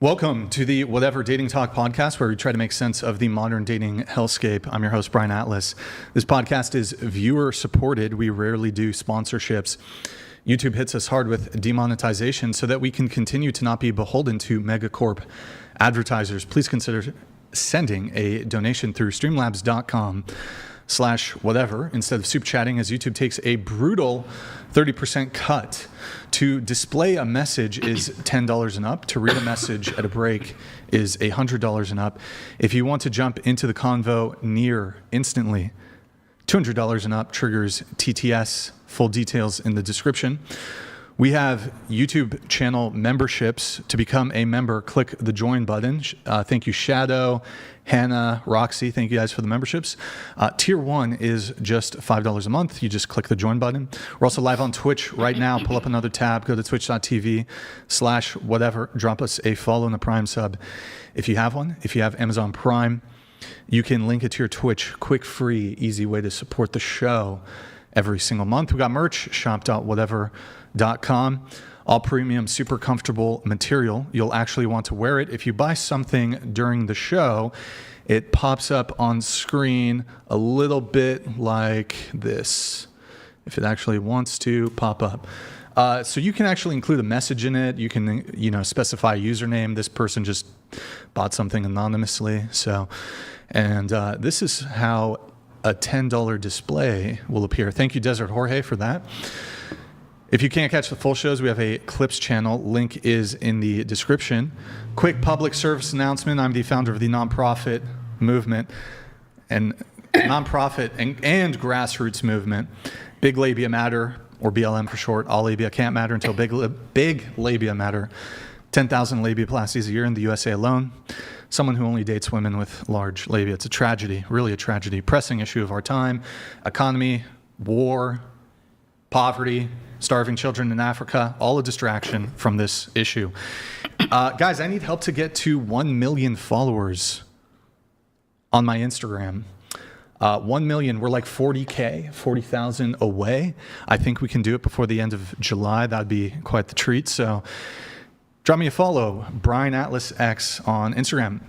Welcome to the Whatever Dating Talk podcast, where we try to make sense of the modern dating hellscape. I'm your host, Brian Atlas. This podcast is viewer supported. We rarely do sponsorships. YouTube hits us hard with demonetization so that we can continue to not be beholden to megacorp advertisers. Please consider sending a donation through streamlabs.com/whatever instead of super chatting, as YouTube takes a brutal 30% cut. To display a message is $10 and up. To read a message at a break is $100 and up. If you want to jump into the convo near instantly, $200 and up triggers TTS. Full details in the description. We have YouTube channel memberships. To become a member, click the join button. Thank you, Shadow, Hannah, Roxy. Thank you guys for the memberships. Tier 1 is just $5 a month. You just click the join button. We're also live on Twitch right now. Pull up another tab. Go to twitch.tv/whatever. Drop us a follow and a Prime sub if you have one. If you have Amazon Prime, you can link it to your Twitch. Quick, free, easy way to support the show every single month. We got merch, shop.whatever.com. All premium, super comfortable material. You'll actually want to wear it. If you buy something during the show, it pops up on screen a little bit like this, if it actually wants to pop up. So you can actually include a message in it. You can, specify a username. This person just bought something anonymously. And this is how a $10 display will appear. Thank you, Desert Jorge, for that. If you can't catch the full shows, we have a Clips channel. Link is in the description. Quick public service announcement. I'm the founder of the nonprofit movement and grassroots movement. Big Labia Matter, or BLM for short. All labia can't matter until big labia matter. 10,000 labiaplasties a year in the USA alone. Someone who only dates women with large labia. It's a tragedy, really a tragedy. Pressing issue of our time. Economy, war, poverty, starving children in Africa, all a distraction from this issue. Guys, I need help to get to 1 million followers on my Instagram. 1 million, we're like 40,000 away. I think we can do it before the end of July. That'd be quite the treat. So drop me a follow, Brian Atlas X on Instagram.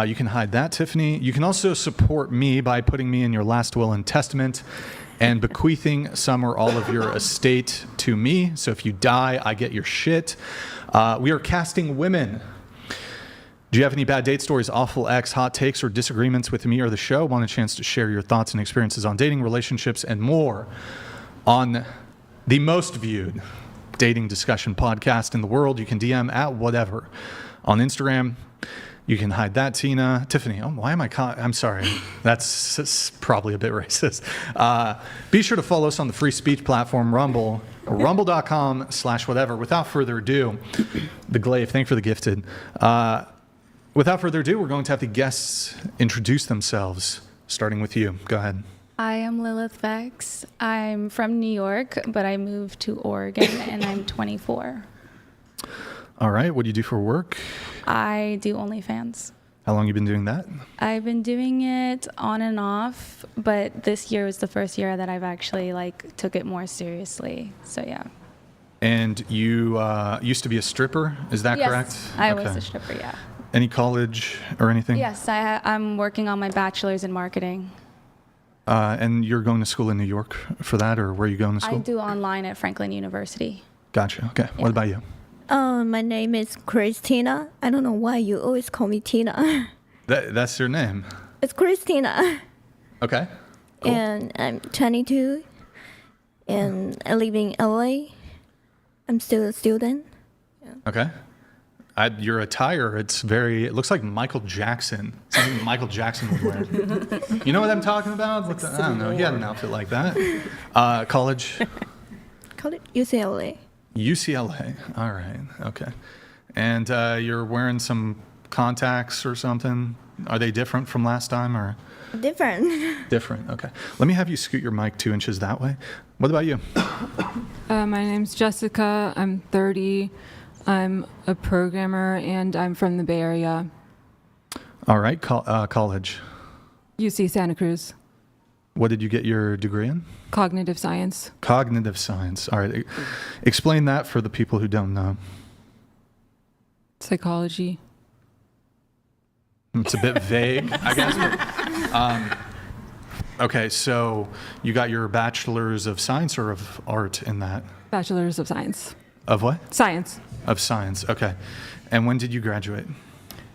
You can hide that, Tiffany. You can also support me by putting me in your last will and testament and bequeathing some or all of your estate to me. So if you die, I get your shit. We are casting women. Do you have any bad date stories, awful ex, hot takes, or disagreements with me or the show? Want a chance to share your thoughts and experiences on dating, relationships, and more on the most viewed dating discussion podcast in the world? You can DM at whatever on Instagram. You can hide that, Tina. Tiffany, why am I'm sorry. That's probably a bit racist. Be sure to follow us on the free speech platform, Rumble, or rumble.com/whatever. Without further ado, the Glaive, thank you for the gifted. Without further ado, we're going to have the guests introduce themselves, starting with you. Go ahead. I am Lilith Vex. I'm from New York, but I moved to Oregon, and I'm 24. All right. What do you do for work? I do OnlyFans. How long have you been doing that? I've been doing it on and off, but this year was the first year that I've actually took it more seriously. So yeah. And you used to be a stripper, is that correct? Yes, I was a stripper, yeah. Any college or anything? Yes, I'm working on my bachelor's in marketing. And you're going to school in New York for that, or where are you going to school? I do online at Franklin University. Gotcha. Okay. Yeah. What about you? My name is Christina. I don't know why you always call me Tina. That's your name? It's Christina. Okay. Cool. And I'm 22, and I live in LA. I'm still a student. Yeah. Okay. Your attire, it looks like Michael Jackson. Something Michael Jackson would wear. You know what I'm talking about? I don't know. He had an outfit like that. College? College? UCLA. UCLA. All right. Okay. And you're wearing some contacts or something. Are they different from last time, or? Different. Different. Okay. Let me have you scoot your mic 2 inches that way. What about you? My name's Jessica. I'm 30. I'm a programmer, and I'm from the Bay Area. All right. College? UC Santa Cruz. What did you get your degree in? Cognitive science. Cognitive science. All right. Explain that for the people who don't know. Psychology. It's a bit vague, I guess. Okay, so you got your bachelor's of science or of art in that? Bachelor's of Science. Of what? Science. Of science. Okay. And when did you graduate?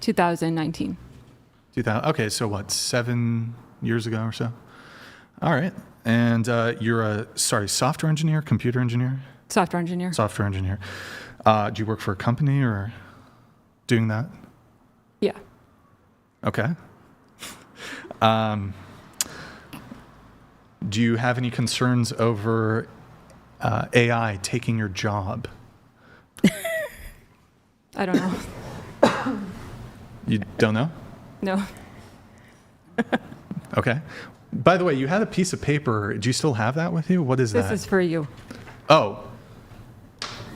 2019. 2000. Okay, so what? 7 years ago or so. All right. And you're a software engineer, computer engineer, Software engineer. software engineer. Do you work for a company or doing that? Yeah. Okay. Do you have any concerns over AI taking your job? I don't know. You don't know? No. Okay. By the way, you had a piece of paper. Do you still have that with you? What is that? This is for you. Oh.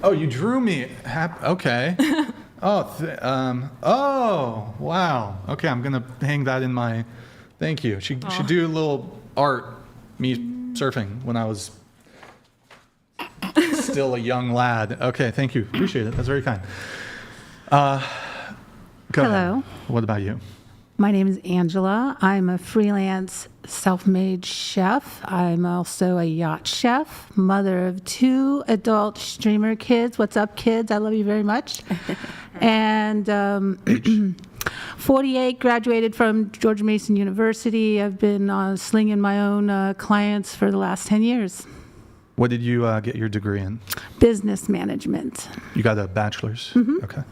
Oh, you drew me. Okay. Oh, wow. Okay, I'm going to hang that in my... Thank you. She should do a little art, me surfing when I was still a young lad. Okay, thank you. Appreciate it. That's very kind. Go Hello. ahead. What about you? My name is Angela. I'm a freelance self-made chef. I'm also a yacht chef, mother of 2 adult streamer kids. What's up, kids? I love you very much. And 48, graduated from George Mason University. I've been slinging my own clients for the last 10 years. What did you get your degree in? Business management. You got a bachelor's? Okay.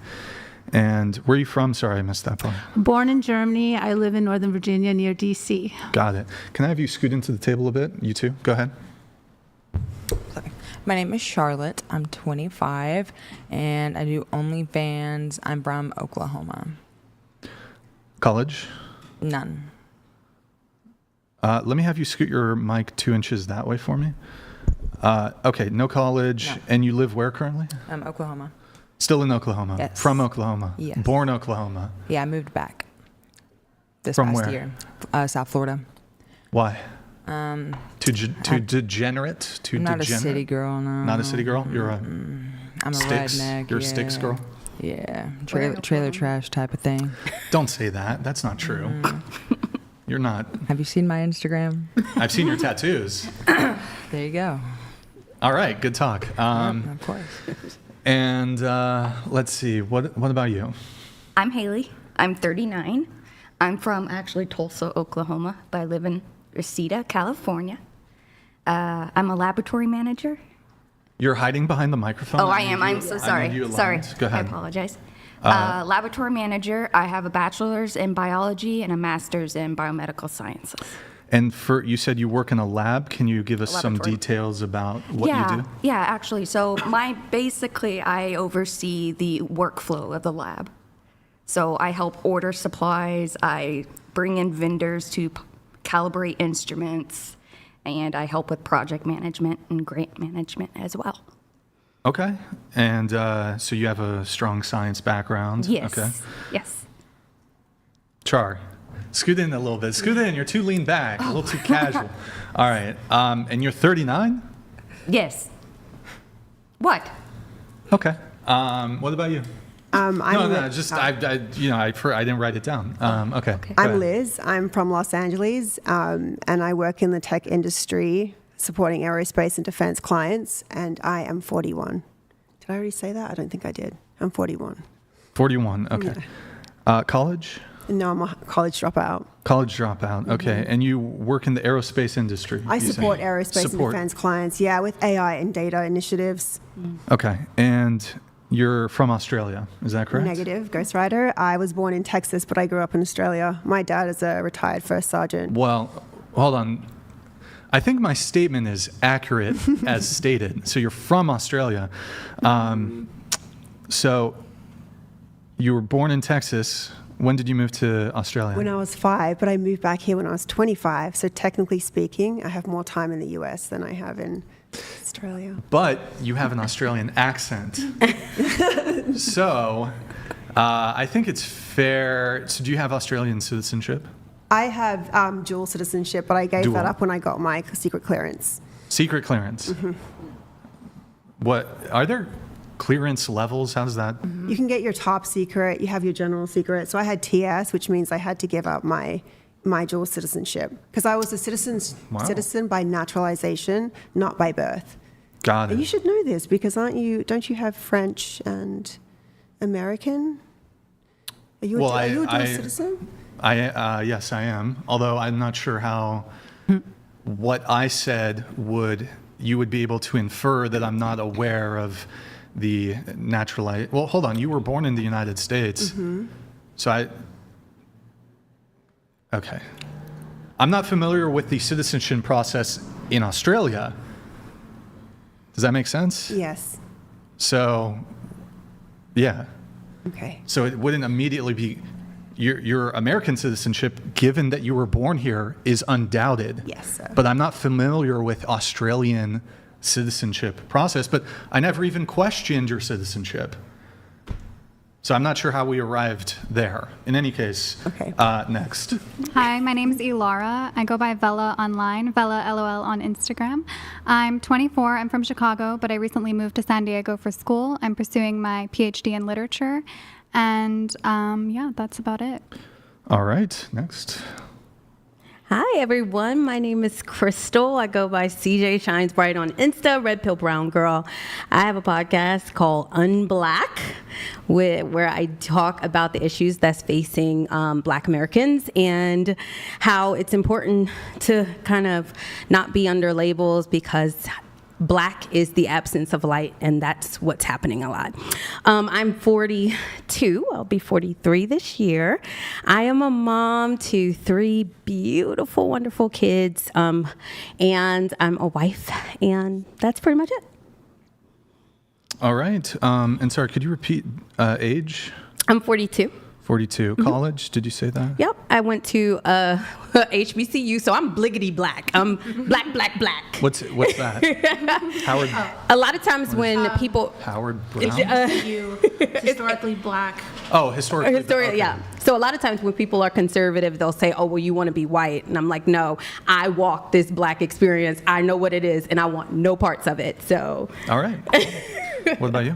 And where are you from? Sorry, I missed that part. Born in Germany. I live in Northern Virginia near D.C. Got it. Can I have you scoot into the table a bit? You too? Go ahead. Sorry. My name is Charlotte. I'm 25, and I do OnlyFans. I'm from Oklahoma. College? None. Let me have you scoot your mic 2 inches that way for me. Okay, no college. No. And you live where currently? Oklahoma. Still in Oklahoma? Yes. From Oklahoma? Yes. Born Oklahoma? Yeah, I moved back this From past where? year. South Florida. Why? Too degenerate? Too I'm not degenerate? a city girl, no. Not a city girl? You're a I'm a sticks? redneck. You're a yeah. sticks girl? Yeah, trailer trash type of thing. Don't say that. That's not true. You're not. Have you seen my Instagram? I've seen your tattoos. There you go. All right, good talk. Of course. And let's see, what about you? I'm Haley. I'm 39. I'm from actually Tulsa, Oklahoma, but I live in Reseda, California. I'm a laboratory manager. You're hiding behind the microphone. Oh, I am. I'm so sorry. Sorry. Go ahead. I apologize. Laboratory manager. I have a bachelor's in biology and a master's in biomedical sciences. And you said you work in a lab. Can you give us some Laboratory. details about what you do? Yeah, actually. So basically, I oversee the workflow of the lab. So I help order supplies. I bring in vendors to calibrate instruments, and I help with project management and grant management as well. Okay. And so you have a strong science background. Yes. Okay. Yes. Char, scoot in a little bit. Scoot in. You're too lean back. A little too casual. All right. And you're 39? Yes. What? Okay. What about you? I'm No, Liz. just I didn't write it down. Okay. Go I'm ahead. Liz. I'm from Los Angeles, and I work in the tech industry, supporting aerospace and defense clients. And I am 41. Did I already say that? I don't think I did. I'm 41. 41. Okay. College? No, I'm a college dropout. College dropout. Okay. And you work in the aerospace industry? I you say? support aerospace and defense clients. Yeah, with AI and data initiatives. Okay. And you're from Australia, is that correct? Negative, ghostwriter. I was born in Texas, but I grew up in Australia. My dad is a retired first sergeant. Well, hold on. I think my statement is accurate as stated. So you're from Australia. So you were born in Texas. When did you move to Australia? When I was 5, but I moved back here when I was 25. So technically speaking, I have more time in the US than I have in Australia. But you have an Australian accent. So I think it's fair. So do you have Australian citizenship? I have dual citizenship, but I gave Dual. that up when I got my secret clearance. Secret clearance. What are there? clearance levels? How does that? You can get your top secret. You have your general secret. So I had TS, which means I had to give up my dual citizenship because I was a citizen by naturalization, not by birth. Got it. And you should know this because don't you have French and American? Are you a dual citizen? Yes, I am. Although I'm not sure how what I said you would be able to infer that I'm not aware of the naturalized. Well, hold on. You were born in the United States, so okay. I'm not familiar with the citizenship process in Australia. Does that make sense? Yes. So, yeah. Okay. So it wouldn't immediately be your American citizenship, given that you were born here, is undoubted. Yes, sir. But I'm not familiar with Australian citizenship process, but I never even questioned your citizenship. So I'm not sure how we arrived there. In any case, Okay. Next. Hi, my name is Elara. I go by Vella online, Vella LOL on Instagram. I'm 24. I'm from Chicago, but I recently moved to San Diego for school. I'm pursuing my PhD in literature. And yeah, that's about it. All right, next. Hi, everyone. My name is Crystal. I go by CJ Shines Bright on Insta, Red Pill Brown Girl. I have a podcast called Unblack, where I talk about the issues that's facing Black Americans and how it's important to kind of not be under labels because Black is the absence of light, and that's what's happening a lot. I'm 42. I'll be 43 this year. I am a mom to 3 beautiful, wonderful kids, and I'm a wife, and that's pretty much it. All right. And sorry, could you repeat age? I'm 42. 42. College, did you say that? Yep, I went to HBCU, so I'm bliggity black. I'm black. What's that? Howard. A lot of times when people Howard Brown? Historically black. Oh, historically. Okay. Yeah. So a lot of times when people are conservative, they'll say, oh, well, you want to be white. And I'm like, no, I walk this black experience. I know what it is, and I want no parts of it. So. All right. What about you?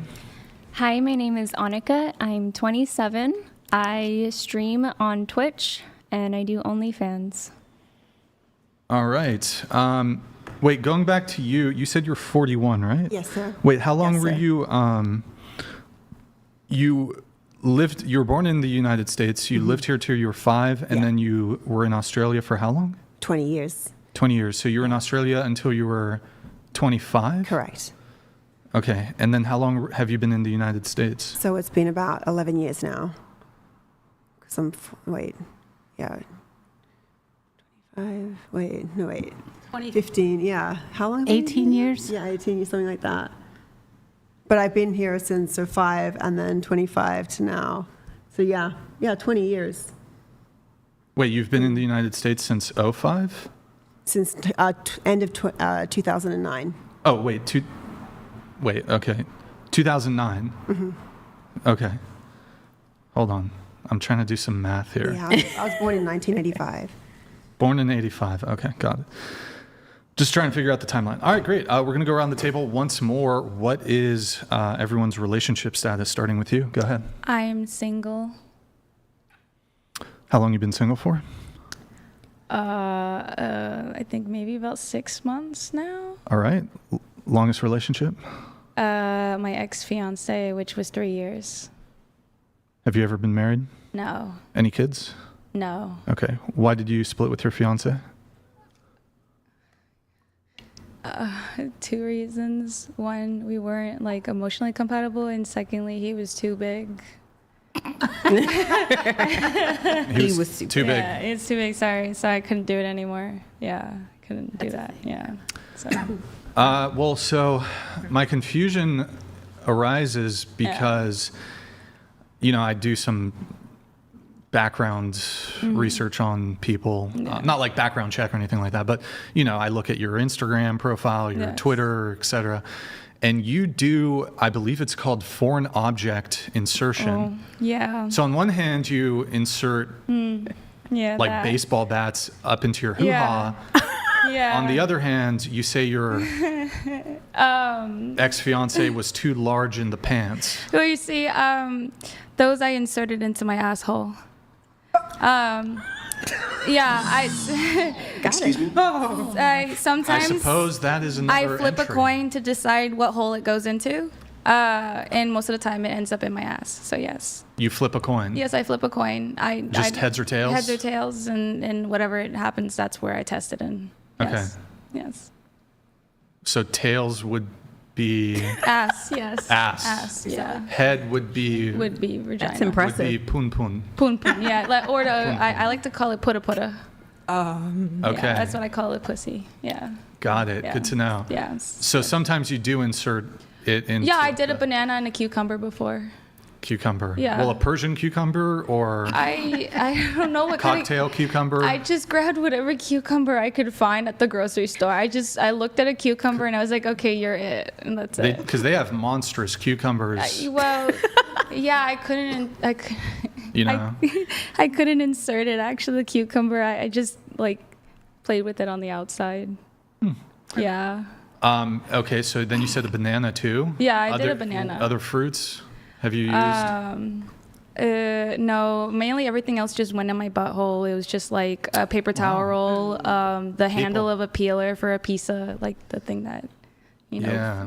Hi, my name is Annika. I'm 27. I stream on Twitch and I do OnlyFans. All right. Wait, going back to you, you said you're 41, right? Yes, sir. Wait, how long Yes, were sir. you were born in the United States, you lived here till you were 5, and Yeah. then you were in Australia for how long? 20 years. 20 years. So you were in Australia until you were 25? Correct. Okay. And then how long have you been in the United States? So it's been about 11 years now. Because 15, yeah. How long? have I been 18 here? years? Yeah, 18 years, something like that. But I've been here since 5 and then 25 to now. So yeah, 20 years. Wait, you've been in the United States since 05? Since end of 2009. Oh, wait, okay. 2009. Mm-hmm. Okay. Hold on. I'm trying to do some math here. Yeah, I was born in 1985. Born in 85. Okay, got it. Just trying to figure out the timeline. All right, great. We're going to go around the table once more. What is everyone's relationship status, starting with you? Go ahead. I'm single. How long you been single for? I think maybe about 6 months now. All right. Longest relationship? My ex-fiance, which was 3 years. Have you ever been married? No, Any kids? no. Okay. Why did you split with your fiance? 2 reasons. One, we weren't like emotionally compatible, and secondly, he was too big. He was too big. Yeah, it's too big. Sorry, so I couldn't do it anymore. Yeah, couldn't do that. Yeah. So. Well, so my confusion arises because, I do some background research on people, not like background check or anything like that, but, I look at your Instagram profile, your Yes. Twitter, et cetera, and you do, I believe it's called foreign object insertion. Oh, yeah. So on one hand, you insert Yeah. like that. baseball bats up into your hoo-ha. Yeah. Yeah. On the other hand, you say your ex-fiance was too large in the pants. Well, you see, those I inserted into my asshole. Yeah, Excuse me? I sometimes I suppose that is another I flip entry. a coin to decide what hole it goes into, and most of the time it ends up in my ass. So yes. You flip a coin. Yes, I flip a coin. Just heads or tails? Heads or tails, and whatever it happens, that's where I test it in. Yes. Okay. Yes. So tails would be Ass. Yes. Ass. Yeah. Head would be Vagina. That's impressive. would be pun pun. Poon poon. Yeah. Or I like to call it putta putta. Okay. Yeah, that's what I call it, pussy. Yeah. Got it. Yeah. Good to know. Yeah. So sometimes you do insert it into Yeah, I did a banana and a cucumber before. cucumber. Yeah. Well, a Persian cucumber or I don't know what cocktail cucumber. I just grabbed whatever cucumber I could find at the grocery store. I looked at a cucumber and I was like, okay, you're it, and that's it. Because they have monstrous cucumbers. Well, yeah, I couldn't. You know. I couldn't insert it. Actually, the cucumber. I just like played with it on the outside. Yeah. Okay, so then you said the banana too. Yeah, I did a banana. Other fruits? Have you used? No, mainly everything else just went in my butthole. It was just like a paper towel roll, the handle of a peeler for a pizza, like the thing that,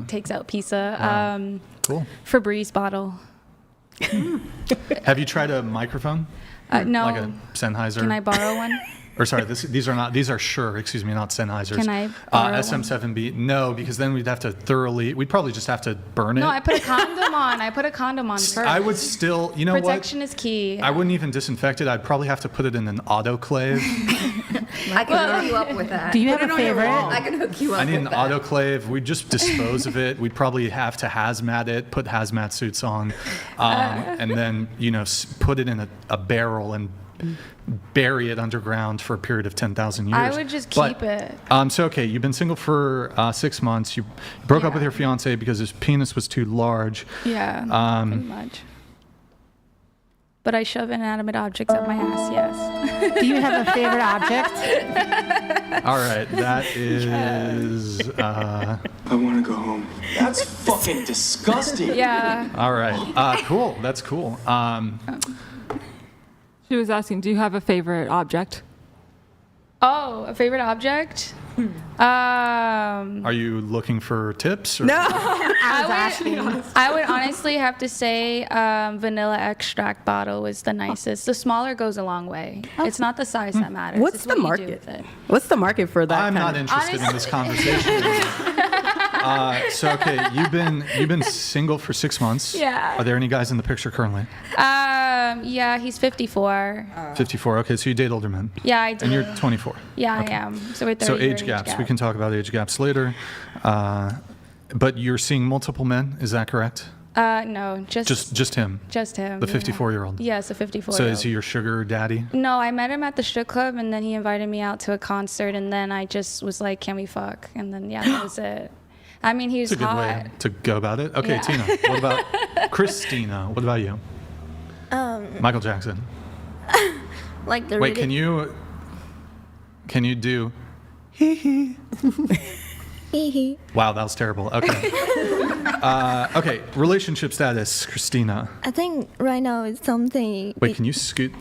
takes out pizza. Wow. Cool. Febreze bottle. Have you tried a microphone? No. Like a Sennheiser? Can I borrow one? Or sorry, these are Shure, excuse me, not Sennheisers. Can I borrow SM7B, no, because then we'd probably just have to burn it. No, I put a condom on. I put a condom on first. I would still, you know what? Protection is key. I wouldn't even disinfect it. I'd probably have to put it in an autoclave. I can hook you up with that. Do you have a favorite? I can hook you up I need an with that. autoclave. We'd just dispose of it. We'd probably have to hazmat it, put hazmat suits on, and then, put it in a barrel and bury it underground for a period of 10,000 years. I would just keep it. So, okay, you've been single for 6 months. You broke up with your fiance because his penis was too large. Yeah, pretty much. But I shove inanimate objects up my ass, yes. Do you have a favorite object? All right, that is... I want to go home. That's fucking disgusting. Yeah. All right, cool. That's cool. She was asking, do you have a favorite object? Oh, a favorite object? Are you looking for tips? Or? No. I would honestly have to say vanilla extract bottle is the nicest. The smaller goes a long way. It's not the size that matters. What's it's the what you do market? with it. What's the market for that? I'm not interested in this conversation. So okay, you've been single for 6 months. Yeah. Are there any guys in the picture currently? Yeah, he's 54. 54. Okay, so you date older men. Yeah, I do. And you're 24. Yeah, Okay. I am. So we're 30 So year age gaps. gap. We can talk about age gaps later. But you're seeing multiple men. Is that correct? No, Just him. Just him. The yeah. 54-year-old. Yes, a 54. So is he your sugar daddy? No, I met him at the strip club, and then he invited me out to a concert, and then I just was like, "Can we fuck?" And then that was it. I mean, he was It's a good hot. way to go about it. Okay, Yeah. Tina. What about Christina? What about you? Michael Jackson. Like the Wait, can you do hee hee? Hee. Wow, that was terrible. Okay. Okay, relationship status, Christina. I think right now it's something. Wait, can you scoot?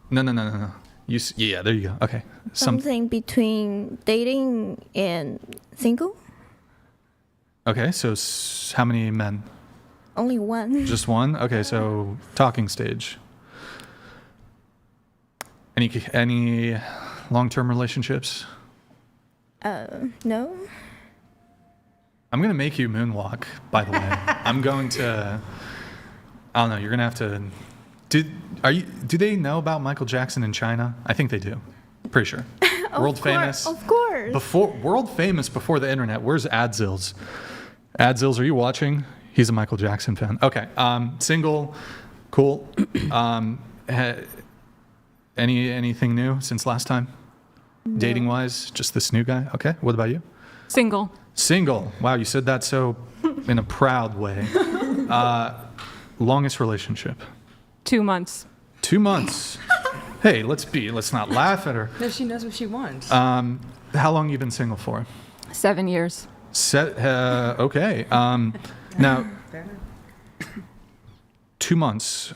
No. Yeah, there you go. Okay. Something between dating and single. Okay, so how many men? Only one. Just one? Okay, so talking stage. Any long-term relationships? No. I'm gonna make you moonwalk, by the way. I'm going to. I don't know. You're gonna have to. Do they know about Michael Jackson in China? I think they do. Pretty sure. World famous. Of course. World famous before the internet. Where's Adzils? Adzils, are you watching? He's a Michael Jackson fan. Okay. Single. Cool. Anything new since last time? No. Dating wise, just this new guy. Okay. What about you? Single. Single. Wow, you said that so in a proud way. Longest relationship? 2 months. 2 months. Hey, let's not laugh at her. No, she knows what she wants. How long you been single for? 7 years. Okay. Now, 2 months.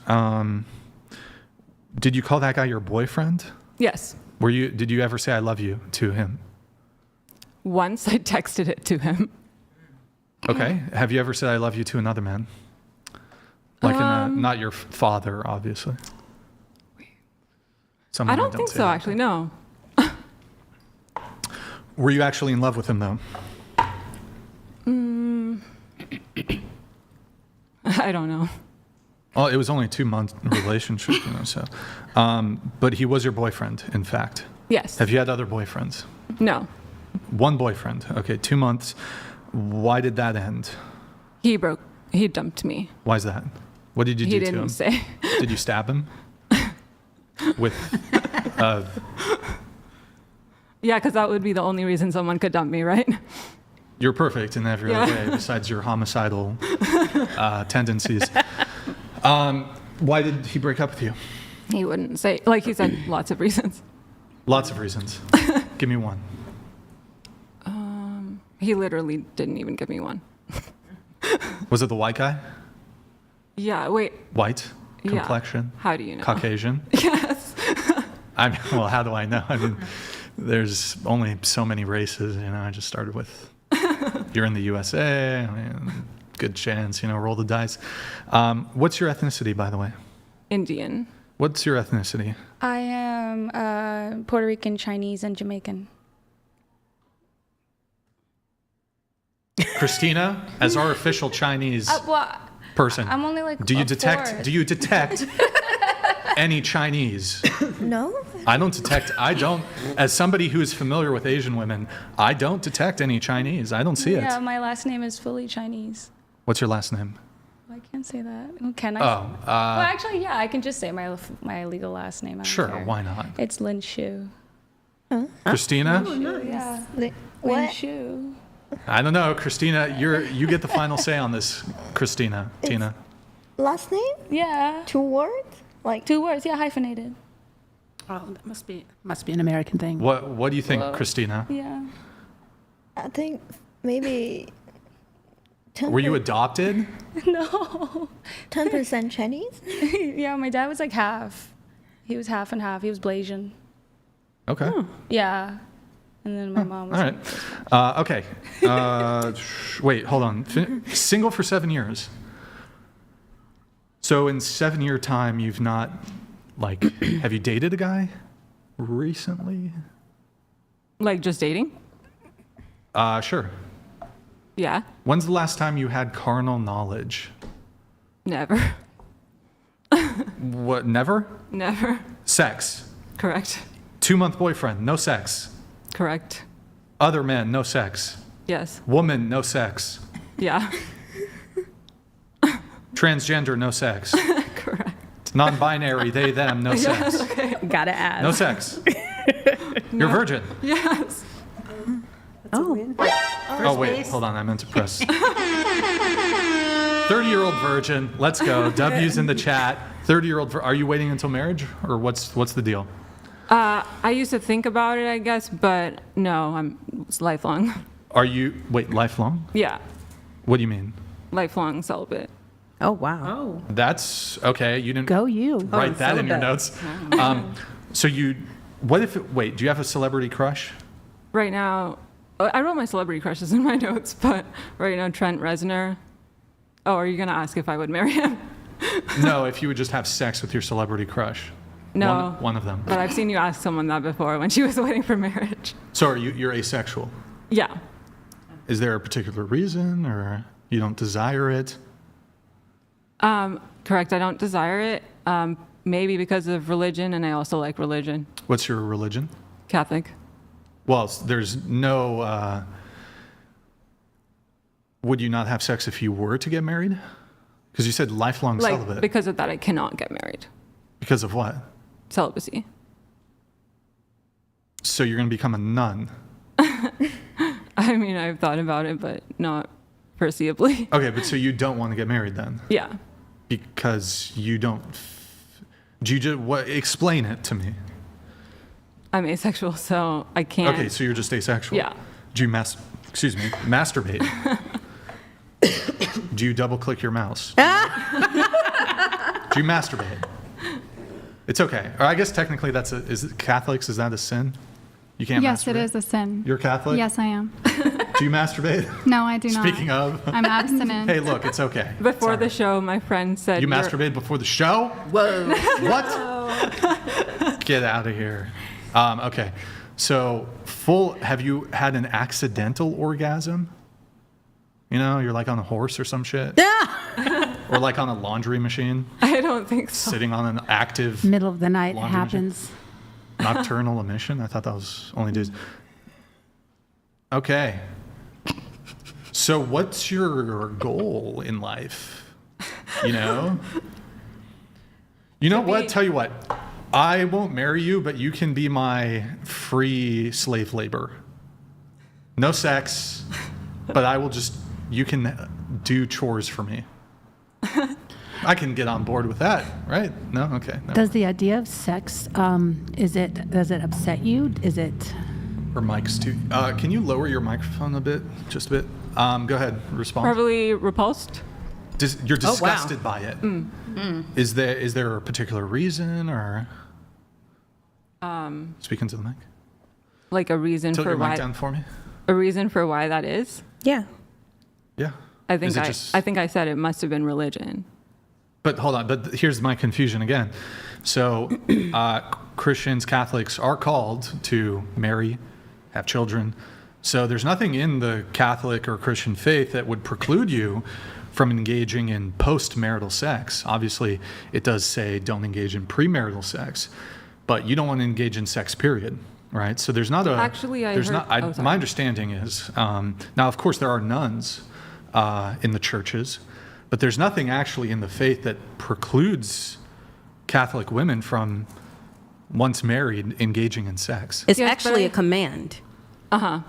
Did you call that guy your boyfriend? Yes. Did you ever say I love you to him? Once I texted it to him. Okay. Have you ever said I love you to another man? Like not your father, obviously. I don't think so, actually. No. Were you actually in love with him, though? I don't know. Well, it was only a 2-month relationship, so. But he was your boyfriend, in fact. Yes. Have you had other boyfriends? No. One boyfriend. Okay, 2 months. Why did that end? He dumped me. Why is that? What did you do to him? He didn't say. Did you stab him? With Yeah, because that would be the only reason someone could dump me, right? You're perfect in every other way besides your homicidal tendencies. Why did he break up with you? He wouldn't say. Like, he said lots of reasons. Lots of reasons. Give me one. He literally didn't even give me one. Was it the white guy? Yeah, wait. White? Complexion? Yeah. How do you know? Caucasian? Yes. Well, how do I know? I mean, there's only so many races, I just started with, you're in the USA, I mean, good chance, roll the dice. What's your ethnicity, by the way? Indian. What's your ethnicity? I am Puerto Rican, Chinese, and Jamaican. Christina, as our official Chinese person, I'm only like do you detect any Chinese? No. I don't, as somebody who's familiar with Asian women, I don't detect any Chinese. I don't see it. Yeah, my last name is fully Chinese. What's your last name? I can't say that. Can I? Oh. Well, actually, yeah, I can just say my legal last name. I don't Sure, care. why not? It's Lin Shu. Christina? Oh, nice. Yeah. Lin Lin Shu. I don't know, Christina. You get the final say on this, Christina. Tina. Last name? Yeah. 2 words? Like 2 words. Yeah, hyphenated. Oh, that must be an American thing. What do you think, Christina? Yeah. I think maybe 10%. Were you adopted? No. 10% Chinese? Yeah, my dad was like half. He was half and half. He was Blasian. Okay. Yeah. And then my mom was. All right. Okay. Wait, hold on. Single for 7 years. So in 7-year time, you've not, have you dated a guy recently? Like, just dating? Sure. Yeah. When's the last time you had carnal knowledge? Never. What, never? Never. Sex? Correct. 2-month boyfriend, no sex. Correct. Other men, no sex. Yes. Woman, no sex. Yeah. Transgender, no sex. Correct. Non-binary, they, them, no sex. Yes, okay. Gotta ask. No sex. You're a virgin. Yes. Oh, wait, hold on, I meant to press. 30-year-old virgin, let's go. W's in the chat. 30-year-old, are you waiting until marriage, or what's the deal? I used to think about it, I guess, but no, it's lifelong. Are you, lifelong? Yeah, What do you mean? lifelong celibate. Oh, wow. That's, okay, you didn't Go you. write that in your notes. So do you have a celebrity crush? Right now, I wrote my celebrity crushes in my notes, but right now, Trent Reznor. Oh, are you going to ask if I would marry him? No, if you would just have sex with your celebrity crush. No. One of them. But I've seen you ask someone that before when she was waiting for marriage. So you're asexual? Yeah. Is there a particular reason, or you don't desire it? Correct, I don't desire it. Maybe because of religion, and I also like religion. What's your religion? Catholic. Well, there's no... would you not have sex if you were to get married? Because you said lifelong celibate. Because of that, I cannot get married. Because of what? Celibacy. So you're going to become a nun? I mean, I've thought about it, but not foreseeably. Okay, but so you don't want to get married then? Yeah. Because you don't... Do you just explain it to me? I'm asexual, so I can't. Okay, so you're just asexual. Yeah. Do you masturbate? Do you double click your mouse? Do you masturbate? It's okay. Or I guess technically is it Catholics? Is that a sin? You can't. Yes, masturbate? it is a sin. You're Catholic? Yes, I am. Do you masturbate? No, I do not. Speaking of, I'm abstinent. hey, look, it's okay. Before the show, my friend said You masturbated before the show? Whoa. What? Get out of here. Okay. So, have you had an accidental orgasm? You know, you're like on a horse or some shit? Yeah. Or like on a laundry machine? I don't think so. Sitting on an active Middle of the night laundry happens. machine? Nocturnal emission? I thought that was only dudes. Okay. So what's your goal in life? You know? You know what? Tell you what. I won't marry you, but you can be my free slave labor. No sex, but you can do chores for me. I can get on board with that, right? No? Okay. No. Does the idea of sex, does it upset you? Is it? Or mics too. Can you lower your microphone a bit? Just a bit? Go ahead, respond. Probably repulsed. You're disgusted by it. Mm. Is there a particular reason or? Speak into the mic. Like a reason Tilt for your why. mic down for me. A reason for why that is? Yeah. Yeah. I think I said it must have been religion. But hold on. But here's my confusion again. So Christians, Catholics are called to marry, have children. So there's nothing in the Catholic or Christian faith that would preclude you from engaging in post-marital sex. Obviously, it does say don't engage in premarital sex, but you don't want to engage in sex, period. Right? So there's not a... Actually, my understanding is, now, of course, there are nuns in the churches, but there's nothing actually in the faith that precludes Catholic women from, once married, engaging in sex. It's actually a command. Uh-huh.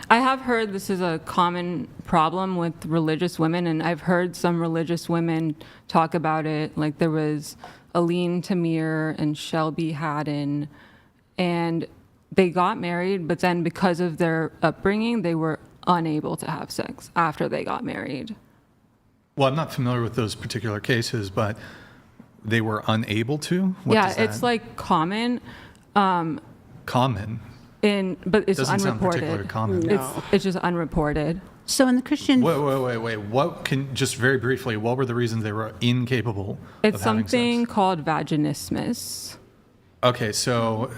I have heard this is a common problem with religious women, and I've heard some religious women talk about it. Like there was Aline Tamir and Shelby Haddon, and they got married, but then because of their upbringing, they were unable to have sex after they got married. Well, I'm not familiar with those particular cases, but they were unable to? It's like common. Common? But it's doesn't sound unreported. particularly common. No. It's just unreported. So in the Christian... Wait. What just very briefly, what were the reasons they were incapable It's of having something sex? called vaginismus. Okay, so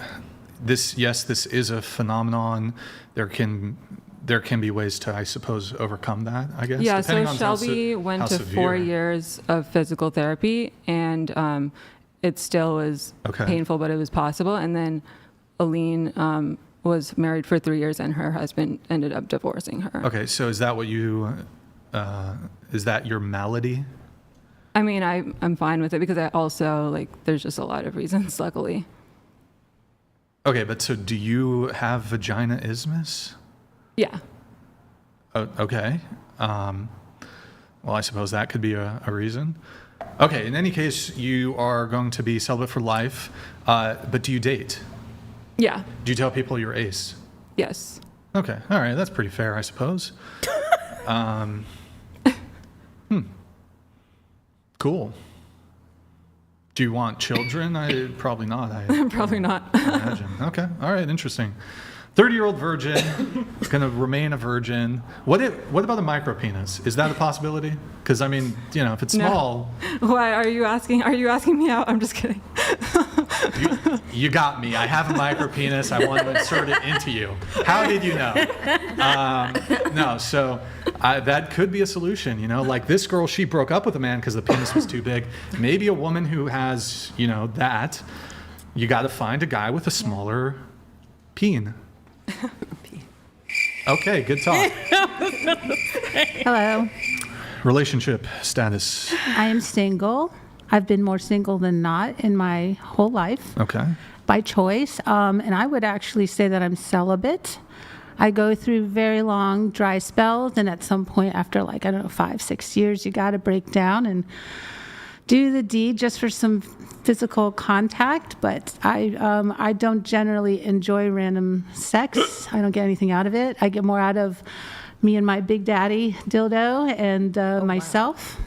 this is a phenomenon. There can be ways to, I suppose, overcome that, I guess. Yeah, depending so on Shelby went to 4 years of physical therapy, and it still was painful, but it was possible. And then Aline was married for 3 years, and her husband ended up divorcing her. Okay, so is that what is that your malady? I mean, I'm fine with it because I also, there's just a lot of reasons, luckily. Okay, but so do you have vagina isthmus? Yeah. Oh, okay. Well, I suppose that could be a reason. Okay, in any case, you are going to be celibate for life, but do you date? Yeah. Do you tell people you're ace? Yes. Okay, all right, that's pretty fair, I suppose. Cool. Do you want children? Probably not. Probably not. Imagine. Okay, all right, interesting. 30-year-old virgin, going to remain a virgin. What about a micro penis? Is that a possibility? Because, I mean, if it's small... Why, are you asking me out? I'm just kidding. You got me. I have a micro penis. I want to insert it into you. How did you know? No, so that could be a solution. Like this girl, she broke up with a man because the penis was too big. Maybe a woman who has, that, you got to find a guy with a smaller peen. Okay, good talk. Hello. Relationship status. I am single. I've been more single than not in my whole life. Okay. By choice. And I would actually say that I'm celibate. I go through very long dry spells, and at some point after 5-6 years, you got to break down and do the deed just for some physical contact, but I don't generally enjoy random sex. I don't get anything out of it. I get more out of me and my big daddy dildo and myself. Wow.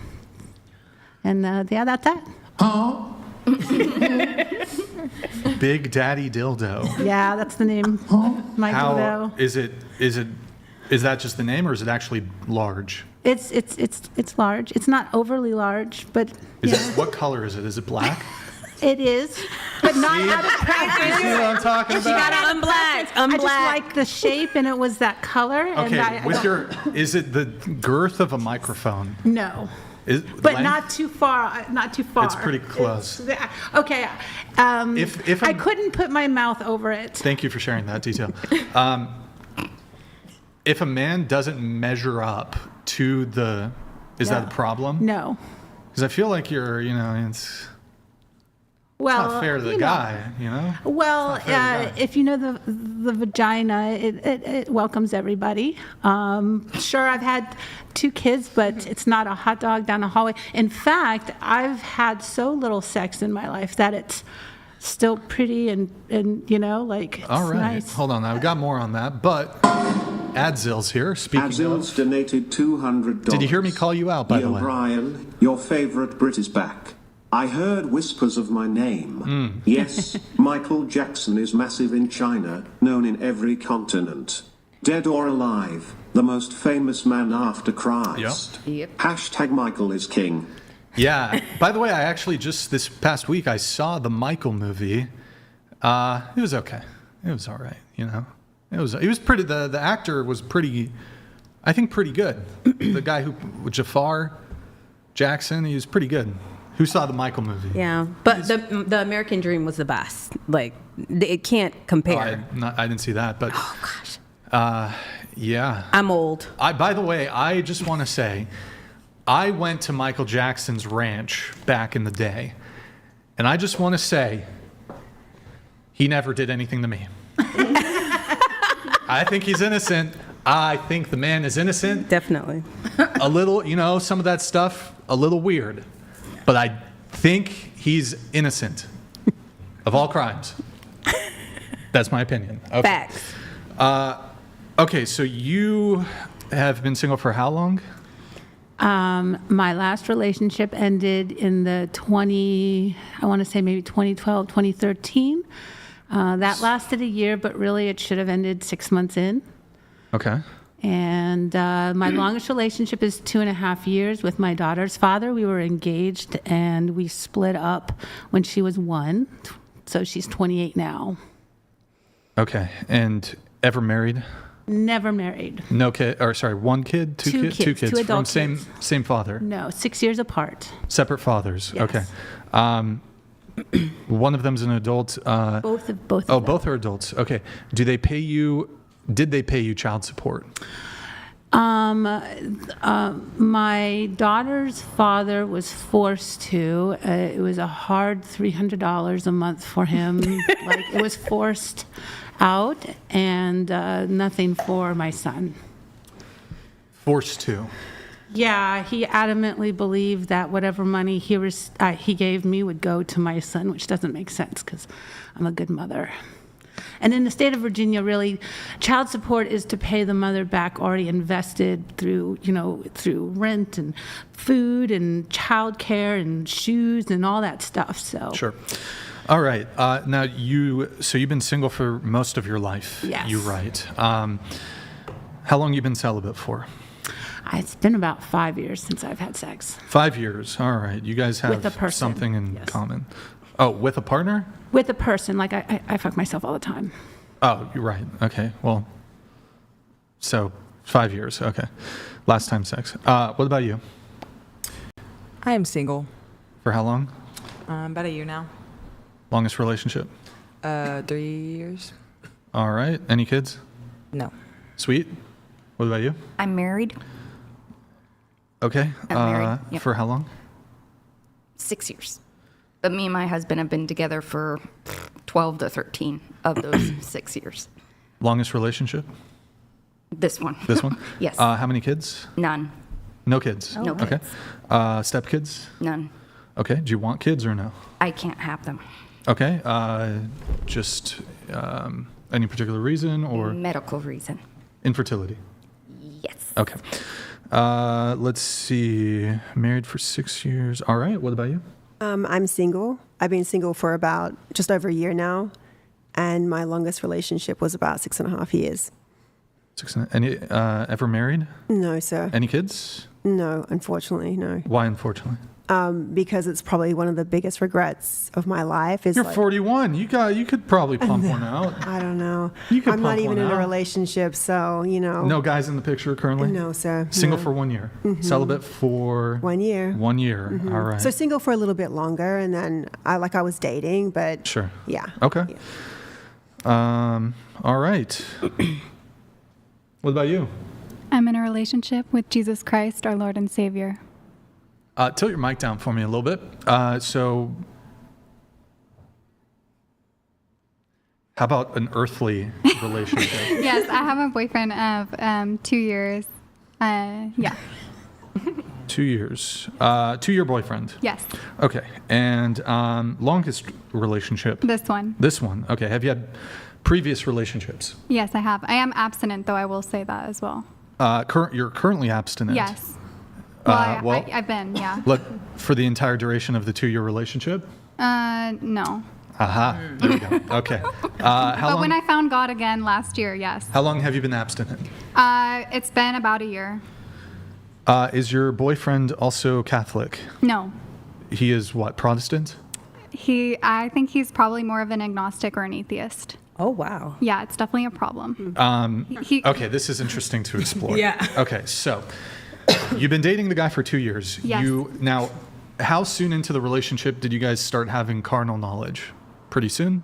And yeah, that's that. Oh. Big Daddy Dildo. Yeah, that's the name. My dildo. Is that just the name, or is it actually large? It's large. It's not overly large, but What color is it? Is it black? It is, but not out of preference. You see what I'm talking about? You gotta unblack. I just like the shape, and it was that color. Okay, and is it the girth of a microphone? No. But length? Not too far. Not too far. It's pretty close. Okay. If I couldn't put my mouth over it. Thank you for sharing that detail. If a man doesn't measure up to is that a problem? No. Because I feel like it's not fair to the guy, Well, if you know the vagina, it welcomes everybody. Sure, I've had 2 kids, but it's not a hot dog down the hallway. In fact, I've had so little sex in my life that it's still pretty and it's all right. nice. Hold on, I've got more on that, but Adzil's here. Speaking Adzil's donated $200. Did you hear me call you out, by the way? Brian, your favorite Brit is back. I heard whispers of my name. Yes, Michael Jackson is massive in China, known in every continent. Dead or alive, the most famous man after Christ. Yep. Hashtag Michael is king. Yeah. By the way, I actually just this past week I saw the Michael movie. It was okay. It was all right. It was pretty. The actor was pretty. I think pretty good. The guy Jafar Jackson, he was pretty good. Who saw the Michael movie? Yeah, but the American Dream was the best. Like, it can't compare. I didn't see that, but oh gosh. Yeah. I'm old. By the way, I just want to say, I went to Michael Jackson's ranch back in the day, and I just want to say, he never did anything to me. I think he's innocent. I think the man is innocent. Definitely. A little, some of that stuff, a little weird. But I think he's innocent of all crimes. That's my opinion. Okay. Facts. Okay, so you have been single for how long? My last relationship ended in the 2012, 2013. That lasted a year, but really it should have ended 6 months in. Okay. And my longest relationship is 2.5 years with my daughter's father. We were engaged and we split up when she was 1. So she's 28 now. Okay. And ever married? Never married. No kid, or sorry, 1 kid, 2 kids? 2 kids. 2 adult from kids. Same father? No, 6 years apart. Separate fathers. Yes. Okay. One of them's an adult. Both of them. Both are adults. Okay. Did they pay you child support? My daughter's father was forced to. It was a hard $300 a month for him. It was forced out, and nothing for my son. Forced to. Yeah, he adamantly believed that whatever money he gave me would go to my son, which doesn't make sense because I'm a good mother. And in the state of Virginia, really, child support is to pay the mother back already invested through rent and food and childcare and shoes and all that stuff. So Sure. All right. Now you've been single for most of your life. Yes. You write. How long you been celibate for? It's been about 5 years since I've had sex. 5 years. All right. You guys have With a person. something in Yes. common. Oh, with a partner? With a person. I fuck myself all the time. Oh, you're right. Okay. Well, so 5 years. Okay. Last time sex. What about you? I am single. For how long? About a year now. Longest relationship? 3 years. All right. Any kids? No. Sweet. What about you? I'm married. Okay. I'm married. Yep. For how long? 6 years. But me and my husband have been together for 12 to 13 of those 6 years. Longest relationship? This one. This one? Yes. How many kids? None. No kids? No Okay. kids. Step kids? None. Okay. Do you want kids or no? I can't have them. Okay. Just any particular reason or Medical reason. infertility? Yes. Okay. Let's see. Married for 6 years. All right. What about you? I'm single. I've been single for about just over a year now, and my longest relationship was about 6.5 years. Any ever married? No, sir. Any kids? No, unfortunately, no. Why, unfortunately? Because it's probably one of the biggest regrets of my life. Is You're like, 41. You could probably pump one out. I don't know. You could I'm not pump even one in a out. relationship, so No guys in the picture currently? No, sir. Single No. for 1 year. Celibate for 1 year. 1 year. All right. So single for a little bit longer, and then I was dating, but Sure. yeah. Okay. Yeah. All right. What about you? I'm in a relationship with Jesus Christ, our Lord and Savior. Tilt your mic down for me a little bit. So, how about an earthly relationship? Yes, I have a boyfriend of 2 years. Yeah. 2 years. 2-year boyfriend. Yes. Okay. And longest relationship? This one. This one. Okay. Have you had previous relationships? Yes, I have. I am abstinent, though. I will say that as well. You're currently abstinent? Yes. Well, I've been, yeah. For the entire duration of the 2-year relationship? No. Aha. There we go. Okay. But when I found God again last year, yes. How long have you been abstinent? It's been about a year. Is your boyfriend also Catholic? No. He is what, Protestant? I think he's probably more of an agnostic or an atheist. Oh, wow. Yeah, it's definitely a problem. Okay, this is interesting to explore. Yeah. Okay, so you've been dating the guy for 2 years. Yes. Now, how soon into the relationship did you guys start having carnal knowledge? Pretty soon?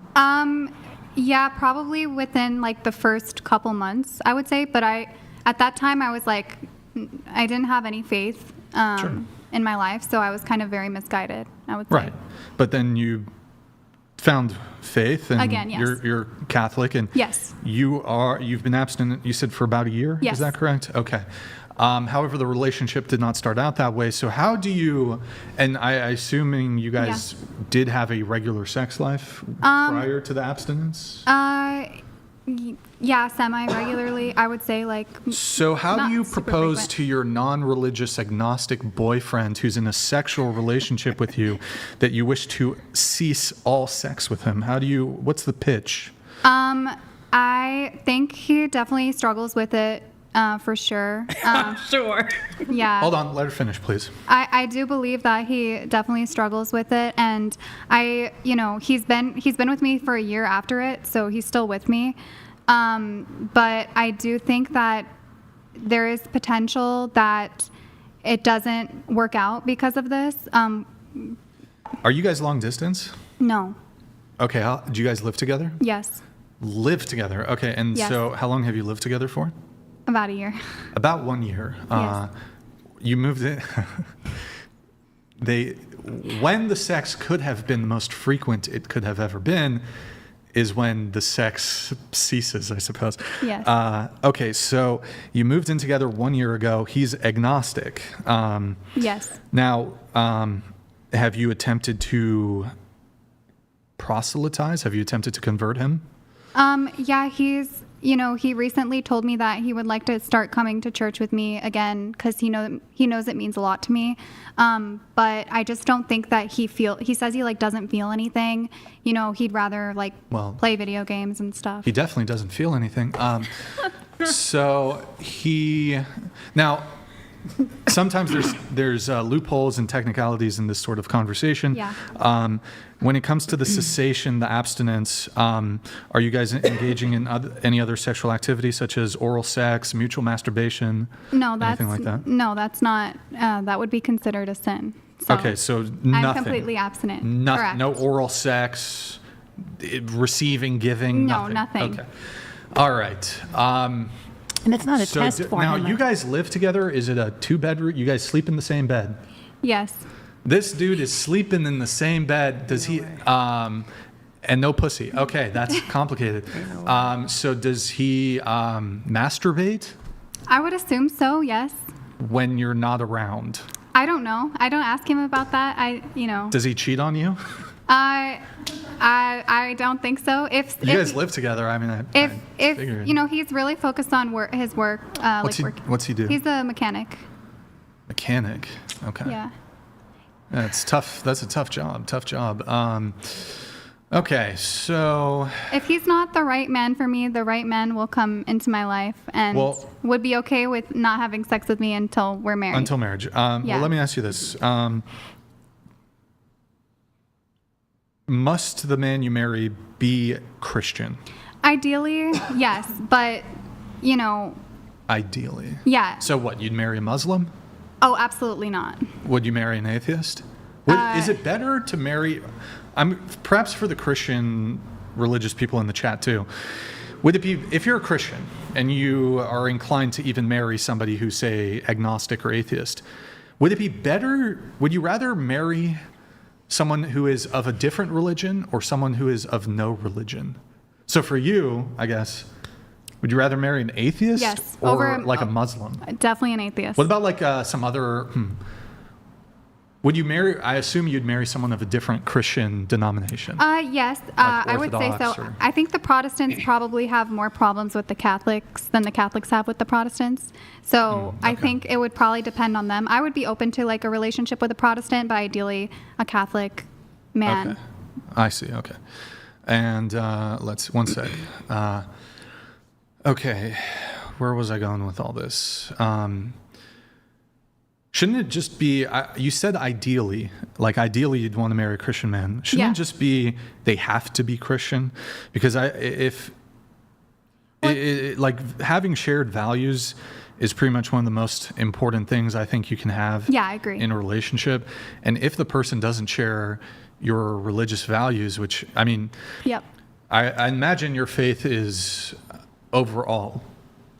Yeah, probably within like the first couple months, I would say. But at that time, I was like, I didn't have any faith in my life, so I was kind of very misguided, I would say. Right. But then you found faith, and again, yes. you're Catholic, and yes. you've been abstinent, you said, for about a year? Yes. Is that correct? Okay. However, the relationship did not start out that way. So how do you, and I assuming you guys did have a regular sex life prior to the abstinence? Yeah, semi-regularly, I would say, like. So how do you propose frequent. to your non-religious agnostic boyfriend who's in a sexual relationship with you that you wish to cease all sex with him? What's the pitch? I think he definitely struggles with it, for sure. Sure. Yeah. Hold on, let her finish, please. I do believe that he definitely struggles with it, and he's been with me for a year after it, so he's still with me. But I do think that there is potential that it doesn't work out because of this. Are you guys long distance? No. Okay, do you guys live together? Yes. Live together, okay. And Yes. so how long have you lived together for? About a year. About 1 year. Yes. You moved in. When the sex could have been the most frequent it could have ever been is when the sex ceases, I suppose. Yes. Okay, so you moved in together 1 year ago. He's agnostic. Yes. Now, have you attempted to proselytize? Have you attempted to convert him? Yeah, he recently told me that he would like to start coming to church with me again because he knows it means a lot to me. But I just don't think that he says he like doesn't feel anything. He'd rather play video games and stuff. He definitely doesn't feel anything. So now sometimes there's loopholes and technicalities in this sort of conversation. Yeah. When it comes to the cessation, the abstinence, are you guys engaging in any other sexual activity such as oral sex, mutual masturbation, anything like that? No, that's not. That would be considered a sin. So Okay, so nothing. I'm completely abstinent. Correct. No oral sex, receiving, giving. No, nothing. Okay. All right. And it's not a test for now, him. you guys live together. Is it a 2-bedroom? You guys sleep in the same bed? Yes. This dude is sleeping in the same bed. Does he? And no pussy. Okay, that's complicated. So does he masturbate? I would assume so. Yes. When you're not around? I don't know. I don't ask him about that. Does he cheat on you? I don't think so. If You guys live together. I mean, I figured. he's really focused on his work. What's he do? He's a mechanic. Mechanic. Okay. Yeah. That's tough. That's a tough job. Okay, so If he's not the right man for me, the right man will come into my life and would be okay with not having sex with me until we're married. Until marriage. Well, let me ask you this. Must the man you marry be Christian? Ideally, yes, but Ideally. Yeah. So what, you'd marry a Muslim? Oh, absolutely not. Would you marry an atheist? Is it better to marry, perhaps for the Christian religious people in the chat too, would it be, if you're a Christian and you are inclined to even marry somebody who's, say, agnostic or atheist, would it be better, would you rather marry someone who is of a different religion or someone who is of no religion? So for you, I guess, would you rather marry an atheist or a Muslim? Definitely an atheist. What about like some other, would you marry, I assume you'd marry someone of a different Christian denomination? Yes, I would say so. Or... I think the Protestants probably have more problems with the Catholics than the Catholics have with the Protestants. So I think it would probably depend on them. I would be open to like a relationship with a Protestant, but ideally a Catholic man. Okay. I see, okay. And one sec. Okay, where was I going with all this? Shouldn't it just be, you said ideally you'd want to marry a Christian man. Shouldn't it just be they have to be Christian? Because having shared values is pretty much one of the most important things I think you can have I agree. in a relationship. And if the person doesn't share your religious values, which, I mean, I imagine your faith is overall.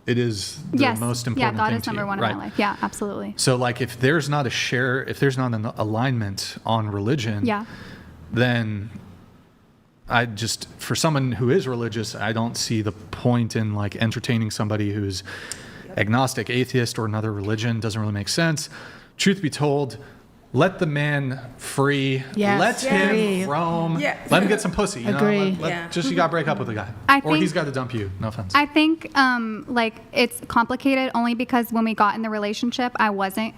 It is the most important thing to you. Yeah, God is number one in my life. Yeah, absolutely. So like if there's not an alignment on religion, then for someone who is religious, I don't see the point in like entertaining somebody who's agnostic, atheist, or another religion. Doesn't really make sense. Truth be told, let the man free. Let him roam. Let him get some pussy. You you gotta break up with the guy, or he's got to dump you. No offense. I think it's complicated only because when we got in the relationship, I wasn't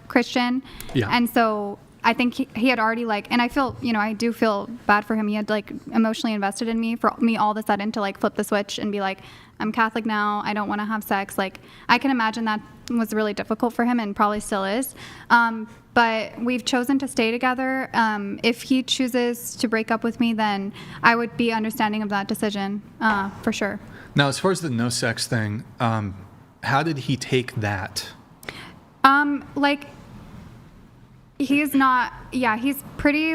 Christian, and so I think he had already and I feel I do feel bad for him. He had emotionally invested in me for me all of a sudden to flip the switch and be like, I'm Catholic now. I don't want to have sex. I can imagine that was really difficult for him and probably still is. But we've chosen to stay together. If he chooses to break up with me, then I would be understanding of that decision, for sure. Now, as far as the no sex thing, how did he take that? He's not, he's pretty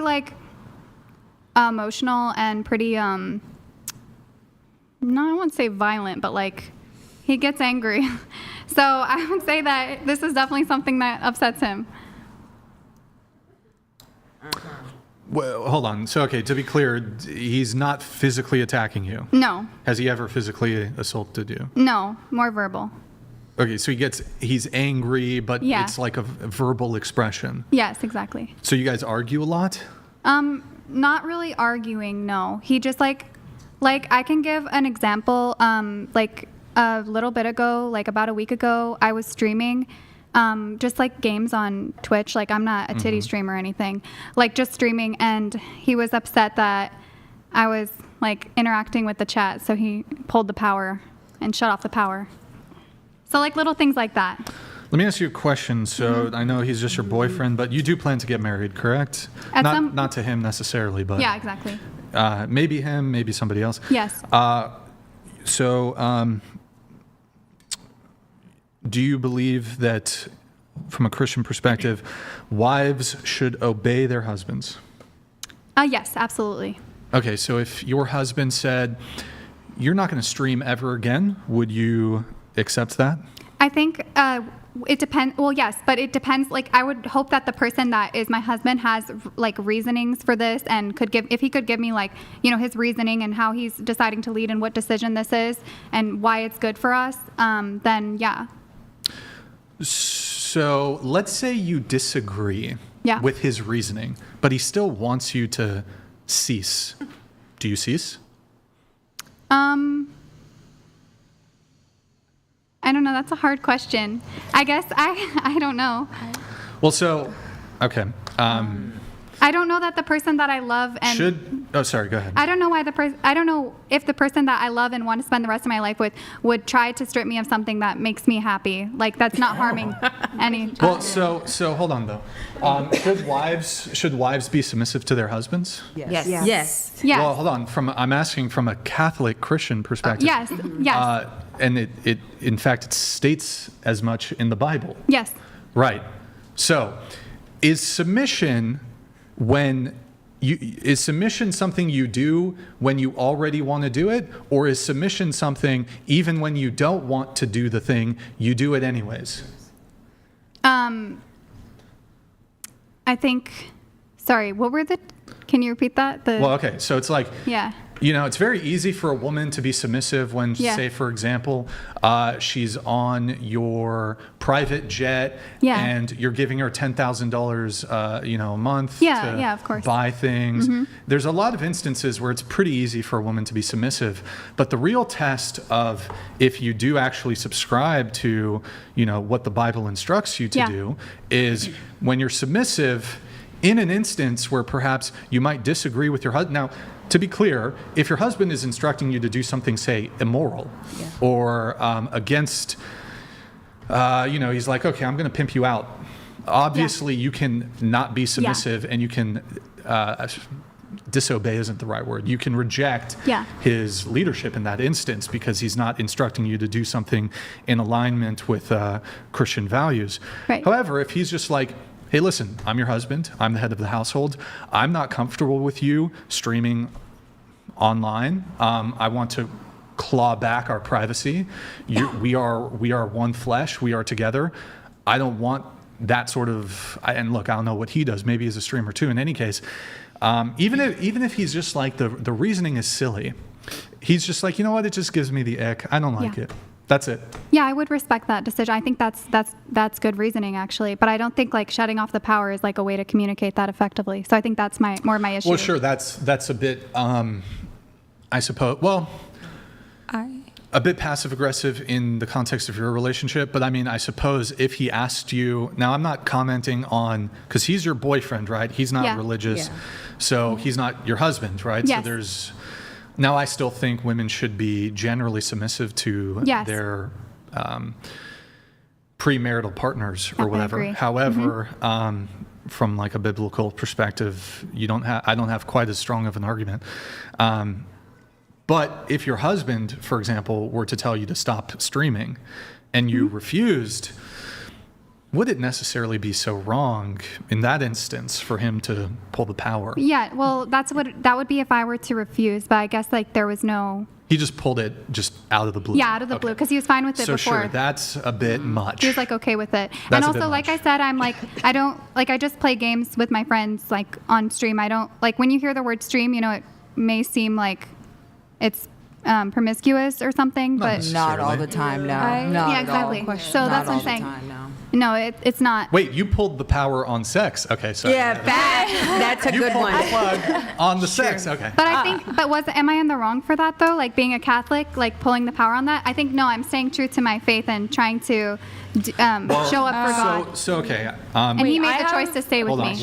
emotional and pretty, I wouldn't say violent, but he gets angry. So I would say that this is definitely something that upsets him. Well, hold on. So, okay, to be clear, he's not physically attacking you? No. Has he ever physically assaulted you? No, more verbal. Okay, so he's angry, but it's like a verbal expression. Yes, exactly. So you guys argue a lot? Not really arguing, no. He just I can give an example. A little bit ago, about a week ago, I was streaming just games on Twitch. I'm not a titty streamer or anything. Just streaming, and he was upset that I was interacting with the chat, so he pulled the power and shut off the power. So little things like that. Let me ask you a question. So I know he's just your boyfriend, but you do plan to get married, correct? Not to him necessarily, but yeah, exactly. Maybe him, maybe somebody else. Yes. Do you believe that, from a Christian perspective, wives should obey their husbands? Yes, absolutely. Okay, so if your husband said, you're not going to stream ever again, would you accept that? I think it depends. Well, yes, but it depends. I would hope that the person that is my husband has reasonings for this and if he could give me his reasoning and how he's deciding to lead and what decision this is and why it's good for us, then yeah. So let's say you disagree with his reasoning, but he still wants you to cease. Do you cease? I don't know. That's a hard question. I guess I don't know. Well, so, okay. I don't know that the person that I love and sorry, go ahead. I don't know why I don't know if the person that I love and want to spend the rest of my life with would try to strip me of something that makes me happy. Like that's not harming any. Well, so hold on though. Should wives be submissive to their husbands? Yes. Yes. Yes. Well, hold on. I'm asking from a Catholic Christian perspective. Yes. Yes. And it in fact it states as much in the Bible. Yes. Right. So, is submission something you do when you already want to do it, or is submission something even when you don't want to do the thing, you do it anyways? I think. Sorry. What were the? Can you repeat that? Well, okay. So it's like. Yeah. It's very easy for a woman to be submissive when, say, for example, she's on your private jet and you're giving her $10,000, a month to of course. buy things. There's a lot of instances where it's pretty easy for a woman to be submissive. But the real test of if you do actually subscribe to, what the Bible instructs you to do is when you're submissive in an instance where perhaps you might disagree with your husband. Now, to be clear, if your husband is instructing you to do something, say, immoral or against, he's like, okay, I'm going to pimp you out. Obviously, you can not be submissive and you can, disobey isn't the right word. You can reject his leadership in that instance because he's not instructing you to do something in alignment with Christian values. Right. However, if he's just like, hey, listen, I'm your husband. I'm the head of the household. I'm not comfortable with you streaming online. I want to claw back our privacy. We are one flesh. We are together. I don't want that sort of. And look, I don't know what he does. Maybe he's a streamer too. In any case, even if he's just like the reasoning is silly, he's just like, you know what? It just gives me the ick. I don't like it. That's it. Yeah, I would respect that decision. I think that's good reasoning, actually. But I don't think like shutting off the power is like a way to communicate that effectively. So I think that's more my issue. Well, sure, that's a bit, I suppose. Well, a bit passive aggressive in the context of your relationship. But I mean, I suppose if he asked you, now I'm not commenting on because he's your boyfriend, right? He's not religious, so he's not your husband, right? Yes. So there's. Now, I still think women should be generally submissive to their premarital partners or whatever. Agree. However, from like a biblical perspective, I don't have quite as strong of an argument. But if your husband, for example, were to tell you to stop streaming and you refused, would it necessarily be so wrong in that instance for him to pull the power? Yeah, well, that would be if I were to refuse, but I guess like there was no. He just pulled it just out of the blue. Yeah, out of the blue, because he was fine with it before. So sure, that's a bit much. He was like okay with it. That's and also, like I said, I'm like, I just play games with my friends like on stream. I don't, like when you hear the word stream, it may seem like it's promiscuous or something, but not all the time, no. Yeah, exactly. So that's what I'm saying. No, it's not. Wait, you pulled the power on sex. Okay, sorry. Yeah, that's a good one. You pulled the plug on the sex. Okay. But I think, am I in the wrong for that though? Like being a Catholic, like pulling the power on that? I think no. I'm staying true to my faith and trying to show up for God. So okay. And he made the choice to stay with me.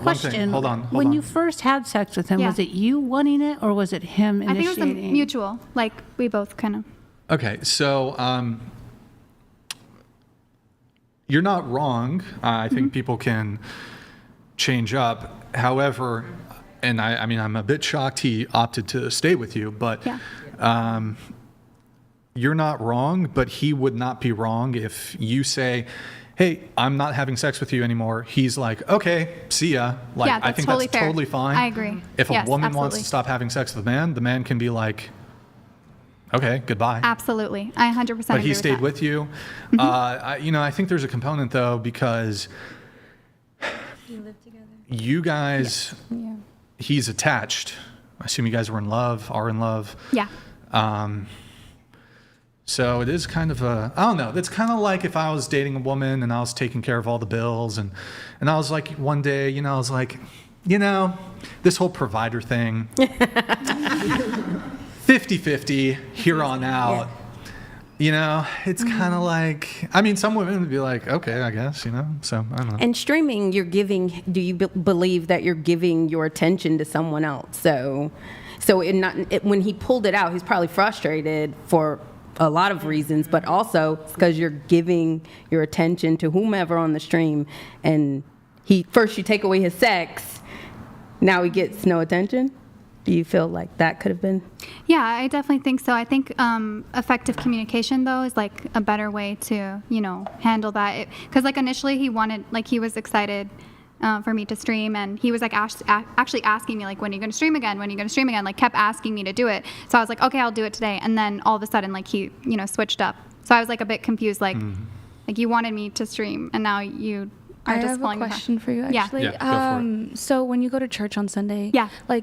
Question. Hold on. When you first had sex with him, was it you wanting it or was it him initiating? I think it was mutual. Like we both kind of. Okay, so you're not wrong. I think people can change up. However, and I mean, I'm a bit shocked he opted to stay with you, but you're not wrong, but he would not be wrong if you say, hey, I'm not having sex with you anymore. He's like, okay, see ya. Like, I think that's totally fine. I agree. If a woman wants to stop having sex with the man can be like, okay, goodbye. Absolutely. I 100% agree with that. But he stayed with you. I think there's a component, though, because You live together. you guys, he's attached. I assume you guys are in love. Yeah. So it is kind of I don't know. It's kind of like if I was dating a woman and I was taking care of all the bills and I was like, one day, I was like, this whole provider thing, 50-50 here on out. It's kind of like, some women would be like, okay, I guess, so I don't know. And streaming, do you believe that you're giving your attention to someone else? So when he pulled it out, he's probably frustrated for a lot of reasons, but also because you're giving your attention to whomever on the stream, and you take away his sex, now he gets no attention. Do you feel like that could have been? Yeah, I definitely think so. I think effective communication, though, is like a better way to, handle that. Because initially he was excited for me to stream, and he was actually asking me when are you going to stream again? When are you going to stream again? Kept asking me to do it. So I was like, okay, I'll do it today. And then all of a sudden he, switched up. So I was a bit confused, you wanted me to stream, and now you are I just have a question for you, actually. Yeah, go for it. So when you go to church on Sunday,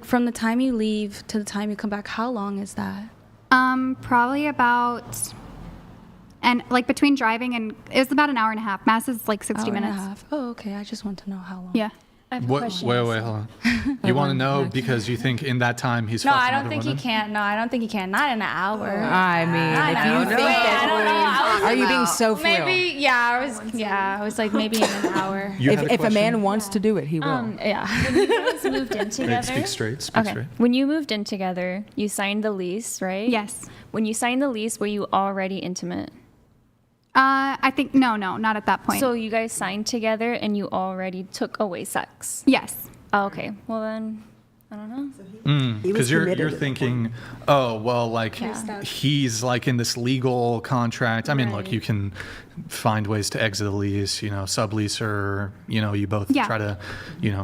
from the time you leave to the time you come back, how long is that? Probably about, and between driving and, it's about an hour and a half. Mass is 60 minutes. And a half. Oh, okay. I just want to know how long. Yeah. I have a question. Wait, hold on. You want to know because you think in that time he's fucking I don't other think women? he can't. No, I don't think he can. Not in an hour. I mean, if you think that, are you being so for real? Maybe, I was like maybe in an hour. If a man wants to do it, he will. Yeah. When you guys moved in together. Speak straight. When you moved in together, you signed the lease, right? Yes. When you signed the lease, were you already intimate? I think, no, not at that point. So you guys signed together and you already took away sex? Yes. Oh, okay. Well then, I don't know. Because you're thinking, he's in this legal contract. I mean, look, you can find ways to exit a lease, sublease, or you both try to,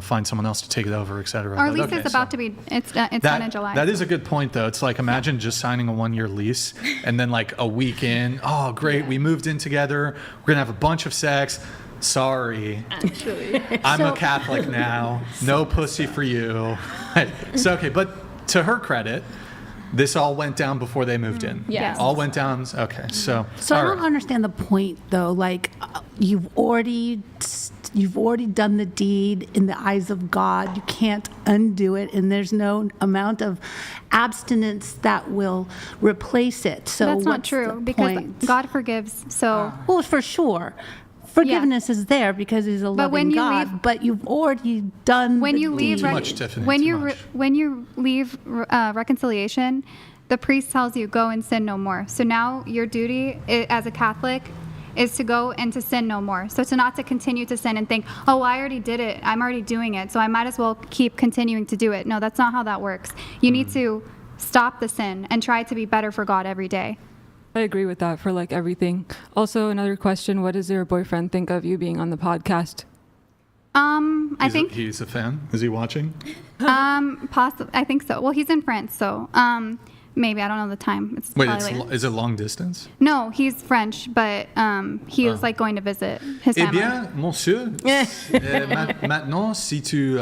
find someone else to take it over, etc. Our lease is about to be. It's done in July. That is a good point, though. It's imagine just signing a 1-year lease, and then a week in, oh great, we moved in together. We're gonna have a bunch of sex. Sorry, actually, I'm a Catholic now. No pussy for you. So okay, but to her credit, this all went down before they moved in. Yes. All went down. Okay, so I don't understand the point, though. You've already done the deed in the eyes of God. You can't undo it, and there's no amount of abstinence that will replace it. So that's not what's true, the because point? God forgives. So well, for sure. Forgiveness is there because he's a loving God, but you've already done when you leave too much, Tiffany, when too you much. When you leave reconciliation, the priest tells you go and sin no more. So now your duty as a Catholic is to go and to sin no more. So to not to continue to sin and think, oh, I already did it, I'm already doing it, so I might as well keep continuing to do it. No, that's not how that works. You need to stop the sin and try to be better for God every day. I agree with that for everything. Also, another question, what does your boyfriend think of you being on the podcast? I think he's a fan. Is he watching? possibly. I think so. Well, he's in France, so maybe, I don't know the time. It's Wait, probably later. is it long distance? No, he's French, but he was going to visit his family. Eh bien, monsieur, maintenant, si tu...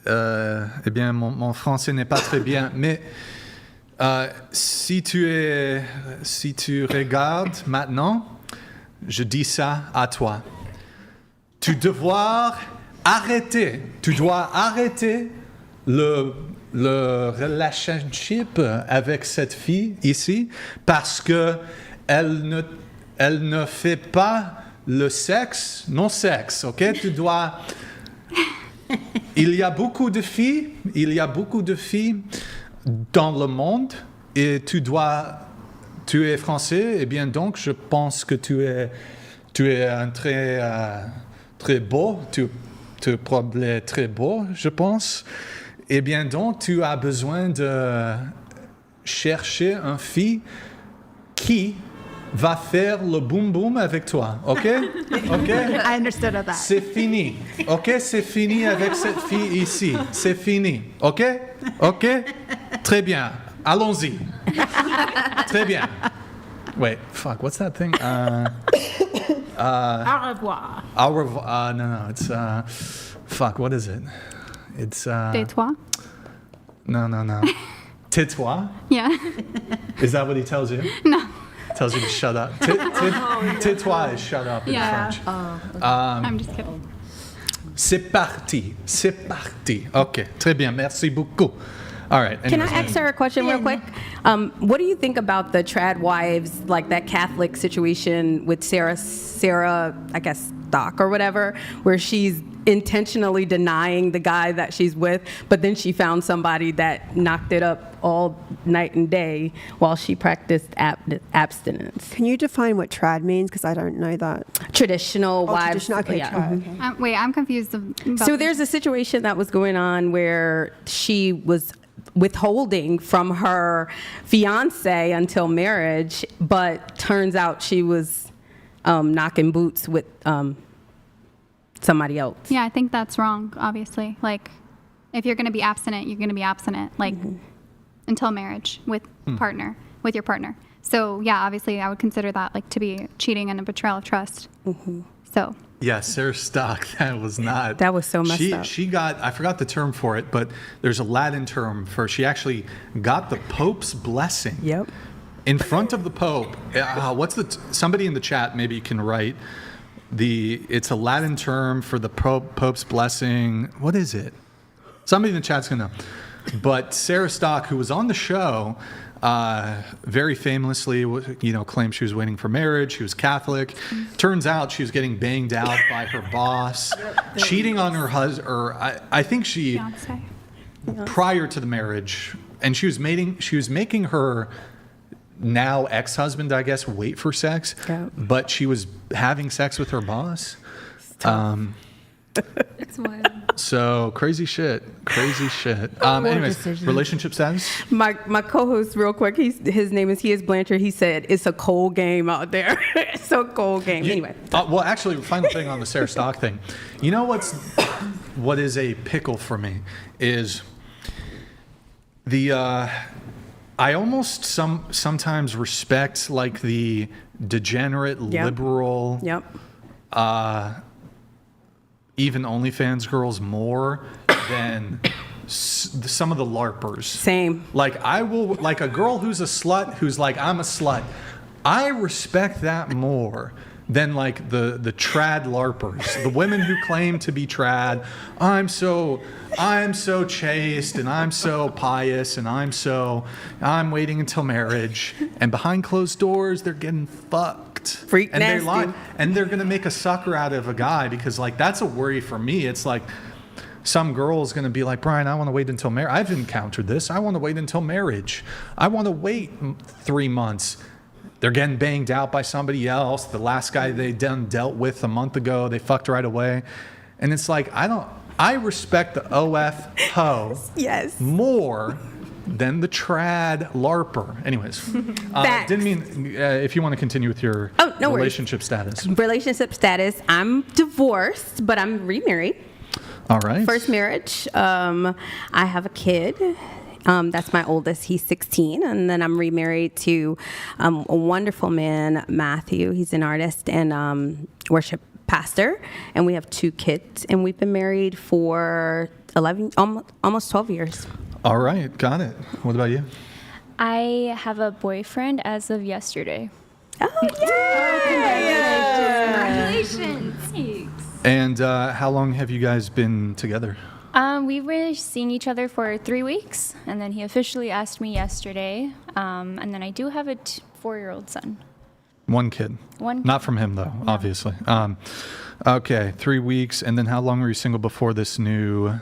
eh bien, mon français n'est pas très bien, mais si tu regardes maintenant, je dis ça à toi. Tu dois arrêter le relationship avec cette fille ici parce que elle ne fait pas le sexe, non sexe, ok? Tu dois... Il y a beaucoup de filles dans le monde et tu es français, et bien donc je pense que tu es un très beau, tu es très beau, je pense. Et bien donc tu as besoin de chercher une fille qui va faire le boom boom avec toi, ok? Ok? I understood that. C'est fini, ok? C'est fini avec cette fille ici. C'est fini, ok? Ok? Très bien. Allons-y. Très bien. Wait, fuck, what's that thing? Au revoir. Au revoir. No, it's fuck, what is it? It's Tais-toi? No. Tais-toi? Yeah. Is that what he tells you? No. Tells you to shut up. Tais-toi, shut up in French. I'm just kidding. C'est parti. C'est parti. OK. Très bien. Merci beaucoup. All right. Can I anyways, ask her a question real quick? What do you think about the trad wives, like that Catholic situation with Sarah, I guess, Stock or whatever, where she's intentionally denying the guy that she's with, but then she found somebody that knocked it up all night and day while she practiced abstinence. Can you define what trad means? Because I don't know that. Traditional wives. Traditional, okay, yeah. trad, okay. Wait, I'm confused. So there's a situation that was going on where she was withholding from her fiance until marriage, but turns out she was knocking boots with somebody else. Yeah, I think that's wrong, obviously. Like, if you're going to be abstinent, you're going to be abstinent, like, until marriage with your partner. So, yeah, obviously, I would consider that, like, to be cheating and a betrayal of trust. So. Yeah, Sarah Stock, that was not. That was so messed up. She got, I forgot the term for it, but there's a Latin term for, she got the Pope's blessing. Yep. In front of the Pope. Somebody in the chat maybe can write it's a Latin term for the Pope's blessing. What is it? Somebody in the chat's gonna know. But Sarah Stock, who was on the show, very famously, claimed she was waiting for marriage. She was Catholic. Turns out she was getting banged out by her boss, cheating on her husband. Or I think she, prior to the marriage, and she was making her now ex-husband, I guess, wait for sex, but she was having sex with her boss. It's wild. So crazy shit. Anyways, relationship status. My co-host, real quick, his name is Blanchard. He said it's a cold game out there. It's a cold game. Anyway. Well, actually, final thing on the Sarah Stock thing. You know what is a pickle for me is I almost sometimes respect like the degenerate liberal. Yep. Even OnlyFans girls more than some of the LARPers. Same. Like like a girl who's a slut, who's like, I'm a slut. I respect that more than like the trad LARPers, the women who claim to be trad. I'm so chaste and I'm so pious and I'm waiting until marriage, and behind closed doors they're getting fucked. Freak and nasty. They lie, and they're gonna make a sucker out of a guy, because like that's a worry for me. It's like some girl's gonna be like, Brian, I want to wait until marriage. I've encountered this. I want to wait until marriage. I want to wait 3 months. They're getting banged out by somebody else. The last guy they dealt with a month ago, they fucked right away. And it's like, I respect the OF hoe more than the trad LARPer. Anyways, didn't mean, if you want to continue with your relationship status. Relationship status, I'm divorced, but I'm remarried. All right. First marriage. I have a kid. That's my oldest. He's 16. And then I'm remarried to a wonderful man, Matthew. He's an artist and worship pastor. And we have 2 kids. And we've been married for 11, almost 12 years. All right. Got it. What about you? I have a boyfriend as of yesterday. Oh, yeah! Congratulations. Thanks. And how long have you guys been together? We were seeing each other for 3 weeks, and then he officially asked me yesterday. And then I do have a 4-year-old son. One kid. Not from him, though, obviously. Okay, 3 weeks. And then how long were you single before this new...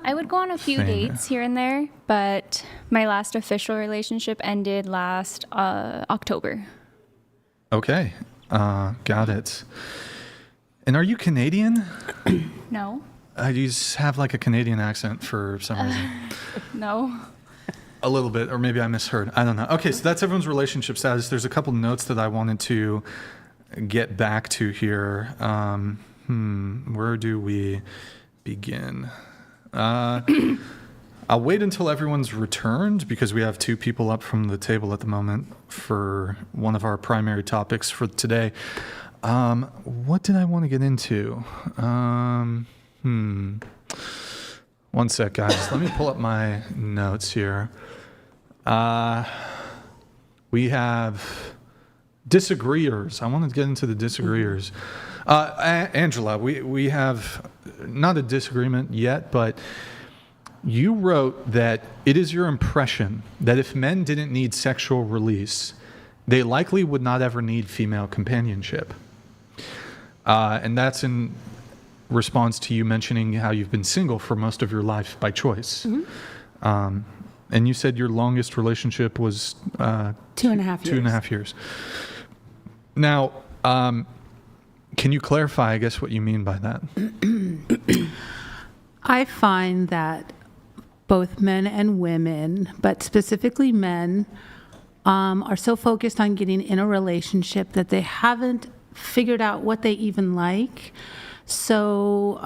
I would go on a few dates here and there, but my last official relationship ended last October. Okay, got it. And are you Canadian? No. You just have like a Canadian accent for some reason. No. A little bit, or maybe I misheard. I don't know. Okay, so that's everyone's relationship status. There's a couple notes that I wanted to get back to here. Where do we begin? I'll wait until everyone's returned, because we have 2 people up from the table at the moment for one of our primary topics for today. What did I want to get into? One sec, guys. Let me pull up my notes here. We have disagreeers. I want to get into the disagreeers. Angela, we have not a disagreement yet, but you wrote that it is your impression that if men didn't need sexual release, they likely would not ever need female companionship. And that's in response to you mentioning how you've been single for most of your life by choice. And you said your longest relationship was 2.5 years. 2.5 years. Now, can you clarify, I guess, what you mean by that? I find that both men and women, but specifically men, are so focused on getting in a relationship that they haven't figured out what they even like. So,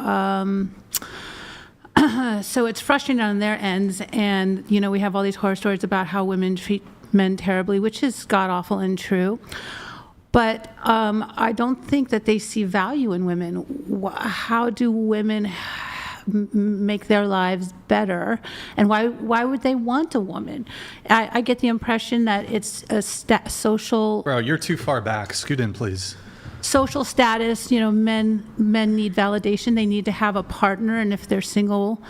so it's frustrating on their ends. And, you know, we have all these horror stories about how women treat men terribly, which is god-awful and true. But I don't think that they see value in women. How do women make their lives better? And why would they want a woman? I get the impression that it's a social... Bro, you're too far back. Scoot in, please. Social status, you know, men need validation. They need to have a partner, and if they're single,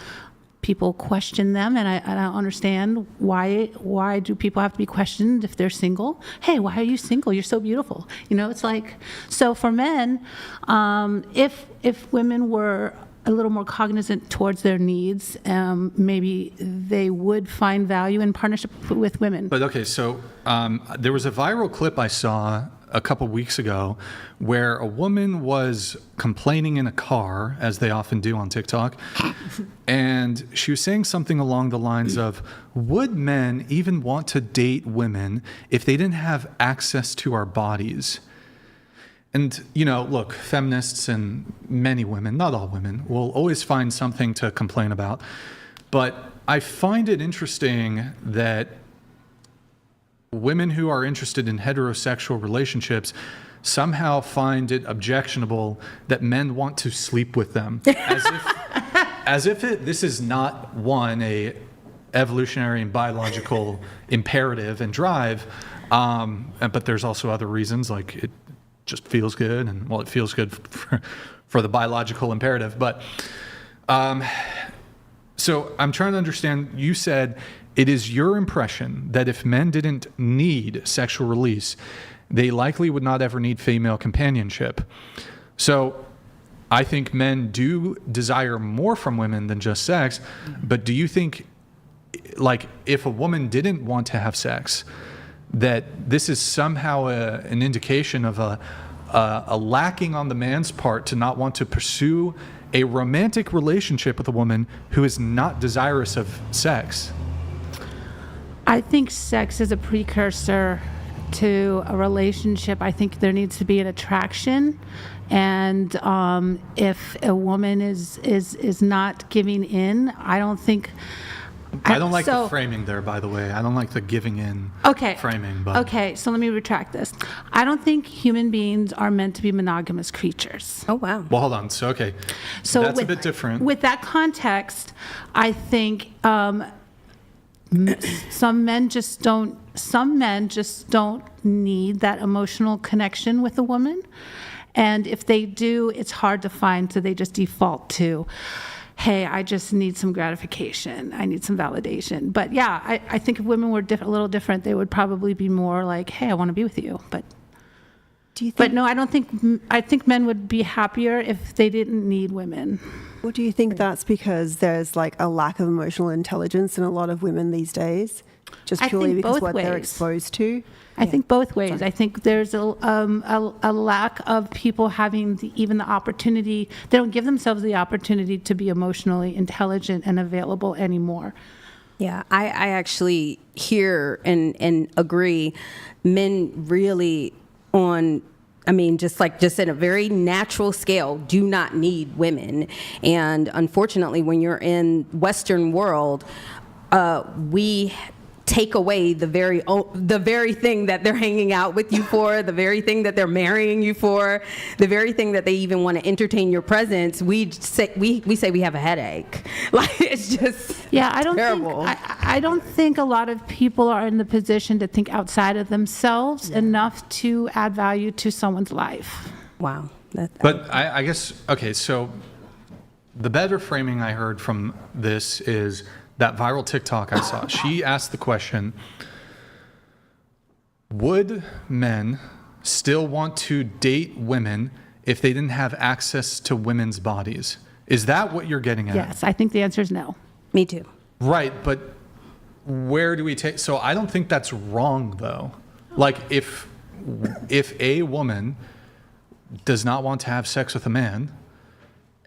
people question them, and I don't understand why do people have to be questioned if they're single? Hey, why are you single? You're so beautiful. You know, it's like, so for men, if women were a little more cognizant towards their needs, maybe they would find value in partnership with women. But okay, so there was a viral clip I saw a couple weeks ago where a woman was complaining in a car, as they often do on TikTok, and she was saying something along the lines of, would men even want to date women if they didn't have access to our bodies? And, you know, look, feminists and many women, not all women, will always find something to complain about. But I find it interesting that women who are interested in heterosexual relationships somehow find it objectionable that men want to sleep with them, as if this is not a evolutionary and biological imperative and drive, but there's also other reasons, like it just feels good, and well, it feels good for the biological imperative. But so I'm trying to understand. You said it is your impression that if men didn't need sexual release, they likely would not ever need female companionship. So I think men do desire more from women than just sex, but do you think, like, if a woman didn't want to have sex, that this is somehow an indication of a lacking on the man's part to not want to pursue a romantic relationship with a woman who is not desirous of sex? I think sex is a precursor to a relationship. I think there needs to be an attraction, and if a woman is not giving in, I don't think. I don't like the framing there, by the way. I don't like the giving in framing. But. Okay, so let me retract this. I don't think human beings are meant to be monogamous creatures. Oh, wow. Well, hold on. So, okay. So that's a bit different. With that context, I think some men just don't need that emotional connection with a woman. And if they do, it's hard to find, so they just default to, hey, I just need some gratification. I need some validation. But yeah, I think if women were a little different, they would probably be more like, hey, I want to be with you. But do you think? But no, I think men would be happier if they didn't need women. Well, do you think that's because there's like a lack of emotional intelligence in a lot of women these days? Just purely because what they're exposed to? I think both ways. I think there's a lack of people having even the opportunity. They don't give themselves the opportunity to be emotionally intelligent and available anymore. Yeah, I actually hear and agree. Men really just in a very natural scale, do not need women. And unfortunately, when you're in Western world, we take away the very thing that they're hanging out with you for, the very thing that they're marrying you for, the very thing that they even want to entertain your presence, we say we have a headache. Like, it's just terrible. I don't think a lot of people are in the position to think outside of themselves enough to add value to someone's life. Wow. But I guess, okay, so the better framing I heard from this is that viral TikTok I saw. She asked the question, would men still want to date women if they didn't have access to women's bodies? Is that what you're getting at? Yes, I think the answer is no. Me too. Right, but where do we take, so I don't think that's wrong though. Like if a woman does not want to have sex with a man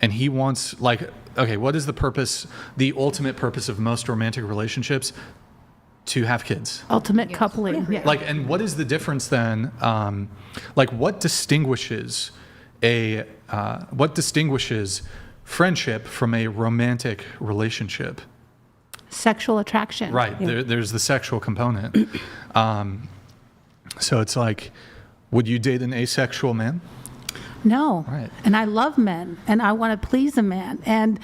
and he wants, like, okay, what is the purpose, the ultimate purpose of most romantic relationships? To have kids. Ultimate coupling. Yeah. Like, and what is the difference then? Like, what distinguishes friendship from a romantic relationship? Sexual attraction. Right. Yeah. There's the sexual component. So it's like, would you date an asexual man? No. Right. And I love men, and I want to please a man, and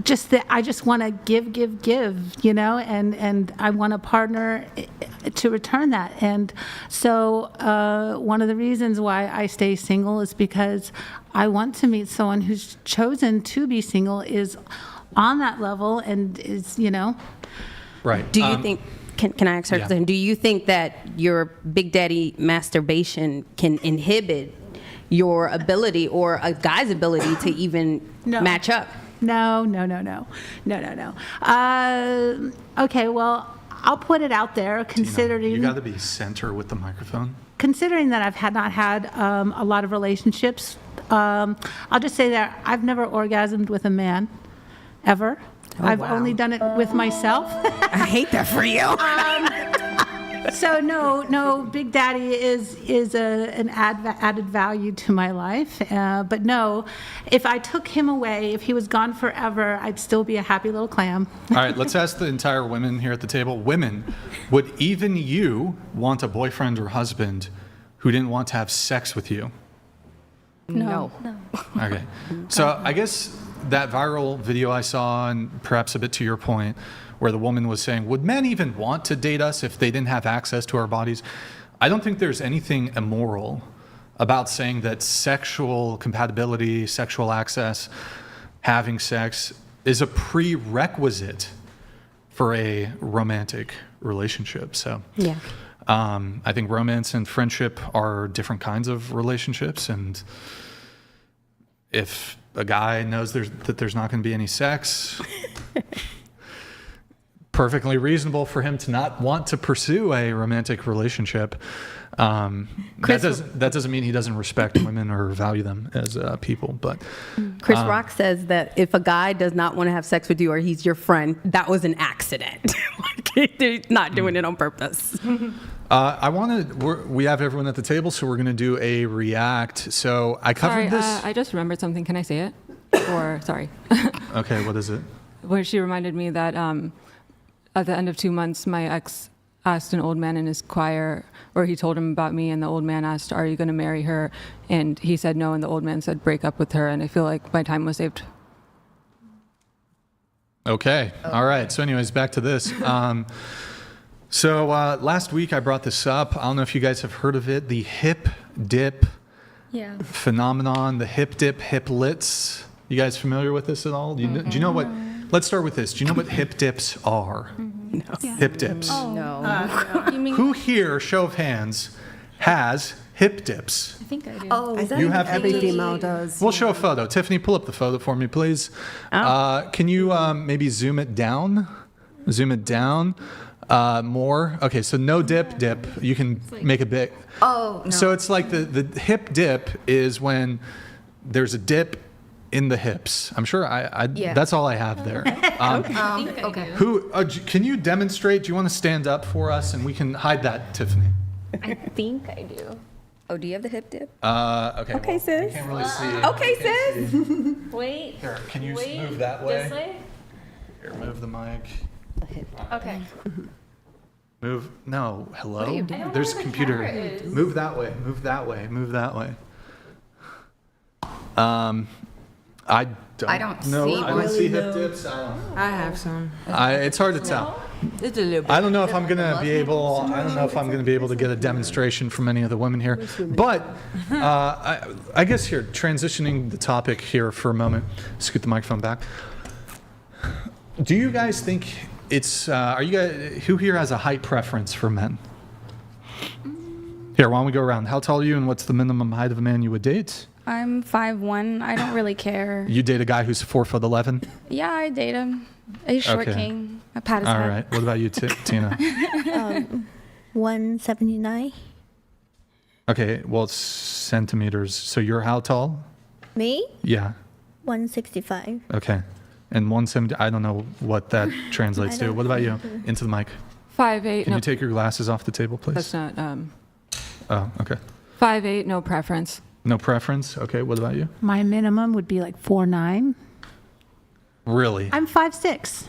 just that I just want to give, you know, and I want a partner to return that. And so one of the reasons why I stay single is because I want to meet someone who's chosen to be single, is on that level, and is, you know. Right. Do you think? Can I ask her something? Do you think that your big daddy masturbation can inhibit your ability or a guy's ability to even match up? No. Okay, well, I'll put it out there, considering... You got to be center with the microphone. Considering that I've not had a lot of relationships, I'll just say that I've never orgasmed with a man, ever. I've only done it with myself. I hate that for you. So no, Big Daddy is an added value to my life. But no, if I took him away, if he was gone forever, I'd still be a happy little clam. All right, let's ask the entire women here at the table. Women, would even you want a boyfriend or husband who didn't want to have sex with you? No. Okay. So I guess that viral video I saw, and perhaps a bit to your point, where the woman was saying, would men even want to date us if they didn't have access to our bodies? I don't think there's anything immoral about saying that sexual compatibility, sexual access, having sex is a prerequisite for a romantic relationship. So yeah. I think romance and friendship are different kinds of relationships, and if a guy knows that there's not going to be any sex, perfectly reasonable for him to not want to pursue a romantic relationship. That doesn't mean he doesn't respect women or value them as people. But Chris Rock says that if a guy does not want to have sex with you or he's your friend, that was an accident. He's not doing it on purpose. We have everyone at the table, so we're going to do a react. So I covered this. I just remembered something. Can I say it? Or sorry. Okay, what is it? Where she reminded me that at the end of 2 months, my ex asked an old man in his choir, or he told him about me, and the old man asked, "Are you going to marry her?" And he said no, and the old man said, "Break up with her." And I feel like my time was saved. Okay. All right. So anyways, back to this. So last week I brought this up. I don't know if you guys have heard of it, the hip dip phenomenon, the hip dip, hiplets. You guys familiar with this at all? Do you know what? Let's start with this. Do you know what hip dips are? No. Yeah. Hip dips. Oh. No. Who here, show of hands, has hip dips? I think I do. Oh, I think You have every hip dips? female does. We'll show a photo. Tiffany, pull up the photo for me, please. Can you maybe zoom it down? Zoom it down. More. Okay, so no dip. You can make a bit. Oh, no. So it's like the hip dip is when there's a dip in the hips. I'm sure that's all I have there. Okay. Who can you demonstrate? Do you want to stand up for us and we can hide that, Tiffany? I think I do. Oh, do you have the hip dip? Okay. Okay, well, sis. we can't really see. Okay, sis. Wait. Here, can you move that way? This way? Here, move the mic. Okay. Move. No. Hello. What are you doing? There's a computer. Move that way. Move that way. Move that way. I don't know. see I don't one. see hip dips. I have some. It's hard to tell. It's a little bit. I don't know if I'm gonna be able. I don't know if I'm gonna be able to get a demonstration from any of the women here. But I guess here, transitioning the topic here for a moment. Scoot the microphone back. Do you guys think it's? Are you guys? Who here has a height preference for men? Here, why don't we go around? How tall are you, and what's the minimum height of a man you would date? I'm 5'1". I don't really care. You date a guy who's 4'11"? Yeah, I date him. He's short Okay. king. I pat his All head. right. What about you, Tina? 179. Okay. Well, it's centimeters. So you're how tall? Me? Yeah. 165. Okay. And 170. I don't know what that translates to. What about you? Into the mic. 5'8". Can No, you take your glasses off the table, please? that's not. Oh, okay. 5'8", no preference. No preference. Okay. What about you? My minimum would be like 4'9". Really? I'm 5'6".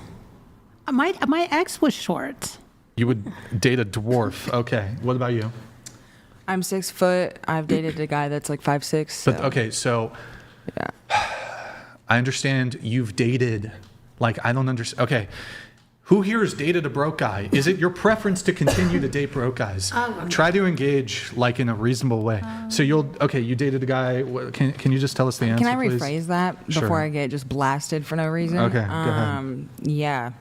My ex was short. You would date a dwarf. Okay. What about you? I'm 6 foot. I've dated a guy that's like 5'6". So. But okay, so Yeah. I understand you've dated. Like, I don't understand. Okay. Who here has dated a broke guy? Is it your preference to continue to date broke guys? Try to engage like in a reasonable way. So you dated a guy. Can you just tell us the answer, Can I please? rephrase that Sure. before I get just blasted for no reason? Okay, go ahead. Yeah.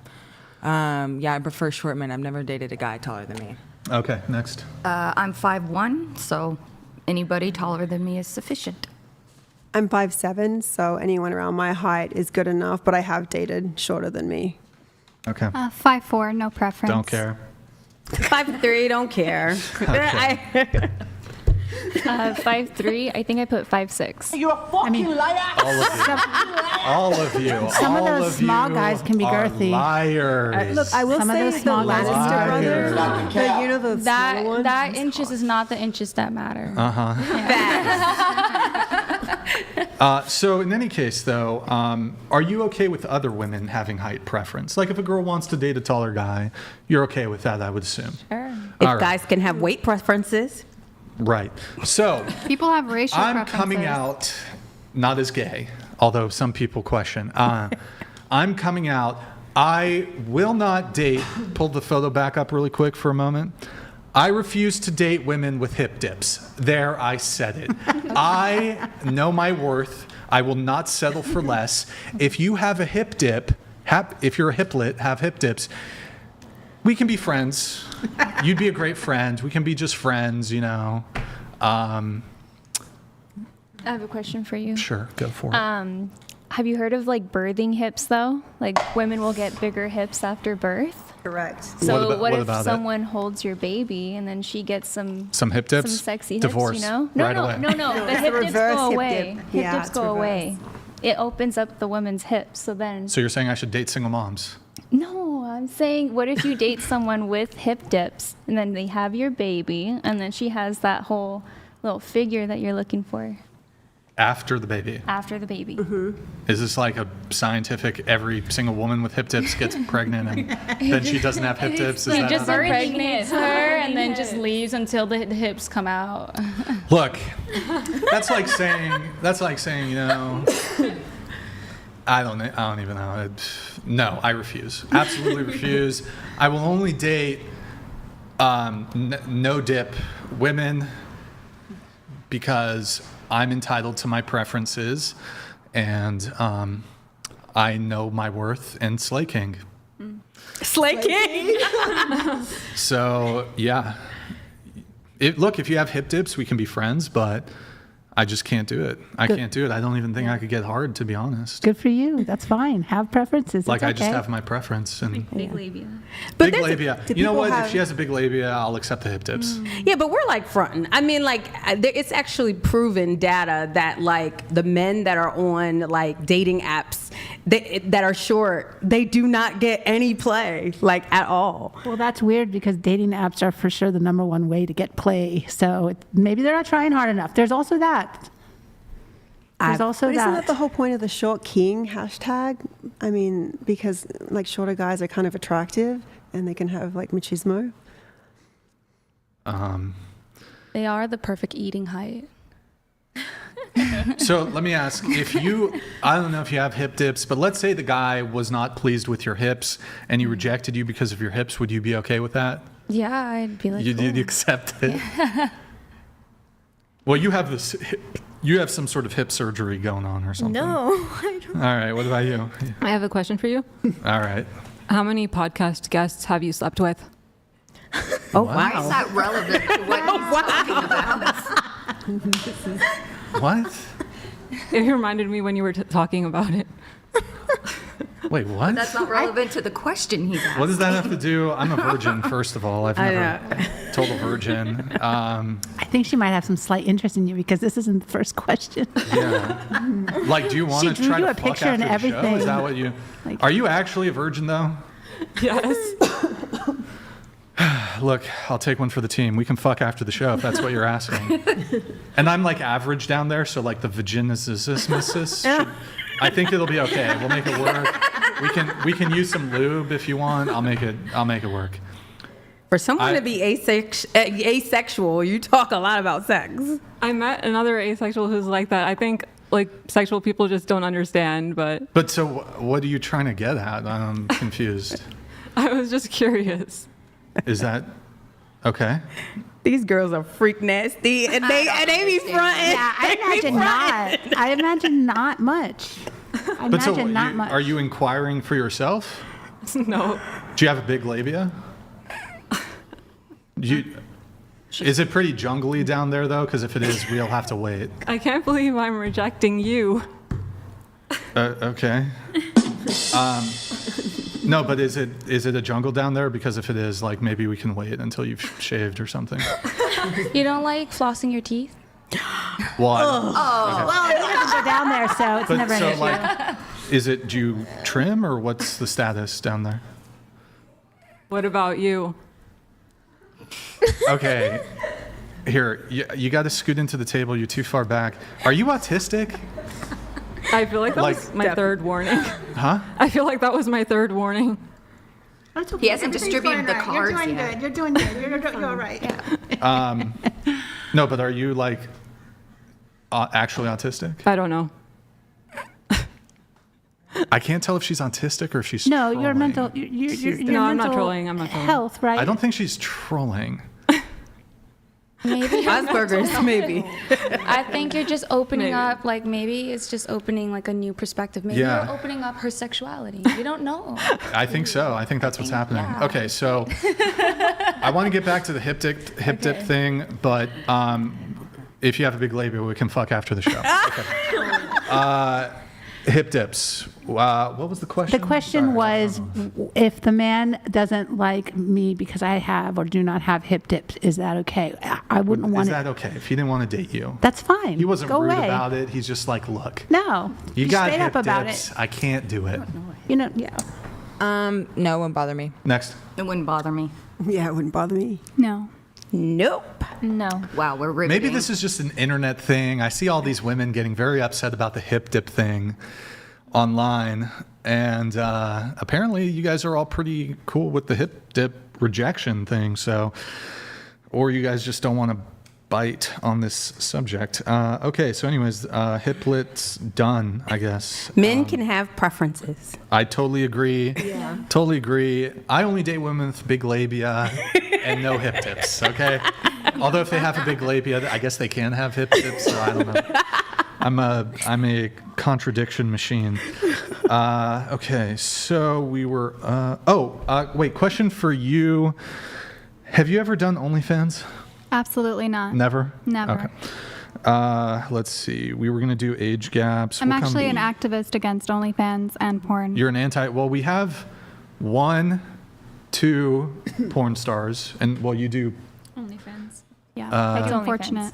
I prefer short men. I've never dated a guy taller than me. Okay, next. I'm 5'1", so anybody taller than me is sufficient. I'm 5'7", so anyone around my height is good enough, but I have dated shorter than me. Okay. 5'4", no preference. Don't care. 5'3", don't care. 5'3". I think I put 5'6". You're a fucking liar. All of you. Some of all those small you guys can be are girthy. Liars. Look, I will Some of say those the small guys Lannister are brothers, the smaller That ones. that inches is not the inches that matter. So in any case, though, are you okay with other women having height preference? Like if a girl wants to date a taller guy, you're okay with that, I would assume. Sure. If All right. guys can have weight preferences. Right. So People have racial I'm preferences. coming out not as gay, although some people question. I'm coming out. I will not date. Pull the photo back up really quick for a moment. I refuse to date women with hip dips. There, I said it. I know my worth. I will not settle for less. If you have a hip dip, if you're a hiplet, have hip dips, we can be friends. You'd be a great friend. We can be just friends, you know. I have a question for you. Sure, go for it. Have you heard of like birthing hips though? Like women will get bigger hips after birth. Correct. So what if about it? someone holds your baby and then she gets some hip dips? some sexy Divorce. hips, you know? No, Right no, away. no. The it's hip the dips reverse go hip away. dip. Hip Yeah, dips it's go reverse. away. It opens up the woman's hips. So then So you're saying I should date single moms? no, I'm saying what if you date someone with hip dips and then they have your baby and then she has that whole little figure that you're looking for After the baby. after the baby. Is this like a scientific, every single woman with hip dips gets pregnant and then she doesn't have hip dips? Is He that just how- impregnates her and then just leaves until the hips come out. Look, that's like saying, you know, I don't even know. No, I refuse. Absolutely refuse. I will only date no dip women because I'm entitled to my preferences and I know my worth and Slay King. Slay King. So, yeah. Look, if you have hip dips, we can be friends, but I just can't do it. I can't do it. I don't even think I could get hard, to be honest. Good for you. That's fine. Have preferences. Like, It's I just okay. have my preference. And Big labia. But big labia. You know people what? If have- she has a big labia, I'll accept the hip dips. Yeah, but we're like fronting. I mean, like, it's actually proven data that like the men that are on like dating apps that are short, they do not get any play like at all. Well, that's weird because dating apps are for sure the number one way to get play. So maybe they're not trying hard enough. There's also that. There's also But isn't that. that the whole point of the short king hashtag? I mean, because like shorter guys are kind of attractive and they can have like machismo. They are the perfect eating height. So let me ask, I don't know if you have hip dips, but let's say the guy was not pleased with your hips and he rejected you because of your hips. Would you be okay with that? Yeah, I'd be like, You'd accept it? Yeah. Well, you have some sort of hip surgery going on or something. No, I don't. All right, what about you? I have a question for you. All right. How many podcast guests have you slept with? Oh, Why is that relevant to what he's talking about? What? It reminded me when you were talking about it. Wait, what? That's not relevant to the question he's asking. What does that have to do? I'm a virgin, first of all. I've never total virgin. I think she might have some slight interest in you because this isn't the first question. Yeah. Like, do you want to She drew try you to a fuck picture after and the show? everything. Is that what you... Like- Are you actually a virgin, though? Yes. Look, I'll take one for the team. We can fuck after the show if that's what you're asking. And I'm like average down there, so like the vaginismus. I think it'll be okay. We'll make it work. We can use some lube if you want. I'll make it work. For someone to be asexual, you talk a lot about sex. I met another asexual who's like that. I think like sexual people just don't understand, but... But so what are you trying to get at? I'm confused. I was just curious. Is that okay? These girls are freak nasty, and they be fronting. Yeah, I imagine not. I imagine not much. I But so imagine not much. are you inquiring for yourself? No. Do you have a big labia? Is it pretty jungly down there though? Because if it is, we'll have to wait. I can't believe I'm rejecting you. Okay. No, but is it a jungle down there? Because if it is, like, maybe we can wait until you've shaved or something. You don't like flossing your teeth? Well, Well, it doesn't go down there, so it's never an issue. Like, do you trim or what's the status down there? What about you? Okay. Here, you got to scoot into the table. You're too far back. Are you autistic? I feel like that was my third warning. Huh? I feel like that was my third warning. He hasn't distributed the cards yet. You're doing good. You're all right. Yeah. No, but are you like actually autistic? I don't know. I can't tell if she's autistic or if she's No, trolling. you're mental. You're No, I'm not mental trolling. I'm not trolling. Health, right? I don't think she's trolling. Maybe. Asperger's, maybe. I think you're just opening Maybe. up, like maybe it's just opening like a new perspective. Maybe Yeah. you're opening up her sexuality. You don't know. I think so. I think that's what's happening. Okay, so I want to get back to the hip dip thing, but if you have a big labia, we can fuck after the show. Okay. Hip dips. What was the question? The question was, if the man doesn't like me because I have or do not have hip dips, is that okay? I wouldn't want Is it. that okay? If he didn't want to date you, That's fine. he wasn't Go rude away. about it. He's just like, look, No. you Be got straight hip up about dips. it. I can't do it. You know, yeah. No, it wouldn't bother me. Next. It wouldn't bother me. Yeah, it wouldn't bother me. No. Nope. No. Wow, we're riveting. Maybe this is just an internet thing. I see all these women getting very upset about the hip dip thing online, and apparently you guys are all pretty cool with the hip dip rejection thing. So, or you guys just don't want to bite on this subject. Okay, so anyways, hiplets done, I guess. Men can have preferences. I totally agree. Yeah. Totally agree. I only date women with big labia and no hip dips, okay? Although if they have a big labia, I guess they can have hip dips, so I don't know. I'm a contradiction machine. Okay, so we were... wait, question for you. Have you ever done OnlyFans? Absolutely not. Never? Never. Okay. Let's see. We were going to do age gaps. I'm We'll come- actually an activist against OnlyFans and porn. You're an anti... Well, we have 2 porn stars, and well, you do... OnlyFans. Yeah, It's it's OnlyFans. unfortunate.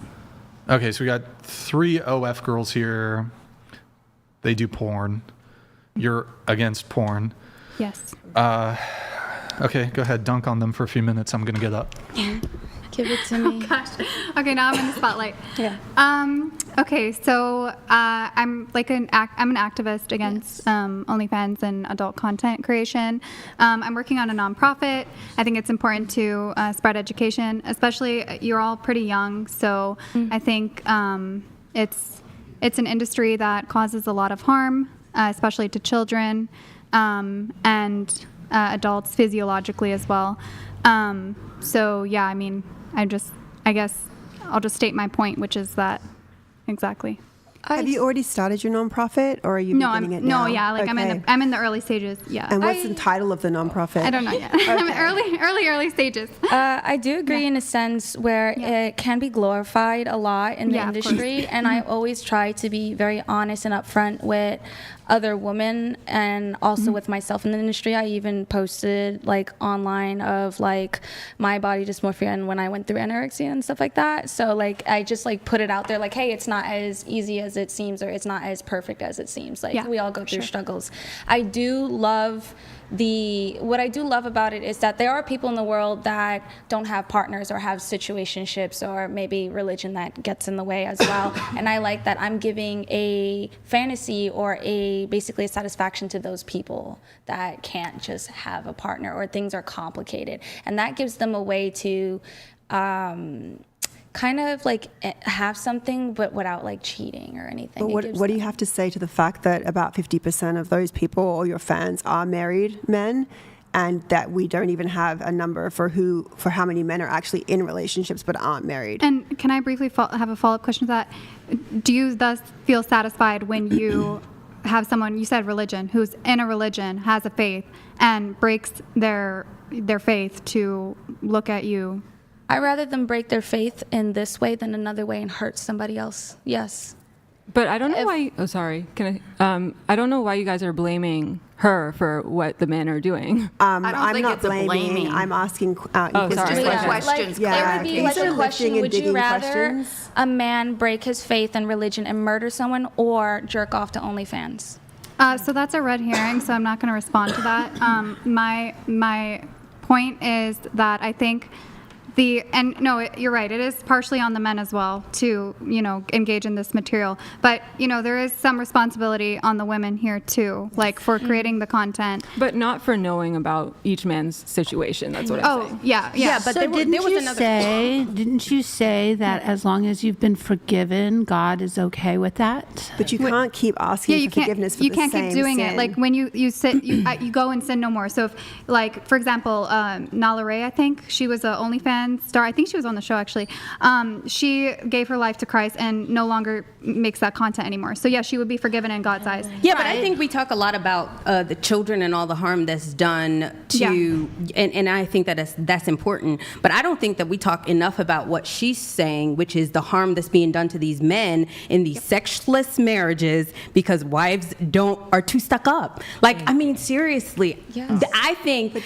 Okay, so we got 3 OF girls here. They do porn. You're against porn. Yes. Okay, go ahead. Dunk on them for a few minutes. I'm going to get up. Give it to me. Okay, now I'm in the spotlight. Yeah. Okay, so I'm I'm an activist against OnlyFans and adult content creation. I'm working on a nonprofit. I think it's important to spread education, especially you're all pretty young, so I think it's an industry that causes a lot of harm, especially to children and adults physiologically as well. So yeah, I mean, I guess I'll just state my point, which is that. Exactly. Have you already started your nonprofit, or are you beginning it now? I'm in the early stages. Yeah. And what's the title of the nonprofit? I don't know yet. I'm early stages. I do agree in a sense where it can be glorified a lot in the industry, and I always try to be very honest and upfront with other women and also with myself in the industry. I even posted like online of like my body dysmorphia and when I went through anorexia and stuff like that. So like I just like put it out there like, hey, it's not as easy as it seems, or it's not as perfect as it seems. Like we all go through struggles. What I do love about it is that there are people in the world that don't have partners or have situationships or maybe religion that gets in the way as well. And I like that I'm giving a fantasy or basically a satisfaction to those people that can't just have a partner or things are complicated. And that gives them a way to kind of like have something but without like cheating or anything. But what do you have to say to the fact that about 50% of those people or your fans are married men, and that we don't even have a number for how many men are actually in relationships but aren't married? And can I briefly have a follow-up question to that? Do you thus feel satisfied when you have someone, you said religion, who's in a religion, has a faith, and breaks their faith to look at you? I'd rather them break their faith in this way than another way and hurt somebody else. Yes. But I don't know why. Oh, sorry. I don't know why you guys are blaming her for what the men are doing. I'm not blaming. I'm asking. Questions. It would be like a question: would you rather a man break his faith and religion and murder someone, or jerk off to OnlyFans? So that's a red herring. So I'm not going to respond to that. My point is that I think. You're right. It is partially on the men as well to, engage in this material. But, there is some responsibility on the women here too, like for creating the content. But not for knowing about each man's situation. That's what I'm saying. Yeah. But so didn't you say that as long as you've been forgiven, God is okay with that? But you can't keep asking for forgiveness for the same sin. You can't keep doing it. Like when you sit, you go and sin no more. So if, like, for example, Nala Ray, I think she was an OnlyFans star. I think she was on the show actually. She gave her life to Christ and no longer makes that content anymore. So yeah, she would be forgiven in God's eyes. Yeah, but I think we talk a lot about the children and all the harm that's done to, and I think that that's important. But I don't think that we talk enough about what she's saying, which is the harm that's being done to these men in these sexless marriages because wives are too stuck up. Like, I mean, seriously, I think. But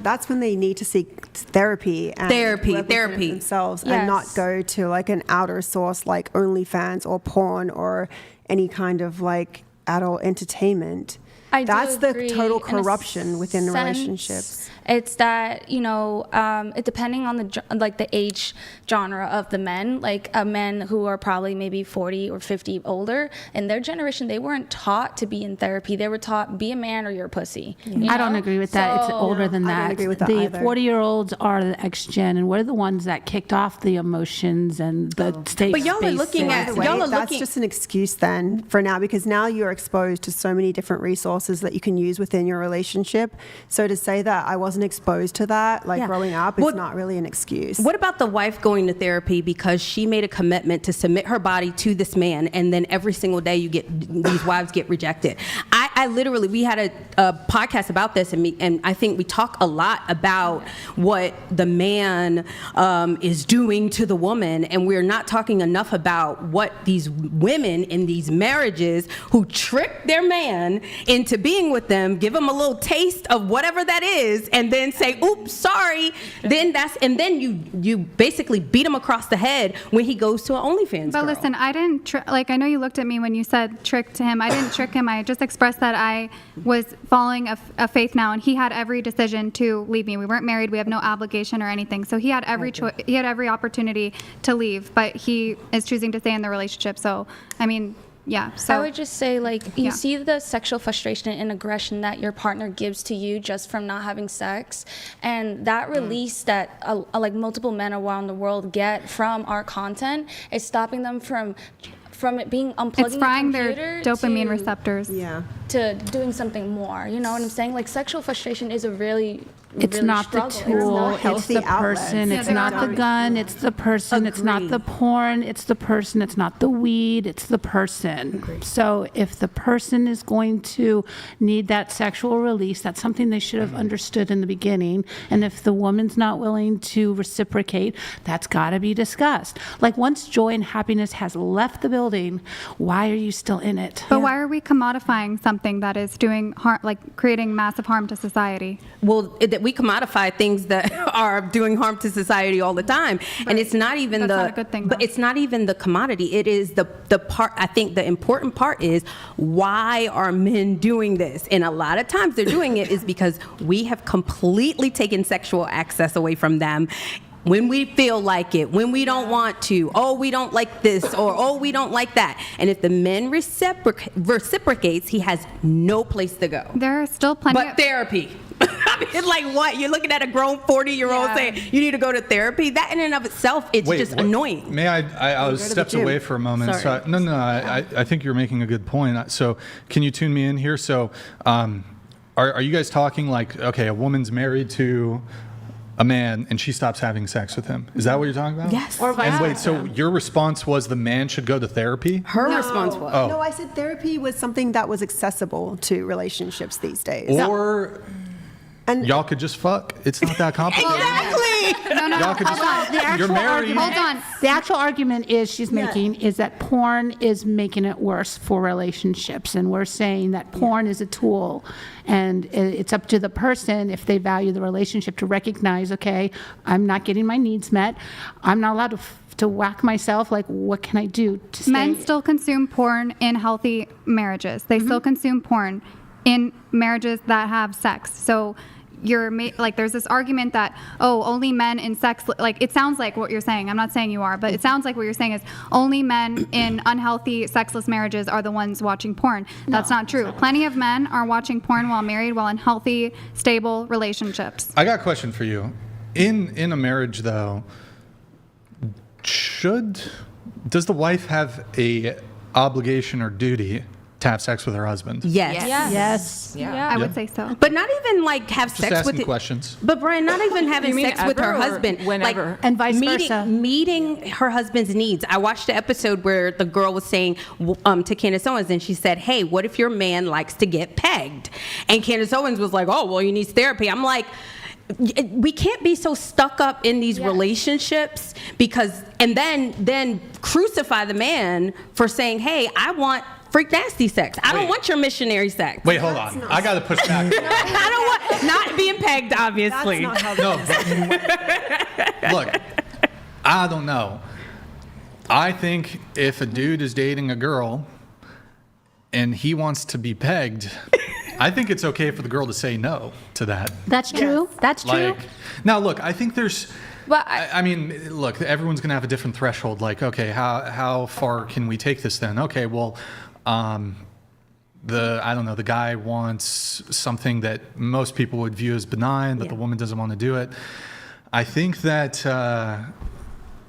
that's when they need to seek therapy themselves and not go to like an outer source like OnlyFans or porn or any kind of like adult entertainment. That's the total corruption within the relationship. It's that, it depending on the age genre of the men, like men who are probably maybe 40 or 50 older, in their generation, they weren't taught to be in therapy. They were taught, be a man or you're a pussy. I don't agree with that. It's older than that. I don't agree with that the either. 40-year-olds are the X-gen, and we're the ones that kicked off the emotions and the state. But y'all are looking at, that's just an excuse then for now, because now you're exposed to so many different resources that you can use within your relationship. So to say that I wasn't exposed to that growing up, it's not really an excuse. What about the wife going to therapy because she made a commitment to submit her body to this man, and then every single day these wives get rejected? I literally, we had a podcast about this, and I think we talk a lot about what the man is doing to the woman, and we're not talking enough about what these women in these marriages who trick their man into being with them, give them a little taste of whatever that is, and then say, oops, sorry. Then you basically beat him across the head when he goes to an OnlyFans But girl. listen, I didn't, I know you looked at me when you said trick to him. I didn't trick him. I just expressed that that I was following a faith now, and he had every decision to leave me. We weren't married. We have no obligation or anything. So he had every he had every opportunity to leave, but he is choosing to stay in the relationship. So, I mean, yeah. So I would just say, like, you see the sexual frustration and aggression that your partner gives to you just from not having sex, and that release that like multiple men around the world get from our content is stopping them from it being unplugging it's frying the their dopamine receptors. Yeah. To doing something more. You know what I'm saying? Like, sexual frustration is a really It's not the tool, it's the person, it's not the gun, it's the person, it's not the porn, it's the person, it's not the weed, it's the person. So if the person is going to need that sexual release, that's something they should have understood in the beginning. And if the woman's not willing to reciprocate, that's got to be discussed. Like, once joy and happiness has left the building, why are you still in it? But why are we commodifying something that is doing harm, like creating massive harm to society? Well, we commodify things that are doing harm to society all the time, and it's not even That's not a good thing, but though. it's not even the commodity. It is the part. I think the important part is, why are men doing this? And a lot of times they're doing it is because we have completely taken sexual access away from them. When we feel like it, when we don't want to, oh, we don't like this, or oh, we don't like that. And if the man reciprocates, he has no place to go. There are still plenty But therapy. I mean, like, what? You're looking at a grown 40-year-old saying you need to go to therapy? That in and of itself, it's just annoying. May I was stepped away for a moment. Sorry. So, no, I think you're making a good point. So can you tune me in here? So are you guys talking like, okay, a woman's married to a man and she stops having sex with him? Is that what you're talking about? Yes. Or vice And wait, versa. so your response was the man should go to therapy? Her response was. Oh. No, I said therapy was something that was accessible to relationships these days. Or y'all could just fuck. It's not that complicated. Exactly. No, Y'all could just, you're married. Hold on. The actual argument she's making is that porn is making it worse for relationships, and we're saying that porn is a tool, and it's up to the person, if they value the relationship, to recognize, okay, I'm not getting my needs met, I'm not allowed to whack myself, like, what can I do to stay? Men still consume porn in healthy marriages. They still consume porn in marriages that have sex. So like, there's this argument that, oh, only men in sex, like, it sounds like what you're saying. I'm not saying you are, but it sounds like what you're saying is only men in unhealthy, sexless marriages are the ones watching porn. That's not true. Plenty of men are watching porn while married, while in healthy, stable relationships. I got a question for you. In a marriage, though, does the wife have a obligation or duty to have sex with her husband? Yes. Yes. Yeah, I would say so. But not even like have Just sex asking with questions. But Brian, not even having mean sex with her ever or husband, whenever? like, And vice versa. meeting her husband's needs. I watched the episode where the girl was saying to Candace Owens, and she said, "Hey, what if your man likes to get pegged?" And Candace Owens was like, "Oh, well, he needs therapy." I'm like, we can't be so stuck up in these relationships, because, and then crucify the man for saying, "Hey, I want freak nasty sex. I don't want your missionary sex." Wait, hold on. I got to push back. I don't want, not being pegged, obviously. That's not how No, but, look, I don't know. I think if a dude is dating a girl and he wants to be pegged, I think it's okay for the girl to say no to that. That's true. That's true. Like, now, look, I think there's. But I mean, look, everyone's gonna have a different threshold. Like, okay, how far can we take this then? Okay, well, I don't know, the guy wants something that most people would view as benign, but the woman doesn't want to do it. I think that I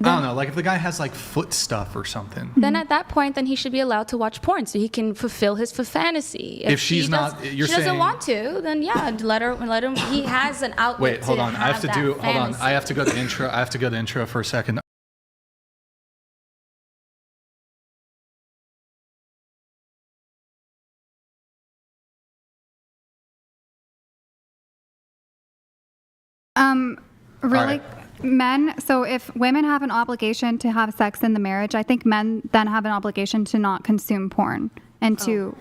don't know, like if the guy has like foot stuff or something. then at that point, then he should be allowed to watch porn so he can fulfill his fantasy. If she's not, you're she doesn't saying- want to, then yeah, let him. He has an outlet. Wait, hold to on. I have to that do. Hold on. fantasy. I have to go to intro. I have to go to intro for a second. Really, right. men, so if women have an obligation to have sex in the marriage, I think men then have an obligation to not consume porn and to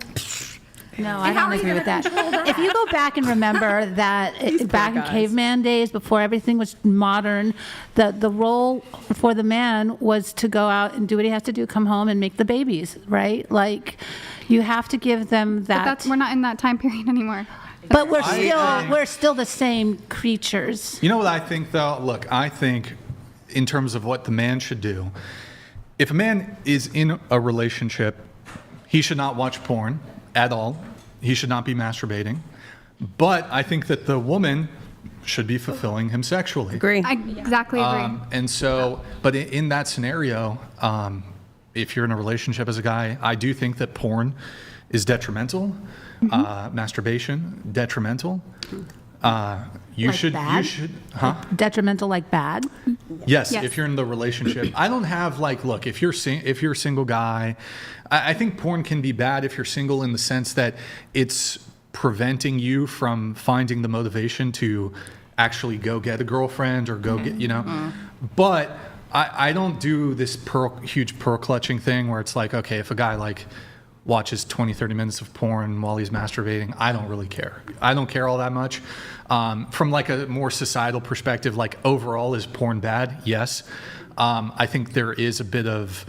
No, I don't agree with that. If you go back and remember that back in caveman days, before everything was modern, the role for the man was to go out and do what he has to do, come home and make the babies, right? Like, you have to give them that. But we're not in that time period anymore. But we're still the same creatures. You know what I think, though? Look, I think in terms of what the man should do, if a man is in a relationship, he should not watch porn at all. He should not be masturbating. But I think that the woman should be fulfilling him sexually. Agree. I exactly agree. And so, but in that scenario, if you're in a relationship as a guy, I do think that porn is detrimental. Masturbation, detrimental. You should, Detrimental, like bad? Yes, if you're in the relationship. I don't have look, if you're a single guy, I think porn can be bad if you're single in the sense that it's preventing you from finding the motivation to actually go get a girlfriend or go get, But I don't do this huge pearl clutching thing where it's like, okay, if a guy watches 20, 30 minutes of porn while he's masturbating, I don't really care. I don't care all that much. From a more societal perspective, overall, is porn bad? Yes. I think there is a bit of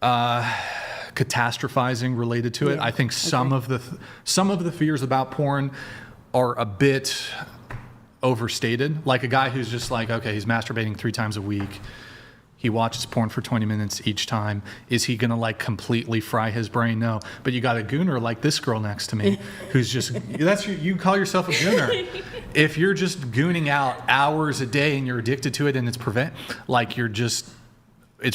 catastrophizing related to it. I think some of the fears about porn are a bit overstated. Like a guy who's just okay, he's masturbating 3 times a week. He watches porn for 20 minutes each time. Is he gonna completely fry his brain? No. But you got a gooner like this girl next to me, who's just you call yourself a gooner. If you're just gooning out hours a day and you're addicted to it, and it's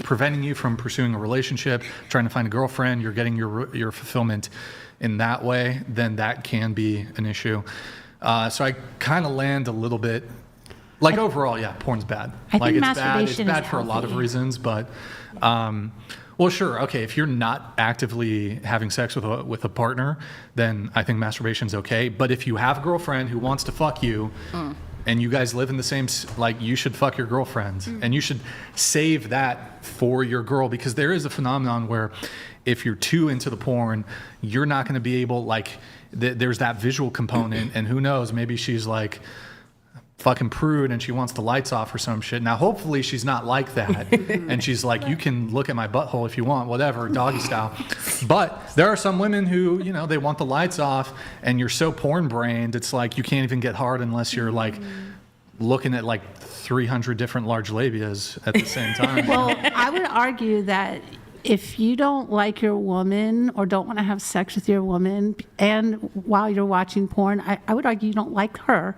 preventing you from pursuing a relationship, trying to find a girlfriend, you're getting your fulfillment in that way, then that can be an issue. So I kind of land a little bit. Overall, yeah, porn's bad. I think it's masturbation bad is for a lot of healthy. reasons, but well, sure, okay. If you're not actively having sex with a partner, then I think masturbation's okay. But if you have a girlfriend who wants to fuck you, and you guys live in the same, you should fuck your girlfriend, and you should save that for your girl, because there is a phenomenon where if you're too into the porn, you're not going to be able there's that visual component, and who knows, maybe she's fucking prude and she wants the lights off or some shit. Now, hopefully she's not like that. And she's you can look at my butthole if you want, whatever, doggy style. But there are some women who, they want the lights off, and you're so porn brained, it's you can't even get hard unless you're looking at 300 different large labias at the same time. Well, I would argue that if you don't like your woman or don't want to have sex with your woman, and while you're watching porn, I would argue you don't like her.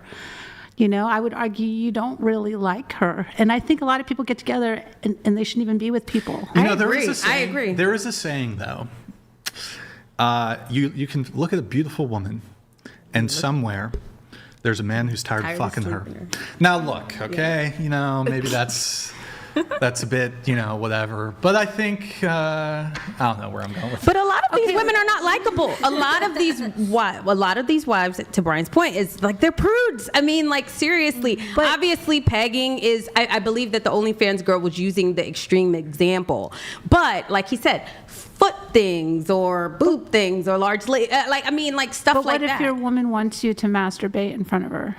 I would argue you don't really like her. And I think a lot of people get together and they shouldn't even be with people. I agree. There is a saying, though. You can look at a beautiful woman, and somewhere there's a man who's tired of fucking her. Now, look, okay, maybe that's a bit, whatever. But I think, I don't know where I'm going with it. But a lot of these women are not likable. A lot of these wives, to Brian's point, is they're prudes. I mean, seriously. But obviously, pegging is, I believe that the OnlyFans girl was using the extreme example. But like he said, foot things or boob things or large, stuff like that. But what if your woman wants you to masturbate in front of her?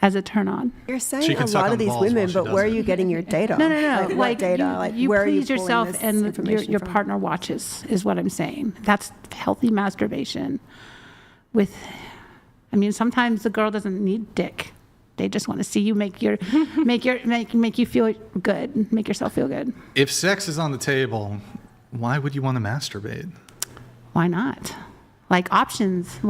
As a turn on. You're saying a lot of these women, but where are you getting your data? No. What data? You where please are you yourself and your from? partner watches, is what I'm saying. That's healthy masturbation. Sometimes the girl doesn't need dick. They just want to see you make you feel good, make yourself feel good. If sex is on the table, why would you want to masturbate? Why not? Options,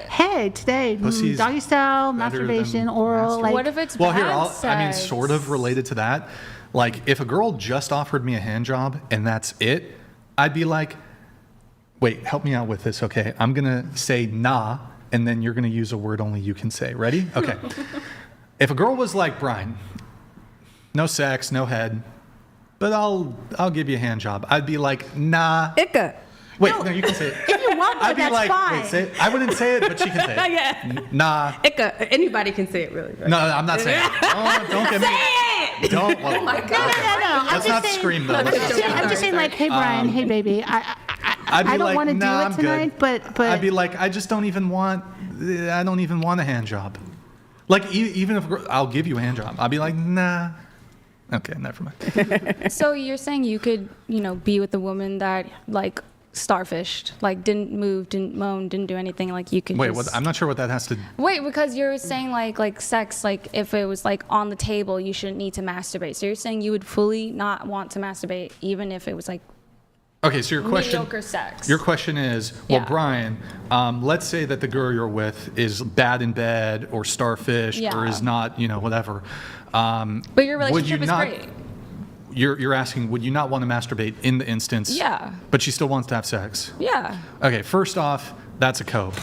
hey, today, doggy style, masturbation, oral. What if it's sex? Sort of related to that. If a girl just offered me a hand job and that's it, I'd be wait, help me out with this, okay? I'm going to say nah, and then you're going to use a word only you can say. Ready? Okay. If a girl was like, Brian, no sex, no head, but I'll give you a hand job, I'd be nah. Icka. Wait, no, you can say it. If you want, I'd be that's fine. Wait, say it. I wouldn't say it, but she can say it. Yeah. Nah. Icka. Anybody can say it, really. Right? No, I'm not saying it. Oh, don't get me. Say it! Don't. Oh my God. Okay. No. Let's not scream, though. I'm just saying, hey, Brian, hey, baby. I don't want to do it tonight, but I'd be like, I don't even want a hand job. Like, even if I'll give you a hand job, I'll be like, nah. Okay, never mind. So you're saying you could, be with a woman that like starfished, like didn't move, didn't moan, didn't do anything, like you could Wait, what, I'm not sure what that has to... Wait, because you're saying like sex, like if it was like on the table, you shouldn't need to masturbate. So you're saying you would fully not want to masturbate even if it was like Okay, so mediocre sex. Your question is, well, Brian, let's say that the girl you're with is bad in bed or starfished or is not, whatever. But your relationship is great. You're asking, would you not want to masturbate in the instance? Yeah. But she still wants to have sex? Yeah. Okay, first off, that's a cope.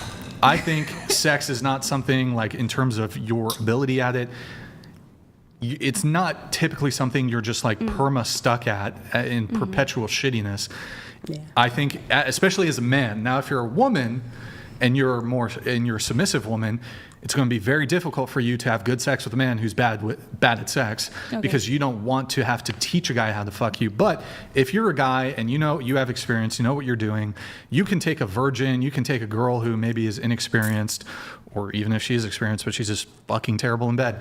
I think sex is not something like in terms of your ability at it. It's not typically something you're just like perma stuck at in perpetual shittiness. Yeah. I think, especially as a man. Now, if you're a woman and you're a submissive woman, it's going to be very difficult for you to have good sex with a man who's bad at sex because you don't want to have to teach a guy how to fuck you. But if you're a guy and you have experience, you know what you're doing, you can take a virgin, you can take a girl who maybe is inexperienced, or even if she is experienced, but she's just fucking terrible in bed.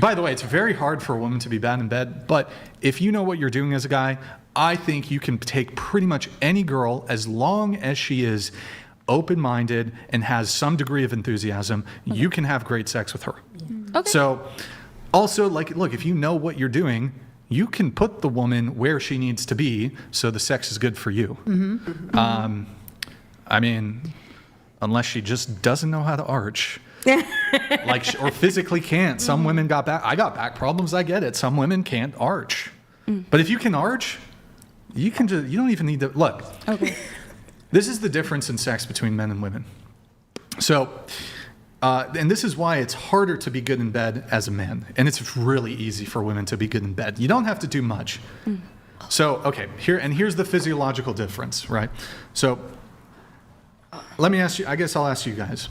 By the way, it's very hard for a woman to be bad in bed, but if you know what you're doing as a guy, I think you can take pretty much any girl as long as she is open-minded and has some degree of enthusiasm, you can have great sex with her. Okay. So also, like, look, if you know what you're doing, you can put the woman where she needs to be so the sex is good for you. I mean, unless she just doesn't know how to arch. Or physically can't. Some women I got back problems, I get it. Some women can't arch. But if you can arch, you don't even need to, look. Okay. This is the difference in sex between men and women. So, and this is why it's harder to be good in bed as a man. And it's really easy for women to be good in bed. You don't have to do much. So, okay, here's the physiological difference, right? So, let me ask you, I guess I'll ask you guys.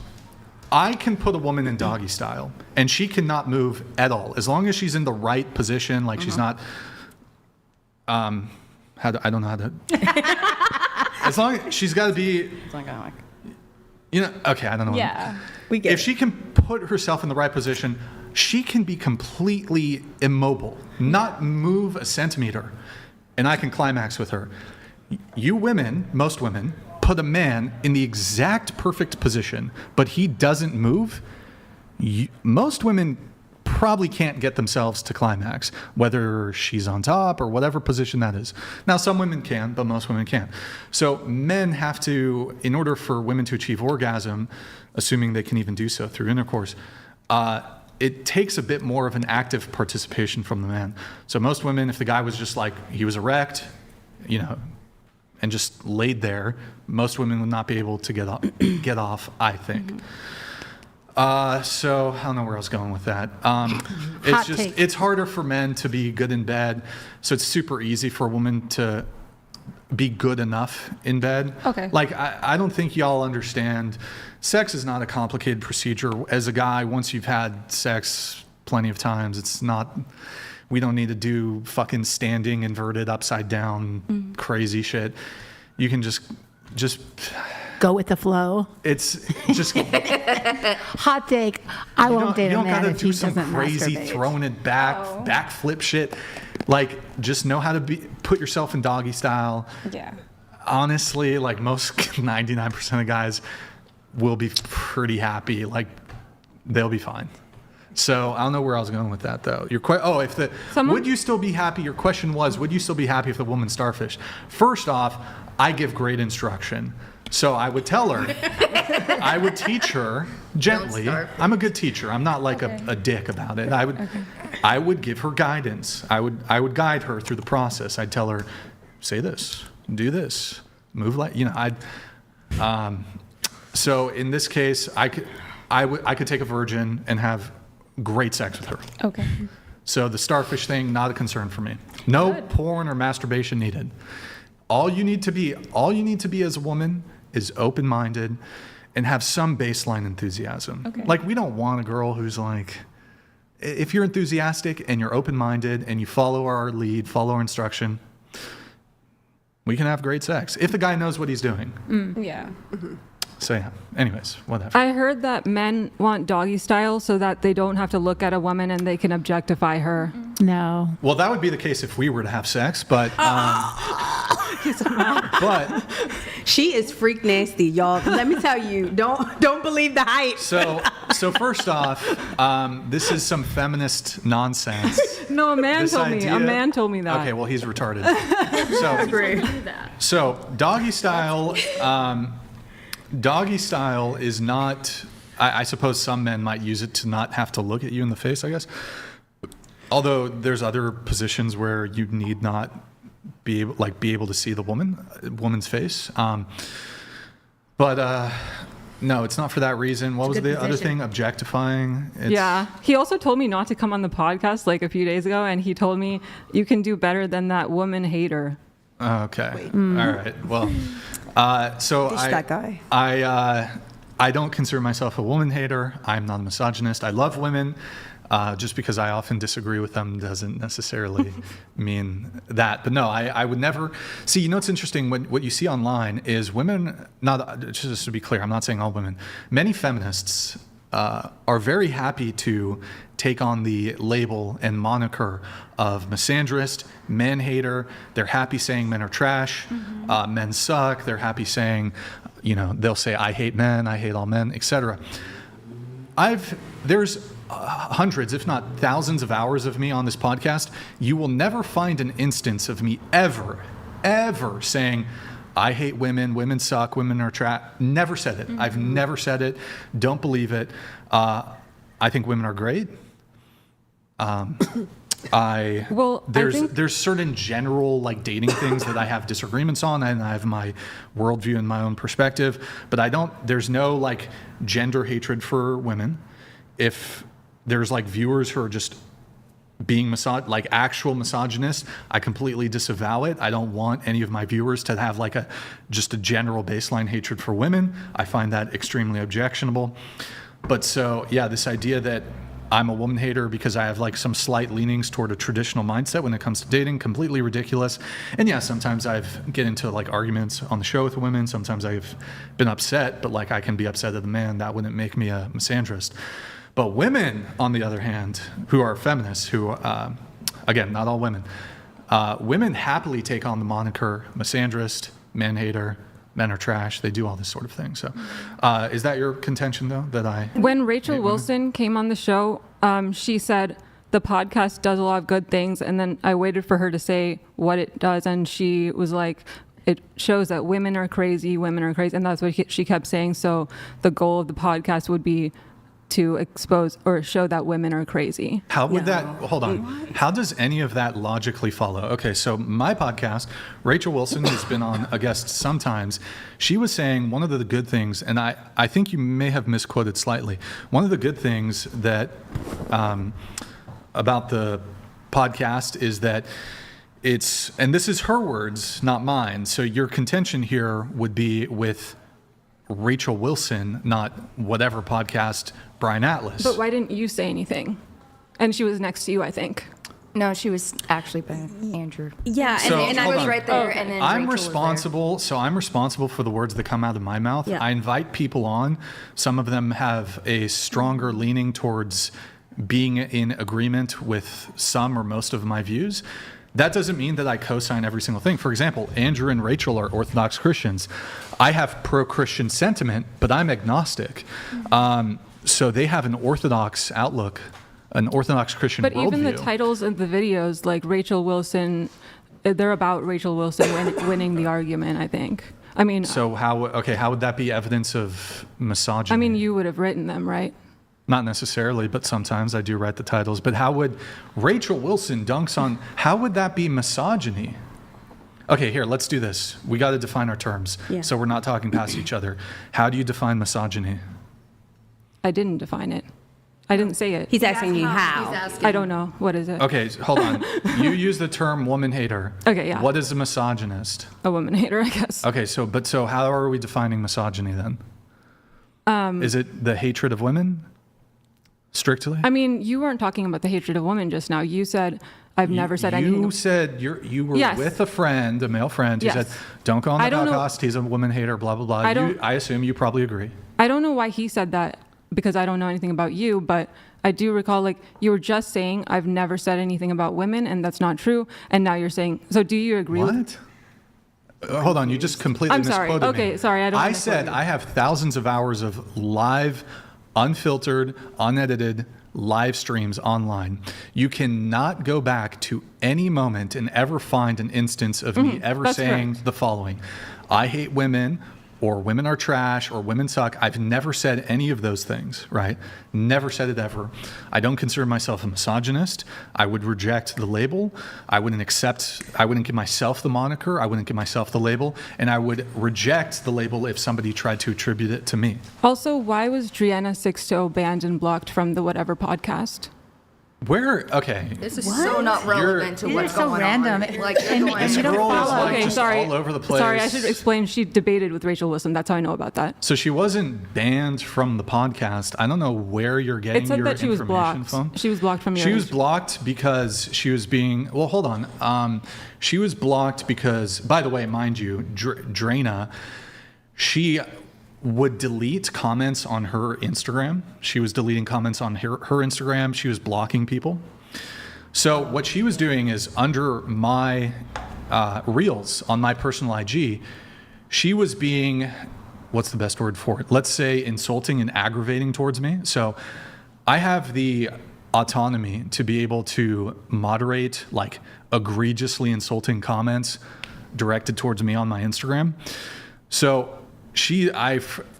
I can put a woman in doggy style, and she cannot move at all. As long as she's in the right position, like she's not, I don't know how to... As long as she's got to be, okay, I don't know. Yeah, we get if she can put herself in the right position, she can be completely immobile, not move a centimeter, and I can climax with her. You women, most women, put a man in the exact perfect position, but he doesn't move. Most women probably can't get themselves to climax, whether she's on top or whatever position that is. Now, some women can, but most women can't. So men have to, in order for women to achieve orgasm, assuming they can even do so through intercourse, it takes a bit more of an active participation from the man. So most women, if the guy was just like, he was erect, and just laid there, most women would not be able to get off, I think. So I don't know where I was going with that. It's harder for men to be good in bed. So it's super easy for a woman to be good enough in bed. Okay. Like, I don't think y'all understand. Sex is not a complicated procedure. As a guy, once you've had sex plenty of times, we don't need to do fucking standing, inverted, upside down, crazy shit. You can just go with the flow. It's just hot take. I won't date a man if he doesn't masturbate. You don't gotta do some crazy throwing it backflip shit. Like, just know how to put yourself in doggy style. Yeah. Honestly, like most 99% of guys will be pretty happy. Like, they'll be fine. So I don't know where I was going with that though. Would you still be happy? Your question was, would you still be happy if the woman's starfish? First off, I give great instruction. So I would tell her, I would teach her gently. I'm a good teacher. I'm not like a dick about it. I would give her guidance. I would guide her through the process. I'd tell her, say this, do this, move like, so in this case, I could take a virgin and have great sex with her. Okay. So the starfish thing, not a concern for me. No porn or masturbation needed. All you need to be as a woman is open-minded and have some baseline enthusiasm. Okay. Like, we don't want a girl who's like, if you're enthusiastic and you're open-minded and you follow our lead, follow our instruction, We can have great sex if the guy knows what he's doing. Yeah. So yeah. Anyways, whatever. I heard that men want doggy style so that they don't have to look at a woman and they can objectify her. No. Well, that would be the case if we were to have sex, but but She is freak nasty, y'all. Let me tell you, don't believe the hype. so first off, this is some feminist nonsense. No, a man This told me. A idea- man told me that. Okay, well, he's retarded. So doggy style. Doggy style is not. I suppose some men might use it to not have to look at you in the face, I guess. Although there's other positions where you need not be able to see the woman's face. But no, it's not for that reason. What was the other thing? Objectifying. Yeah. He also told me not to come on the podcast like a few days ago, and he told me you can do better than that woman hater. Okay. All right. Well, so that guy. I don't consider myself a woman hater. I'm not a misogynist. I love women. Just because I often disagree with them doesn't necessarily mean that. But no, I would never see. You know, what's interesting. What you see online is women. Not just to be clear, I'm not saying all women. Many feminists are very happy to take on the label and moniker of misandrist, man hater. They're happy saying men are trash, men suck. They're happy saying, they'll say I hate men, I hate all men, etc. There's hundreds, if not thousands of hours of me on this podcast. You will never find an instance of me ever saying, I hate women, women suck, women are trash. Never said it. I've never said it. Don't believe it. I think women are great. There's certain general dating things that I have disagreements on, and I have my worldview and my own perspective, but there's no gender hatred for women. If there's viewers who are just being actual misogynists, I completely disavow it. I don't want any of my viewers to have just a general baseline hatred for women. I find that extremely objectionable. But so yeah, this idea that I'm a woman hater because I have some slight leanings toward a traditional mindset when it comes to dating, completely ridiculous. And yeah, sometimes I've get into arguments on the show with women. Sometimes I've been upset, but I can be upset at the man. That wouldn't make me a misandrist. But women, on the other hand, who are feminists, who, again, not all women, women happily take on the moniker misandrist, man hater, men are trash. They do all this sort of thing. So is that your contention, though, that When Rachel Wilson came on the show, she said the podcast does a lot of good things, and then I waited for her to say what it does, and she was like, it shows that women are crazy, and that's what she kept saying. So the goal of the podcast would be to expose or show that women are crazy. How would hold on. How does any of that logically follow? Okay, so my podcast, Rachel Wilson, who's been on a guest sometimes, she was saying one of the good things, and I think you may have misquoted slightly, one of the good things that about the podcast is that and this is her words, not mine, so your contention here would be with Rachel Wilson, not whatever podcast Brian Atlas. But why didn't you say anything? And she was next to you, I think. No, she was actually by Andrew. Yeah, and I was right there, and then I'm Rachel responsible. was there. So I'm responsible for the words that come out of my mouth. Yeah. I invite people on. Some of them have a stronger leaning towards being in agreement with some or most of my views. That doesn't mean that I co-sign every single thing. For example, Andrew and Rachel are Orthodox Christians. I have pro-Christian sentiment, but I'm agnostic. So they have an Orthodox outlook, an Orthodox Christian worldview. But even the titles of the videos, like Rachel Wilson, they're about Rachel Wilson winning the argument, I think. I mean... So how would that be evidence of misogyny? I mean, you would have written them, right? Not necessarily, but sometimes I do write the titles. But how would Rachel Wilson dunks on, how would that be misogyny? Okay, here, let's do this. We got to define our terms. Yeah. So we're not talking past each other. How do you define misogyny? I didn't define it. I didn't say it. He's asking you how. He's asking. I don't know. What is it? Okay, hold on. You use the term woman hater. Okay, yeah. What is a misogynist? A woman hater, I guess. Okay, so how are we defining misogyny then? Is it the hatred of women? Strictly? I mean, you weren't talking about the hatred of women just now. You said I've never said anything. You said you were with a friend, a male friend, who said, don't go on the podcast, he's a woman hater, blah, blah, blah. I assume you probably agree. I don't know why he said that, because I don't know anything about you, but I do recall, like, you were just saying, I've never said anything about women, and that's not true, and now you're saying, so do you agree with... Hold on, you just completely misquoted me. Okay, sorry, I said I have thousands of hours of live, unfiltered, unedited live streams online. You cannot go back to any moment and ever find an instance of me ever saying the following: I hate women, or women are trash, or women suck. I've never said any of those things, right? Never said it ever. I don't consider myself a misogynist. I would reject the label. I wouldn't give myself the moniker. I wouldn't give myself the label. And I would reject the label if somebody tried to attribute it to me. Also, why was Driana Sixto banned and blocked from the Whatever podcast? Where? Okay. This is so not relevant to what's going on. Like, this girl is like just sorry. all over the place. Sorry, I should explain. She debated with Rachel Wilson. That's how I know about that. So she wasn't banned from the podcast. I don't know where you're getting your information from. It said that she was blocked. She was blocked from your... She was blocked because she was being... Well, hold on. She was blocked because, by the way, mind you, Drana, she would delete comments on her Instagram. She was deleting comments on her Instagram. She was blocking people. So what she was doing is, under my reels on my personal IG, she was being, what's the best word for it? Let's say insulting and aggravating towards me. So I have the autonomy to be able to moderate like egregiously insulting comments directed towards me on my Instagram. So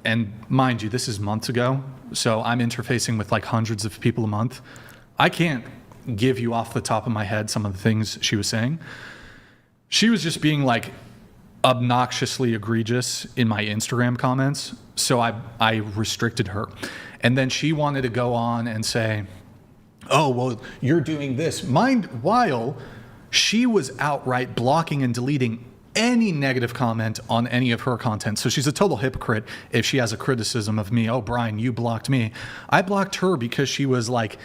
and mind you, this is months ago, so I'm interfacing with like hundreds of people a month. I can't give you off the top of my head some of the things she was saying. She was just being like obnoxiously egregious in my Instagram comments, so I restricted her. And then she wanted to go on and say, oh, well, you're doing this. While she was outright blocking and deleting any negative comment on any of her content. So she's a total hypocrite if she has a criticism of me. Oh, Brian, you blocked me. I blocked her because she was like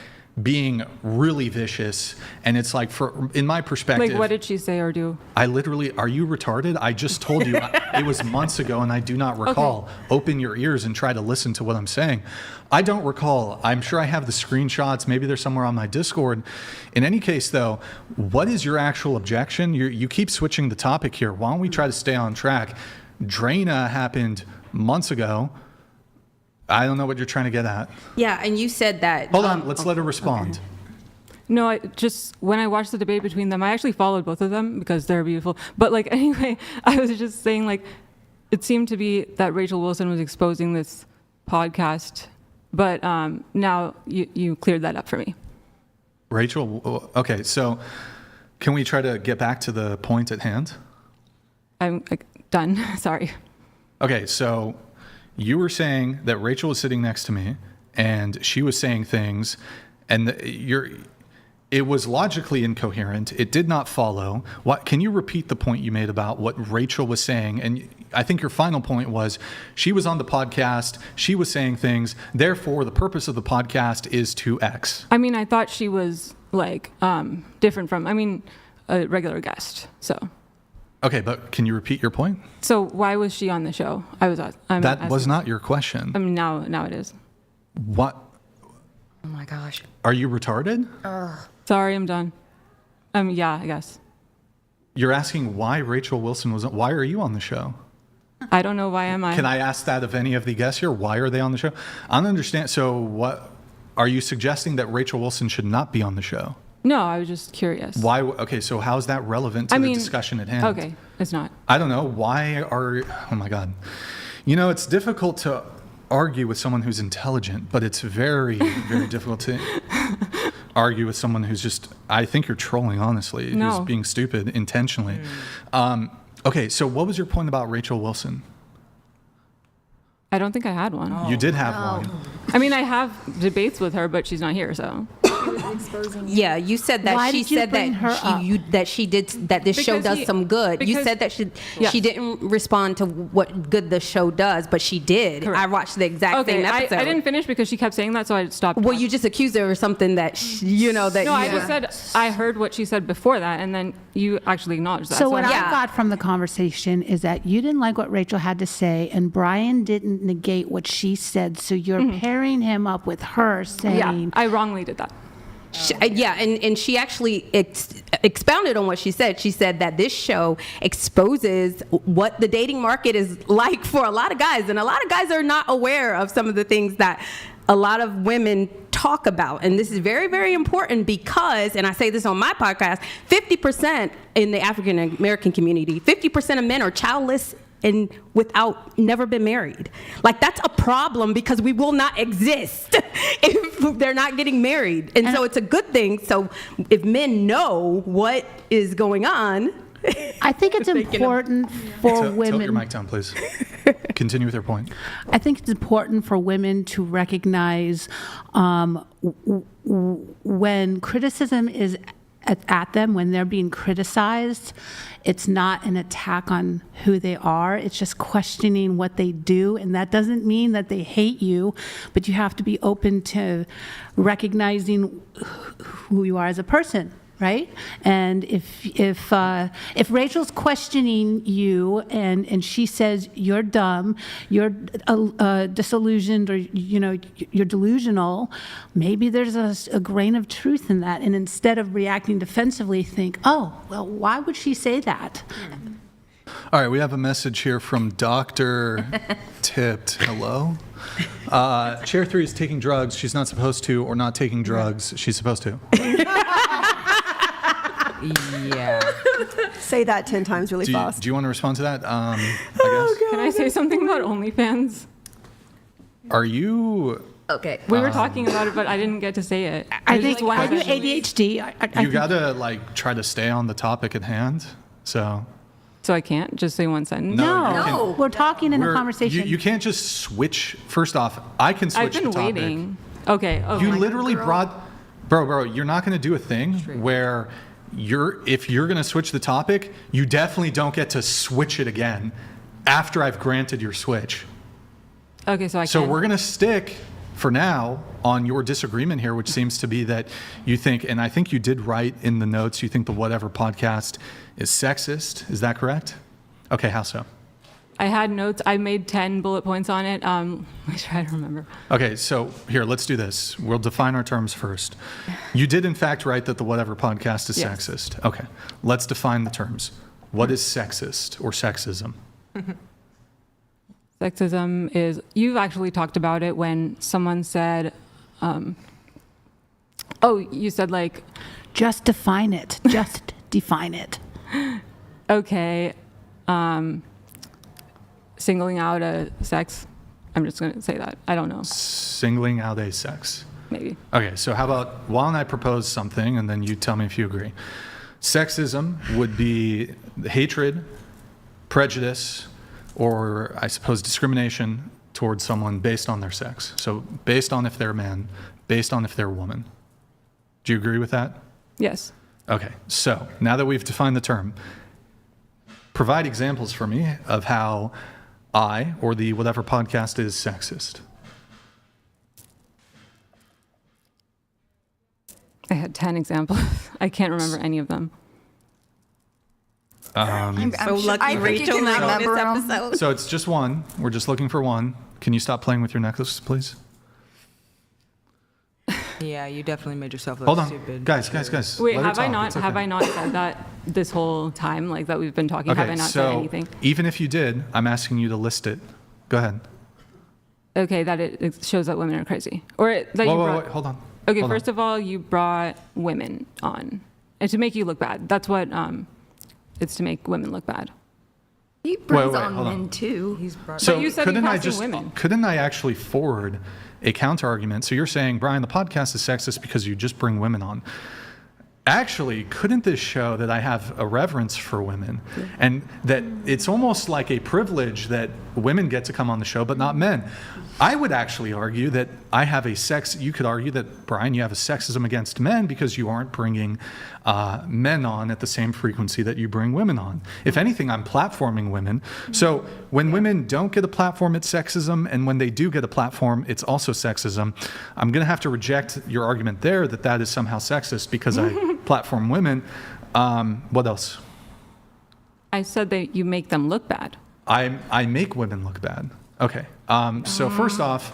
being really vicious. And it's like, in my perspective... Like, what did she say or do? I literally... Are you retarded? I just told you. It was months ago and I do not recall. Okay. Open your ears and try to listen to what I'm saying. I don't recall. I'm sure I have the screenshots. Maybe they're somewhere on my Discord. In any case, though, what is your actual objection? You keep switching the topic here. Why don't we try to stay on track? Drana happened months ago. I don't know what you're trying to get at. Yeah, and you said that... Hold on, let's let her respond. Okay. No, when I watched the debate between them, I actually followed both of them because they're beautiful. But like, anyway, I was just saying, like, it seemed to be that Rachel Wilson was exposing this podcast, but now you cleared that up for me. Rachel, okay, so can we try to get back to the point at hand? I'm done, sorry. Okay, so... You were saying that Rachel was sitting next to me and she was saying things and it was logically incoherent. It did not follow. Can you repeat the point you made about what Rachel was saying? And I think your final point was she was on the podcast, she was saying things, therefore the purpose of the podcast is to X. I mean, I thought she was like different from, a regular guest, so... Okay, but can you repeat your point? So why was she on the show? That was not your question. Now it is. What? Oh my gosh. Are you retarded? Sorry, I'm done. Yeah, I guess. You're asking why Rachel Wilson why are you on the show? I don't know, why am I? Can I ask that of any of the guests here? Why are they on the show? I don't understand. So what, are you suggesting that Rachel Wilson should not be on the show? No, I was just curious. Why? Okay, so how is that relevant to the discussion at hand? Okay, it's not. I don't know. Oh my God. It's difficult to argue with someone who's intelligent, but it's very, very difficult to argue with someone who's just, I think you're trolling, honestly, who's being stupid intentionally. Okay, so what was your point about Rachel Wilson? I don't think I had one. You did have one. I have debates with her, but she's not here, so. exposing you. Yeah, you said that Why she did you said bring that her up? that this show Because does some good. You because- said that Yes. she didn't respond to what good the show does, but she did. Correct. I watched the exact same episode. I didn't finish because she kept saying that, so I stopped. Well, you just accused her of something that that. No, I just said I heard what she said before that, and then you actually acknowledged that. So what Yeah. I got from the conversation is that you didn't like what Rachel had to say, and Brian didn't negate what she said. So you're pairing him up with her, saying, yeah, I wrongly did that. And she actually expounded on what she said. She said that this show exposes what the dating market is like for a lot of guys, and a lot of guys are not aware of some of the things that a lot of women talk about. And this is very, very important because, and I say this on my podcast, 50% in the African American community, 50% of men are childless and never been married. Like, that's a problem because we will not exist if they're not getting married. And so it's a good thing. So if men know what is going on, I think it's important for women. Tilt your mic down, please. Continue with your point. I think it's important for women to recognize when criticism is at them, when they're being criticized, it's not an attack on who they are. It's just questioning what they do. And that doesn't mean that they hate you, but you have to be open to recognizing who you are as a person. Right? And if Rachel's questioning you and she says you're dumb, you're disillusioned, or you're delusional, maybe there's a grain of truth in that. And instead of reacting defensively, think, oh, well, why would she say that? All right, we have a message here from Dr. Tipped. Hello. Chair 3 is taking drugs. She's not supposed to, or not taking drugs. She's supposed to. Yeah. Say that 10 times really fast. Do you want to respond to that? I guess. Can I say something about OnlyFans? Are you... Okay. We were talking about it, but I didn't get to say it. I think I do ADHD. You got to try to stay on the topic at hand. So I can't just say one sentence? No, we're talking in a conversation. You can't just switch. First off, I can switch I've been the topic. waiting. Okay. You literally brought... Bro, you're not going to do a thing where... if you're going to switch the topic, you definitely don't get to switch it again after I've granted your switch. Okay, so So we're going to stick for now on your disagreement here, which seems to be that you think, and I think you did write in the notes, you think the Whatever podcast is sexist. Is that correct? Okay, how so? I had notes. I made 10 bullet points on it. I try to remember. Okay, so here, let's do this. We'll define our terms first. You did, in fact, write that the Whatever podcast is sexist. Okay, let's define the terms. What is sexist or sexism? Sexism is, you've actually talked about it when someone said, you said like... Just define it. Just define it. Okay. Singling out a sex. I'm just going to say that. I don't know. Singling out a sex. Maybe. Okay, so how about, why don't I propose something and then you tell me if you agree. Sexism would be hatred, prejudice, or I suppose discrimination towards someone based on their sex. So based on if they're a man, based on if they're a woman. Do you agree with that? Yes. Okay, so now that we've defined the term, provide examples for me of how I, or the Whatever podcast, is sexist. I had 10 examples. I can't remember any of them. I'm so lucky Rachel not on this episode. So it's just one. We're just looking for one. Can you stop playing with your necklace, please? Yeah, you definitely made yourself look Hold on. stupid. Guys. Wait, Let her have I talk. not It's okay. have I not said that this whole time, like that we've been talking? Okay, Have I not so said anything? even if you did, I'm asking you to list it. Go ahead. Okay, that it shows that women are crazy, or that Wait, hold on. Okay, Hold first of all, you brought women on, and to make you look bad. That's what it's to make women look bad. He brings Wait, on hold men on. too. So But you said couldn't I passing just women. couldn't I actually forward a counter argument? So you're saying, Brian, the podcast is sexist because you just bring women on. Actually, couldn't this show that I have a reverence for women and that it's almost like a privilege that women get to come on the show, but not men? I would actually argue that you could argue that, Brian, you have a sexism against men because you aren't bringing men on at the same frequency that you bring women on. If anything, I'm platforming women. So when women don't get a platform, it's sexism, and when they do get a platform, it's also sexism. I'm going to have to reject your argument there that is somehow sexist because I platform women. What else? I said that you make them look bad. I make women look bad. Okay. So first off,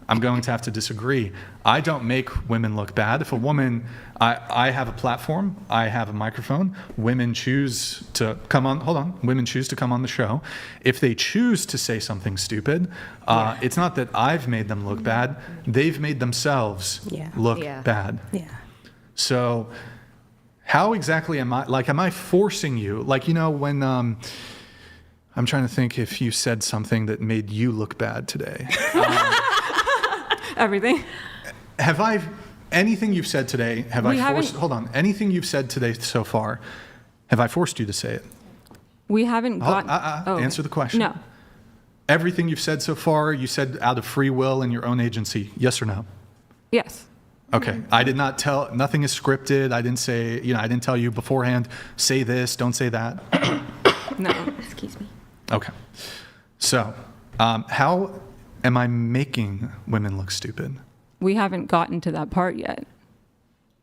I'm going to have to disagree. I don't make women look bad. If a woman, I have a platform, I have a microphone, women choose to come on, women choose to come on the show. If they choose to say something stupid, it's not that I've made them look bad, they've made themselves look bad. Yeah. So how exactly am I forcing you? Like, when, I'm trying to think if you said something that made you look bad today. Everything. Anything you've said today, anything you've said today so far, have I forced you to say it? We haven't gotten... Answer the question. No. Everything you've said so far, you said out of free will and your own agency, yes or no? Yes. Okay. I did not nothing is scripted. I didn't say, I didn't tell you beforehand, say this, don't say that. No. Excuse me. Okay. So, how am I making women look stupid? We haven't gotten to that part yet.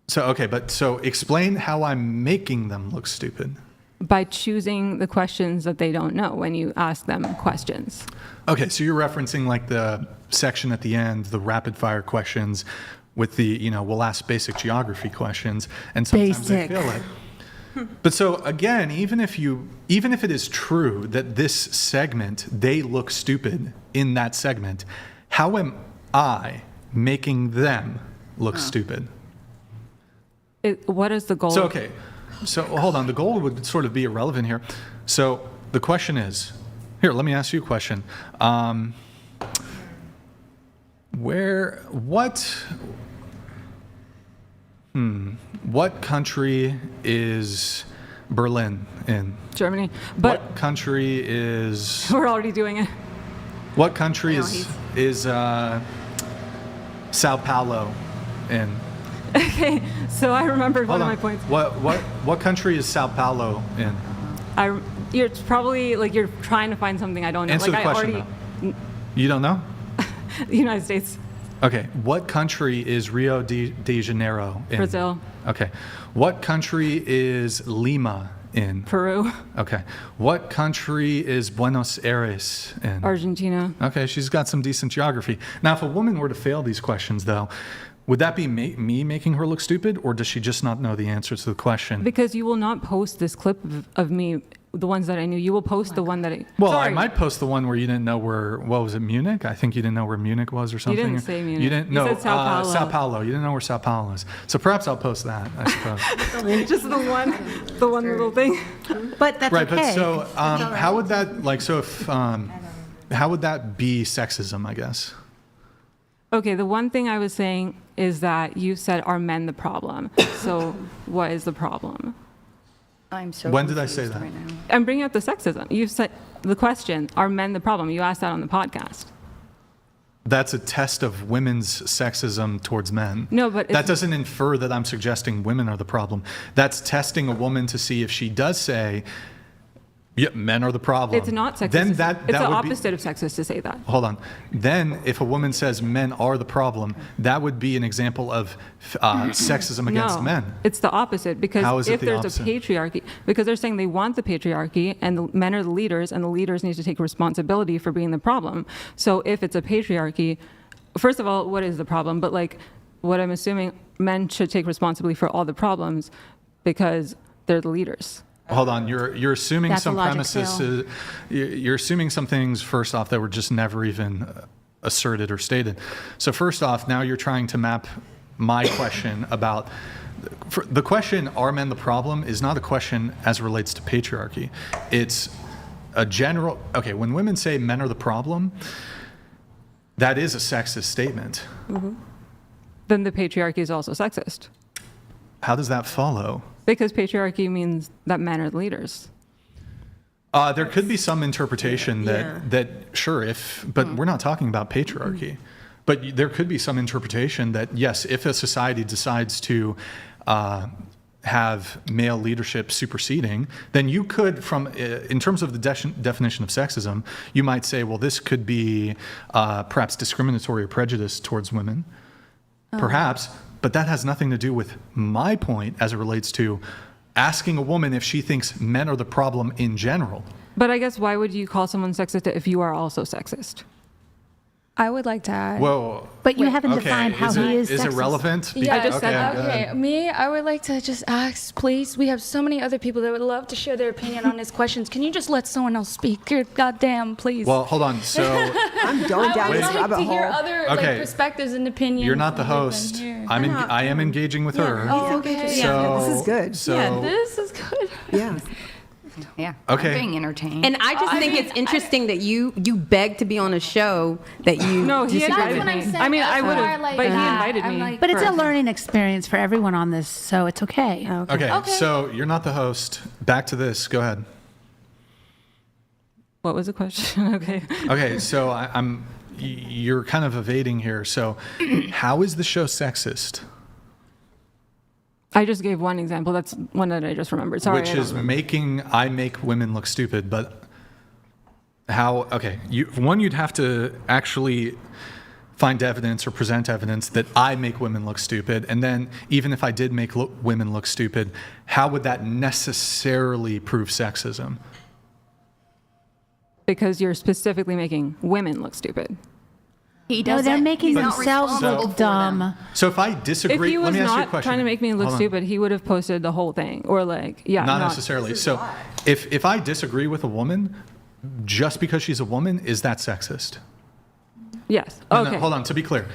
So explain how I'm making them look stupid. By choosing the questions that they don't know when you ask them questions. Okay, so you're referencing like the section at the end, the rapid fire questions with the, we'll ask basic geography questions, and sometimes they fail it. But so again, even if it is true that this segment, they look stupid in that segment, how am I making them look stupid? What is the goal? So hold on, the goal would sort of be irrelevant here. So the question is, here, let me ask you a question. What country is Berlin in? Germany. But what country is... We're already doing it. What country is Sao Paulo in? Okay, so I remembered one of my points. What country is Sao Paulo in? It's probably like you're trying to find something I don't know. Answer the question, though. You don't know? The United States. Okay. What country is Rio de Janeiro in? Brazil. Okay. What country is Lima in? Peru. Okay. What country is Buenos Aires in? Argentina. Okay, she's got some decent geography. Now, if a woman were to fail these questions, though, would that be me making her look stupid, or does she just not know the answer to the question? Because you will not post this clip of me, the ones that I knew. You will post the one that I... Well, sorry. I might post the one where you didn't know where... What was it, Munich? I think you didn't know where Munich was or something. You didn't say Munich. You didn't know. Said Sao Paulo. Sao Paulo. You didn't know where Sao Paulo is. So perhaps I'll post that, I suppose. Just the one little thing. But that's right, okay. But so how would that... how would that be sexism, I guess? Okay, the one thing I was saying is that you said, are men the problem? So what is the problem? I'm so When did I say that? right now. I'm bringing up the sexism. You said the question, are men the problem? You asked that on the podcast. That's a test of women's sexism towards men. No, but that doesn't infer that I'm suggesting women are the problem. That's testing a woman to see if she does say, yeah, men are the problem. It's not sexist. Then it's the opposite of sexist to say that. Hold on. Then if a woman says men are the problem, that would be an example of sexism against men. It's the opposite, because How is it if the there's opposite? a patriarchy, because they're saying they want the patriarchy and the men are the leaders and the leaders need to take responsibility for being the problem. So if it's a patriarchy, first of all, what is the problem? But like what I'm assuming, men should take responsibility for all the problems because they're the leaders. Hold on, you're assuming That's some a logic premises. You're assuming some things first off that were just never even asserted or stated. So first off, now you're trying to map my question about the question, are men the problem, is not a question as it relates to patriarchy. It's a general. Okay, when women say men are the problem, that is a sexist statement. Mm-hmm. Then the patriarchy is also sexist. How does that follow? Because patriarchy means that men are the leaders. There could be some interpretation that sure, but we're not talking about patriarchy. But there could be some interpretation that, yes, if a society decides to have male leadership superseding, then you could, in terms of the definition of sexism, you might say, well, this could be perhaps discriminatory or prejudice towards women, perhaps, but that has nothing to do with my point as it relates to asking a woman if she thinks men are the problem in general. But I guess why would you call someone sexist if you are also sexist? I would like to add. Whoa. But you haven't defined how he is Is sexist. it relevant? Yeah, I just said that. Okay, me, I would like to just ask, please. We have so many other people that would love to share their opinion on these questions. Can you just let someone else speak? You're goddamn, please. Well, hold on. So I'm going down this I would like rabbit to hear hole. other Okay. perspectives and opinions. you're not the host. I am engaging with her. Oh, okay. So, This is good. So, This is good. Yeah. Yeah. Okay. I'm being entertained. And I just think it's interesting that you beg to be on a show that you No, he disagree invited with. what I'm me. saying. I mean, I That's would why, have, like, but he yeah, invited I'm me. like- But it's a first. learning experience for everyone on this, so it's okay. okay. So you're not the host. Back to this. Go ahead. What was the question? Okay. Okay. So you're kind of evading here. So how is the show sexist? I just gave one example. That's one that I just remembered. Sorry. Which I don't is remember. I make women look stupid, but how, okay, you'd have to actually find evidence or present evidence that I make women look stupid. And then even if I did make women look stupid, how would that necessarily prove sexism? Because you're specifically making women look stupid. he No, doesn't. they're making he's not themselves responsible look for them. dumb. So if I If disagree, he let was me ask you a not question. trying to make me look Hold on. stupid, he would have posted the whole thing. Or like, yeah. Not necessarily. So if I disagree with a woman, just because she's a woman, is that sexist? Yes. No, Okay. no, hold on. To be clear,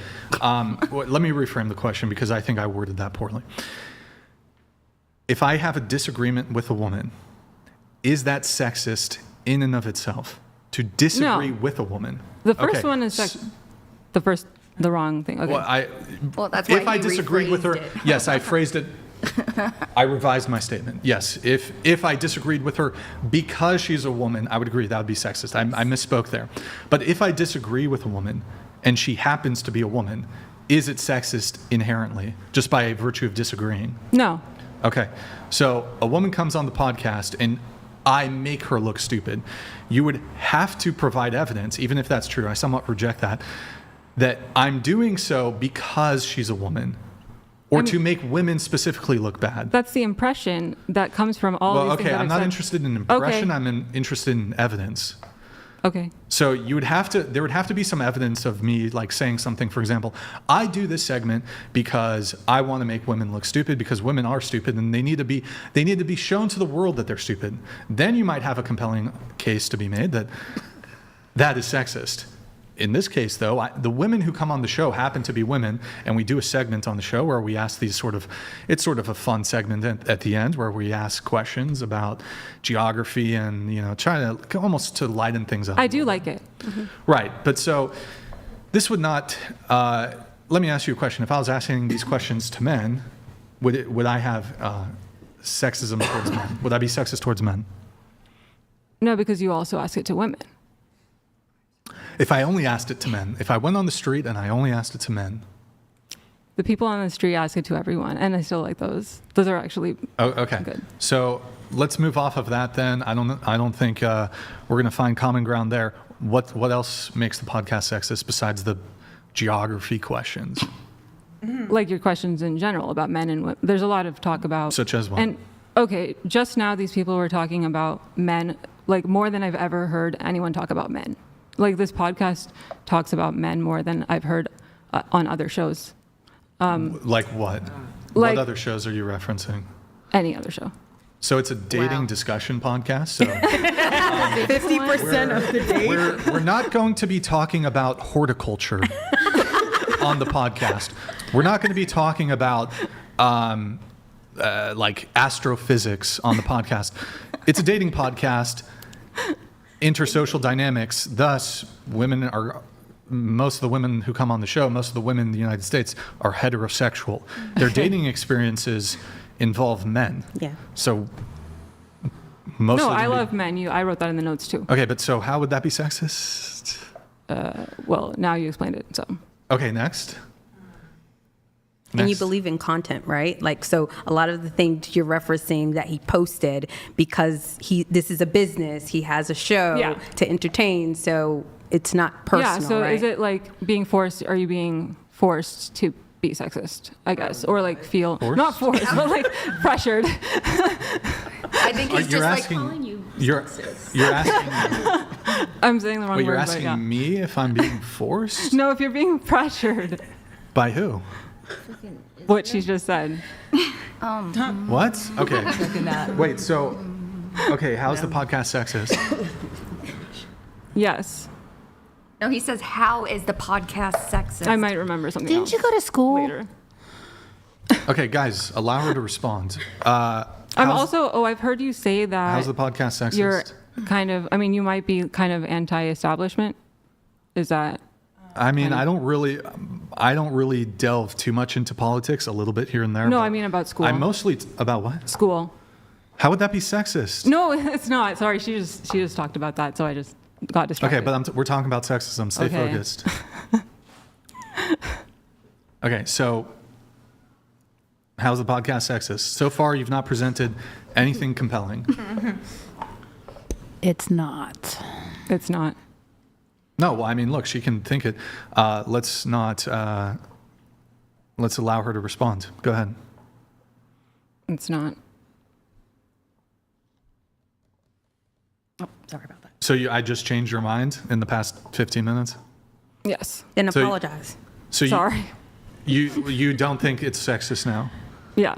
let me reframe the question because I think I worded that poorly. If I have a disagreement with a woman, is that sexist in and of itself? To disagree No. with a woman? The first Okay. one is the wrong thing. Okay. Well, that's why if I he disagreed with her, rephrased it. yes, I phrased it. I revised my statement. Yes, if I disagreed with her because she's a woman, I would agree that would be sexist. I misspoke there. But if I disagree with a woman and she happens to be a woman, is it sexist inherently just by virtue of disagreeing? No. Okay, so a woman comes on the podcast and I make her look stupid. You would have to provide evidence, even if that's true, I somewhat reject that I'm doing so because she's a woman, or to make women specifically look bad. That's the impression that comes from all Well, these things okay, that I'm I've not said. interested in impression, Okay. interested in evidence. Okay. So there would have to be some evidence of me like saying something, for example, I do this segment because I want to make women look stupid because women are stupid and they need to be shown to the world that they're stupid. Then you might have a compelling case to be made that is sexist. In this case, though, the women who come on the show happen to be women, and we do a segment on the show where we ask these it's sort of a fun segment at the end where we ask questions about geography and, try to almost to lighten things up. I do like it. Mm-hmm. Right, but so this would not, let me ask you a question. If I was asking these questions to men, would I have sexism towards men? Would I be sexist towards men? No, because you also ask it to women. If I only asked it to men, if I went on the street and I only asked it to men. The people on the street ask it to everyone, and I still like those. Those are actually okay. good. So let's move off of that then. I don't think we're going to find common ground there. What else makes the podcast sexist besides the geography questions? Like your questions in general about men and women. There's a lot of talk about. Such as what? And okay, just now these people were talking about men, like more than I've ever heard anyone talk about men. Like this podcast talks about men more than I've heard on other shows. Like what? Like what other shows are you referencing? Any other show. So it's a dating discussion podcast. So 50% of the day. we're not going to be talking about horticulture on the podcast. We're not going to be talking about like astrophysics on the podcast. It's a dating podcast. Intersocial dynamics. Thus, most of the women who come on the show, most of the women in the United States are heterosexual. Their dating experiences involve men. Yeah. So most No, of them I love men. I wrote that in the notes too. Okay, but so how would that be sexist? Well, now you explained it. So. Okay, next. And you believe in content, right? Like, so a lot of the things you're referencing that he posted, because this is a business, he has a show to entertain, so it's not personal, Yeah, so right? is it like being forced, are you being forced to be sexist, I guess? Or like feel, not forced, but like pressured. I think he's you're just asking, calling you you're asking I'm saying the wrong Well, word. you're asking me if I'm being forced? No, if you're being pressured. By who? What she just said. What? Okay. Wait, so, okay, how's the podcast sexist? Yes. No, he says, how is the podcast sexist? I might remember something Didn't you go to school? later. Okay, guys, allow her to respond. I've heard you say that. How's the podcast sexist? You're kind of, I mean, you might be kind of anti-establishment. Is that? I mean, I don't really delve too much into politics, a little bit here and there. No, I mean about school. I'm mostly about what? School. How would that be sexist? No, it's not. Sorry, she just talked about that, so I just got distracted. Okay, but we're talking about sexism. Stay focused. Okay, so how's the podcast sexist? So far, you've not presented anything compelling. It's not. It's not. No, well, I mean, look, she can think it. Let's allow her to respond. Go ahead. It's not. Oh, sorry about that. So I just changed your mind in the past 15 minutes? Yes. Then So- apologize. So Sorry. You don't think it's sexist now? Yeah.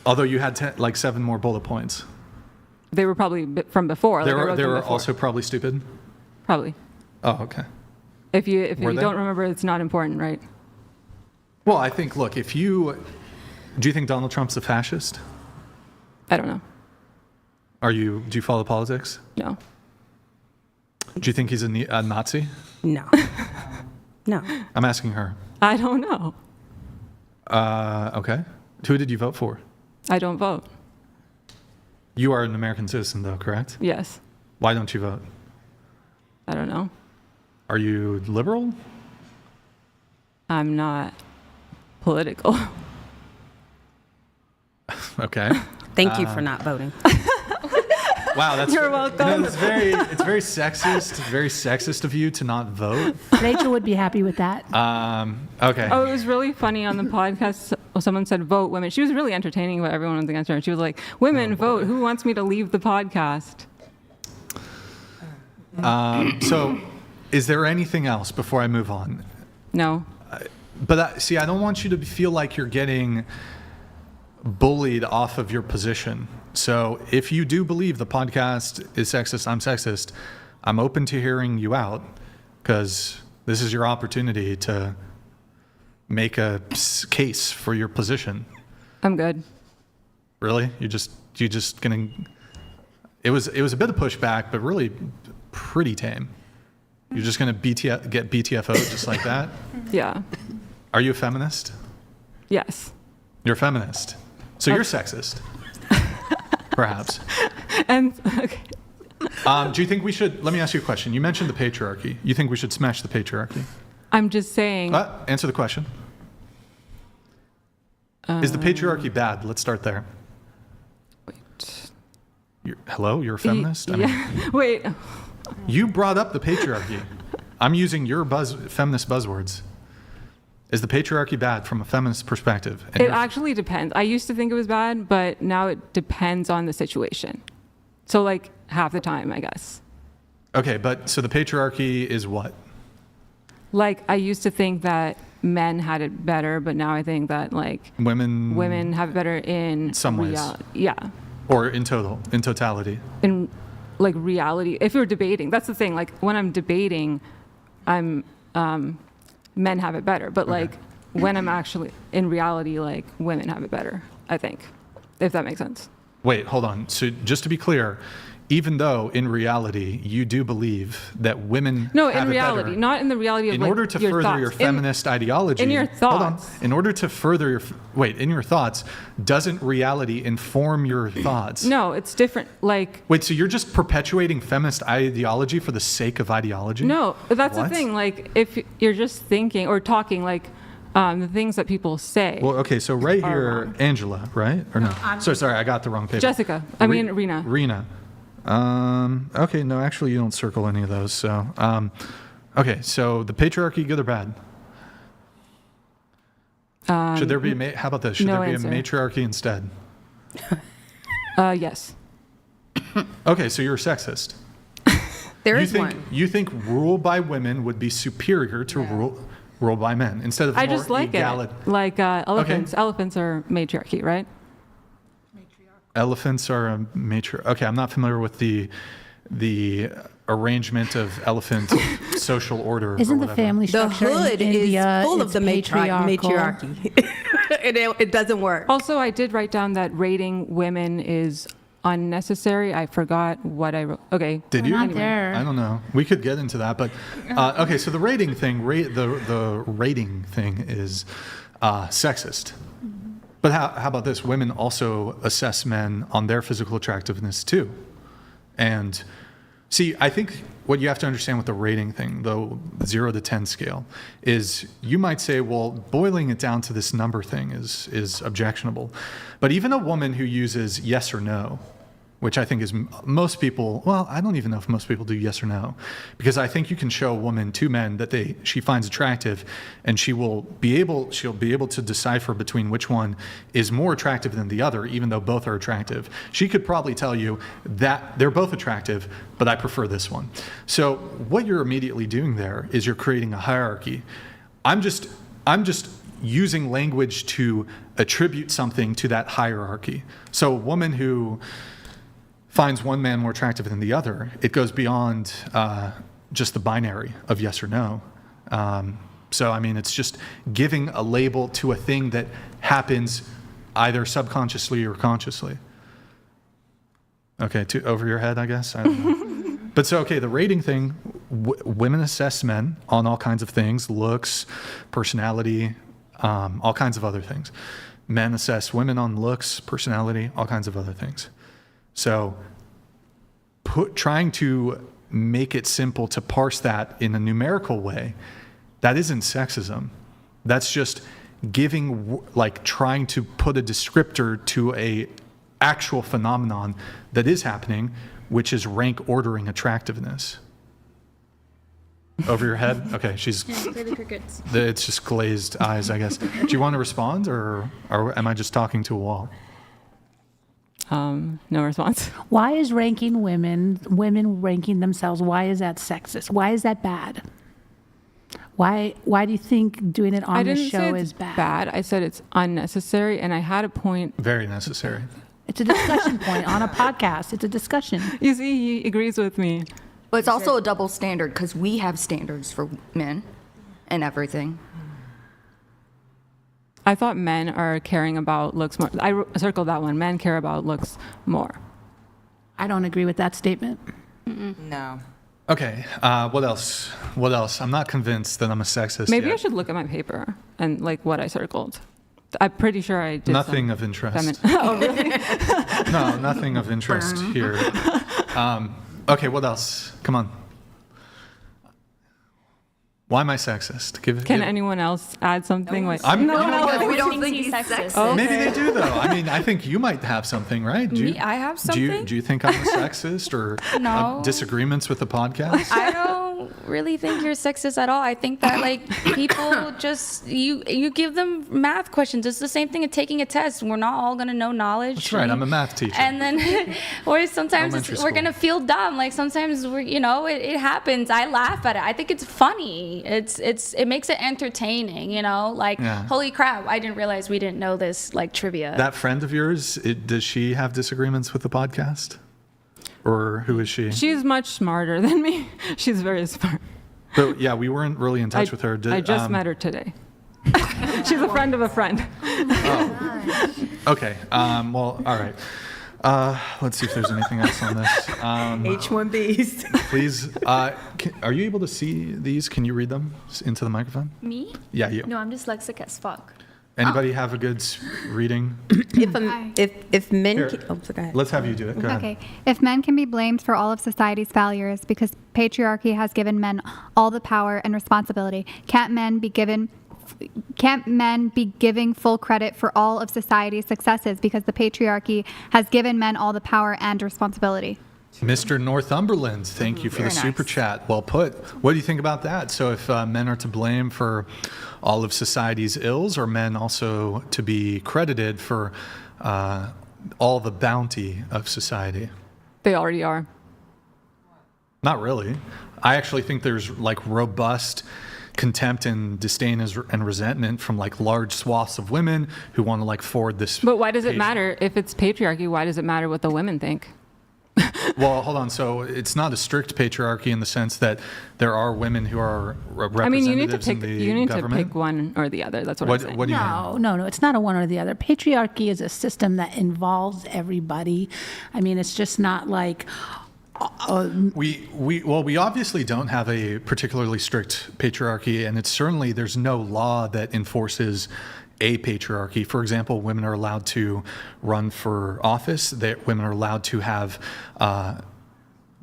Although you had 7 more bullet points. They were probably from before. They like I wrote them were before. also probably stupid? Probably. Oh, okay. If you Were they? don't remember, it's not important, right? Well, I think, look, do you think Donald Trump's a fascist? I don't know. Do you follow politics? No. Do you think he's a Nazi? No. No. I'm asking her. I don't know. Okay. Who did you vote for? I don't vote. You are an American citizen, though, correct? Yes. Why don't you vote? I don't know. Are you liberal? I'm not political. Okay. Thank you for not voting. Wow, that's You're welcome. It's very sexist. Very sexist of you to not vote. Rachel would be happy with that. Okay. Oh, it was really funny on the podcast. Someone said, vote women. She was really entertaining, but everyone was against her. And she was like, women, vote. Who wants me to leave the podcast? So, is there anything else before I move on? No. But I don't want you to feel like you're getting bullied off of your position. So if you do believe the podcast is sexist, I'm sexist, I'm open to hearing you out, because this is your opportunity to make a case for your position. I'm good. Really? You just gonna? It was a bit of pushback, but really pretty tame. You're just gonna get BTFO'd just like that? Yeah. Are you a feminist? Yes. You're a feminist. So you're sexist. Perhaps. And okay. Do you think we should? Let me ask you a question. You mentioned the patriarchy. You think we should smash the patriarchy? I'm just saying. Answer the question. Is the patriarchy bad? Let's start there. Wait. Hello? You're a feminist? Wait. You brought up the patriarchy. I'm using your feminist buzzwords. Is the patriarchy bad from a feminist perspective? It actually depends. I used to think it was bad, but now it depends on the situation. So like half the time, I guess. Okay, but so the patriarchy is what? Like I used to think that men had it better, but now I think that like women have it better in some ways. Yeah. Or in totality. In like reality, if you're debating, that's the thing. Like when I'm debating, men have it better, but like when I'm actually in reality, like women have it better, I think, if that makes sense. Wait, hold on. So just to be clear, even though in reality you do believe that women No, have in it reality, better. not in the reality of In like, order to your further thoughts. your feminist ideology, in your hold on. thoughts. In order to further your in your thoughts, doesn't reality inform your thoughts? No, it's different. Like, Wait, so you're just perpetuating feminist ideology for the sake of ideology? no, that's What? the thing. Like, if you're just thinking or talking, like, the things that people say. Well, okay, so right Are here, wrong. Angela, right? Or no? Sorry, I got the wrong paper. Jessica. I mean, Rena. Rena. Okay, no, actually, you don't circle any of those. So, okay, so the patriarchy, good or bad? Should there be how about this? Should no there be answer. a matriarchy instead? Yes. Okay, so you're a sexist. There you is think one. you think rule by women would be superior to rule by men instead of I more just like egalit- it. Like elephants. Elephants are matriarchy, right? Elephants are a Okay, I'm not familiar with the arrangement of elephant social order. Isn't or the whatever. family The structure hood in India is full of is the patriarchal? matriarchy. it doesn't work. Also, I did write down that rating women is unnecessary. I forgot what I wrote. Okay. Did you? Not there. I don't know. We could get into that, but okay. So the rating thing, the rating thing is sexist. But how about this? Women also assess men on their physical attractiveness too, and see, I think what you have to understand with the rating thing, the 0 to 10 scale, is you might say, well, boiling it down to this number thing is objectionable. But even a woman who uses yes or no, which I think is most people, well, I don't even know if most people do yes or no, because I think you can show a woman two men that she finds attractive, and she'll be able to decipher between which one is more attractive than the other, even though both are attractive. She could probably tell you that they're both attractive, but I prefer this one. So what you're immediately doing there is you're creating a hierarchy. I'm just using language to attribute something to that hierarchy. So a woman who finds one man more attractive than the other, it goes beyond just the binary of yes or no. So, I mean, it's just giving a label to a thing that happens either subconsciously or consciously. Okay, over your head, I guess. I don't know. But so, okay, the rating thing, women assess men on all kinds of things, looks, personality, all kinds of other things. Men assess women on looks, personality, all kinds of other things. So trying to make it simple to parse that in a numerical way, that isn't sexism. That's just trying to put a descriptor to a actual phenomenon that is happening, which is rank ordering attractiveness. Over your head? Okay, she's... It's just glazed eyes, I guess. Do you want to respond, or am I just talking to a wall? No response. Why is ranking women ranking themselves, why is that sexist? Why is that bad? Why do you think doing it on the show is bad? I said it's unnecessary, and I had a point. Very necessary. It's a discussion point on a podcast. It's a discussion. You see, he agrees with me. But it's also a double standard because we have standards for men and everything. I thought men are caring about looks more. I circled that one. Men care about looks more. I don't agree with that statement. No. Okay, what else? I'm not convinced that I'm a sexist Maybe yet. I should look at my paper and like what I circled. I'm pretty sure I did Nothing of interest. Oh, really? No, nothing of interest here. Okay, what else? Come on. Why am I sexist? Can anyone else add something? We don't think he's sexist. Okay. Maybe they do, though. I mean, I think you might have something, right? I have something? Do you think I'm a sexist or No. disagreements with the podcast? I don't really think you're sexist at all. I think that like people just you give them math questions. It's the same thing as taking a test. We're not all gonna know knowledge. That's right. I'm a math teacher. And then, or sometimes Elementary we're school. gonna feel dumb. Like sometimes it happens. I laugh at it. I think it's funny. It makes it entertaining. Like Yeah. holy crap! I didn't realize we didn't know this like trivia. That friend of yours, does she have disagreements with the podcast? Or who is she? She's much smarter than me. She's very smart. But yeah, we weren't really in touch with her. I just met her today. She's a friend of a friend. Okay. Well, all right. Let's see if there's anything else on this. H1Bs. Please, are you able to see these? Can you read them into the microphone? Me? Yeah, you. No, I'm dyslexic as fuck. Anybody have a good reading? If men, Here, go ahead. let's have you do it. Go ahead. Okay. If men can be blamed for all of society's failures because patriarchy has given men all the power and responsibility, can't men be giving full credit for all of society's successes because the patriarchy has given men all the power and responsibility? Mr. Northumberland, thank you for the super chat. Well put. What do you think about that? So if men are to blame for all of society's ills, are men also to be credited for all the bounty of society? They already are. Not really. I actually think there's like robust contempt and disdain and resentment from like large swaths of women who want to like forward this. But why does it matter if it's patriarchy? Why does it matter what the women think? Well, hold on. So it's not a strict patriarchy in the sense that there are women who are representatives you need to pick. in the You need government. to pick one or the other. That's what I'm saying. What do you mean? No, it's not a one or the other. Patriarchy is a system that involves everybody. I mean, it's just not like. We obviously don't have a particularly strict patriarchy, and it's certainly there's no law that enforces a patriarchy. For example, women are allowed to run for office. Women are allowed to have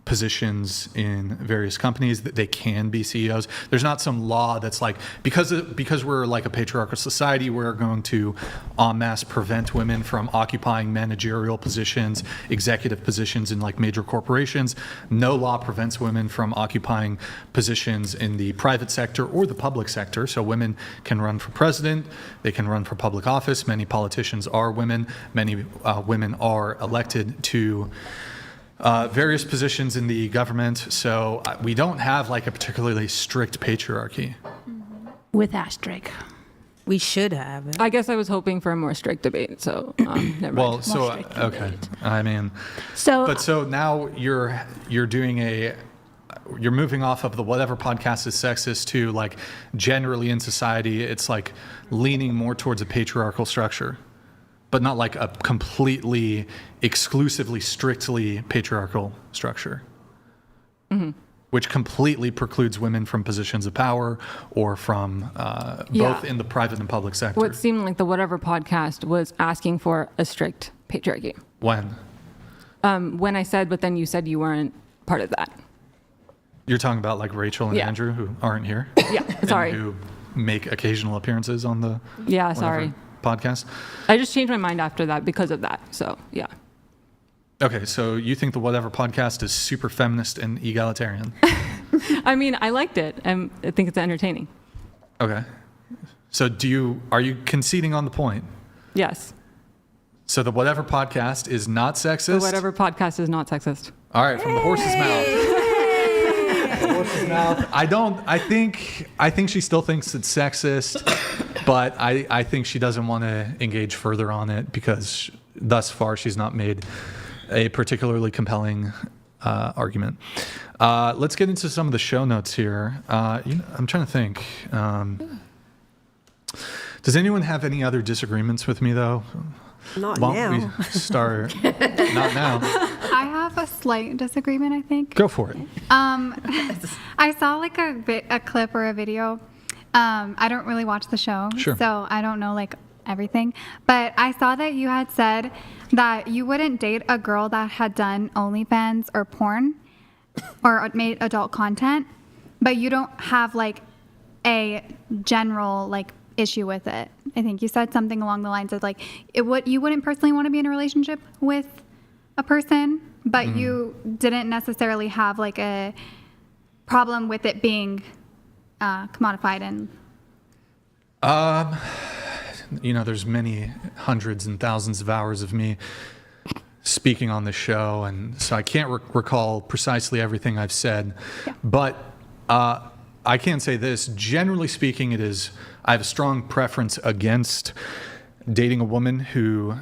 positions in various companies, that they can be CEOs. There's not some law that's like, because we're like a patriarchal society, we're going to en masse prevent women from occupying managerial positions, executive positions in like major corporations. No law prevents women from occupying positions in the private sector or the public sector. So women can run for president, they can run for public office. Many politicians are women. Many women are elected to various positions in the government. So we don't have like a particularly strict patriarchy. With asterisk. We should have it. I guess I was hoping for a more strict debate. So never Well, mind. so okay. I mean, so now you're moving off of the whatever podcast is sexist to like generally in society, it's like leaning more towards a patriarchal structure, but not like a completely, exclusively, strictly patriarchal structure, which completely precludes women from positions of power or from both in the private and public sector. What seemed like the Whatever podcast was asking for a strict patriarchy. When? When I said, but then you said you weren't part of that. You're talking about like Rachel and Yeah. Andrew who aren't here? Yeah, and sorry. who make occasional appearances on the Yeah, Whatever sorry. podcast. I just changed my mind after that because of that. So, yeah. Okay, so you think the Whatever podcast is super feminist and egalitarian? I mean, I liked it. I think it's entertaining. Okay. So are you conceding on the point? Yes. So the Whatever podcast is not sexist? The Whatever podcast is not sexist. All right, from the horse's mouth. The horse's mouth. I think she still thinks it's sexist, but I think she doesn't want to engage further on it because thus far she's not made a particularly compelling argument. Let's get into some of the show notes here. I'm trying to think. Does anyone have any other disagreements with me, though? Not Why now. don't we start? Not now. I have a slight disagreement, I think. Go for it. I saw like a clip or a video. I don't really watch the show, Sure. so I don't know like everything. But I saw that you had said that you wouldn't date a girl that had done OnlyFans or porn or made adult content, but you don't have like a general like issue with it. I think you said something along the lines of like you wouldn't personally want to be in a relationship with a person, but you didn't necessarily have like a problem with it being commodified and there's many hundreds and thousands of hours of me speaking on the show, and so I can't recall precisely everything I've said. Yeah. But I can say this: generally speaking, I have a strong preference against dating a woman who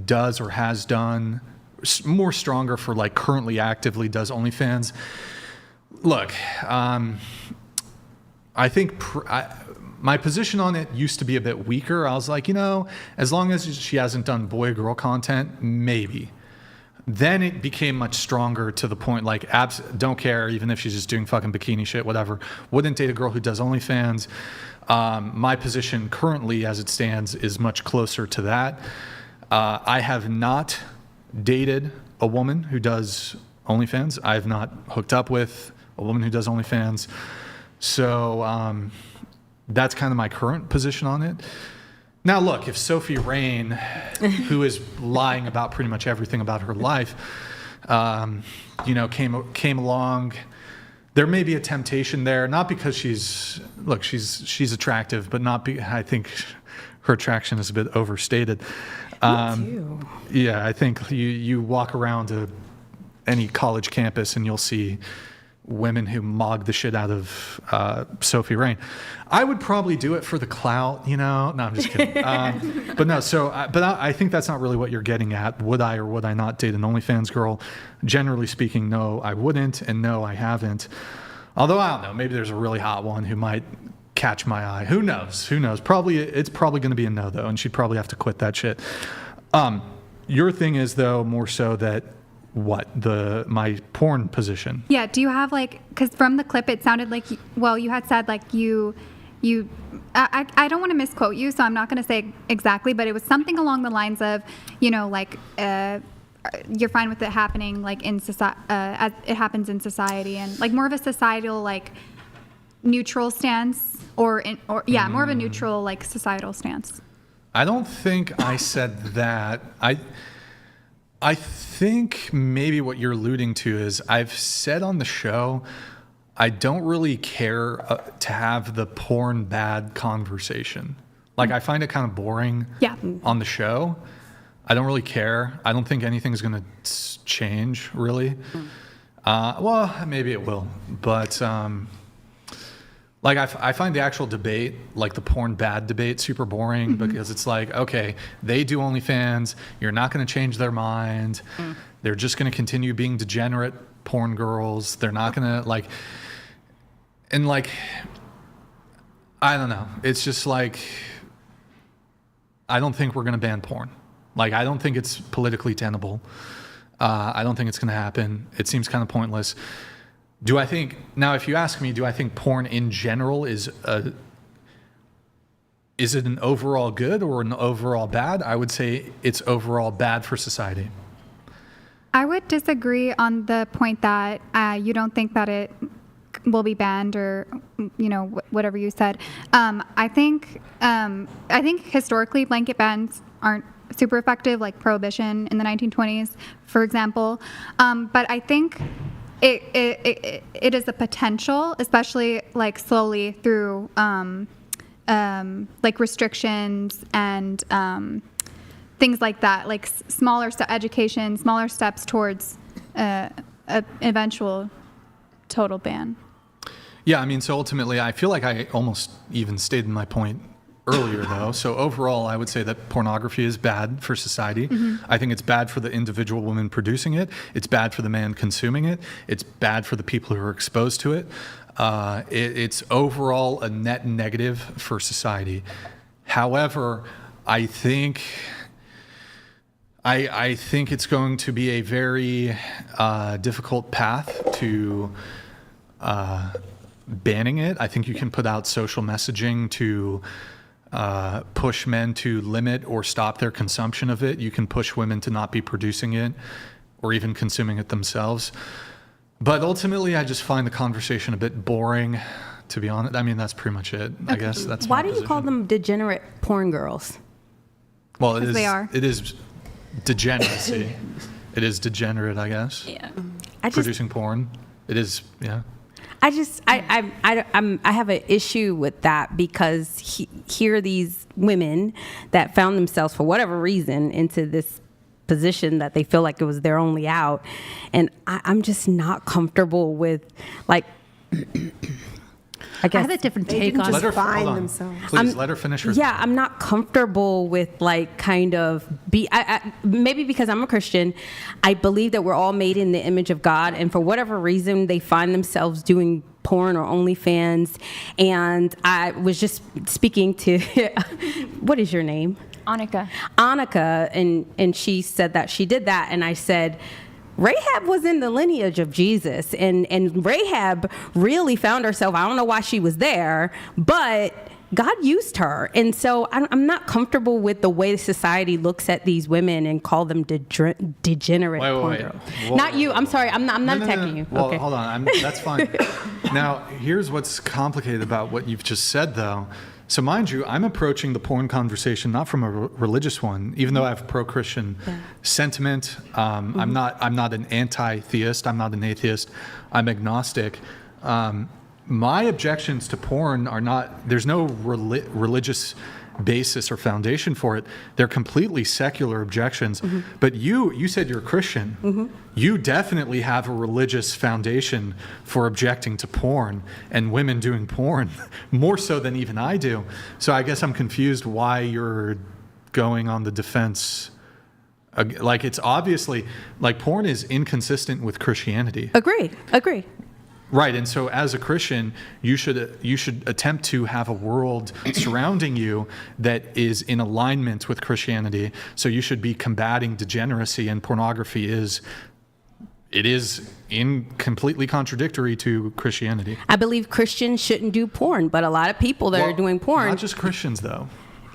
does or has done more stronger for like currently actively does OnlyFans. Look, I think my position on it used to be a bit weaker. I was like, as long as she hasn't done boy-girl content, maybe. Then it became much stronger to the point like don't care, even if she's just doing fucking bikini shit, whatever. Wouldn't date a girl who does OnlyFans. My position currently, as it stands, is much closer to that. I have not dated a woman who does OnlyFans. I have not hooked up with a woman who does OnlyFans. So that's kind of my current position on it. Now, look, if Sophie Rain, who is lying about pretty much everything about her life, came along, there may be a temptation there, not because she's attractive, but I think her attraction is a bit overstated. Me too. Yeah, I think you walk around to any college campus and you'll see women who mog the shit out of Sophie Rain. I would probably do it for the clout, No, I'm just kidding. But no, I think that's not really what you're getting at. Would I or would I not date an OnlyFans girl? Generally speaking, no, I wouldn't, and no, I haven't. Although, I don't know, maybe there's a really hot one who might catch my eye. Who knows? It's probably going to be a no, though, and she'd probably have to quit that shit. Your thing is, though, more so that my porn position. Yeah. Do you have because from the clip it sounded like, you had said I don't want to misquote you, so I'm not going to say exactly, but it was something along the lines of, you're fine with it happening in society, as it happens in society, and more of a societal neutral stance, more of a neutral societal stance. I don't think I said that. I think maybe what you're alluding to is I've said on the show, I don't really care to have the porn bad conversation. I find it kind of boring on the show. I don't really care. I don't think anything's going to change, really. Well, maybe it will. But I find the actual debate, the porn bad debate, super boring because it's okay, they do OnlyFans. You're not going to change their mind. They're just going to continue being degenerate porn girls. They're not going to I don't know. It's just I don't think we're going to ban porn. I don't think it's politically tenable. I don't think it's going to happen. It seems kind of pointless. Do I think, now if you ask me, do I think porn in general is it an overall good or an overall bad? I would say it's overall bad for society. I would disagree on the point that you don't think that it will be banned or, whatever you said. I think historically blanket bans aren't super effective, like prohibition in the 1920s, for example. But I think it is a potential, especially slowly through restrictions and things like that, smaller education, smaller steps towards an eventual total ban. Yeah, so ultimately, I feel like I almost even stated my point earlier, though. So overall, I would say that pornography is bad for society. I think it's bad for the individual woman producing it. It's bad for the man consuming it. It's bad for the people who are exposed to it. It's overall a net negative for society. However, I think it's going to be a very difficult path to banning it. I think you can put out social messaging to push men to limit or stop their consumption of it. You can push women to not be producing it or even consuming it themselves. But ultimately, I just find the conversation a bit boring, to be honest. That's pretty much it. I guess that's why do you call them degenerate porn girls? Well, it is degeneracy. It is degenerate, I guess. Yeah. Producing porn. It is, yeah. I have an issue with that because here are these women that found themselves for whatever reason into this position that they feel like it was their only out, and I'm just not comfortable with I guess I have a different take on just find themselves. Please let her finish her. Yeah, I'm not comfortable with maybe because I'm a Christian, I believe that we're all made in the image of God, and for whatever reason they find themselves doing porn or OnlyFans. And I was just speaking to, what is your name? Annika, and she said that she did that, and I said, Rahab was in the lineage of Jesus, and Rahab really found herself. I don't know why she was there, but God used her. And so I'm not comfortable with the way society looks at these women and call them degenerate porn girls. Not you. I'm sorry. I'm not attacking you. Well, okay. hold on. That's fine. Now, here's what's complicated about what you've just said, though. So mind you, I'm approaching the porn conversation not from a religious one, even though I have pro-Christian sentiment. I'm not an anti-theist. I'm not an atheist. I'm agnostic. My objections to porn are not, there's no religious basis or foundation for it. They're completely secular objections. But you said you're a Christian. You definitely have a religious foundation for objecting to porn and women doing porn, more so than even I do. So I guess I'm confused why you're going on the defense. Like, it's obviously, like, porn is inconsistent with Christianity. Agree. Right, and so as a Christian, you should attempt to have a world surrounding you that is in alignment with Christianity. So you should be combating degeneracy, and pornography is completely contradictory to Christianity. I believe Christians shouldn't do porn, but a lot of people that are doing porn. Not just Christians, though.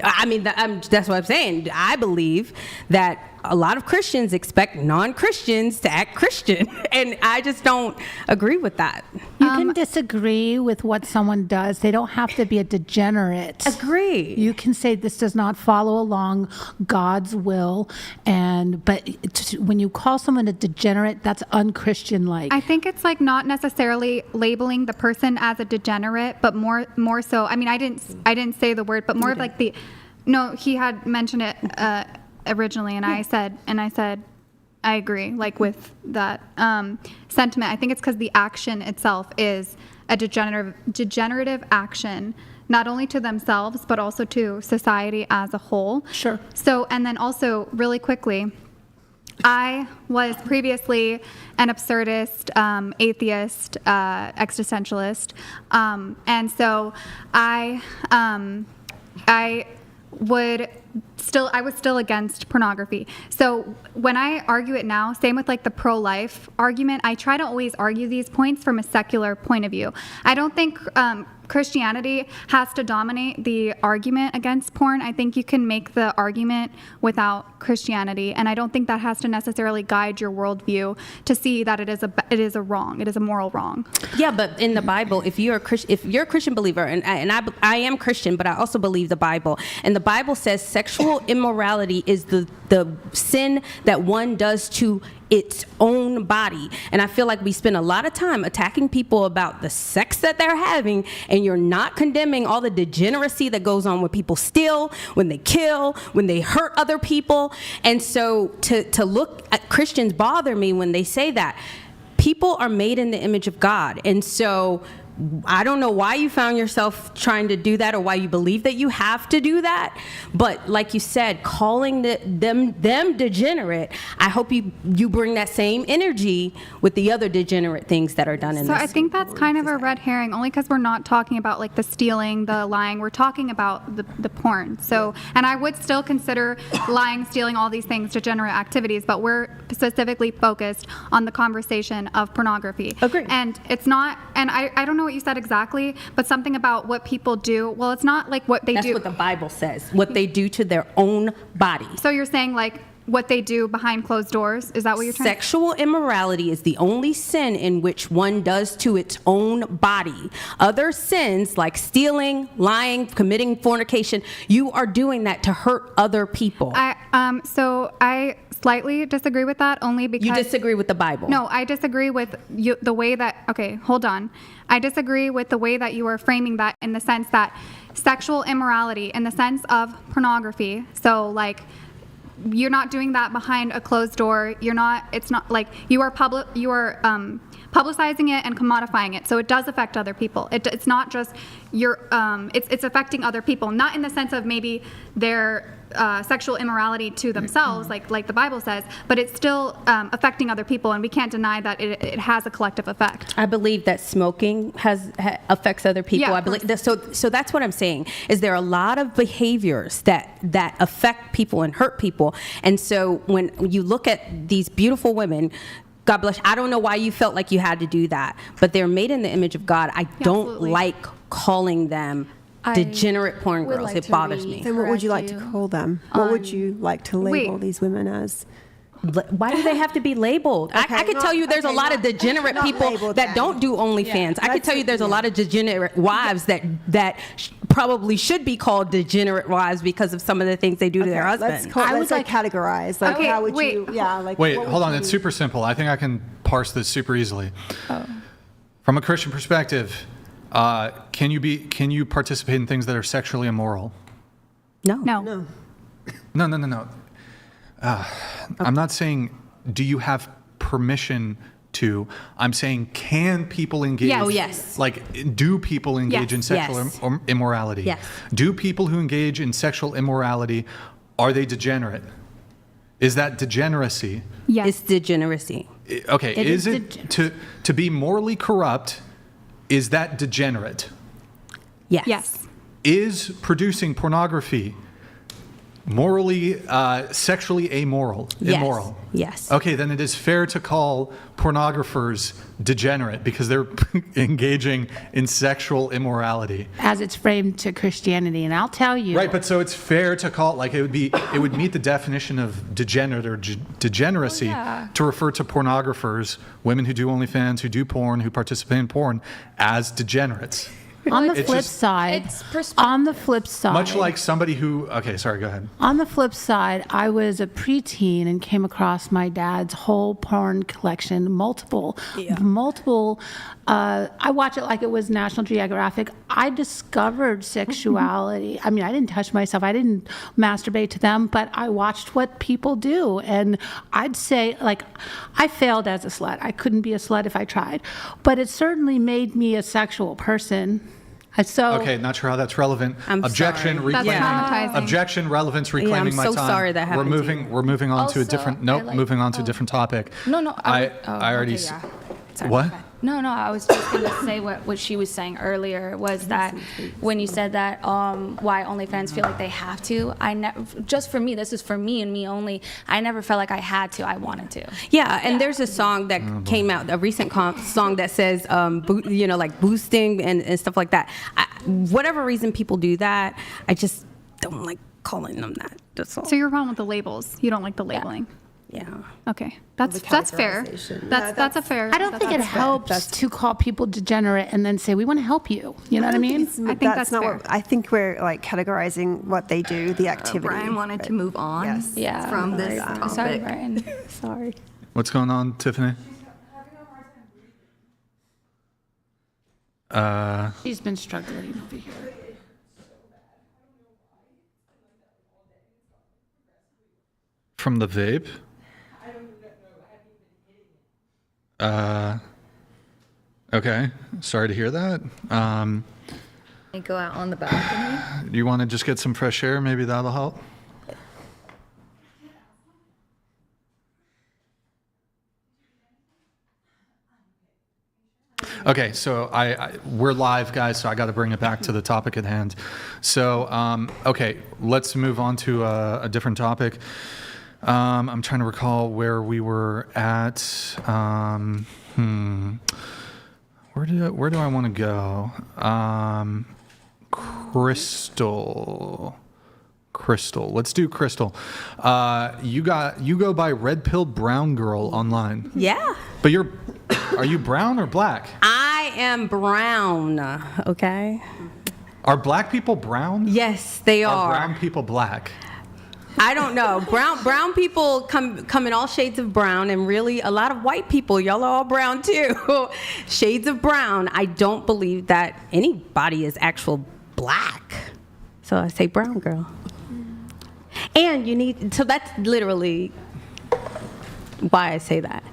I mean, that's what I'm saying. I believe that a lot of Christians expect non-Christians to act Christian, and I just don't agree with that. You can disagree with what someone does. They don't have to be a degenerate. Agree. You can say this does not follow along God's will, but when you call someone a degenerate, that's unchristian-like. I think it's like not necessarily labeling the person as a degenerate, but more so. I mean, I didn't say the word, but more of like he had mentioned it originally, and I said I agree, like, with that sentiment. I think it's because the action itself is a degenerative action, not only to themselves but also to society as a whole. Sure. So, and then also really quickly, I was previously an absurdist, atheist, existentialist, and so I was still against pornography. So when I argue it now, same with like the pro-life argument, I try to always argue these points from a secular point of view. I don't think Christianity has to dominate the argument against porn. I think you can make the argument without Christianity, and I don't think that has to necessarily guide your worldview to see that it is a wrong, it is a moral wrong. Yeah, but in the Bible, if you're a Christian believer, and I am Christian, but I also believe the Bible, and the Bible says sexual immorality is the sin that one does to its own body. And I feel like we spend a lot of time attacking people about the sex that they're having, and you're not condemning all the degeneracy that goes on when people steal, when they kill, when they hurt other people. And so to look at Christians bother me when they say that. People are made in the image of God. And so I don't know why you found yourself trying to do that, or why you believe that you have to do that. But like you said, calling them degenerate, I hope you bring that same energy with the other degenerate things that are done in this. So I think that's kind of a red herring, only because we're not talking about like the stealing, the lying. We're talking about the porn. So, and I would still consider lying, stealing, all these things degenerate activities, but we're specifically focused on the conversation of pornography. Agree. And it's not, and I don't know what you said exactly, but something about what people do. Well, it's not like what they do. That's what the Bible says, what they do to their own body. So you're saying like what they do behind closed doors? Is that what you're trying to say? Sexual immorality is the only sin in which one does to its own body. Other sins like stealing, lying, committing fornication, you are doing that to hurt other people. So I slightly disagree with that, only because... You disagree with the Bible? No, I disagree with the way that... Okay, hold on. I disagree with the way that you are framing that, in the sense that sexual immorality, in the sense of pornography, so like... You're not doing that behind a closed door. It's not like you are publicizing it and commodifying it. So it does affect other people. It's not just it's affecting other people, not in the sense of maybe their sexual immorality to themselves, like the Bible says, but it's still affecting other people, and we can't deny that it has a collective effect. I believe that smoking affects other people. Yeah, I believe that, so that's what I'm saying, is there are a lot of behaviors that affect people and hurt people. And so when you look at these beautiful women, God bless you, I don't know why you felt like you had to do that, but they're made in the image of God. I don't absolutely. like calling them degenerate porn girls. It bothers me. Then what would you like to call them? What would you like to label these women as? Why do they have to be labeled? Okay, I could tell you there's a lot of degenerate people that don't do OnlyFans. I could tell you there's a lot of degenerate wives that probably should be called degenerate wives because of some of the things they do to their husbands. Let's categorize. Like, Okay, how would wait. you? Yeah. Like. Wait, what hold would on. you- It's super simple. I think I can parse this super easily. From a Christian perspective, can you participate in things that are sexually immoral? No. No. I'm not saying do you have permission to. I'm saying can people engage? Yes. Oh, yes. Like, do people engage in sexual Yes. immorality? Yes. Do people who engage in sexual immorality, are they degenerate? Is that degeneracy? Yes. It's degeneracy. Okay, It is is it to be morally corrupt, is that degenerate? Yes. Is producing pornography morally, sexually immoral? Yes. Okay, then it is fair to call pornographers degenerate because they're engaging in sexual immorality. As it's framed to Christianity, and I'll tell you. Right, but so it's fair to call it it would meet the definition of degenerate or degeneracy to refer to pornographers, women who do OnlyFans, who do porn, who participate in porn, as degenerates. On the It's flip just- side, Much like somebody who, okay, sorry, go ahead. On the flip side, I was a preteen and came across my dad's whole porn collection, multiple. I watch it like it was National Geographic. I discovered sexuality. I mean, I didn't touch myself. I didn't masturbate to them, but I watched what people do. And I'd say, like, I failed as a slut. I couldn't be a slut if I tried. But it certainly made me a sexual person. Okay, not sure how that's relevant. Objection, That's traumatizing. objection, relevance, reclaiming my so time. sorry that happened to you. We're moving on to a Also, different. I Nope, like- moving on to a different topic. No, I already. okay, yeah. Sorry. What? No, I was just going to say what she was saying earlier was that when you said that why OnlyFans feel like they have to, just for me, this is for me and me only, I never felt like I had to, I wanted to. Yeah, and there's a song that came out, a recent song that says, like boosting and stuff like that. Whatever reason people do that, I just don't like calling them that. That's all. So you're wrong with the labels. You don't like the labeling. Yeah. Okay, that's fair. That's a fair. I don't think it helps to call people degenerate and then say, we want to help you. You know what I mean? I think that's not fair. what I think we're like categorizing what they do, the activity. Brian wanted to move on from this topic. Sorry, Brian. Sorry. What's going on, Tiffany? She's been struggling over here. From the vape? Okay, sorry to hear that. Go out on the balcony. Do you want to just get some fresh air? Maybe that'll help. Okay, so we're live, guys, so I got to bring it back to the topic at hand. So, okay, let's move on to a different topic. I'm trying to recall where we were at. Where do I want to go? Crystal. Let's do Crystal. You go by Red Pilled Brown Girl online. Yeah. But are you brown or black? I am brown, okay? Are black people brown? Yes, they Are are. brown people black? I don't know. Brown people come in all shades of brown, and really a lot of white people, y'all are all brown too. Shades of brown. I don't believe that anybody is actual black. So I say brown girl. And so that's literally why I say that.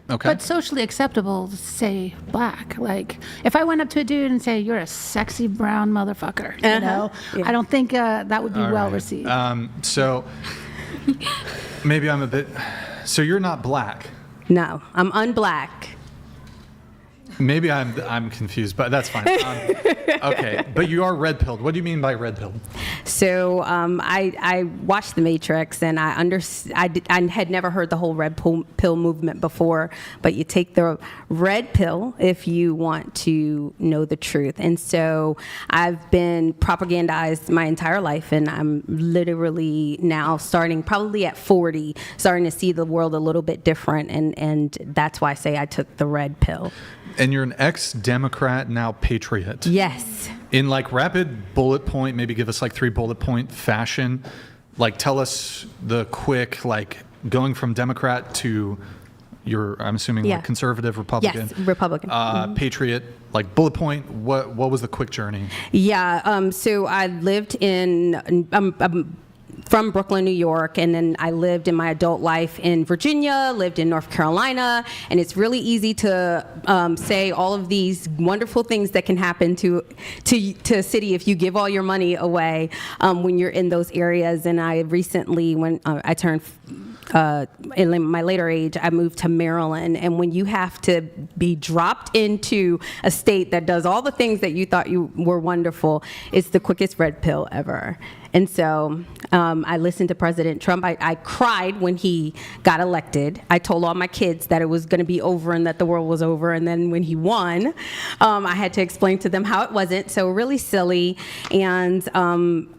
Okay. But socially acceptable to say black. Like, if I went up to a dude and say, "You're a sexy brown motherfucker," you know, I don't think that would be well received. So maybe I'm a bit. So you're not black. No, I'm unblack. Maybe I'm confused, but that's fine. Okay, but you are red pilled. What do you mean by red pilled? So I watched The Matrix, and I had never heard the whole red pill movement before. But you take the red pill if you want to know the truth. And so I've been propagandized my entire life, and I'm literally now starting probably at 40, starting to see the world a little bit different, and that's why I say I took the red pill. And you're an ex-Democrat, now patriot. Yes. In like rapid bullet point, maybe give us like 3 bullet point fashion. Like tell us the quick, like going from Democrat to I'm assuming like conservative, Republican. Yes, Republican. Patriot, like bullet point, what was the quick journey? Yeah, so I lived in, from Brooklyn, New York, and then I lived in my adult life in Virginia, lived in North Carolina, and it's really easy to say all of these wonderful things that can happen to a city if you give all your money away when you're in those areas. And I recently, when I turned in my later age, I moved to Maryland, and when you have to be dropped into a state that does all the things that you thought you were wonderful, it's the quickest red pill ever. And so I listened to President Trump. I cried when he got elected. I told all my kids that it was going to be over and that the world was over. And then when he won, I had to explain to them how it wasn't. So really silly. And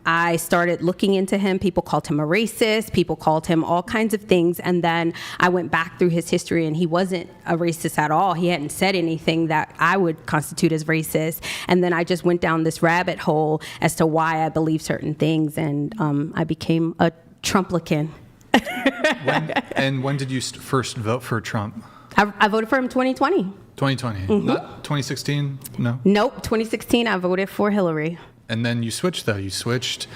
I started looking into him. People called him a racist. People called him all kinds of things. And then I went back through his history, and he wasn't a racist at all. He hadn't said anything that I would constitute as racist. And then I just went down this rabbit hole as to why I believe certain things. And I became a Trumplican. When did you first vote for Trump? I voted for him 2020. 2020, Mm-hmm. Not 2016? No? Nope, 2016 I voted for Hillary. And then you switched, though. You switched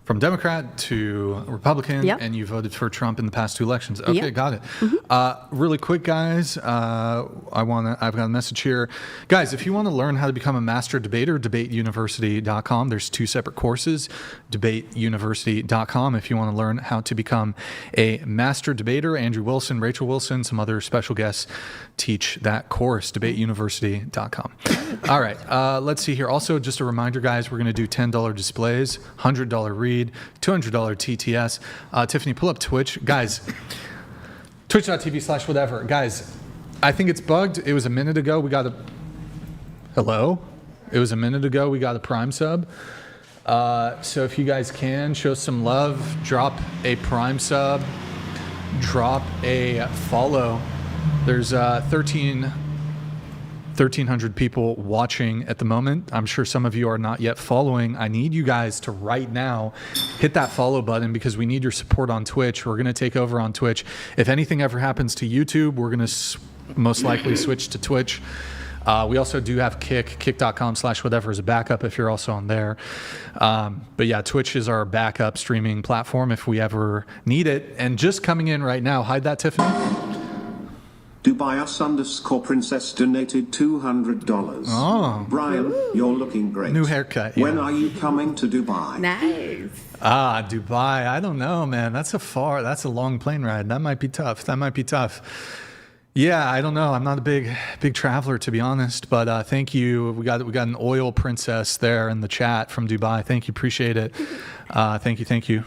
from Democrat to Republican, and you voted for Trump in the past 2 elections. Okay, got it. Mm-hmm. Really quick, guys, I've got a message here. Guys, if you want to learn how to become a master debater, debateuniversity.com. There's 2 separate courses, debateuniversity.com. If you want to learn how to become a master debater, Andrew Wilson, Rachel Wilson, some other special guests teach that course, debateuniversity.com. All right, let's see here. Also, just a reminder, guys, we're going to do $10 displays, $100 read, $200 TTS. Tiffany, pull up Twitch. Guys, twitch.tv/whatever. Guys, I think it's bugged. It was a minute ago. We got a... Hello? It was a minute ago. We got a Prime sub. So if you guys can, show some love. Drop a Prime sub. Drop a follow. There's 1,300 people watching at the moment. I'm sure some of you are not yet following. I need you guys to right now hit that follow button because we need your support on Twitch. We're going to take over on Twitch. If anything ever happens to YouTube, we're going to most likely switch to Twitch. We also do have kick.com/whatever as a backup if you're also on there. But yeah, Twitch is our backup streaming platform if we ever need it. And just coming in right now, hide that, Tiffany. Dubai_princess donated $200. Oh. Brian, you're looking great. New haircut. Yeah. When are you coming to Dubai? Nice. Dubai. I don't know, man. That's a long plane ride. That might be tough. Yeah, I don't know. I'm not a big traveler, to be honest. But thank you. We got an oil princess there in the chat from Dubai. Thank you. Appreciate it. Thank you.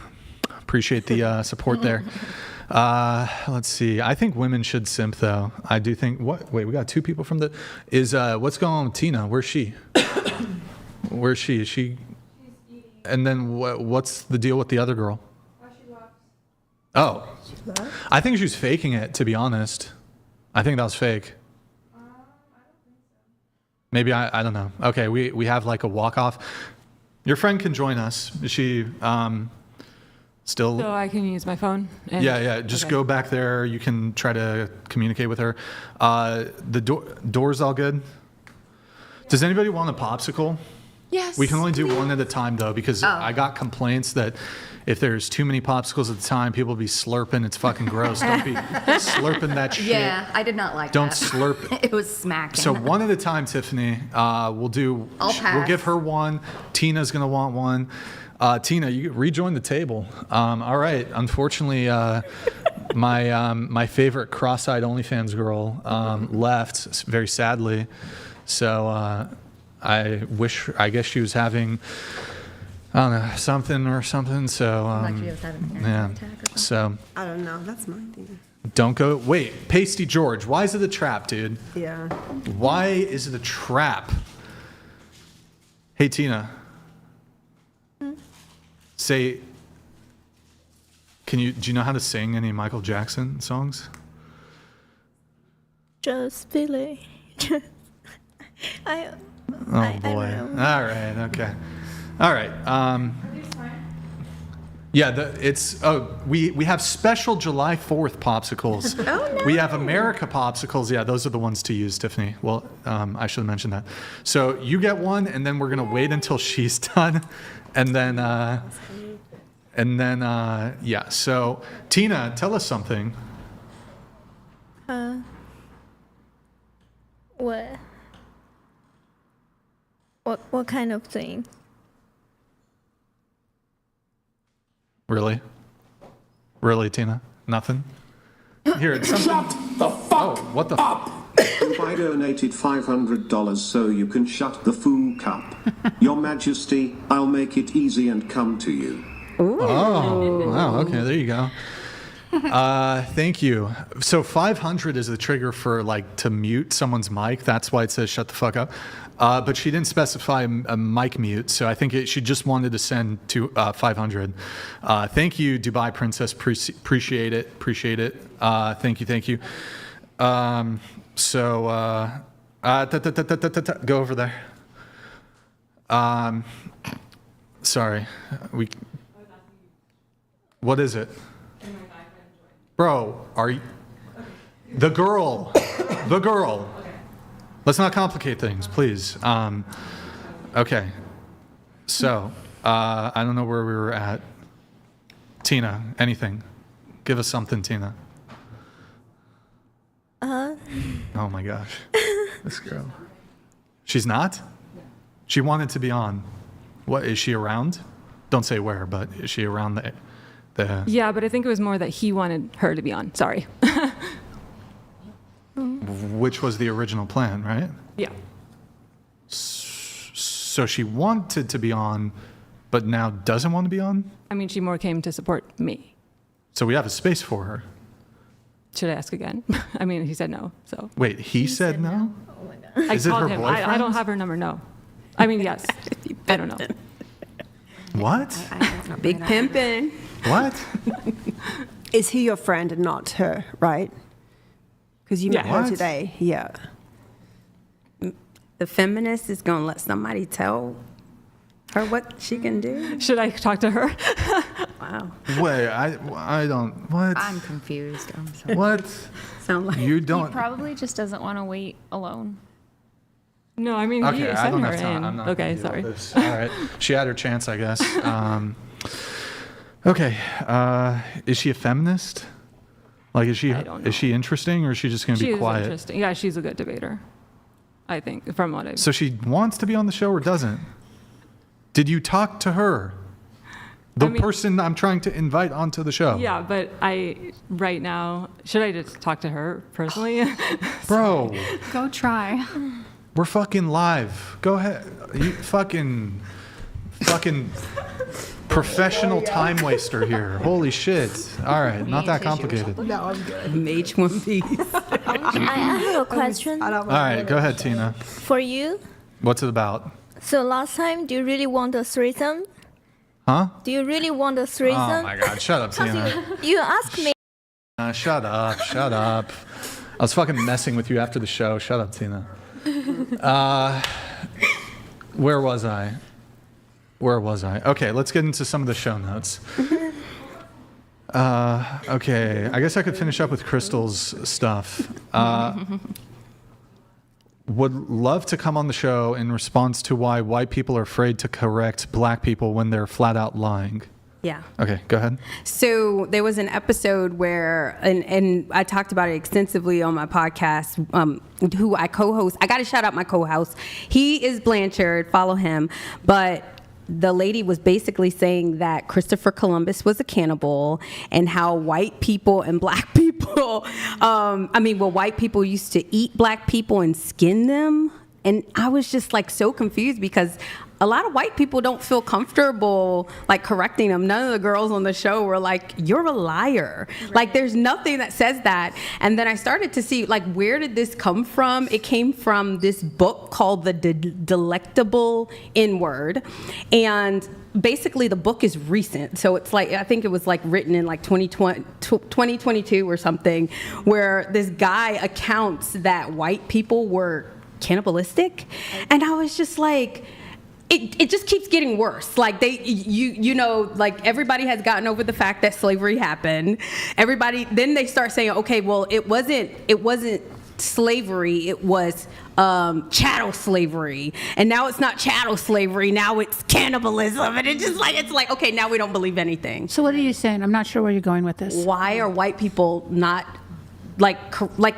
Appreciate the support there. Let's see. I think women should simp, though. I do think. Wait, we got 2 people from the. What's going on with Tina? Where's she? Where's she? Is she? And then what's the deal with the other girl? Oh, I think she was faking it. To be honest, I think that was fake. Maybe I don't know. Okay, we have like a walk off. Your friend can join us. Is she? Still, so I can use my phone. Yeah. Just go back there. You can try to communicate with her. The door's all good. Does anybody want a popsicle? Yes. We can only do one at a time, though, because I got complaints that if there's too many popsicles at the time, people will be slurping. It's fucking gross. Don't be slurping that shit. Yeah, I did not like Don't that. slurp it. It was smacking. So one at a time, Tiffany. We'll give her one. Tina's going to want one. Tina, you rejoin the table. All right. Unfortunately, my favorite cross-eyed OnlyFans girl left, very sadly. So I guess she was having, I don't know, something or something. So Like she was having a panic attack or something. so I don't know. That's my thing. don't go. Wait, Pasty George. Why is it a trap, dude? Yeah. Why is it a trap? Hey, Tina. Say, do you know how to sing any Michael Jackson songs? Just Billy. I Oh boy. don't know. All right. Okay. All right. Yeah. We have special July 4th popsicles. Oh, no. We have America popsicles. Yeah, those are the ones to use, Tiffany. Well, I should have mentioned that. So you get one, and then we're gonna wait until she's done, and then yeah. So Tina, tell us something. What kind of thing? Really? Really, Tina? Nothing? Here, it's something. Shut the fuck what the up! I donated $500 so you can shut the fool cup. Your Majesty, I'll make it easy and come to you. Oh, wow. Okay, there you go. Thank you. So 500 is the trigger for to mute someone's mic. That's why it says shut the fuck up. But she didn't specify a mic mute, so I think she just wanted to send to 500. Thank you, Dubai Princess. Appreciate it. Appreciate it. Thank you. Go over there. Sorry. What is it? Bro, are you... The girl. The girl. Let's not complicate things, please. Okay. So, I don't know where we were at. Tina, anything. Give us something, Tina. Oh my gosh. This girl. She's not? She wanted to be on. What, is she around? Don't say where, but is she around the... Yeah, but I think it was more that he wanted her to be on. Sorry. Which was the original plan, right? Yeah. So she wanted to be on, but now doesn't want to be on? I mean, she more came to support me. So we have a space for her. Should I ask again? I mean, he said no, so. Wait, he said no? Oh my god. I Is it called her him. boyfriend? I don't have her number, no. I mean, yes. I don't know. What? Big pimpin'. What? Is he your friend and not her, right? Because you met her What? today. Yeah. The feminist is going to let somebody tell her what she can do? Should I talk to her? Wow. Wait, I don't... What? I'm confused. I'm sorry. What? Sound like You He don't... probably just doesn't want to wait alone. No, I mean, Okay, you I sent don't her have time. in. I'm not Okay, gonna deal sorry. with this. All right. She had her chance, I guess. Okay. Is she a feminist? Like, is she interesting, or is she just going to She be is quiet? interesting. Yeah, she's a good debater, I think, from what I've... So she wants to be on the show or doesn't? Did you talk to her? The person I'm trying to invite onto the show. Yeah, but right now, should I just talk to her personally? Bro, Go try. we're fucking live. Go ahead. You fucking professional time waster here. Holy shit. All right, not that complicated. No, I'm good. Mage One Piece. I have a question All right, go ahead, Tina. for you. What's it about? So last time, do you really want a threesome? Huh? Do you really want a threesome? Oh my God, shut up, Tina. You asked me. Shut up, shut up. I was fucking messing with you after the show. Shut up, Tina. Where was I? Okay, let's get into some of the show notes. Okay, I guess I could finish up with Crystal's stuff. would love to come on the show in response to why white people are afraid to correct black people when they're flat out lying. Yeah. Okay, go ahead. So there was an episode where, and I talked about it extensively on my podcast, who I co-host. I got to shout out my co-host. He is Blanchard, follow him. But the lady was basically saying that Christopher Columbus was a cannibal and how white people and black people, white people used to eat black people and skin them. And I was just like so confused because a lot of white people don't feel comfortable like correcting them. None of the girls on the show were like, you're a liar. Right. Like there's nothing that says that. And then I started to see like, where did this come from? It came from this book called The Delectable N-Word. And basically the book is recent. So it's like, I think it was like written in like 2022 or something, where this guy accounts that white people were cannibalistic. And I was just like, it just keeps getting worse. Like like everybody has gotten over the fact that slavery happened. Then they start saying, okay, well, it wasn't slavery, it was chattel slavery, and now it's not chattel slavery, now it's cannibalism, and it's like okay, now we don't believe anything. So what are you saying? I'm not sure where you're going with this. Why are white people not like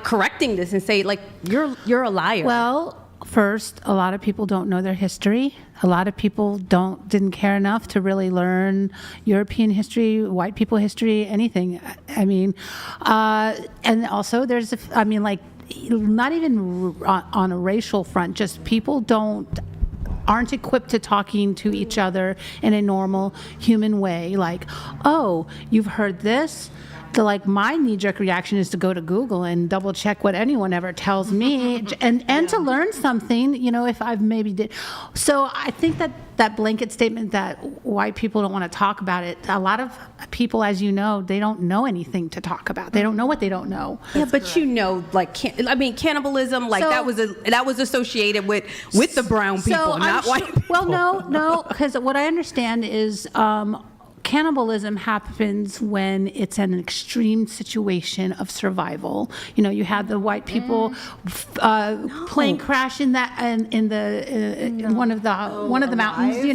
correcting this and say like you're a liar? Well, first, a lot of people don't know their history. A lot of people didn't care enough to really learn European history, white people history, anything. I mean, and also there's, not even on a racial front, just people aren't equipped to talking to each other in a normal human way. Like, oh, you've heard this? My knee-jerk reaction is to go to Google and double check what anyone ever tells me and to learn something, if I've maybe did. So I think that blanket statement that white people don't want to talk about it, a lot of people, as you know, they don't know anything to talk about. They don't know what they don't know. Yeah, but cannibalism, that was associated with the brown people, not white people. Well, no, because what I understand is cannibalism happens when it's an extreme situation of survival. You had the white people plane crash in one of the mountains. They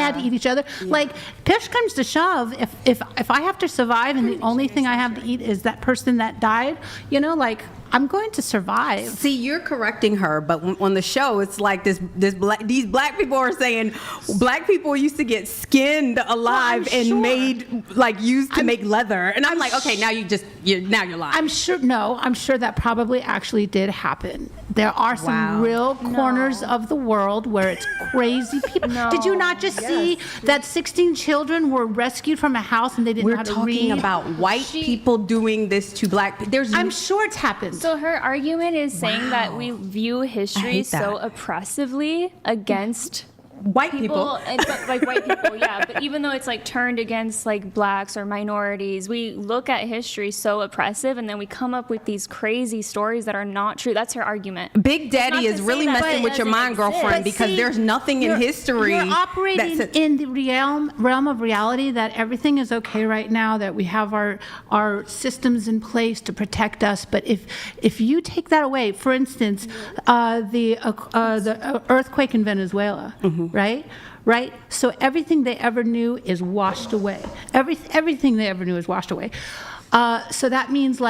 had to eat each other. Yeah. Like push comes to shove, if I have to survive and the only thing I have to eat is that person that died, I'm going to survive. See, you're correcting her, but on the show, it's like these black people are saying black people used to get skinned alive and made used to make leather, and I'm like, okay, now you're lying. I'm sure that probably actually did happen. There are some real corners of the world where it's crazy people. No. Did you not just see that 16 children were rescued from a house and they didn't know how to read? We're talking about white people doing this to black people. I'm sure it's happened. So her argument is saying that we view history so oppressively against white people. White people, yeah. But even though it's turned against blacks or minorities, we look at history so oppressive, and then we come up with these crazy stories that are not true. That's her argument. Big Daddy is really messing with your mind, girlfriend, because there's nothing in history. You're operating in the realm of reality that everything is okay right now, that we have our systems in place to protect us. But if you take that away, for instance, the earthquake in Venezuela. Mm-hmm. Right? So everything they ever knew is washed away. Everything they ever knew is washed away. So that means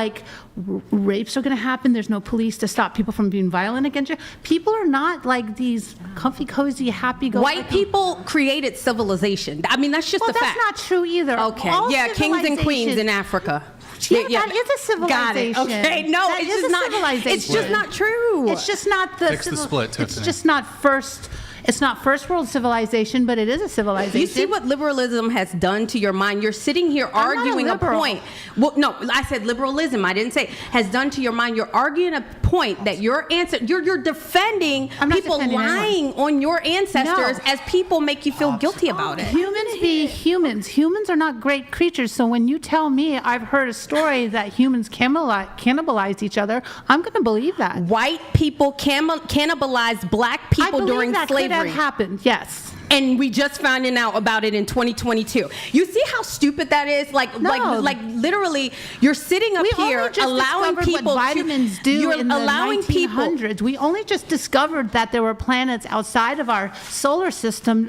rapes are going to happen. There's no police to stop people from being violent against you. People are not like these comfy, cozy, happy-go-lucky. White people created civilization. I mean, that's just a fact. Well, that's not true either. Okay. Yeah, kings and queens in Africa. Yeah, that is a civilization. Got it. Okay, no, it's just not. It's just not true. It's just not the. Fix the split, Tiffany. It's just not first. It's not first world civilization, but it is a civilization. You see what liberalism has done to your mind? You're sitting here arguing a point. Well, no, I said liberalism. I didn't say has done to your mind. You're arguing a point that your answer. You're defending people lying on your ancestors as people make you feel guilty about it. Humans be humans. Humans are not great creatures. So when you tell me I've heard a story that humans cannibalized each other, I'm going to believe that. White people cannibalized black people during slavery. That happened, yes. and we just finding out about it in 2022. You see how stupid that is? Like literally, you're sitting up here allowing people what vitamins do you're in the allowing 1900s. We only just discovered that there were planets outside of our solar system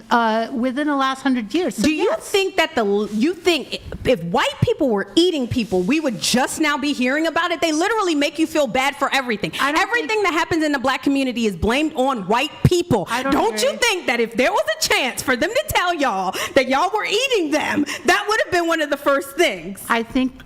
within the last 100 years. So do you think that if white people were eating people, we would just now be hearing about it? They literally make you feel bad for everything. Everything that happens in the black community is blamed on white people. Don't you think that if there was a chance for them to tell y'all that y'all were eating them, that would have been one of the first things? I think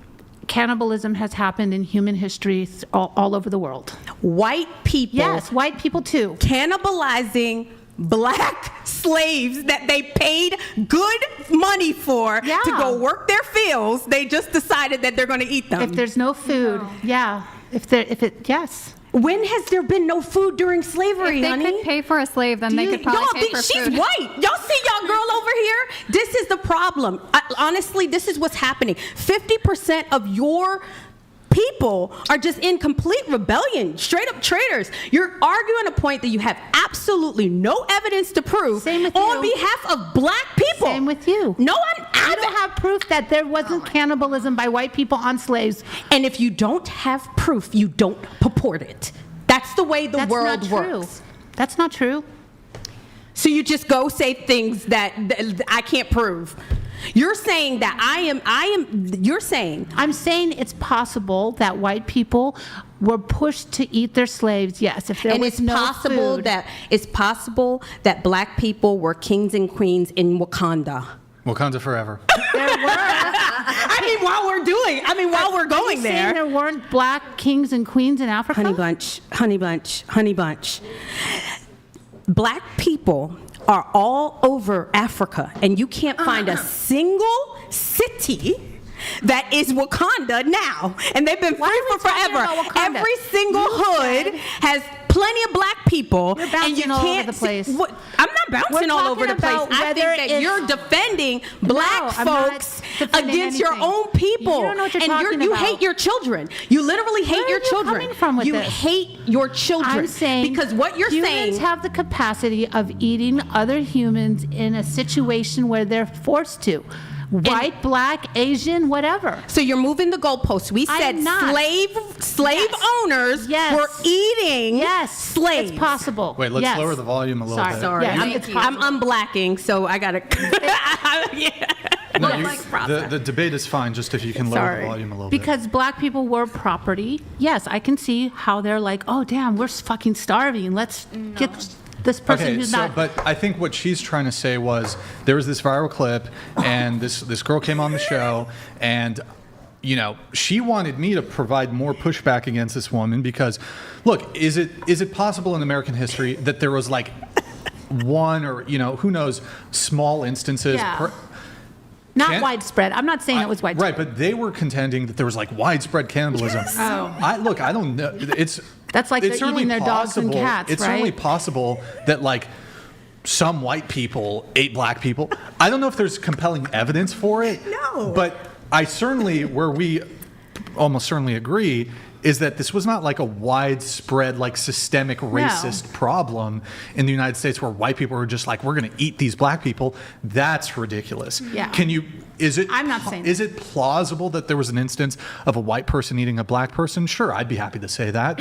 cannibalism has happened in human history all over the world. White people. Yes, white people too. Cannibalizing black slaves that they paid good money for to go work their fields. They just decided that they're going to eat them. If there's no food, yes. When has there been no food during slavery, honey? If they could pay for a slave, then they could probably pay for she's food. white. Y'all see y'all girl over here? This is the problem. Honestly, this is what's happening. 50% of your people are just in complete rebellion, straight up traitors. You're arguing a point that you have absolutely no evidence to prove on behalf of black people. Same with you. No, I don't have proof that there wasn't cannibalism by white people on slaves. And if you don't have proof, you don't purport it. That's the way the world works. That's not true. So you just go say things that I can't prove. You're saying that I'm saying it's possible that white people were pushed to eat their slaves. Yes, if there was no food. It's possible that black people were kings and queens in Wakanda. Wakanda forever. There were. while we're going there. Saying there weren't black kings and queens in Africa? Honey bunch. Black people are all over Africa, and you can't find a single city that is Wakanda now, and they've been free for forever. Every single hood has plenty of black people, and you all can't over the place. I'm not bouncing all over the place. I think that you're defending black folks against your own people. You don't know what you're talking you about. hate your children. You literally hate your children. Where are you coming from with this? Hate your children. I'm saying because what you're humans have the capacity of eating other humans in a situation where they're forced to. White, black, Asian, whatever. So you're moving the goalposts. We said slave owners were eating slaves. It's possible. Wait, let's lower the volume a little bit. Sorry. I'm unblacking, so I got to... The debate is fine, just if you can lower the volume a little bit. Because black people were property. Yes, I can see how they're like, oh, damn, we're fucking starving. Let's get... this person who's not. But I think what she's trying to say was there was this viral clip, and this girl came on the show, and she wanted me to provide more pushback against this woman because, look, is it possible in American history that there was like one or who knows small instances? Yeah. Not widespread. I'm not saying it was widespread. Right, but they were contending that there was like widespread cannibalism. Yes. Oh. I don't know. That's like they're eating their dogs and cats, It's right? certainly possible that like some white people ate black people. I don't know if there's compelling evidence for it. No. But I certainly, where we almost certainly agree, is that this was not like a widespread, like systemic racist problem in the United States where white people were just like, we're going to eat these black people. That's ridiculous. Yeah. I'm not saying Is it plausible that there was an instance of a white person eating a black person? Sure, I'd be happy to say that.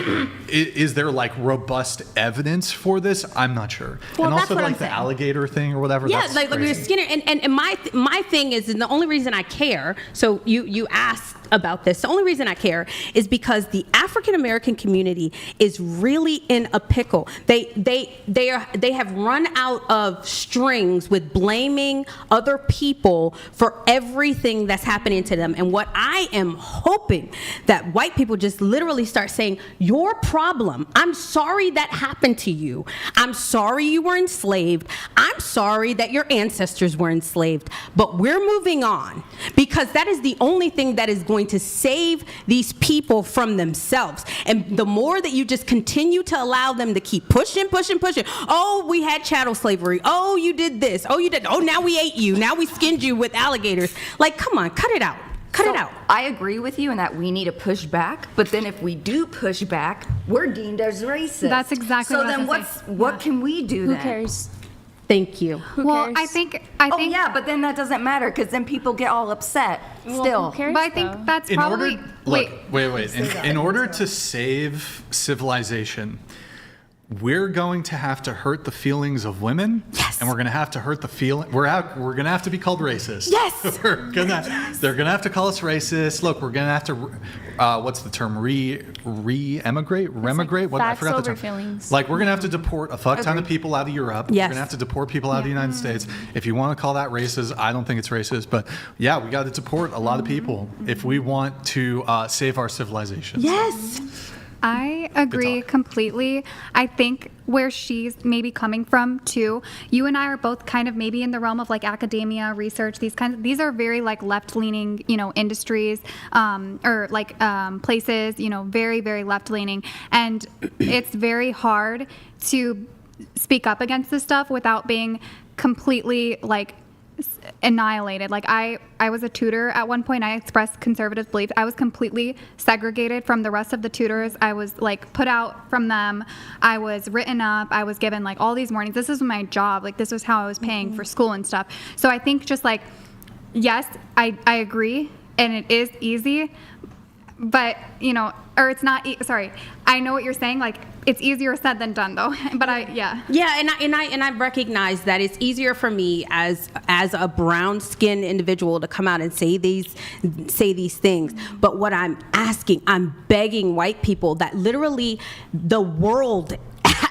Is there like robust evidence for this? I'm not sure. Well, and that's also what like I'm the saying. alligator thing or whatever. Yeah, that's like crazy. Skinner. And my thing is, and the only reason I care, so you asked about this, the only reason I care is because the African American community is really in a pickle. They have run out of strings with blaming other people for everything that's happening to them. And what I am hoping that white people just literally start saying, your problem, I'm sorry that happened to you. I'm sorry you were enslaved. I'm sorry that your ancestors were enslaved. But we're moving on because that is the only thing that is going to save these people from themselves. And the more that you just continue to allow them to keep pushing. Oh, we had chattel slavery. Oh, you did this. Oh, you did. Oh, now we ate you. Now we skinned you with alligators. Like, come on, cut it out. Cut it out. I agree with you in that we need to push back, but then if we do push back, we're deemed as racist. That's exactly so what I then was gonna say. what can we do Who then? cares? Thank you. Well, I think. Yeah, but then that doesn't matter because then people get all upset still. Who cares, But I think that's In probably. order, wait. In order to save civilization, we're going to have to hurt the feelings of women. Yes. And we're going to have to hurt the feeling. We're going to have to be called racist. Yes. They're going to have to call us racist. Look, we're going to have to, what's the term? Remigrate? What? I forgot the term. Feelings. Like, we're going to have to deport a fuck ton of people out of Europe. Yes. We're going to have to deport people out of the United States. If you want to call that racist, I don't think it's racist. But yeah, we got to deport a lot of people if we want to save our civilization. Yes. I agree completely. I think where she's maybe coming from too, you and I are both kind of maybe in the realm of like academia, research, these are very like left-leaning, industries, or like places, very, very left-leaning. And it's very hard to speak up against this stuff without being completely like annihilated. Like I was a tutor at one point. I expressed conservative beliefs. I was completely segregated from the rest of the tutors. I was like put out from them. I was written up. I was given like all these warnings. This is my job. Like this was how I was paying for school and stuff. So I think just like, yes, I agree, and it is easy, but or it's not. Sorry, I know what you're saying. Like it's easier said than done, though. But yeah, and I recognize that it's easier for me as a brown-skinned individual to come out and say these things. But what I'm begging white people that literally the world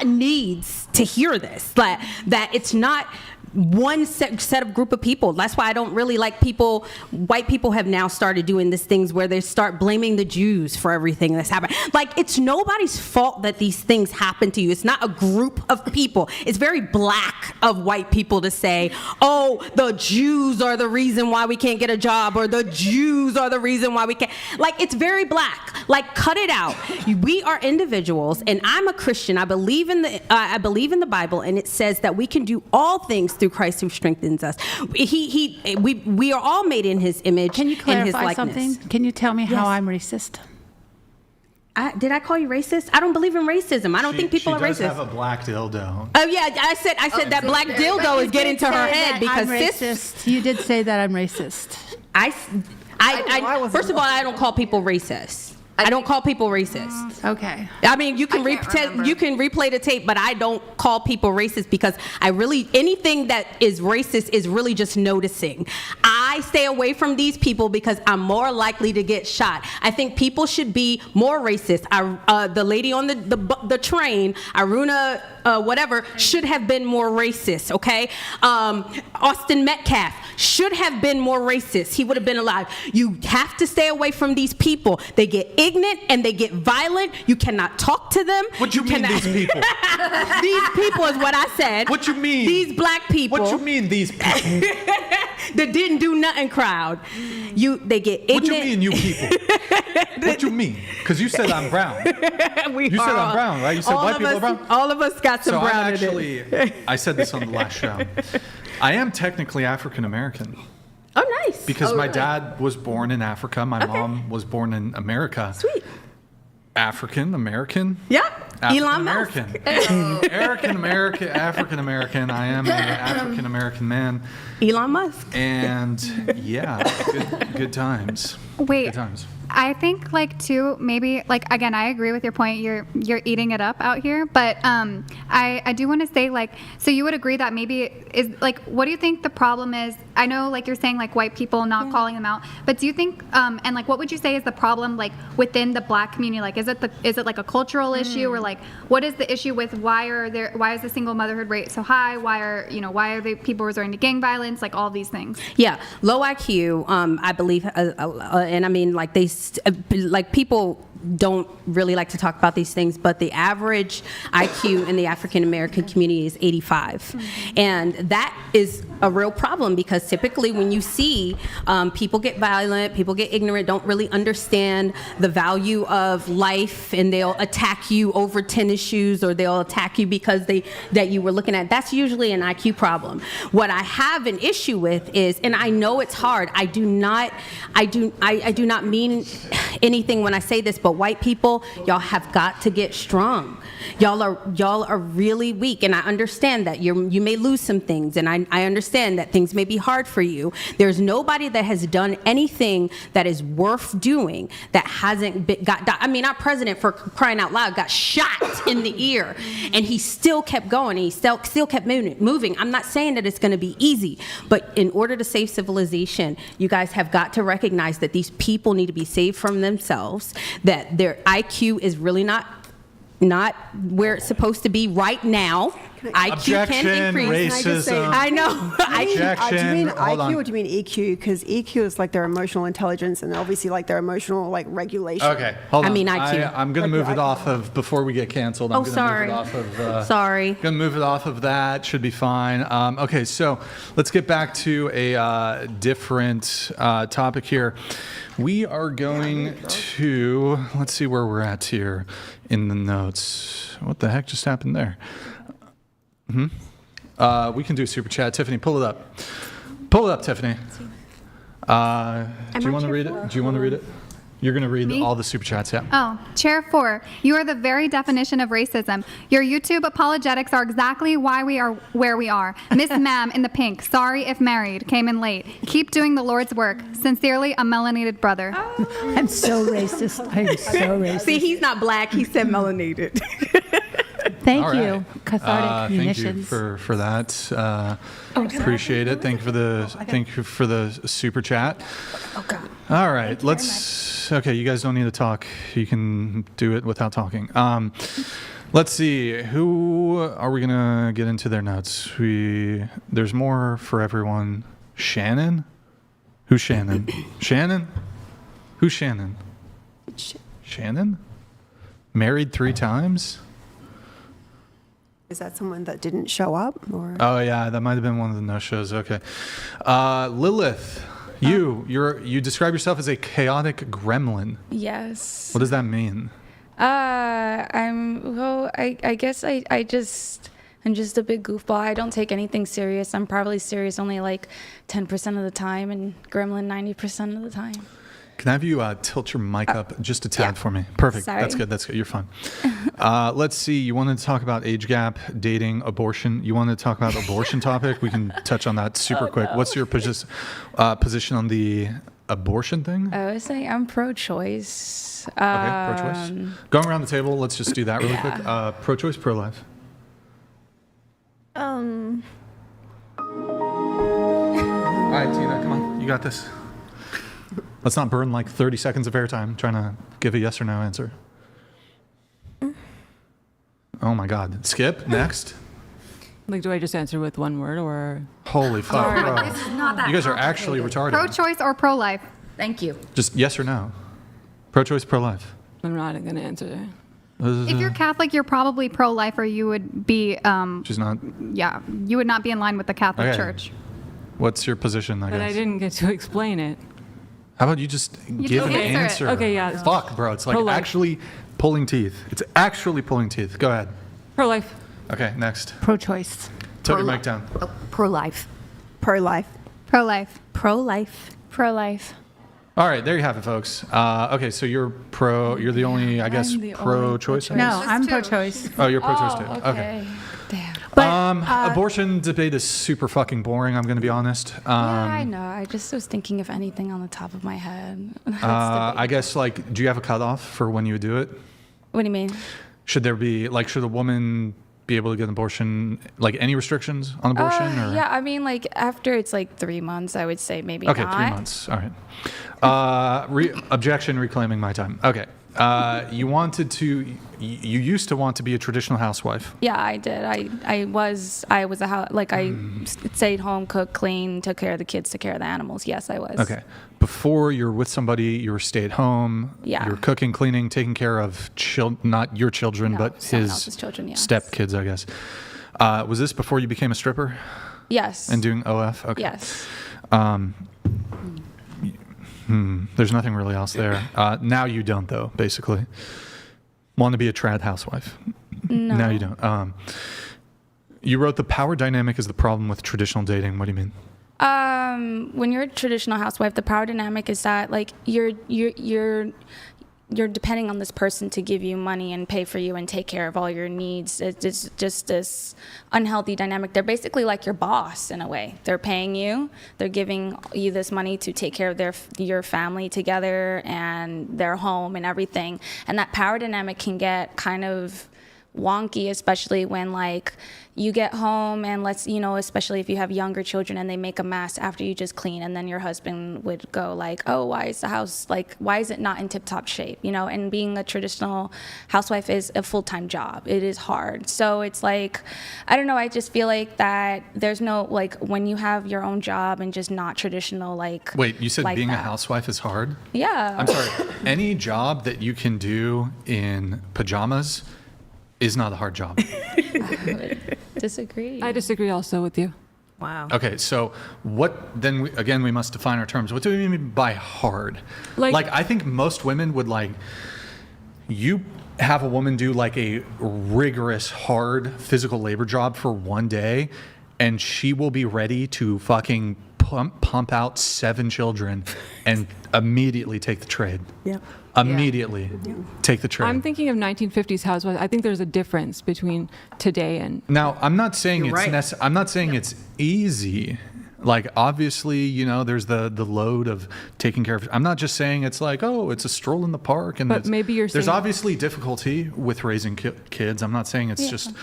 needs to hear this. That it's not one set of group of people. That's why I don't really like people. White people have now started doing these things where they start blaming the Jews for everything that's happened. Like it's nobody's fault that these things happen to you. It's not a group of people. It's very black of white people to say, oh, the Jews are the reason why we can't get a job, or the Jews are the reason why we can't. Like it's very black. Like cut it out. We are individuals, and I'm a Christian. I believe in the Bible, and it says that we can do all things through Christ who strengthens us. We are all made in His image. Can you and His clarify likeness. something? Can you tell me how I'm racist? Did I call you racist? I don't believe in racism. I don't think people are racist. She does have a black dildo. Oh yeah, I said that black dildo is getting to her head because I'm racist. You did say that I'm racist. I first of all, I don't call people racist. I don't call people racist. Okay. I mean, you can replay the tape, but I don't call people racist because anything that is racist is really just noticing. I stay away from these people because I'm more likely to get shot. I think people should be more racist. The lady on the train, Aruna, whatever, should have been more racist, okay? Austin Metcalf should have been more racist. He would have been alive. You have to stay away from these people. They get ignorant and they get violent. You cannot talk to them. What you mean, these people? These people is what I said. What you mean? These black people. What you mean, these people? The didn't do nothing crowd. They get ignorant. What you mean, you people? What you mean? Because you said I'm brown. You said I'm brown, right? You said white people are brown? All of us got some brown in it. I said this on the last show. I am technically African American. Oh, nice. Because my dad was born in Africa. My mom was born in America. Sweet. African American. Yep. Elon Musk. African American. I am an African American man. Elon Musk. And yeah, good times. Wait. Good times. I think too, maybe again, I agree with your point. You're eating it up out here, but I do want to say so you would agree that maybe is what do you think the problem is? I know you're saying white people not calling them out, but do you think and what would you say is the problem within the black community? Is it a cultural issue, or what is the issue with why is the single motherhood rate so high? Why are the people resorting to gang violence? All these things. Yeah, low IQ. I believe, and I mean people don't really like to talk about these things, but the average IQ in the African American community is 85. And that is a real problem because typically when you see people get violent, people get ignorant, don't really understand the value of life, and they'll attack you over tennis shoes, or they'll attack you because that you were looking at, that's usually an IQ problem. What I have an issue with is, and I know it's hard, I do not mean anything when I say this, but But white people, y'all have got to get strong. Y'all are really weak, and I understand that you may lose some things, and I understand that things may be hard for you. There's nobody that has done anything that is worth doing that hasn't our president, for crying out loud, got shot in the ear, and he still kept going. He still kept moving. I'm not saying that it's going to be easy, but in order to save civilization, you guys have got to recognize that these people need to be saved from themselves, that their IQ is really not where it's supposed to be right now. IQ can increase. Racism. I know. Objection. Do you mean Hold IQ on. or do you mean EQ? Because EQ is like their emotional intelligence and obviously like their emotional like regulation. Okay, hold on. I mean IQ. I'm going to move it off of, before we get canceled, I'm going to move it off of... Sorry. Going to move it off of that. Should be fine. Okay, so let's get back to a different topic here. We are going to... Let's see where we're at here in the notes. What the heck just happened there? We can do a super chat. Tiffany, pull it up. Pull it up, Tiffany. Do you want to read it? Do you want to read it? You're going to read all the super chats, yeah. Oh, Chair 4, you are the very definition of racism. Your YouTube apologetics are exactly why we are where we are. Miss Ma'am in the pink, sorry if married, came in late. Keep doing the Lord's work. Sincerely, a melanated brother. I'm so racist. I'm so racist. See, he's not black. He said melanated. Thank All you. right. Cathartic munitions. Thank you for that. Appreciate it. Thank you for the super chat. Oh God. All right, okay, you guys don't need to talk. You can do it without talking. Let's see. Who are we gonna get into their notes? There's more for everyone. Shannon? Who's Shannon? Shannon? Who's Shannon? Shannon? Married 3 times? Is that someone that didn't show up? Or? Oh yeah, that might have been one of the no-shows. Okay. Lilith, you describe yourself as a chaotic gremlin. Yes. What does that mean? I guess I'm just a big goofball. I don't take anything serious. I'm probably serious only like 10% of the time and gremlin 90% of the time. Can I have you tilt your mic up just a tad for me? Perfect. Sorry. That's good. You're fine. Let's see. You wanted to talk about age gap, dating, abortion. You wanted to talk about abortion topic? We can touch on that super quick. No. What's your position on the abortion thing? I would say I'm pro-choice. Okay, pro-choice. Going around the table, let's just do that really quick. Pro-choice, pro-life? All right, Tina, come on. You got this. Let's not burn like 30 seconds of airtime trying to give a yes or no answer. Oh my God. Skip, next. Like, do I just answer with one word or? Holy fuck, bro. This is not that You guys are actually retarded. Pro-choice or pro-life? Thank you. Just yes or no. Pro-choice, pro-life. I'm not going to answer. If you're Catholic, you're probably pro-life, or you would be. She's not. Yeah, you would not be in line with the Catholic Church. What's your position, I guess? But I didn't get to explain it. How about you just give an answer? Okay, yeah. Fuck, bro. It's like Pro-life. actually pulling teeth. It's actually pulling teeth. Go ahead. Pro-life. Okay, next. Pro-choice. Tilt your mic down. Oh, pro-life. Pro-life. Pro-life. Pro-life. Pro-life. All right, there you have it, folks. Okay, so you're the only, I guess, pro-choice? No, I'm pro-choice. Oh, you're pro-choice too. Okay. Damn. But, abortion debate is super fucking boring, I'm going to be honest. Yeah, I know. I just was thinking of anything on the top of my head. I guess, like, do you have a cutoff for when you would do it? What do you mean? Should a woman be able to get an abortion, like any restrictions on abortion? Or? Yeah, I mean, like after it's like 3 months, I would say maybe Okay, not. 3 months. All right. Objection, reclaiming my time. Okay. You used to want to be a traditional housewife. Yeah, I did. I was I stayed home, cooked, cleaned, took care of the kids, took care of the animals. Yes, I was. Okay. Before you're with somebody, you were stay at home. Yeah. You're cooking, cleaning, taking care of not your children, but someone else's children, yes. step kids, I guess. Was this before you became a stripper? Yes. And doing OF? Okay. Yes. There's nothing really else there. Now you don't, though, basically. Want to be a trad housewife. No. Now you don't. You wrote the power dynamic is the problem with traditional dating. What do you mean? When you're a traditional housewife, the power dynamic is that like you're you're depending on this person to give you money and pay for you and take care of all your needs. It's just this unhealthy dynamic. They're basically like your boss in a way. They're paying you, they're giving you this money to take care of your family together and their home and everything. And that power dynamic can get kind of wonky, especially when like you get home and especially if you have younger children and they make a mess after you just clean, and then your husband would go like, oh, why is the house, like, why is it not in tip-top shape, and being a traditional housewife is a full-time job. It is hard. So it's like, I don't know, I just feel like that there's no, like, when you have your own job and just not traditional, like, wait, you said like being that. A housewife is hard? Yeah. I'm sorry. Any job that you can do in pajamas is not a hard job. I would disagree. I disagree also with you. Wow. Okay, so what then? We must define our terms. What do we mean by hard? Like I think most women would like. You have a woman do like a rigorous, hard physical labor job for one day, and she will be ready to fucking pump out 7 children and immediately take the trade. Yep. Immediately take the trade. I'm thinking of 1950s housewives. I think there's a difference between today and now. I'm not saying You're it's right. I'm not saying it's easy. Like obviously, there's the load of taking care of. I'm not just saying it's like, oh, it's a stroll in the park, and But maybe you're there's saying- obviously difficulty with raising kids. I'm not saying it's just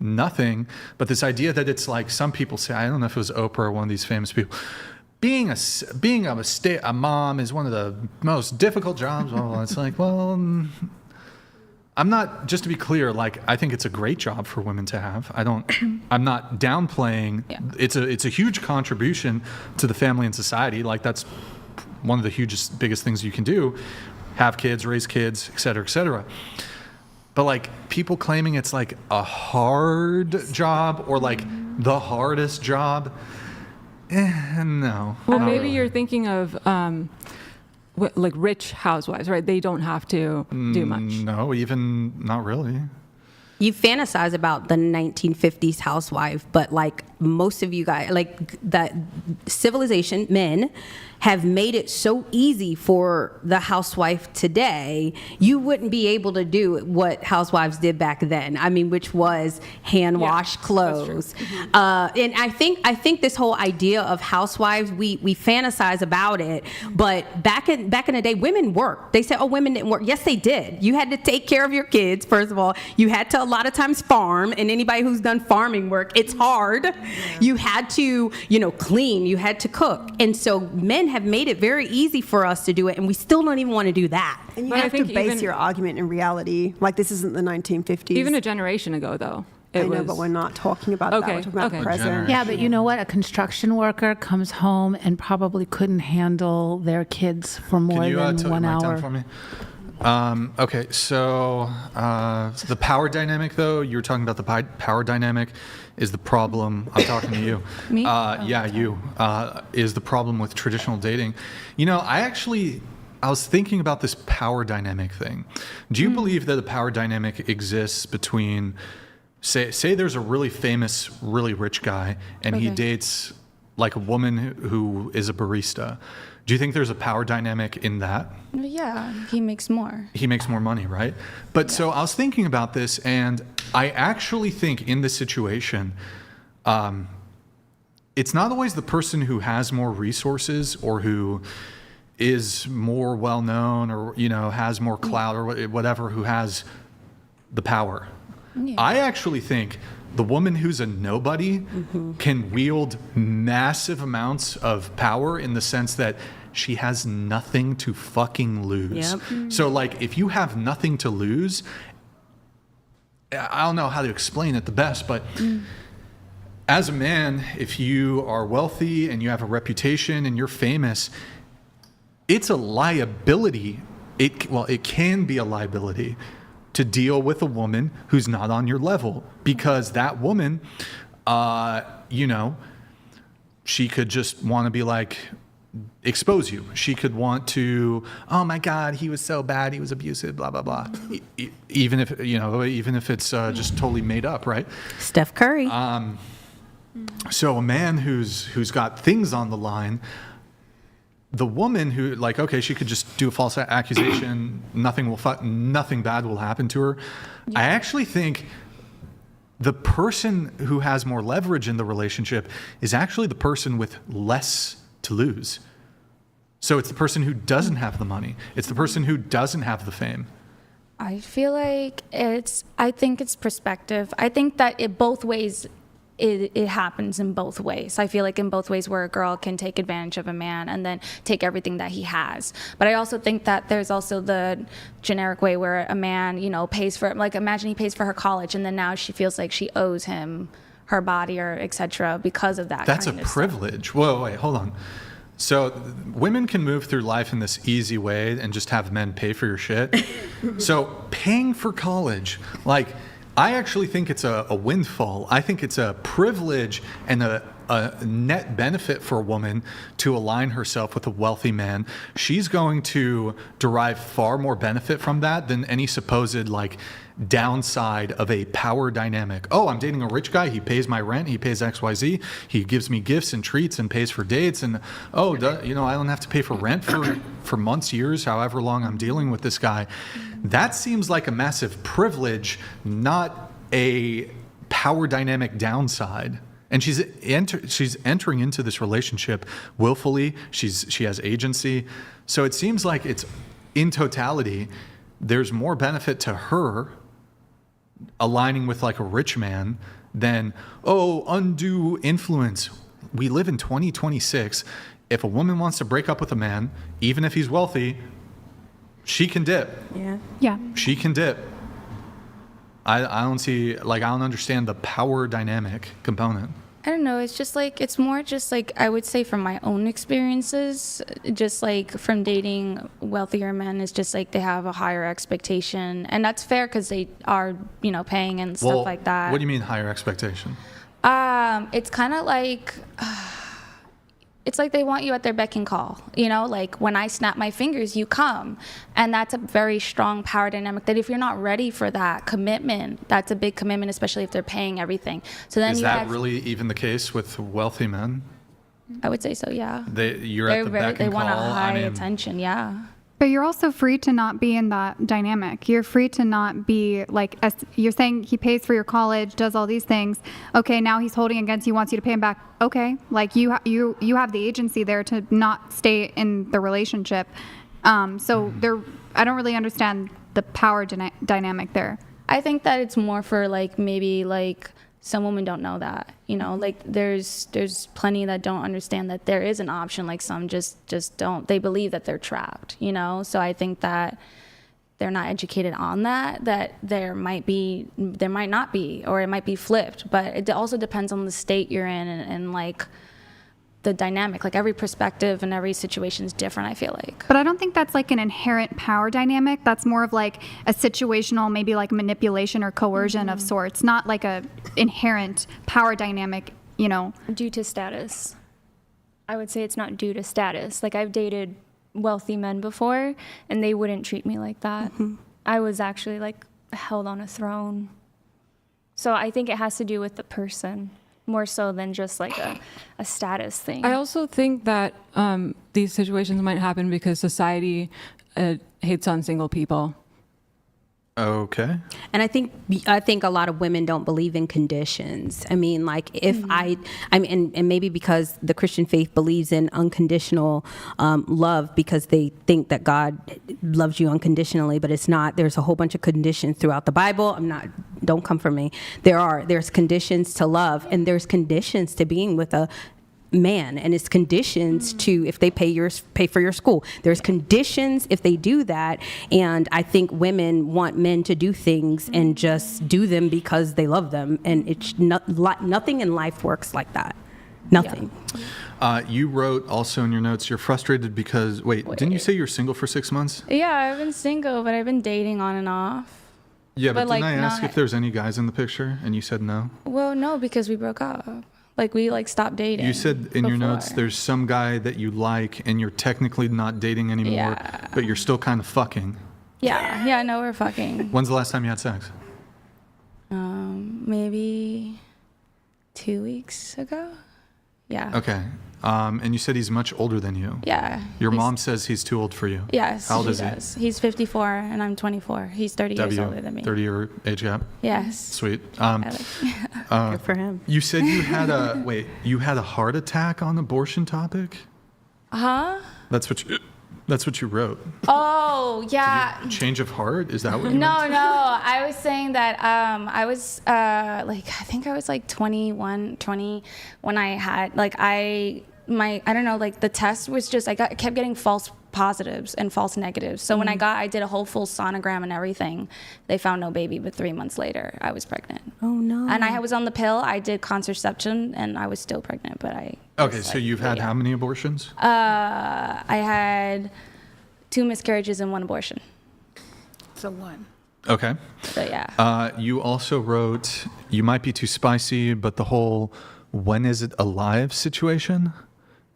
nothing, but this idea that it's like some people say, I don't know if it was Oprah or one of these famous people, being a mom is one of the most difficult jobs. Well, it's like, well, I'm not, just to be clear, like I think it's a great job for women to have. I'm not downplaying. Yeah. It's a huge contribution to the family and society. Like that's one of the biggest things you can do. Have kids, raise kids, et cetera, et cetera. But like people claiming it's like a hard job or like the hardest job, no. Well, maybe you're thinking of like rich housewives, right? They don't have to do much. No, even not really. You fantasize about the 1950s housewife, but like most of you guys, like that civilization, men have made it so easy for the housewife today, you wouldn't be able to do what housewives did back then. I mean, which was hand wash clothes. And I think this whole idea of housewives, we fantasize about it, but back in the day, women worked. They said, oh, women didn't work. Yes, they did. You had to take care of your kids, first of all. You had to a lot of times farm, and anybody who's done farming work, it's hard. You had to, clean, you had to cook. And so men have made it very easy for us to do it, and we still don't even want to do that. And you have to base your argument in reality. Like this isn't the 1950s. Even a generation ago, though. I know, but we're not talking about that. We're talking about the present. Yeah, but you know what? A construction worker comes home and probably couldn't handle their kids for more Can you than tell 1 your mic down hour. for me? Okay, so the power dynamic, though, you were talking about the power dynamic is the problem. I'm talking to you. Me? Yeah, you. Is the problem with traditional dating. I was thinking about this power dynamic thing. Do you believe that a power dynamic exists between, say there's a really famous, really rich guy, and he dates like a woman who is a barista? Do you think there's a power dynamic in that? Yeah, he makes more. He makes more money, right? But so I was thinking about this, and I actually think in this situation, it's not always the person who has more resources or who is more well-known or, has more clout or whatever, who has the power. Yeah. I actually think the woman who's a nobody can wield massive amounts of power in the sense that she has nothing to fucking lose. Yep. So like if you have nothing to lose, I don't know how to explain it the best, but as a man, if you are wealthy and you have a reputation and you're famous, it's a liability. It can be a liability to deal with a woman who's not on your level, because that woman, she could just want to be like, expose you. She could want to, oh my God, he was so bad, he was abusive, blah, blah, blah. Even if it's just totally made up, right? Steph Curry. So a man who's got things on the line, the woman who, like, okay, she could just do a false accusation, nothing bad will happen to her. I actually think the person who has more leverage in the relationship is actually the person with less to lose. So it's the person who doesn't have the money. It's the person who doesn't have the fame. I feel like I think it's perspective. I think that both ways, it happens in both ways. I feel like in both ways where a girl can take advantage of a man and then take everything that he has. But I also think that there's also the generic way where a man, pays for, like, imagine he pays for her college and then now she feels like she owes him her body or etc. because of that. That's a privilege. Whoa, wait, hold on. So women can move through life in this easy way and just have men pay for your shit. So paying for college, like, I actually think it's a windfall. I think it's a privilege and a net benefit for a woman to align herself with a wealthy man. She's going to derive far more benefit from that than any supposed, like, downside of a power dynamic. Oh, I'm dating a rich guy. He pays my rent. He pays XYZ. He gives me gifts and treats and pays for dates. And, I don't have to pay for rent for months, years, however long I'm dealing with this guy. That seems like a massive privilege, not a power dynamic downside. And she's entering into this relationship willfully. She has agency. So it seems like it's, in totality, there's more benefit to her aligning with, like, a rich man than, undue influence. We live in 2026. If a woman wants to break up with a man, even if he's wealthy, she can dip. Yeah. She can dip. I don't understand the power dynamic component. I don't know. It's just like, it's more just like, I would say from my own experiences, just like from dating wealthier men, is just like they have a higher expectation. And that's fair because they are, paying and stuff like that. What do you mean higher expectation? It's kind of like, it's like they want you at their beck and call, like when I snap my fingers, you come. And that's a very strong power dynamic that if you're not ready for that commitment, that's a big commitment, especially if they're paying everything. So then Is that really even the case with wealthy men? I would say so, yeah. You're at the beck and they want call. a high attention, yeah. But you're also free to not be in that dynamic. You're free to not be like, as you're saying he pays for your college, does all these things. Okay, now he's holding against you, wants you to pay him back. Okay, like you have the agency there to not stay in the relationship. So I don't really understand the power dynamic there. I think that it's more for like maybe like some women don't know that, like there's plenty that don't understand that there is an option. Like some just don't, they believe that they're trapped, so I think that they're not educated on that there might not be, or it might be flipped, but it also depends on the state you're in and like the dynamic. Like every perspective and every situation is different, I feel like. But I don't think that's like an inherent power dynamic. That's more of like a situational, maybe like manipulation or coercion of sorts, not like a inherent power dynamic, Due to status. I would say it's not due to status. Like I've dated wealthy men before and they wouldn't treat me like that. I was actually like held on a throne. So I think it has to do with the person, more so than just like a status thing. I also think that these situations might happen because society hates on single people. Okay. And I think a lot of women don't believe in conditions. I mean, like if and maybe because the Christian faith believes in unconditional love because they think that God loves you unconditionally, but it's not. There's a whole bunch of conditions throughout the Bible. Don't come for me. There's conditions to love and there's conditions to being with a man, and it's conditions to if they pay for your school. There's conditions if they do that, and I think women want men to do things and just do them because they love them, and it's nothing in life works like that. Nothing. You wrote also in your notes you're frustrated because didn't you say you're single for 6 months? Yeah, I've been single, but I've been dating on and off. Yeah, but didn't I ask if there's any guys in the picture, and you said no? Well, no, because we broke up. Like we stopped dating. You said in your notes there's some guy that you like and you're technically not dating anymore, but you're still kind of fucking. Yeah, no, we're fucking. When's the last time you had sex? Maybe 2 weeks ago. Yeah. Okay. And you said he's much older than you. Yeah. Your mom says he's too old for you. Yes. How old is he? Does. He's 54 and I'm 24. He's 30 years older than me. 30-year age gap? Yes. Sweet. Good for him. You said you had a heart attack on abortion topic? Huh? That's what you wrote. Oh, yeah. Change of heart? Is that what you meant? No. I was saying that I was I think I was like 21, 20 when I had I don't know, like the test was just I kept getting false positives and false negatives. So when I did a whole full sonogram and everything, they found no baby, but 3 months later I was pregnant. Oh no. And I was on the pill. I did contraception and I was still pregnant, but I Okay, so you've had how many abortions? I had 2 miscarriages and 1 abortion. So 1. Okay. So yeah. You also wrote, you might be too spicy, but the whole when is it alive situation?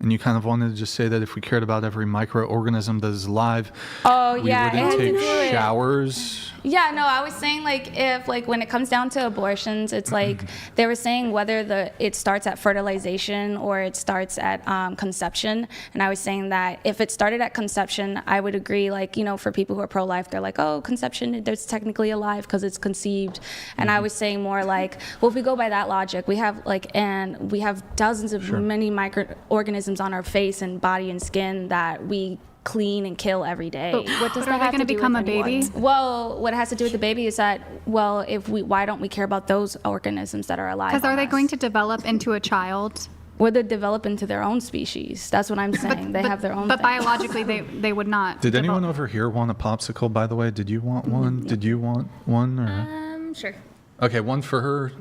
And you kind of wanted to just say that if we cared about every microorganism that is alive, we wouldn't take showers. Yeah, no, I was saying if when it comes down to abortions, it's they were saying whether it starts at fertilization or it starts at conception. And I was saying that if it started at conception, I would agree, for people who are pro-life, they're like, oh, conception, there's technically alive because it's conceived. And I was saying more well, if we go by that logic, we have and we have dozens of many microorganisms on our face and body and skin that we clean and kill every day. But what does that have to do with a baby? Well, what it has to do with the baby is that, why don't we care about those organisms that are alive? Because are they going to develop into a child? Or they develop into their own species. That's what I'm saying. They have their own. But biologically, they would not. Did anyone over here want a popsicle, by the way? Did you want one? Did you want one? Or? Sure. Okay, one for her.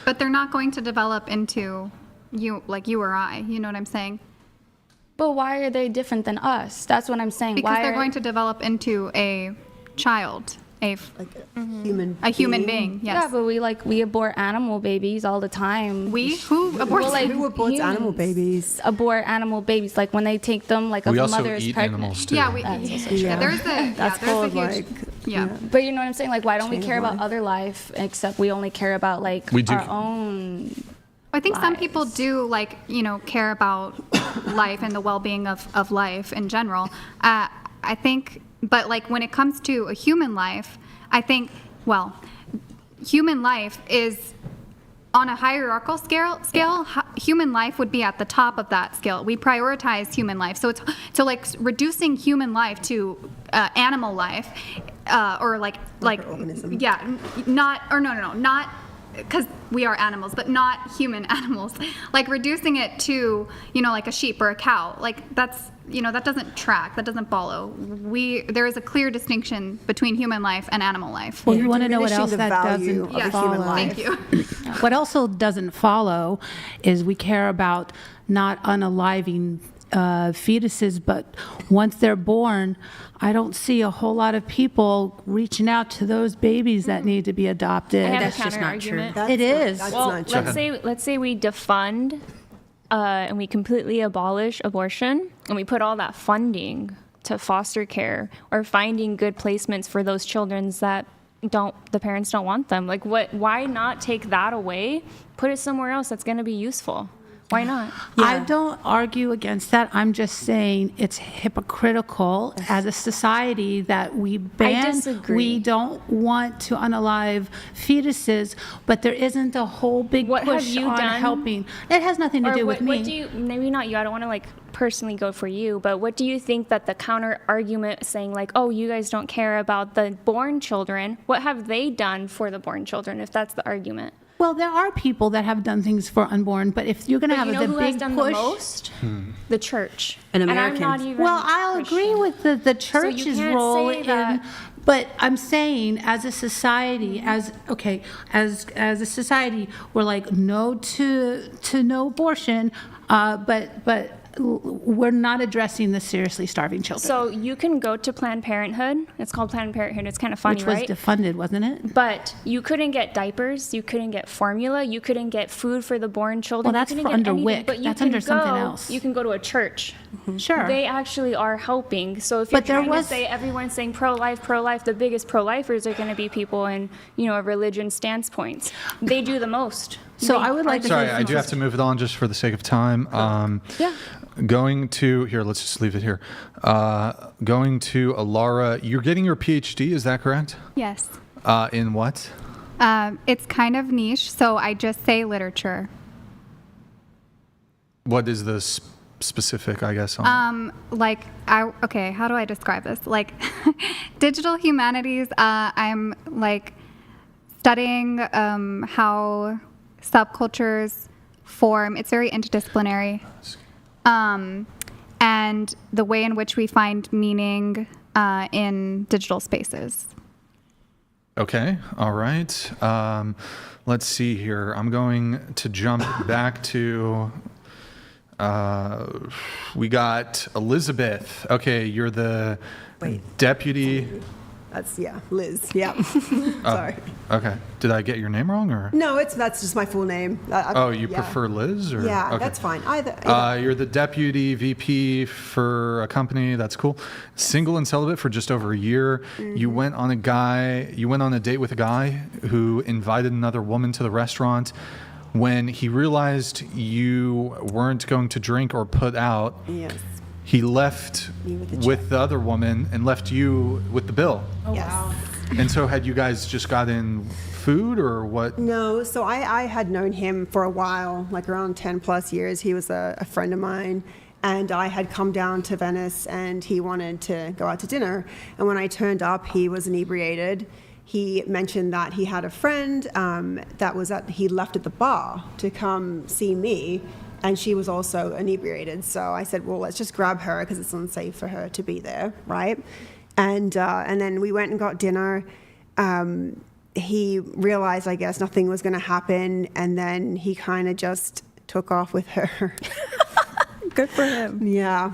But they're not going to develop into you or I. You know what I'm saying? But why are they different than us? That's what I'm saying. Because they're going to develop into a child, human being. Yes. Yeah, but we abort animal babies all the time. Who aborts? Who aborts animal babies? Abort animal babies, when they take them, we a also mother is eat pregnant. animals too. There's a huge. But you know what I'm saying? Why don't we care about other life except we only care about our own. I think some people do care about life and the well-being of life in general. I think, but when it comes to a human life, I think, human life is on a hierarchical scale. Human life would be at the top of that scale. We prioritize human life, so reducing human life to animal life, not. Because we are animals, but not human animals. Reducing it to, a sheep or a cow. That's, that doesn't track. That doesn't follow. There is a clear distinction between human life and animal life. Well, you want to know what else that doesn't follow? Thank you. What also doesn't follow is we care about not unaliving fetuses, but once they're born, I don't see a whole lot of people reaching out to those babies that need to be adopted. That's just not true. It is. Let's say we defund and we completely abolish abortion, and we put all that funding to foster care or finding good placements for those children that the parents don't want them. Why not take that away? Put it somewhere else that's going to be useful. Why not? Yeah. I don't argue against that. I'm just saying it's hypocritical as a society that we ban. I disagree. We don't want to unalive fetuses, but there isn't a whole big push on helping. It has nothing to do with me. Maybe not you. I don't want to personally go for you, but what do you think that the counter argument saying oh, you guys don't care about the born children? What have they done for the born children? If that's the argument. Well, there are people that have done things for unborn, but if you're going to have the big has done push, the most? The church. And Americans. I'm not even I'll agree with the church's role in. But I'm saying, as a society, as a society, we're no to no abortion, but we're not addressing the seriously starving children. So you can go to Planned Parenthood. It's called Planned Parenthood. It's kind of funny, right? Which was defunded, wasn't it? But you couldn't get diapers. You couldn't get formula. You couldn't get food for the born children. Well, that's under WIC. But that's under something else. You can go to a church Sure. They actually are helping. So if you're But there trying was- to say everyone's saying pro-life, the biggest pro-lifers are going to be people in, a religion stance points. They do the most. So They I would like to Sorry, say I do have to move it on just for the sake of time. Yeah. Going to, here, let's just leave it here. Going to Alara, you're getting your PhD, is that correct? Yes. In what? It's kind of niche, so I just say literature. What is the specific, I guess? On Okay, how do I describe this? Like, digital humanities, I'm like studying how subcultures form. It's very interdisciplinary. And the way in which we find meaning in digital spaces. Okay, all right. Let's see here. I'm going to jump back to, we got Elizabeth. Okay, you're the deputy. That's, Liz. Yeah. Sorry. Okay. Did I get your name wrong or? No, that's just my full name. You prefer Liz or? Yeah, okay. that's fine. Either. You're the deputy VP for a company. That's cool. Single and celibate for just over a year. Mm-hmm. You went on a date with a guy who invited another woman to the restaurant. When he realized you weren't going to drink or put out, Yes. he left with the other woman and left you with the bill. Oh, yes. Wow. And so had you guys just gotten food or what? No, so I had known him for a while, like around 10 plus years. He was a friend of mine. And I had come down to Venice and he wanted to go out to dinner. And when I turned up, he was inebriated. He mentioned that he had a friend he left at the bar to come see me. And she was also inebriated. So I said, well, let's just grab her because it's unsafe for her to be there, right? And then we went and got dinner. He realized, I guess, nothing was going to happen. And then he kind of just took off with her. Good for him. Yeah.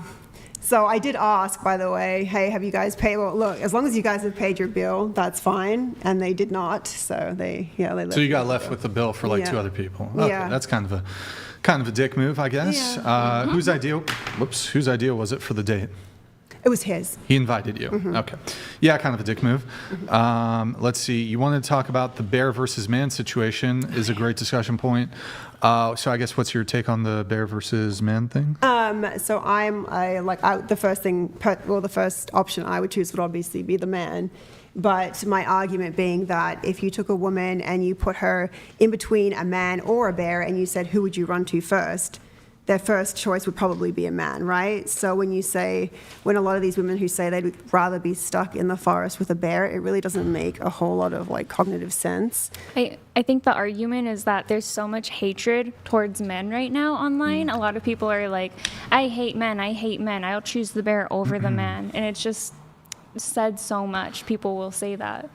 So I did ask, by the way, hey, have you guys paid? Well, look, as long as you guys have paid your bill, that's fine. And they did not. So they left. So you got left with the bill for like two other people. Okay, Yeah. that's kind of a dick move, I guess. Yeah. Whose idea was it for the date? It was his. He invited you. Mm-hmm. Okay. Yeah, kind of a dick move. Let's see. You wanted to talk about the bear versus man situation is a great discussion point. So I guess what's your take on the bear versus man thing? So the first option I would choose would obviously be the man. But my argument being that if you took a woman and you put her in between a man or a bear and you said, who would you run to first? Their first choice would probably be a man, right? So when a lot of these women who say they'd rather be stuck in the forest with a bear, it really doesn't make a whole lot of like cognitive sense. I think the argument is that there's so much hatred towards men right now online. A lot of people are like, I hate men, I'll choose the bear over the man. And it's just said so much. People will say that.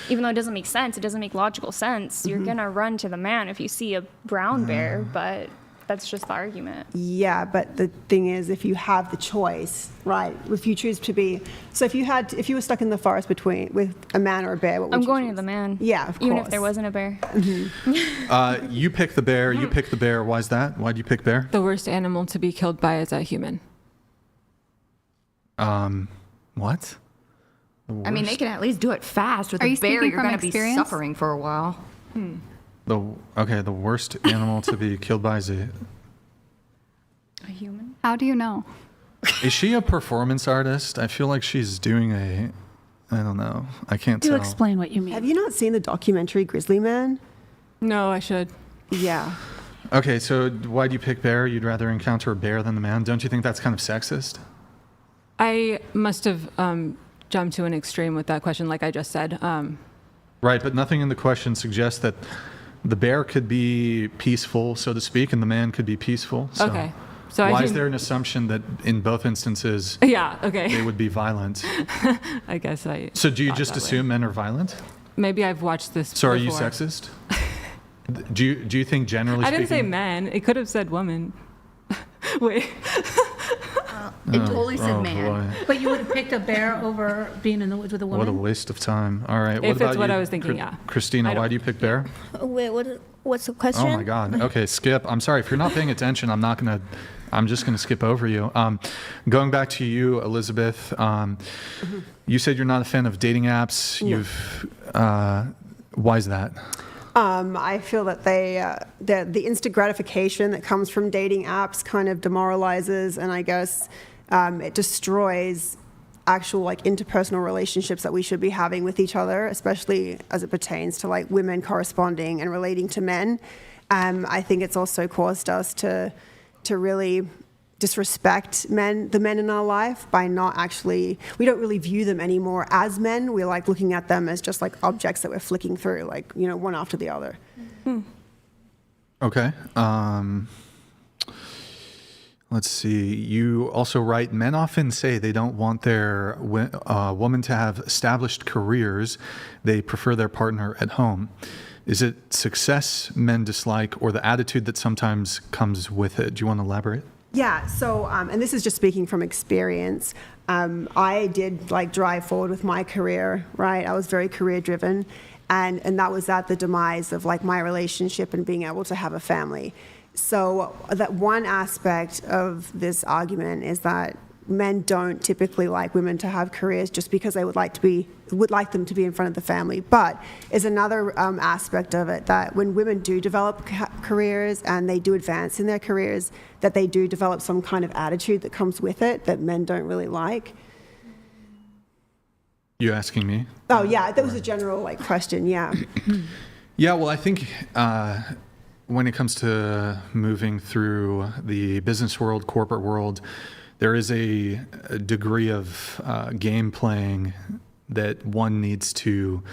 Even though it doesn't make sense, it doesn't make logical sense. You're going to run to the man if you see a brown bear, but that's just the argument. Yeah, but the thing is, if you have the choice, right? If you choose to be, so if you were stuck in the forest with a man or a bear, what would I'm you going choose? to the man. Yeah, of course. Even if there wasn't a bear. You pick the bear. You pick the bear. Why's that? Why'd you pick bear? The worst animal to be killed by is a human. What? I mean, they can at least do it fast. With Are a you bear, speaking you're from going to be experience? suffering for a while. The worst animal to be killed by is A human? How do you know? Is she a performance artist? I feel like she's doing I don't know. I can't Do tell. explain what you mean. Have you not seen the documentary Grizzly Man? No, I should. Yeah. Okay, so why do you pick bear? You'd rather encounter a bear than the man? Don't you think that's kind of sexist? I must have jumped to an extreme with that question, like I just said. Right, but nothing in the question suggests that the bear could be peaceful, so to speak, and the man could be peaceful. So Okay. So why is there an assumption that in both instances Yeah, okay. they would be violent? I guess I. So do you thought just that way. assume men are violent? Maybe I've watched this So are you before. sexist? Do you think generally I speaking? didn't say man. It could have said woman. Wait. It totally said man. Boy. But you would have picked a bear over being in the woods with a What a woman? waste of time. All right. If what it's about what you, I was thinking, yeah. Christina, I why don't- do you pick bear? Wait, what's the question? Oh my God. Okay, Skip. I'm sorry if you're not paying attention. I'm not gonna I'm just going to skip over you. Going back to you, Elizabeth, you said you're not a fan of dating apps. No. Why is that? I feel that the instant gratification that comes from dating apps kind of demoralizes, and I guess it destroys actual like interpersonal relationships that we should be having with each other, especially as it pertains to like women corresponding and relating to men. I think it's also caused us to really disrespect the men in our life by we don't really view them anymore as men. We're like looking at them as just like objects that we're flicking through, like, you know, one after the other. Okay. Let's see. You also write, men often say they don't want their woman to have established careers. They prefer their partner at home. Is it success men dislike or the attitude that sometimes comes with it? Do you want to elaborate? Yeah, so, and this is just speaking from experience. I did like drive forward with my career, right? I was very career driven, and that was at the demise of like my relationship and being able to have a family. So that one aspect of this argument is that men don't typically like women to have careers just because they would like them to be in front of the family. But is another aspect of it that when women do develop careers and they do advance in their careers, that they do develop some kind of attitude that comes with it that men don't really like. You asking me? Oh yeah, that was a general like question. Yeah. Yeah. Well, I think when it comes to moving through the business world, corporate world, there is a degree of game playing that one needs to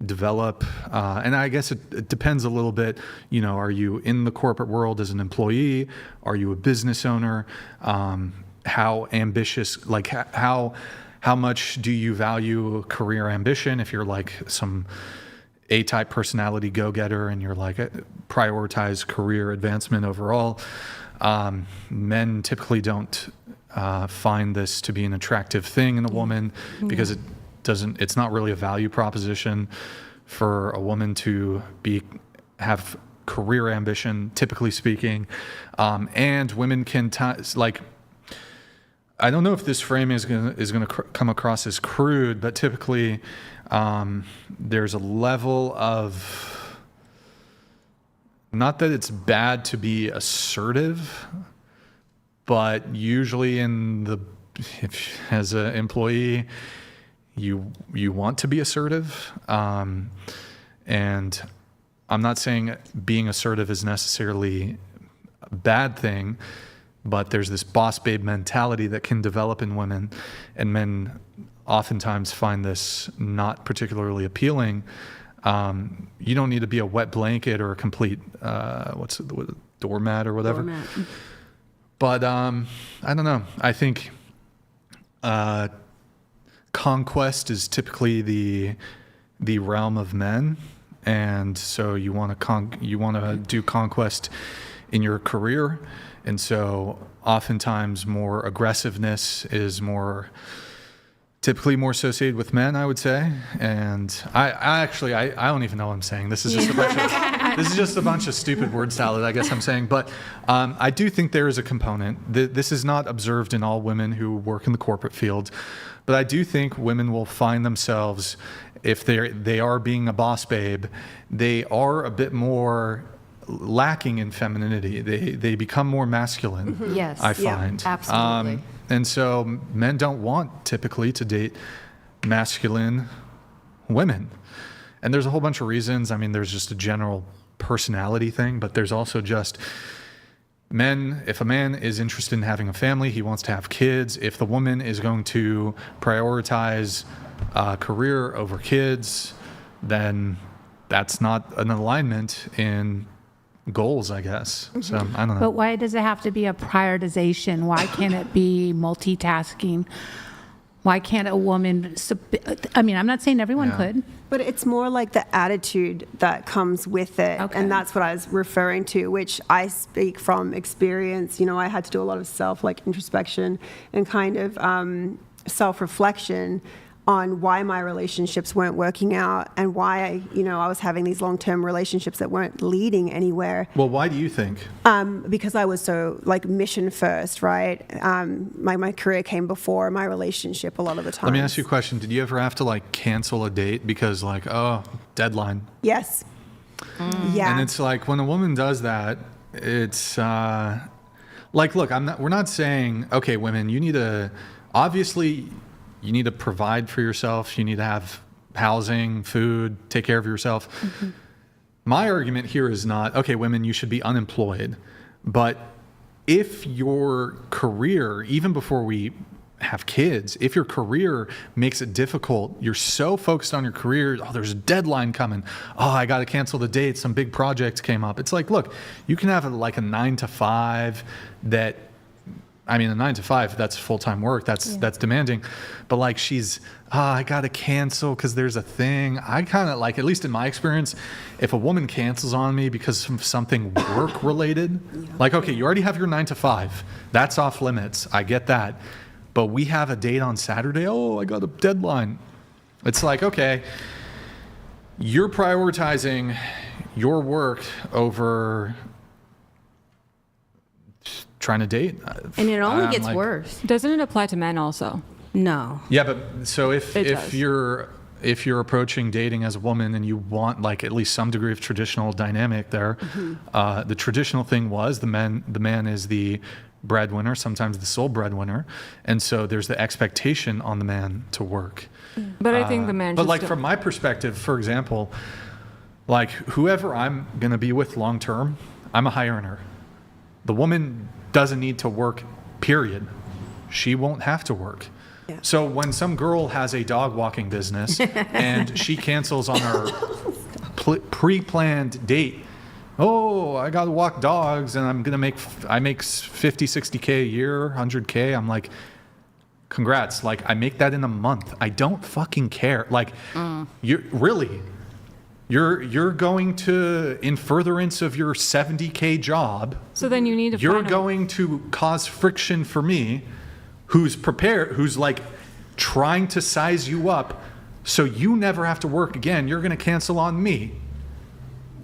develop. And I guess it depends a little bit, you know, are you in the corporate world as an employee? Are you a business owner? How ambitious, like how much do you value career ambition? If you're like some A-type personality go-getter and you're like prioritize career advancement overall, men typically don't find this to be an attractive thing in a woman because it's not really a value proposition for a woman to have career ambition, typically speaking. And women can I don't know if this frame is going to come across as crude, but typically there's a level of, not that it's bad to be assertive, but usually as an employee, you want to be assertive. And I'm not saying being assertive is necessarily a bad thing, but there's this boss babe mentality that can develop in women, and men oftentimes find this not particularly appealing. You don't need to be a wet blanket or a complete doormat or whatever. Doormat. But I don't know. I think conquest is typically the realm of men, and so you want to do conquest in your career, and so oftentimes more aggressiveness is typically more associated with men, I would say. And I don't even know what I'm saying. This is just a bunch of stupid word salad, I guess I'm saying. But I do think there is a component. This is not observed in all women who work in the corporate field, but I do think women will find themselves, if they are being a boss babe, they are a bit more lacking in femininity. They become more masculine. Mm-hmm. Yes. I find. Yeah, absolutely. And so men don't want typically to date masculine women. And there's a whole bunch of reasons. I mean, there's just a general personality thing, but there's also just if a man is interested in having a family, he wants to have kids. If the woman is going to prioritize career over kids, then that's not an alignment in goals, I guess. So I don't know. But why does it have to be a prioritization? Why can't it be multitasking? Why can't a woman, I'm not saying everyone could. But it's more like the attitude that comes with it. Okay. And that's what I was referring to, which I speak from experience. You know, I had to do a lot of introspection and kind of self-reflection on why my relationships weren't working out and why I was having these long-term relationships that weren't leading anywhere. Well, why do you think? Because I was so like mission first, right? My career came before my relationship a lot of the time. Let me ask you a question. Did you ever have to like cancel a date because like, oh, deadline? Yes. Yeah. And it's like when a woman does that, it's like, look, we're not saying, okay, women, you need to provide for yourself. You need to have housing, food, take care of yourself. Mm-hmm. My argument here is not, okay, women, you should be unemployed. But if your career, even before we have kids, if your career makes it difficult, you're so focused on your career, oh, there's a deadline coming. Oh, I got to cancel the date. Some big project came up. It's like, look, you can have a 9-to-5 that, I mean, a 9-to-5, that's full-time work. That's demanding. But like I got to cancel because there's a thing. I kind of like, at least in my experience, if a woman cancels on me because of something work related, like, okay, you already have your 9-to-5. That's off limits. I get that. But we have a date on Saturday. Oh, I got a deadline. It's like, okay, you're prioritizing your work over trying to date. And it only gets worse. Doesn't it apply to men also? No. Yeah, but so if you're approaching dating as a woman and you want like at least some degree of traditional dynamic there, the traditional thing was the man is the breadwinner, sometimes the sole breadwinner, and so there's the expectation on the man to work. But I think the man. But like from my perspective, for example, like whoever I'm gonna be with long term, I'm a high earner. The woman doesn't need to work, period. She won't have to work. Yeah. So when some girl has a dog walking business and she cancels on her pre-planned date, oh, I got to walk dogs and I make 50, 60K a year, 100K. I'm like, congrats. Like I make that in a month. I don't fucking care. Like You're going to, in furtherance of your 70K job, so then you need to you're going to cause friction for me, who's prepared, who's like trying to size you up so you never have to work again. You're going to cancel on me.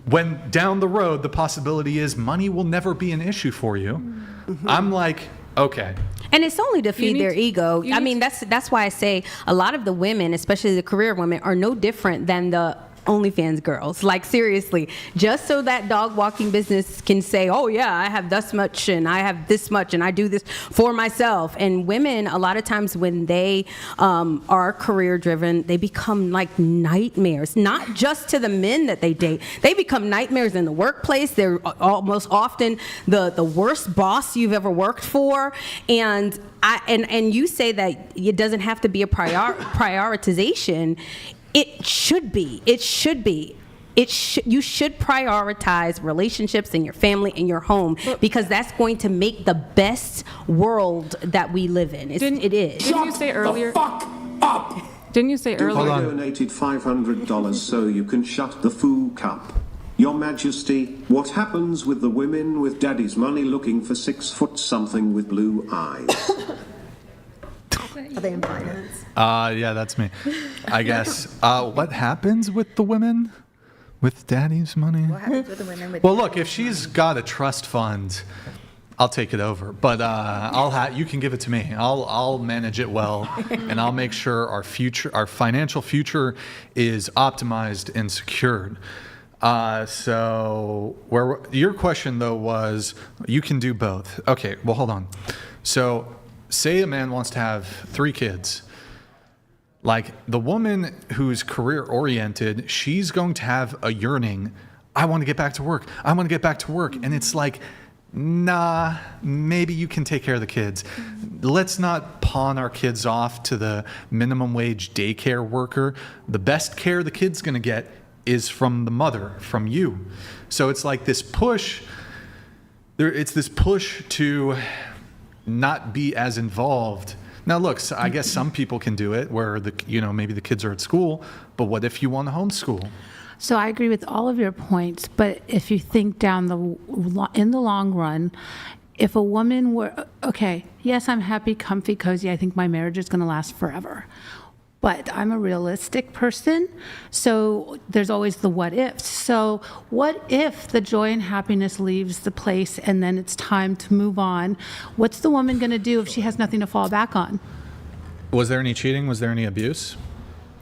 When down the road, the possibility is money will never be an issue for you. Mm-hmm. I'm like, okay. And it's only to feed their ego. I mean, that's why I say a lot of the women, especially the career women, are no different than the OnlyFans girls. Like seriously, just so that dog walking business can say, oh yeah, I have this much and I have this much and I do this for myself. And women, a lot of times when they are career driven, they become like nightmares, not just to the men that they date. They become nightmares in the workplace. They're almost often the worst boss you've ever worked for. And you say that it doesn't have to be a prioritization. It should be. You should prioritize relationships in your family and your home because that's going to make the best world that we live in. It is. Didn't you say earlier? Fuck up. Didn't you say earlier? I donated $500 so you can shut the fook up. Your Majesty, what happens with the women with daddy's money looking for 6 foot something with blue eyes? Are they in finance? Yeah, that's me. I guess. What happens with the women with daddy's money? What happens with the women with Well, look, if she's got a trust fund, I'll take it over. But you can give it to me. I'll manage it well, and I'll make sure our financial future is optimized and secured. So your question though was, you can do both. Okay, well hold on. So say a man wants to have 3 kids. Like the woman who's career oriented, she's going to have a yearning. I want to get back to work. I want to get back to work. And it's like, nah, maybe you can take care of the kids. Let's not pawn our kids off to the minimum wage daycare worker. The best care the kid's going to get is from the mother, from you. So it's like this push. It's this push to not be as involved. Now, look, so I guess some people can do it where maybe the kids are at school, but what if you want to homeschool? So I agree with all of your points, but if you think in the long run, if a woman were, okay, yes, I'm happy, comfy, cozy, I think my marriage is going to last forever. but I'm a realistic person, so there's always the what ifs. So what if the joy and happiness leaves the place and then it's time to move on? What's the woman going to do if she has nothing to fall back on? Was there any cheating? Was there any abuse?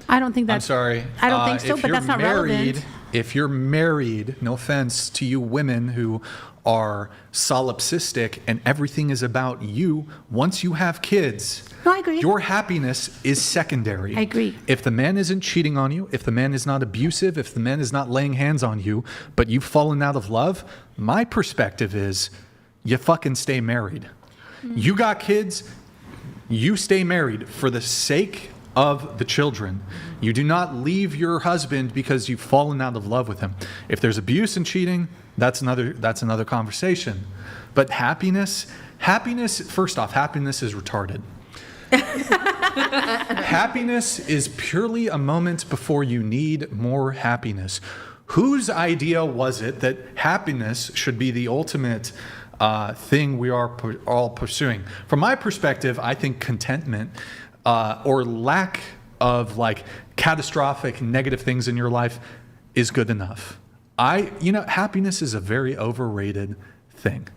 I don't think that's... I'm sorry. I don't think so, but that's not relevant. If you're married, no offense to you women who are solipsistic and everything is about you, once you have kids, no, I agree. Your happiness is secondary. I agree. If the man isn't cheating on you, if the man is not abusive, if the man is not laying hands on you, but you've fallen out of love, my perspective is you fucking stay married. Mm-hmm. You got kids, you stay married for the sake of the children. You do not leave your husband because you've fallen out of love with him. If there's abuse and cheating, that's another conversation. But happiness, first off, happiness is retarded. Happiness is purely a moment before you need more happiness. Whose idea was it that happiness should be the ultimate thing we are all pursuing? From my perspective, I think contentment or lack of like catastrophic negative things in your life is good enough. Happiness is a very overrated thing.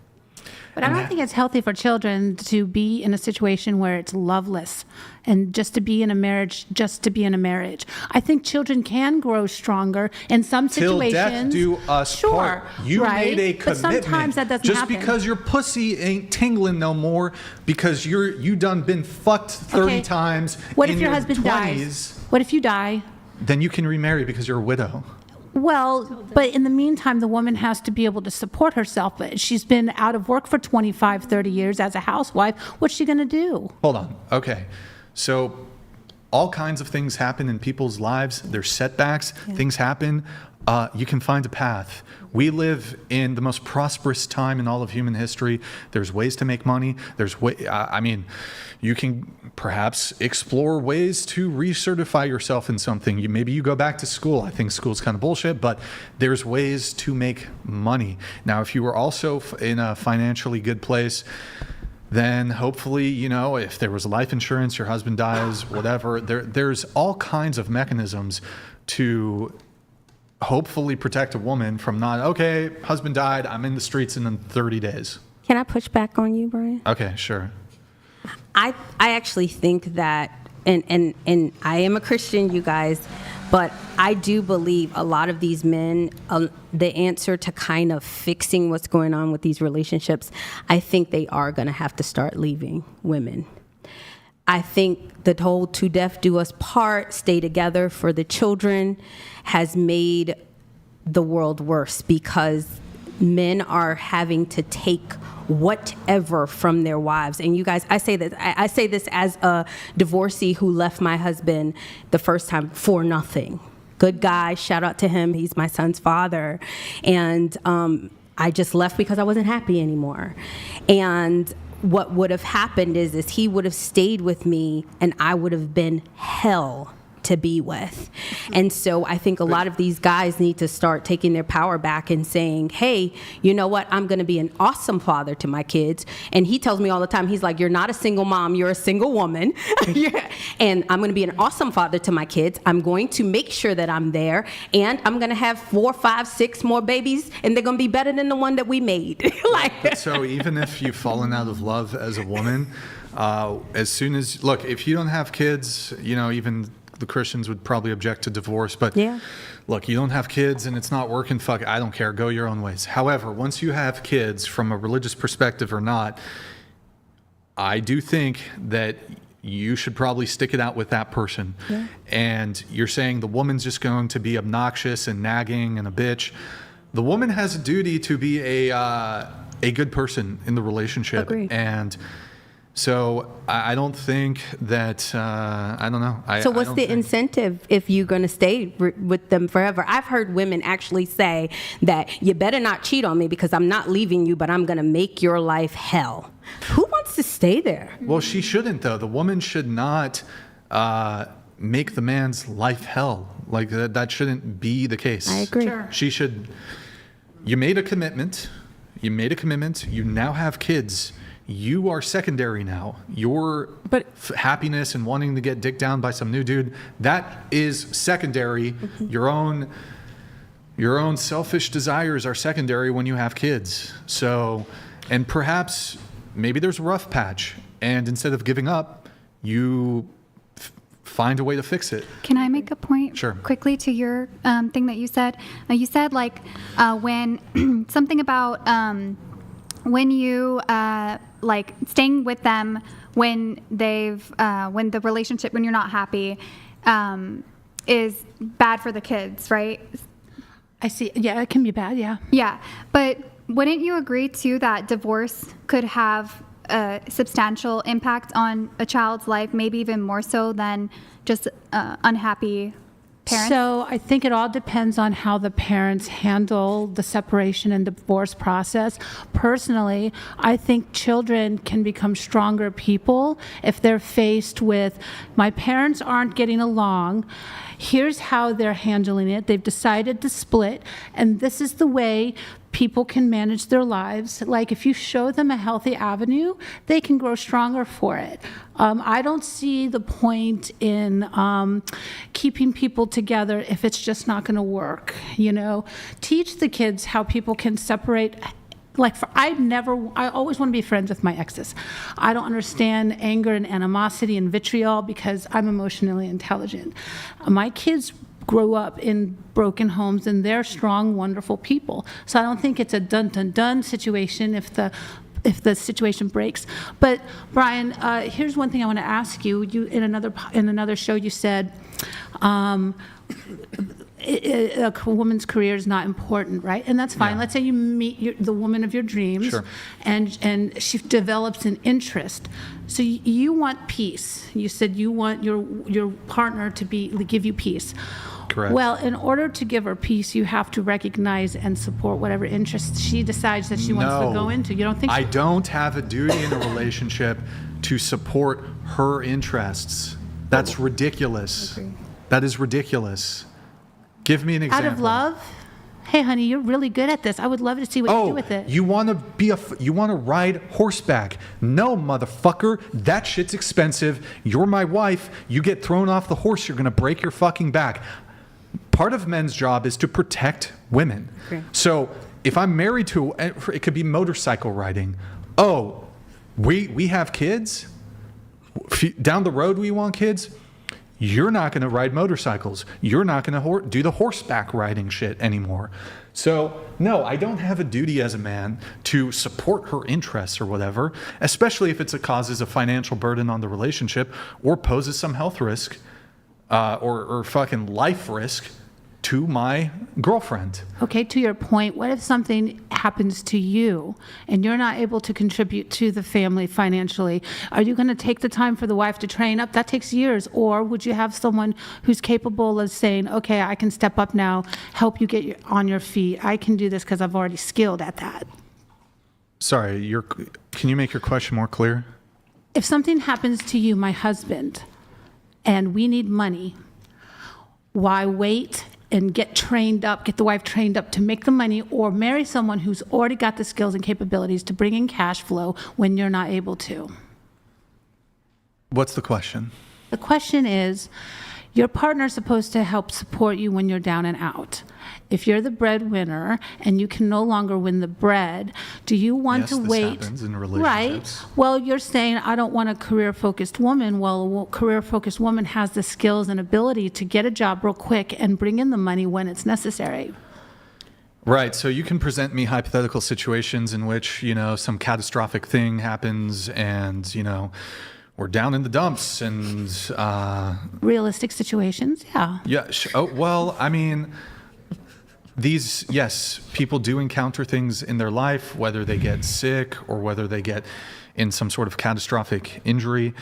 But I don't think it's healthy for children to be in a situation where it's loveless and just to be in a marriage, just to be in a marriage. I think children can grow stronger in some situations. Till death do us part. You right? made a But commitment. sometimes that doesn't just happen. because your pussy ain't tingling no more because you done been fucked 30 times What in if your your husband 20s, dies? What if you die? Then you can remarry because you're a widow. Well, but in the meantime, the woman has to be able to support herself. But she's been out of work for 25, 30 years as a housewife. What's she going to do? Hold on. Okay. So all kinds of things happen in people's lives. There's setbacks. Yeah. Things happen. You can find a path. We live in the most prosperous time in all of human history. There's ways to make money. You can perhaps explore ways to recertify yourself in something. Maybe you go back to school. I think school's kind of bullshit, but there's ways to make money. Now, if you were also in a financially good place, then hopefully, if there was life insurance, your husband dies, whatever, there's all kinds of mechanisms to hopefully protect a woman from husband died, I'm in the streets in 30 days. Can I push back on you, Brian? Okay, sure. I actually think that, and I am a Christian, you guys, but I do believe a lot of these men, the answer to kind of fixing what's going on with these relationships, I think they are going to have to start leaving women. I think the whole to death do us part, stay together for the children has made the world worse because men are having to take whatever from their wives. And you guys, I say this as a divorcee who left my husband the first time for nothing. Good guy, shout out to him. He's my son's father. And I just left because I wasn't happy anymore. And what would have happened is he would have stayed with me and I would have been hell to be with. And so I think a lot of these guys need to start taking their power back and saying, hey, you know what? I'm going to be an awesome father to my kids. And he tells me all the time, he's like, you're not a single mom, you're a single woman. And I'm going to be an awesome father to my kids. I'm going to make sure that I'm there. And I'm going to have 4, 5, 6 more babies. And they're going to be better than the one that we made. So even if you've fallen out of love as a woman, as soon as, look, if you don't have kids, even the Christians would probably object to divorce, but look, you don't have kids and it's not working, fuck, I don't care, go your own ways. However, once you have kids, from a religious perspective or not, I do think that you should probably stick it out with that person. Yeah. And you're saying the woman's just going to be obnoxious and nagging and a bitch. The woman has a duty to be a good person in the relationship. Agreed. And so I don't think that, I don't know. So what's the incentive if you're going to stay with them forever? I've heard women actually say that you better not cheat on me because I'm not leaving you, but I'm going to make your life hell. Who wants to stay there? Well, she shouldn't, though. The woman should not make the man's life hell. Like, that shouldn't be the case. I agree. Sure. She should, you made a commitment. You now have kids. you are secondary now. Your happiness and wanting to get dicked down by some new dude, that is secondary. Your own selfish desires are secondary when you have kids. So, and perhaps maybe there's a rough patch, and instead of giving up, you find a way to fix it. Can I make a point quickly to your thing that you said? You said like when something about when you like staying with them when when the relationship, when you're not happy, is bad for the kids, right? I see. Yeah, it can be bad. Yeah. Yeah, but wouldn't you agree too that divorce could have a substantial impact on a child's life, maybe even more so than just unhappy parents? So I think it all depends on how the parents handle the separation and divorce process. Personally, I think children can become stronger people if they're faced with, my parents aren't getting along. Here's how they're handling it. They've decided to split, and this is the way people can manage their lives. Like if you show them a healthy avenue, they can grow stronger for it. I don't see the point in keeping people together if it's just not going to work. You know, teach the kids how people can separate. Like I always want to be friends with my exes. I don't understand anger and animosity and vitriol because I'm emotionally intelligent. My kids grow up in broken homes and they're strong, wonderful people. So I don't think it's a dun-dun-dun situation if the situation breaks. But Brian, here's one thing I want to ask you. You in another show you said a woman's career is not important, right? And that's fine. Yeah. Let's say you meet the woman of your dreams, and she develops an interest. So you want peace. You said you want your partner to give you peace. Correct. Well, in order to give her peace, you have to recognize and support whatever interests she decides that she wants to go into. You don't think I don't have a duty in a relationship to support her interests. That's ridiculous. That is ridiculous. Give me an example. Out of love? Hey, honey, you're really good at this. I would love to see what you do with it. You want to ride horseback? No, motherfucker. That shit's expensive. You're my wife. You get thrown off the horse, you're going to break your fucking back. Part of men's job is to protect women. Okay. So if I'm married to, it could be motorcycle riding. Oh, we have kids? Down the road we want kids? You're not going to ride motorcycles. You're not going to do the horseback riding shit anymore. So, no, I don't have a duty as a man to support her interests or whatever, especially if it causes a financial burden on the relationship or poses some health risk or fucking life risk to my girlfriend. Okay, to your point, what if something happens to you and you're not able to contribute to the family financially? Are you going to take the time for the wife to train up? That takes years. Or would you have someone who's capable of saying, okay, I can step up now, help you get on your feet. I can do this because I've already skilled at that. Sorry, can you make your question more clear? If something happens to you, my husband, and we need money, why wait and get the wife trained up to make the money, or marry someone who's already got the skills and capabilities to bring in cash flow when you're not able to? What's the question? The question is, your partner's supposed to help support you when you're down and out. If you're the breadwinner and you can no longer win the bread, do you want to wait? Yes, this happens in relationships. Right. Well, you're saying, I don't want a career-focused woman. Well, a career-focused woman has the skills and ability to get a job real quick and bring in the money when it's necessary. Right. So you can present me hypothetical situations in which, some catastrophic thing happens and, we're down in the dumps and... realistic situations, yeah. Yeah. Well, I mean... people do encounter things in their life, whether they get sick or whether they get in some sort of catastrophic injury.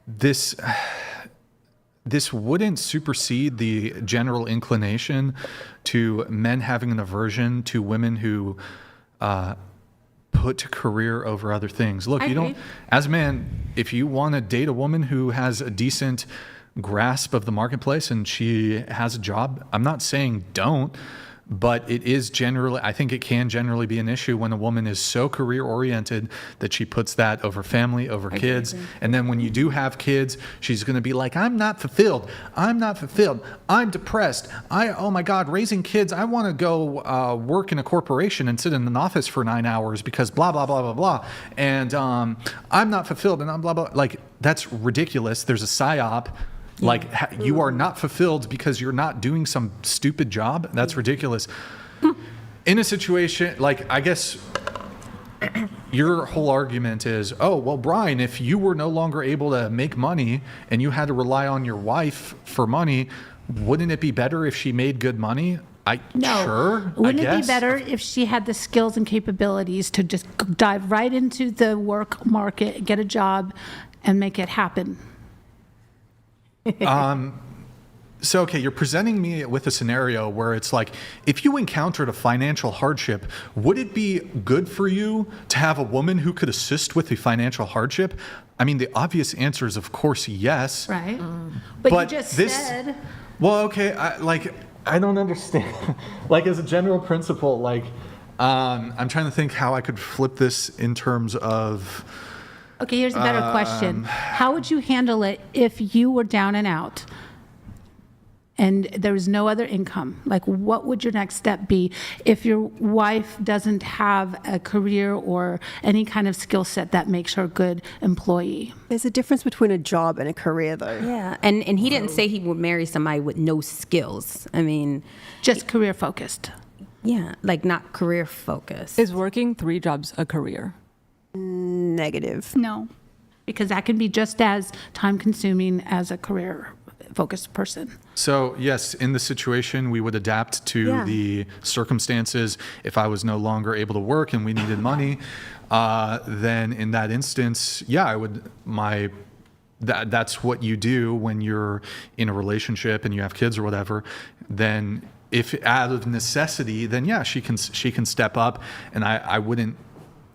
This wouldn't supersede the general inclination to men having an aversion to women who put career over other things. Look, as a man, if you want to date a woman who has a decent grasp of the marketplace and she has a job, I'm not saying don't, But it is generally, I think it can generally be an issue when a woman is so career oriented that she puts that over family, over kids. And then when you do have kids, she's going to be like, I'm not fulfilled. I'm depressed. Oh my God, raising kids. I want to go work in a corporation and sit in an office for 9 hours because blah, blah, blah, blah, blah. And I'm not fulfilled and I'm blah, blah. Like, that's ridiculous. There's a psyop. Like, you are not fulfilled because you're not doing some stupid job. That's ridiculous. In a situation, like, I guess your whole argument is, oh, well, Brian, if you were no longer able to make money and you had to rely on your wife for money, wouldn't it be better if she made good money? Sure. Wouldn't it be better if she had the skills and capabilities to just dive right into the work market, get a job, and make it happen? So, okay, you're presenting me with a scenario where it's like, if you encountered a financial hardship, would it be good for you to have a woman who could assist with the financial hardship? I mean, the obvious answer is, of course, yes. Right. But you just said... Well, okay, I don't understand. Like, as a general principle, like, I'm trying to think how I could flip this in terms of... Okay, here's a better question. How would you handle it if you were down and out and there was no other income? Like, what would your next step be if your wife doesn't have a career or any kind of skill set that makes her a good employee? There's a difference between a job and a career, though. Yeah, and he didn't say he would marry somebody with no skills. I mean... Just career focused. Yeah, like not career focused. Is working 3 jobs a career? Negative. No. Because that can be just as time consuming as a career focused person. So yes, in the situation, we would adapt to the circumstances. If I was no longer able to work and we needed money, then in that instance, I would, that's what you do when you're in a relationship and you have kids or whatever. Then if out of necessity, then she can step up, and I wouldn't.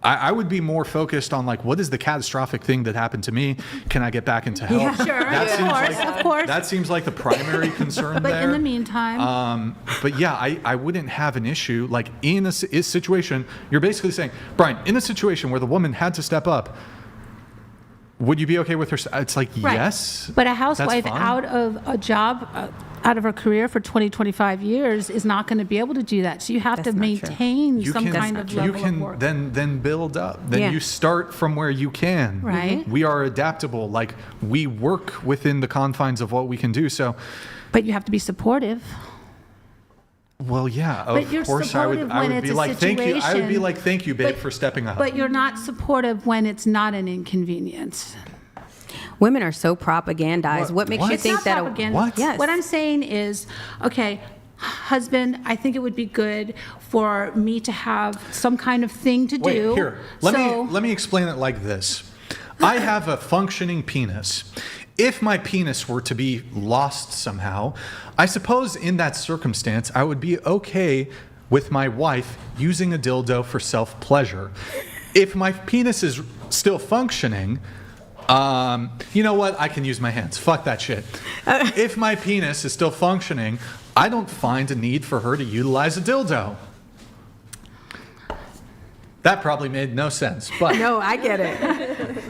I would be more focused on, like, what is the catastrophic thing that happened to me? Can I get back into health? Yeah, sure. Of course. That seems like the primary concern there. But in the meantime... But I wouldn't have an issue. Like, in a situation, you're basically saying, Brian, in a situation where the woman had to step up, would you be okay with her? It's like, yes. But a housewife out of a job... out of her career for 20, 25 years is not going to be able to do that. So you have to maintain some kind of level of work. Then build up. Then you start from where you can. Right. We are adaptable. Like, we work within the confines of what we can do. So, but you have to be supportive. Well, yeah, of course I would be like, thank you. I would be like, thank you, babe, for stepping up. But you're not supportive when it's not an inconvenience. Women are so propagandized. What makes you think that? What? Yes. What I'm saying is, okay, husband, I think it would be good for me to have some kind of thing to do. Here, let me explain it like this. I have a functioning penis. If my penis were to be lost somehow, I suppose in that circumstance, I would be okay with my wife using a dildo for self-pleasure. If my penis is still functioning, you know what? I can use my hands. Fuck that shit. If my penis is still functioning, I don't find a need for her to utilize a dildo. That probably made no sense, but... No, I get it.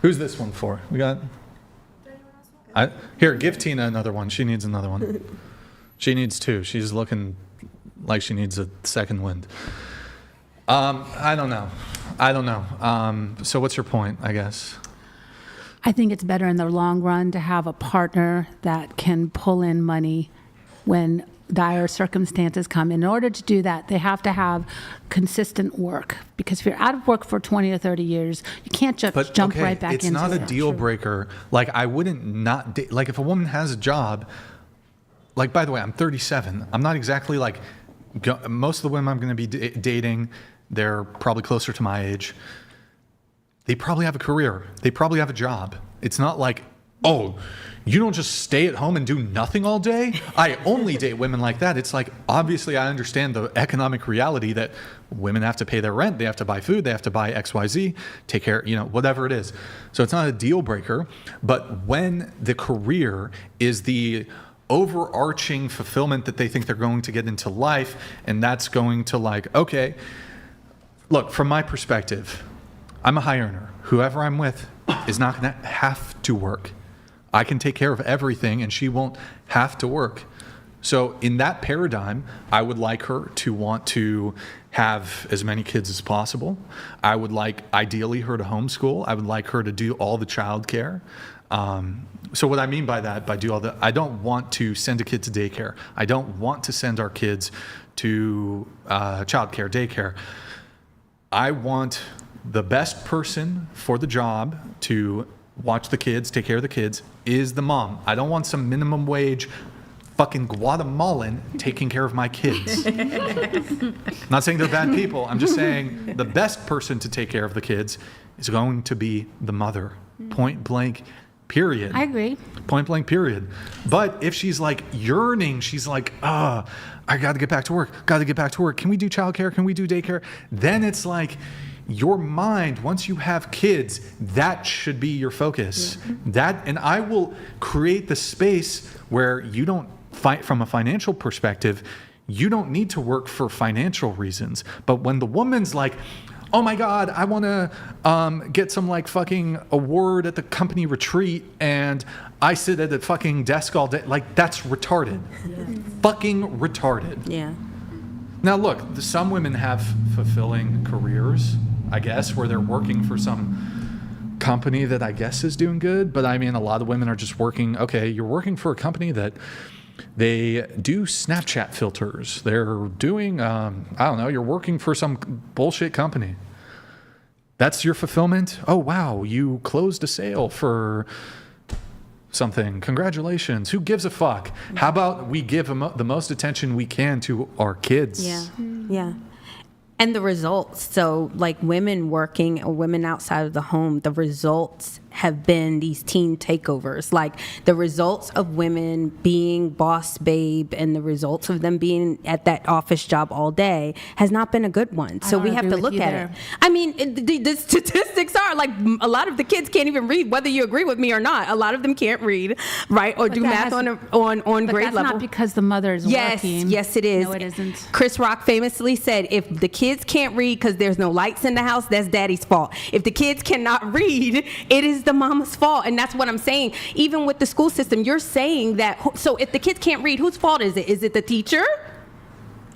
Who's this one for? We got... Here, give Tina another one. She needs another one. She needs 2. She's looking like she needs a second wind. I don't know. So what's your point, I guess? I think it's better in the long run to have a partner that can pull in money when dire circumstances come. In order to do that, they have to have consistent work. Because if you're out of work for 20 or 30 years, you can't just jump right back into it. It's not a deal breaker. Like, I wouldn't not... like, if a woman has a job... Like, by the way, I'm 37. I'm not exactly like... most of the women I'm going to be dating, they're probably closer to my age. They probably have a career. They probably have a job. It's not like, oh, you don't just stay at home and do nothing all day? I only date women like that. It's like, obviously, I understand the economic reality that women have to pay their rent, they have to buy food, they have to buy XYZ, take care, whatever it is. So it's not a deal breaker. But when the career is the overarching fulfillment that they think they're going to get into life, and that's going to like, okay, look, from my perspective, I'm a high earner. Whoever I'm with is not going to have to work. I can take care of everything, and she won't have to work. So in that paradigm, I would like her to want to have as many kids as possible. I would like, ideally, her to homeschool. I would like her to do all the childcare. So what I mean by that, I don't want to send a kid to daycare. I don't want to send our kids to childcare, daycare. I want the best person for the job to watch the kids, take care of the kids, is the mom. I don't want some minimum wage fucking Guatemalan taking care of my kids. Not saying they're bad people. I'm just saying the best person to take care of the kids is going to be the mother. Point blank, period. I agree. Point blank, period. But if she's like yearning, she's like, I got to get back to work. Can we do childcare? Can we do daycare? Then it's like, your mind, once you have kids, that should be your focus. And I will create the space where you don't fight from a financial perspective. You don't need to work for financial reasons. But when the woman's like, oh my God, I want to get some like fucking award at the company retreat, and I sit at the fucking desk all day, like that's retarded. Fucking retarded. Yeah. Now look, some women have fulfilling careers, I guess, where they're working for some company that I guess is doing good. But I mean, a lot of women are just working, okay, you're working for a company that they do Snapchat filters. They're doing, I don't know, you're working for some bullshit company. That's your fulfillment? Oh, wow, you closed a sale for something. Congratulations. Who gives a fuck? How about we give the most attention we can to our kids? Yeah. Yeah. And the results. So like women working or women outside of the home, the results have been these teen takeovers. Like the results of women being boss babe and the results of them being at that office job all day has not been a good one. So we have to look at it. I mean, the statistics are like a lot of the kids can't even read, whether you agree with me or not. A lot of them can't read, right? Or do math on grade level. That's not because the mother is working. Yes, it is. No, it isn't. Chris Rock famously said, if the kids can't read because there's no lights in the house, that's daddy's fault. If the kids cannot read, it is the mama's fault. And that's what I'm saying. Even with the school system, you're saying that, so if the kids can't read, whose fault is it? Is it the teacher?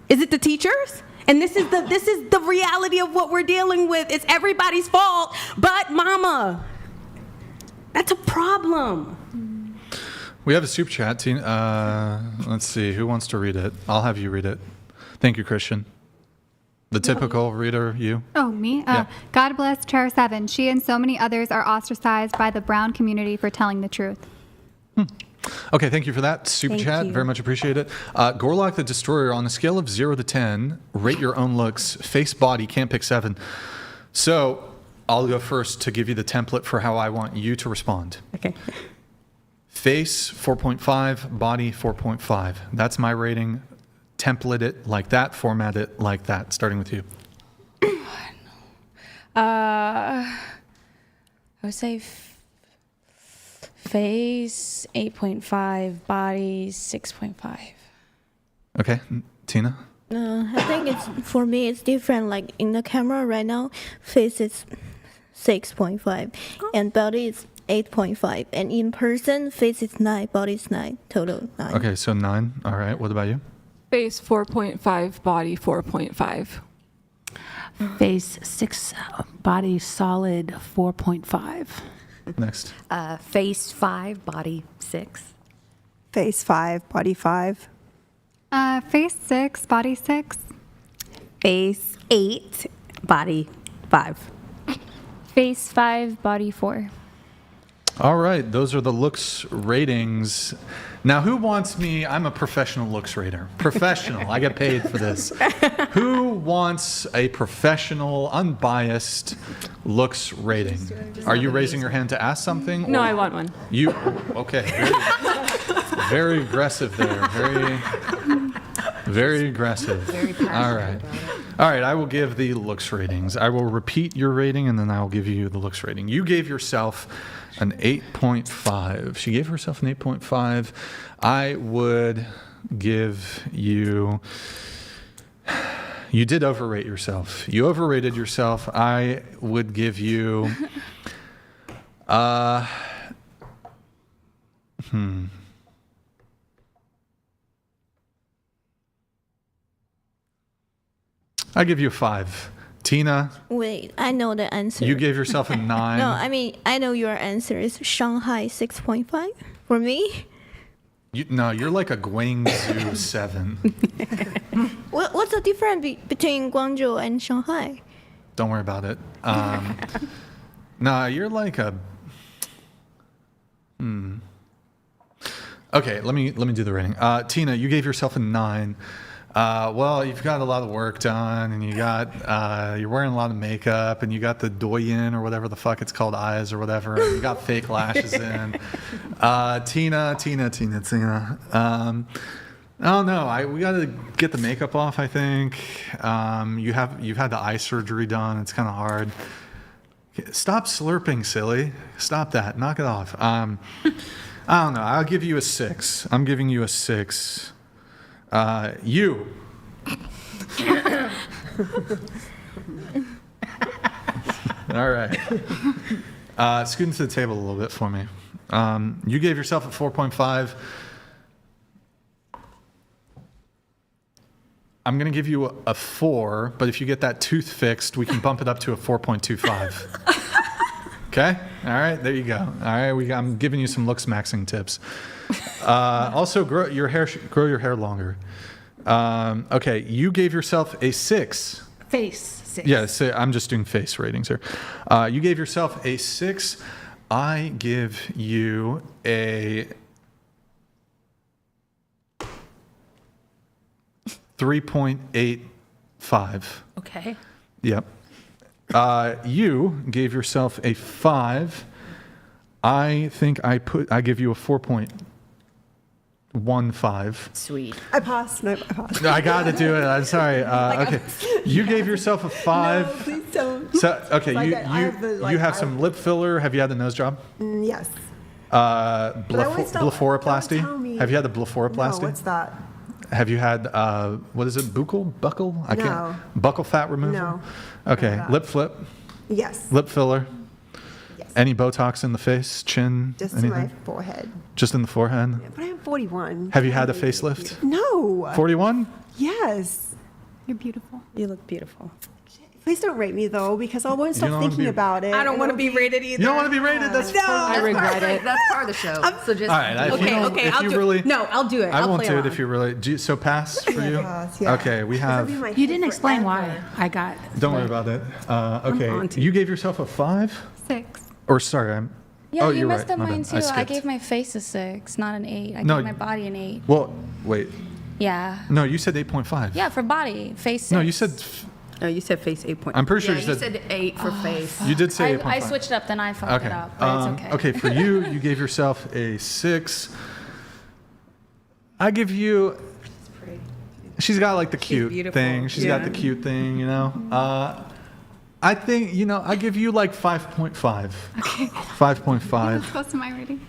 Is it the teachers? And this is the reality of what we're dealing with. It's everybody's fault but mama. That's a problem. We have a super chat. Let's see. Who wants to read it? I'll have you read it. Thank you, Christian. The typical reader, you? Oh, me? Yeah. God bless Chair 7. She and so many others are ostracized by the brown community for telling the truth. Okay, thank you for that super chat. Very much appreciate it. Gorlock the Destroyer, on a scale of 0 to 10, rate your own looks. Face, body, can't pick 7. So I'll go first to give you the template for how I want you to respond. Okay. Face, 4.5. Body, 4.5. That's my rating. Template it like that, format it like that. Starting with you. I would say face 8.5, body 6.5. Okay, Tina? I think for me it's different. Like in the camera right now, face is 6.5 and body is 8.5. And in person, face is 9, body is 9, total 9. Okay, so 9. All right, what about you? Face 4.5, body 4.5. Face 6, body solid 4.5. Next. Face 5, body 6. Face 5, body 5. Face 6, body 6. Face 8, body 5. Face 5, body 4. All right, those are the looks ratings. Now, who wants me? I'm a professional looks rater. Professional. I get paid for this. Who wants a professional, unbiased looks rating? Are you raising your hand to ask something? No, I want one. You? Okay. Very aggressive there. Very aggressive. Very passionate. All right, I will give the looks ratings. I will repeat your rating, and then I will give you the looks rating. You gave yourself An 8.5. She gave herself an 8.5. I would give you... You did overrate yourself. You overrated yourself. I would give you... I give you a 5. Tina? Wait, I know the answer. You gave yourself a 9. No, I mean, I know your answer is Shanghai 6.5 for me. You're like a Guangzhou 7. What's the difference between Guangzhou and Shanghai? Don't worry about it. No, you're like a... Okay, let me do the rating. Tina, you gave yourself a 9. Well, you've got a lot of work done, and you're wearing a lot of makeup, and you got the doyen or whatever the fuck it's called, eyes or whatever, and you got fake lashes in. Tina. Oh no, we got to get the makeup off. I think you've had the eye surgery done. It's kind of hard. Stop slurping, silly. Stop that. Knock it off. I don't know. I'll give you a 6. I'm giving you a 6. You. All right. Scoot into the table a little bit for me. You gave yourself a 4.5. I'm going to give you a 4, but if you get that tooth fixed, we can bump it up to a 4.25. Okay? All right, there you go. All right, I'm giving you some looks maxing tips. Also, grow your hair longer. Okay, you gave yourself a 6. Face 6. Yeah, I'm just doing face ratings here. You gave yourself a 6. I give you a 3.85. Okay. Yep. You gave yourself a 5. I think I give you a 4.15. Sweet. I passed. No, I passed. No, I got to do it. I'm sorry. Okay. You gave yourself a 5. No, please don't. So, okay, Like you have some lip filler. Have you had the nose job? Yes. Blepharoplasty? Don't tell me. Have you had the blepharoplasty? No, what's that? Have you had, what is it, buccal? No. Buccal fat removal? No. Okay, None of that. lip flip? Yes. Lip filler? Yes. Any Botox in the face, chin, Just anything? to my forehead. Just in the forehead? Yeah, but I'm 41. Have you had a facelift? No. 41? Yes. You're beautiful. You look beautiful. Please don't rate me though, because I won't You don't stop wanna thinking be- about it. I don't want to be rated either. You don't want to be rated? That's No. fine. I regret it. That's part of the show. So just All right, if you Okay, don't- okay, if I'll you do really, it. No, I'll do it. I I'll won't play do it along. if you really. So pass for you? Pass, yeah. Okay, we have. It'll be my You head didn't explain why forever. I got. Don't worry about it. Okay, on to you gave yourself a 5? 6. Or sorry, I'm. Yeah, oh, you you're messed right. up my mine bad. too. I skipped. gave my face a 6, not an 8. I No. gave my body an 8. Well, wait. Yeah. No, you said 8.5. Yeah, for body. Face 6. No, you said. No, you said face 8. I'm pretty sure Yeah, you you said. said 8 for face. You did say 8.5. I switched it up, then I fucked it up. But it's okay. Okay, for you, you gave yourself a 6. I give you. She's got like the cute beautiful. thing. She's got the cute thing, you know. I think, I give you like 5.5. Okay. 5.5. Close to my rating.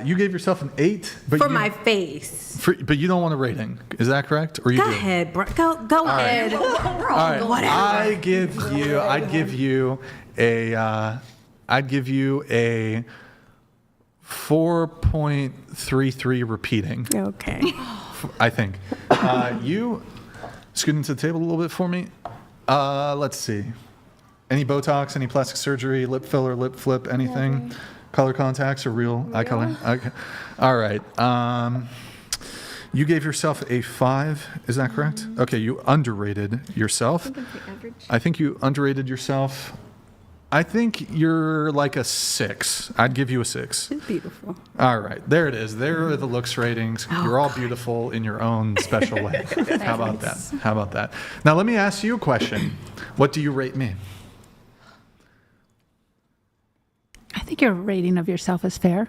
You gave yourself an 8, but For my face. but you don't want a rating. Is that correct? Or you Go do? ahead, bro. Go ahead. All right. Whatever. I'd give you a 4.33 repeating. Okay. I think. You scoot into the table a little bit for me. Let's see. Any Botox, any plastic surgery, lip filler, lip flip, anything? Never. Color contacts or real eye color? Okay. All right. You gave yourself a 5. Is that correct? Okay. You underrated yourself. I think you underrated yourself. I think you're like a 6. I'd give you a 6. It's beautiful. All right, there it is. There are the looks ratings. You're all beautiful in your own special way. How about that? How about that? Now let me ask you a question. What do you rate me? I think your rating of yourself is fair.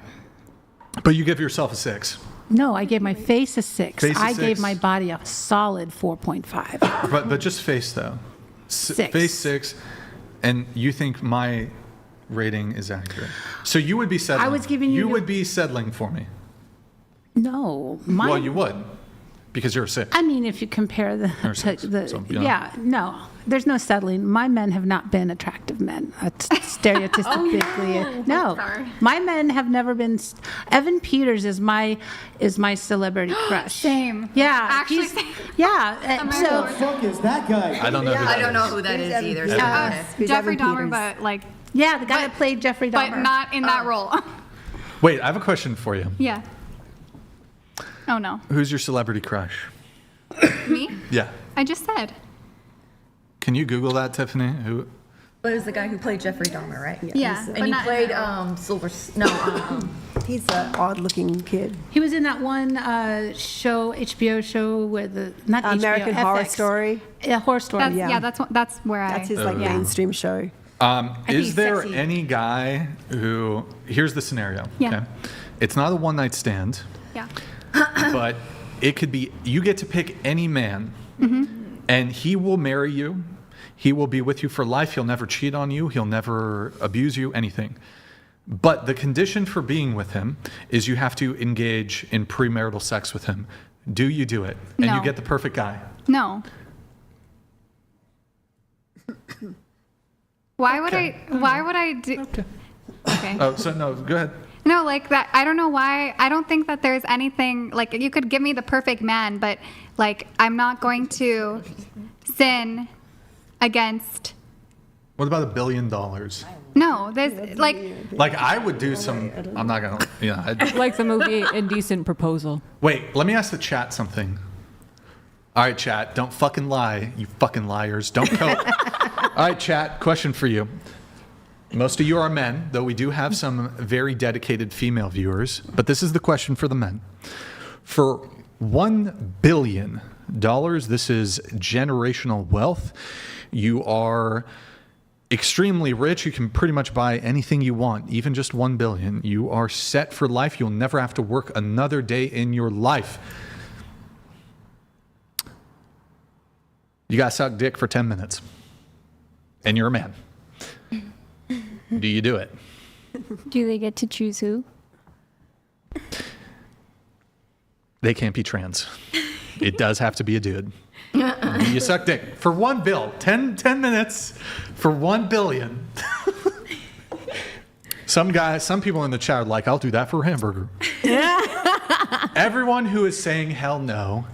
But you give yourself a 6. No, I gave my face a 6. Face a I gave 6. my body a solid 4.5. But just face though. 6. Face 6, and you think my rating is accurate. So you would be settling. I was giving you. You would be settling for me. No, Well, you would, because you're sick. I mean, if you compare the, Or sex, so, you know. yeah, no, there's no settling. My men have not been attractive men. Stereotypically, no. Sorry. My men have never been. Evan Peters is my celebrity crush. Same. Yeah, Actually, he's- same. yeah. So Who the fuck is that guy? I don't know who that I don't is. know who that is either. Evan So Peters. Who's Jeffrey Evan Dahmer, Peters? but like, Yeah, the guy that played Jeffrey Dahmer. but not in that role. Wait, I have a question for you. Yeah. Oh no. Who's your celebrity crush? Me? Yeah. I just said. Can you Google that, Tiffany? Who? But it was the guy who played Jeffrey Dahmer, right? Yeah. And he played Silver. He's an odd-looking kid. He was in that one show, HBO show with the not HBO, American Horror FX. Story. Yeah, Horror Story. That's, yeah. That's where That's his Oh, like yeah. mainstream show. think Is he's there sexy. any guy who? Here's the scenario. Yeah. Okay. It's not a one-night stand, Yeah. but it could be. You get to pick any man, and he will marry you. He will be with you for life. He'll never cheat on you. He'll never abuse you. Anything. But the condition for being with him is you have to engage in premarital sex with him. Do you do it? And No. you get the perfect guy. No. Why would Okay. Why would I do? Okay. Okay. Oh, so no, go ahead. No, like that. I don't know why. I don't think that there's anything like you could give me the perfect man, but like I'm not going to sin against. What about $1 billion? No, there's like. Like I would do some. I'm not gonna. Yeah. I'd, Like the movie Indecent Proposal. wait. Let me ask the chat something. All right, chat. Don't fucking lie, you fucking liars. Don't cope. All right, chat. Question for you. Most of you are men, though we do have some very dedicated female viewers. But this is the question for the men. For $1 billion, this is generational wealth. You are extremely rich. You can pretty much buy anything you want, even just $1 billion. You are set for life. You'll never have to work another day in your life. You got to suck dick for 10 minutes. And you're a man. Do you do it? Do they get to choose who? They can't be trans. It does have to be a dude. You suck dick for $1 bill. 10 minutes for $1 billion. Some people in the chat are like, I'll do that for a hamburger. Everyone who is saying hell no,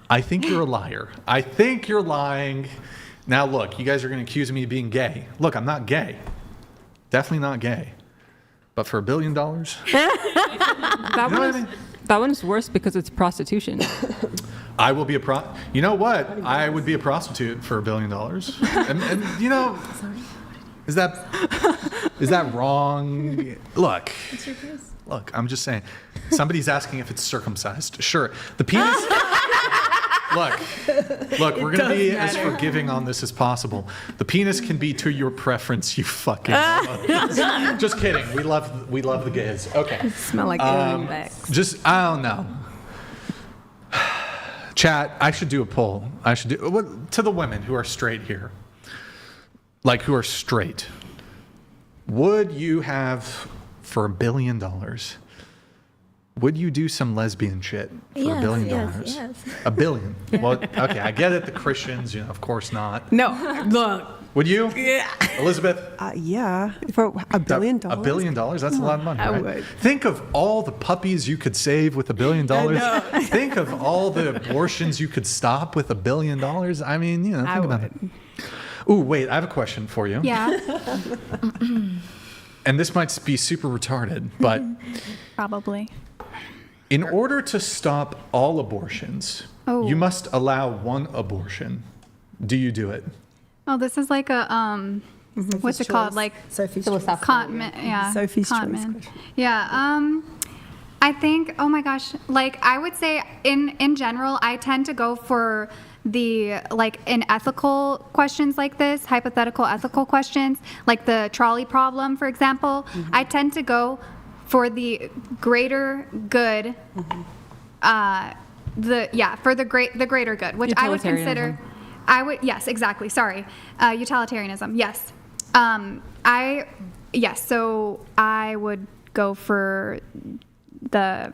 I think you're a liar. I think you're lying. Now look, you guys are going to accuse me of being gay. Look, I'm not gay. Definitely not gay. But for $1 billion? That one's worse because it's prostitution. I will be you know what? I would be a prostitute for $1 billion. And you know, is that wrong? Look, I'm just saying. Somebody's asking if it's circumcised. Sure. The penis. Look, we're going to be as forgiving on this as possible. The penis can be to your preference, you fucking Just kidding. We love the gays. Okay. Smell like alien backs. I don't know. Chat, I should do a poll. To the women who are straight here. Like who are straight. Would you have, for $1 billion, would you do some lesbian shit for $1 billion? Yes. $1 billion. Well, okay, I get it. The Christians, of course not. No, look. Would you? Yeah. Elizabeth? Yeah, for $1 billion. $1 billion? That's a lot of money, I right? would. Think of all the puppies you could save with $1 billion. Think of all the abortions you could stop with $1 billion. I mean, think about it. Ooh, wait, I have a question for you. Yeah. And this might be super retarded, but Probably. in order to stop all abortions, you must allow one abortion. Do you do it? Oh, this is like a what's it called? Like Sophie's Contentment. Yeah. Sophie's Contentment. Yeah. I think. Oh my gosh. Like I would say, in general, I tend to go for the in ethical questions like this, hypothetical ethical questions, like the trolley problem, for example. I tend to go for the greater good. For the greater good, which I would consider. Yes, exactly. Sorry, utilitarianism. Yes. So I would go for the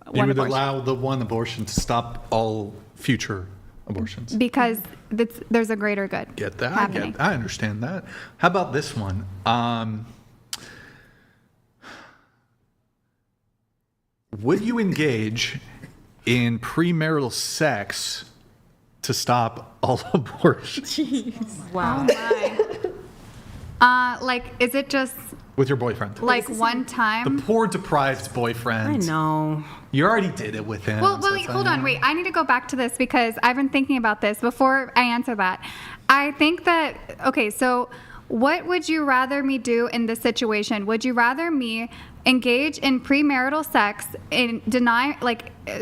one You would abortion. allow the one abortion to stop all future abortions. Because there's a greater good. Get that? happening. I understand that. How about this one? Would you engage in premarital sex to stop all abortions? Wow. Is it just With your boyfriend? like one time? The poor deprived boyfriend. I know. You already did it with him. Well, so wait, it's hold like, on. Wait, I need to go back to this because I've been thinking about this before I answer that. I think that, okay, so what would you rather me do in this situation? Would you rather me engage in premarital sex and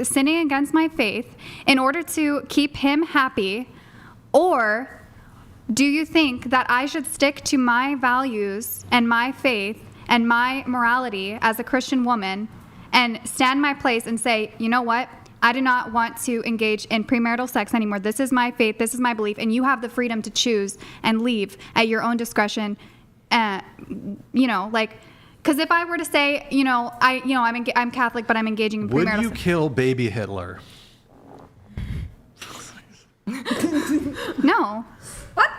sinning against my faith in order to keep him happy? Or do you think that I should stick to my values and my faith and my morality as a Christian woman and stand my place and say, you know what? I do not want to engage in premarital sex anymore. This is my faith. This is my belief. And you have the freedom to choose and leave at your own discretion. Because if I were to say, I'm Catholic, but I'm engaging in premarital Would you sex. kill baby Hitler? No. What?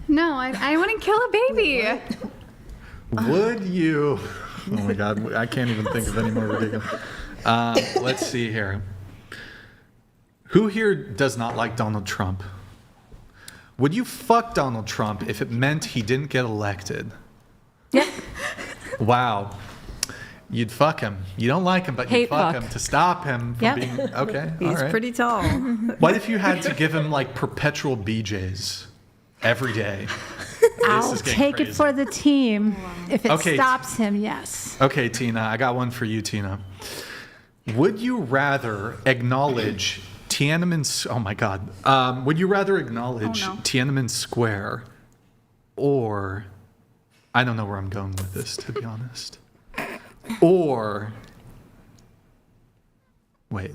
No, I wouldn't kill a baby. Would you? Oh my God, I can't even think of any more ridiculous. Let's see here. Who here does not like Donald Trump? Would you fuck Donald Trump if it meant he didn't get elected? Yeah. Wow. You'd fuck him. You don't like him, but you'd fuck him to stop him from being... Okay, He's all right. pretty tall. What if you had to give him like perpetual BJs every day? I'll take it for the team. If it Okay. stops him, yes. Okay, Tina, I got one for you, Tina. Would you rather acknowledge Tiananmen... Oh, my God. Would you rather acknowledge Tiananmen Square or... I don't know where I'm going with this, to be honest. Or... Wait.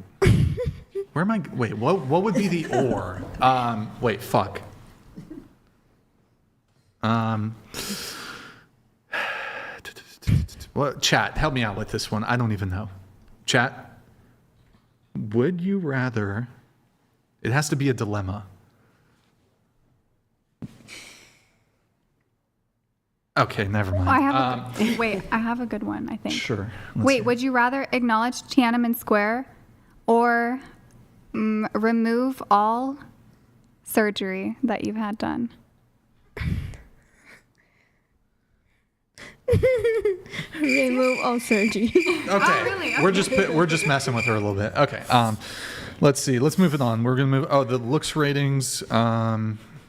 Where am I... Wait, what would be the or? Wait, fuck. Well, chat, help me out with this one. I don't even know. Chat, would you rather... It has to be a dilemma. Okay, never mind. I have a good one, I think. Sure. Wait, would you rather acknowledge Tiananmen Square or remove all surgery that you've had done? Remove all surgery. Okay. Oh, really? Okay. We're just messing with her a little bit. Okay. Let's see. Let's move it on. We're gonna move. Oh, the looks ratings.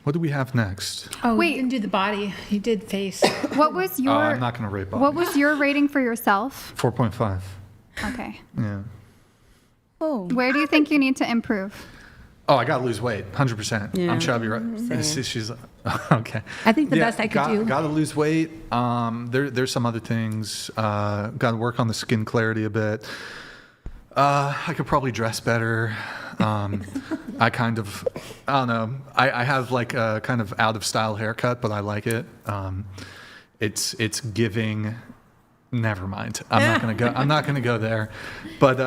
What do we have next? Oh, Wait. you didn't do the body. You did face. What was your? I'm not gonna rate body. What was your rating for yourself? 4.5. Okay. Yeah. Oh. Where do you think you need to improve? Oh, I gotta lose weight, 100%. Yeah. I'm chubby, right? She's okay. I think the best I could do. Gotta lose weight. There's some other things. Gotta work on the skin clarity a bit. I could probably dress better. I don't know. I have like a kind of out of style haircut, but I like it. It's giving. Never mind. I'm not gonna go there. But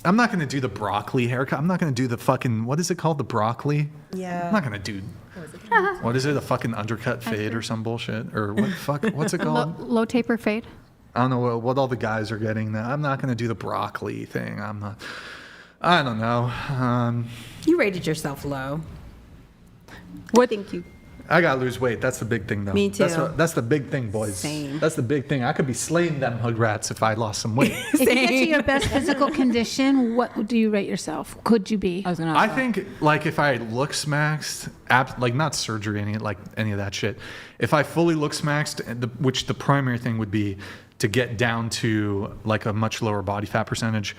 I'm not gonna do the broccoli haircut. I'm not gonna do the fucking, what is it called? The broccoli? Yeah. I'm not gonna do. What is it? A fucking undercut fade or some bullshit? Or what the fuck? What's it called? Low taper fade. I don't know what all the guys are getting now. I'm not going to do the broccoli thing. I don't know. You rated yourself low. What think you? I got to lose weight. That's the big thing, though. Me too. That's the big thing, boys. Same. That's the big thing. I could be slaying them hood rats if I lost some weight. If you get to your best physical condition, what do you rate yourself? Could you be? I think, like, if I look smaxed, like, not surgery, any of that shit. If I fully look smaxed, which the primary thing would be to get down to, like, a much lower body fat percentage,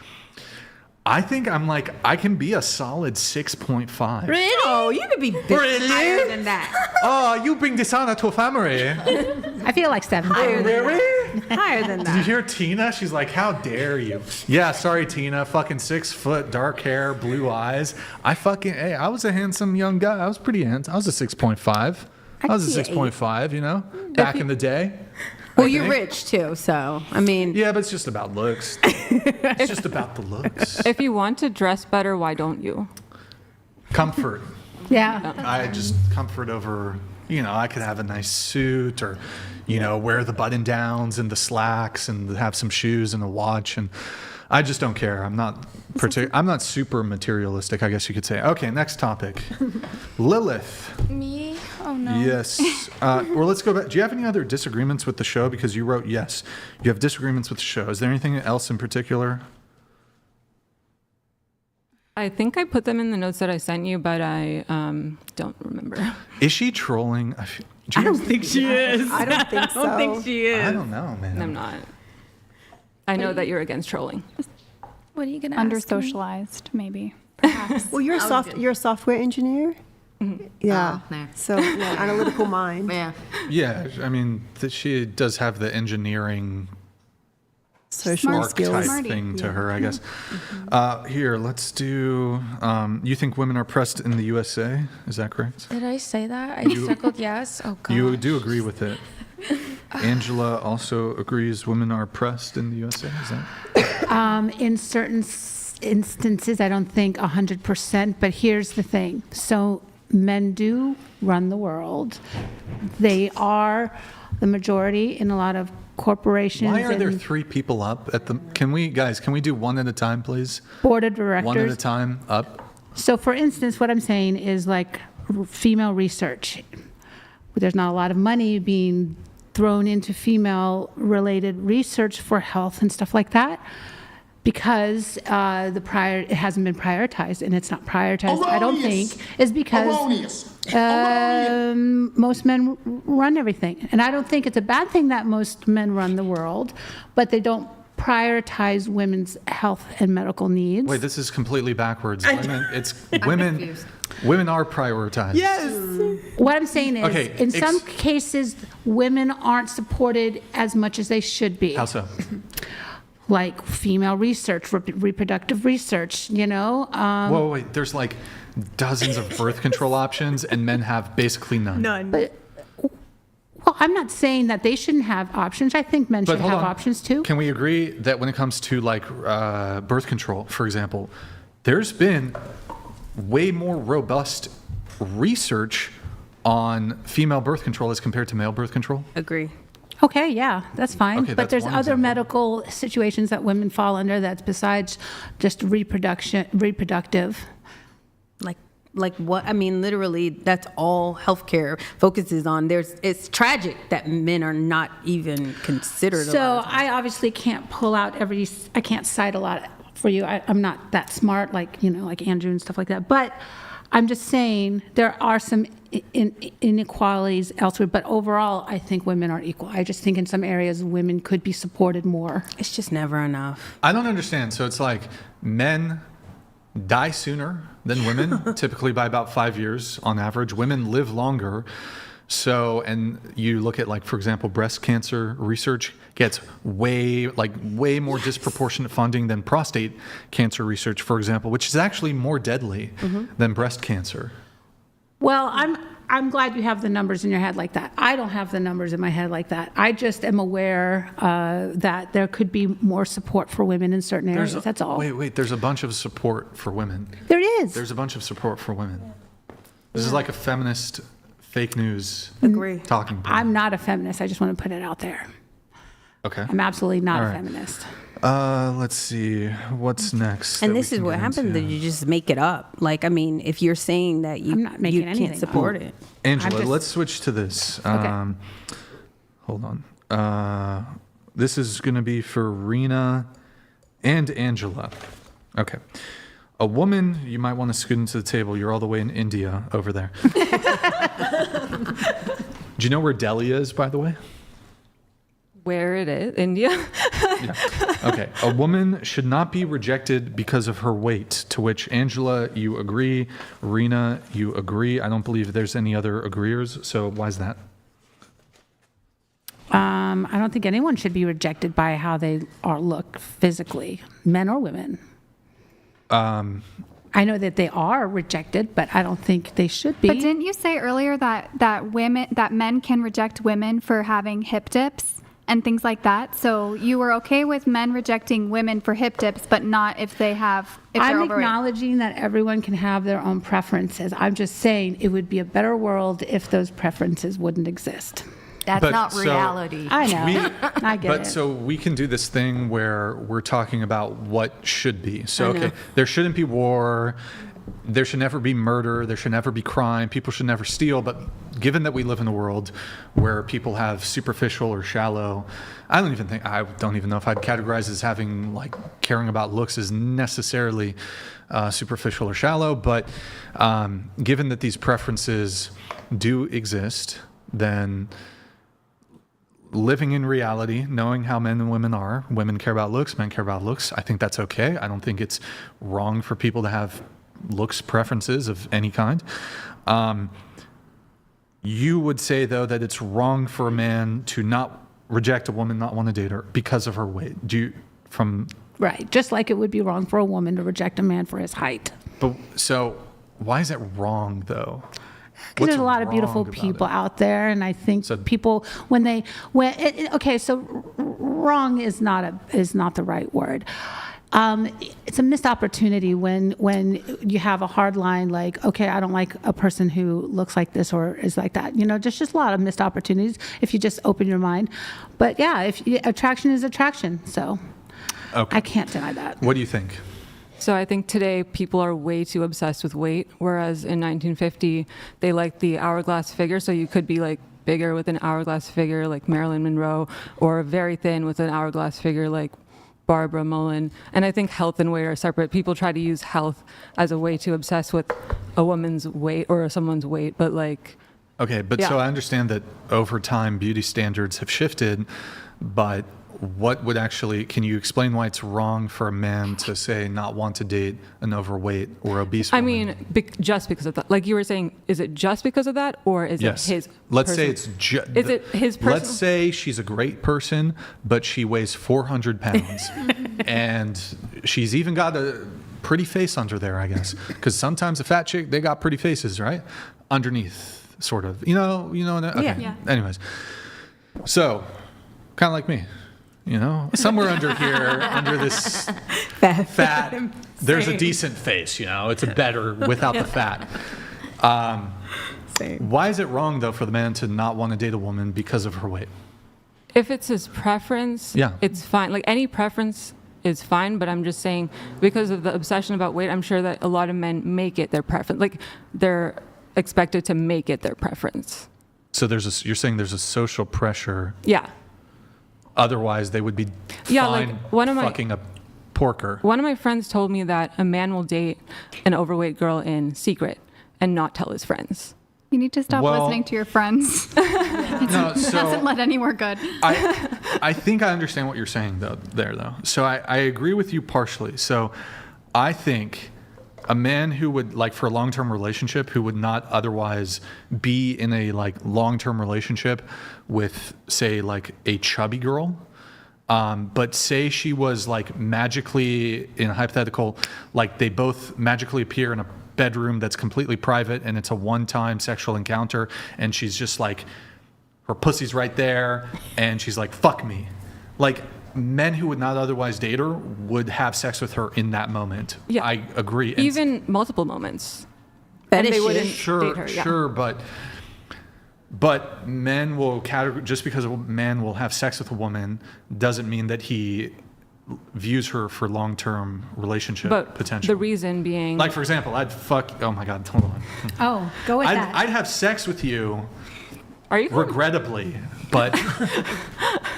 I think I can be a solid 6.5. Really? Oh, you could be higher than that. Oh, you bring dishonor to a family. I feel like 7. Really? Higher than Did you that. hear Tina? She's like, how dare you? Yeah, sorry, Tina. Fucking 6 foot, dark hair, blue eyes. I was a handsome young guy. I was pretty handsome. I was a 6.5. I was a 6.5, you know, back in the day. Well, you're rich too, so I mean. Yeah, but it's just about looks. It's just about the looks. If you want to dress better, why don't you? Comfort. Yeah. I just comfort over, you know, I could have a nice suit or, you know, wear the button downs and the slacks and have some shoes and a watch. And I just don't care. I'm not super materialistic, I guess you could say. Okay, next topic. Lilith. Me? Oh no. Yes. Well, let's go back. Do you have any other disagreements with the show? Because you wrote yes. You have disagreements with the show. Is there anything else in particular? I think I put them in the notes that I sent you, but I don't remember. Is she trolling? I don't think she is. I don't think so. I don't think she is. I don't know, man. I'm not. I know that you're against trolling. What are you gonna Under ask me? socialized, maybe. Well, you're a software engineer. Yeah. Oh, nah. So analytical mind. Yeah. Yeah, I mean, she does have the engineering Social archetype skills. thing to her, I guess. Here, let's do. You think women are oppressed in the USA? Is that correct? Did I say that? I circled yes. Oh god. You do agree with it. Angela also agrees women are oppressed in the USA. Is that? In certain instances, I don't think 100%, but here's the thing. So men do run the world. They are the majority in a lot of corporations. Why are there and 3 people up at the? Can we do one at a time, please? board of directors. One at a time up. So for instance, what I'm saying is like female research. There's not a lot of money being thrown into female related research for health and stuff like that because it hasn't been prioritized, and it's not prioritized. I don't think is because most men run everything, and I don't think it's a bad thing that most men run the world, but they don't prioritize women's health and medical needs. Wait, this is completely backwards. Women are prioritized. Yes. What I'm saying is, Okay, in some cases, women aren't supported as much as they should be. How so? Like female research, reproductive research, you know? Whoa, wait, there's like dozens of birth control options, and men have basically none. But, well, I'm not saying that they shouldn't have options. I think men should hold have on. options too. Can we agree that when it comes to like birth control, for example, there's been way more robust research on female birth control as compared to male birth control? Agree. Okay, yeah, that's fine. Okay, but that's there's one other example. medical situations that women fall under that's besides just reproductive. Like what? I mean, literally, that's all healthcare focuses on. It's tragic that men are not even considered. So I obviously can't pull out I can't cite a lot for you. I'm not that smart, like Andrew and stuff like that. But I'm just saying there are some inequalities elsewhere. But overall, I think women are equal. I just think in some areas women could be supported more. It's just never enough. I don't understand. So it's like men die sooner than women, typically by about 5 years on average. Women live longer. So, and you look at, like, for example, breast cancer research gets way more disproportionate funding than prostate cancer research, for example, which is actually more deadly than breast cancer. Well, I'm glad you have the numbers in your head like that. I don't have the numbers in my head like that. I just am aware that there could be more support for women in certain areas. That's all. Wait. There's a bunch of support for women. There is. There's a bunch of support for women. This is like a feminist fake news talking point. I'm not a feminist. I just want to put it out there. Okay. I'm absolutely not All a right. feminist. Let's see. What's next? And that we this is can what get happens into? that you just make it up. Like, I mean, if you're saying that you, I'm not making you anything can't support up. it. Angela, just- let's switch to this. Okay. Hold on. This is going to be for Rena and Angela. Okay. A woman, you might want to scoot into the table. You're all the way in India over there. Do you know where Delhi is, by the way? Where it is? India? Yeah. Okay. A woman should not be rejected because of her weight, to which Angela, you agree. Rena, you agree. I don't believe there's any other agreeers, so why is that? I don't think anyone should be rejected by how they look physically, men or women. I know that they are rejected, but I don't think they should be. But didn't you say earlier that men can reject women for having hip dips and things like that? So you were okay with men rejecting women for hip dips, but not if they're I'm overweight. acknowledging that everyone can have their own preferences. I'm just saying it would be a better world if those preferences wouldn't exist. That's But not so- reality. I know. I get But it. so we can do this thing where we're talking about what should be. So, I know. okay, there shouldn't be war. There should never be murder. There should never be crime. People should never steal. But given that we live in a world where people have superficial or shallow, I don't even know if I'd categorize as having like caring about looks as necessarily superficial or shallow. But given that these preferences do exist, then living in reality, knowing how men and women are, women care about looks, men care about looks, I think that's okay. I don't think it's wrong for people to have looks preferences of any kind. You would say, though, that it's wrong for a man to not reject a woman, not want to date her because of her weight. Right. Just like it would be wrong for a woman to reject a man for his height. But so why is it wrong, though? Because there's a lot of beautiful people out there, and I think people wrong is not the right word. It's a missed opportunity when you have a hard line like, okay, I don't like a person who looks like this or is like that. There's just a lot of missed opportunities if you just open your mind. But yeah, attraction is attraction, so okay. I can't deny that. What do you think? So I think today people are way too obsessed with weight, whereas in 1950 they liked the hourglass figure. So you could be like bigger with an hourglass figure like Marilyn Monroe, or very thin with an hourglass figure like Barbara Mullen. And I think health and weight are separate. People try to use health as a way to obsess with a woman's weight or someone's weight, but like... Okay, but so I understand that over time beauty standards have shifted, but what would can you explain why it's wrong for a man to say not want to date an overweight or obese woman? I mean, just because of that. Like you were saying, is it just because of that, or is it his Let's personal- say it's just... Is it his personal... Let's say she's a great person, but she weighs 400 pounds. And she's even got a pretty face under there, I guess. Because sometimes a fat chick, they got pretty faces, right? Underneath, sort of. Okay. Yeah. Anyways. So, kind of like me. Somewhere under here, under this fat, there's a decent face, it's a better without the fat. Why is it wrong, though, for the man to not want to date a woman because of her weight? If it's his preference, it's fine. Like any preference is fine, but I'm just saying because of the obsession about weight, I'm sure that a lot of men make it their preference. Like they're expected to make it their preference. So you're saying there's a social pressure. Yeah. Otherwise, they would be fine fucking a porker. One of my friends told me that a man will date an overweight girl in secret and not tell his friends. You need to stop listening to your friends. It doesn't let anywhere good. I think I understand what you're saying, though. So I agree with you partially. So I think a man who would, like, for a long-term relationship, who would not otherwise be in a, like, long-term relationship with, say, like, a chubby girl, but say she was, like, magically, in a hypothetical, like, they both magically appear in a bedroom that's completely private and it's a one-time sexual encounter, and she's just, like, her pussy's right there, and she's like, fuck me. Like, men who would not otherwise date her would have sex with her in that moment. Yeah. I agree. Even multiple moments. And they wouldn't Sure, date her. Sure, but men will just because a man will have sex with a woman doesn't mean that he views her for long-term relationship potential. The reason being... Like, for example, oh my God, hold on. Oh, go with that. I'd have sex with you... Are you? Regrettably, but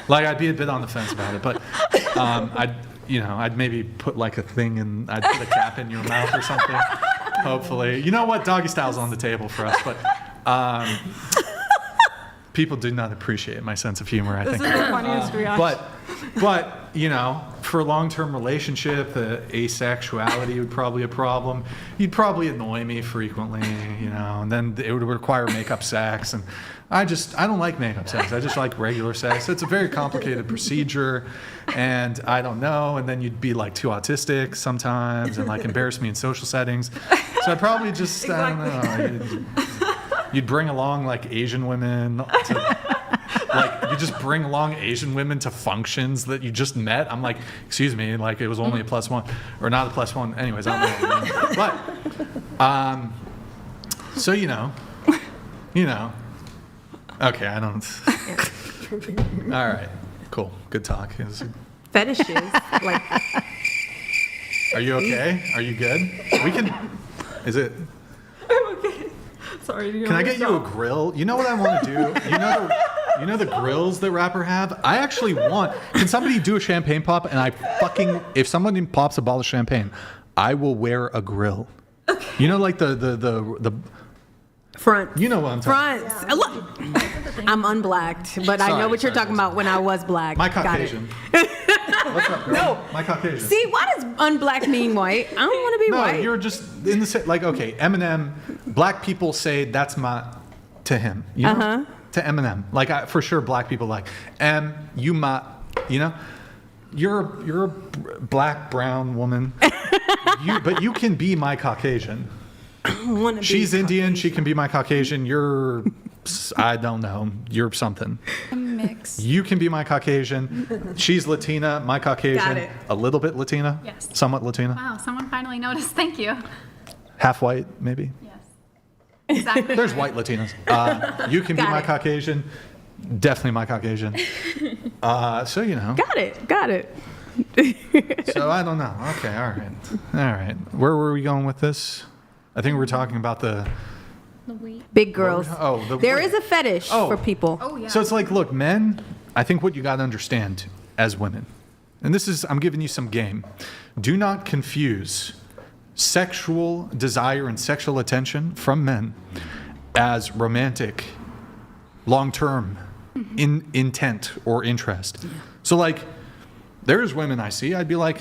like I'd be a bit on the fence about it. But I'd maybe put like a thing and I'd put a cap in your mouth or something. Hopefully, you know what? Doggy style's on the table for us, but people do not appreciate my sense of humor. I think. This is the funniest reaction. But for a long-term relationship, the asexuality would probably be a problem. You'd probably annoy me frequently, and then it would require makeup sex. And I don't like makeup sex. I just like regular sex. It's a very complicated procedure, and I don't know. And then you'd be like too autistic sometimes and like embarrass me in social settings. So I'd probably just, I don't know. You'd bring along like Asian women you just bring along Asian women to functions that you just met. I'm like, excuse me, like it was only a +1 or not a +1. Anyways, I don't know. But, so okay, I don't. All right, cool, good talk. Fetishes, like. Are you okay? Are you good? We can. Is it? I'm okay. Sorry. Can I get you a grill? You know what I want to do? You know the grills that rapper have? I actually want. Can somebody do a champagne pop? And if somebody pops a bottle of champagne, I will wear a grill. Okay. Like the front. You know what I'm talking about. Fronts. Look, I'm unblacked, but I know what you're talking about when I was black. My Caucasian. What's up, girl? No. My Caucasian. See, why does unblack mean white? I don't want to be white. No, you're just in the like. Okay, Eminem. Black people say that's to him. To Eminem. Like for sure, black people like you my. You're a black brown woman. But you can be my Caucasian. She's Indian. She can be my Caucasian. You're, I don't know. You're something. A mix. You can be my Caucasian. She's Latina. My Caucasian. Got it. A little bit Latina. Yes. Somewhat Latina. Wow, someone finally noticed. Thank you. Half white, maybe. Yes. Exactly. There's white Latinas. You can be my Caucasian. Definitely my Caucasian. So Got it. So I don't know. Okay. All right. Where were we going with this? I think we were talking about the big girls. There is weight. a fetish for people. Oh, yeah. So it's like, look, men, I think what you got to understand as women, and I'm giving you some game. Do not confuse sexual desire and sexual attention from men as romantic, long-term intent or interest. Yeah. So like, there's women I see, I'd be like,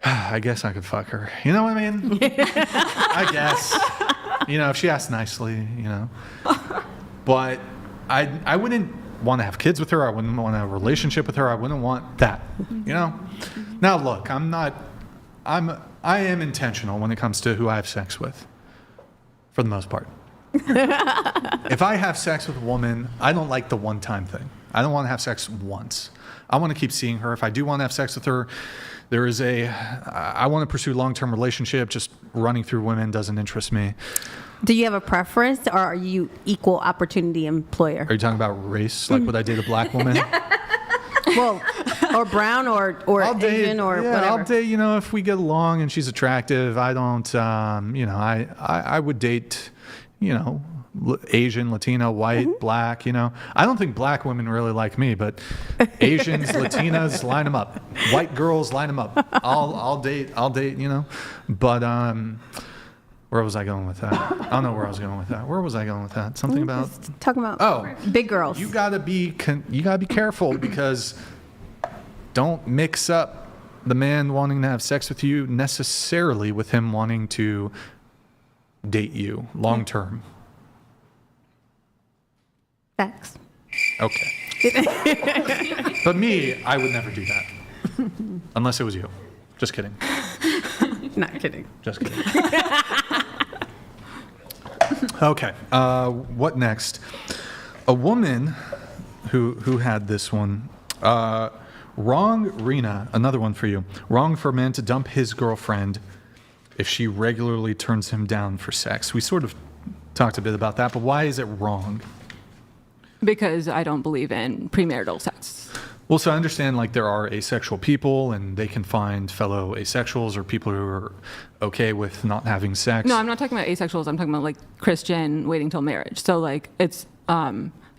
I guess I could fuck her. You know what I mean? I guess. If she asked nicely, But I wouldn't want to have kids with her. I wouldn't want to have a relationship with her. I wouldn't want that. Now look, I am intentional when it comes to who I have sex with, for the most part. If I have sex with a woman, I don't like the one-time thing. I don't want to have sex once. I want to keep seeing her. If I do want to have sex with her, I want to pursue a long-term relationship. Just running through women doesn't interest me. Do you have a preference, or are you equal opportunity employer? Are you talking about race? Like, would I date a black woman? Well, or brown, or Asian, or whatever. I'll date, if we get along and she's attractive. I don't, I would date, Asian, Latino, white, black, I don't think black women really like me, but Asians, Latinas, line them up. White girls, line them up. I'll date, but, where was I going with that? I don't know where I was going with that. Where was I going with that? Something about talking about big girls. You gotta be careful, because don't mix up the man wanting to have sex with you necessarily with him wanting to date you long term. Facts. Okay. But me, I would never do that. Unless it was you. Just kidding. Not kidding. Just kidding. Okay. What next? A woman who had this one. Wrong, Rena, another one for you. Wrong for a man to dump his girlfriend if she regularly turns him down for sex. We sort of talked a bit about that, but why is it wrong? Because I don't believe in premarital sex. Well, so I understand, like, there are asexual people and they can find fellow asexuals or people who are okay with not having sex. No, I'm not talking about asexuals. I'm talking about, like, Christian waiting till marriage. So, like, it's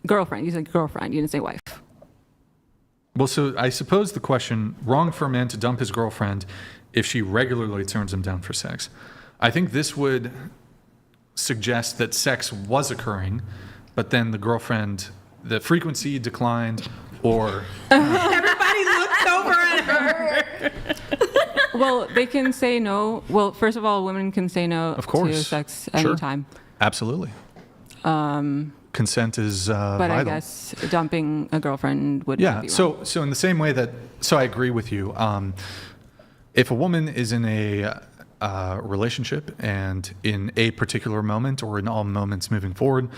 girlfriend. You said girlfriend. You didn't say wife. Well, so I suppose the question, wrong for a man to dump his girlfriend if she regularly turns him down for sex. I think this would suggest that sex was occurring, but then the frequency declined, or... Everybody looked so over at her. Well, they can say no. Well, first of all, women can say no Of course. to sex Sure. anytime. Absolutely. Consent is But vital. I guess dumping a girlfriend would not be wrong. So in the same way that, I agree with you. If a woman is in a relationship and in a particular moment or in all moments moving forward,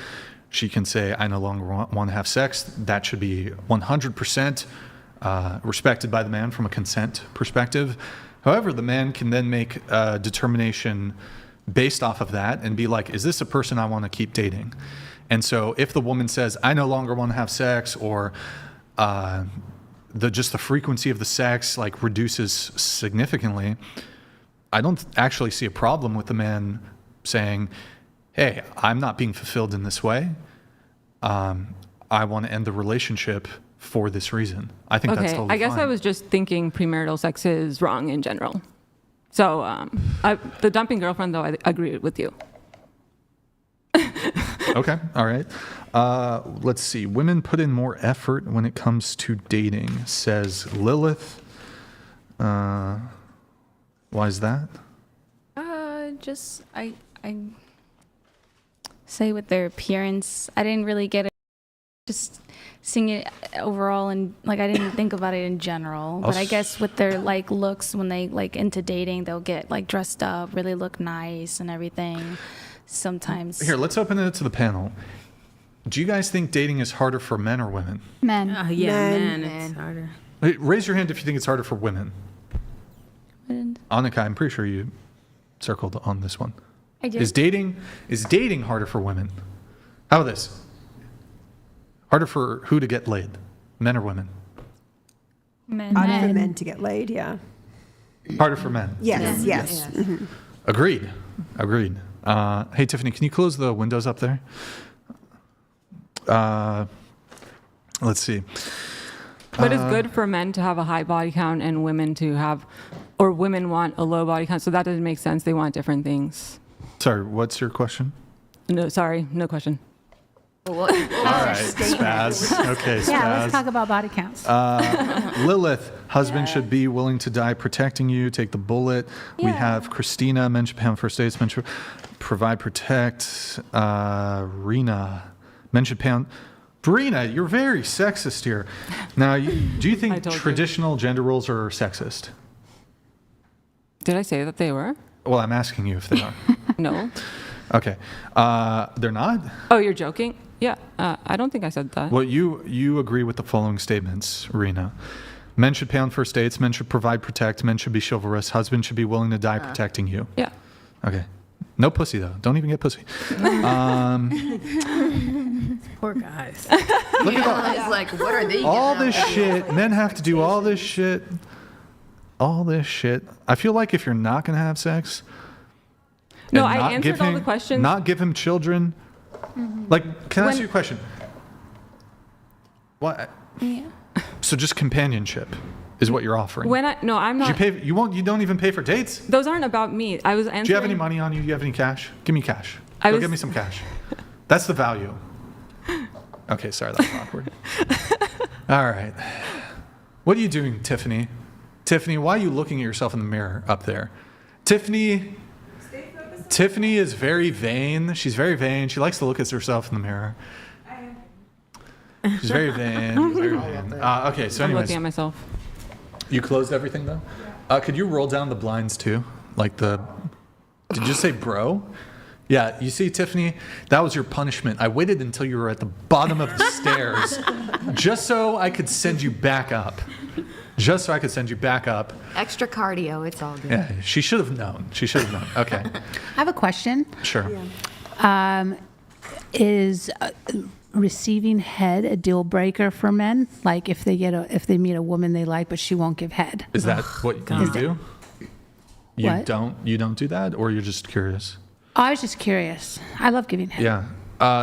she can say, I no longer want to have sex. That should be 100% respected by the man from a consent perspective. However, the man can then make a determination based off of that and be like, is this a person I want to keep dating? And so if the woman says, I no longer want to have sex, or just the frequency of the sex like reduces significantly, I don't actually see a problem with the man saying, hey, I'm not being fulfilled in this way. I want to end the relationship for this reason. I think that's totally I guess fine. I was just thinking premarital sex is wrong in general. So the dumping girlfriend, though, I agree with you. Okay, all right. Let's see. Women put in more effort when it comes to dating, says Lilith. Why is that? Just I say with their appearance. I didn't really get it. Just seeing it overall, and like I didn't think about it in general. But I guess with their like looks, when they like into dating, they'll get like dressed up, really look nice and everything. Sometimes. Here, let's open it to the panel. Do you guys think dating is harder for men or women? Men. Man, it's harder. Hey, raise your hand if you think it's harder for women. Annika, I'm pretty sure you circled on this one. I did. Is dating harder for women? How about this? Harder for who to get laid, men or women? Men. Harder for men to get laid, yeah. Harder for men. Yes, yes. Mhm. Agreed. Hey, Tiffany, can you close the windows up there? Let's see. But it's good for men to have a high body count and women to have, or women want a low body count. So that doesn't make sense. They want different things. Sorry, what's your question? No, sorry, no question. All right, Spaz. Okay, Spaz. Yeah, let's talk about body counts. Lilith, husband should be willing to die protecting you, take the bullet. We have Christina, men should pay on first dates, men should provide, protect. Rena, men should pay on... Brina, you're very sexist here. Now, do you think traditional gender roles are sexist? Did I say that they were? Well, I'm asking you if they are. No. Okay. They're not? Oh, you're joking? Yeah, I don't think I said that. Well, you agree with the following statements, Rena. Men should pay on first dates. Men should provide, protect. Men should be chivalrous. Husband should be willing to die protecting you. Yeah. Okay. No pussy, though. Don't even get pussy. Poor guys. Look at It's like, what are they? all this shit. Men have to do all this shit. All this shit. I feel like if you're not going to have sex... No, and I not answered give all him- the questions. Not give him children. Like, can I ask you a question? What? Yeah. So just companionship is what you're offering. I'm not. You pay. You don't even pay for dates. Those aren't about me. I was answering. Do you have any money on you? Do you have any cash? Give me cash. Go get me some cash. That's the value. Okay, sorry, that was awkward. All right. What are you doing, Tiffany? Tiffany, why are you looking at yourself in the mirror up there? Tiffany is very vain. She's very vain. She likes to look at herself in the mirror. She's very vain. Okay, so I'm anyways. looking at myself. You closed everything, though? Could you roll down the blinds, too? Did you just say bro? Yeah, you see, Tiffany, that was your punishment. I waited until you were at the bottom of the stairs just so I could send you back up. Extra cardio, it's all good. Yeah, she should have known. Okay. I have a question. Sure. Is receiving head a deal breaker for men? Like if they meet a woman they like, but she won't give head. Is that what you do? What? You don't do that, or you're just curious? I was just curious. I love giving head. Yeah.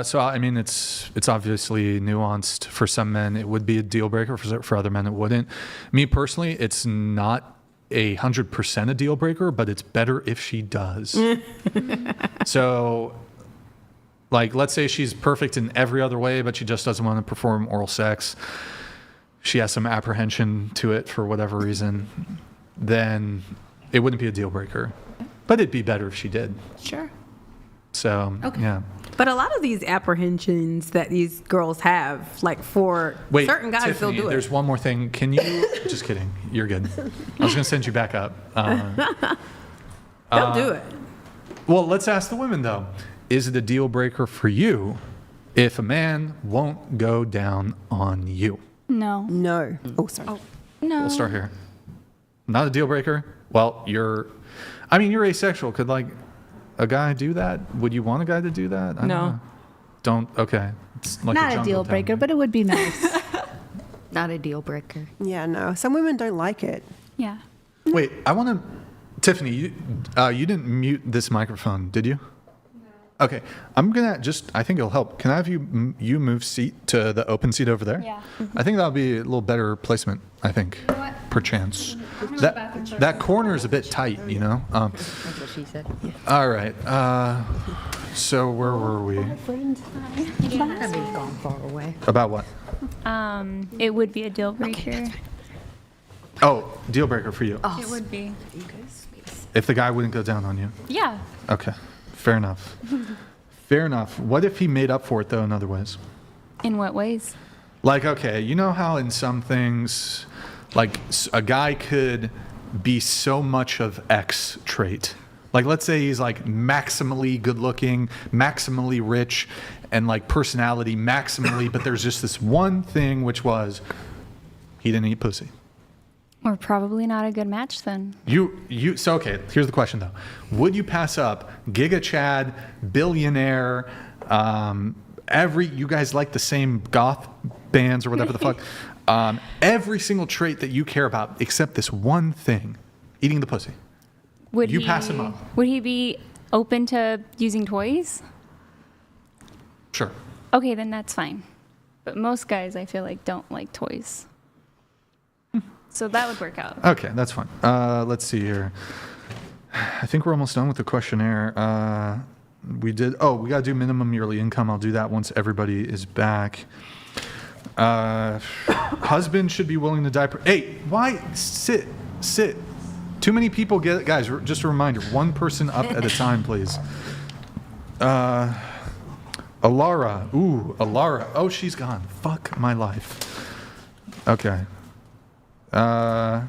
So I mean, it's obviously nuanced. For some men, it would be a deal breaker. For other men, it wouldn't. Me personally, it's not 100% a deal breaker, but it's better if she does. So, like, let's say she's perfect in every other way, but she just doesn't want to perform oral sex. she has some apprehension to it for whatever reason, then it wouldn't be a deal breaker. But it'd be better if she did. Sure. So, yeah. But a lot of these apprehensions that these girls have, like for Wait, certain guys, Tiffany, they'll do there's it. one more thing. Can you? Just kidding. You're good. I was going to send you back up. They'll do it. Well, let's ask the women, though. Is it a deal breaker for you if a man won't go down on you? No. No. Oh, sorry. No. We'll start here. Not a deal breaker? Well, you're asexual. Could, like, a guy do that? Would you want a guy to do that? I No. Don't. Okay. It's like Not a jungle deal town. breaker, but it would be nice. Not a deal breaker. Yeah, no. Some women don't like it. Yeah. Wait, I want to... Tiffany, you didn't mute this microphone, did you? No. Okay. I'm going to I think it'll help. Can I have you move seat to the open seat over there? Yeah. I think that'll be a little better placement, I think, perchance. That corner is a bit tight, you know? That's what she said. All right. So where were we? Gone far away. About what? It would be a deal breaker. Oh, deal breaker for you. It would be. If the guy wouldn't go down on you. Yeah. Okay. Fair enough. Fair enough. What if he made up for it, though, in other ways? In what ways? Like, okay, you know how in some things, like a guy could be so much of X trait. Like, let's say he's like maximally good looking, maximally rich, and like personality maximally, but there's just this one thing which was he didn't eat pussy. We're probably not a good match then. So okay, here's the question though. Would you pass up Giga Chad, billionaire, you guys like the same goth bands or whatever the fuck, every single trait that you care about except this one thing, eating the pussy. Would You he pass him up. Would he be open to using toys? Sure. Okay, then that's fine. But most guys, I feel like, don't like toys. So that would work out. Okay, that's fine. Let's see here. I think we're almost done with the questionnaire. We got to do minimum yearly income. I'll do that once everybody is back. Husband should be willing to die. Hey, why? Sit. Too many people get it. Guys, just a reminder, one person up at a time, please. Alara. Ooh, Alara. Oh, she's gone. Fuck my life. Okay. I'll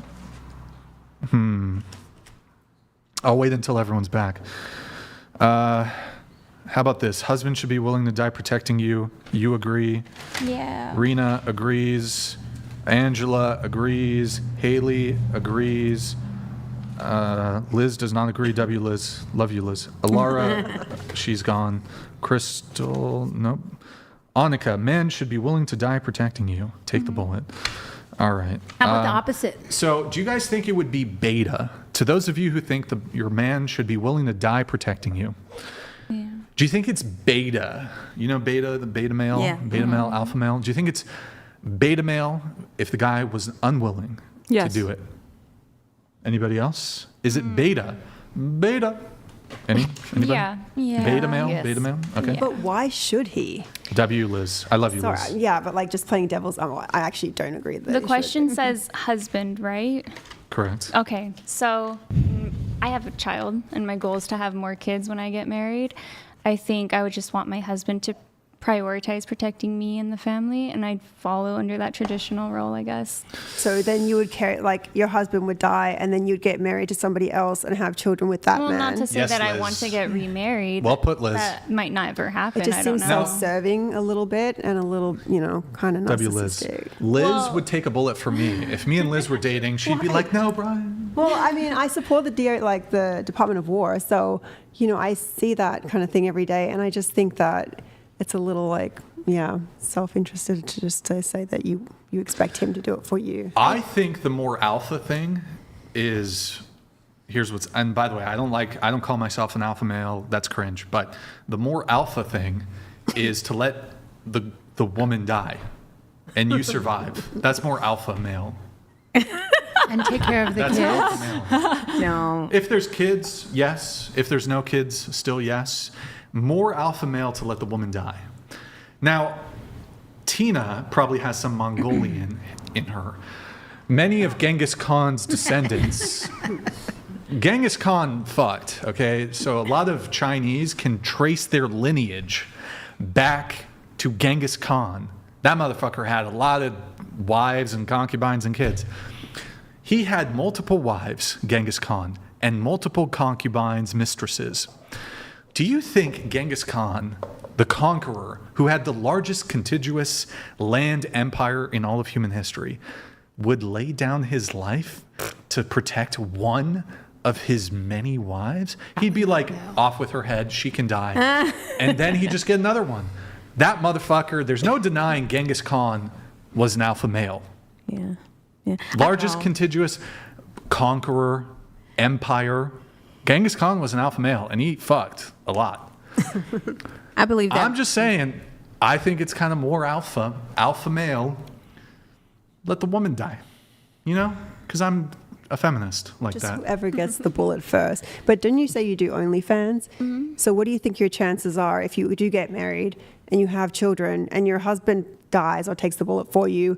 wait until everyone's back. How about this? Husband should be willing to die protecting you. You agree? Yeah. Rena agrees. Angela agrees. Haley agrees. Liz does not agree. W. Liz. Love you, Liz. Alara, she's gone. Crystal, nope. Annika, men should be willing to die protecting you. Take the bullet. All right. How about the opposite? So, do you guys think it would be beta? To those of you who think your man should be willing to die protecting you, Yeah. do you think it's beta? You know beta, the beta male, beta male, alpha male. Do you think it's beta male if the guy was unwilling to do it? Anybody else? Is it beta? Beta. Anybody? Yeah. Beta male? Yes. Beta male? Okay. But why should he? W, Liz. I love you, Sorry, Liz. yeah, but like just playing devil's, I actually don't agree that The he question should. says husband, right? Correct. Okay, so I have a child, and my goal is to have more kids when I get married. I think I would just want my husband to prioritize protecting me and the family, and I'd follow under that traditional role, I guess. So then you would carry, like, your husband would die, and then you'd get married to somebody else and have children with that Well, man. not to say Yes, that I Liz. want to get remarried. Well put, Liz. That might not ever happen. It just I don't seems know. self-serving a little bit and a little, kind of W, Liz. narcissistic. Liz would take a bullet for me. If me and Liz were dating, she'd be like, no, Brian. Well, I mean, I support the Department of War, so I see that kind of thing every day, and I just think that it's a little self-interested to just to say that you expect him to do it for you. I think the more alpha thing is, and by the way, I don't call myself an alpha male. That's cringe. But the more alpha thing is to let the woman die and you survive. That's more alpha male. And take care of the That's kids. alpha male. No. If there's kids, yes. If there's no kids, still yes. More alpha male to let the woman die. Now, Tina probably has some Mongolian in her. Many of Genghis Khan's descendants, Genghis Khan fucked, okay? So a lot of Chinese can trace their lineage back to Genghis Khan. That motherfucker had a lot of wives and concubines and kids. He had multiple wives, Genghis Khan, and multiple concubines, mistresses. Do you think Genghis Khan, the conqueror, who had the largest contiguous land empire in all of human history, would lay down his life to protect one of his many wives? He'd be like, off with her head, she can die. And then he'd just get another one. That motherfucker, there's no denying Genghis Khan was an alpha male. Yeah. Largest contiguous conqueror, empire. Genghis Khan was an alpha male, and he fucked a lot. I believe that. I'm just saying, I think it's kind of more alpha male. Let the woman die, you know? Because I'm a feminist like Just that. whoever gets the bullet first. But didn't you say you do OnlyFans? Mm-hmm. So what do you think your chances are if you do get married and you have children and your husband dies or takes the bullet for you?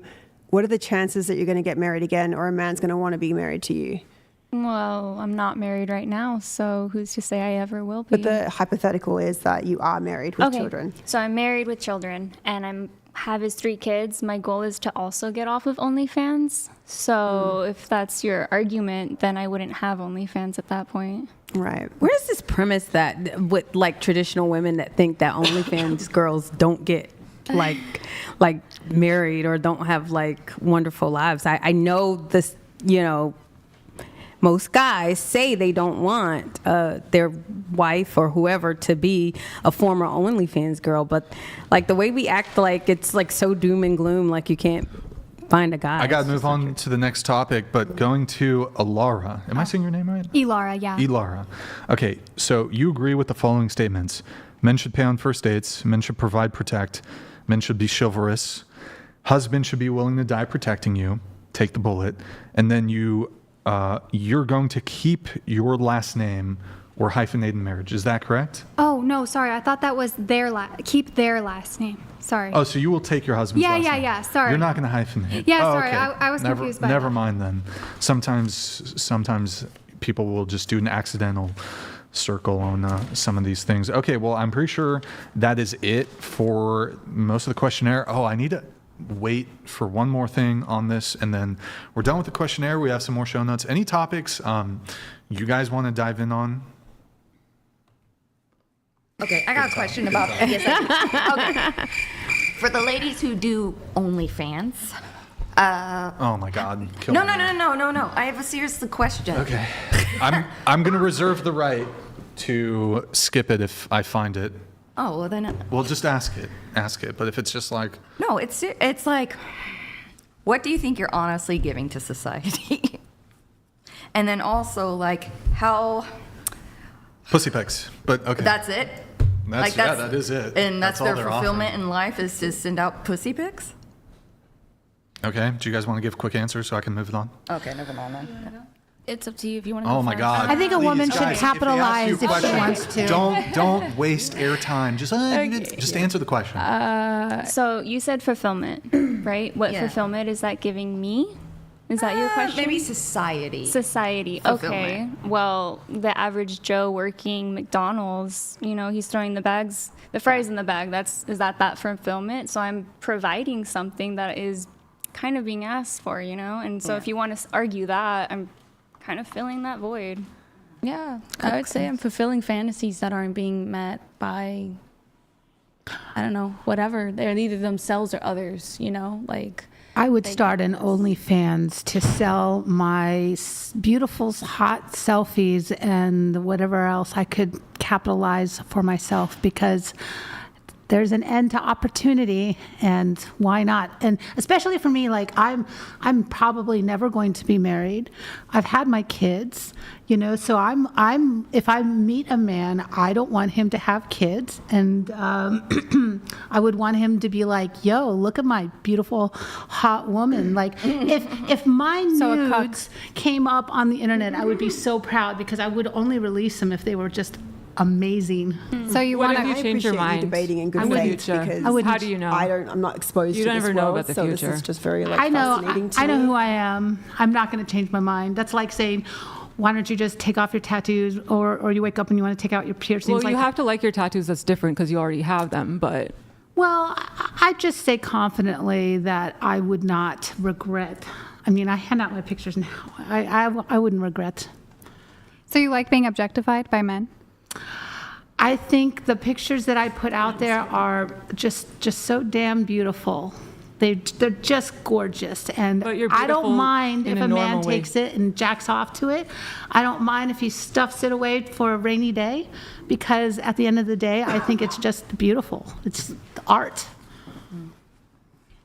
What are the chances that you're going to get married again, or a man's going to want to be married to you? Well, I'm not married right now, so who's to say I ever will be? But the hypothetical is that you are married with children. So I'm married with children, and I have his 3 kids. My goal is to also get off of OnlyFans. So if that's your argument, then I wouldn't have OnlyFans at that point. Right. Where's this premise that with like traditional women that think that OnlyFans girls don't get like married or don't have like wonderful lives? I know this, you know, most guys say they don't want their wife or whoever to be a former OnlyFans girl, but like the way we act, like it's like so doom and gloom, like you can't find a guy. I got to move on to the next topic, but going to Alara. Am I saying your name right? Ilara, yeah. Ilara. Okay, so you agree with the following statements. Men should pay on first dates. Men should provide, protect. Men should be chivalrous. Husband should be willing to die protecting you. Take the bullet. And then you're going to keep your last name or hyphenated marriage. Is that correct? Oh, no, sorry. I thought that was keep their last name. Sorry. Oh, so you will take your husband's last name. Yeah, sorry. You're not going to hyphenate. Yeah, Oh, sorry. okay. I was confused by that. Never mind then. Sometimes people will just do an accidental circle on some of these things. Okay, well, I'm pretty sure that is it for most of the questionnaire. Oh, I need to wait for one more thing on this, and then we're done with the questionnaire. We have some more show notes. Any topics you guys want to dive in on? Okay, I got a question about that. Okay. For the ladies who do OnlyFans. Oh my God. No. I have a serious question. Okay. I'm going to reserve the right to skip it if I find it. Oh, well then. Well, just ask it. But if it's just like. No, it's like, what do you think you're honestly giving to society? And then also, like, how. Pussy pics. But okay. That's it? That is it. And that's their all they're fulfillment offering. in life is to send out pussy pics? Okay. Do you guys want to give quick answers so I can move it on? Okay, never mind then. It's up to you if you want to. Oh my God! I think a woman should capitalize if she wants to. Don't waste airtime. Just answer the question. So you said fulfillment, right? What fulfillment is that giving me? Is that your question? Maybe society. Society. Okay. Well, the average Joe working McDonald's, you know, he's throwing the fries in the bag. Is that fulfillment? So I'm providing something that is kind of being asked for, you know? And so if you want to argue that, I'm kind of filling that void. Yeah, I would say I'm fulfilling fantasies that aren't being met by, I don't know, whatever. They're either themselves or others, you know, like. I would start an OnlyFans to sell my beautiful hot selfies and whatever else I could capitalize for myself, because there's an end to opportunity, and why not? And especially for me, like I'm probably never going to be married. I've had my kids, you know, so I'm if I meet a man, I don't want him to have kids, and I would want him to be like, yo, look at my beautiful hot woman. Like if my nudes came up on the internet, I would be so proud, because I would only release them if they were just amazing. So you What want if to you change your mind? Debating in good in the faith future? because How do you know? I'm not exposed You to don't this ever know world, about the so future. this is just very like I know. fascinating to I know me. who I am. I'm not going to change my mind. That's like saying, why don't you just take off your tattoos, or you wake up and you want to take out your piercings? Well, you have to like your tattoos. That's different because you already have them. But Well, I just say confidently that I would not regret. I mean, I hand out my pictures now. I wouldn't regret. So you like being objectified by men? I think the pictures that I put out there are just so damn beautiful. They're just gorgeous, and But you're I don't beautiful mind in if a a man normal way. takes it and jacks off to it. I don't mind if he stuffs it away for a rainy day, because at the end of the day, I think it's just beautiful. It's art.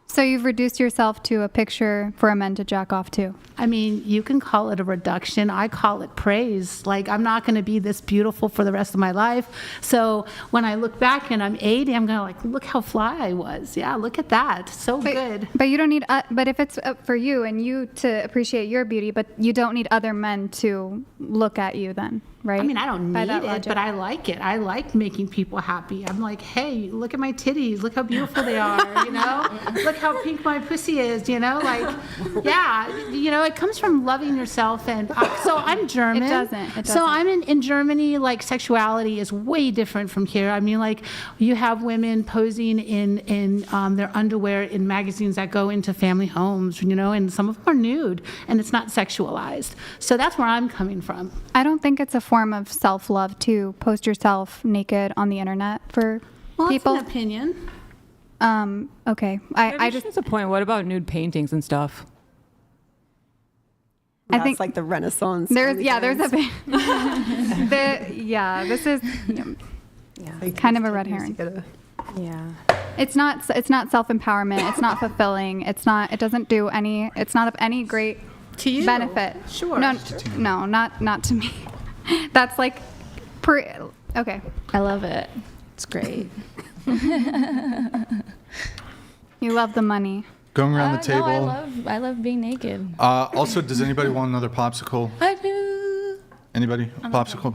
So you've reduced yourself to a picture for a man to jack off to. I mean, you can call it a reduction. I call it praise. Like, I'm not going to be this beautiful for the rest of my life. So when I look back and I'm 80, I'm going to like, look how fly I was. Yeah, look at that. So good. But you don't need, but if it's up for you and you to appreciate your beauty, but you don't need other men to look at you then, right? I mean, I don't By need that it, logic. but I like it. I like making people happy. I'm like, hey, look at my titties. Look how beautiful they are, you know? Look how pink my pussy is, you know? Like, yeah, you know, it comes from loving yourself. And so I'm German. It doesn't. So I'm in Germany, like, sexuality is way different from here. I mean, like, you have women posing in their underwear in magazines that go into family homes, you know, and some of them are nude, and it's not sexualized. So that's where I'm coming from. I don't think it's a form of self-love to post yourself naked on the internet for people. It's an opinion. Okay. I just that's a point. What about nude paintings and stuff? That's think like the Renaissance. There's OnlyFans. this is kind of a red herring. Yeah. It's not self-empowerment. It's not fulfilling. It doesn't do any. It's not of any great To you. benefit. Sure. No, not to me. That's like okay. I love it. It's great. You love the money. Going around the table. No, I love being naked. Also, does anybody want another popsicle? I do. Anybody? Popsicle?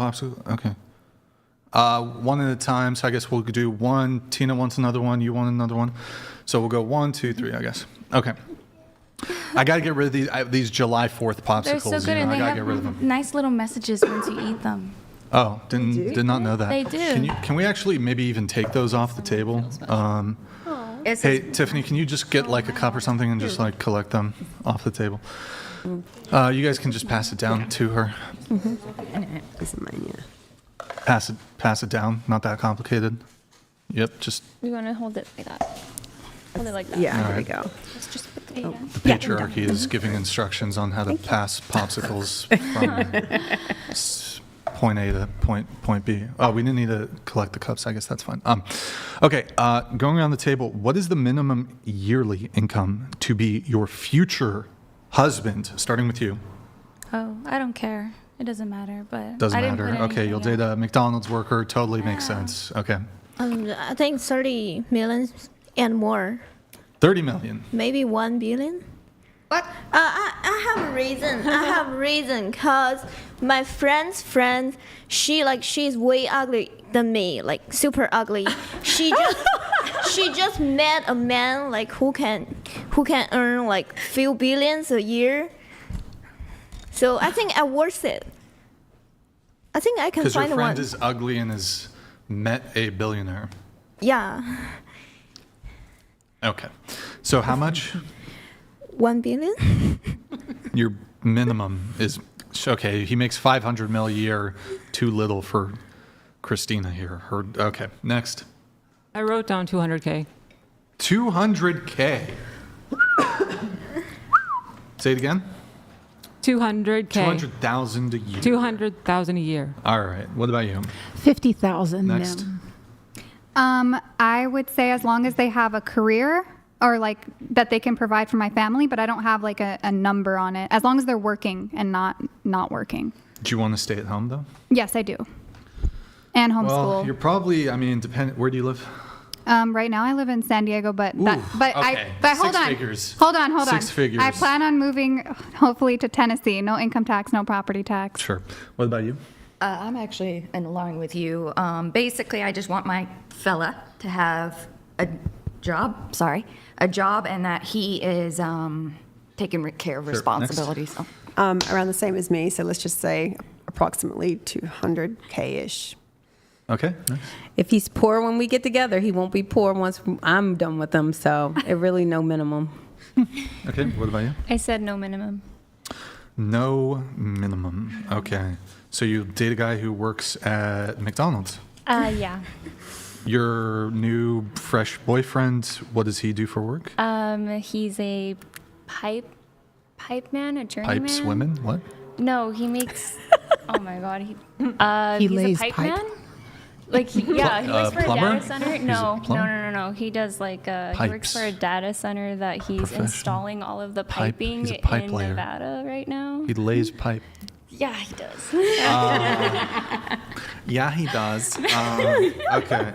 Okay. One at a time. So I guess we'll do one. Tina wants another one. You want another one. So we'll go 1, 2, 3, I guess. Okay. I got to get rid of these July 4th popsicles. They're so good, you know, and I they got to have get rid of them. nice little messages once you eat them. Oh, did not know that. They do. Can we actually maybe even take those off the table? Hey, Tiffany, can you just get like a cup or something and just like collect them off the table? You guys can just pass it down to her. This is mine, yeah. Pass it down. Not that complicated. Yep, just We want to hold it like that. Hold it like that. Yeah, All here we right. go. Let's just put the data. the patriarchy is giving instructions on how to pass popsicles from point A to point B. Oh, we didn't need to collect the cups. I guess that's fine. Okay, going around the table, what is the minimum yearly income to be your future husband? Starting with you. Oh, I don't care. It doesn't matter, but Doesn't I didn't matter. put Okay, you'll anything date a McDonald's worker. Totally makes sense. Okay. I think 30 million and more. 30 million. Maybe 1 billion. What? I have a reason. I have a reason, cause my friend's friend, she's way ugly than me, like super ugly. She just met a man like who can earn like few billions a year. So I think I worth it. I think I can Because your find friend one. is ugly and has met a billionaire. Yeah. Okay. So how much? 1 billion? Your minimum is okay. He makes 500 mil a year. Too little for Christina here. Okay. Next. I wrote down 200K. 200K. Say it again. 200K. 200,000 a year. 200,000 a year. All right. What about you? 50,000. Next. I would say as long as they have a career or like that they can provide for my family, but I don't have like a number on it. As long as they're working and not working. Do you want to stay at home though? Yes, I do. And homeschool. Well, you're probably. I mean, where do you live? Right now I live in San Diego, but Okay. hold 6 on. figures. Hold on. 6 figures. I plan on moving hopefully to Tennessee. No income tax, no property tax. Sure. What about you? I'm actually in line with you. Basically, I just want my fella to have a job, and that he is taking care of responsibilities. So. Around the same as me, so let's just say approximately 200K-ish. Okay. Nice. If he's poor when we get together, he won't be poor once I'm done with him. So it really no minimum. Okay. What about you? I said no minimum. No minimum. Okay. So you date a guy who works at McDonald's. Yeah. Your new fresh boyfriend, what does he do for work? He's a pipe man, a journeyman. Pipes women? What? No, he makes. Oh my God, He he's lays a pipe pipe? man. Like he works for plumber? a data center. He's a No. plumber? He does like he works Pipes. for a data center that he's Professional. installing all of the Pipe. piping He's a pipe in layer. Nevada right now. He lays pipe. Yeah, he does. Yeah, he does. Okay.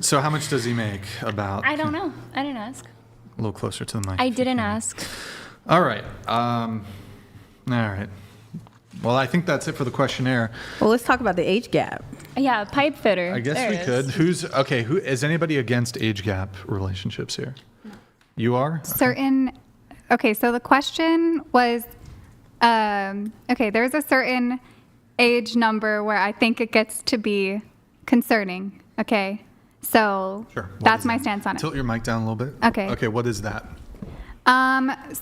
So how much does he make? About? I don't know. I didn't ask. A little closer to the mic. I didn't ask. All right. All right. Well, I think that's it for the questionnaire. Well, let's talk about the age gap. Yeah, pipe fitter. I guess There we it could. is. Who is anybody against age gap relationships here? You are? Okay, so the question was, there's a certain age number where I think it gets to be concerning. Okay, so Sure. What that's is my that? stance on it. Tilt your mic down a little bit. Okay. Okay, what is that?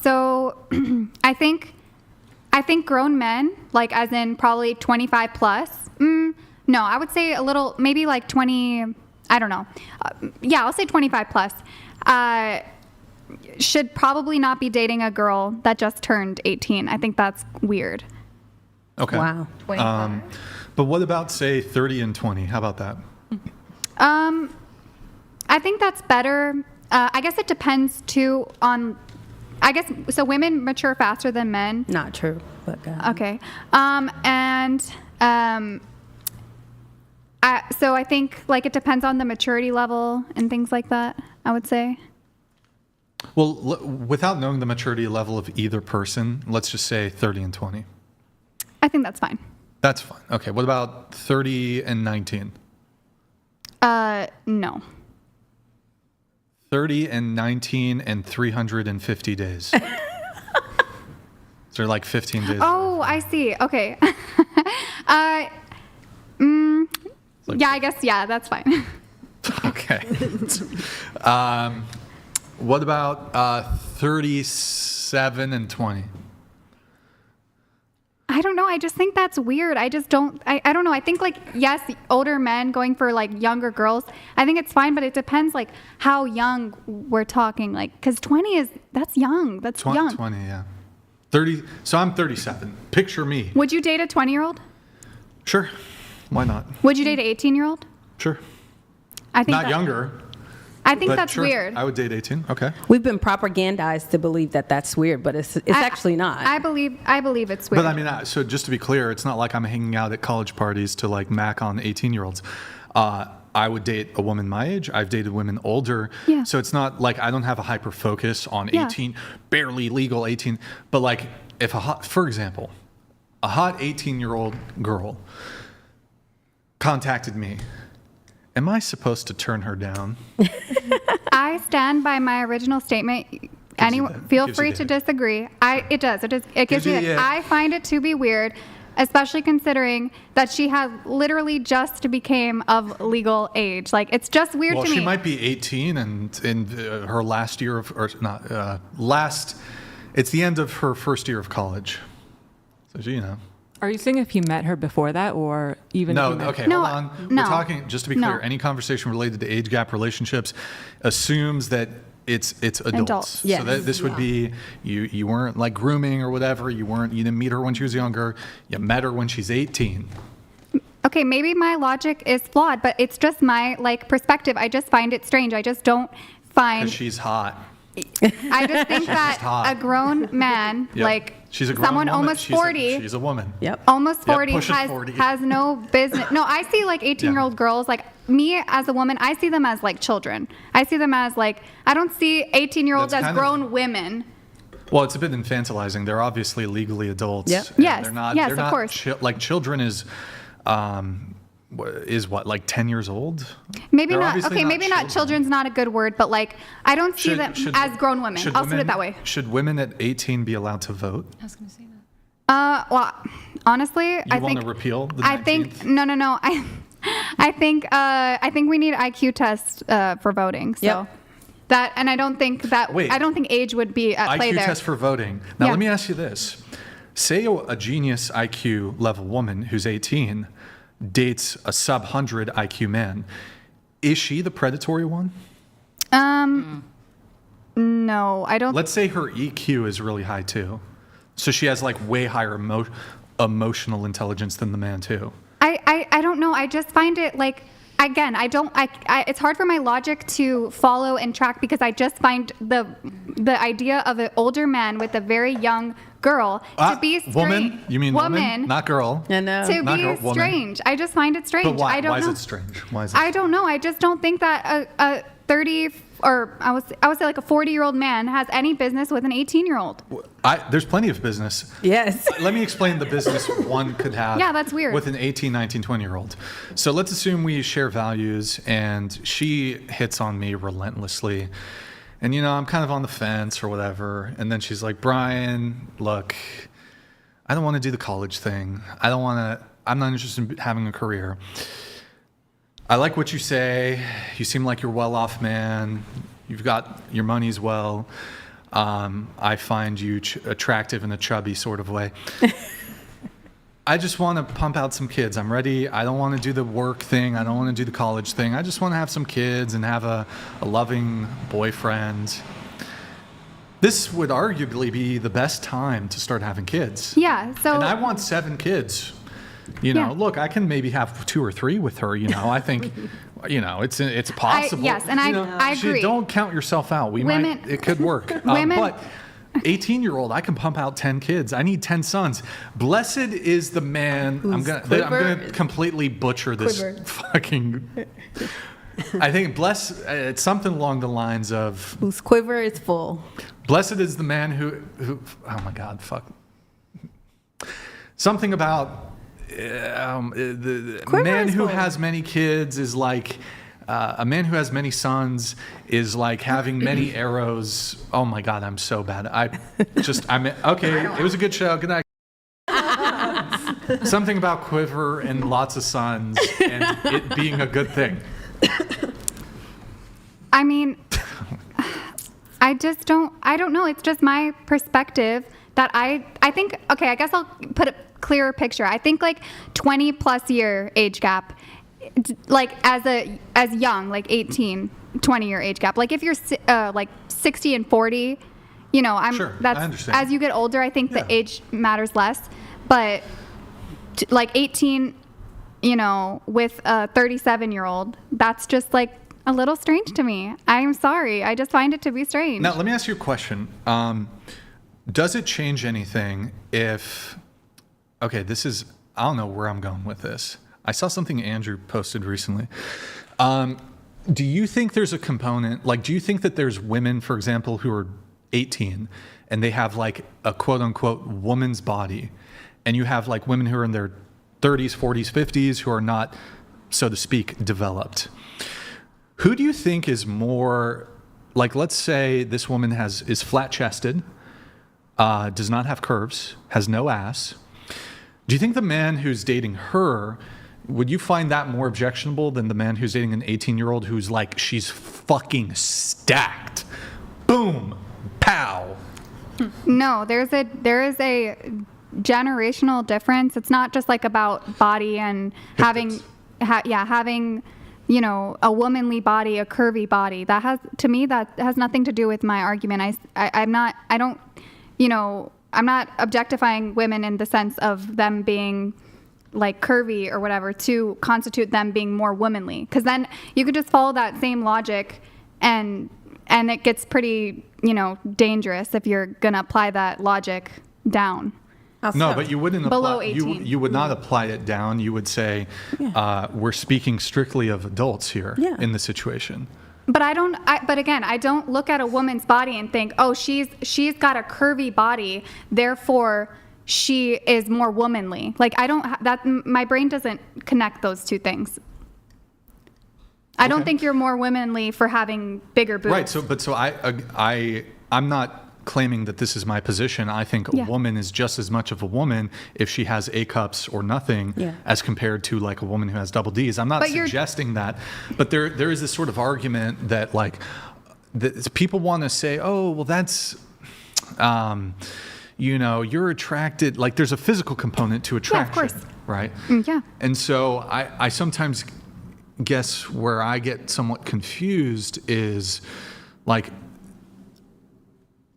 So I think grown men, like as in probably 25 plus. No, I would say a little, maybe like 20. I don't know. Yeah, I'll say 25 plus. Should probably not be dating a girl that just turned 18. I think that's weird. Okay. Wow. But what about, say, 30 and 20? How about that? I think that's better. I guess it depends too on. I guess so. Women mature faster than men. Not true, but Okay. So I think like it depends on the maturity level and things like that, I would say. Well, without knowing the maturity level of either person, let's just say 30 and 20. I think that's fine. That's fine. Okay. What about 30 and 19? No. 30 and 19 and 350 days. So like 15 days. Oh, I see. Okay. Yeah, I guess, yeah, that's fine. Okay. What about 37 and 20? I don't know. I just think that's weird. I just don't, I don't know. I think like, yes, older men going for like younger girls, I think it's fine, but it depends like how young we're talking. Like, cause 20 that's young. That's young. 20, yeah. 30. So I'm 37. Picture me. Would you date a 20-year-old? Sure. Why not? Would you date an 18-year-old? Sure. I think Not younger. I think but that's sure, weird. I would date 18. Okay. we've been propagandized to believe that that's weird, but it's actually not. I believe it's weird. But I mean, so just to be clear, it's not like I'm hanging out at college parties to like mac on 18-year-olds. I would date a woman my age. I've dated women older. Yeah. So it's not like I don't have a hyper focus on 18, barely legal 18. But like if for example, a hot 18-year-old girl contacted me, am I supposed to turn her down? I stand by my original statement. Feel free to disagree. It gives me that. I find it to be weird, especially considering that she has literally just became of legal age. Like, it's just weird to me. Well, she might be 18 and in her last year of, or not, it's the end of her first year of college. So she, Are you saying if you met her before that or even No, if you met okay, hold on. We're talking, just to be clear, any conversation related to age gap relationships assumes that it's adults. Yes. So this would be, you weren't like grooming or whatever, you didn't meet her when she was younger, you met her when she's 18. Okay, maybe my logic is flawed, but it's just my perspective. I just find it strange. I just don't find. Because she's hot. I just think that a grown man, she's a grown someone woman. almost 40. She's a woman. Yep. Almost 40 pushing 40. has no business. No, I see 18-year-old girls, me as a woman, I see them as children. I see them as I don't see 18-year-olds as grown women. Well, it's a bit infantilizing. They're obviously legally adults. Yep. and Yes. They're not, Yes, they're of not course. children is is what, like 10 years old? Maybe They're not. obviously Okay, maybe not. Children's not a good word, but like I don't see them as grown women. I'll put it that way. Should women at 18 be allowed to vote? I was going to say that. Well, honestly, I want think to repeal the 19th? I think no. I think we need IQ tests for voting. So that, and I don't think that. Wait. I don't think age would be at play IQ there. test for voting. Now let me ask you this: say a genius IQ level woman who's 18 dates a sub 100 IQ man. Is she the predatory one? No, I don't. Let's say her EQ is really high too, so she has like way higher emotional intelligence than the man too. I don't know. I just find it like, again, it's hard for my logic to follow and track because I just find the idea of an older man with a very young girl to be strange. Woman? You mean woman? Not girl. I know. To be strange. I just find it strange. But why? I don't Why know. is it strange? Why is it? I don't know. I just don't think that a 30 or I would say like a 40-year-old man has any business with an 18-year-old. There's plenty of business. Yes. Let me explain the business one could have. Yeah, that's weird. With an 18, 19, 20-year-old. So let's assume we share values and she hits on me relentlessly. And, I'm kind of on the fence or whatever. And then she's like, Brian, look, I don't want to do the college thing. I'm not interested in having a career. I like what you say. You seem like you're a well-off man. You've got your money's well. I find you attractive in a chubby sort of way. I just want to pump out some kids. I'm ready. I don't want to do the work thing. I don't want to do the college thing. I just want to have some kids and have a loving boyfriend. This would arguably be the best time to start having kids. Yeah. So. And I want 7 kids. Look, I can maybe have 2 or 3 with her. I think, it's possible. Yes, and I agree. Don't count yourself out. It could work. But 18-year-old, I can pump out 10 kids. I need 10 sons. Blessed is the man. I'm gonna completely butcher this fucking. I think it's something along the lines of whose quiver is full. Blessed is the man who. Oh my God, fuck. Something about. The man who has many kids is like a man who has many sons is like having many arrows. Oh my God, I'm so bad. I'm okay. It was a good show. Good night. Something about quiver and lots of sons and it being a good thing. I mean, I don't know. It's just my perspective that I think, okay, I guess I'll put a clearer picture. I think like 20 plus year age gap, like as young, like 18, 20 year age gap. Like if you're like 60 and 40, Sure, that's, I understand. as you get older, I think the age matters less, but like 18, with a 37-year-old, that's just like a little strange to me. I'm sorry. I just find it to be strange. Now, let me ask you a question. Does it change anything if, I don't know where I'm going with this. I saw something Andrew posted recently. Do you think there's a component, do you think that there's women, for example, who are 18 and they have like a quote unquote woman's body, and you have like women who are in their 30s, 40s, 50s who are not, so to speak, developed? Who do you think is more, let's say this woman is flat-chested, does not have curves, has no ass. Do you think the man who's dating her, would you find that more objectionable than the man who's dating an 18-year-old who's like, she's fucking stacked? Boom, pow. No, there is a generational difference. It's not just like about body and having a womanly body, a curvy body. That has nothing to do with my argument. I'm not objectifying women in the sense of them being like curvy or whatever to constitute them being more womanly. Because then you could just follow that same logic and it gets pretty, dangerous if you're going to apply that logic down. No, but you wouldn't below apply. 18. You would not apply it down. You would say, we're speaking strictly of adults here in the situation. But but again, I don't look at a woman's body and think, oh, she's got a curvy body, therefore, she is more womanly. Like I don't my brain doesn't connect those two things. I don't think you're more womanly for having bigger boobs. Right. So I'm not claiming that this is my position. I think a woman is just as much of a woman if she has A cups or nothing as compared to like a woman who has double Ds. I'm not suggesting that, but there is this sort of argument that like people want to say, oh, well, that's, you're attracted, like there's a physical component to attraction, of course. right? Yeah. And so I sometimes guess where I get somewhat confused is like,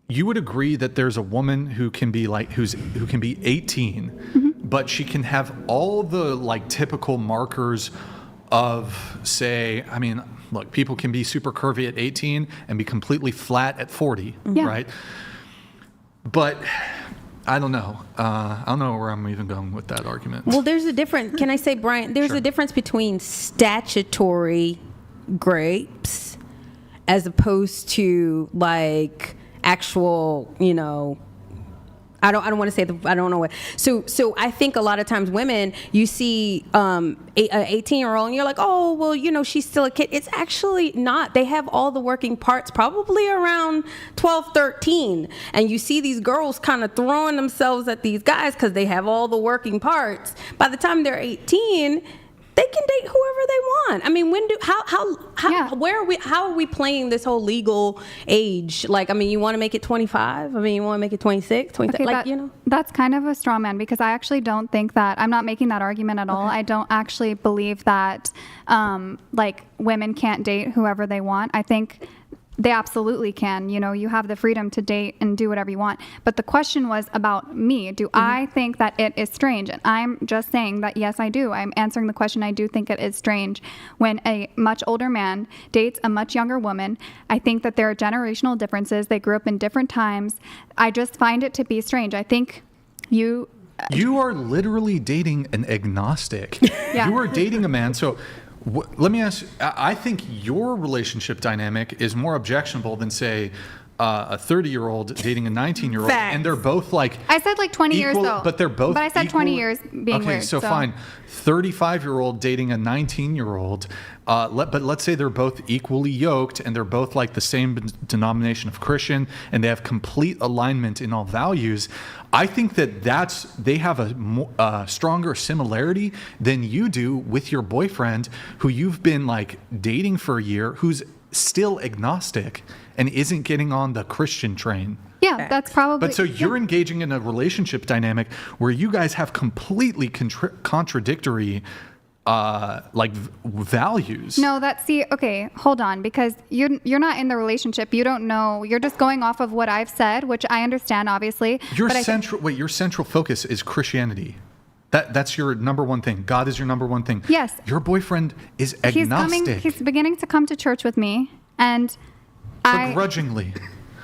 you would agree that there's a woman who can be like who can be 18, but she can have all the like typical markers of, say, I mean, look, people can be super curvy at 18 and be completely flat at 40, right? But I don't know. I don't know where I'm even going with that argument. Well, there's a difference. Can I say, Brian? There's a difference between statutory grapes as opposed to like actual, I don't want to say I don't know what. So I think a lot of times women, you see an 18-year-old and you're like, oh, well, she's still a kid. It's actually not. They have all the working parts probably around 12, 13. And you see these girls kind of throwing themselves at these guys because they have all the working parts. By the time they're 18, they can date whoever they want. I mean, how are we playing this whole legal age? Like, I mean, you want to make it 25? I mean, you want to make it 26, 27? Okay, that's kind of a straw man because I actually don't think that, I'm not making that argument at all. I don't actually believe that, like, women can't date whoever they want. I think they absolutely can. You have the freedom to date and do whatever you want. But the question was about me. Do I think that it is strange? And I'm just saying that, yes, I do. I'm answering the question. I do think it is strange when a much older man dates a much younger woman. I think that there are generational differences. They grew up in different times. I just find it to be strange. I think you are literally dating an agnostic. Yeah. You are dating a man. So let me ask you, I think your relationship dynamic is more objectionable than, say, a 30-year-old dating a 19-year-old. Facts. And they're both like... I said like 20 equal, years, though. But they're both But I said 20 years being okay, weird. so fine. 35-year-old dating a 19-year-old, but let's say they're both equally yoked and they're both like the same denomination of Christian and they have complete alignment in all values. I think that they have a stronger similarity than you do with your boyfriend who you've been like dating for a year, who's still agnostic and isn't getting on the Christian train. Yeah, that's probably... But so you're engaging in a relationship dynamic where you guys have completely contradictory values. No, okay, hold on, because you're not in the relationship. You don't know. You're just going off of what I've said, which I understand, obviously. Your central focus is Christianity. That's your number one thing. God is your number one thing. Yes. Your boyfriend is agnostic. He's beginning to come to church with me, and begrudgingly.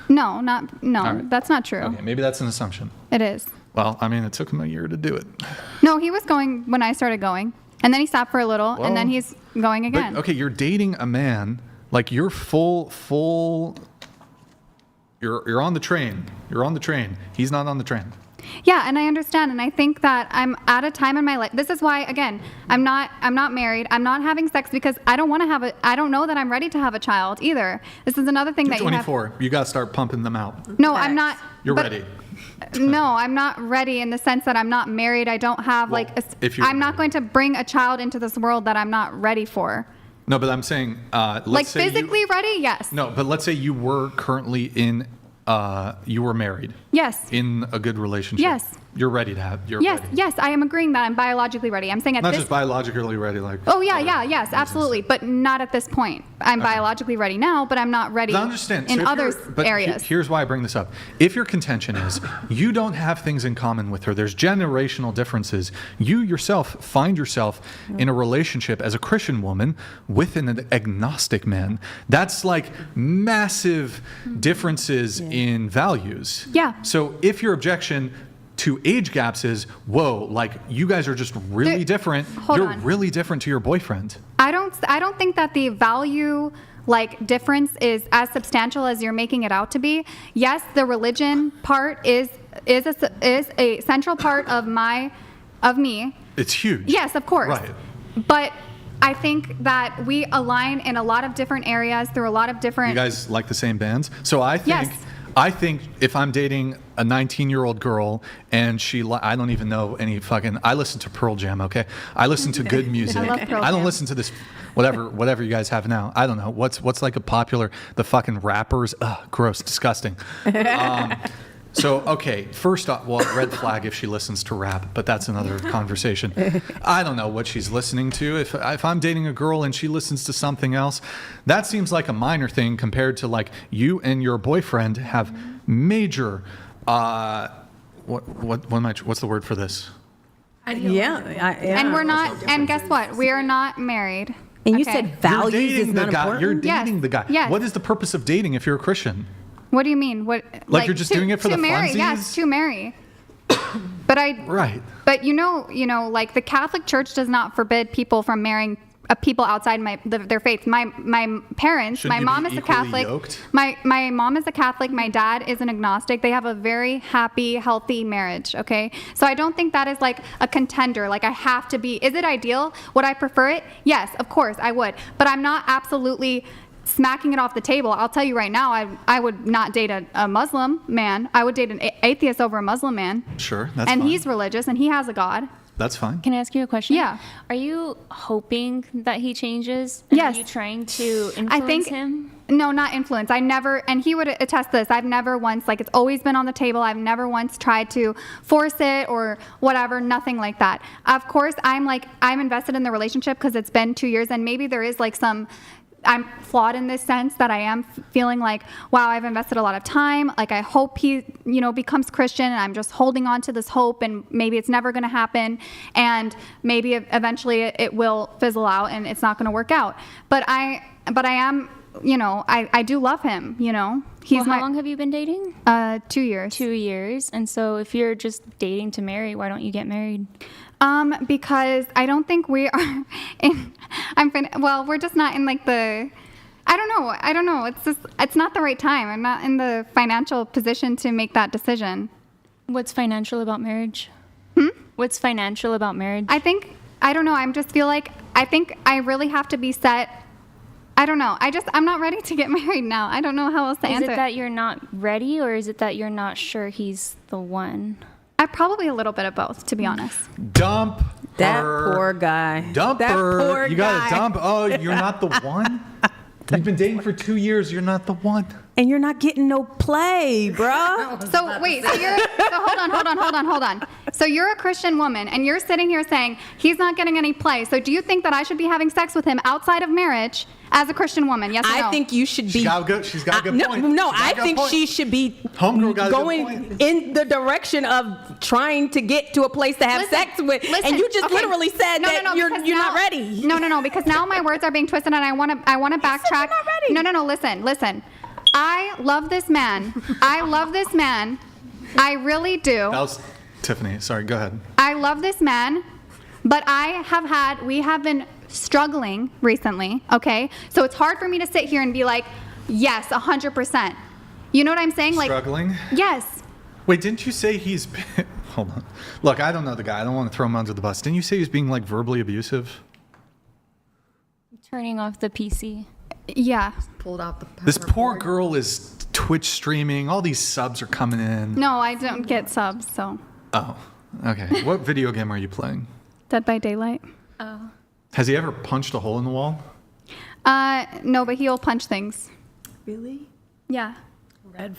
No, right. That's not true. Okay, maybe that's an assumption. It is. Well, I mean, it took him a year to do it. No, he was going when I started going. And then he stopped for a little, and then he's going again. But, okay, you're dating a man, like you're full, you're on the train. You're on the train. He's not on the train. Yeah, and I understand, and I think that I'm at a time in my life. This is why, again, I'm not married. I'm not having sex because I don't want to I don't know that I'm ready to have a child either. This is another thing you're that 24. You got to start pumping them out. No, I'm not. You're ready. No, I'm not ready in the sense that I'm not married. I don't have I'm not going to bring a child into this world that I'm not ready for. No, but I'm saying, like physically ready, yes. No, but let's say you were currently you were married. Yes. In a good relationship. Yes. You're ready to have. Yes, I am agreeing that I'm biologically ready. I'm saying not just biologically ready, like. Oh yes, absolutely, but not at this point. I'm biologically ready now, but I'm not ready. I understand. In other areas. Here's why I bring this up. If your contention is you don't have things in common with her, there's generational differences. You yourself find yourself in a relationship as a Christian woman with an agnostic man. That's like massive differences in values. Yeah. So if your objection to age gaps is, whoa, like you guys are just really different. You're really different to your boyfriend. I don't think that the value like difference is as substantial as you're making it out to be. Yes, the religion part is a central part of me. It's huge. Yes, of course. Right. But I think that we align in a lot of different areas through a lot of different. You guys like the same bands? So Yes. I think if I'm dating a 19-year-old girl and I don't even know any fucking, I listen to Pearl Jam, okay? I listen to good music. I love Pearl I don't Jam. listen to this, whatever you guys have now. I don't know. What's like a popular, the fucking rappers, gross, disgusting. So, okay, first off, well, red flag if she listens to rap, but that's another conversation. I don't know what she's listening to. If I'm dating a girl and she listens to something else, that seems like a minor thing compared to like you and your boyfriend have major, what's the word for this? Yeah. And we're not, and guess what? We are not married. And you Okay. said values is not guy. important? You're dating Yes. the guy. Yes. What is the purpose of dating if you're a Christian? What do you mean? What? Like you're just doing it for to the marry? funsies? Yes, to marry. But Right. But you know, like the Catholic Church does not forbid people from marrying people outside their faith. My parents, Shouldn't my you mom be is a equally Catholic. yoked? My mom is a Catholic. My dad is an agnostic. They have a very happy, healthy marriage. Okay, so I don't think that is like a contender. Like I have to be. Is it ideal? Would I prefer it? Yes, of course I would. But I'm not absolutely smacking it off the table. I'll tell you right now, I would not date a Muslim man. I would date an atheist over a Muslim man. Sure, that's And fine. he's religious and he has a God. That's fine. Can I ask you a question? Yeah. Are you hoping that he changes? And Yes. Are you trying to influence I think him? No, not influence. I never, and he would attest this. I've never once, like, it's always been on the table. I've never once tried to force it or whatever. Nothing like that. Of course, I'm invested in the relationship because it's been 2 years, and maybe there is like I'm flawed in this sense that I am feeling like, wow, I've invested a lot of time. Like, I hope he, becomes Christian, and I'm just holding on to this hope, and maybe it's never going to happen, and maybe eventually it will fizzle out, and it's not going to work out. But I am, I do love him. He's How long have you been dating? 2 years. 2 years. And so if you're just dating to marry, why don't you get married? Because I don't think we are we're just not in like the, I don't know. It's not the right time. I'm not in the financial position to make that decision. What's financial about marriage? What's financial about marriage? I don't know. I think I really have to be set. I don't know. I'm not ready to get married now. I don't know how else to answer. Is it that you're not ready, or is it that you're not sure he's the one? Probably a little bit of both, to be honest. Dump That her. poor guy. Dump That her. poor You got guy. to dump. Oh, you're not the one? You've been dating for 2 years. You're not the one. And you're not getting no play, bro. So wait, hold on. So you're a Christian woman, and you're sitting here saying he's not getting any play. So do you think that I should be having sex with him outside of marriage as a Christian woman? Yes or no? I think you should be. She's got a good point. No, She's got I a good think point. she should be Homegirl got a good going point. in the direction of trying to get to a place to have sex with. And you just literally said that you're not ready. No, because now my words are being twisted, and I want to backtrack. You're not ready. No, listen. I love this man. I really do. That was Tiffany. Sorry, go ahead. I love this man, but we have been struggling recently, okay? So it's hard for me to sit here and be like, yes, 100%. You know what I'm saying? Struggling? Yes. Wait, didn't you say he's been... Hold on. Look, I don't know the guy. I don't want to throw him under the bus. Didn't you say he was being, like, verbally abusive? Turning off the PC. Yeah. Pulled out the This poor girl is Twitch streaming. All these subs are coming in. No, I don't get subs, so. Oh, okay. What video game are you playing? Dead by Daylight. Oh. Has he ever punched a hole in the wall? No, but he'll punch things. Really? Yeah.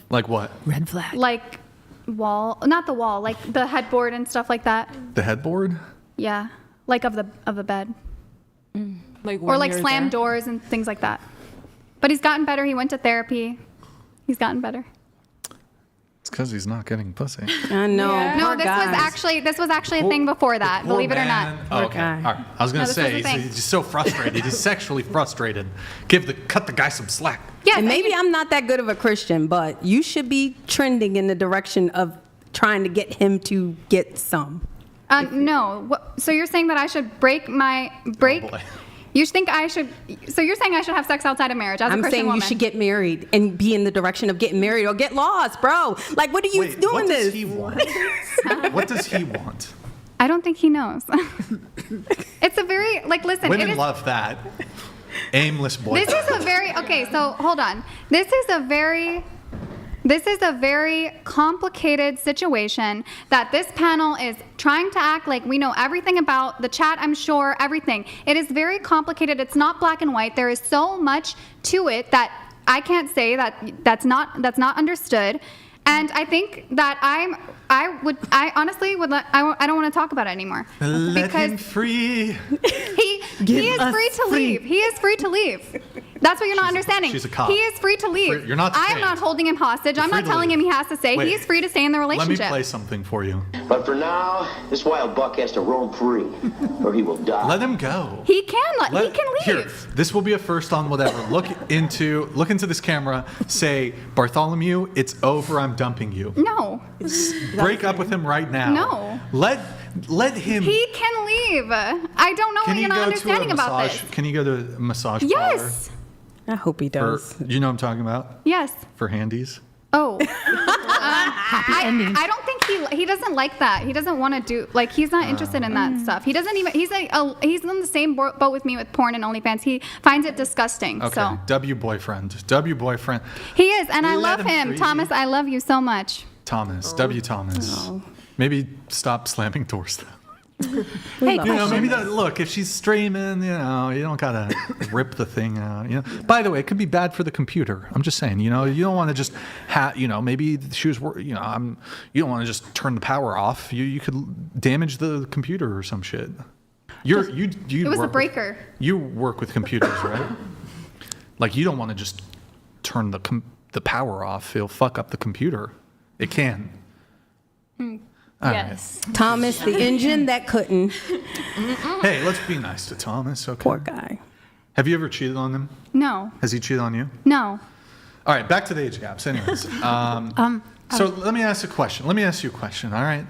Like what? Red flag. Like not the wall, like the headboard and stuff like that. The headboard? Yeah. Like of a bed. Like Or when like you're slam there. doors and things like that. But he's gotten better. He went to therapy. He's gotten better. It's because he's not getting pussy. I know. No, poor this guy. was actually a thing before that, Poor believe it or man. not. Oh, okay. All right. I was going No, to this was say, the thing. he's just so frustrated. He's sexually frustrated. Cut the guy some slack. Yes, And maybe I'm not that good of a Christian, but you should be trending in the direction of trying to get him to get some. No. So you're saying that I should break Oh, boy. You think I should? So you're saying I should have sex outside of marriage as a I'm Christian saying woman? you should get married and be in the direction of getting married or get lost, bro. Like, what are you doing what this? does he want? What does he want? I don't think he knows. It's a very listen. Women love that. Aimless boyfriend. This is a very okay. So hold on. This is a very complicated situation that this panel is trying to act like we know everything about. The chat, I'm sure, everything. It is very complicated. It's not black and white. There is so much to it that I can't say that's not understood. And I think that I honestly would I don't want to talk about it anymore. Let him free. He is free to leave. He is free to leave. That's what you're not understanding. She's a cop. He is free to leave. You're not I'm detained. not holding him hostage. I'm free not to telling leave. him he has to stay. Wait. He's free to stay in the Let relationship. me play something for you. But for now, this wild buck has to roam free, or he will die. Let him go. He can leave. Here, this will be a first on whatever. Look into this camera. Say, Bartholomew, it's over. I'm dumping you. No. Break up with him right now. No. Let him. He can leave. I don't know what you're not understanding about this. Can you go to a massage Yes. I hope he does. you know what I'm talking about? Yes. For handies? Oh. I don't think he doesn't like that. He doesn't want to do, he's not interested in that stuff. He doesn't even, he's in the same boat with me with porn and OnlyFans. He finds it disgusting. Okay. So. W boyfriend. He is, and I love Let him. free. Thomas, I love you so much. Thomas. W Thomas. Maybe stop slamming doors though. Hey, maybe look, if she's streaming, you don't gotta rip the thing out. By the way, it could be bad for the computer. I'm just saying, you don't want to just maybe she was, you don't want to just turn the power off. You could damage the computer or some shit. It was a breaker. You work with computers, right? Like you don't want to just turn the power off. It'll fuck up the computer. It can. Yes. Right. Thomas, the engine that couldn't. Hey, let's be nice to Thomas. Okay. Poor guy. Have you ever cheated on him? No. Has he cheated on you? No. All right, back to the age gaps. Anyways, so let me ask you a question. All right.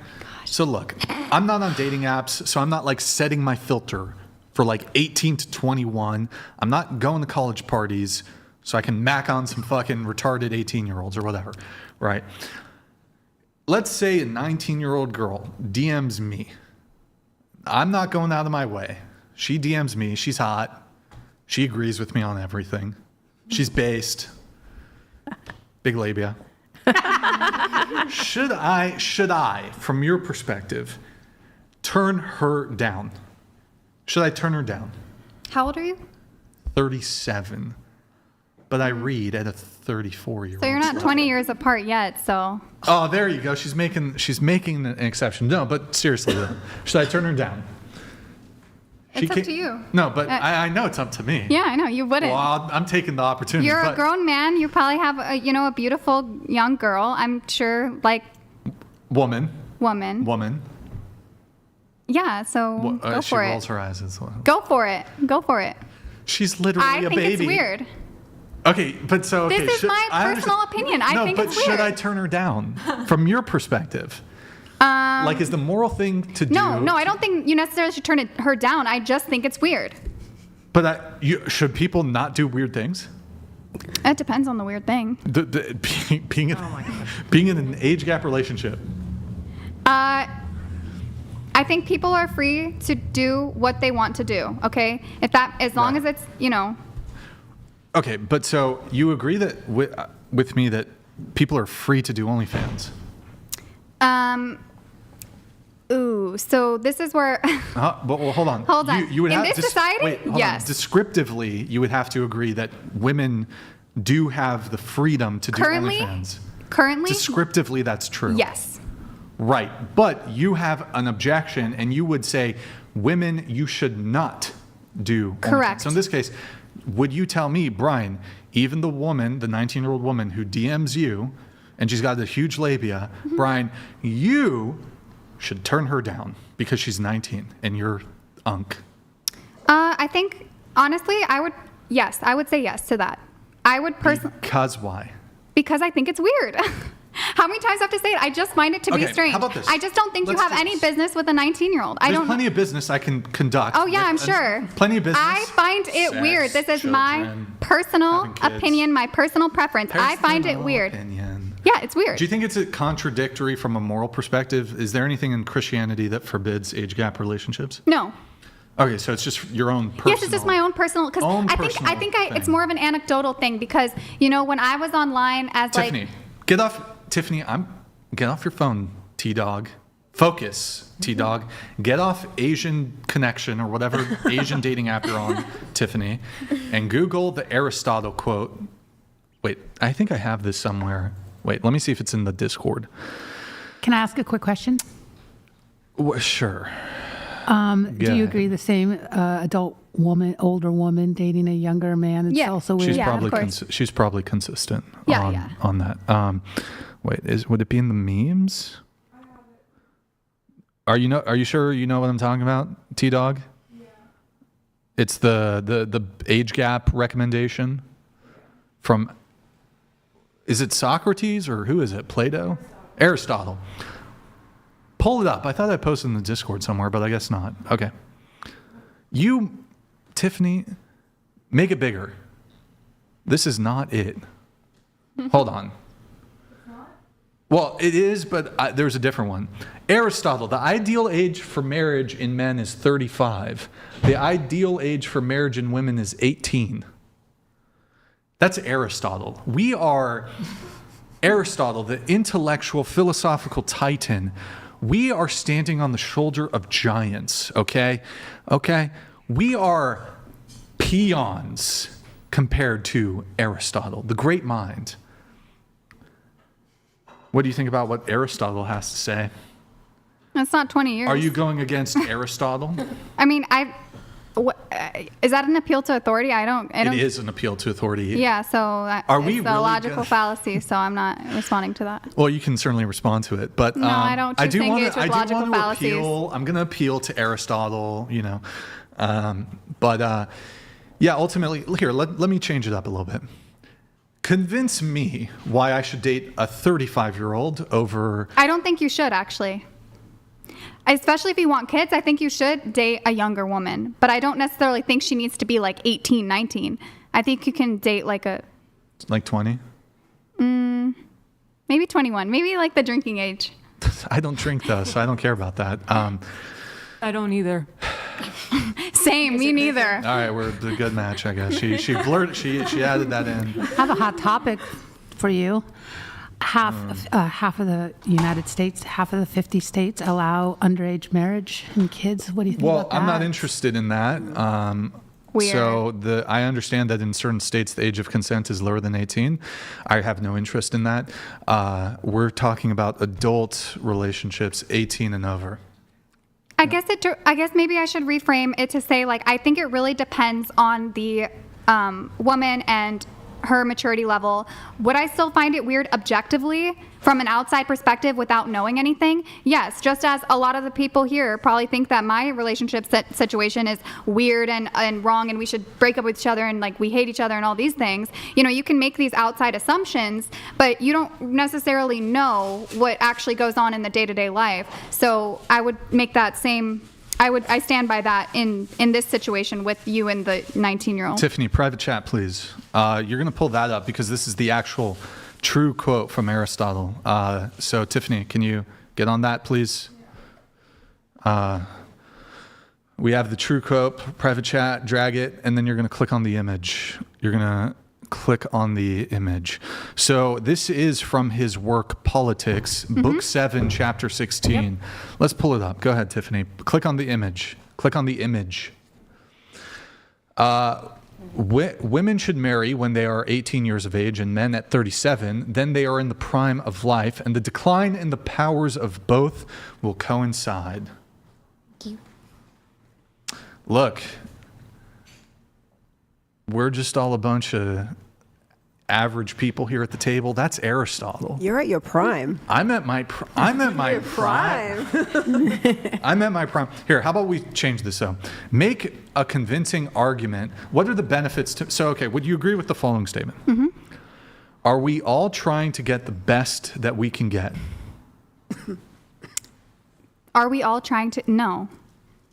So look, I'm not on dating apps, so I'm not setting my filter for 18 to 21. I'm not going to college parties, so I can mac on some fucking retarded 18-year-olds or whatever, right? Let's say a 19-year-old girl DMs me. I'm not going out of my way. She DMs me. She's hot. She agrees with me on everything. She's based. Big labia. Should I, from your perspective, turn her down? Should I turn her down? How old are you? 37. But I read at a 34-year-old. So you're not 20 years apart yet, so. Oh, there you go. She's making an exception. No, but seriously though, should I turn her down? It's up to you. No, but I know it's up to me. Yeah, I know. You wouldn't. Well, I'm taking the opportunity. You're a grown man. You probably have a beautiful young girl. I'm sure, woman. Yeah, so go she for it. rolls her eyes as well. Go for it. Go for it. She's literally a baby. I think it's weird. Okay, but so okay. This is my personal opinion. I think it's weird. Should I turn her down from your perspective? Is the moral thing to do? No, I don't think you necessarily should turn her down. I just think it's weird. But should people not do weird things? It depends on the weird thing. Being in an age gap relationship. I think people are free to do what they want to do. Okay, as long as it's Okay, but so you agree that with me that people are free to do OnlyFans? So this is where. But well, hold on. Hold on. You would in have this society, wait, hold yes. on. Descriptively, you would have to agree that women do have the freedom to do OnlyFans. Currently. Descriptively, that's true. Yes. Right, but you have an objection, and you would say, women, you should not do Correct. OnlyFans. So in this case, would you tell me, Brian, even the 19-year-old woman who DMs you, and she's got a huge labia, Brian, you should turn her down because she's 19 and you're unk? I think, honestly, I would say yes to that. I would personally. Because why? Because I think it's weird. How many times do I have to say it? I just find it to be strange. How about this? I just don't think Let's you have do any this. business with a 19-year-old. I There's don't. plenty of business I can conduct. Oh yeah, with- I'm sure. Plenty of business. I find it Sex, weird. This is my children, personal having kids. opinion, my personal preference. I find it Personal weird. opinion. Yeah, it's weird. Do you think it's a contradictory from a moral perspective? Is there anything in Christianity that forbids age gap relationships? No. Okay, so it's just your own personal. Yes, it's just my own personal. Because I think it's more of an anecdotal thing. Because when I was online as Tiffany, get off your phone, T-Dog. Focus, T-Dog. Get off Asian Connection or whatever Asian dating app you're on, Tiffany, and Google the Aristotle quote. Wait, I think I have this somewhere. Wait, let me see if it's in the Discord. Can I ask a quick question? Sure. Do you agree the same adult woman, older woman dating a younger man? It's also weird. She's probably consistent Yeah, on that. Wait, would it be in the memes? Are you sure you know what I'm talking about, T-Dog? Yeah. It's the age gap recommendation from, is it Socrates or who is it? Plato? Aristotle. Pull it up. I thought I posted in the Discord somewhere, but I guess not. Okay. You, Tiffany, make it bigger. This is not it. Hold on. Well, it is, but there's a different one. Aristotle, the ideal age for marriage in men is 35. The ideal age for marriage in women is 18. That's Aristotle. We are Aristotle, the intellectual, philosophical titan. We are standing on the shoulder of giants, okay? Okay? We are peons compared to Aristotle, the great mind. What do you think about what Aristotle has to say? That's not 20 years. Are you going against Aristotle? I mean, is that an appeal to authority? I don't. It is an appeal to authority. Yeah, so Are we it's really a logical fallacy, so I'm not responding to that. Well, you can certainly respond to it, but no, I don't. I do want to appeal. I'm going to appeal to Aristotle, yeah. Ultimately, here, let me change it up a little bit. Convince me why I should date a 35-year-old over. I don't think you should, actually. Especially if you want kids, I think you should date a younger woman. But I don't necessarily think she needs to be like 18, 19. I think you can date like 20? Maybe 21. Maybe like the drinking age. I don't drink though, so I don't care about that. I don't either. Same, me neither. All right, we're the good match, I guess. She added that in. I have a hot topic for you. Half of the United States, half of the 50 states allow underage marriage and kids. What do you think about that? I'm not interested in that. Weird. So I understand that in certain states the age of consent is lower than 18. I have no interest in that. We're talking about adult relationships, 18 and over. I guess maybe I should reframe it to say, like, I think it really depends on the woman and her maturity level. Would I still find it weird objectively from an outside perspective without knowing anything? Yes, just as a lot of the people here probably think that my relationship situation is weird and wrong and we should break up with each other and like we hate each other and all these things. You can make these outside assumptions, but you don't necessarily know what actually goes on in the day-to-day life. So I would make that same I stand by that in this situation with you and the 19-year-old. Tiffany, private chat, please. You're going to pull that up because this is the actual true quote from Aristotle. So, Tiffany, can you get on that, please? We have the true quote, private chat, drag it, and then you're going to click on the image. You're going to click on the image. So this is from his work Politics, Book 7, Chapter 16. Yep. Let's pull it up. Go ahead, Tiffany. Click on the image. Click on the image. Women should marry when they are 18 years of age and men at 37. Then they are in the prime of life, and the decline in the powers of both will coincide. Look, we're just all a bunch of average people here at the table. That's Aristotle. You're at your prime. I'm at my prime. I'm at my prime. Here, how about we change this up? Make a convincing argument. What are the benefits to... So, okay, would you agree with the following statement? Are we all trying to get the best that we can get? Are we all trying to? No.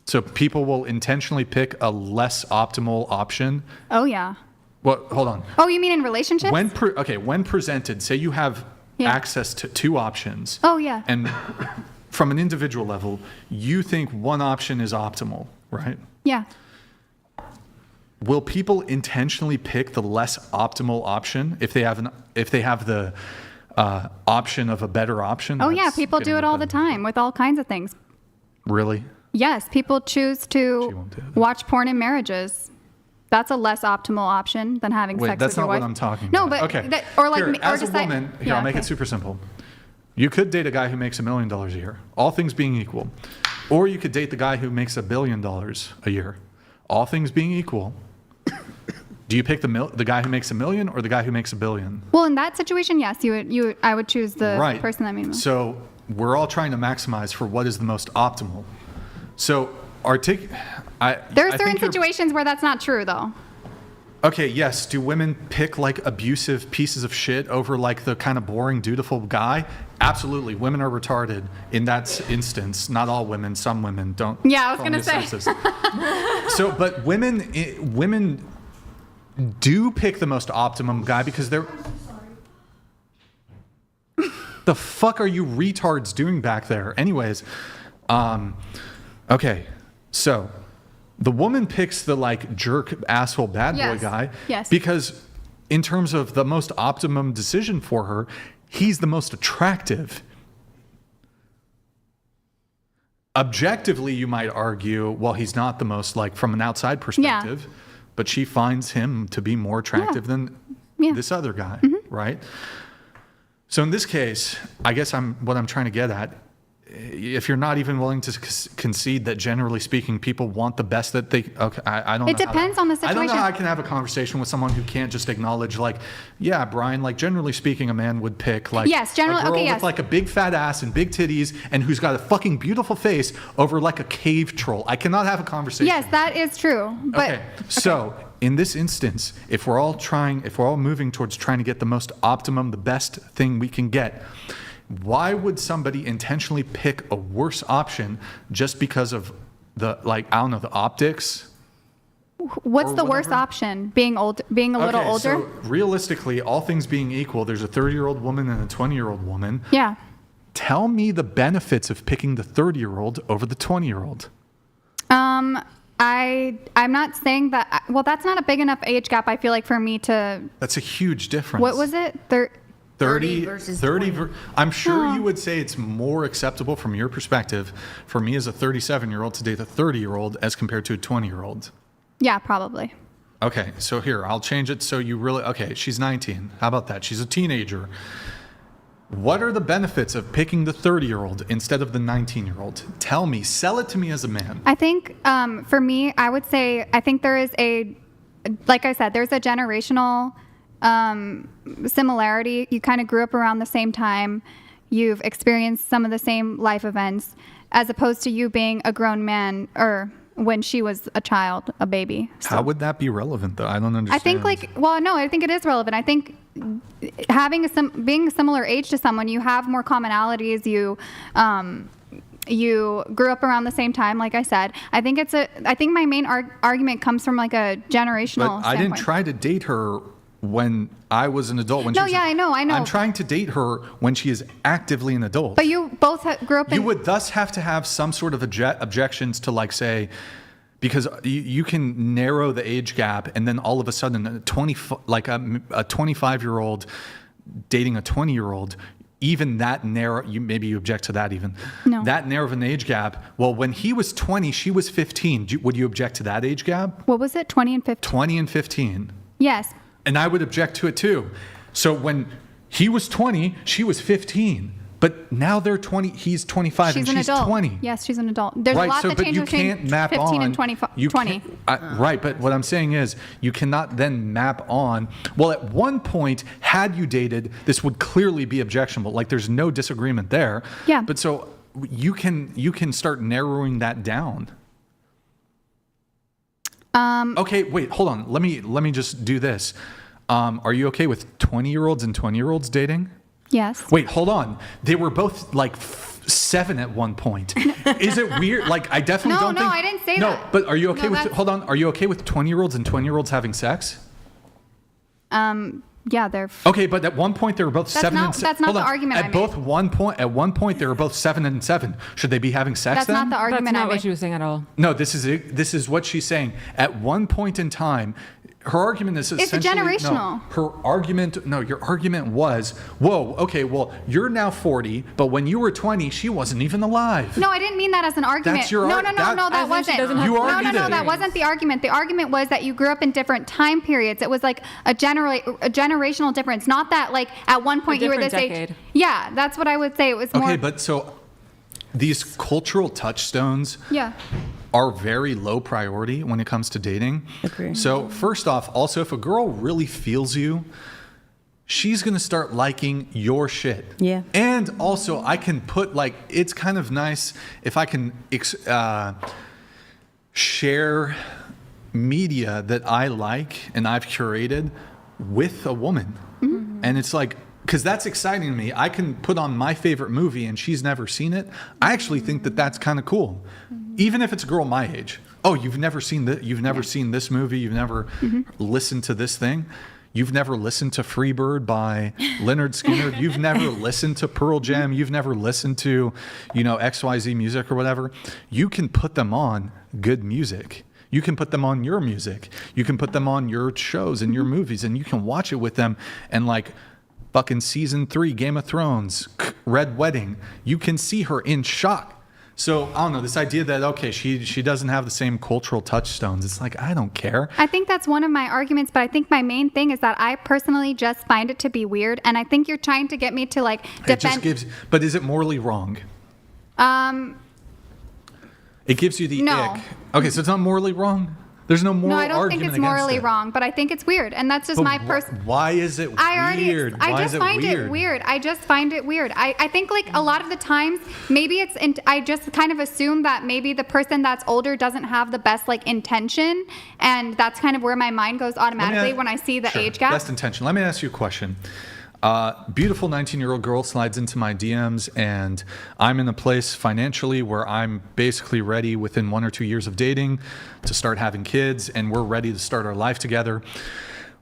So people will intentionally pick a less optimal option? Oh, yeah. Well, hold on. Oh, you mean in relationships? When presented, say you have access to 2 options. Oh, yeah. And from an individual level, you think one option is optimal, right? Yeah. Will people intentionally pick the less optimal option if they have the option of a better option? Oh, yeah. People do it all the time with all kinds of things. Really? Yes. People choose to watch porn in marriages. That's a less optimal option than having sex with your wife. That's not what I'm talking about. No, but okay. As a woman, I'll make it super simple. You could date a guy who makes $1 million a year, all things being equal. Or you could date the guy who makes $1 billion a year, all things being equal. Do you pick the guy who makes $1 million or the guy who makes $1 billion? Well, in that situation, yes, I would choose the person that made most. So we're all trying to maximize for what is the most optimal. So there are certain situations where that's not true, though. Okay, yes. Do women pick like abusive pieces of shit over like the kind of boring, dutiful guy? Absolutely. Women are retarded in that instance. Not all women. Some women don't. Yeah, I was going to say. But women do pick the most optimum guy because they're. The fuck are you retards doing back there? Anyways, okay, so the woman picks the like jerk asshole bad boy guy because in terms of the most optimum decision for her, he's the most attractive. Objectively, you might argue, well, he's not the most, like from an outside perspective, but she finds him to be more attractive than this other guy, right? So in this case, I guess what I'm trying to get at, if you're not even willing to concede that generally speaking, people want the best that they, I don't know. It depends on the situation. I don't know how I can have a conversation with someone who can't just acknowledge like, yeah, Brian, like generally speaking, a man would pick like a girl with like a big fat ass and big titties and who's got a fucking beautiful face over like a cave troll. I cannot have a conversation. Yes, that is true. But, so in this instance, if we're all moving towards trying to get the most optimum, the best thing we can get, why would somebody intentionally pick a worse option just because of the, like, I don't know, the optics? What's the worst option? Being a little older? So realistically, all things being equal, there's a 30-year-old woman and a 20-year-old woman. Yeah. Tell me the benefits of picking the 30-year-old over the 20-year-old. I'm not saying that. Well, that's not a big enough age gap, I feel like, for me to. That's a huge difference. What was it? 30 versus 30. I'm sure you would say it's more acceptable from your perspective for me as a 37-year-old to date a 30-year-old as compared to a 20-year-old. Yeah, probably. Okay, so here, I'll change it so you really... Okay, she's 19. How about that? She's a teenager. What are the benefits of picking the 30-year-old instead of the 19-year-old? Tell me. Sell it to me as a man. I think, for me, I would say, I think there is like I said, there's a generational... similarity. You kind of grew up around the same time. You've experienced some of the same life events, as opposed to you being a grown man or when she was a child, a baby. So. How would that be relevant, though? I don't understand. I think I think it is relevant. I think being a similar age to someone, you have more commonalities. You grew up around the same time, like I said. I think my main argument comes from like a generational standpoint. I didn't try to date her when I was an adult. I know. I'm trying to date her when she is actively an adult. But you both grew up in... You would thus have to have some sort of objections to, like, say, because you can narrow the age gap and then all of a sudden a 25-year-old dating a 20-year-old, even that narrow, maybe you object to that even. No. That narrow of an age gap. Well, when he was 20, she was 15. Would you object to that age gap? What was it, 20 and 15? 20 and 15. Yes. And I would object to it too. So when he was 20, she was 15. But now they're 20. He's 25 and she's 20. Yes, she's an adult. There's a lot that changes between 15 and 20. Right, but what I'm saying is you cannot then map on. Well, at one point, had you dated, this would clearly be objectionable. Like there's no disagreement there. Yeah. But so you can start narrowing that down. Okay, wait, hold on. Let me just do this. Are you okay with 20-year-olds and 20-year-olds dating? Yes. Wait, hold on. They were both like 7 at one point. Is it weird? Like, I definitely don't think. No, I didn't say that. No, but are you okay No, with? Hold on. Are you okay with 20-year-olds and 20-year-olds having sex? Yeah, they're. Okay, but at one point they were both 7 and 7. That's not the argument I made. At one point they were both 7 and 7. Should they be having sex That's then? not the argument That's I not made. what she was saying at all. No, this is what she's saying. At one point in time, her argument is essentially generational. Your argument was, whoa, okay, well, you're now 40, but when you were 20, she wasn't even alive. No, I didn't mean that as an argument. That's your no, argument. that wasn't. That wasn't the argument. The argument was that you grew up in different time periods. It was like a generational difference. Not that like at one point you were this age. Yeah, that's what I would say. It was more. Okay, but so these cultural touchstones. Yeah. Are very low priority when it comes to dating. Agree. So first off, also if a girl really feels you, she's gonna start liking your shit. Yeah. And also I can put like, it's kind of nice if I can share media that I like and I've curated with a woman. Mm-hmm. And it's like, because that's exciting to me. I can put on my favorite movie and she's never seen it. I actually think that that's kind of cool. Even if it's a girl my age. Oh, you've never seen seen this movie. You've never listened to this thing. You've never listened to Freebird by Leonard Skinner. You've never listened to Pearl Jam. You've never listened to, XYZ music or whatever. You can put them on good music. You can put them on your music. You can put them on your shows and your movies, and you can watch it with them. And like fucking season 3, Game of Thrones, Red Wedding, you can see her in shock. So, I don't know, this idea that, okay, she doesn't have the same cultural touchstones. It's like, I don't care. I think that's one of my arguments, but I think my main thing is that I personally just find it to be weird, and I think you're trying to get me to, like, defend... But is it morally wrong? It gives you the ick. Okay, so it's not morally wrong? There's no moral argument against it. No, I don't think it's morally wrong, but I think it's weird, and that's just my person. Why is it weird? I just find it weird. I think like a lot of the times, maybe I just kind of assume that maybe the person that's older doesn't have the best like intention, and that's kind of where my mind goes automatically when I see the age gap. Best intention. Let me ask you a question. Beautiful 19-year-old girl slides into my DMs, and I'm in a place financially where I'm basically ready within 1 or 2 years of dating to start having kids, and we're ready to start our life together.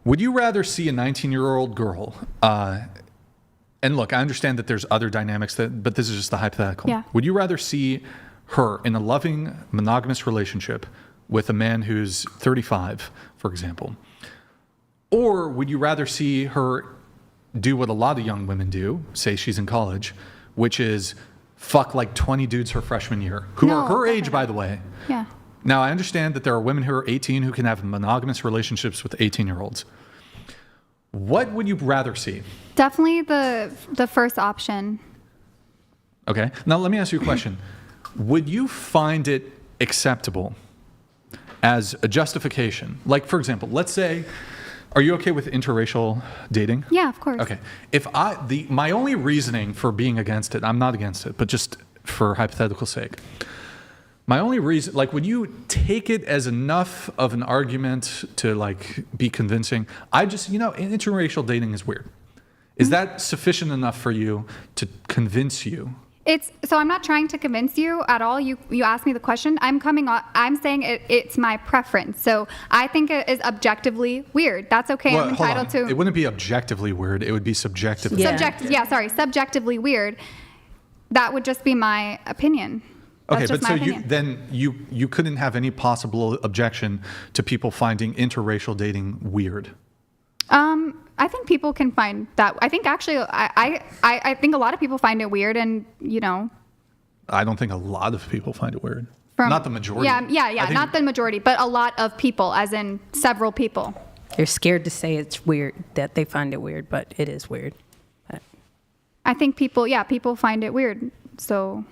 Would you rather see a 19-year-old girl, and look, I understand that there's other dynamics, but this is just the hypothetical. Yeah. Would you rather see her in a loving, monogamous relationship with a man who's 35, for example? Or would you rather see her do what a lot of young women do, say she's in college, which is fuck like 20 dudes her freshman year, who are her age, by the way. Yeah. Now, I understand that there are women who are 18 who can have monogamous relationships with 18-year-olds. What would you rather see? Definitely the first option. Okay. Now, let me ask you a question. Would you find it acceptable as a justification? Like, for example, let's say... Are you okay with interracial dating? Yeah, of course. Okay. My only reasoning for being against it, I'm not against it, but just for hypothetical sake. My only reason, like, would you take it as enough of an argument to like be convincing? Interracial dating is weird. Is that sufficient enough for you to convince you? So I'm not trying to convince you at all. You asked me the question. I'm saying it's my preference. So I think it is objectively weird. That's okay. Well, I'm entitled to. It wouldn't be objectively weird. It would be subjectively. Subjectively weird. That would just be my opinion. Okay, but so you couldn't have any possible objection to people finding interracial dating weird. I think people can find that. I think actually, I think a lot of people find it weird, and I don't think a lot of people find it weird. Not the majority. Yeah. Not the majority, but a lot of people, as in several people. They're scared to say it's weird, that they find it weird, but it is weird. I think people find it weird. So,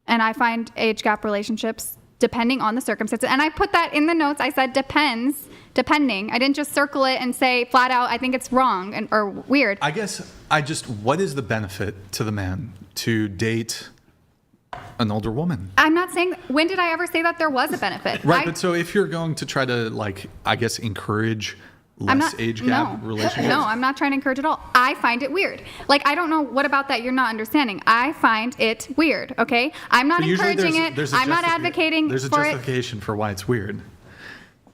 and I find age gap relationships depending on the circumstances, and I put that in the notes. I said depends. Depending. I didn't just circle it and say flat out, I think it's wrong or weird. I guess what is the benefit to the man to date an older woman? I'm not saying, when did I ever say that there was a benefit? Right, but so if you're going to try to, like, I guess, encourage less age gap relationships? No, I'm not trying to encourage at all. I find it weird. Like, I don't know what about that you're not understanding. I find it weird, okay? I'm not encouraging it. I'm not advocating for it. There's a justification for why it's weird.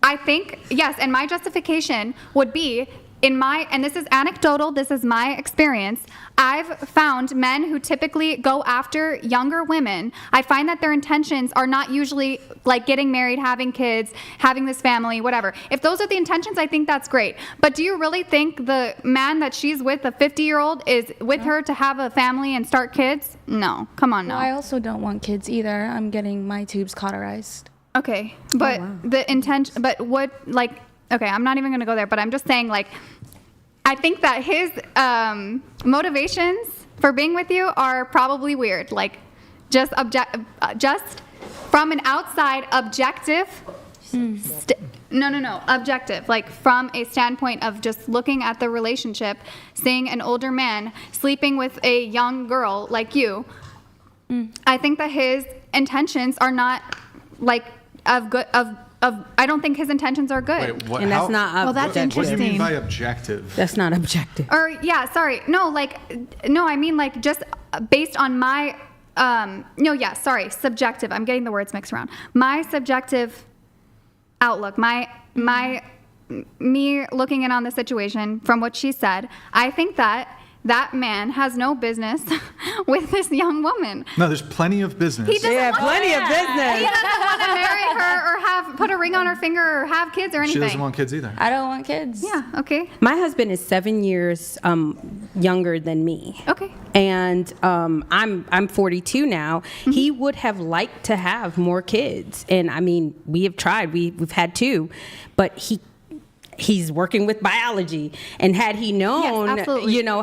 I think, yes, and my justification would be, and this is anecdotal, this is my experience, I've found men who typically go after younger women, I find that their intentions are not usually like getting married, having kids, having this family, whatever. If those are the intentions, I think that's great. But do you really think the man that she's with, the 50-year-old, is with her to have a family and start kids? No, come on now. Well, I also don't want kids either. I'm getting my tubes cauterized. Okay, but the intention, but what, like, okay, I'm not even going to go there, but I'm just saying, like, I think that his motivations for being with you are probably weird. Like, just from an outside objective, objective. Like, from a standpoint of just looking at the relationship, seeing an older man sleeping with a young girl like you, I think that his intentions are not, like, I don't think his intentions are good. Wait, what, and that's not well, that's objective. What do you mean by objective? That's not objective. Or, yeah, sorry. No, I mean, like, just based on my, subjective. I'm getting the words mixed around. My subjective outlook, me looking in on the situation from what she said, I think that man has no business with this young woman. No, there's plenty of business. He doesn't plenty of business. He doesn't want to marry her or put a ring on her finger or have kids or anything. She doesn't want kids either. I don't want kids. Yeah, okay. My husband is 7 years younger than me. Okay. And I'm 42 now. Mm-hmm. He would have liked to have more kids. And I mean, we have tried. We've had 2, but he's working with biology, and had he known,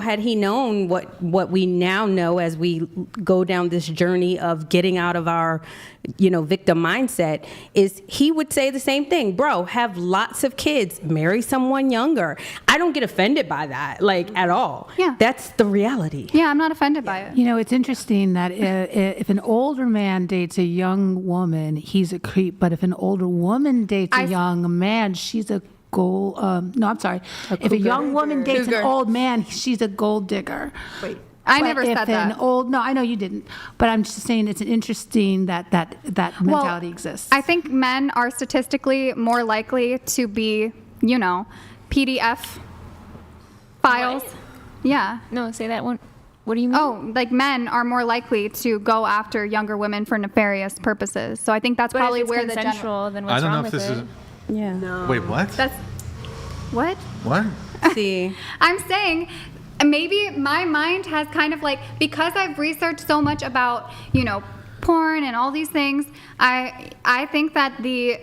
had he known what we now know as we go down this journey of getting out of our, victim mindset, is he would say the same thing. Bro, have lots of kids, marry someone younger. I don't get offended by that, like, at all. Yeah. That's the reality. Yeah, I'm not offended by it. It's interesting that if an older man dates a young woman, he's a creep. But if an older woman dates a young man, she's a gold. If a young woman dates an old man, she's a gold digger. Wait, I never said that. I know you didn't, but I'm just saying it's an interesting that mentality exists. I think men are statistically more likely to be, PDF files. What? Yeah. No, say that one. What do you mean? Oh, like, men are more likely to go after younger women for nefarious purposes. So I think that's probably if it's where the consensual, then what's I don't wrong know if with this it? is. Yeah. No. Wait, what? What? What? See. I'm saying maybe my mind has kind of, like, because I've researched so much about, porn and all these things, I think that the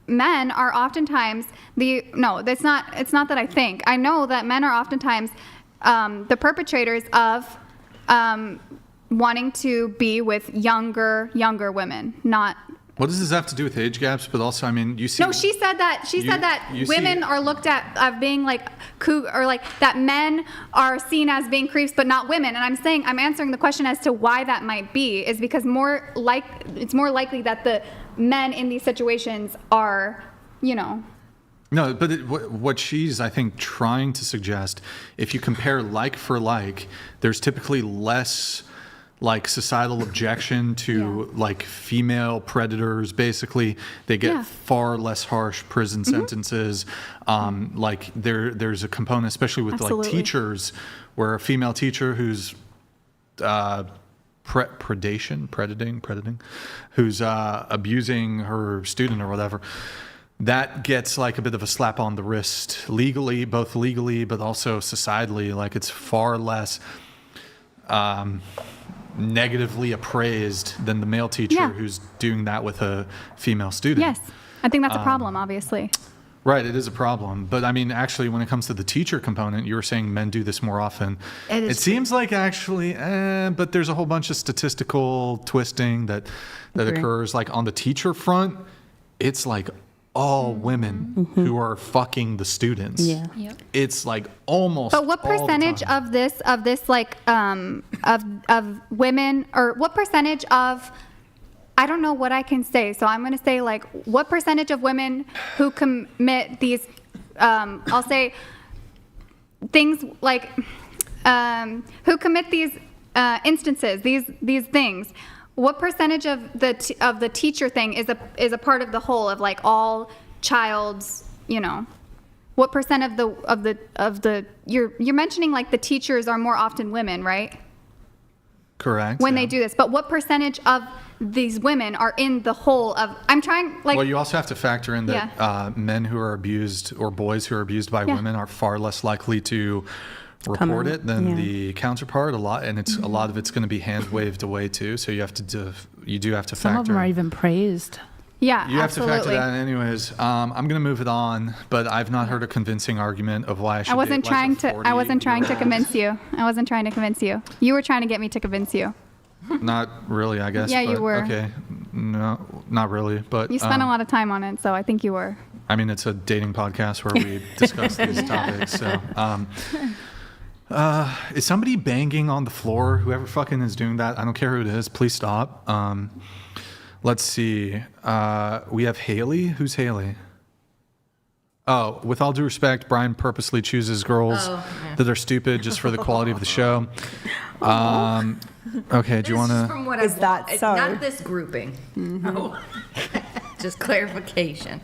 men are oftentimes it's not that I think. I know that men are oftentimes the perpetrators of wanting to be with younger women, not. What does this have to do with age gaps? But also, I mean, you see. No, she said that women are looked at of being like or like that men are seen as being creeps, but not women. And I'm answering the question as to why that might be is because it's more likely that the men in these situations are, No, but what she's, I think, trying to suggest, if you compare like for like, there's typically less, like, societal objection to like female predators. Basically, they get far less harsh prison sentences. Like, there's a component, especially with like teachers, where a female teacher who's predating, who's abusing her student or whatever, that gets like a bit of a slap on the wrist both legally, but also societally. Like, it's far less negatively appraised than the male teacher who's doing that with a female student. Yes, I think that's a problem, obviously. Right, it is a problem. But I mean, actually, when it comes to the teacher component, you were saying men do this more often. It seems like actually, but there's a whole bunch of statistical twisting that occurs. Like, on the teacher front, it's like all women who are fucking the students. Yeah. Yep. It's like almost. But what percentage of this like of women, or what percentage of, I don't know what I can say, so I'm going to say, like, what percentage of women who commit these I'll say things like who commit these instances, these things. What percentage of the teacher thing is a part of the whole of like all child's, you know? What percent of the you're mentioning like the teachers are more often women, right? Correct. When they do this, but what percentage of these women are in the whole of? I'm trying like. Well, you also have to factor in that men who are abused or boys who are abused by women are far less likely to report it than the counterpart. A lot of it's going to be hand waved away too. So you have to factor. Some of them are even praised. Yeah, you absolutely. have to factor that in anyways. I'm going to move it on, but I've not heard a convincing argument of why I should. I wasn't trying to convince you. I wasn't trying to convince you. You were trying to get me to convince you. Not really, I guess. Yeah, but, you were. Okay, no, not really. But you spent a lot of time on it, so I think you were. I mean, it's a dating podcast where we discuss these topics. So, is somebody banging on the floor? Whoever fucking is doing that, I don't care who it is. Please stop. Let's see. We have Haley. Who's Haley? Oh, with all due respect, Brian purposely chooses girls that are stupid just for the quality of the show. Okay, do you want to? From what Is that so? Not this grouping. No. Just clarification.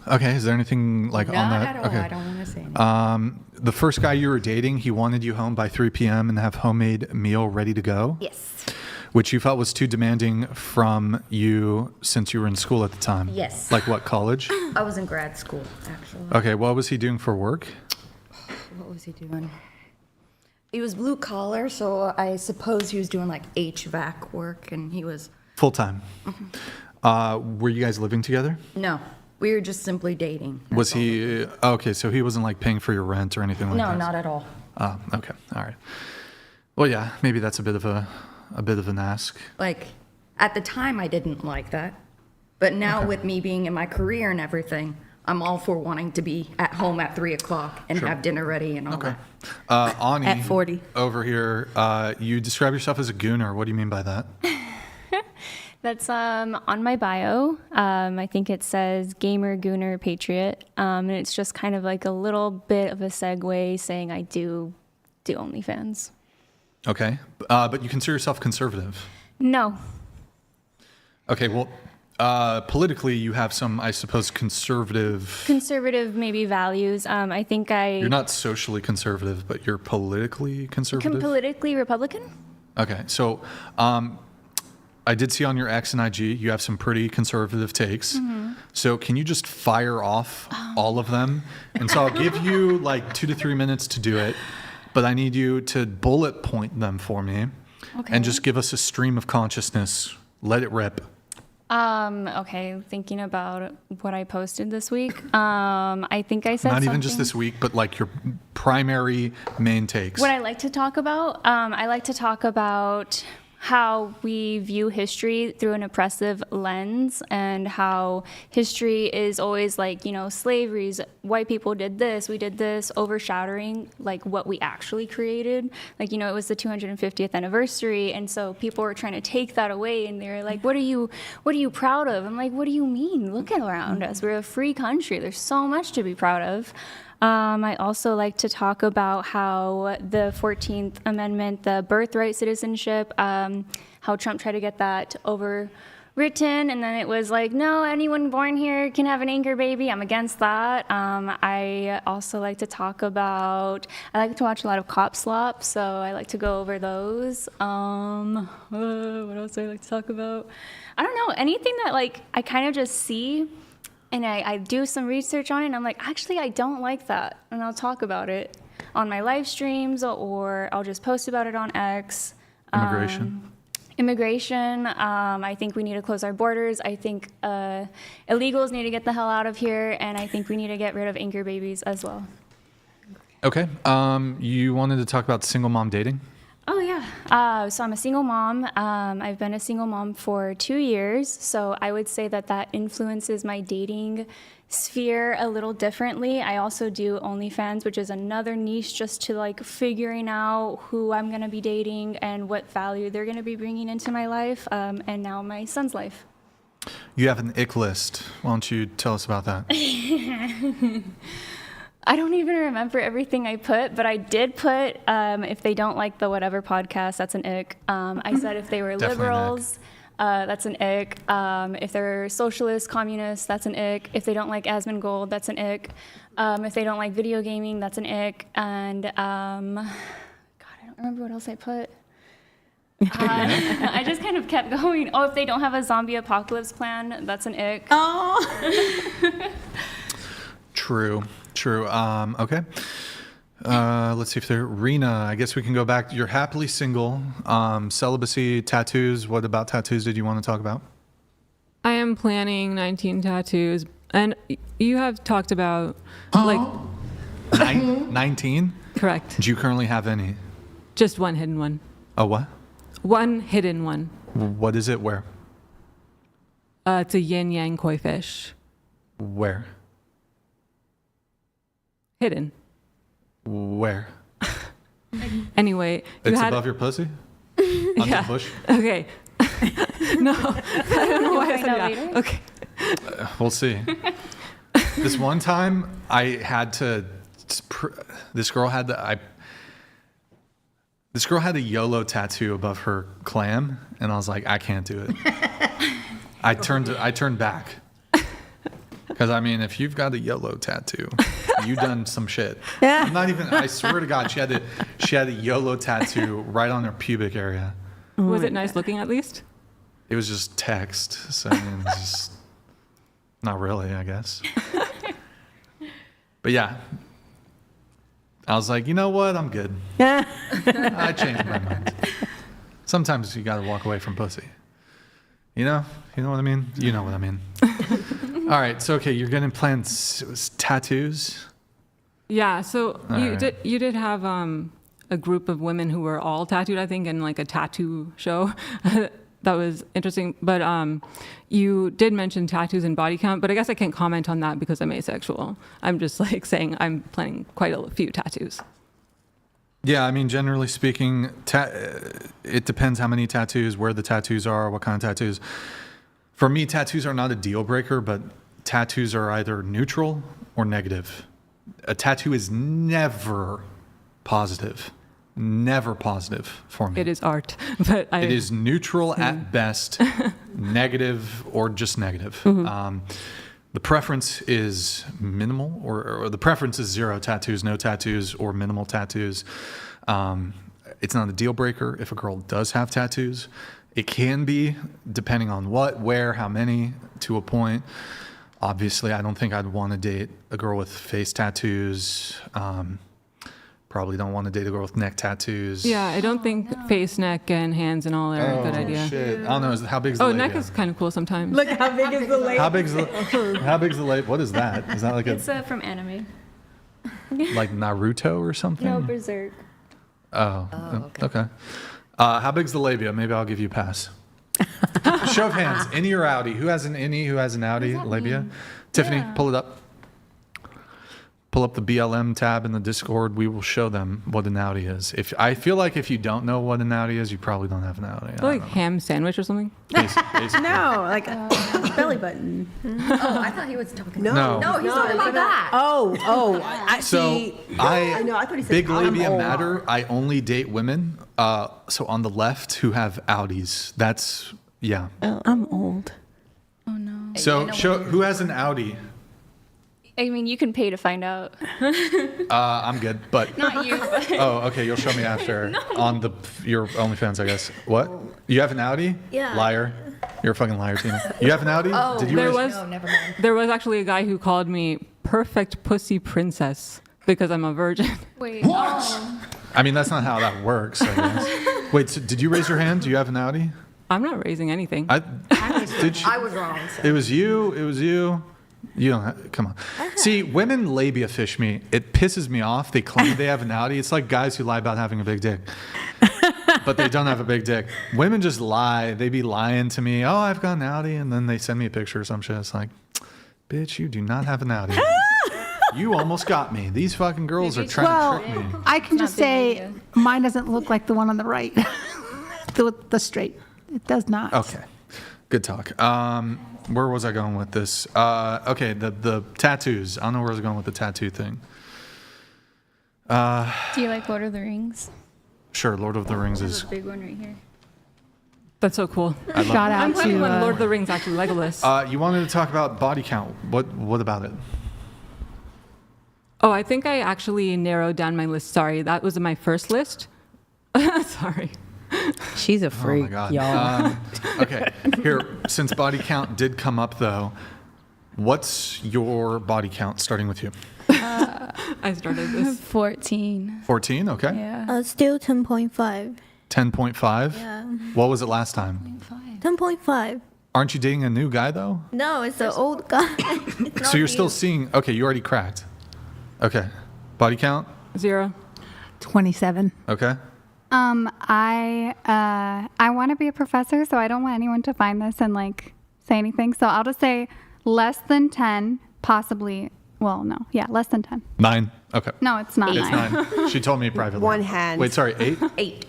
Okay, is there anything like Not on that? at all. Okay. I don't want to say anything. The first guy you were dating, he wanted you home by 3 p.m. and have homemade meal ready to go. Yes. Which you felt was too demanding from you since you were in school at the time. Yes. Like what, college? I was in grad school, actually. Okay, what was he doing for work? What was he doing? He was blue collar, so I suppose he was doing like HVAC work, and he was... Full time. Were you guys living together? No, we were just simply dating. Was he... okay, so he wasn't like paying for your rent or anything like that? No, not at all. Okay, all right. Well, yeah, maybe that's a bit of an ask. Like, at the time, I didn't like that. But now with me being in my career and everything, I'm all for wanting to be at home at 3 o'clock and have dinner ready and all that. Ani, At 40. over here, you describe yourself as a gooner. What do you mean by that? That's on my bio. I think it says gamer, gooner, patriot. And it's just kind of like a little bit of a segue saying I do OnlyFans. Okay, but you consider yourself conservative? No. Okay, well, politically, you have some, I suppose, conservative Maybe values. I think You're not socially conservative, but you're politically conservative? politically Republican. Okay, so I did see on your X and IG, you have some pretty conservative takes. Mm-hmm. So can you just fire off all of them? And so I'll give you like 2 to 3 minutes to do it, but I need you to bullet point them for me and just give us a stream of consciousness. Let it rip. Okay, thinking about what I posted this week. I think I said Not even just this week, but like your primary main takes. What I like to talk about, I like to talk about how we view history through an oppressive lens and how history is always like, slavery's white people did this, we did this, overshadowing like what we actually created. Like, it was the 250th anniversary. And so people were trying to take that away and they're like, what are you proud of? I'm like, what do you mean? Look around us. We're a free country. There's so much to be proud of. I also like to talk about how the 14th Amendment, the birthright citizenship, how Trump tried to get that overwritten, and then it was like, no, anyone born here can have an anchor baby. I'm against that. I also like to talk about, I like to watch a lot of cop slop, so I like to go over those. What else do I like to talk about? I don't know, anything that like I kind of just see and I do some research on it, and I'm like, actually, I don't like that. And I'll talk about it on my live streams, or I'll just post about it on X. Immigration. I think we need to close our borders. I think illegals need to get the hell out of here, and I think we need to get rid of anchor babies as well. Okay. You wanted to talk about single mom dating? Oh, yeah. So I'm a single mom. I've been a single mom for 2 years. So I would say that influences my dating sphere a little differently. I also do OnlyFans, which is another niche just to like figuring out who I'm going to be dating and what value they're going to be bringing into my life and now my son's life. You have an ick list. Why don't you tell us about that? I don't even remember everything I put, but I did put if they don't like the whatever podcast, that's an ick. I said if they were liberals, that's an ick. If they're socialists, communists, that's an ick. If they don't like Asmongold, that's an ick. If they don't like video gaming, that's an ick. And God, I don't remember what else I put. I just kind of kept going. Oh, if they don't have a zombie apocalypse plan, that's an ick. Oh. True. Okay. Let's see if they're Rena. I guess we can go back. You're happily single. Celibacy, tattoos. What about tattoos did you want to talk about? I am planning 19 tattoos, and you have talked about 19? Correct. Do you currently have any? Just one hidden one. Oh, what? One hidden one. What is it? Where? It's a yin-yang koi fish. Where? Hidden. Where? Anyway. It's above your pussy? On the bush? Okay. No. I don't know why I said that. Okay. We'll see. This one time, I had to... This girl had a YOLO tattoo above her clam, and I was like, I can't do it. I turned back. Because, I mean, if you've got a YOLO tattoo, you done some shit. I'm not even, I swear to God, she had a YOLO tattoo right on her pubic area. Was it nice looking at least? It was just text. So, I mean, it's just, not really, I guess. But yeah. I was like, you know what? I'm good. I changed my mind. Sometimes you got to walk away from pussy. You know what I mean? You know what I mean. All right. So, okay, you're going to plan tattoos? Yeah. So you did have a group of women who were all tattooed, I think, in like a tattoo show. That was interesting. But you did mention tattoos and body count, but I guess I can't comment on that because I'm asexual. I'm just like saying I'm planning quite a few tattoos. Yeah, I mean, generally speaking, it depends how many tattoos, where the tattoos are, what kind of tattoos. For me, tattoos are not a deal breaker, but tattoos are either neutral or negative. A tattoo is never positive. Never positive for me. It is art, but it is neutral at best, negative or just negative. Mm-hmm. The preference is minimal, or the preference is 0 tattoos, no tattoos, or minimal tattoos. It's not a deal breaker if a girl does have tattoos. It can be, depending on what, where, how many, to a point. Obviously, I don't think I'd want to date a girl with face tattoos. Probably don't want to date a girl with neck tattoos. Yeah, I don't think face, neck, and hands and all are a good idea. Shit. I don't know. How big's the labia? Neck is kind of cool sometimes. Look how big is the labia. How big's the labia? What is that? Is that like It's from anime. like Naruto or something? No, Berserk. Oh, okay. How big's the labia? Maybe I'll give you a pass. Show of hands. Innie or outie? Who has an innie? Who has an outie labia? Mean? Tiffany, pull it up. Pull up the BLM tab in the Discord. We will show them what an outie is. I feel like if you don't know what an outie is, you probably don't have an outie. Like ham sandwich or something? Basically. No, like belly button. Oh, I thought he was talking. No, he's talking about that. I see. I thought he said big labia matter. I only date women. So on the left who have outies. That's yeah. Oh, I'm old. Oh no. So who has an outie? I mean, you can pay to find out. I'm good, but not you. But oh, okay. You'll show me after on your OnlyFans, I guess. What? You have an outie? Yeah. Liar. You're a fucking liar, Tina. You have an outie? Oh, Did you no, never mind. There was actually a guy who called me perfect pussy princess because I'm a virgin. Wait. What? Oh. I mean, that's not how that works, I guess. Wait, so did you raise your hand? Do you have an outie? I'm not raising anything. I was wrong. So. It was you. You don't have, come on. See, women labia fish me. It pisses me off. They claim they have an outie. It's like guys who lie about having a big dick. But they don't have a big dick. Women just lie. They be lying to me. Oh, I've got an outie. And then they send me a picture or some shit. It's like, bitch, you do not have an outie. You almost got me. These fucking girls are trying to trick me. I can just say mine doesn't look like the one on the right. the straight. It does not. Okay. Good talk. where was I going with this? Okay, the tattoos. I don't know where I was going with the tattoo thing. Do you like Lord of the Rings? Sure, Lord of the Rings There's is... a big one right here. That's so cool. Shout out I'm to playing when Lord of the Rings actually Legolas. You wanted to talk about body count. What about it? Oh, I think I actually narrowed down my list. Sorry, that was my first list. Sorry. She's a freak, oh my God. y'all. Okay, here, since body count did come up though, what's your body count starting with you? I started this. 14. 14, okay. Yeah. Still 10.5. 10.5? Yeah. What was it last time? 10.5. Aren't you dating a new guy though? No, it's an old guy. It's So you're not still new. seeing, okay, you already cracked. Okay. Body count? 0. 27. Okay. I want to be a professor, so I don't want anyone to find this and like say anything. So I'll just say less than 10, possibly. Well, no, yeah, less than 10. 9. Okay. No, it's not It's 9. She told me privately. One hand. Wait, sorry, 8? 8.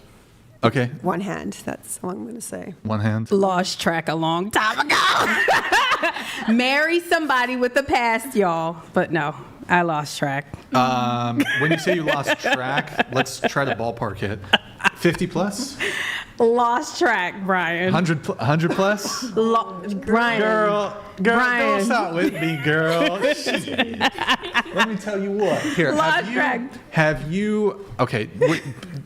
Okay. One hand. That's all I'm going to say. One hand. Lost track a long time ago. Marry somebody with a past, y'all. But no, I lost track. When you say you lost track, let's try to ballpark it. 50 plus? Lost track, Brian. 100 plus? Brian. Girl, Brian. don't start with me, girl. Shit. Let me tell you what. Here, Lost track. have you? Okay,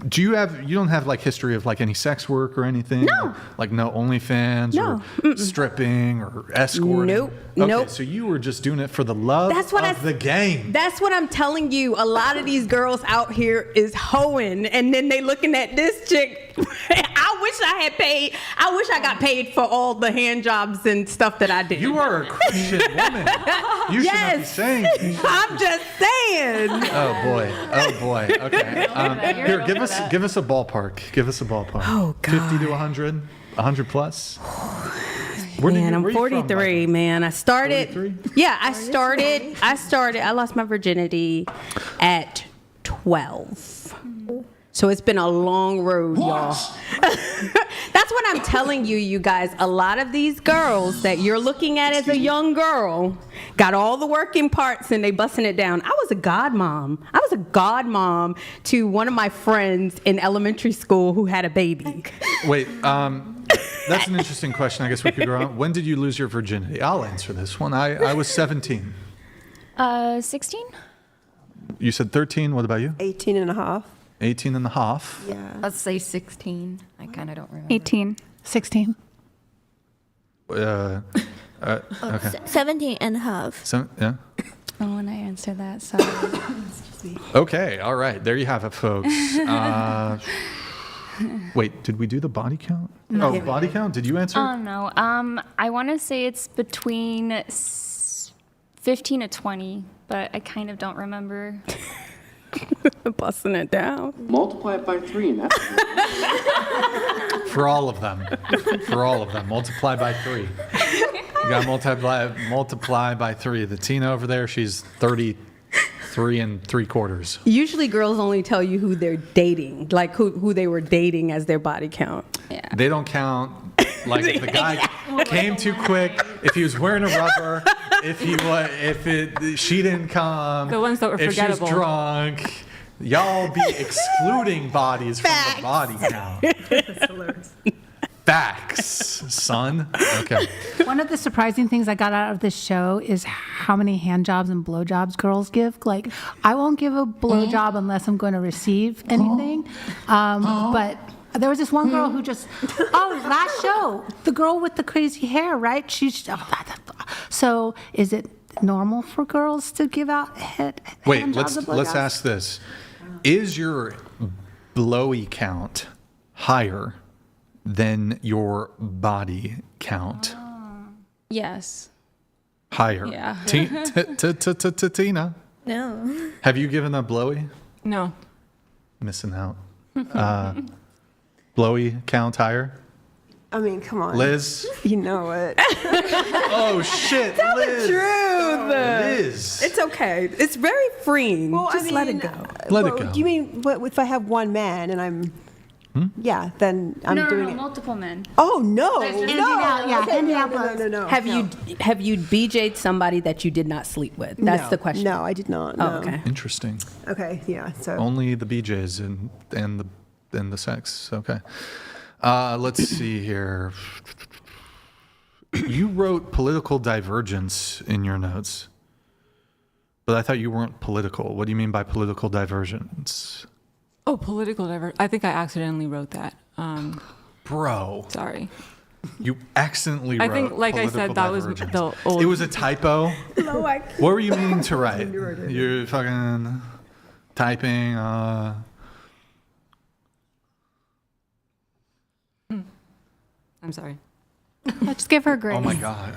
do you have? You don't have like history of like any sex work or anything? No. Like no OnlyFans or stripping or escorting. Nope. Okay, Nope. so you were just doing it for the love of the game. That's what I'm telling you. A lot of these girls out here is hoeing, and then they looking at this chick. I wish I had paid. I wish I got paid for all the hand jobs and stuff that I did. You are a Christian woman. You should not be saying. I'm just saying. Oh boy. Okay. Here, give us a ballpark. Give us a ballpark. Oh, God. 50 to 100. 100 plus. Man, I'm 43, man. I started. 43? Yeah, I started. I lost my virginity at 12. So it's been a long road, y'all. That's what I'm telling you, you guys. A lot of these girls that you're looking at as a young girl got all the working parts and they busting it down. I was a godmom. I was a godmom to one of my friends in elementary school who had a baby. Wait, that's an interesting question. I guess we could go on. When did you lose your virginity? I'll answer this one. I was 17. 16? You said 13. What about you? 18 and a half. 18 and a half. Yeah. Let's say 16. I kind of don't remember. 18. 16. Okay. 17 and a half. So, yeah. Oh, when I answer that, sorry. Okay. All right. There you have it, folks. Wait, did we do the body count? No. Oh, body count? Did you answer? Oh, no. I want to say it's between 15 to 20, but I kind of don't remember. Busting it down. Multiply it by 3 and that's For all of them. For all of them. Multiply by 3. You got to multiply by 3. The Tina over there, she's 33 3/4. Usually girls only tell you who they're dating, like who they were dating as their body count. Yeah. They don't count. Like if the guy came too quick, if he was wearing a rubber, she didn't come, The ones that were if forgettable. she was drunk, y'all be excluding bodies from the body count. Facts, son. Okay. One of the surprising things I got out of this show is how many hand jobs and blow jobs girls give. Like, I won't give a blow job unless I'm going to receive anything. But there was this one girl who just, last show, the girl with the crazy hair, right? So is it normal for girls to give out hand jobs and blow let's jobs? ask this. Is your blowy count higher than your body count? Yes. Higher. Yeah. Tina. No. Have you given a blowy? No. Missing out. Blowy count higher? I mean, come on. Liz? You know it. Oh, shit. Tell Liz. the truth. Liz. It's okay. It's very freeing. Well, Just let it go. Let it go. You mean if I have one man and I'm yeah, then I'm doing it. Multiple men. Oh no, Yeah, Okay, Indianapolis. no. Have you BJ'd somebody that you did not sleep with? That's the question. No, I did not. Oh, No. okay. Interesting. Okay, yeah. So Only the BJs and the sex. Okay. Let's see here. You wrote political divergence in your notes, but I thought you weren't political. What do you mean by political divergence? Oh, political divergence. I think I accidentally wrote that. Bro. Sorry. You accidentally wrote I think, like I said, that was divergence. the old. It was a typo. No, What were you meaning to write? You're fucking typing. I'm sorry. Let's give her grace. Oh my God.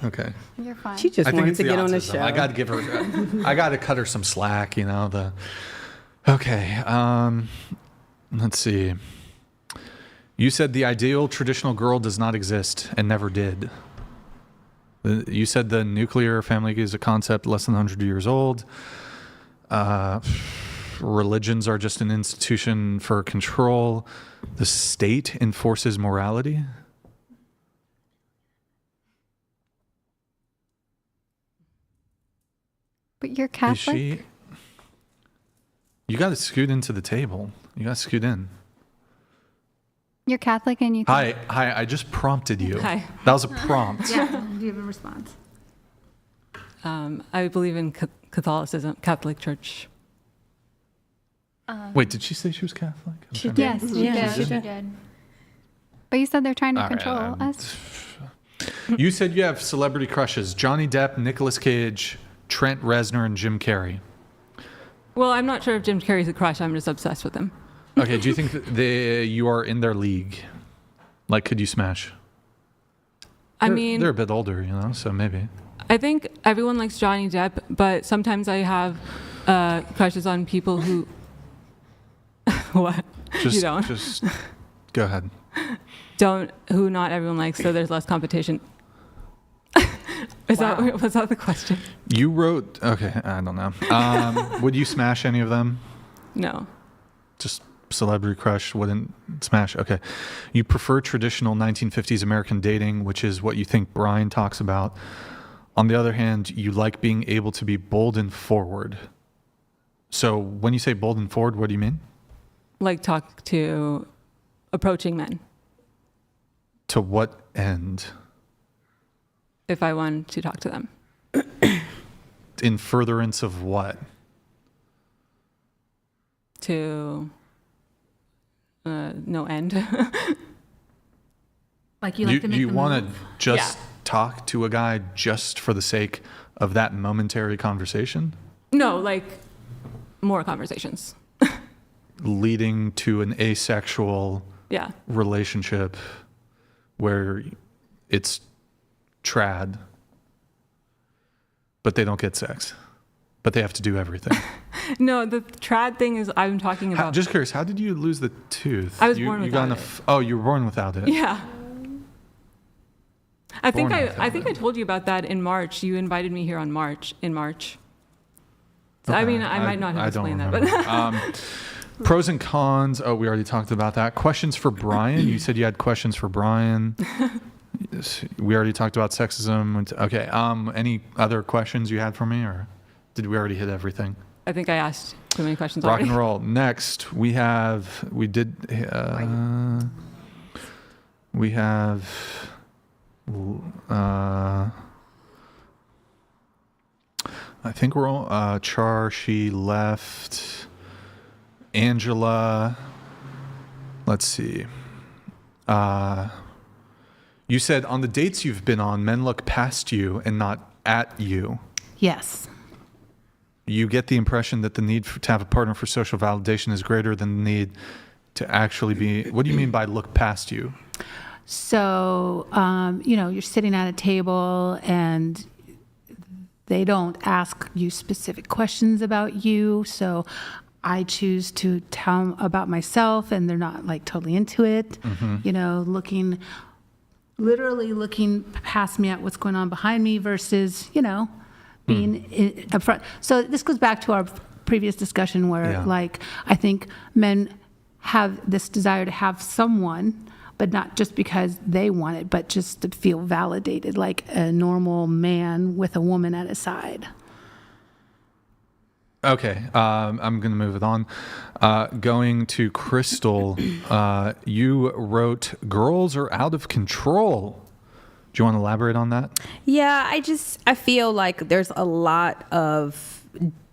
Okay. You're fine. She just I think wanted it's to the get on the autism. show. I got to give her. I got to cut her some slack. Okay. Let's see. You said the ideal traditional girl does not exist and never did. You said the nuclear family is a concept less than 100 years old. Religions are just an institution for control. The state enforces morality. But you're Is Catholic. she? You got to scoot into the table. You got to scoot in. You're Catholic and you. Hi. I just prompted you. Hi. That was a prompt. Yeah. Do you have a response? I believe in Catholicism, Catholic Church. Wait, did she say she was Catholic? She did. Yes, she did. But you said they're trying to All right, control us. You said you have celebrity crushes: Johnny Depp, Nicolas Cage, Trent Reznor, and Jim Carrey. Well, I'm not sure if Jim Carrey's a crush. I'm just obsessed with him. Okay, do you think that you are in their league? Like, could you smash? I mean, they're a bit older, so maybe. I think everyone likes Johnny Depp, but sometimes I have crushes on people who. What? You don't? Just go ahead. Who not everyone likes, so there's less competition. Was that the question? You wrote. Okay, I don't know. Would you smash any of them? No. Just celebrity crush wouldn't smash. Okay. You prefer traditional 1950s American dating, which is what you think Brian talks about. On the other hand, you like being able to be bold and forward. So when you say bold and forward, what do you mean? Like talk to approaching men. To what end? If I want to talk to them. In furtherance of what? To no end. Like you like to make you them want to move? just talk to a guy just for the sake of that momentary conversation? No, like more conversations. Leading to an asexual relationship where it's trad, but they don't get sex, but they have to do everything. No, the trad thing is I'm talking about. Just curious, how did you lose the tooth? I was born without it. Oh, you were born without it. Yeah. I think I told you about that in March. You invited me here in March. So, Okay. I mean, I might not have explained that, but pros and cons. Oh, we already talked about that. Questions for Brian. You said you had questions for Brian. We already talked about sexism. Okay. Any other questions you had for me, or did we already hit everything? I think I asked too many questions Rock already. and roll. Next, we have. I think we're all. Char. She left. Angela. Let's see. You said on the dates you've been on, men look past you and not at you. Yes. You get the impression that the need to have a partner for social validation is greater than the need to actually be. What do you mean by look past you? So, you're sitting at a table and they don't ask you specific questions about you. So I choose to tell them about myself and they're not like totally into it. Mm-hmm. Literally looking past me at what's going on behind me versus, being up front. So this goes back to our previous discussion where I think men have this desire to have someone, but not just because they want it, but just to feel validated, like a normal man with a woman at his side. Okay, I'm going to move it on. Going to Crystal, you wrote, girls are out of control. Do you want to elaborate on that? Yeah, I feel like there's a lot of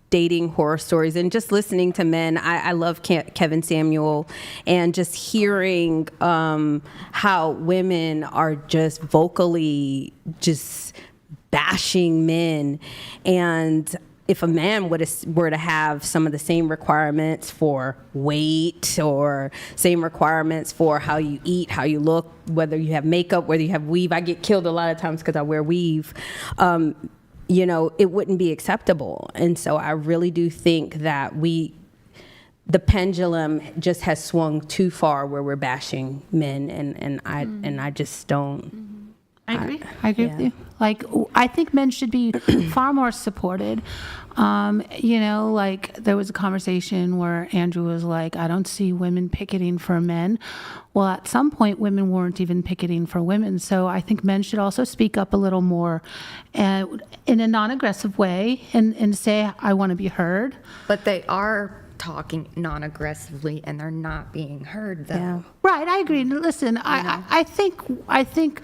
dating horror stories, and just listening to men. I love Kevin Samuel, and just hearing how women are just vocally just bashing men. And if a man were to have some of the same requirements for weight, or same requirements for how you eat, how you look, whether you have makeup, whether you have weave — I get killed a lot of times because I wear weave — it wouldn't be acceptable. And so I really do think that the pendulum just has swung too far where we're bashing men, and I just don't. I agree with you. Like, I think men should be far more supported. Like, there was a conversation where Andrew was like, I don't see women picketing for men. Well, at some point, women weren't even picketing for women. So I think men should also speak up a little more, in a non-aggressive way, and say, I want to be heard. But they are talking non-aggressively, and they're not being heard, though. Yeah. Right, I agree. Listen, I think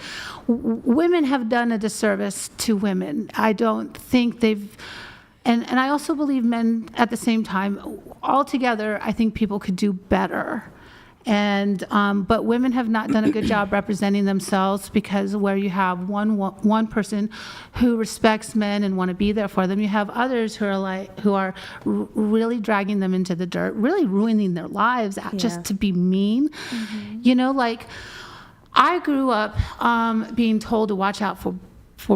women have done a disservice to women. I don't think they've, and I also believe men at the same time. Altogether, I think people could do better. And but women have not done a good job representing themselves, because where you have one person who respects men and want to be there for them, you have others who are really dragging them into the dirt, really ruining their lives just to be mean. Mm-hmm. Like, I grew up being told to watch out for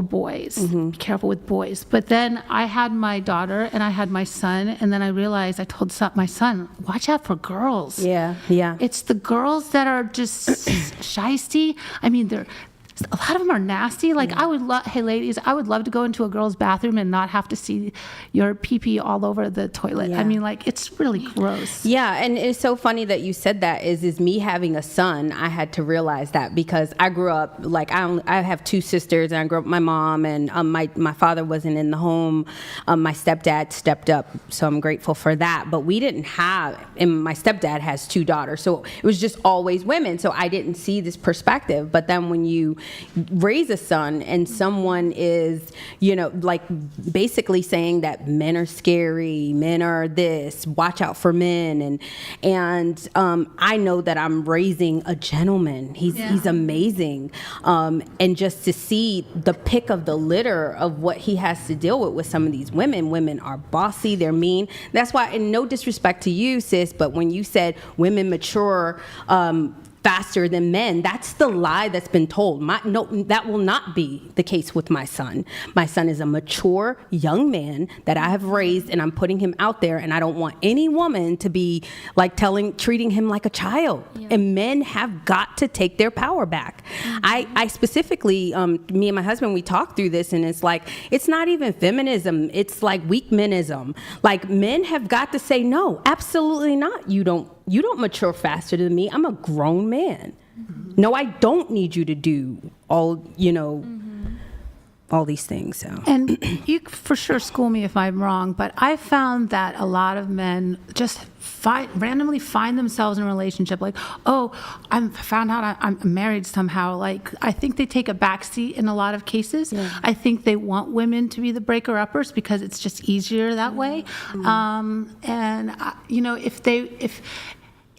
boys, be careful with boys. But then I had my daughter and I had my son, and then I realized, I told my son, watch out for girls. Yeah. It's the girls that are just shisty. I mean, a lot of them are nasty. Like, hey ladies, I would love to go into a girl's bathroom and not have to see your pee-pee all over the toilet. Yeah. I mean, like, it's really gross. Yeah, and it's so funny that you said that. Is me having a son, I had to realize that, because I grew up, like, I have two sisters, and I grew up with my mom, and my father wasn't in the home. My stepdad stepped up, so I'm grateful for that. But we didn't have, and my stepdad has two daughters, so it was just always women. So I didn't see this perspective. But then when you raise a son and someone is, like, basically saying that men are scary, men are this, watch out for men, and I know that I'm raising a gentleman. He's amazing, and just to see the pick of the litter of what he has to deal with some of these women are bossy, they're mean. That's why, and no disrespect to you, sis, but when you said women mature faster than men, that's the lie that's been told. No, that will not be the case with my son. My son is a mature young man that I have raised, and I'm putting him out there, and I don't want any woman to be like treating him like a child. Yeah. And men have got to take their power back. Mm-hmm. I specifically, me and my husband, we talked through this, and it's like, it's not even feminism, it's like weak menism. Like, men have got to say, no, absolutely not. You don't mature faster than me. I'm a grown man. Mm-hmm. No, I don't need you to do all, all these things. So. And you for sure school me if I'm wrong, but I found that a lot of men just randomly find themselves in a relationship, like, oh, I'm found out I'm married somehow. Like, I think they take a backseat in a lot of cases. Yeah. I think they want women to be the breaker-uppers because it's just easier that way. If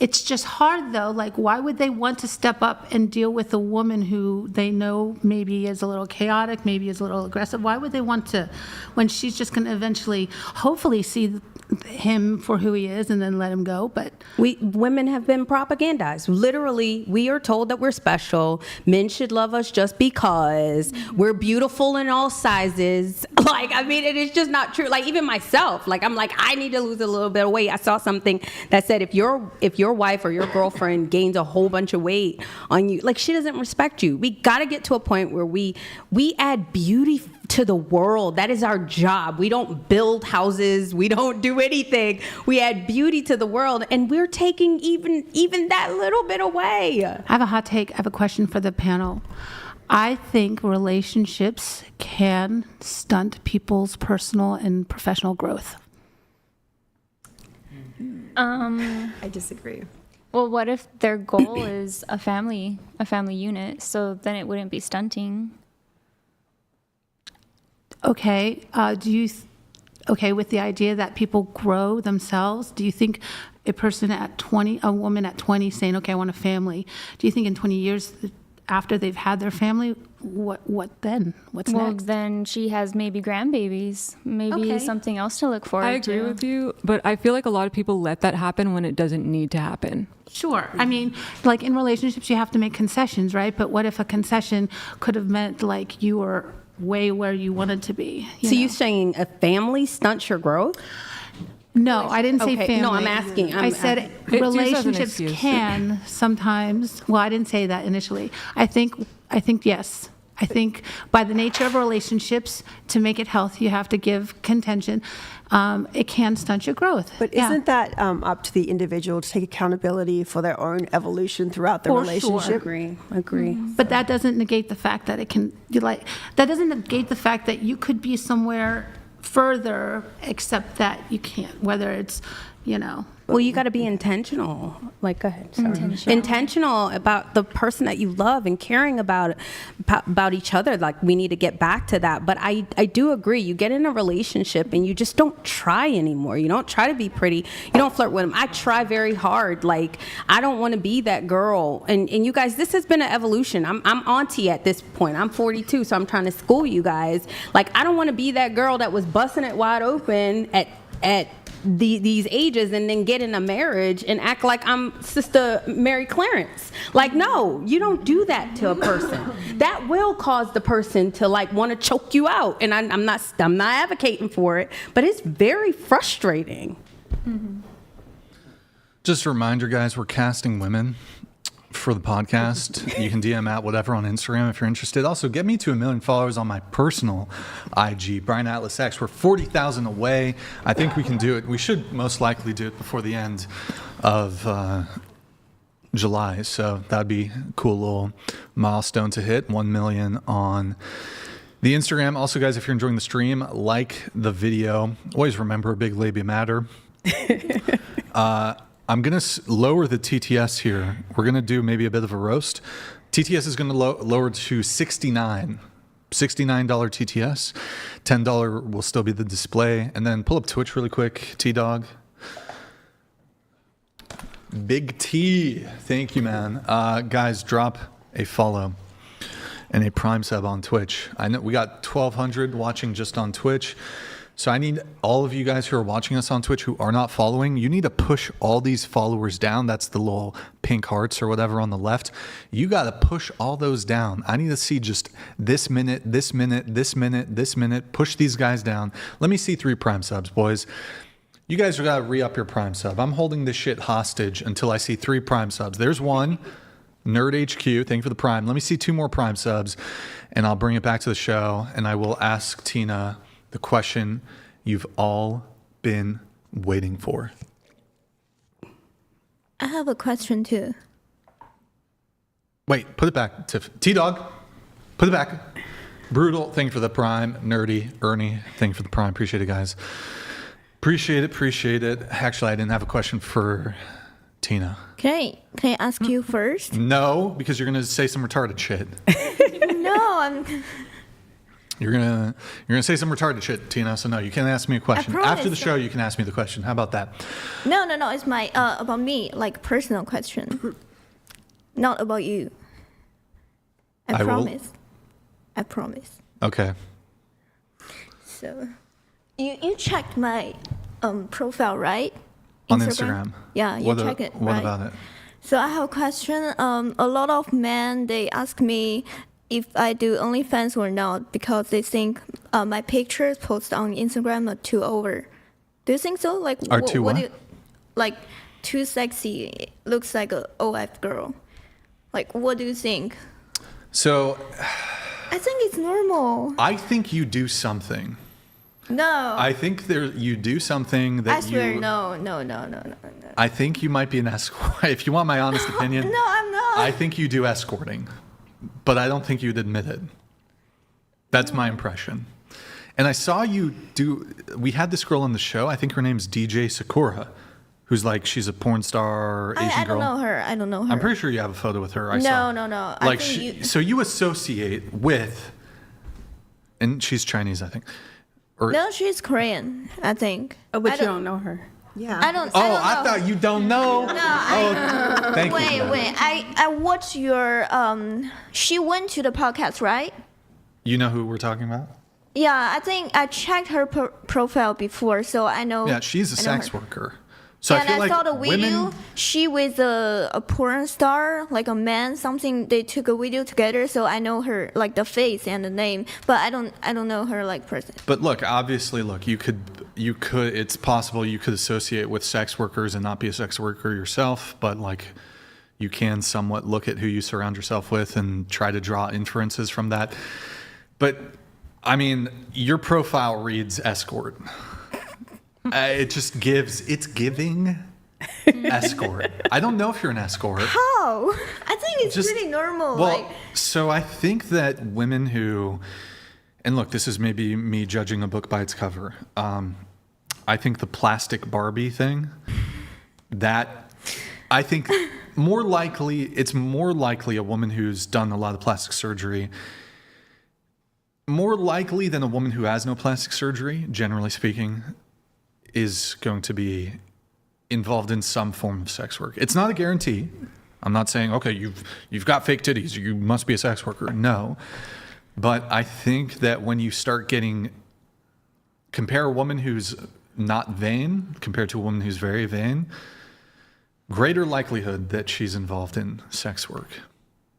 it's just hard, though. Like, why would they want to step up and deal with a woman who they know maybe is a little chaotic, maybe is a little aggressive? Why would they want to, when she's just going to eventually, hopefully, see him for who he is and then let him go? But women have been propagandized. Literally, we are told that we're special. Men should love us just because we're beautiful in all sizes. Like, I mean, it is just not true. Like, even myself, like, I'm like, I need to lose a little bit of weight. I saw something that said, if your wife or your girlfriend gains a whole bunch of weight on you, like, she doesn't respect you. We got to get to a point where we add beauty to the world. That is our job. We don't build houses. We don't do anything. We add beauty to the world, and you're taking even that little bit away. I have a hot take. I have a question for the panel. I think relationships can stunt people's personal and professional growth. I disagree. Well, what if their goal is a family unit? So then it wouldn't be stunting. Okay. With the idea that people grow themselves, do you think a woman at 20 saying, okay, I want a family, do you think in 20 years after they've had their family, what then? What's next? Well, then she has maybe grandbabies, maybe something else to look forward to. I agree with you, but I feel like a lot of people let that happen when it doesn't need to happen. Sure. I mean, like in relationships, you have to make concessions, right? But what if a concession could have meant like you were way where you wanted to be? You're saying a family stunts your growth? No, I didn't say family. No, I'm asking. I said relationships can sometimes. Well, I didn't say that initially. I think yes. I think by the nature of relationships, to make it healthy, you have to give contention. It can stunt your growth. But isn't that up to the individual to take accountability for their own evolution throughout the relationship? Sure. Agree. But that doesn't negate the fact that that doesn't negate the fact that you could be somewhere further, except that you can't, whether it's, Well, you got to be intentional. Go ahead. Sorry. Intentional about the person that you love and caring about each other. Like, we need to get back to that. But I do agree. You get in a relationship and you just don't try anymore. You don't try to be pretty. You don't flirt with them. I try very hard. Like, I don't want to be that girl. And you guys, this has been an evolution. I'm auntie at this point. I'm 42, so I'm trying to school you guys. Like, I don't want to be that girl that was busting it wide open at these ages and then get in a marriage and act like I'm Sister Mary Clarence. Like, no, you don't do that to a person. That will cause the person to want to choke you out. And I'm not advocating for it, but it's very frustrating. Mm-hmm. Just a reminder, guys, we're casting women for the podcast. You can DM at whatever on Instagram if you're interested. Also, get me to 1 million followers on my personal IG, Brian Atlas X. We're 40,000 away. I think we can do it. We should most likely do it before the end of July. So that'd be a cool little milestone to hit. 1 million on the Instagram. Also, guys, if you're enjoying the stream, like the video. Always remember, big labia matter. I'm going to lower the TTS here. We're going to do maybe a bit of a roast. TTS is going to lower to $69 TTS. $10 will still be the display. And then pull up Twitch really quick, T-Dog. Big T. Thank you, man. Guys, drop a follow and a Prime sub on Twitch. I know we got 1,200 watching just on Twitch. So I need all of you guys who are watching us on Twitch who are not following, you need to push all these followers down. That's the little pink hearts or whatever on the left. You got to push all those down. I need to see just this minute, this minute, this minute, this minute. Push these guys down. Let me see 3 Prime subs, boys. You guys got to re-up your Prime sub. I'm holding this shit hostage until I see 3 Prime subs. There's 1. Nerd HQ, thank you for the Prime. Let me see 2 more Prime subs, and I'll bring it back to the show, and I will ask Tina the question you've all been waiting for. I have a question too. Wait, put it back. T-Dog, put it back. Brutal, thank you for the Prime. Nerdy, Ernie, thank you for the Prime. Appreciate it, guys. Appreciate it. Actually, I didn't have a question for Tina. Can I ask you first? No, because you're going to say some retarded shit. No, I'm... You're gonna say some retarded shit, Tina. So no, you can't ask me a question. After the show, you can ask me the question. How about that? No. It's my about me, personal question, not about you. I promise. I promise. Okay. So, you checked my profile, right? On Instagram. Yeah, you check it. What right? about it? So I have a question. A lot of men, they ask me if I do OnlyFans or not because they think my pictures posted on Instagram are too over. Do you think so? Too sexy. It looks like a OF girl. What do you think? So, I think it's normal. I think you do something. No. I think you do something that I swear, no. I think you might be an escort. If you want my honest opinion. No, I'm not. I think you do escorting, but I don't think you'd admit it. That's my impression. And I saw you we had this girl on the show, I think her name's DJ Sakura, who's like, she's a porn star, Asian girl. I don't know her. I'm pretty sure you have a photo with her. I saw. No. Like, so you associate with, and she's Chinese, I think. No, she's Korean, I think. Oh, but you don't know her. Yeah. I don't I thought you don't know. No, thank you. Wait. I watched your, she went to the podcast, right? You know who we're talking about? Yeah, I think I checked her profile before, so I know. Yeah, she's a sex worker. So and I feel like saw the video. women, she with a porn star, like a man, something. They took a video together, so I know her, like the face and the name, but I don't know her like person. But look, obviously, you could. It's possible you could associate with sex workers and not be a sex worker yourself, but like, you can somewhat look at who you surround yourself with and try to draw inferences from that. But I mean, your profile reads escort. It's giving escort. I don't know if you're an escort. How? I think it's pretty normal. Well, so I think that women who, and look, this is maybe me judging a book by its cover. I think the plastic Barbie thing, that I think it's more likely a woman who's done a lot of plastic surgery, more likely than a woman who has no plastic surgery, generally speaking, is going to be involved in some form of sex work. It's not a guarantee. I'm not saying, okay, you've got fake titties, you must be a sex worker. No. But I think that when you start compare a woman who's not vain compared to a woman who's very vain, greater likelihood that she's involved in sex work.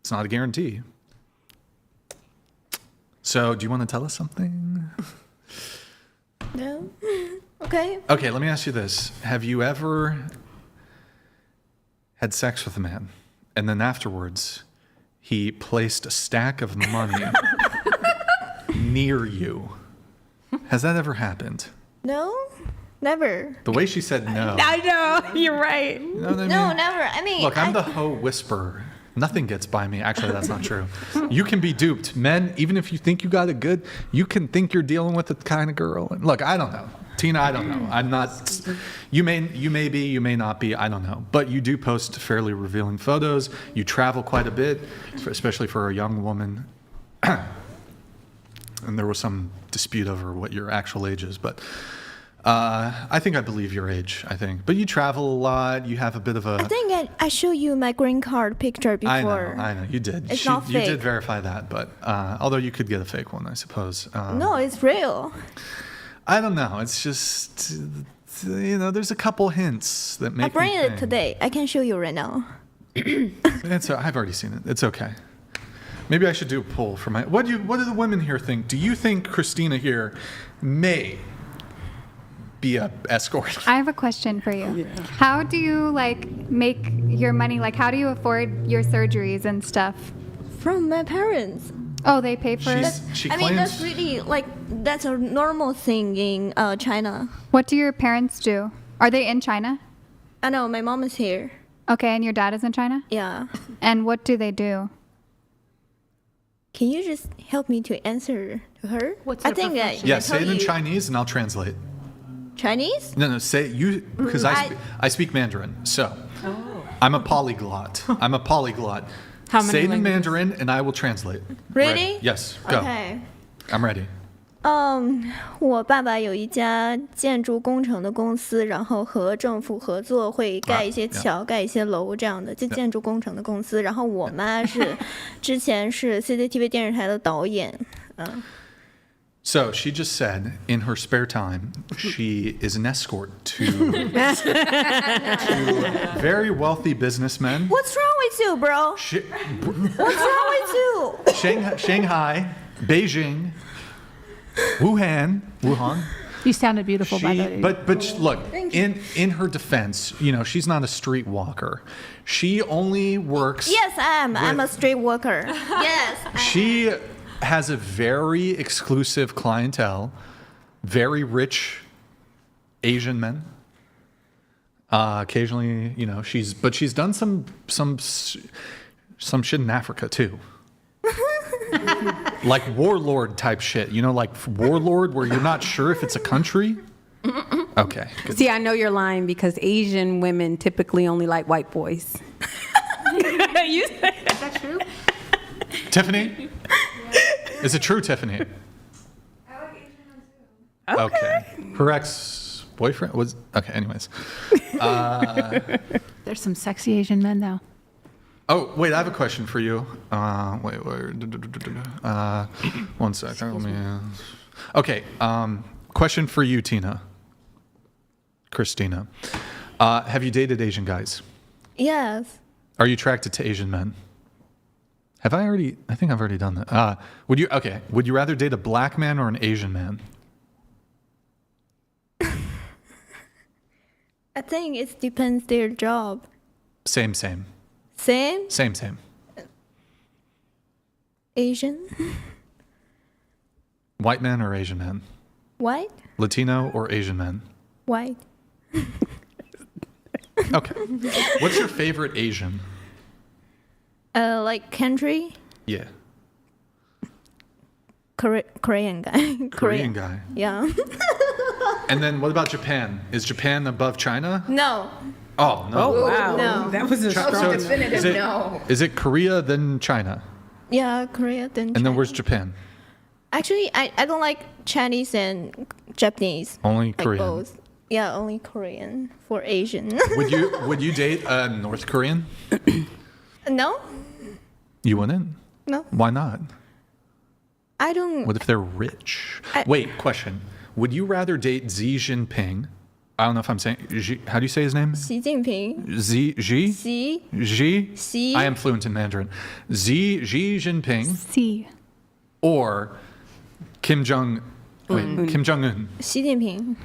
It's not a guarantee. So, do you want to tell us something? No. Okay. Okay, let me ask you this. Have you ever had sex with a man and then afterwards he placed a stack of money near you? Has that ever happened? No, never. The way she said no. I know, you're right. You know what I mean? No, never. I mean, look, I'm the hoe whisperer. Nothing gets by me. Actually, that's not true. You can be duped. Men, even if you think you got it good, you can think you're dealing with the kind of girl. And look, I don't know. Tina, I don't know. I'm not. You may be, you may not be. I don't know. But you do post fairly revealing photos. You travel quite a bit, especially for a young woman. And there was some dispute over what your actual age is, but I think I believe your age, I think. But you travel a lot. You have a bit of a... I think I showed you my green card picture before. I know. You did. It's not fake. You did verify that, but although you could get a fake one, I suppose. No, it's real. I don't know. It's just, there's a couple hints that make I bring me it think. today. I can show you right now. I've already seen it. It's okay. Maybe I should do a poll for my... What do the women here think? Do you think Christina here may be a escort? I have a question for you. Yeah. How do you make your money? How do you afford your surgeries and stuff? From my parents. Oh, they pay for it? I mean, that's really, that's a normal thing in China. What do your parents do? Are they in China? I know, my mom is here. Okay, and your dad is in China? Yeah. And what do they do? Can you just help me to answer to her? What's her profession? Yeah, say it in Chinese and I'll translate. Chinese? No, say you, because I speak Mandarin, so I'm a polyglot. How many say it in languages? Mandarin and I will translate. Ready? Right. Yes, go. Okay. I'm ready. 我爸爸有一家建筑工程的公司，然后和政府合作，会盖一些桥、盖一些楼这样的，就建筑工程的公司。然后我妈是之前是 CCTV 电视台的导演。So she just said in her spare time, she is an escort to very wealthy businessmen. What's wrong with you, bro? What's wrong with you? Shanghai, Beijing, Wuhan. You sounded beautiful, by the way. But look, in her defense, she's not a streetwalker. She only works. Yes, I am. I'm a streetwalker. Yes. She has a very exclusive clientele very rich Asian men. Occasionally, you know, she's done some shit in Africa too. Like warlord type shit, you know, like warlord where you're not sure if it's a country. Okay. Good. See, I know you're lying because Asian women typically only like white boys. Is that true? Tiffany? Is it true, Tiffany? I like Asian men too. Okay. Her ex-boyfriend was... Okay, anyways. There's some sexy Asian men, though. Oh, wait, I have a question for you. Wait. One sec. Let me... Okay, question for you, Tina. Christina. Have you dated Asian guys? Yes. Are you attracted to Asian men? I think I've already done that. Would you rather date a black man or an Asian man? I think it depends their job. Same. Same? Same. Asian? White man or Asian man? White? Latino or Asian man? White. Okay. What's your favorite Asian? Like country? Yeah. Korean guy. Korean guy. Yeah. And then what about Japan? Is Japan above China? No. Oh, no. Oh, wow. No. That was a strong Is it Korea, then China? Yeah, Korea then China. And then where's Japan? Actually, I don't like Chinese and Japanese. Only like Korean. both. Yeah, only Korean for Asian. Would you date a North Korean? No? You wouldn't? No. Why not? I don't. What if they're rich? Wait, question. Would you rather date Xi Jinping? I don't know if I'm saying how do you say his name? Xi Jinping. Xi. I am fluent in Mandarin. Xi Jinping. C. Or Kim Jong Un. Xi Jinping.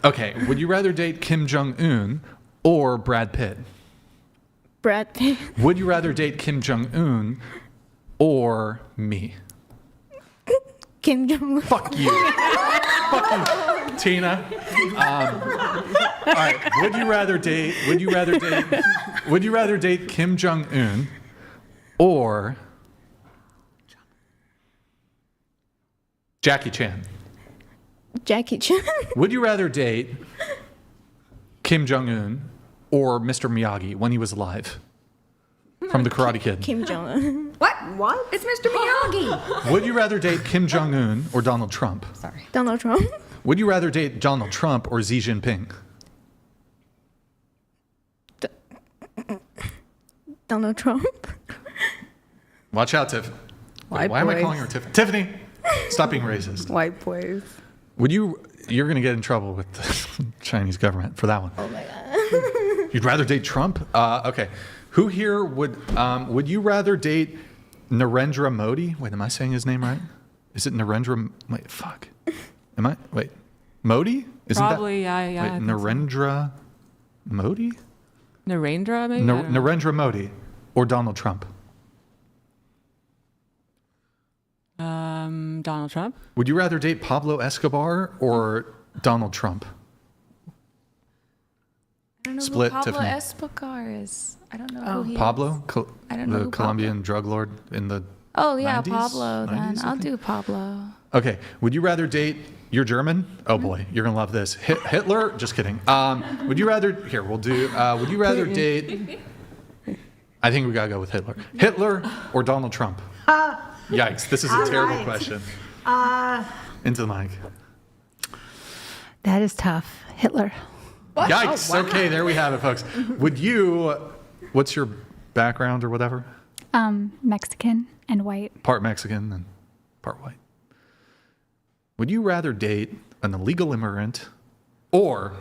Okay. Would you rather date Kim Jong Un or Brad Pitt? Brad Pitt. Would you rather date Kim Jong Un or me? Kim Jong. Fuck you. Fuck you, Tina. All right. Would you rather date Kim Jong Un or Jackie Chan? Jackie Chan. Would you rather date Kim Jong Un or Mr. Miyagi when he was alive from the Karate Kid? Kim Jong Un. What? It's Mr. Miyagi. Would you rather date Kim Jong Un or Donald Trump? Sorry. Donald Trump. Would you rather date Donald Trump or Xi Jinping? Donald Trump. Watch out, Tiff. Wait, why am I calling her Tiff? Tiffany, stop being racist. White boys. You're going to get in trouble with the Chinese government for that one. Oh my God. You'd rather date Trump? Okay. Who here would you rather date Narendra Modi? Wait, am I saying his name right? Is it Narendra? Wait, fuck. Wait, Modi? Isn't Probably, that, yeah. Wait, Narendra Modi? Narendra, maybe? Narendra Modi or Donald Trump? Donald Trump. Would you rather date Pablo Escobar or Donald Trump? I don't know Split, who Pablo Tiffany. Escobar is. I don't know who he Pablo? is. I don't know the who Colombian drug lord in the Oh, yeah, 90s? Pablo then. 90s, I I'll think? do Pablo. Okay. Would you rather date... You're German? Oh, boy. You're going to love this. Hitler? Just kidding. Would you rather... Here, we'll do... would you rather date... I think we got to go with Hitler. Hitler or Donald Trump? Yikes. This is a terrible question. Into the mic. That is tough. Hitler. What? Yikes. Oh, wow. Okay, there we have it, folks. Would you... What's your background or whatever? Mexican and white. Part Mexican and part white. Would you rather date an illegal immigrant or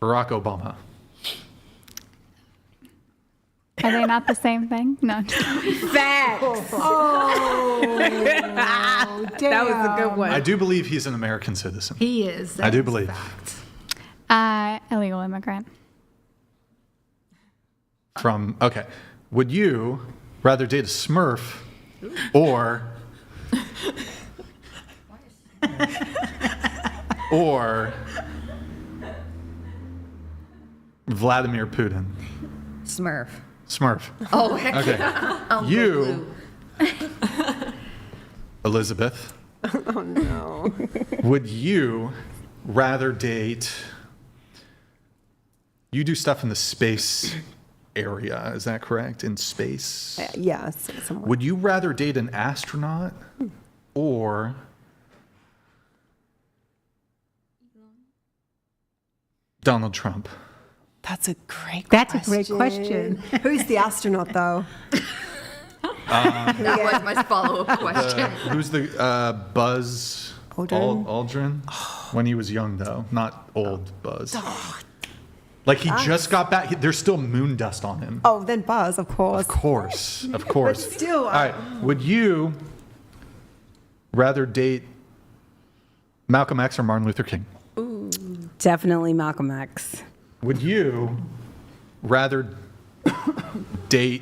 Barack Obama? Are they not the same thing? No. Facts. Oh, damn. That was a good one. I do believe he's an American citizen. He is. I do believe. Illegal immigrant. Okay. Would you rather date a Smurf or Vladimir Putin? Smurf. Oh, heck okay. You, Elizabeth. Oh no. Would you rather date? You do stuff in the space area, is that correct? In space? Yes. Somewhere. Would you rather date an astronaut or Donald Trump? That's a great That's a great question. Who's the astronaut, though? That was my follow-up question. Who's the Buzz Aldrin? When he was young, though, not old Buzz. Like he just got back. There's still moon dust on him. Oh, then Buzz, of course. Of course. But still. All right. Would you rather date Malcolm X or Martin Luther King? Ooh. Definitely Malcolm X. Would you rather date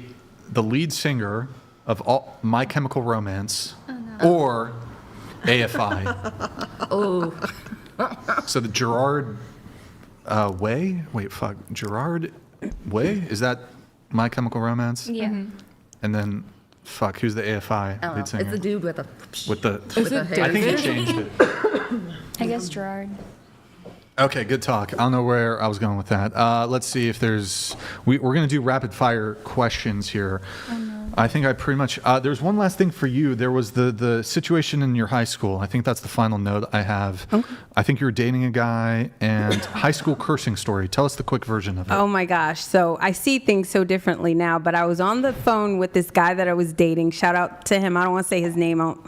the lead singer of My Chemical Romance or AFI? Oh. So the Gerard Way? Wait, fuck. Gerard Way? Is that My Chemical Romance? Yeah. And then, fuck, who's the AFI lead singer? It's the dude with the hair. I think he changed it. I guess Gerard. Okay, good talk. I don't know where I was going with that. Let's see if there's... We're going to do rapid fire questions here. Oh, no. I think I pretty much... there's one last thing for you. There was the situation in your high school. I think that's the final note I have. Okay. I think you were dating a guy and high school cursing story. Tell us the quick version of it. Oh my gosh. So I see things so differently now, but I was on the phone with this guy that I was dating. Shout out to him. I don't want to say his name out.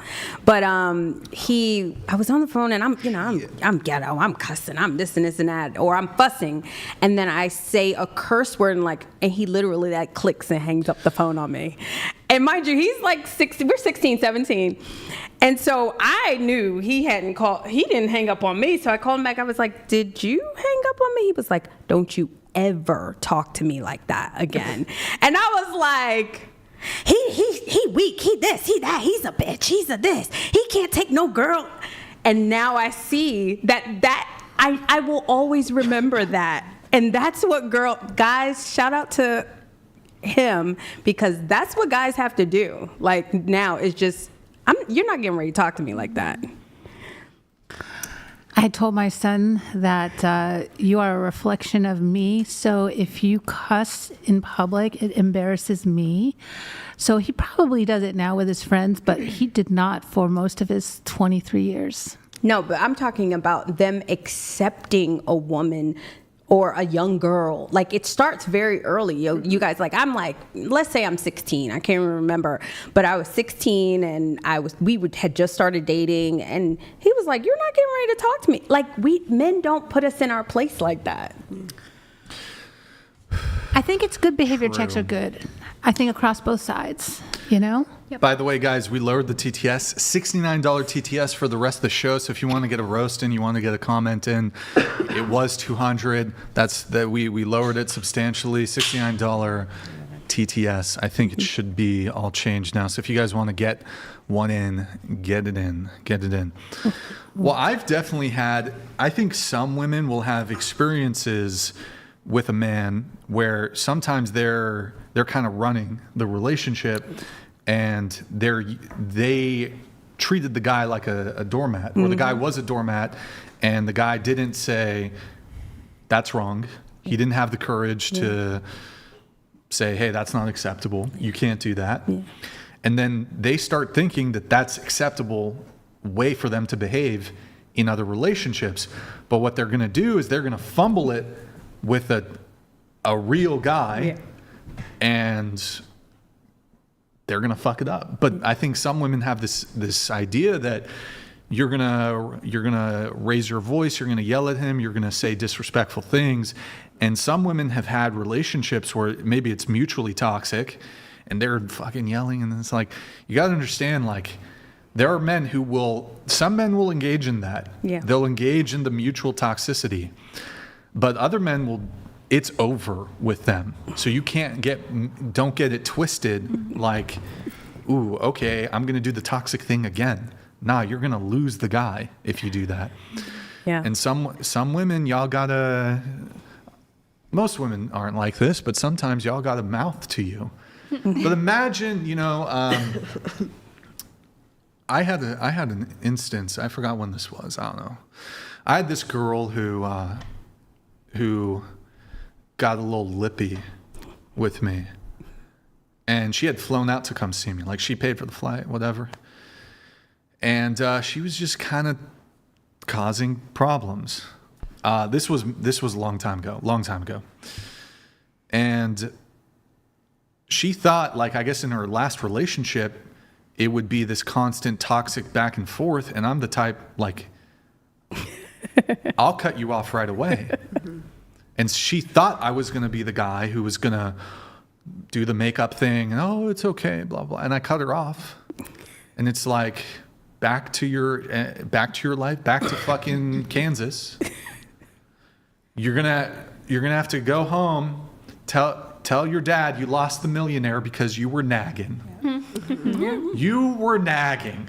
But I was on the phone and I'm ghetto. I'm cussing. I'm this and this and that. Or I'm fussing. And then I say a curse word and he literally clicks and hangs up the phone on me. And mind you, he's like 16, we're 16, 17. And so I knew he didn't hang up on me. So I called him back. I was like, did you hang up on me? He was like, don't you ever talk to me like that again. And I was like, he weak, he this, he that, he's a bitch, he's a this. He can't take no girl. And now I see that I will always remember that. And that's what guys, shout out to him, because that's what guys have to do. Like now it's just, you're not getting ready to talk to me like that. I told my son that you are a reflection of me. So if you cuss in public, it embarrasses me. So he probably does it now with his friends, but he did not for most of his 23 years. No, but I'm talking about them accepting a woman or a young girl. Like it starts very early. You guys, let's say I'm 16. I can't even remember, but I was 16 and we had just started dating, and he was like, "You're not getting ready to talk to me." Like men don't put us in our place like that. I think it's good behavior checks are good. I think across both sides, Yep. By the way, guys, we lowered the TTS, $69 TTS for the rest of the show. So if you want to get a roast in, you want to get a comment in, it was $200. We lowered it substantially, $69 TTS. I think it should be all changed now. So if you guys want to get one in, get it in. Well, I've definitely I think some women will have experiences with a man where sometimes they're kind of running the relationship, and they treated the guy like a doormat, or the guy was a doormat, and the guy didn't say, that's wrong. He didn't have the courage to say, hey, that's not acceptable. You can't do that. Yeah. And then they start thinking that that's acceptable way for them to behave in other relationships. But what they're going to do is they're going to fumble it with a real guy, and they're gonna fuck it up. But I think some women have this idea that you're gonna raise your voice, you're gonna yell at him, you're gonna say disrespectful things. And some women have had relationships where maybe it's mutually toxic, and they're fucking yelling, and it's like, you gotta understand, there are men some men will engage in that. Yeah. They'll engage in the mutual toxicity. But other men will it's over with them. So you don't get it twisted like, ooh, okay, I'm going to do the toxic thing again. Nah, you're going to lose the guy if you do that. Yeah. And some women, most women aren't like this, but sometimes y'all got a mouth to you. But imagine, I had an instance. I forgot when this was. I don't know. I had this girl who got a little lippy with me, and she had flown out to come see me. Like, she paid for the flight, whatever. And she was just kind of causing problems. This was a long time ago. And she thought, like, I guess in her last relationship, it would be this constant toxic back and forth. And I'm the type, like, I'll cut you off right away. And she thought I was going to be the guy who was going to do the makeup thing. And, oh, it's okay, blah, blah. And I cut her off. And it's like, back to your life, back to fucking Kansas. You're gonna have to go home, tell your dad you lost the millionaire because you were nagging. You were nagging.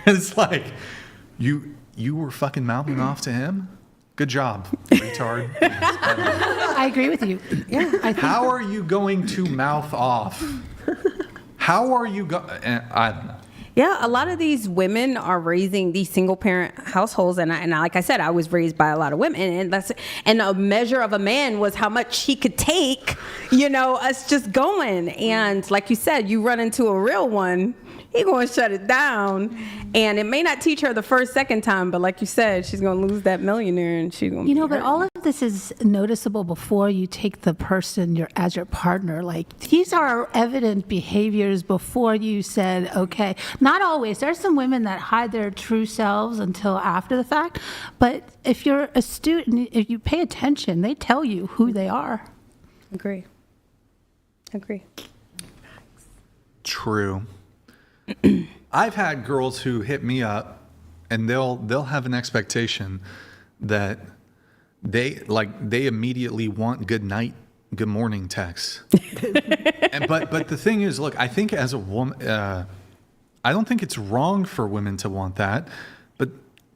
It's like, you were fucking mouthing off to him? Good job, retard. I agree with you. Yeah. How are you going to mouth off? How are you I don't know. Yeah, a lot of these women are raising these single parent households, and like I said, I was raised by a lot of women, and a measure of a man was how much he could take, us just going. And like you said, you run into a real one, he gonna shut it down, and it may not teach her the second time, but like you said, she's gonna lose that millionaire, and she's gonna. But all of this is noticeable before you take the person as your partner. Like, these are evident behaviors before you said, okay. Not always. There's some women that hide their true selves until after the fact, but if you're astute and if you pay attention, they tell you who they are. Agree. True. I've had girls who hit me up, and they'll have an expectation that they immediately want good night, good morning texts. But the thing is, look, I think as a woman, I don't think it's wrong for women to want that, but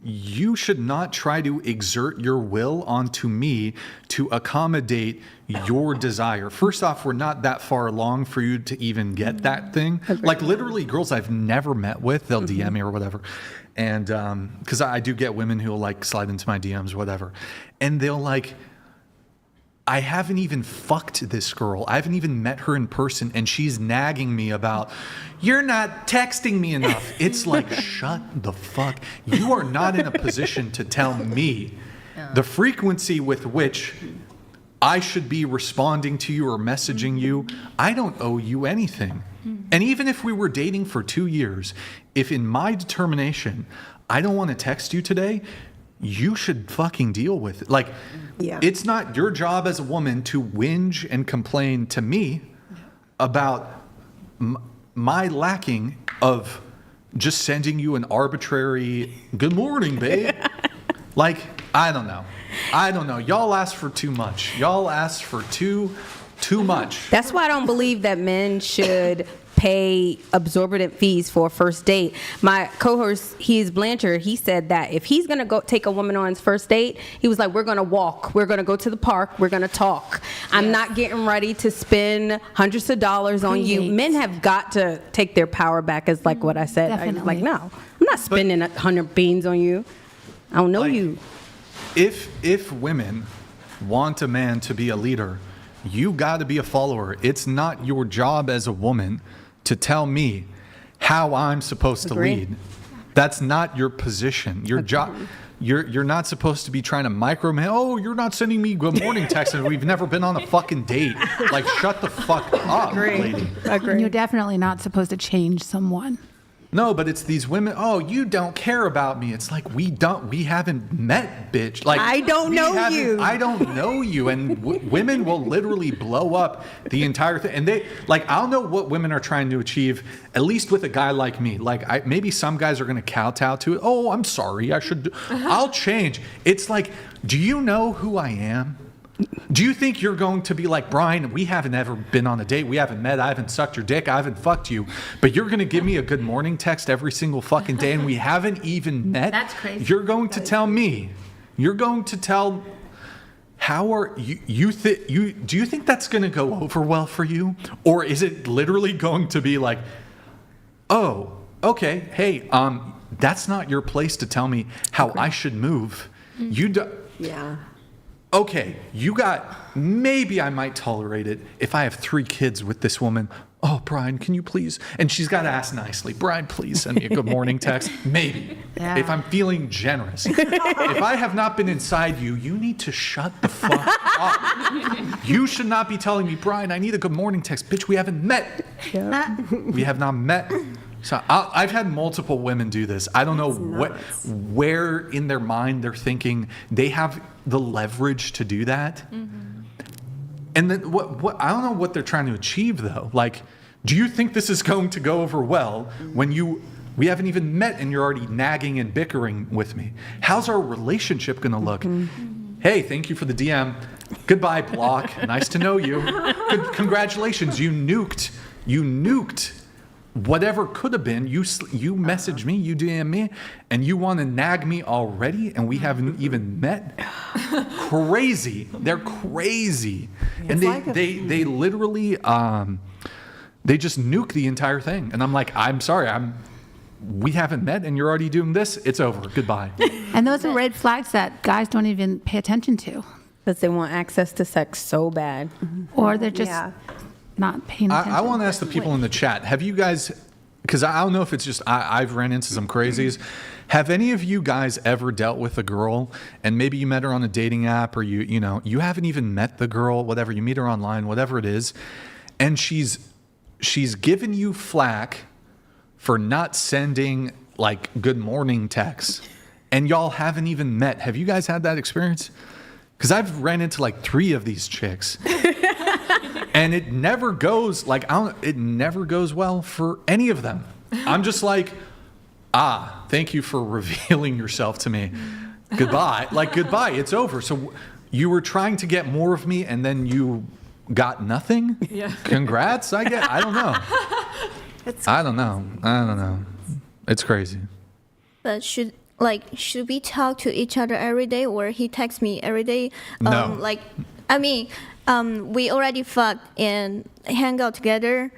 you should not try to exert your will onto me to accommodate your desire. First off, we're not that far along for you to even get that thing. Like, literally, girls I've never met with, they'll DM me or whatever. And because I do get women who'll like slide into my DMs or whatever. And they'll like, I haven't even fucked this girl. I haven't even met her in person, and she's nagging me about, you're not texting me enough. It's like, shut the fuck. You are not in a position to tell me the frequency with which I should be responding to you or messaging you. I don't owe you anything. And even if we were dating for 2 years, if in my determination, I don't want to text you today, you should fucking deal with it. Like, it's not your job as a woman to whinge and complain to me about my lacking of just sending you an arbitrary good morning, babe. Like, I don't know. Y'all ask for too much. Y'all ask for too much. That's why I don't believe that men should pay exorbitant fees for a first date. My co-host, he is Blanchard, he said that if he's going to go take a woman on his first date, he was like, we're going to walk, we're going to go to the park, we're going to talk. I'm not getting ready to spend hundreds of dollars on you. Men have got to take their power back, is like what I said. I was like, no, I'm not spending 100 beans on you. I don't know you. If women want a man to be a leader, you got to be a follower. It's not your job as a woman to tell me how I'm supposed to lead. That's not your position. Your job. You're not supposed to be trying to micromanage. Oh, you're not sending me good morning texts, and we've never been on a fucking date. Like, shut the fuck up, lady. And you're definitely not supposed to change someone. No, but it's these women. Oh, you don't care about me. It's like, we haven't met, bitch. Like, I don't know you. I don't know you. And women will literally blow up the entire thing. And they, like, I don't know what women are trying to achieve, at least with a guy like me. Like, maybe some guys are going to kowtow to it. Oh, I'm sorry. I'll change. It's like, do you know who I am? Do you think you're going to be like, Brian, we haven't ever been on a date, we haven't met, I haven't sucked your dick, I haven't fucked you, but you're going to give me a good morning text every single fucking day and we haven't even met? That's crazy. You're going to tell me, you're going to tell, how are you do you think that's going to go over well for you? Or is it literally going to be like, oh, okay, hey, that's not your place to tell me how I should move. You do. Yeah. Okay, maybe I might tolerate it if I have 3 kids with this woman. Oh, Brian, can you please? And she's got to ask nicely. Brian, please send me a good morning text. Maybe. Yeah. If I'm feeling generous. If I have not been inside you, you need to shut the fuck up. You should not be telling me, Brian, I need a good morning text. Bitch, we haven't met. We have not met. So I've had multiple women do this. I don't know where in their mind they're thinking they have the leverage to do that. And then what I don't know what they're trying to achieve though. Like, do you think this is going to go over well when we haven't even met and you're already nagging and bickering with me? How's our relationship going to look? Hey, thank you for the DM. Goodbye, block. Nice to know you. Congratulations, you nuked whatever could have been. You message me, you DM me, and you want to nag me already, and we haven't even met. Crazy. They're crazy, and they literally they just nuke the entire thing. And I'm like, I'm sorry, we haven't met, and you're already doing this. It's over. Goodbye. And those are red flags that guys don't even pay attention to, Because they want access to sex so bad. or they're just not paying attention. I want to ask the people in the chat, have you guys, because I don't know if it's just I've ran into some crazies, have any of you guys ever dealt with a girl and maybe you met her on a dating app, or you haven't even met the girl, whatever, you meet her online, whatever it is, and she's given you flack for not sending like good morning texts, and y'all haven't even met? Have you guys had that experience? Because I've ran into like 3 of these chicks. And it never goes it never goes well for any of them. I'm just like, thank you for revealing yourself to me. Goodbye. Goodbye. It's over. So you were trying to get more of me and then you got nothing? Yeah. Congrats, I guess. I don't know. I don't know. It's crazy. But should we talk to each other every day, or he texts me every day? No. We already fucked and hang out together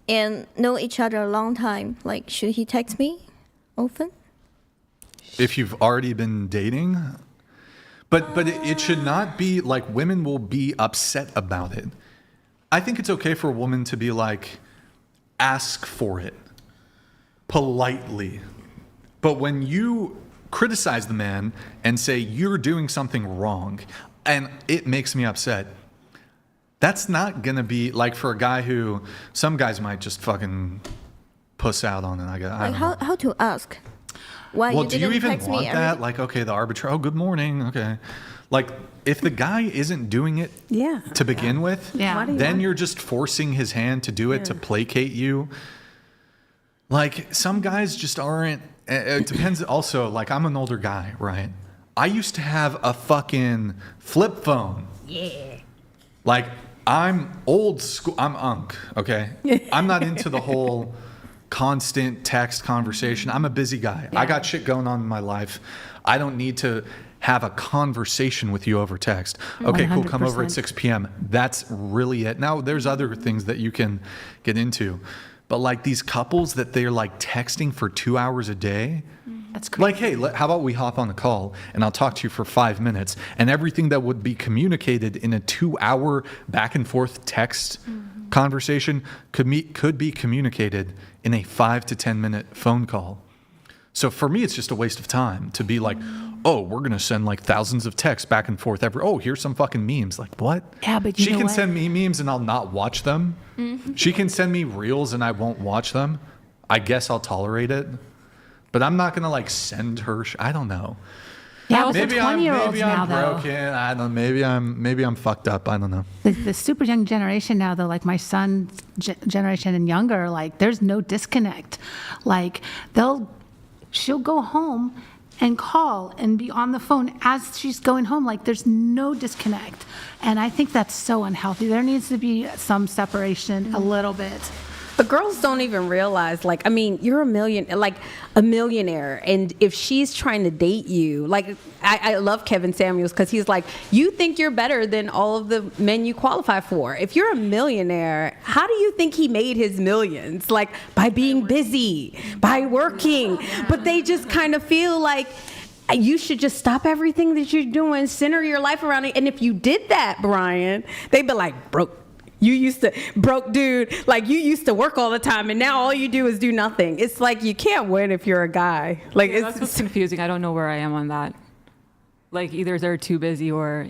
and know each other a long time. Like, should he text me often? If you've already been dating? But it should not be like, women will be upset about it. I think it's okay for a woman to be like, ask for it politely. But when you criticize the man and say you're doing something wrong, and it makes me upset, that's not going to be like, for a guy who, some guys might just fucking puss out on it. I don't know. How to ask? Why Well, you do you didn't even text me want every that? day? Like, okay, the arbitrary, good morning, okay. Like, if the guy isn't doing it to begin with, then you're just forcing his hand to do it to placate you. Like, some guys just aren't, it depends also, like, I'm an older guy, right? I used to have a fucking flip phone. Yeah. Like, I'm old school. I'm unk, okay? I'm not into the whole constant text conversation. I'm a busy guy. I got shit going on in my life. I don't need to have a conversation with you over text. Okay, cool, come over at 6 p.m. That's really it. Now, there's other things that you can get into. But like these couples that they're like texting for 2 hours a day. That's crazy. Like, hey, how about we hop on a call and I'll talk to you for 5 minutes, and everything that would be communicated in a 2-hour back and forth text conversation could be communicated in a 5 to 10 minute phone call. So for me, it's just a waste of time to be like, oh, we're going to send like thousands of texts back and forth here's some fucking memes. Like, what? Yeah, but she can send me memes and I'll not watch them. She can send me reels and I won't watch them. I guess I'll tolerate it. But I'm not going to like send her. I don't know. Yeah, also maybe 20-year-olds now, I'm broken. I don't know. Maybe I'm fucked up. I don't know. The super young generation now, though, like my son's generation and younger, like there's no disconnect. Like she'll go home and call and be on the phone as she's going home. Like, there's no disconnect. And I think that's so unhealthy. There needs to be some separation a little bit. But girls don't even realize, like, I mean, you're a millionaire, and if she's trying to date you, like, I love Kevin Samuels because he's like, you think you're better than all of the men you qualify for. If you're a millionaire, how do you think he made his millions? Like, by being busy, by working. But they just kind of feel like you should just stop everything that you're doing, center your life around it. And if you did that, Brian, they'd be like, broke dude, like, you used to work all the time and now all you do is do nothing. It's like, you can't win if you're a guy. Like, yeah, that's what's confusing. I don't know where I am on that. Like, either they're too busy or,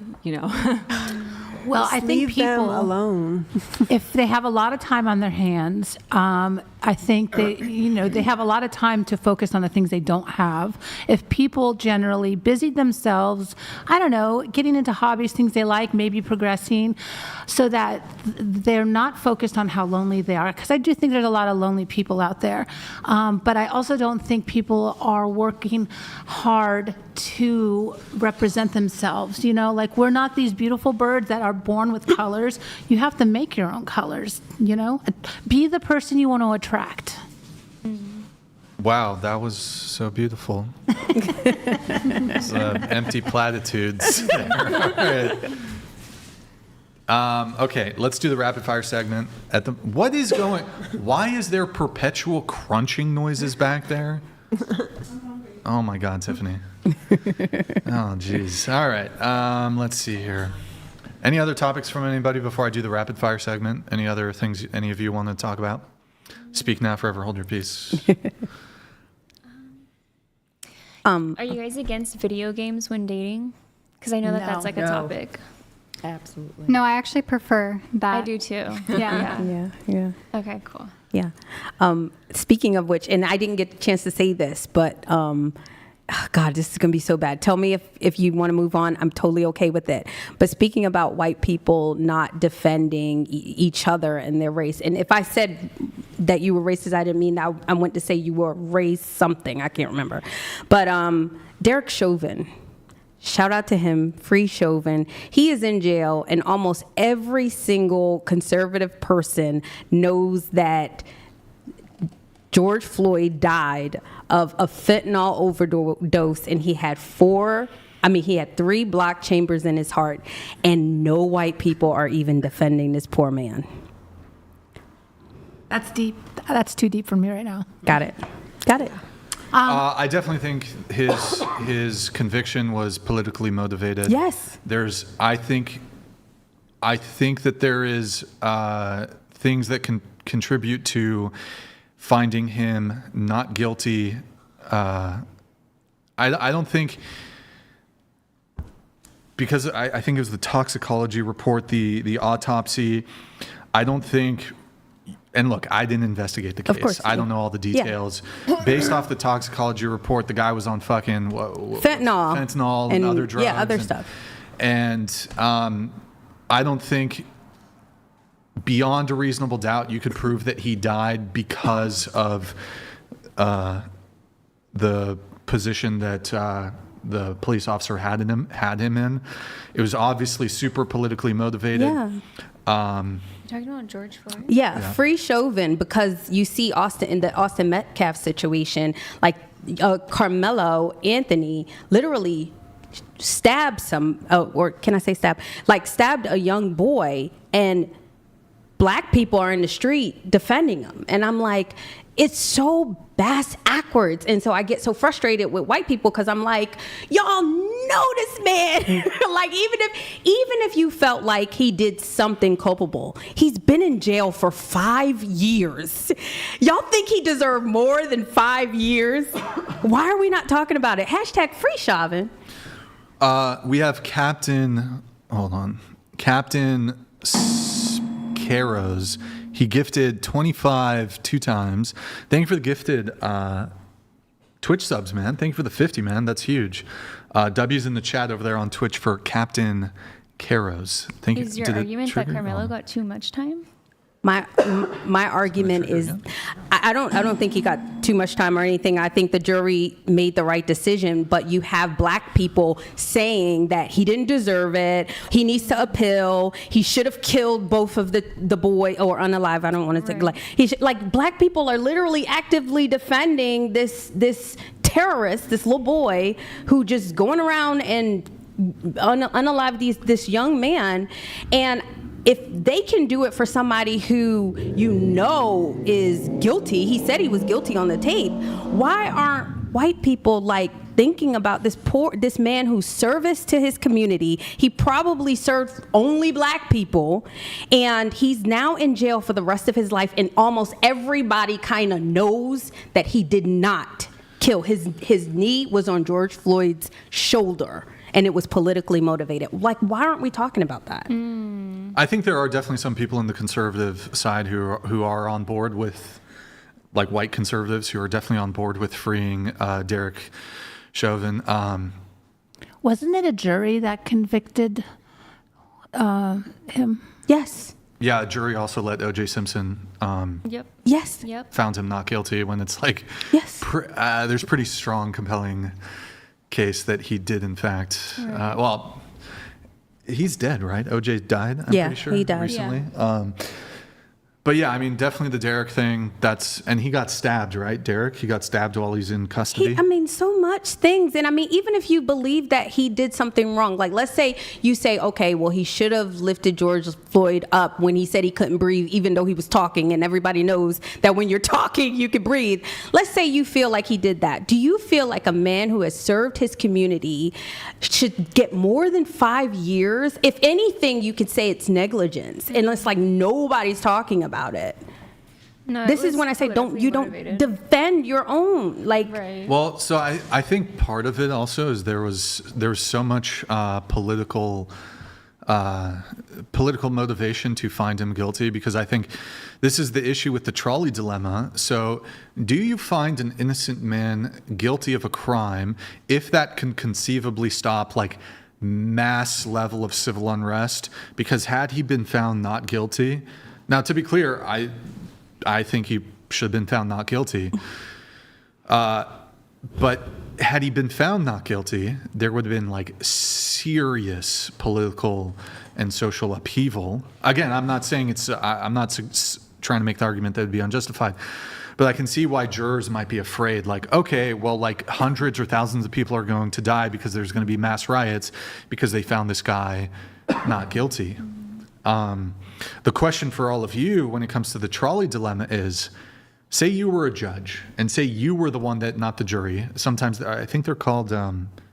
Well, I think people them alone. if they have a lot of time on their hands, I think they have a lot of time to focus on the things they don't have. If people generally busied themselves, I don't know, getting into hobbies, things they like, maybe progressing, so that they're not focused on how lonely they are. Because I do think there's a lot of lonely people out there. But I also don't think people are working hard to represent themselves. Like, we're not these beautiful birds that are born with colors. You have to make your own colors, Be the person you want to attract. Wow, that was so beautiful. It's, empty platitudes. Okay, let's do the rapid fire segment. Why is there perpetual crunching noises back there? Oh my God, Tiffany. Oh, geez. All right, let's see here. Any other topics from anybody before I do the rapid fire segment? Any other things any of you want to talk about? Speak now, forever hold your peace. Are you guys against video games when dating? Because I know that's like a topic. Absolutely. No, I actually prefer that. I do too. Yeah. Okay, cool. Yeah. Speaking of which, and I didn't get the chance to say this, but God, this is going to be so bad. Tell me if you want to move on. I'm totally okay with it. But speaking about white people not defending each other and their race, and if I said that you were racist, I didn't mean that. I went to say you were race something. I can't remember. But Derek Chauvin, shout out to him, free Chauvin. He is in jail, and almost every single conservative person knows that George Floyd died of a fentanyl overdose, and he had 3 block chambers in his heart, and no white people are even defending this poor man. That's deep. That's too deep for me right now. Got it. I definitely think his conviction was politically motivated. Yes. I think that there is things that can contribute to finding him not guilty. I don't think, because I think it was the toxicology report, the autopsy. I don't think. And look, I didn't investigate the case. Of course, I don't know all the details. Yeah. Based off the toxicology report, the guy was on fucking fentanyl and other drugs. Yeah, other stuff. And I don't think, beyond a reasonable doubt, you could prove that he died because of the position that the police officer had him in. It was obviously super politically motivated. Yeah. Talking about George Floyd? Yeah, free Chauvin, because you see in the Austin Metcalf situation, like Carmelo Anthony literally stabbed stabbed a young boy, and black people are in the street defending him. And I'm like, it's so backwards. And so I get so frustrated with white people because I'm like, y'all know this man. Like, even if you felt like he did something culpable, he's been in jail for 5 years. Y'all think he deserved more than 5 years? Why are we not talking about it? # free Chauvin. We have Captain Caros. He gifted 25 2 times. Thank you for the gifted Twitch subs, man. Thank you for the 50, man. That's huge. W's in the chat over there on Twitch for Captain Caros. Thank you. Is your argument that Carmelo got too much time? My argument is, I don't think he got too much time or anything. I think the jury made the right decision, but you have black people saying that he didn't deserve it. He needs to appeal. He should have killed both of the boy or unalive. I don't want to say like black people are literally actively defending this terrorist, this little boy who just going around and unalive this young man. And if they can do it for somebody who is guilty, he said he was guilty on the tape, why aren't white people like thinking about this man who service to his community? He probably served only black people, and he's now in jail for the rest of his life, and almost everybody kind of knows that he did not kill. His knee was on George Floyd's shoulder, and it was politically motivated. Like, why aren't we talking about that? I think there are definitely some people in the conservative side who are on board with, like white conservatives, who are definitely on board with freeing Derek Chauvin. Wasn't it a jury that convicted him? Yes. Yeah, a jury also let O.J. Simpson. Yep. Yes. Yep. Found him not guilty when it's like, yes, there's pretty strong, compelling case that he did in fact. Right. Well, he's dead, right? OJ died. I'm pretty sure he died recently. Yeah. But yeah, I mean, definitely the Derek thing. And he got stabbed, right? Derek, he got stabbed while he's in custody. So much things. And I mean, even if you believe that he did something wrong, like let's say you say, okay, well, he should have lifted George Floyd up when he said he couldn't breathe, even though he was talking, and everybody knows that when you're talking, you can breathe. Let's say you feel like he did that. Do you feel like a man who has served his community should get more than 5 years? If anything, you could say it's negligence, and it's like nobody's talking about it. No, this is when I say don't defend your own, like. Right. Well, so I think part of it also is there was so much political motivation to find him guilty, because I think this is the issue with the trolley dilemma. So do you find an innocent man guilty of a crime if that can conceivably stop like mass level of civil unrest? Because had he been found not guilty, now to be clear, I think he should have been found not guilty. But had he been found not guilty, there would have been like serious political and social upheaval. Again, I'm not saying I'm not trying to make the argument that it would be unjustified, but I can see why jurors might be afraid. Like, okay, well, like hundreds or thousands of people are going to die because there's going to be mass riots because they found this guy not guilty. The question for all of you when it comes to the trolley dilemma is, say you were a judge and say you were the one that, not the jury. Sometimes I think they're called,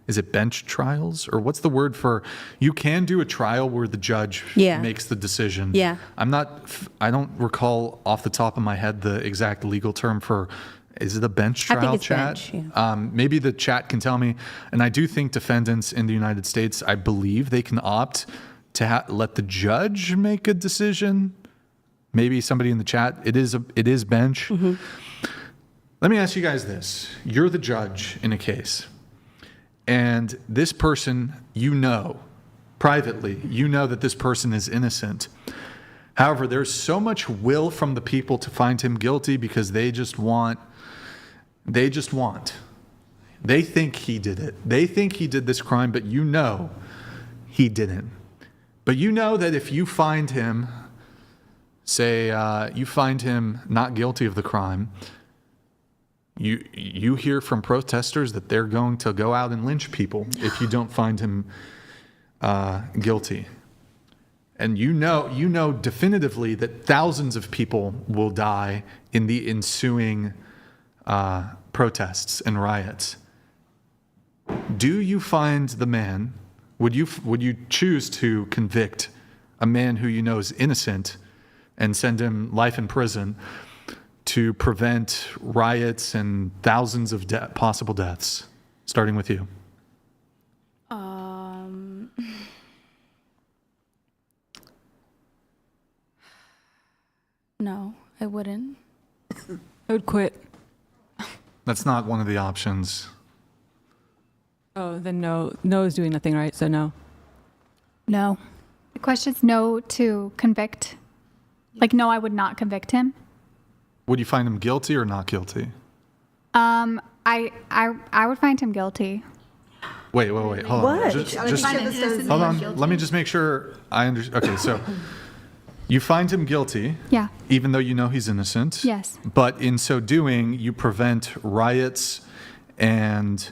is it bench trials, or what's the word for, you can do a trial where the judge makes the decision. Yeah. I don't recall off the top of my head the exact legal term for, is it a bench trial? I think it's chat? bench, yeah. Maybe the chat can tell me. And I do think defendants in the United States, I believe they can opt to let the judge make a decision. Maybe somebody in the chat, it is bench. Mm-hmm. Let me ask you guys this. You're the judge in a case, and this person, privately, that this person is innocent. However, there's so much will from the people to find him guilty because they think he did it. They think he did this crime, but he didn't. But that if you find him, say you find him not guilty of the crime, you hear from protesters that they're going to go out and lynch people if you don't find him guilty. And you know definitively that thousands of people will die in the ensuing protests and riots. Do you find the man? Would you choose to convict a man who is innocent and send him life in prison to prevent riots and thousands of possible deaths? Starting with you. No, I wouldn't. I would quit. That's not one of the options. Oh, then no. No is doing nothing right, so no. No. The question is no to convict. Like, no, I would not convict him. Would you find him guilty or not guilty? I would find him guilty. Wait. Hold on. Just hold on. Let me just make sure I understand. Okay, so you find him guilty. Yeah. Even though you know he's innocent. Yes. But in so doing, you prevent riots and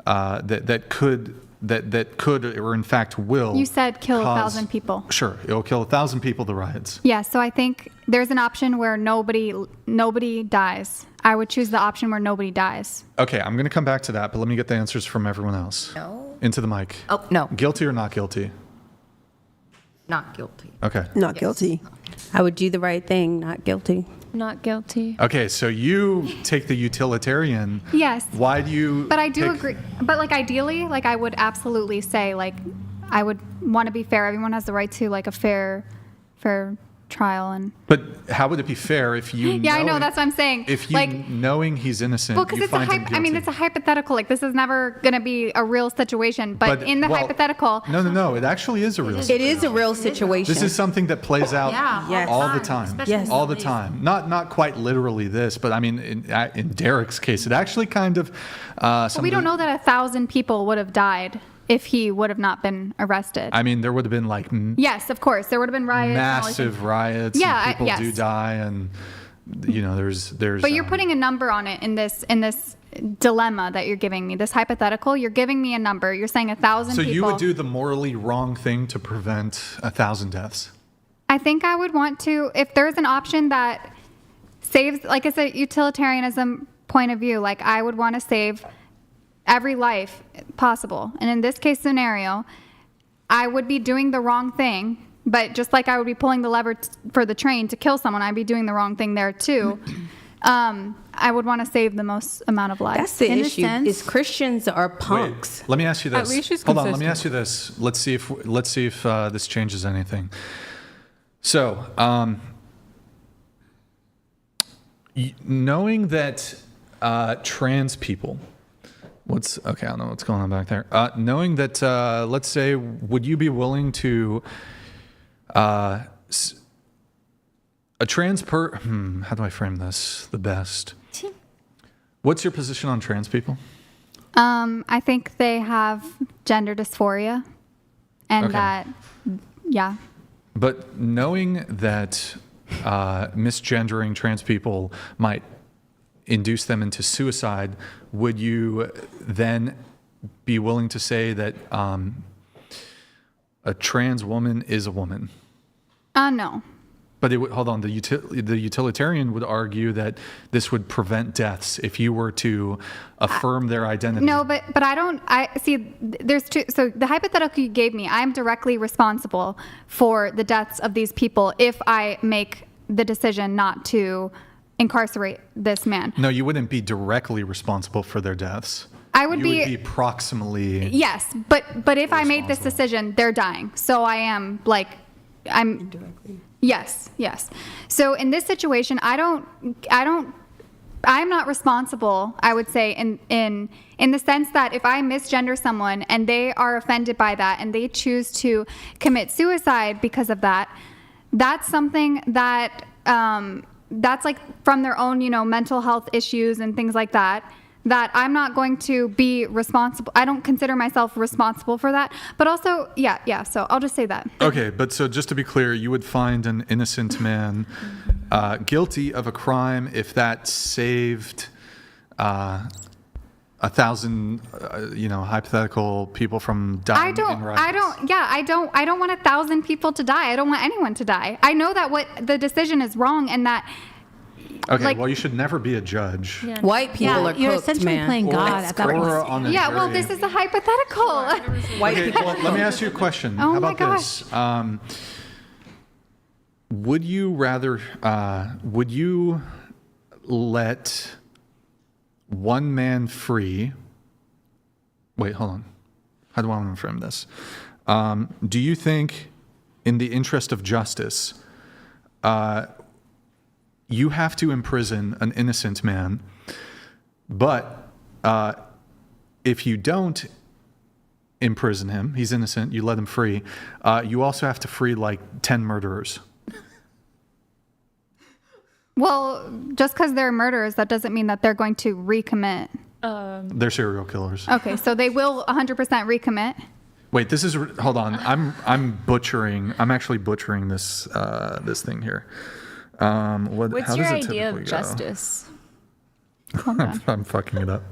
that could or in fact will. You said kill cause, 1,000 people. Sure, it'll kill 1,000 people. The riots. Yeah. So I think there's an option where nobody dies. I would choose the option where nobody dies. Okay, I'm going to come back to that, but let me get the answers from everyone else. No. Into the mic. Oh, no. Guilty or not guilty? Not guilty. Okay. Not guilty. I would do the right thing, not guilty. Not guilty. Okay, so you take the utilitarian. Yes. Why do you? But I do agree. But like ideally, like I would absolutely say like I would want to be fair. Everyone has the right to like a fair trial and. But how would it be fair if you? Yeah, I know. That's what I'm saying. If you knowing he's innocent, well, because you it's find him guilty. I mean, it's a hypothetical. Like this is never going to be a real situation. But in the hypothetical. No. It actually is a real. It is a real situation. This is something that plays out all the time. Yes. All the time. Not quite literally this, but I mean, in Derek's case, it actually kind of. We don't know that 1,000 people would have died if he would have not been arrested. I mean, there would have been like. Yes, of course, there would have been riots. Massive riots. Yeah, and people do die, and there's. But you're putting a number on it in this dilemma that you're giving me. This hypothetical, you're giving me a number. You're saying 1,000 people. So you would do the morally wrong thing to prevent 1,000 deaths. I think I would want to, if there's an option that saves, like it's a utilitarianism point of view, like I would want to save every life possible. And in this case scenario, I would be doing the wrong thing, but just like I would be pulling the lever for the train to kill someone, I'd be doing the wrong thing there too. I would want to save the most amount of lives. That's the issue. Is Christians are punks. Let me ask you this. At least she's Hold on. consistent. Let me ask you this. Let's see if this changes anything. So, knowing that trans people. I don't know what's going on back there. Knowing that, let's say, would you be willing to a trans how do I frame this the best? What's your position on trans people? I think they have gender dysphoria, and that, yeah. But knowing that misgendering trans people might induce them into suicide, would you then be willing to say that a trans woman is a woman? No. But it would, hold on, the utilitarian would argue that this would prevent deaths if you were to affirm their identity. No, but I see there's two. So the hypothetical you gave me, I'm directly responsible for the deaths of these people if I make the decision not to incarcerate this man. No, you wouldn't be directly responsible for their deaths. You would be proximally. Yes, but if I made this decision, they're dying. So I'm indirectly. Yes. So in this situation, I'm not responsible, I would say, in the sense that if I misgender someone and they are offended by that and they choose to commit suicide because of that, that's something that that's like from their own, mental health issues and things like that I'm not going to be responsible. I don't consider myself responsible for that. But also, yeah. So I'll just say that. Okay, but so just to be clear, you would find an innocent man guilty of a crime if that saved 1,000, hypothetical people from dying in riots. I don't want 1,000 people to die. I don't want anyone to die. I know that what the decision is wrong and that. Okay, well, you should never be a judge. Yeah. White people are you're cooked, essentially man. playing God at that point. Yeah, well, this is a hypothetical. White people. Well, let me ask you a question. Oh How my about this? Would you rather? Would you let one man free? Wait, hold on. How do I want to frame this? Do you think, in the interest of justice, you have to imprison an innocent man, but if you don't imprison him, he's innocent, you let him free, you also have to free like 10 murderers? Well, just because they're murderers, that doesn't mean that they're going to recommit. They're serial killers. Okay, so they will 100% recommit. Wait, this is hold on. I'm actually butchering this this thing here. What's your idea of justice? I'm fucking it up.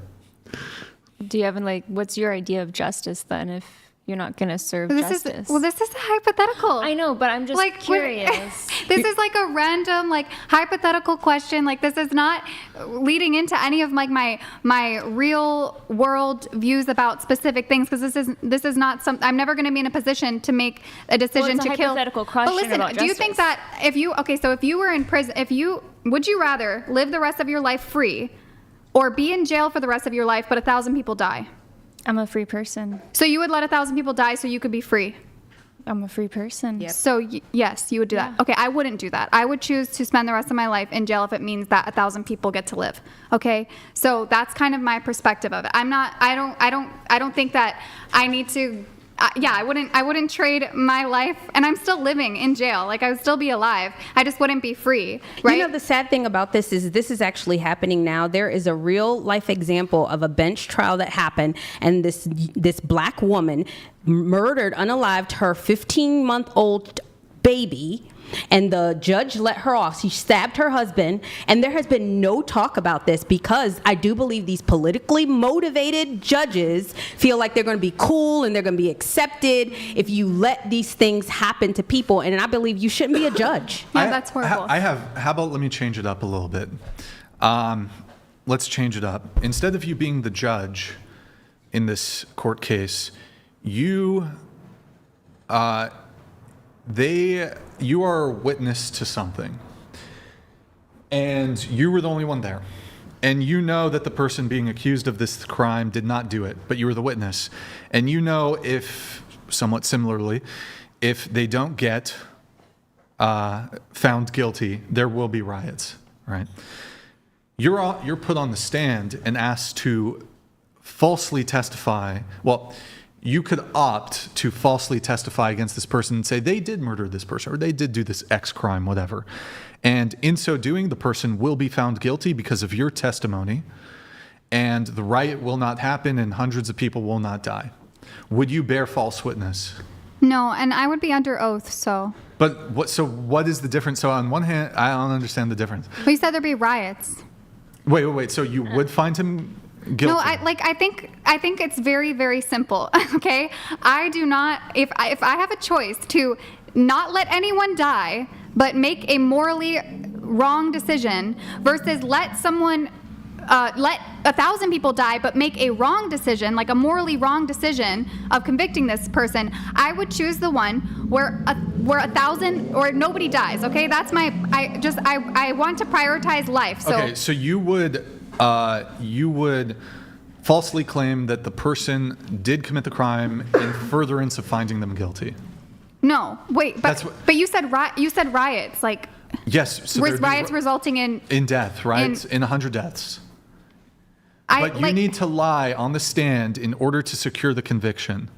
Do you have what's your idea of justice then if you're not going to serve justice? This is hypothetical. I know, but I'm just curious. This is like a random, hypothetical question. This is not leading into any of my real world views about specific things, because this is not something. I'm never going to be in a position to make a decision it's a to kill. Hypothetical question. But listen, about do you think that if you were in prison, would you rather live the rest of your life free, or be in jail for the rest of your life, but 1,000 people die? I'm a free person. So you would let 1,000 people die so you could be free? I'm a free person. Yep. So yes, you would do that. Okay, I wouldn't do that. I would choose to spend the rest of my life in jail if it means that 1,000 people get to live. Okay, so that's kind of my perspective of it. I don't think that I need to. I wouldn't trade my life, and I'm still living in jail. I would still be alive. I just wouldn't be free, right? You know, the sad thing about this is actually happening now. There is a real life example of a bench trial that happened, and this black woman murdered, unalived her 15-month-old baby, and the judge let her off. She stabbed her husband, and there has been no talk about this, because I do believe these politically motivated judges feel like they're going to be cool and they're going to be accepted if you let these things happen to people, and I believe you shouldn't be a judge. Yeah, that's horrible. How about let me change it up a little bit. Let's change it up. Instead of you being the judge in this court case, you are a witness to something, and you were the only one there, and you know that the person being accused of this crime did not do it, but you were the witness, and you know, if somewhat similarly, if they don't get found guilty, there will be riots, right? You're put on the stand and asked to falsely testify. Well, you could opt to falsely testify against this person and say they did murder this person, or they did do this X crime, whatever. And in so doing, the person will be found guilty because of your testimony, and the riot will not happen and hundreds of people will not die. Would you bear false witness? No, and I would be under oath, so. But what is the difference? So on one hand, I don't understand the difference. But you said there'd be riots. Wait. So you would find him guilty? No, I think it's very, very simple. Okay, I do not. If I have a choice to not let anyone die, but make a morally wrong decision, versus let someone let 1,000 people die, but make a wrong decision, like a morally wrong decision of convicting this person, I would choose the one where 1,000 or nobody dies. Okay, that's my. I want to prioritize life. So. Okay, so you would falsely claim that the person did commit the crime in furtherance of finding them guilty. No, wait, but you said riots, like. Yes. So riots resulting in death, right? In 100 deaths. But you need to lie on the stand in order to secure the conviction.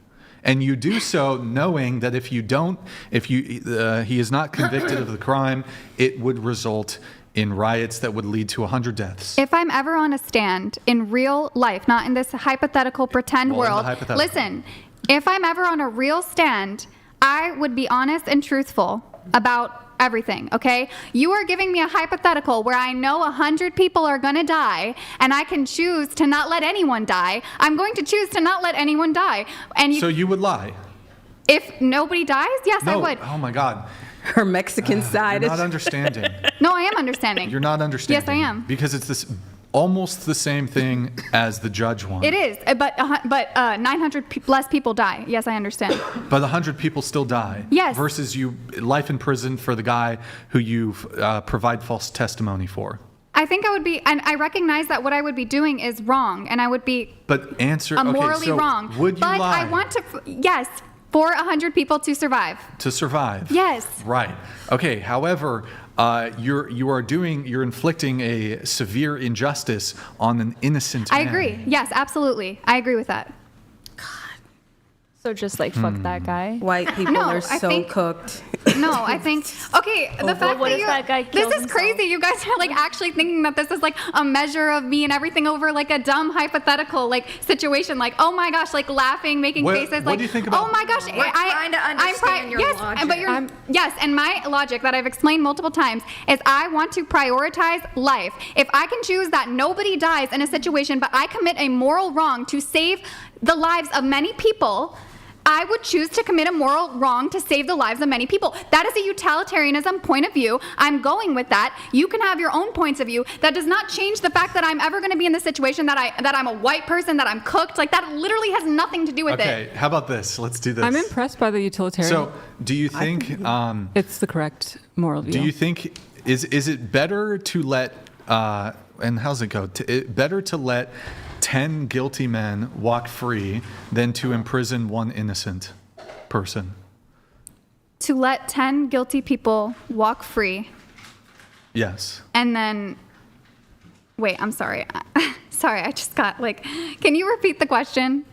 And you do so knowing that if he is not convicted of the crime, it would result in riots that would lead to 100 deaths. If I'm ever on a stand in real life, not in this hypothetical pretend world, listen, if I'm ever on a real stand, I would be honest and truthful about everything, okay? You are giving me a hypothetical where I know 100 people are gonna die, and I can choose to not let anyone die. I'm going to choose to not let anyone die. So you would lie? If nobody dies, yes, I would. Oh my God. Her Mexican side You're not understanding. No, I am understanding. You're not understanding. Yes, I am. Because it's almost the same thing as the judge one. It is, but 900 less people die. Yes, I understand. But 100 people still die. Yes. Versus life in prison for the guy who you provide false testimony for. I think I would be, and I recognize that what I would be doing is wrong, and I would be morally wrong. Would you lie? But I want to, yes, for 100 people to survive. To survive. Yes. Right. Okay. However, you're inflicting a severe injustice on an innocent man. I agree. Yes, absolutely. I agree with that. So just like fuck that guy. White people are so cooked. No, I think okay. The fact what that if that guy kills this is crazy. You guys are like actually thinking that this is like a measure of me and everything over like a dumb hypothetical like situation. Like oh my gosh, like laughing, making faces. What like do you think about? Oh my gosh, We're trying to understand your yes, logic. but you're yes, and my logic that I've explained multiple times is I want to prioritize life. If I can choose that nobody dies in a situation, but I commit a moral wrong to save the lives of many people, I would choose to commit a moral wrong to save the lives of many people. That is a utilitarianism point of view. I'm going with that. You can have your own points of view. That does not change the fact that I'm ever going to be in the situation that I'm a white person, that I'm cooked. Like that literally has nothing to do with it. Okay, how about this? Let's do this. I'm impressed by the utilitarian. So, do you think it's the correct moral view? Do you think is it better to let and how's it go? Better to let 10 guilty men walk free than to imprison one innocent person? To let 10 guilty people walk free. Yes. And then, wait, I'm sorry. Sorry, I just got like, can you repeat the question?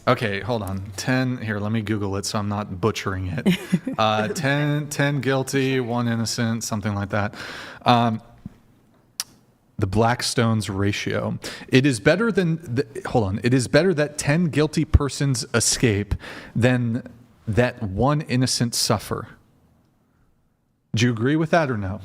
Okay, hold on. 10, here, let me Google it so I'm not butchering it. 10 guilty, one innocent, something like that. The Blackstone's ratio. It is better than, it is better that 10 guilty persons escape than that one innocent suffer. Do you agree with that or no?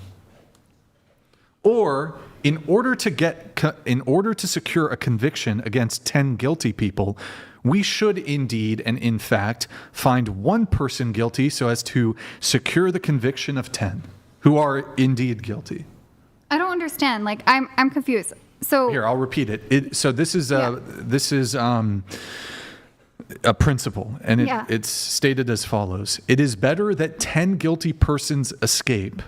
Or, in order to secure a conviction against 10 guilty people, we should indeed and in fact find one person guilty so as to secure the conviction of 10 who are indeed guilty. I don't understand. Like, I'm confused. So here, I'll repeat it. So this is a principle, and it's stated as follows: it is better that 10 guilty persons escape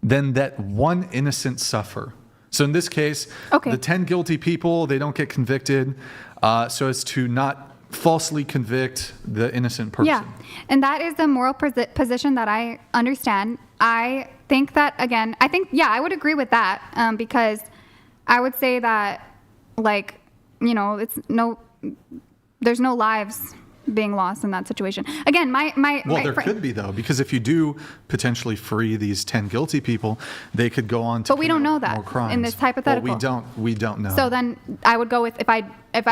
than that one innocent suffer. So in this case, the 10 guilty people, they don't get convicted, so as to not falsely convict the innocent person. Yeah, and that is the moral position that I understand. I think that, again, I would agree with that because I would say that, like, you know, there's no lives being lost in that situation. Again, there could be, though, because if you do potentially free these 10 guilty people, they could go on to but we don't know that more crimes. In this hypothetical. Well, we don't know. So then I would go with if I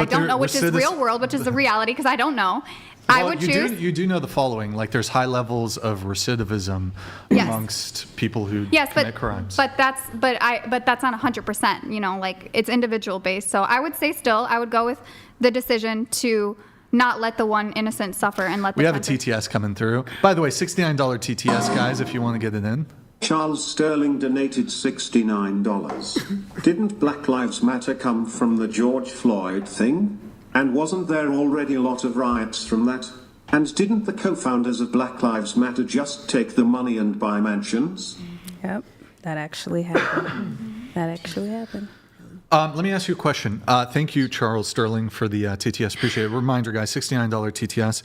don't know which is real world, which is the reality, because I don't know. I would choose. You do know the following: like, there's high levels of recidivism amongst people who commit crimes. But that's not 100%. You know, like, it's individual based. So I would say I would go with the decision to not let the one innocent suffer and let the. We have a TTS coming through. By the way, $69 TTS, guys, if you want to get it in. Charles Sterling donated $69. Didn't Black Lives Matter come from the George Floyd thing? And wasn't there already a lot of riots from that? And didn't the co-founders of Black Lives Matter just take the money and buy mansions? Yep, that actually happened. Let me ask you a question. Thank you, Charles Sterling, for the TTS. Appreciate it. Reminder, guys, $69 TTS.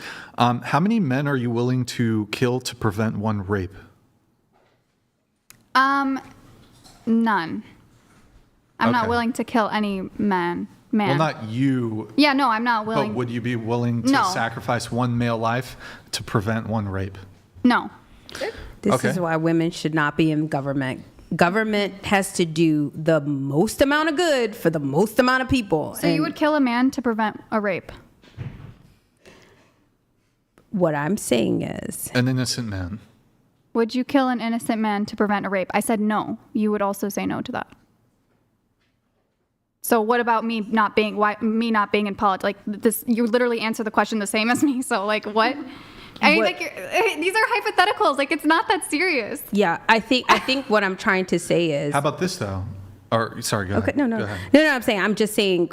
How many men are you willing to kill to prevent one rape? None. I'm not willing to kill any man. Well, not you. Yeah, no, I'm not willing. But would you be willing to sacrifice one male life to prevent one rape? No. This is why women should not be in government. Government has to do the most amount of good for the most amount of people. So you would kill a man to prevent a rape? What I'm saying is... An innocent man. Would you kill an innocent man to prevent a rape? I said no. You would also say no to that. So what about me not being in politics? Like, this, you literally answer the question the same as me. So, like, what? I mean, like, these are hypotheticals. Like, it's not that serious. Yeah, I think what I'm trying to say is. How about this though? Or sorry, go ahead. No. Go ahead. No. I'm just saying.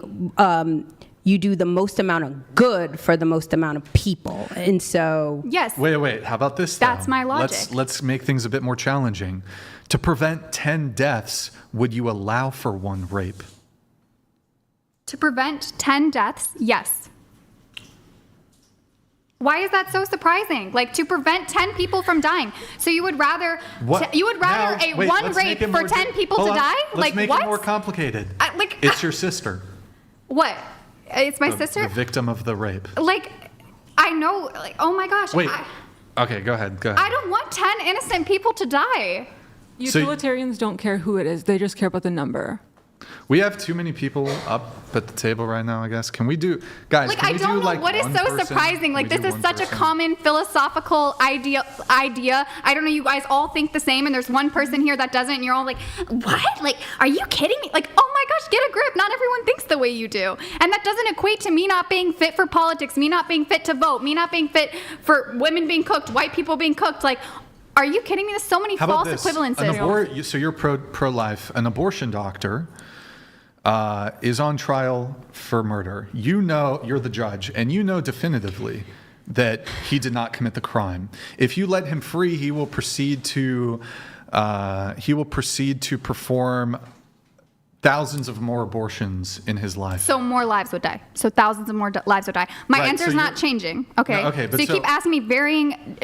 You do the most amount of good for the most amount of people, and so. Yes. Wait. How about this? That's my logic. Let's make things a bit more challenging. To prevent 10 deaths, would you allow for one rape? To prevent 10 deaths, yes. Why is that so surprising? Like, to prevent 10 people from dying. So you would rather one rape for 10 people to die? Let's make it more complicated. It's your sister. What? It's my sister? The victim of the rape. Like, I I know, like, oh my gosh. Wait. Okay, go ahead. I don't want 10 innocent people to die. Utilitarians don't care who it is. They just care about the number. We have too many people up at the table right now, I guess. Can we do, guys? Like, can I we don't do, know like, what is one so person? surprising. Like, Can we this do is one such a person? common philosophical idea. I don't know, you guys all think the same, and there's one person here that doesn't, and you're all like, what? Like, are you kidding me? Like, oh my gosh, get a grip. Not everyone thinks the way you do. And that doesn't equate to me not being fit for politics, me not being fit to vote, me not being fit for women being cooked, white people being cooked. Like, are you kidding me? There's so many How about false this? equivalences. So you're pro-life. An abortion doctor is on trial for murder. You know, you're the judge, and you know definitively that he did not commit the crime. If you let him free, he will proceed to perform thousands of more abortions in his life. So more lives would die. So thousands of more lives would die. My Right, answer so is not you're- changing. Okay. No, okay, but so you so- keep asking me varying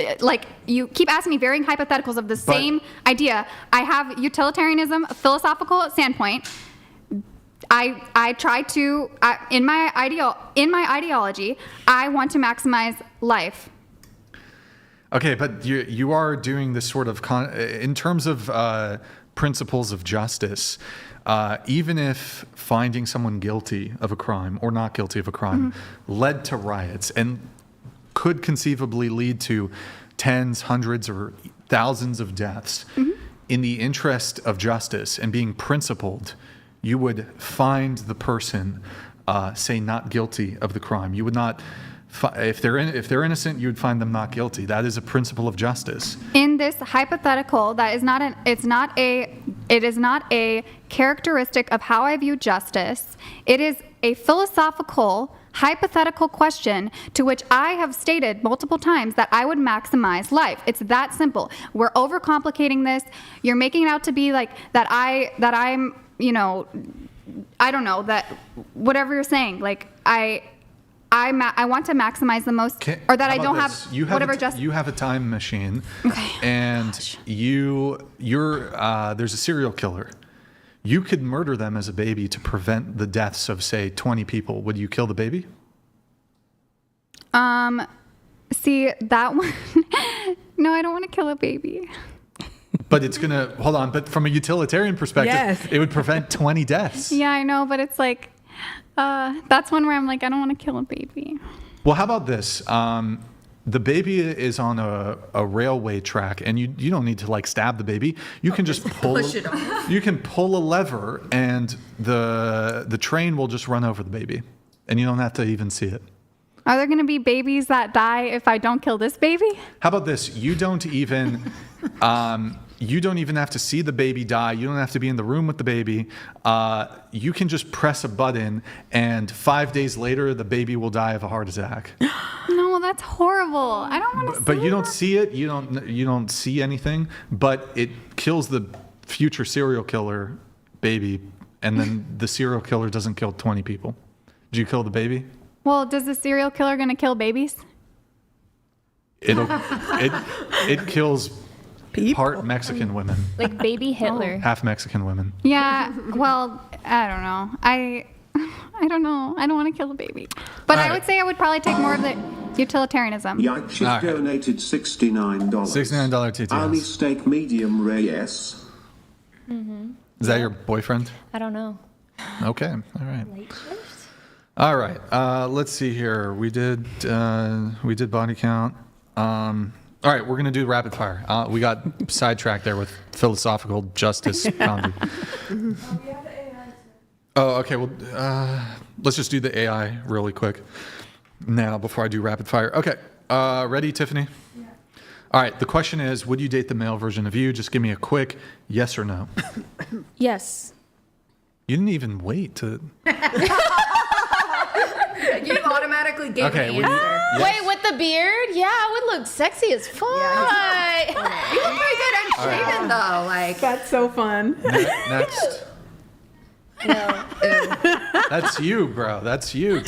hypotheticals of the same idea. I have utilitarianism, a philosophical standpoint. I try to in my ideology, I want to maximize life. Okay, but you are doing this sort of in terms of principles of justice. Even if finding someone guilty of a crime or not guilty of a crime led to riots and could conceivably lead to tens, hundreds, or thousands of deaths, in the interest of justice and being principled, you would find the person, say, not guilty of the crime. You would not. If they're innocent, you would find them not guilty. That is a principle of justice. In this hypothetical, it is not a characteristic of how I view justice. It is a philosophical, hypothetical question to which I have stated multiple times that I would maximize life. It's that simple. We're overcomplicating this. You're making it out to be like that I'm, you know, I don't know, that whatever you're saying, like I want to maximize the most, or that I don't have whatever justice. You have a time machine, okay. And there's a serial killer. You could murder them as a baby to prevent the deaths of, say, 20 people. Would you kill the baby? See, that one, no, I don't want to kill a baby. But it's gonna, hold on, but from a utilitarian perspective, it would prevent 20 deaths. Yeah, I know, but it's like, that's one where I'm like, I don't want to kill a baby. Well, how about this? The baby is on a railway track, and you don't need to like stab the baby. You can just push it off. You can pull a lever, and the train will just run over the baby, and you don't have to even see it. Are there going to be babies that die if I don't kill this baby? How about this? You don't even have to see the baby die. You don't have to be in the room with the baby. You can just press a button, and 5 days later, the baby will die of a heart attack. No, that's horrible. I don't want to. But you don't see it. You don't see anything. But it kills the future serial killer baby, and then the serial killer doesn't kill 20 people. Did you kill the baby? Well, does the serial killer gonna kill babies? It kills part Mexican women. Like baby Hitler. Half Mexican women. Yeah. Well, I don't know. I don't know. I don't want to kill a baby. But I would say I would probably take more of the utilitarianism. Yikes donated $69. $69 TTS. Ali steak medium rare, yes. Is that your boyfriend? I don't know. Okay. All right. All right. Let's see here. We did body count. All right. We're gonna do rapid fire. We got sidetracked there with philosophical justice. Oh, okay. Well, let's just do the AI really quick now before I do rapid fire. Okay. Ready, Tiffany? Yeah. All right. The question is, would you date the male version of you? Just give me a quick yes or no. Yes. You didn't even wait to. You automatically gave Okay, me an answer. yes. Wait, with the beard? Yeah, I would look sexy as fuck. You look pretty good unshaven, though. Like, That's so fun. Next. No. That's you, bro. That's you. No,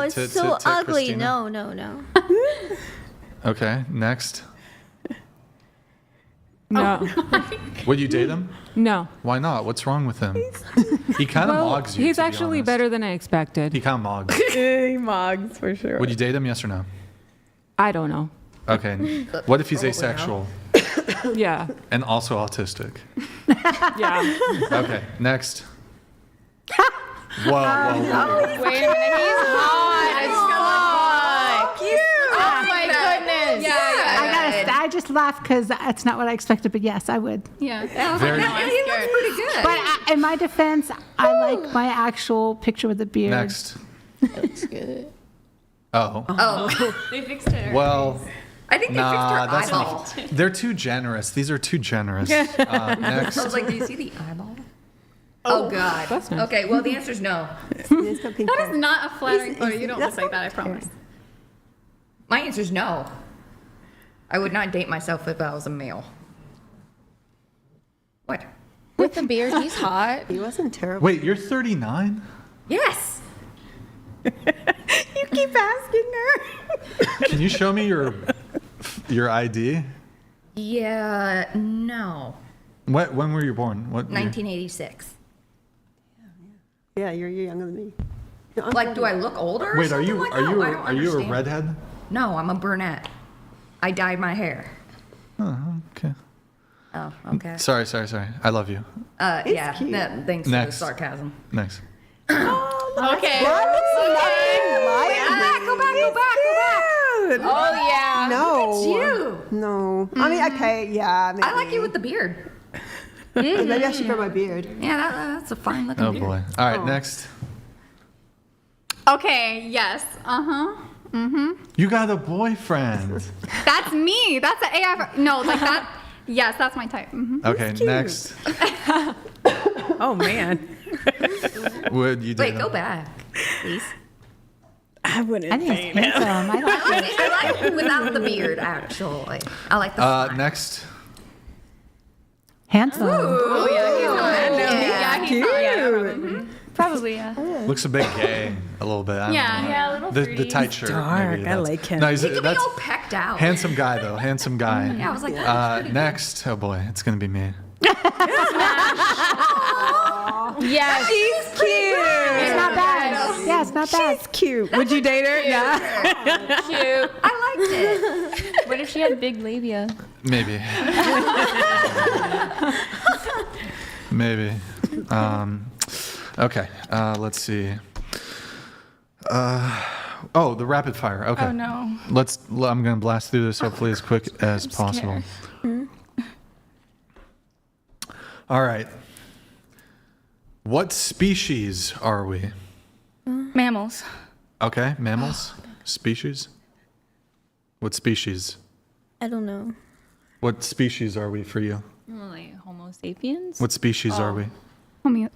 it's so ugly. No. Okay, next. No. Would you date him? No. Why not? What's wrong with him? He kind of mogs you. He's to be actually honest. better than I expected. He kind of mogs. He mogs for sure. Would you date him? Yes or no? I don't know. Okay. What if he's asexual Yeah. and also autistic? Yeah. Okay. Next. Whoa, whoa, whoa. Wait a minute, he's hot as fuck. Oh my goodness. Yeah. I just laughed because that's not what I expected, but yes, I would. Yeah. Very He looks pretty good. But in my defense, I like my actual picture with the beard. Next. Looks good. Oh. They fixed it. Well, I think they nah, fixed her eyeball. they're too generous. These are too generous. Next. I was like, do you see the eyeball? Oh, God. That's nice. Okay, well, the answer's no. That is not a flattering photo. You don't look like that, I promise. My answer's no. I would not date myself if I was a male. What? With the beard, he's hot. He wasn't terrible. Wait, you're 39? Yes. You keep asking her. Can you show me your ID? Yeah, no. When were you born? What year? 1986. Yeah, you're younger than me. No, I'm Like, do I look older? or Wait, are something you like are that? you I don't are you a understand. redhead? No, I'm a brunette. I dyed my hair. Oh, okay. Oh, okay. Sorry. I love you. Yeah, cute. thanks Next. for the sarcasm. Next. Okay. Go back. Oh yeah. No. It's you. No. I mean, okay, yeah. Maybe. I like you with the beard. Maybe I should grow my beard. Yeah, that's a fine looking Oh beard. boy. All right, next. Okay, yes. You got a boyfriend. That's me. That's an AI. No, like that. Yes, that's my type. Okay, next. Oh man. Would you date Wait, go him? back, please. I think he's handsome. I like him. I like without the beard, actually. I like the Next. Handsome. Oh yeah, he's Cute. Probably yeah. Looks a bit gay, a little bit. I don't know. Yeah, a little The fruity. tight shirt. Dark. maybe I that's- like him. No, he's, He could be that's all pecked out. handsome guy though. Handsome guy. Yeah, I was like, that's pretty Next. Oh boy, it's gonna be me. Yes. She's cute. It's not bad. Yeah, it's not bad. She's cute. Would you date her? Yeah. Cute. I liked it. What if she had big labia? Maybe. Maybe. Okay. Let's see. The rapid fire. Okay. Oh no. I'm gonna blast through this hopefully as quick as possible. All right. What species are we? Mammals. Okay, mammals. Species. What species? I don't know. What species are we for you? Like Homo sapiens. What species are we?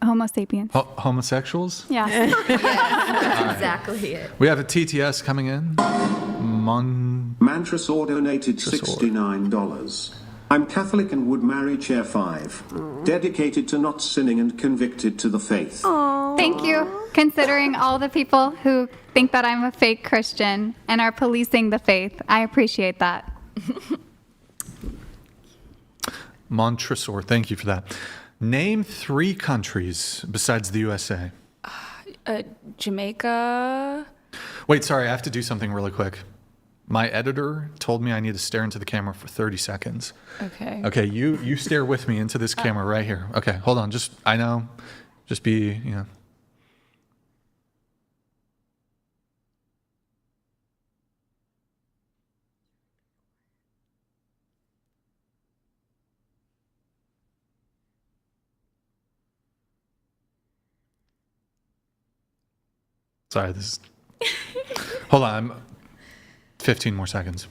Homo sapiens. Homosexuals? Yeah. That's exactly it. We have a TTS coming in. Mantresor donated $69. I'm Catholic and would marry Chair 5. Dedicated to not sinning and convicted to the faith. Thank you. Considering all the people who think that I'm a fake Christian and are policing the faith, I appreciate that. Montresor, thank you for that. Name 3 countries besides the USA. Jamaica. Wait, sorry, I have to do something really quick. My editor told me I need to stare into the camera for 30 seconds. Okay. Okay, you stare with me into this camera right here. Okay, hold on. I know. Just be, Sorry, this is... Hold on. 15 more seconds.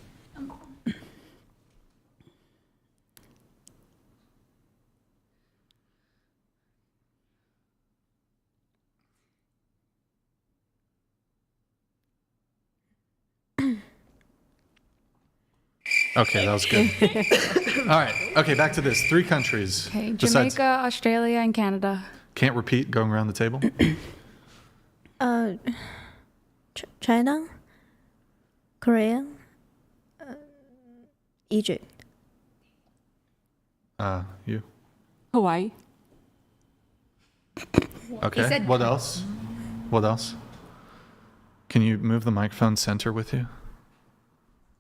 Okay, that was good. All right. Okay, back to this. 3 countries. Okay. Besides, Jamaica, Australia, and Canada. can't repeat going around the table. China, Korea, Egypt. You? Hawaii. Okay. said- What else? What else? Can you move the microphone center with you?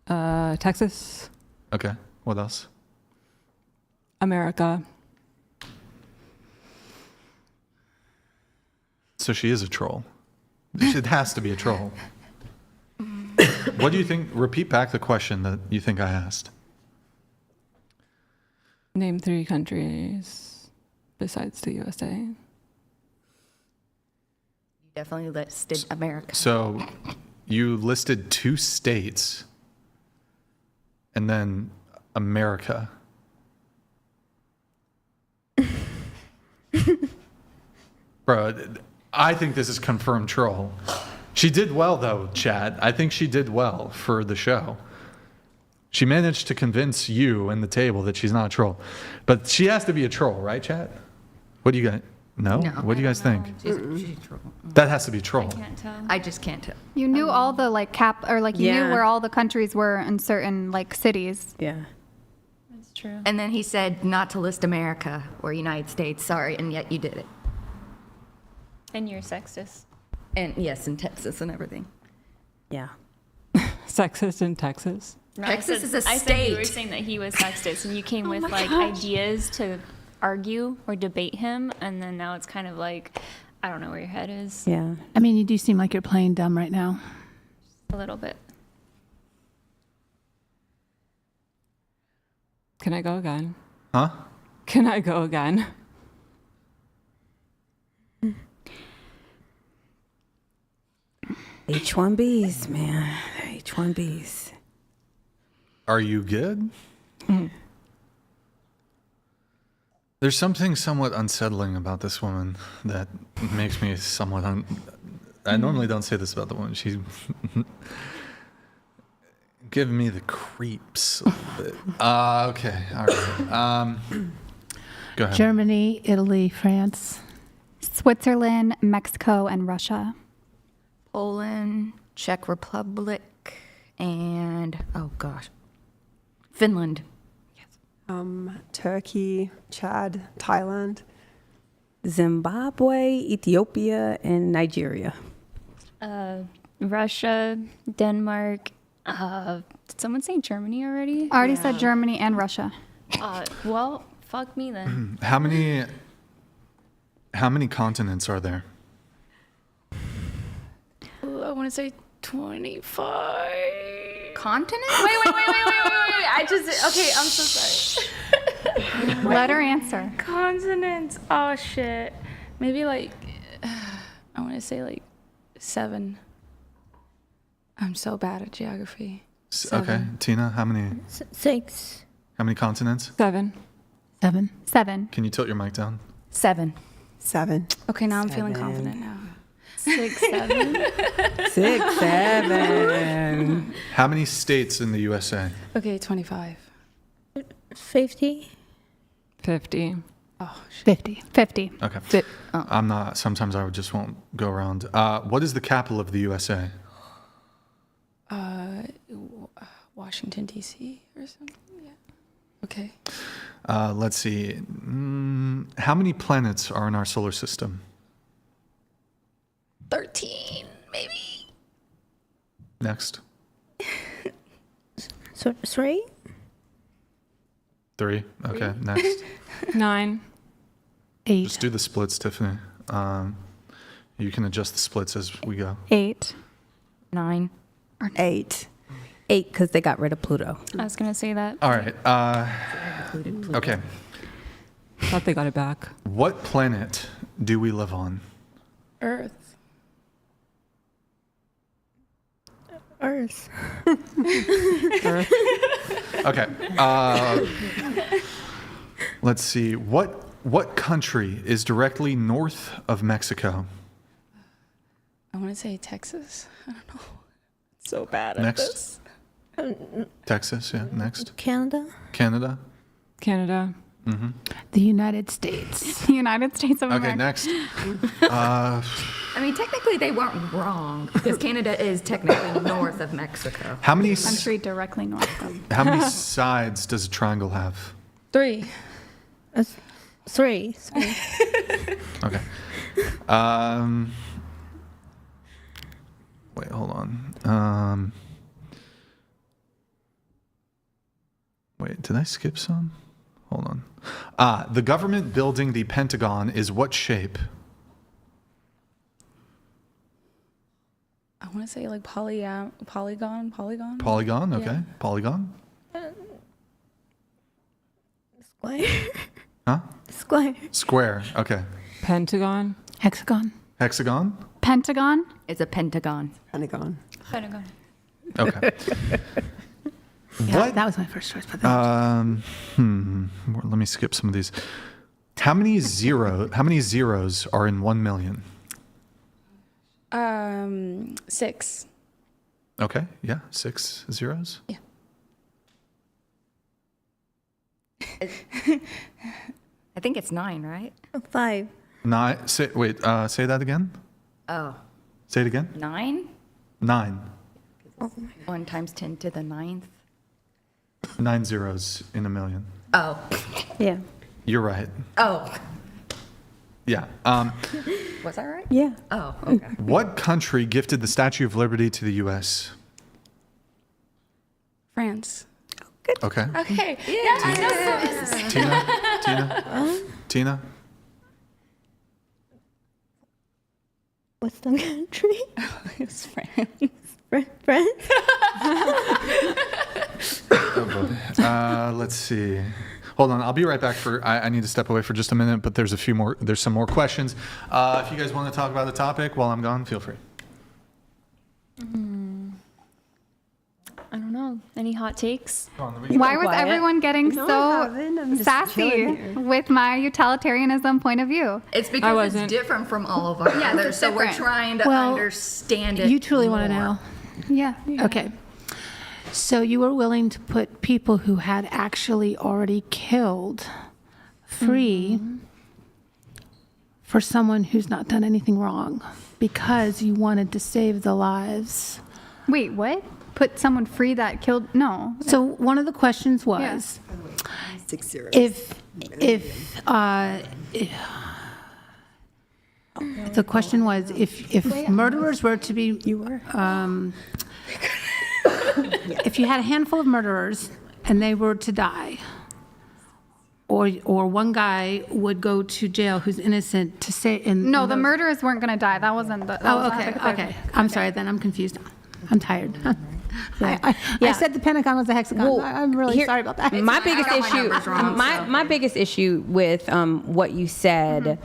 Texas. Okay. What else? America. So she is a troll. It has to be a troll. What do you think? Repeat back the question that you think I asked. Name 3 countries besides the USA. You definitely listed America. So you listed 2 states and then America. Bro, I think this is confirmed troll. She did well, though, Chad. I think she did well for the show. She managed to convince you and the table that she's not a troll. But she has to be a troll, right, Chad? What do you guys... No? What do you guys think? She's a troll. That has to be troll. Can't tell. I just can't tell. You knew all the you knew where all the countries were in certain cities. Yeah. That's true. And then he said not to list America or United States. Sorry, and yet you did it. And you're sexist. And yes, in Texas and everything. Yeah. Sexist in Texas. No, Texas is a I said you were state. saying that he was sexist, and you came with ideas to argue or debate him, and then now it's kind of like, I don't know where your head is. Yeah. I mean, you do seem like you're playing dumb right now. A little bit. Can I go again? Huh? Can I go again? H1Bs, man. H1Bs. Are you good? There's something somewhat unsettling about this woman that makes me somewhat I normally don't say this about the woman. She's giving me the creeps a little bit. Okay, all right. Go ahead. Germany, Italy, France. Switzerland, Mexico, and Russia. Poland, Czech Republic, and oh gosh, Finland. Turkey, Chad, Thailand. Zimbabwe, Ethiopia, and Nigeria. Russia, Denmark. Did someone say Germany already? I already said Germany and Russia. Well, fuck me then. How many continents are there? Ooh, I want to say 25. Continent? Wait. Okay, I'm so sorry. Let her answer. Consonants. Oh, shit. Maybe I want to say 7. I'm so bad at geography. Okay, Tina, how many 6. how many continents? 7. 7. Can you tilt your mic down? 7. Okay, now I'm feeling confident now. 6, 7. 6, 7. How many states in the USA? Okay, 25. 50. 50. Oh, shit. 50. Okay. I'm not. Sometimes I just won't go around. What is the capital of the USA? Washington, D.C. or something. Yeah. Okay. Let's see. How many planets are in our solar system? 13, maybe. Next. So 3. 3. Okay, next. 9. 8. Just do the splits, Tiffany. You can adjust the splits as we go. 8. 9. 8. 8 because they got rid of Pluto. I was going to say that. All right. Okay. Thought they got it back. What planet do we live on? Earth. Okay. Let's see. What country is directly north of Mexico? I want to say Texas. I don't know. So bad at Next. this. Texas, yeah. Next. Canada. Canada. Canada. The United States. United States of Okay, America. next. I mean, technically they weren't wrong because Canada is technically north of Mexico. How many Country directly north of. how many sides does a triangle have? 3. Three. Okay. Wait, hold on. Wait, did I skip some? Hold on. The government building the Pentagon is what shape? I want to say like polygon. Polygon, okay. Yeah. Polygon? Square. Huh? Square. Square, okay. Pentagon. Hexagon. Hexagon? Pentagon. It's a pentagon. Pentagon. Pentagon. Okay. Yeah, that was my first choice. But let me skip some of these. How many zeros are in 1 million? 6. Okay, yeah, 6 zeros. Yeah. I think it's 9, right? 5. Nine. Say that again. Oh. Say it again. 9? 9. 1 times 10 to the 9th. 9 zeros in a million. Oh. Yeah. You're right. Oh. Yeah. Was that right? Yeah. Oh, okay. What country gifted the Statue of Liberty to the U.S.? France. Okay. Okay. Yeah, I know. Tina? Western country? It was France. France? Let's see. Hold on, I'll be right back. I need to step away for just a minute, but there's some more questions. If you guys want to talk about the topic while I'm gone, feel free. I don't know. Any hot takes? Why was everyone getting so sassy with my utilitarianism point of view? It's because it's different from all of our others, so we're trying to understand it. You truly want to know? Yeah. Okay. So you were willing to put people who had actually already killed free for someone who's not done anything wrong because you wanted to save the lives. Wait, what? Put someone free that killed? No. So one of the questions was, if the question was if murderers were to be, if you had a handful of murderers and they were to die, or one guy would go to jail who's innocent to say, no, the murderers weren't going to die. That wasn't the. Okay. I'm sorry. Then I'm confused. I'm tired. I said the Pentagon was a hexagon. Well, I'm really sorry about that. My biggest issue, my biggest issue with what you said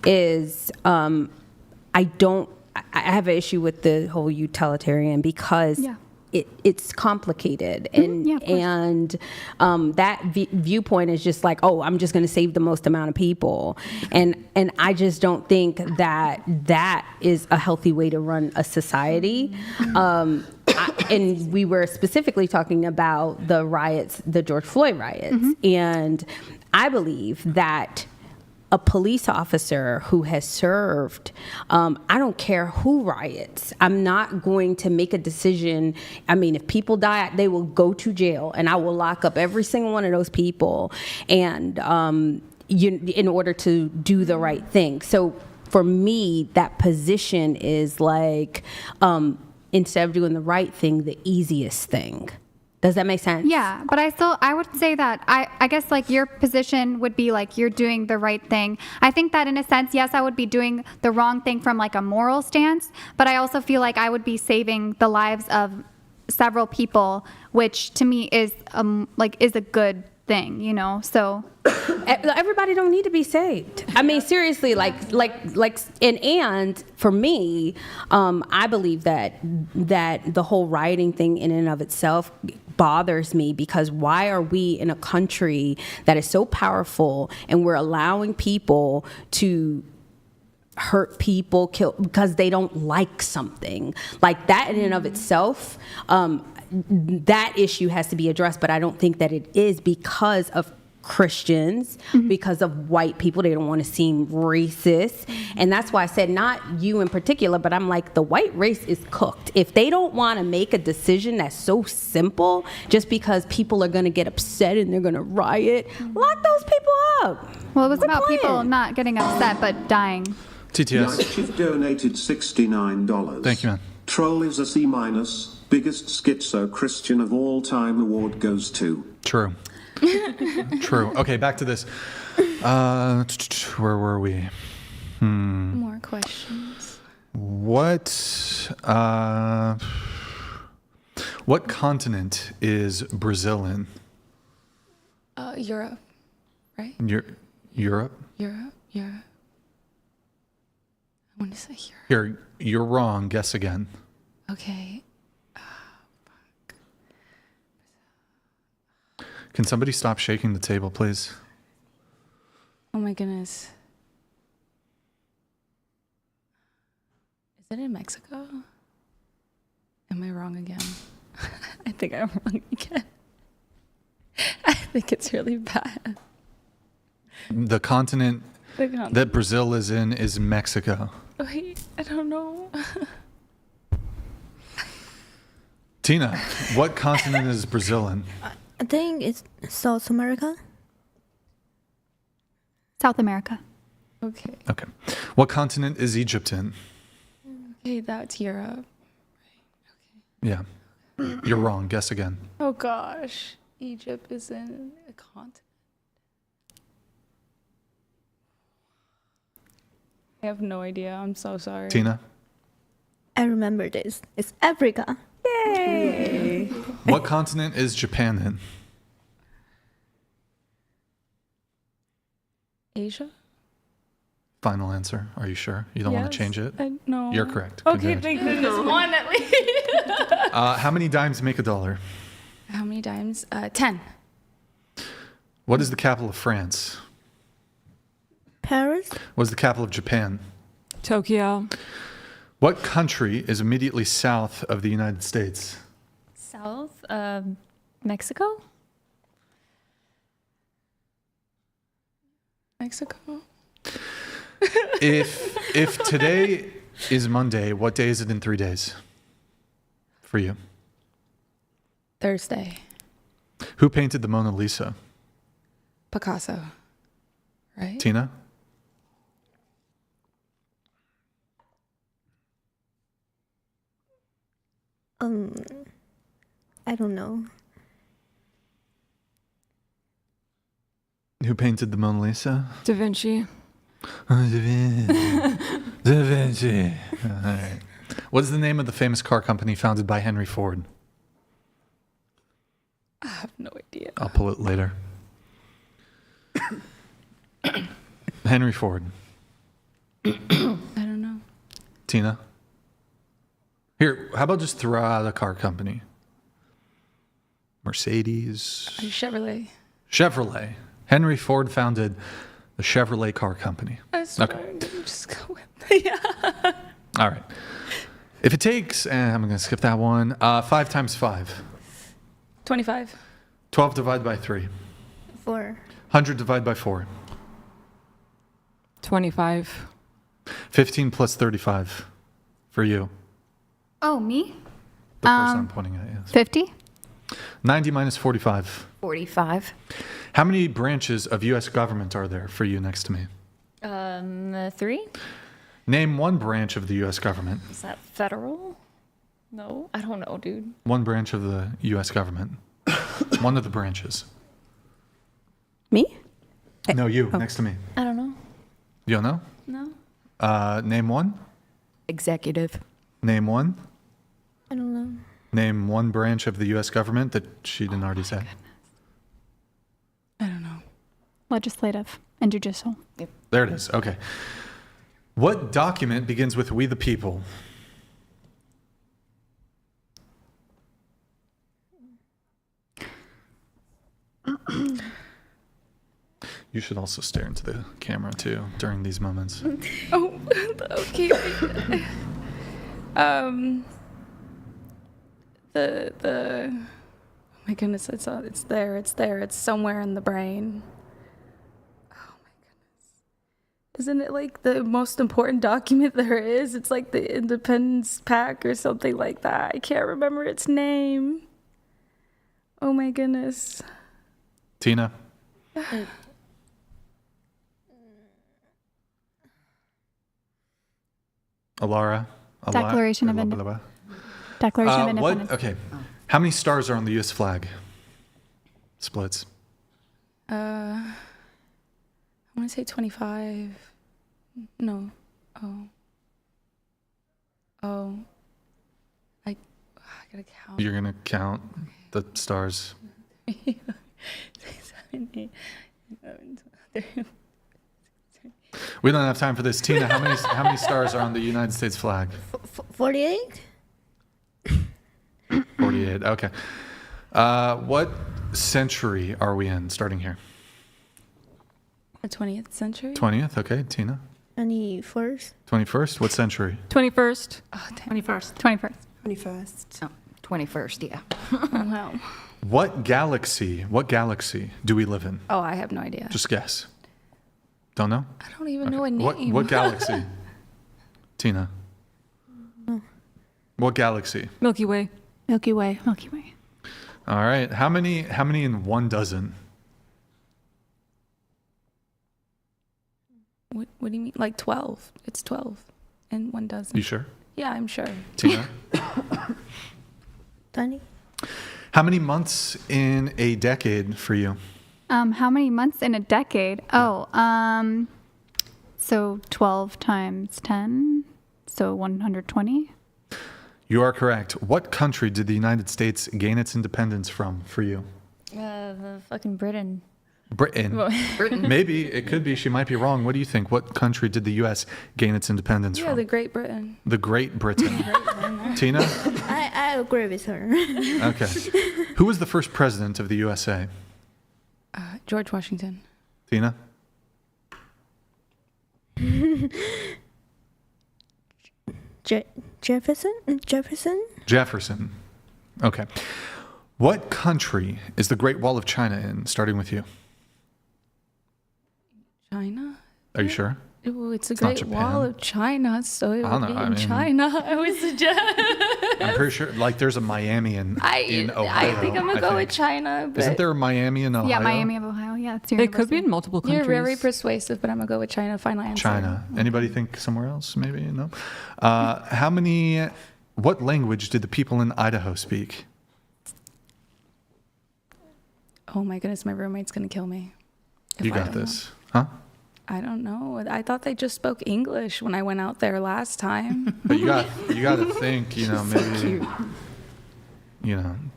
is I have an issue with the whole utilitarian because it's complicated and that viewpoint is just like, oh, I'm just going to save the most amount of people, and I just don't think that is a healthy way to run a society. And we were specifically talking about the riots, the George Floyd riots, and I believe that a police officer who has served, I don't care who riots. I'm not going to make a decision. I mean, if people die, they will go to jail, and I will lock up every single one of those people, and in order to do the right thing. So for me, that position is like, instead of doing the right thing, the easiest thing. Does that make sense? Yeah, but I would say that I guess like your position would be like you're doing the right thing. I think that in a sense, yes, I would be doing the wrong thing from like a moral stance, but I also feel like I would be saving the lives of several people, which to me is a good thing, you know? So everybody don't need to be saved. I mean, seriously, and for me, I believe that the whole rioting thing in and of itself bothers me, because why are we in a country that is so powerful and we're allowing people to hurt people, kill because they don't like something like that in and of itself? That issue has to be addressed, but I don't think that it is because of Christians because of white people. They don't want to seem racist. And that's why I said not you in particular, but I'm like, the white race is cooked. If they don't want to make a decision that's so simple, just because people are going to get upset and they're going to riot, lock those people up. Well, it was about people not getting upset, but dying. TTS. Chief donated $69. Thank you, man. Troll is a C-. Biggest schizo Christian of all time award goes to. True. True. Okay, back to this. Where were we? More questions. What continent is Brazil in? Europe, right? Europe? Europe. I want to say Europe. Here, you're wrong. Guess again. Okay. Can somebody stop shaking the table, please? Oh my goodness. Is it in Mexico? Am I wrong again? I think I'm wrong again. I think it's really bad. The continent that Brazil is in is Mexico. Wait, I don't know. Tina, what continent is Brazil in? I think it's South America. South America. Okay. Okay. What continent is Egypt in? Okay, that's Europe. Yeah. You're wrong. Guess again. Oh gosh. Egypt is in a continent. I have no idea. I'm so sorry. Tina? I remember this. It's Africa. Yay! What continent is Japan in? Asia? Final answer. Are you sure? You don't want to change it? No. You're correct. Okay, thank goodness. One at least. How many dimes make a dollar? How many dimes? 10. What is the capital of France? Paris. What is the capital of Japan? Tokyo. What country is immediately south of the United States? South, Mexico? Mexico. If today is Monday, what day is it in 3 days for you? Thursday. Who painted the Mona Lisa? Picasso. Right? Tina? I don't know. Who painted the Mona Lisa? Da Vinci. Da Vinci. All right. What is the name of the famous car company founded by Henry Ford? I have no idea. I'll pull it later. Henry Ford. I don't know. Tina? Here, how about just throw out a car company? Mercedes. Chevrolet. Chevrolet. Henry Ford founded the Chevrolet car company. I swear, just go with yeah. All right. If it takes, I'm going to skip that one. 5 times 5. 25. 12 divided by 3. 4. 100 divided by 4. 25. 15 plus 35 for you. Oh, me? The person I'm pointing at, yes. 50. 90 minus 45. 45. How many branches of U.S. government are there for you next to me? 3? Name one branch of the U.S. government. Is that federal? No, I don't know, dude. One branch of the U.S. government. One of the branches. Me? No, you, next to me. I don't know. You don't know? No. Name one. Executive. Name one. I don't know. Name one branch of the U.S. government that she didn't already say. I don't know. Legislative and judicial. Yep. There it is. Okay. What document begins with "We the People"? You should also stare into the camera too during these moments. Oh, okay. The my goodness, it's there. It's somewhere in the brain. Oh my goodness. Isn't it like the most important document there is? It's like the Independence Pact or something like that. I can't remember its name. Oh my goodness. Tina? Alara? Declaration of Independence. Declaration of Independence. Okay. How many stars are on the U.S. flag? Splits. I want to say 25. No. Oh. I gotta count. You're going to count the stars. 6, 7, 8, 11, 12, We don't have time for this. Tina, how many stars are on the United States flag? 48. 48. Okay. What century are we in? Starting here. The 20th century? 20th. Okay. Tina. 21st. 21st. What century? 21st. Oh, 21st. 21st. 21st. Oh, 21st, yeah. Oh, wow. What galaxy do we live in? Oh, I have no idea. Just guess. Don't know? I don't even know a name. What galaxy? Tina. What galaxy? Milky Way. Milky Way. Milky Way. All right. How many in 1 dozen? What do you mean? Like 12. It's 12 and 1 dozen. You sure? Yeah, I'm sure. Tina? 20. How many months in a decade for you? How many months in a decade? Oh, so 12 times 10, so 120. You are correct. What country did the United States gain its independence from for you? Fucking Britain. Britain. Maybe. It could be. She might be wrong. What do you think? What country did the U.S. gain its independence Yeah, from? the Great Britain. The Great Britain. Tina? I agree with her. Okay. Who was the first president of the USA? George Washington. Tina? Jefferson? Jefferson. Okay. What country is the Great Wall of China in, starting with you? China? Are you sure? Ooh, it's a It's not Great Wall Japan. of China, so it I don't would be know, I in mean- China, I would suggest. I'm pretty sure, like, there's a Miami in Ohio. I think I'm going to go with China. But Isn't there a Miami in Ohio? Yeah, Miami of Ohio. Yeah, it's It could be in multiple countries. You're very persuasive, but I'm going to go with China. Final answer. China. Anybody think somewhere else? Maybe? No? What language did the people in Idaho speak? Oh my goodness, my roommate's going to kill me. if You I got don't know. this. Huh? I don't know. I thought they just spoke English when I went out there last time. But you got to think, maybe,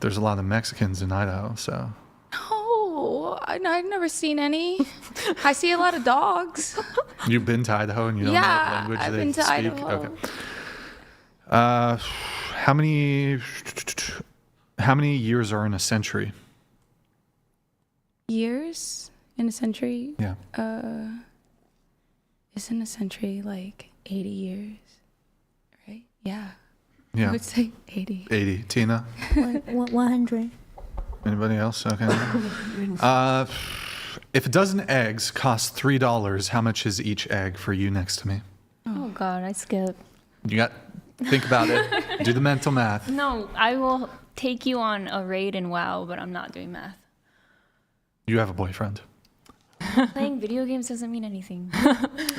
there's a lot of Mexicans in Idaho, so. Oh, I've never seen any. I see a lot of dogs. You've been to Idaho and you don't know what Yeah, language I've they been to speak? Idaho. Okay. How many years are in a century? Years in a century? Yeah. Isn't a century like 80 years? Right? Yeah. Yeah. I would say 80. 80. Tina? 100. Anybody else? Okay. If a dozen eggs costs $3, how much is each egg for you next to me? Oh God, I skip. Think about it. Do the mental math. No, I will take you on a raid in WoW, but I'm not doing math. You have a boyfriend. Playing video games doesn't mean anything.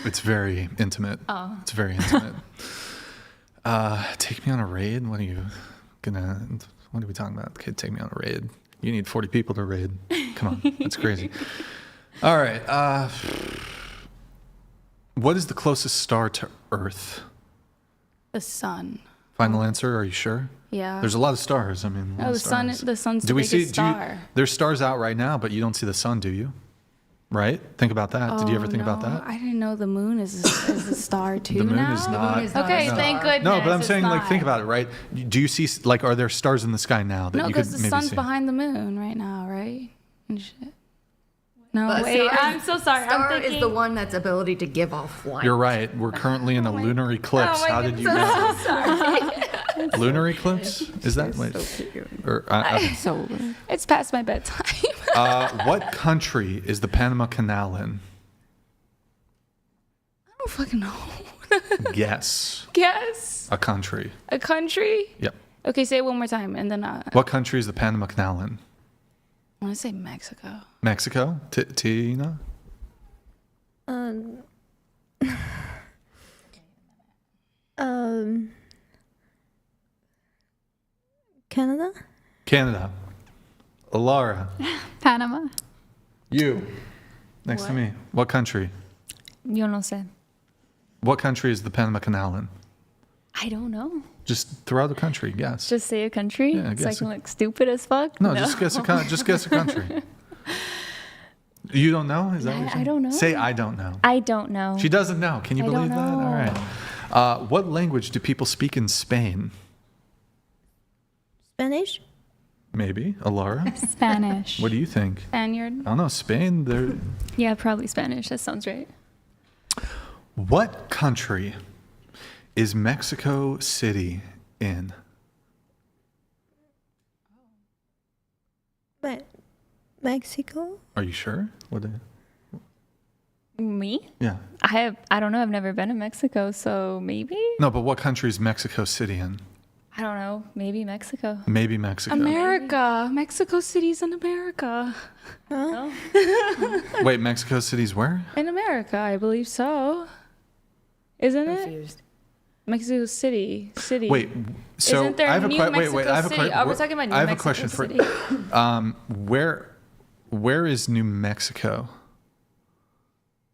It's very intimate. Oh. It's very intimate. Take me on a raid? What are we talking about? Okay, take me on a raid. You need 40 people to raid. Come on, that's crazy. All right. What is the closest star to Earth? The sun. Final answer, are you sure? Yeah. There's a lot of stars. I mean, a lot Oh, of the sun. stars. The sun's the biggest star. There's stars out right now, but you don't see the sun, do you? Right? Think about that. Did you ever think about that? I didn't know the moon is a star too. The moon now? is not. Okay, no. thank goodness. No, but I'm it's saying, not. think about it, right? Do you see, are there stars in the sky now that No, you could because maybe the sun's see? behind the moon right now, right? And shit. No, But wait. star- I'm so sorry. Star I'm thinking. is the one that's ability to give off light. You're right. We're currently in a lunar eclipse. Oh my How did you goodness, know? I'm so sorry. Lunar eclipse? Is that wait? Or, It's past my bedtime. what country is the Panama Canal in? I don't fucking know. Guess. Guess. A country. A country? Yep. Okay, say it one more time, and then What country is the Panama Canal in? I want to say Mexico. Mexico? Tina? Canada? Canada. Laura. Panama. You. Next to me. What country? Yo no sé. What country is the Panama Canal in? I don't know. Just throw out the country. Guess. Just say a country Yeah, so I guess can look stupid as fuck. No, just guess a country. You don't know? Is that what you're saying? I don't know. Say I don't know. I don't know. She doesn't know. Can you I believe don't that? know. All right. What language do people speak in Spain? Spanish? Maybe. Alara? Spanish. What do you think? Spaniard? I don't know. Spain? They're... Yeah, probably Spanish. That sounds right. What country is Mexico City in? Mexico? Are you sure? Me? Yeah. I don't know. I've never been to Mexico, so maybe? No, but what country is Mexico City in? I don't know. Maybe Mexico. Maybe Mexico. America. Mexico City's in America. Huh? Wait, Mexico City's where? In America, I believe so. Isn't it? Mexico City. Wait, so Isn't there I have a New question. Mexico Wait, I have a City? question. Oh, we're talking about New I have Mexico a question City. for where is New Mexico?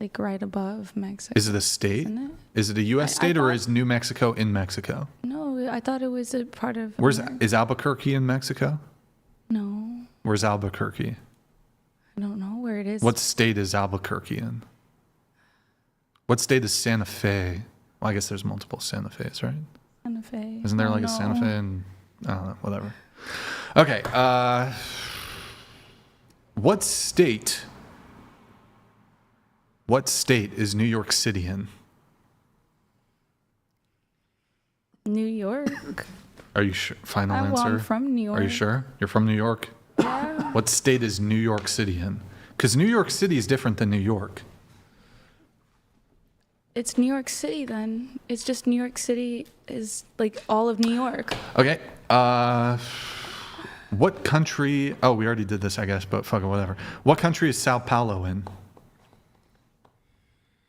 Like right above Mexico. Is it a state? Isn't it? Is it a U.S. state or is New Mexico in Mexico? No, I thought it was a part of. Is Albuquerque in Mexico? No, Where's Albuquerque? I don't know where it is. What state is Albuquerque in? What state is Santa Fe? Well, I guess there's multiple Santa Fe's, right? Santa Fe. Isn't there Oh, like a Santa no. Fe and I don't know, whatever. Okay. What state is New York City in? New York. Are you sure? Final Well, answer? I'm from New York. Are you sure? You're from New York? Yeah. What state is New York City in? Because New York City is different than New York. It's New York City then. It's just New York City is like all of New York. Okay. What country? Oh, we already did this, I guess, but fuck it, whatever. What country is Sao Paulo in?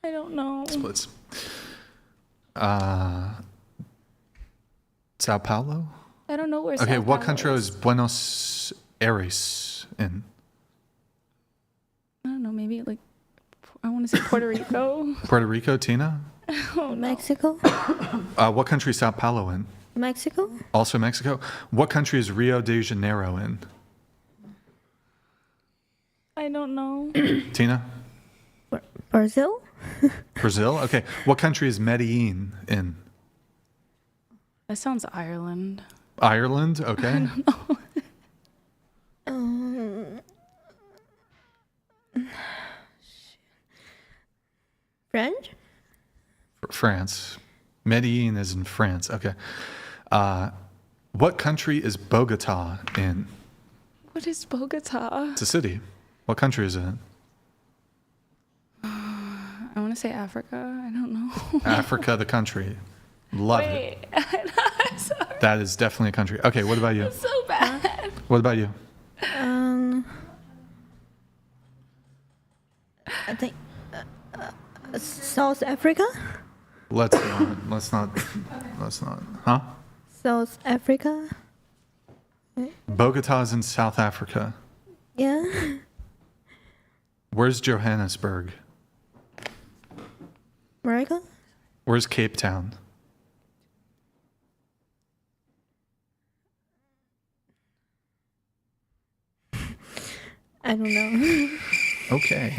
I don't know. Splits. Sao Paulo? I don't know where. Okay, Sao what Paulo country is. is Buenos Aires in? I don't know. Maybe like I want to say Puerto Rico. Puerto Rico, Tina? Mexico? What country is Sao Paulo in? Mexico? Also Mexico. What country is Rio de Janeiro in? I don't know. Tina? Brazil? Brazil? Okay. What country is Medellin in? That sounds Ireland. Ireland? Okay. French? France. Medellin is in France. Okay. What country is Bogota in? What is Bogota? It's a city. What country is it in? I want to say Africa. I don't know. Africa, the country. Love it. Wait. Sorry. That is definitely a country. Okay, what about you? It's so bad. What about you? I think South Africa? Let's not. Huh? South Africa? Bogota is in South Africa. Yeah. Where's Johannesburg? America? Where's Cape Town? I don't know. Okay.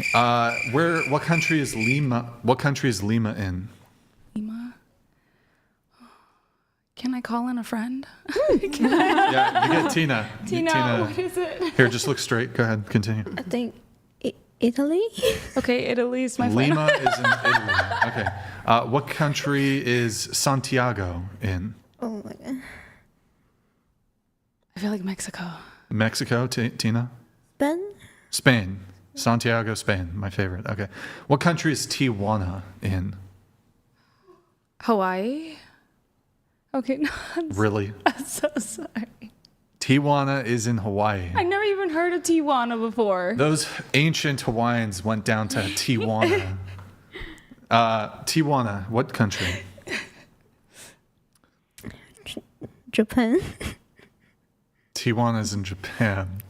What country is Lima? What country is Lima in? Lima. Can I call in a friend? Yeah, you get Tina. Tina, what is it? Here, just look straight. Go ahead, continue. I think Italy? Okay, Italy's my Lima final. is in Italy. Okay. What country is Santiago in? Oh my god. I feel like Mexico. Mexico, Tina? Ben? Spain. Santiago, Spain. My favorite. Okay. What country is Tijuana in? Hawaii? Okay, no. Really? I'm so sorry. Tijuana is in Hawaii. I never even heard of Tijuana before. Those ancient Hawaiians went down to Tijuana. Tijuana, what country? Japan. Tijuana is in Japan.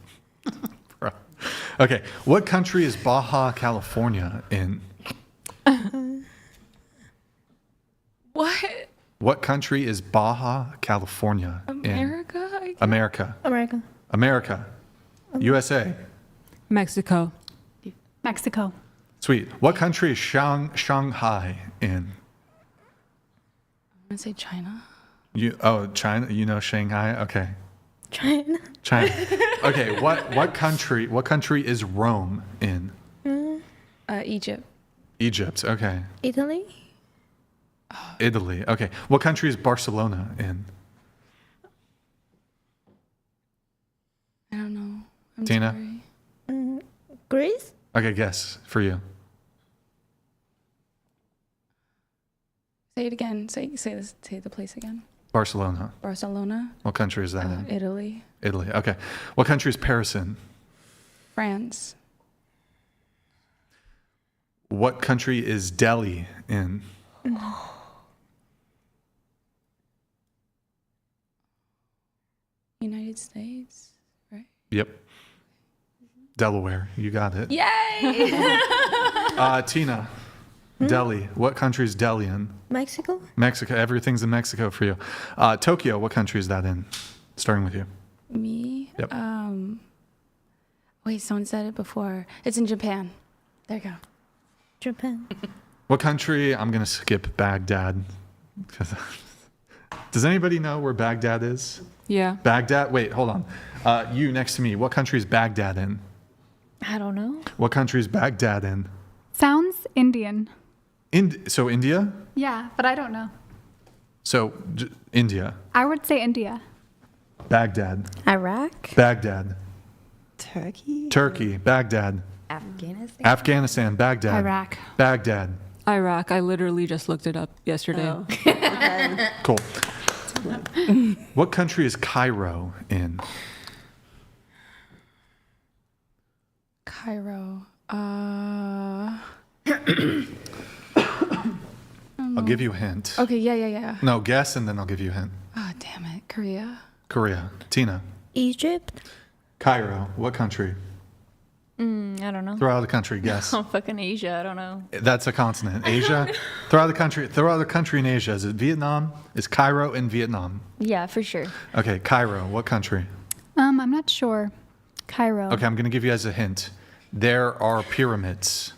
Bro. Okay, what country is Baja California in? What? What country is Baja California America? in? America. America. America. USA. Mexico. Mexico. Sweet. What country is Shanghai in? I'm gonna say China. China. You know Shanghai. Okay. China. China. Okay. What country is Rome in? Egypt. Egypt. Okay. Italy. Italy. Okay. What country is Barcelona in? I don't know. I'm Tina? sorry. Greece. Okay, guess for you. Say it again. Say the place again. Barcelona. Barcelona. What country is that in? Italy. Italy. Okay. What country is Paris in? France. What country is Delhi in? United States, right? Yep. Delaware. You got it. Yay! Tina. Delhi. What country is Delhi in? Mexico. Mexico. Everything's in Mexico for you. Tokyo. What country is that in? Starting with you. Me? Yep. Wait, someone said it before. It's in Japan. There you go. Japan. What country? I'm going to skip Baghdad. Does anybody know where Baghdad is? Yeah. Baghdad? Wait, hold on. You next to me. What country is Baghdad in? I don't know. What country is Baghdad in? Sounds Indian. So India? Yeah, but I don't know. So India. I would say India. Baghdad. Iraq. Baghdad. Turkey. Turkey. Baghdad. Afghanistan. Afghanistan. Baghdad. Iraq. Baghdad. Iraq. I literally just looked it up yesterday. Oh. Cool. What country is Cairo in? Cairo. I'll give you a hint. Okay, yeah. No, guess and then I'll give you a hint. Oh, damn it. Korea. Korea. Tina. Egypt. Cairo. What country? I don't know. Throw out a country. Guess. Oh, fucking Asia. I don't know. That's a continent. Asia. Throw out a country. Throw out a country in Asia. Is it Vietnam? Is Cairo in Vietnam? Yeah, for sure. Okay, Cairo. What country? I'm not sure. Cairo. Okay, I'm going to give you as a hint. There are pyramids.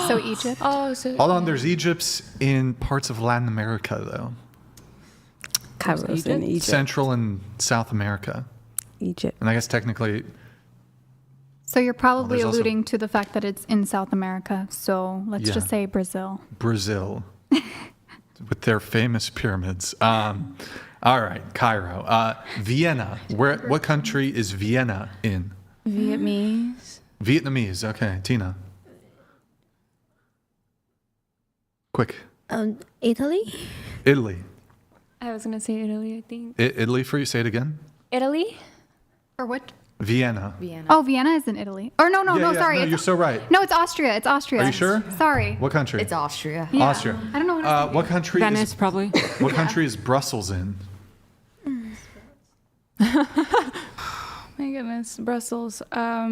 So Egypt. Oh, so Hold on. There's Egypt's in parts of Latin America, though. Cairo's in Egypt. Central and South America. Egypt. And I guess technically, So you're probably there's also- alluding to the fact that it's in South America. So let's Yeah. just say Brazil. Brazil, with their famous pyramids. All right, Cairo. Vienna. What country is Vienna in? Vietnamese. Vietnamese. Okay, Tina. Quick. Italy. Italy. I was gonna say Italy. I think Italy for you. Say it again. Italy. Or what? Vienna. Oh, Vienna is in Italy. Or no, Yeah, sorry. No, it's, you're so right. no, it's Austria. It's Austria. Are you sure? Sorry. What country? It's Austria. Yeah. Austria. I don't know what I was What country? Venice, probably. What country is Brussels in? My goodness, Brussels. I've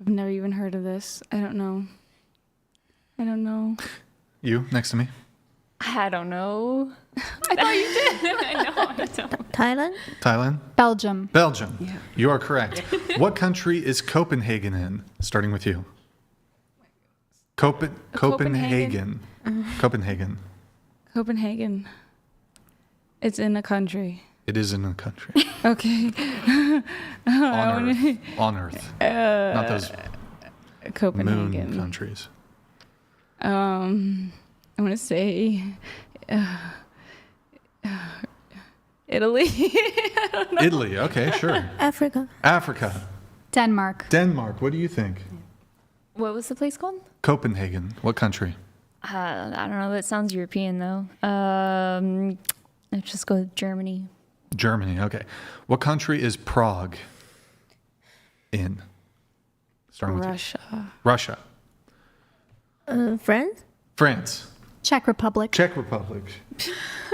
never even heard of this. I don't know. You next to me. I don't know. I thought you did. I know. I don't. Thailand. Thailand. Belgium. Belgium. Yeah. You are correct. What country is Copenhagen in? Starting with you. Copenhagen. Copenhagen. Copenhagen. It's in a country. It is in a country. Okay. On Earth. Not those Copenhagen. moon countries. I'm gonna say Italy. Italy. Okay, sure. Africa. Africa. Denmark. Denmark. What do you think? What was the place called? Copenhagen. What country? I don't know. That sounds European, though. Let's just go with Germany. Germany. Okay. What country is Prague in? Starting with Russia. you. Russia. France. France. Czech Republic. Czech Republic.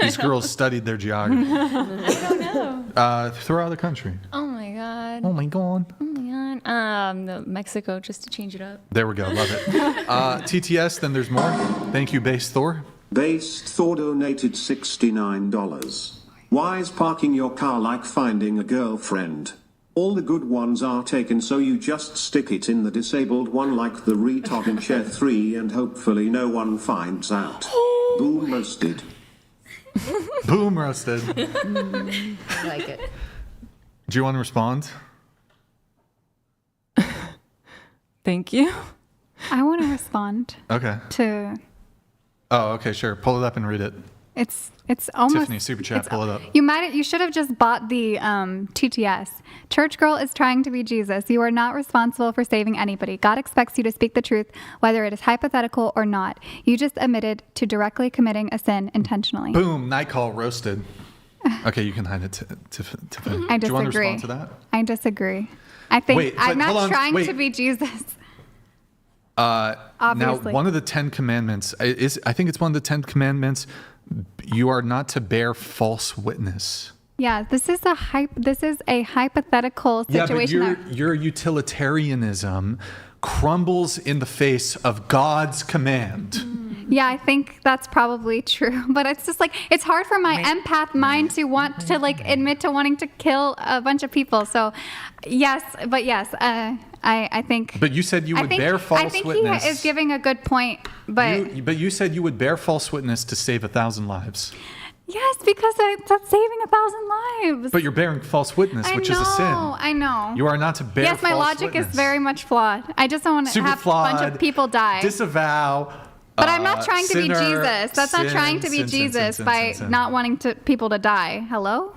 These girls studied their geography. I don't know. Throw out the country. Oh my god. Oh my god. Oh my god. Mexico, just to change it up. There we go. Love it. TTS, then there's more. Thank you, Base Thor. Based Thor donated $69. Why is parking your car like finding a girlfriend? All the good ones are taken, so you just stick it in the disabled one like the retard in chair 3 and hopefully no one finds out. Boom roasted. Boom roasted. I like it. Do you want to respond? Thank you. I want to respond Okay. to. Oh, okay, sure. Pull it up and read it. It's almost Tiffany, super chat, pull it up. You should have just bought the TTS. Church girl is trying to be Jesus. You are not responsible for saving anybody. God expects you to speak the truth, whether it is hypothetical or not. You just admitted to directly committing a sin intentionally. Boom, night call roasted. Okay, you can hide it, Tiffany. I disagree. Do you want to respond to that? I disagree. I think Wait, I'm but hold not on, trying wait. to be Jesus. Now, Obviously. one of the 10 commandments I think it's one of the 10 commandments. You are not to bear false witness. Yeah, this is a hypothetical situation. Yeah, but your utilitarianism crumbles in the face of God's command. Yeah, I think that's probably true. But it's just like, it's hard for my empath mind to want to like admit to wanting to kill a bunch of people. So yes, I think. But you said you would bear false witness. I think he is giving a good point, but you said you would bear false witness to save 1,000 lives. yes, because that's saving 1,000 lives. But you're bearing false witness, which is a sin. I know. You are not to bear Yes, false my logic witness. is very much flawed. I just don't want to Super have flawed, a bunch of people die. Disavow. But I'm not trying to be sinner, Jesus. That's not trying to be Jesus by not wanting people to die. Hello?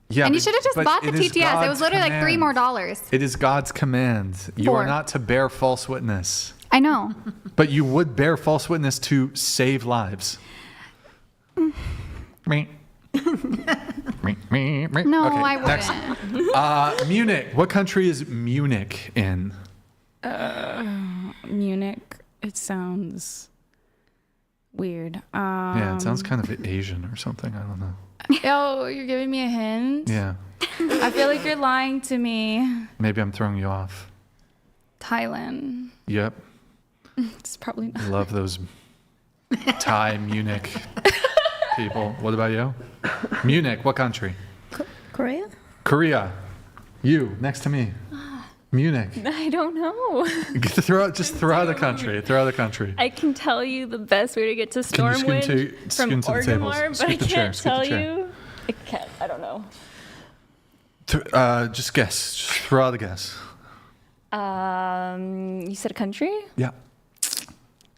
Yeah, and you should have just but bought the it is TTS. It God's was literally like $3 command. more. It is God's command. You are 4. not to bear false witness. I know. But you would bear false witness to save lives. Me. No, Okay, I next. wouldn't. Munich. What country is Munich in? Munich. It sounds weird. Yeah, it sounds kind of Asian or something. I don't know. Oh, you're giving me a hint? Yeah. I feel like you're lying to me. Maybe I'm throwing you off. Thailand. Yep. It's probably not. Love those Thai Munich people. What about you? Munich, what country? Korea. Korea. You, next to me. Munich. I don't know. Throw out the country. Throw out the country. I can tell you the best way to get to Can you scoot Stormwind to from the tables? Orgrimmar, but Scoot I the chair, can't scoot the tell chair. you. I can't. I don't know. Just guess. Just throw out a guess. You said a country? Yeah.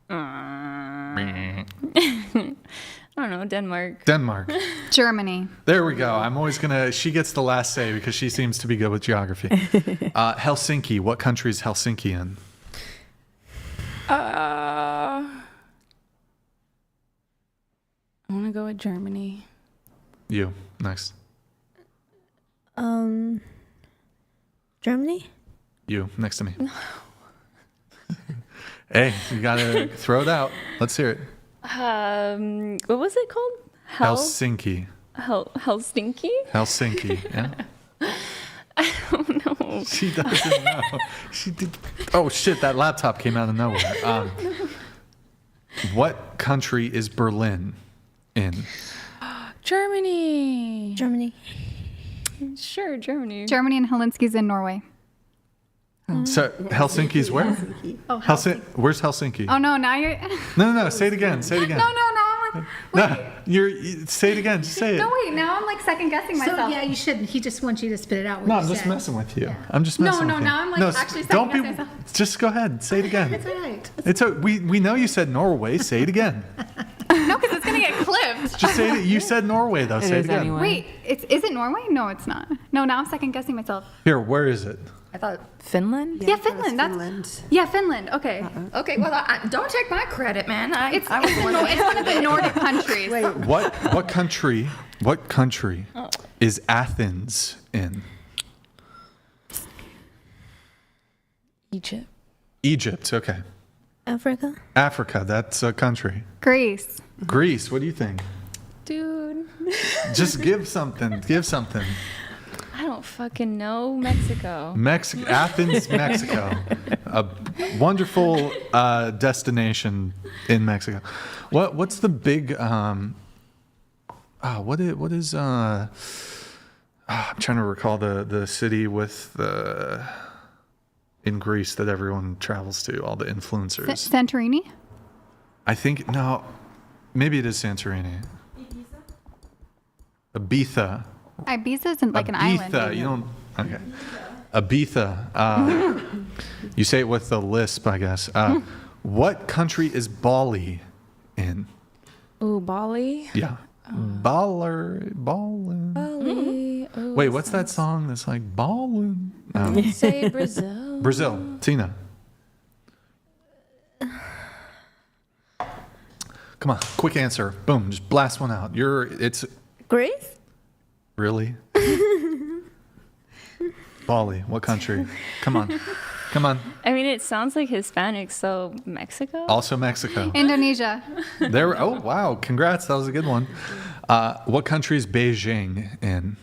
I don't know. Denmark. Denmark. Germany. There we go. I'm always gonna. She gets the last say because she seems to be good with geography. Helsinki. What country is Helsinki in? I want to go with Germany. You next. Germany. You next to me. Hey, you gotta throw it out. Let's hear it. What was it called? Helsinki. Helsinki? Helsinki. Yeah. I don't know. She doesn't know. She did. Oh shit! That laptop came out of nowhere. What country is Berlin in? Germany. Germany. Sure, Germany. Germany and Helsinki's in Norway. So Helsinki's where? Oh, Where's Helsinki? Oh no! Now you're. No. Say it again. Say it again. No. I'm like. No, say it again. Just say it. No, wait. Now I'm like second guessing myself. So, yeah, you shouldn't. He just wants you to spit it out. What No, you I'm just said. messing with you. I'm just messing with you. Now I'm like actually don't second be. guessing myself. Just go ahead. Say it again. It's all right. We know you said Norway. Say it again. No, because it's gonna get clipped. Just say it. You said Norway, though. Say it again. Anyway. Wait, is it Norway? No, it's not. No, now I'm second guessing myself. Here, where is it? I thought Finland? Yeah, Finland. Yeah, Finland. Okay. Okay, well, don't take my credit, man. It's one of the Nordic countries. Wait, What country is Athens in? Egypt. Egypt, okay. Africa. Africa, that's a country. Greece. Greece, what do you think? Dude. Just give something. Give something. I don't fucking know. Mexico. Athens, Mexico. A wonderful destination in Mexico. What's the big I'm trying to recall the city with in Greece that everyone travels to, all the influencers. Santorini? I think maybe it is Santorini. Ibiza. Ibiza isn't like an island. Ibiza, you don't. Okay. Ibiza. You say it with a lisp, I guess. What country is Bali in? Ooh, Bali. Yeah. Ballin. Bali. Oh, Wait, what's that song that's like ballin'? Say Brazil. Brazil. Tina. Come on, quick answer. Boom, just blast one out. It's Greece? really? Bali, what country? Come on. I mean, it sounds like Hispanic, so Mexico? Also Mexico. Indonesia. Oh, wow. Congrats. That was a good one. What country is Beijing in?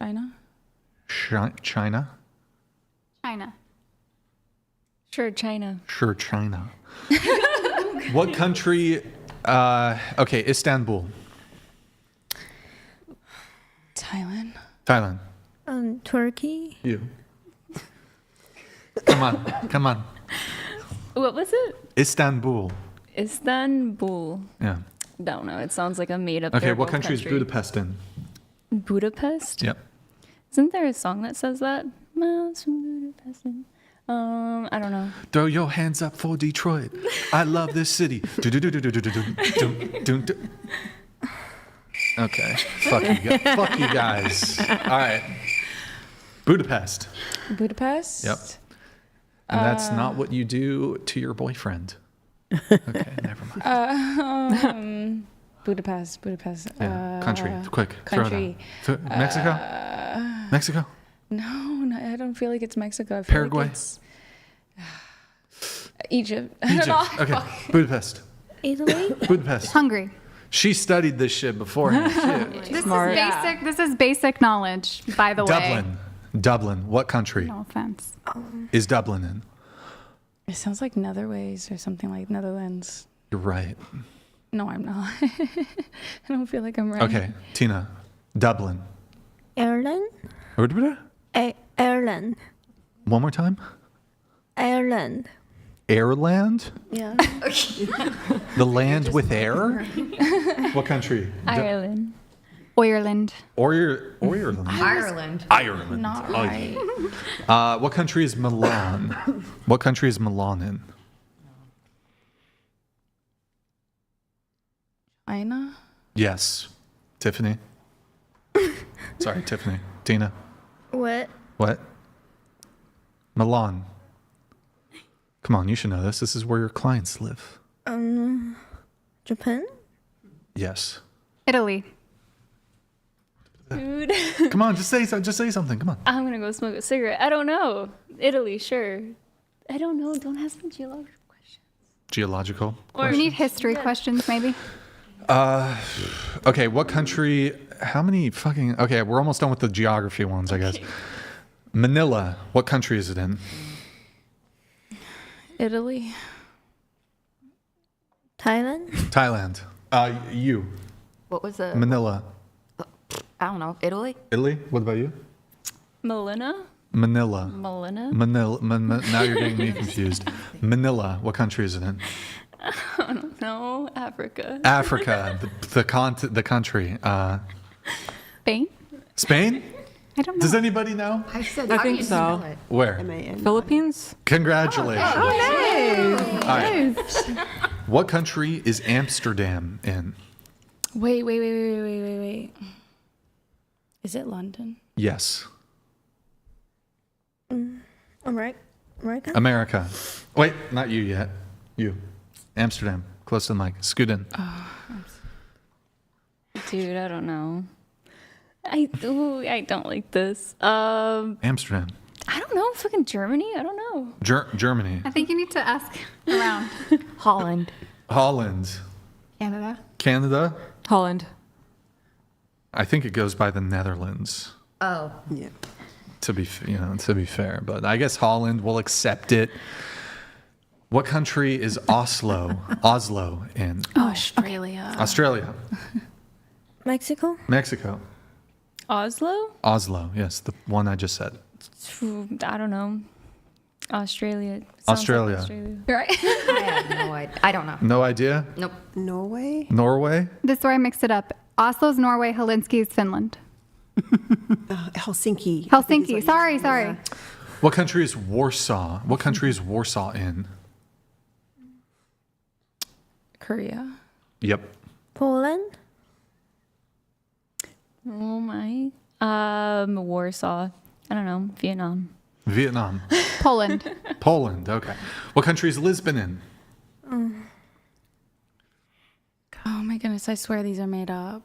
China. China? China. Sure, China. Sure, China. What country? Okay, Istanbul. Thailand. Turkey. You. Come on. What was it? Istanbul. Istanbul. Yeah. Don't know. It sounds like a made-up. Okay, what country is Budapest in? Budapest? Yep. Isn't there a song that says that? Miles from Budapest. I don't know. Throw your hands up for Detroit. I love this city. Okay. Fuck you guys. All right. Budapest. Budapest. Yep. And that's not what you do to your boyfriend. Okay, never mind. Budapest. Yeah. Country. Quick. Country. Throw it out. Mexico? Mexico? No, I don't feel like it's Mexico. I feel Paraguay? Like it's Egypt. I don't know. Okay. Budapest. Italy? Budapest. Hungary. She studied this shit beforehand. This is basic knowledge, by the way. Dublin. What country? No offense. Is Dublin in? It sounds like Netherways or something like Netherlands. You're right. No, I'm not. I don't feel like I'm right. Okay, Tina. Dublin. Ireland? Ireland. One more time. Ireland. Airland? Yeah. The land with air? What country? Ireland. Ireland. Ireland. Ireland. Not right. What country is Milan? What country is Milan in? China? Yes. Tiffany? Sorry, Tiffany. Tina? What? Milan. Come on, you should know this. This is where your clients live. Japan? Yes. Italy. Dude. Come on, just say something. Come on. I'm going to go smoke a cigarette. I don't know. Italy, sure. I don't know. Don't ask me geological questions. Geological? We need history questions, maybe. Okay, what country? How many fucking? Okay, we're almost done with the geography ones, I guess. Manila. What country is it in? Italy. Thailand. You. What was it? Manila. I don't know. Italy? Italy. What about you? Manila? Now you're getting me confused. Manila. What country is it in? I don't know. Africa. The country. Spain? I don't know. Does anybody know? I think so. Where? Philippines? Congratulations. Oh, nice. All right. What country is Amsterdam in? Wait. Is it London? Yes. America? Wait, not you yet. You. Amsterdam. Close to the mic. Scoot in. Dude, I don't know. I don't like this. Amsterdam. I don't know. Fucking Germany. I don't know. Germany. I think you need to ask around. Holland. Holland. Canada. Holland. I think it goes by the Netherlands. Oh. Yeah. To be fair, but I guess Holland will accept it. What country is Oslo in? Australia. Australia. Mexico? Mexico. Oslo? Yes, the one I just said. I don't know. Australia. Australia. Like Australia. Right. I have no idea. I don't know. No idea? Nope. Norway? This is where I mixed it up. Oslo's Norway, Helsinki is Finland. Helsinki. Helsinki. Sorry. What country is Warsaw? What country is Warsaw in? Korea. Yep. Poland? Oh my. Warsaw. I don't know. Vietnam. Poland. Poland. Okay. What country is Lisbon in? Oh my goodness, I swear these are made up.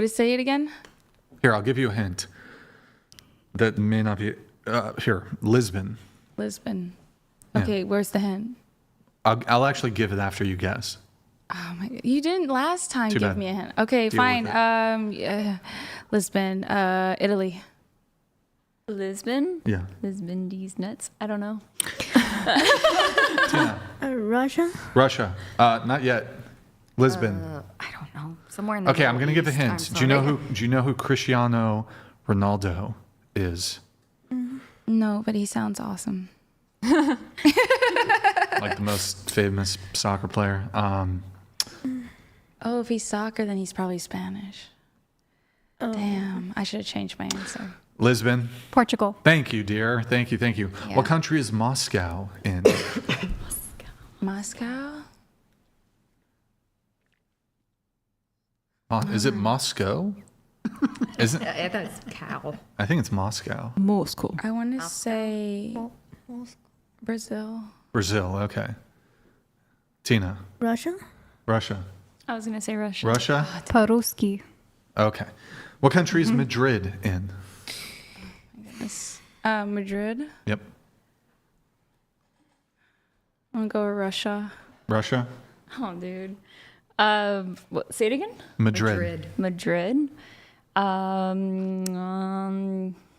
Say it again? Here, I'll give you a hint. That may not be. Here, Lisbon. Lisbon. Yeah. Okay, where's the hint? I'll actually give it after you guess. Oh my God. You didn't last time Too give bad. me a hint. Okay, Deal fine. with Lisbon, Italy. Lisbon? Yeah. Lisbon, these nuts. I don't know. Tina. Russia? Russia. Not yet. Lisbon. I don't know. Somewhere in the Okay, I'm Middle going to give a East. hint. I'm Do you know sorry. who Cristiano Ronaldo is? No, but he sounds awesome. Like the most famous soccer player. Oh, if he's soccer, then he's probably Spanish. Damn, I should have changed my answer. Lisbon. Portugal. Thank you, dear. Thank you. Yeah. What country is Moscow in? Moscow? Is it Moscow? Isn't? I thought it's cow. I think it's Moscow. Moscow. I want to say Brazil. Brazil. Okay. Tina. Russia? Russia. I was going to say Russia. Russia. Paruski. Okay. What country is Madrid in? Madrid. Yep. I'm going to go with Russia. Russia. Oh, dude. Say it again? Madrid.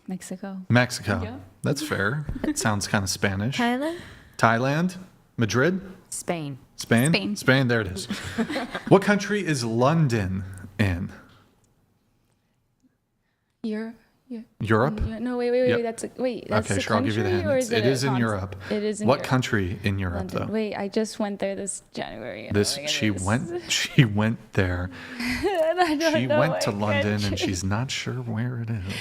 Mexico. Mexico. Yeah. That's fair. It sounds kind of Spanish. Thailand? Thailand. Madrid. Spain. Spain. There it is. What country is London in? Europe. No, wait. Yep. That's Okay, the sure. I'll give you the country, hint. or is It a is in cons- Europe. It is in What Europe. country in Europe, London. though? Wait, I just went there this January. Oh my She goodness. went there. I don't She know went to what London, and country. she's not sure where it is.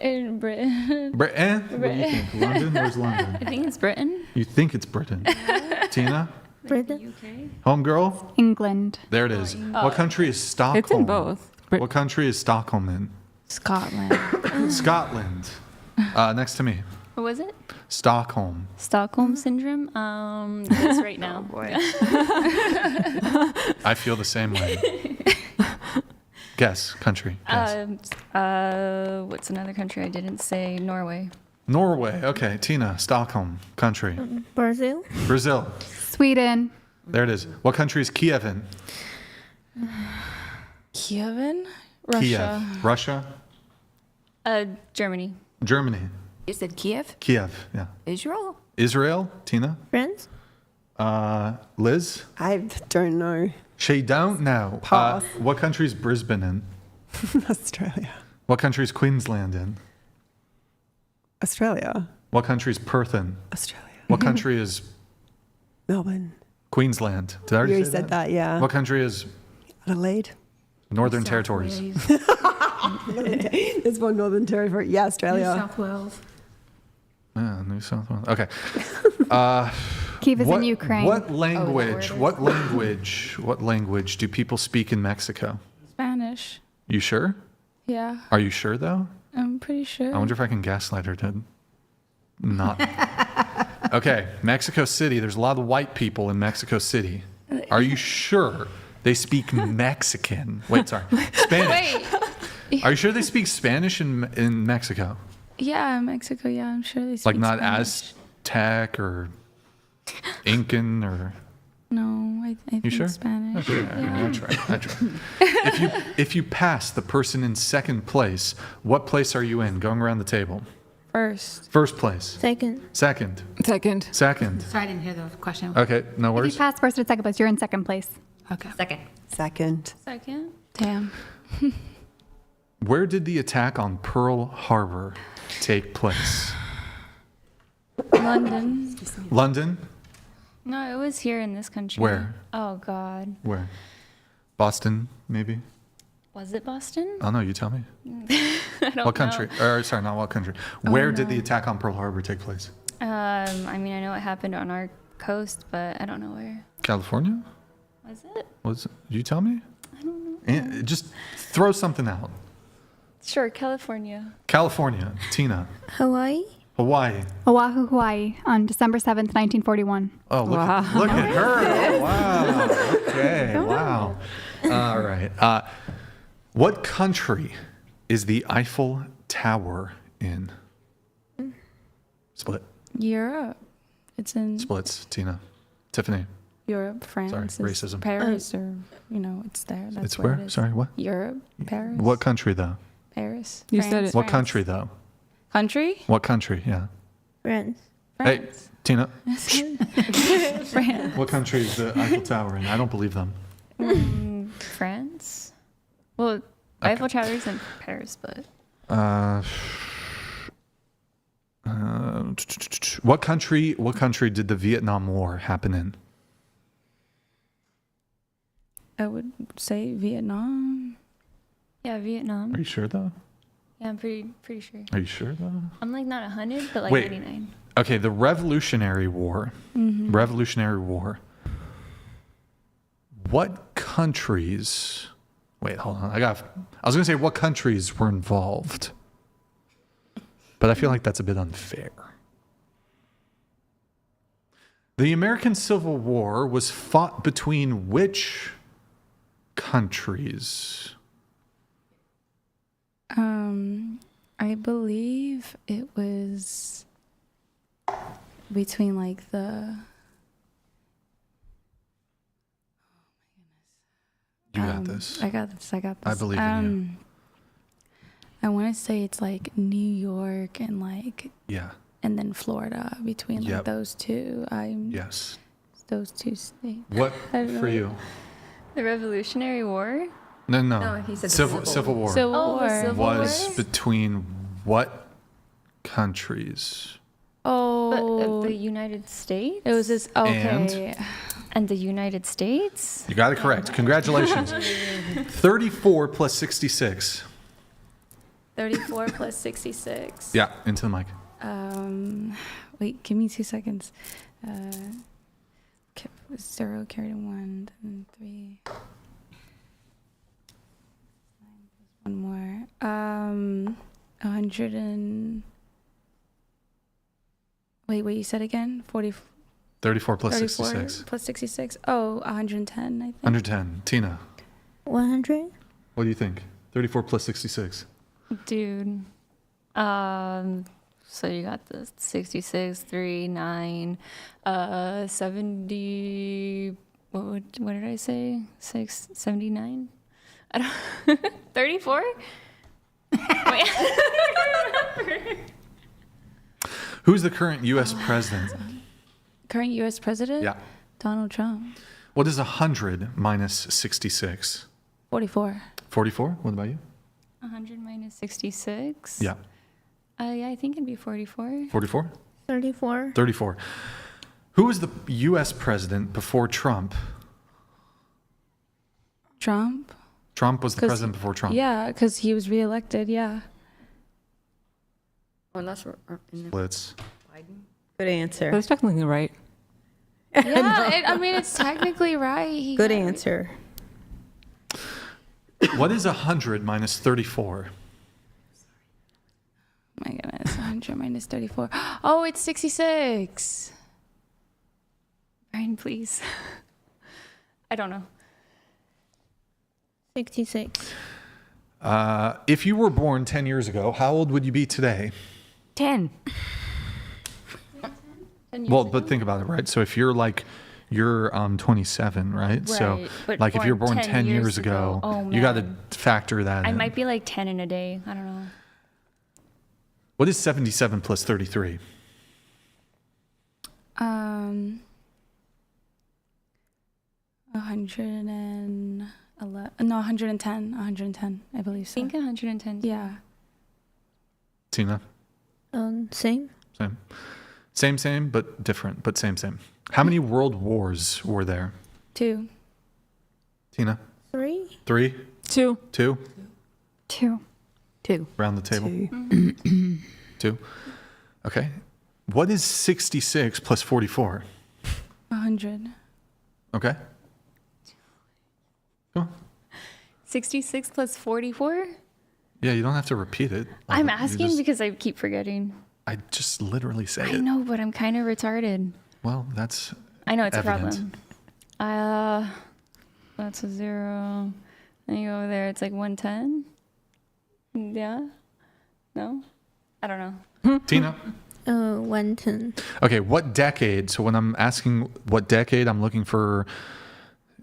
In Britain. Britain? What do you think? London? Where's London? I think it's Britain. You think it's Britain? Tina? Britain? Homegirl? England. There it is. What country is Stockholm? It's in both. What country is Stockholm in? Scotland. Scotland. Next to me. What was it? Stockholm. Stockholm syndrome? This right now. I feel the same way. Guess. Country. Guess. What's another country I didn't say? Norway. Norway. Okay. Tina. Stockholm. Country. Brazil? Brazil. Sweden. There it is. What country is Kiev in? Kievin? Russia. Kiev. Russia. Germany. Germany. You said Kiev? Kiev. Yeah. Israel? Israel. Tina. France? Liz. I don't know. She don't know. Pass. What country is Brisbane in? Australia. What country is Queensland in? Australia. What country is Perth in? Australia. What country is Melbourne. Queensland? Did I already You say said that, yeah. What country is Adelaide. Northern Territories? There's one Northern Territory. Yeah, Australia. South Wales. Yeah, New South Wales. Okay. Kiev is in Ukraine. What language? What language do people speak in Mexico? Spanish. You sure? Yeah, Are you sure though? I'm pretty sure. I wonder if I can gaslight her to not. Okay, Mexico City. There's a lot of white people in Mexico City. Are you sure they speak Mexican? Wait, sorry, Spanish. Wait. Are you sure they speak Spanish in Mexico? Yeah, Mexico. Yeah, I'm sure they speak Like not Spanish. Aztec or Incan or. No, I think You sure? Spanish. Okay, Yeah. I try. If you pass the person in second place, what place are you in? Going around the table. First. First place. Second. Second. Second. Second. Sorry, I didn't hear the question. Okay, no If worries. you pass first or second place, you're in second place. Okay. Second. Second. Damn. Where did the attack on Pearl Harbor take place? London. London? No, it was here in this country. Where? Oh God. Where? Boston, maybe? Was it Boston? I don't know, you tell me. I don't What country? know. Or sorry, not what country. Where did the attack on Pearl Harbor take place? I mean, I know it happened on our coast, but I don't know where. California? Was it? Was it? You tell me? I don't know. Just throw something out. Sure, California. California. Tina. Hawaii. Hawaii. Oahu, Hawaii, on December 7th, 1941. Oh, look, look at her. Oh, wow. Okay. Wow. All right. What country is the Eiffel Tower in? Split. Europe. It's in Splits. Tina. Tiffany. Europe, France. Sorry, is racism. Paris, or it's there. That's It's where where? it is. Sorry, what? Europe, Paris. What country, though? Paris. You France, said it. What France. country, though? Country? What country? Yeah. France. Hey, France. Tina. France. What country is the Eiffel Tower in? I don't believe them. France. Well, Eiffel Tower's in Paris, but What country did the Vietnam War happen in? I would say Vietnam. yeah, Vietnam. Are you sure, though? Yeah, I'm pretty sure. Are you sure, though? I'm like not 100, but like Wait. 99. Okay, the Revolutionary War. Mm-hmm. Revolutionary War. What countries? Wait, hold on. I was going to say what countries were involved, but I feel like that's a bit unfair. The American Civil War was fought between which countries? I believe it was between like the. You got this. I got this. I believe in I want to say it's like New York and like. Yeah. And then Florida, between like Yep. those two. Yes. Those two states. What I don't for know. you? The Revolutionary War. No. No, he said the Civil War. Civil Oh, the War. Civil was War? between what countries? Oh, But the United States. it was this. Okay. And the United States. You got it correct. Congratulations. 34 plus 66. 34 plus 66. Yeah, into the mic. Wait, give me 2 seconds. 0 carried in 1, then 3. 9 plus 1 more. 100 and. Wait, what you said again? 40. 34 plus 34 66. plus 66. Oh, 110, I think. 110. Tina, 100. what do you think? 34 plus 66. Dude. So you got the 66, 3, 9, 70. What did I say? 79? I don't. 34? Wait. Who's the current U.S. president? Current U.S. president? Yeah. Donald Trump. What is 100 minus 66? 44. 44? What about you? 100 minus 66? Yeah. Yeah, I think it'd be 44. 44? 34. 34. Who was the U.S. president before Trump? Trump? Trump was the president before Trump. Yeah, because he was reelected, yeah. Well, that's Let's. Good answer. That's technically right. Yeah, I mean, it's technically right. Good answer. What is 100 minus 34? My goodness, 100 minus 34. Oh, it's 66. Brian, please. I don't know. 66. If you were born 10 years ago, how old would you be today? 10. Well, but think about it, right? So if you're 27, right? So but like if you're born born 10 years ago, oh, you got to man. factor that I in. might be like 10 in a day. I don't know. What is 77 plus 33? 111. No, 110. 110, I believe so. I think 110. Yeah. Tina? Same. Same, but different, but same. How many world wars were there? 2. Tina? 3. 3? 2. 2? 2. 2. Around the table? 2. Okay. What is 66 plus 44? 100. Okay. Go on. 66 plus 44? Yeah, you don't have to repeat it. I'm You asking just- because I keep forgetting. I just literally say I it. know, but I'm kind of retarded. Well, that's I know it's evident. a problem. That's a 0. Then you go over there, it's like 110. Yeah? No? I don't know. Tina? 110. Okay, what decade? So when I'm asking what decade, I'm looking for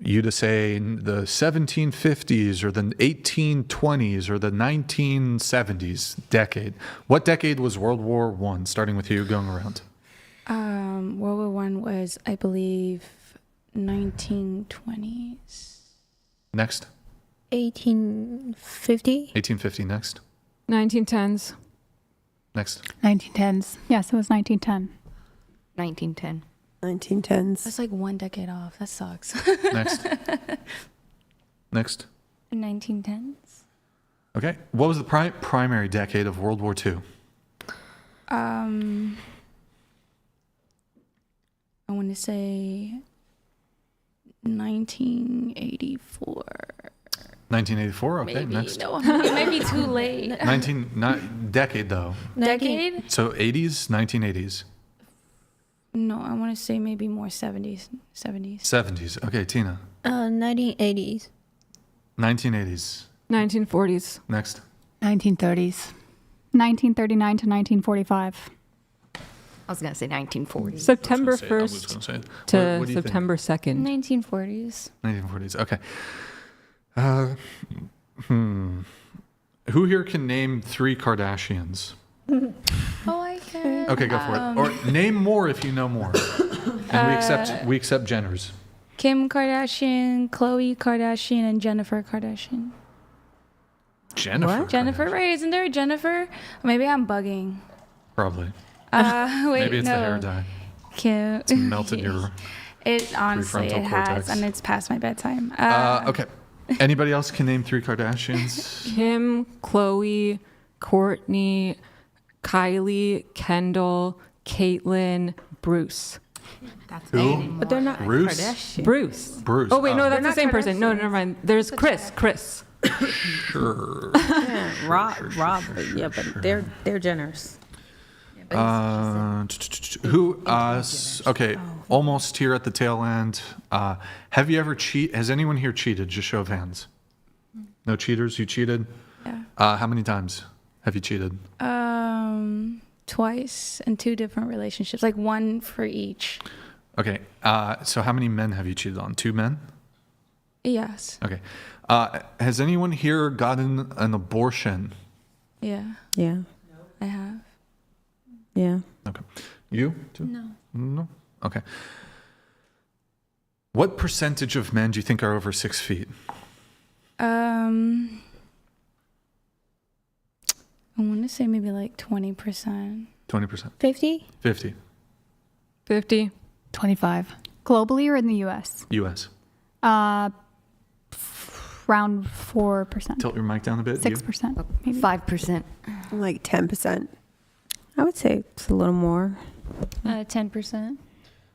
you to say the 1750s or the 1820s or the 1970s decade. What decade was World War I? Starting with you, going around. World War I was, I believe, 1920s. Next. 1850. 1850 next. 1910s. Next. 1910s. Yes, it was 1910. 1910. 1910s. That's like one decade off. That sucks. Next. Next. 1910s? Okay. What was the primary decade of World War II? I want to say 1984. 1984. Okay. Maybe. Next. No, it might be too late. Not decade though. Decade? So 80s, 1980s. No, I want to say maybe more 70s. 70s. Okay, Tina. 1980s. 1980s. 1940s. Next. 1930s. 1939 to 1945. I was going to say 1940s. September I was gonna say 1st it. to What do you think? September 2nd. 1940s. 1940s. Okay. Who here can name 3 Kardashians? Oh, I can. Okay, go for it. Or name more if you know more. And we accept genders. Kim Kardashian, Khloe Kardashian, and Jennifer Kardashian. Jennifer. Jennifer, right? Isn't there a Jennifer? Maybe I'm bugging. Probably. Wait, Maybe it's no. the hair dye. Kim. It's melted your. It honestly, prefrontal it cortex. has, and it's past my bedtime. Okay. Anybody else can name 3 Kardashians? Kim, Khloe, Courtney, Kylie, Kendall, Caitlyn, Bruce. That's Who? But they're not Bruce? Kardashian. Bruce. Bruce. Oh, wait, no, that's the not same person. No, Kardashians. never mind. There's Chris. Sure. Yeah, Rob, but yeah, but they're Jenners. Who? Okay, almost here at the tail end. Have you ever Has anyone here cheated? Just show of hands. No cheaters. You cheated. Yeah. How many times have you cheated? Twice in 2 different relationships, like one for each. Okay. So how many men have you cheated on? 2 men. Yes. Okay. Has anyone here gotten an abortion? Yeah. Yeah. I have. Yeah. Okay. You? Too? No. No. Okay. What percentage of men do you think are over 6 feet? I want to say maybe like 20%. 20%. 50? 50. 50. 25. Globally or in the U.S.? U.S. Around 4%. Tilt your mic down a bit. 6%. Maybe. 5%. Like 10%. I would say it's a little more. 10%.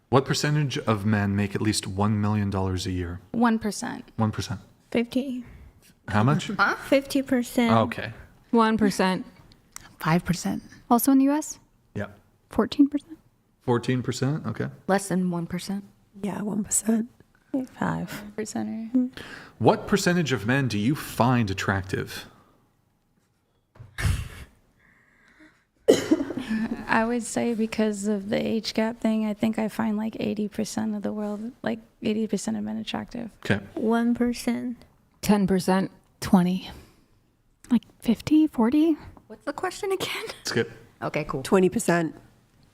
What percentage of men make at least $1 million a year? 1%. 1%. 50. How much? 50%. Okay. 1%. 5%. Also in the U.S. Yeah. 14%. 14%. Okay. Less than 1%. Yeah, 1%. 5. Percenter. What percentage of men do you find attractive? I would say because of the age gap thing, I think I find like 80% of the world, like 80% of men attractive. Okay. 1%. 10%. 20. Like 50, 40. What's the question again? Skip. Okay, cool. 20%.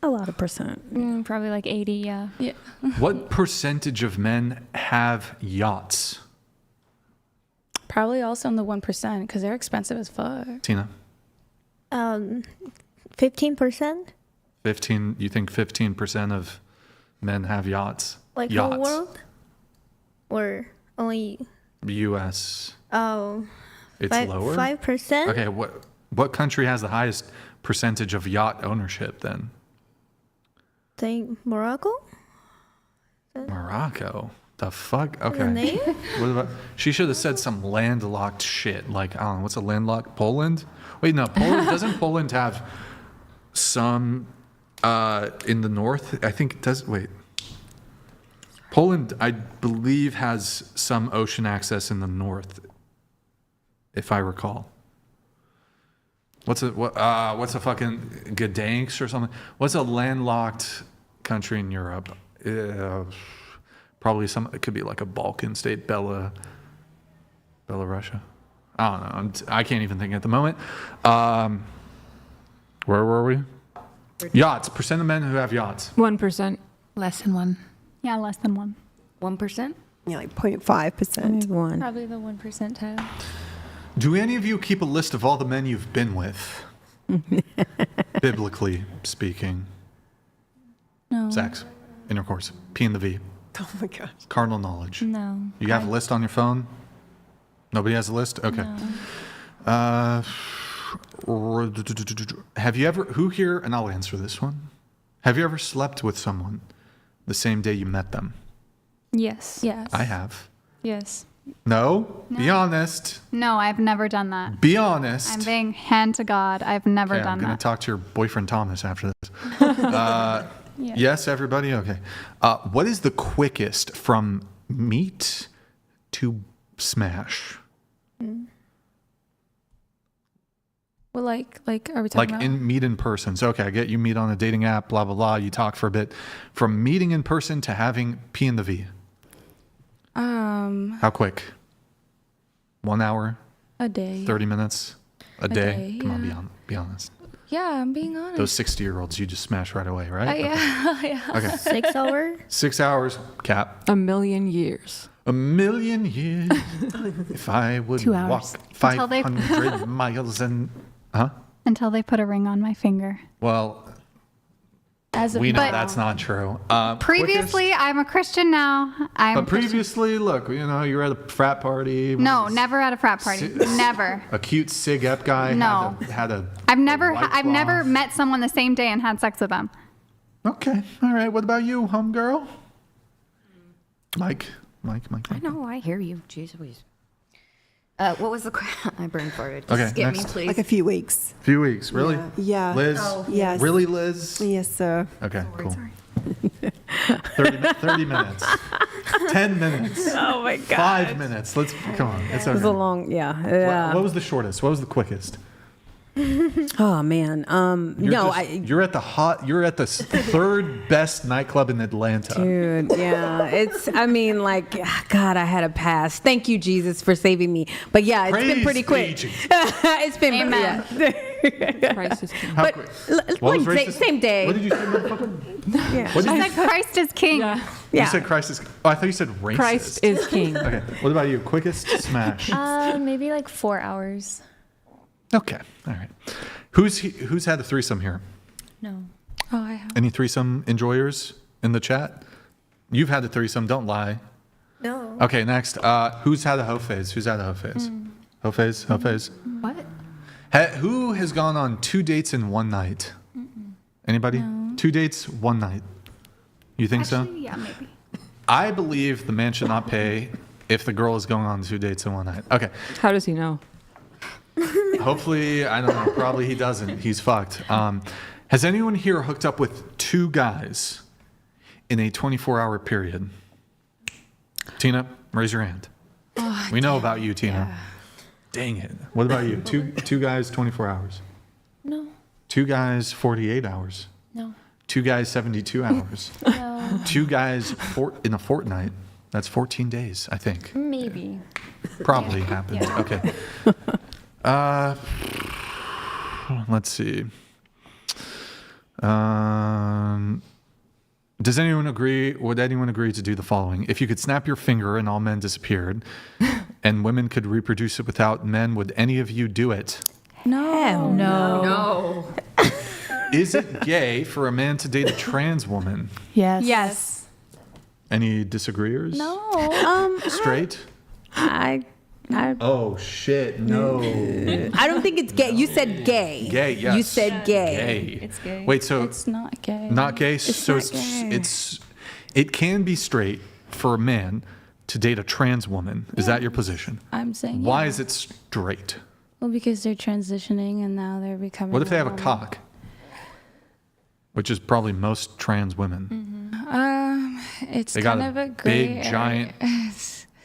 A lot of percent. Probably like 80, yeah. Yeah. What percentage of men have yachts? Probably also in the 1% because they're expensive as fuck. Tina? 15%? 15. You think 15% of men have yachts? Like yachts. whole world? Or only... U.S. Oh. It's 5, lower? 5%? Okay, what country has the highest percentage of yacht ownership then? Think Morocco? Morocco? The fuck? The Okay. name? What about, she should have said some landlocked shit. Like, I don't know, what's a landlocked? Poland? Wait, no, Poland, doesn't Poland have some in the north? I think it does, wait. Poland, I believe, has some ocean access in the north, if I recall. What's a fucking Gdansk or something? What's a landlocked country in Europe? Probably it could be like a Balkan state, Belarusia. I don't know. I can't even think at the moment. Where were we? Yachts. Percent of men who have yachts. 1%. Less than 1. Yeah, less than 1. 1%? Yeah, like 0.5%. 1. Probably the 1% tab. Do any of you keep a list of all the men you've been with? Biblically speaking. No. Sex. Intercourse. P and the V. Oh my gosh. Cardinal knowledge. No. You have a list on your phone? Nobody has a list? Okay. No. Have you ever, who here, and I'll answer this one. Have you ever slept with someone the same day you met them? Yes. Yes. I have. Yes. No? Be honest. No, I've never done that. Be honest. I'm being hand to God. I've never Okay, done I'm going that. to talk to your boyfriend Thomas after this. Yes, everybody? Okay. What is the quickest from meet to smash? Well, like, are we talking about? Meet in person. So, okay, I get you meet on a dating app, blah, blah, blah. You talk for a bit. From meeting in person to having P and the V. How quick? 1 hour? A day. 30 minutes? A day? Come on, be honest. Yeah, I'm being honest. Those 60-year-olds you just smash right away, right? Yeah. Okay. 6 hours? 6 hours, cap. 1,000,000 years. 1,000,000 years. If I would 2 hours. walk 500 miles and... Huh? Until they put a ring on my finger. Well, As of we know now. that's not true. Previously, I'm a Christian now. But previously, look, you know, you were at a frat party. No, never at a frat party. Never. A cute Sig Ep guy No. had a I've never white never cloth. met someone the same day and had sex with them. Okay, all right. What about you, homegirl? Mike. I know, I hear you. Jeez Louise. What was the question? I brain farted. Just Okay, skip me, next. please. Like a few weeks. Few weeks, really? Yeah. Liz? Oh. Yes. Really, Liz? Yes, sir. Okay, cool. 30 minutes. 10 minutes. Oh my God. 5 minutes. Come on. It's It was okay. a long, yeah. What was the shortest? What was the quickest? Oh man. You're at the third best nightclub in Atlanta. Dude, yeah. God, I had a pass. Thank you, Jesus, for saving me. But yeah, it's been pretty quick. It's been, Amen. yeah. Christ is king. How quick? What was racist? Same day. What did you say, motherfucker? Yeah. What did I you said Christ is king. Yeah. You said Christ is... Oh, I thought you said racist. Christ is king. Okay. What about you? Quickest smash? Maybe like 4 hours. Okay. All right. Who's had a threesome here? No. Oh, I have. Any threesome enjoyers in the chat? You've had a threesome. Don't lie. No. Okay. Next. Who's had a hoe phase? Who's had a hoe phase? Hoe phase? Hoe phase? What? Who has gone on 2 dates in one night? Anybody? No. 2 dates, 1 night. You think so? Yeah, maybe. I believe the man should not pay if the girl is going on 2 dates in 1 night. Okay. How does he know? Hopefully, I don't know. Probably he doesn't. He's fucked. Has anyone here hooked up with 2 guys in a 24-hour period? Tina, raise your hand. Oh, we know about you, Tina. Yeah. Dang it. What about you? Two guys, 24 hours. No. 2 guys, 48 hours. No. 2 guys, 72 hours. No. 2 guys in a fortnight. That's 14 days, I think. Maybe. Probably happened. Yeah. Okay. Let's see. Does anyone agree? Would anyone agree to do the following? If you could snap your finger and all men disappeared, and women could reproduce it without men, would any of you do it? No. No. Is it gay for a man to date a trans woman? Yes. Yes. Any disagreeers? No. Straight? I Oh shit! No. I don't think it's gay. You said gay. Gay. Yes. You said gay. Gay. It's gay. Wait. So It's not gay. not gay. It's So not gay. it can be straight for a man to date a trans woman. Is that your position? I'm saying. Why yeah. is it straight? Well, because they're transitioning and now they're becoming. What if they have a woman. cock? Which is probably most trans women. It's They kind got of a a gray big, area. giant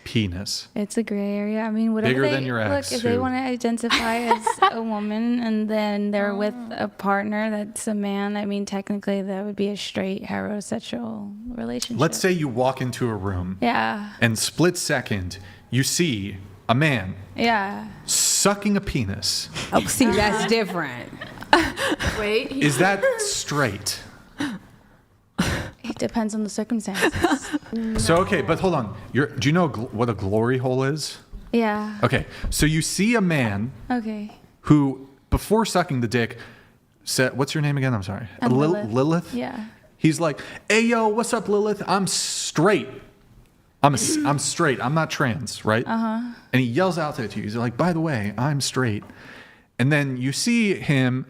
penis. It's a gray area. I mean, whatever Bigger they than your ex, look, if they who- want to identify as a woman and then they're with a partner that's a man, I mean, technically that would be a straight heterosexual relationship. Let's say you walk into a room Yeah. and split second you see a man Yeah. sucking a penis. Oh, see, that's different. Wait. Is that straight? It depends on the circumstances. So okay, but hold on. Do you know what a glory hole is? Yeah. Okay, so you see a man Okay. who, before sucking the dick, said, "What's your name again?" I'm sorry. I'm Lilith. Lilith. Yeah. He's like, "Hey yo, what's up, Lilith? I'm straight. I'm straight. I'm not trans, right?" Uh-huh. And he yells out to you. He's like, "By the way, I'm straight." And then you see him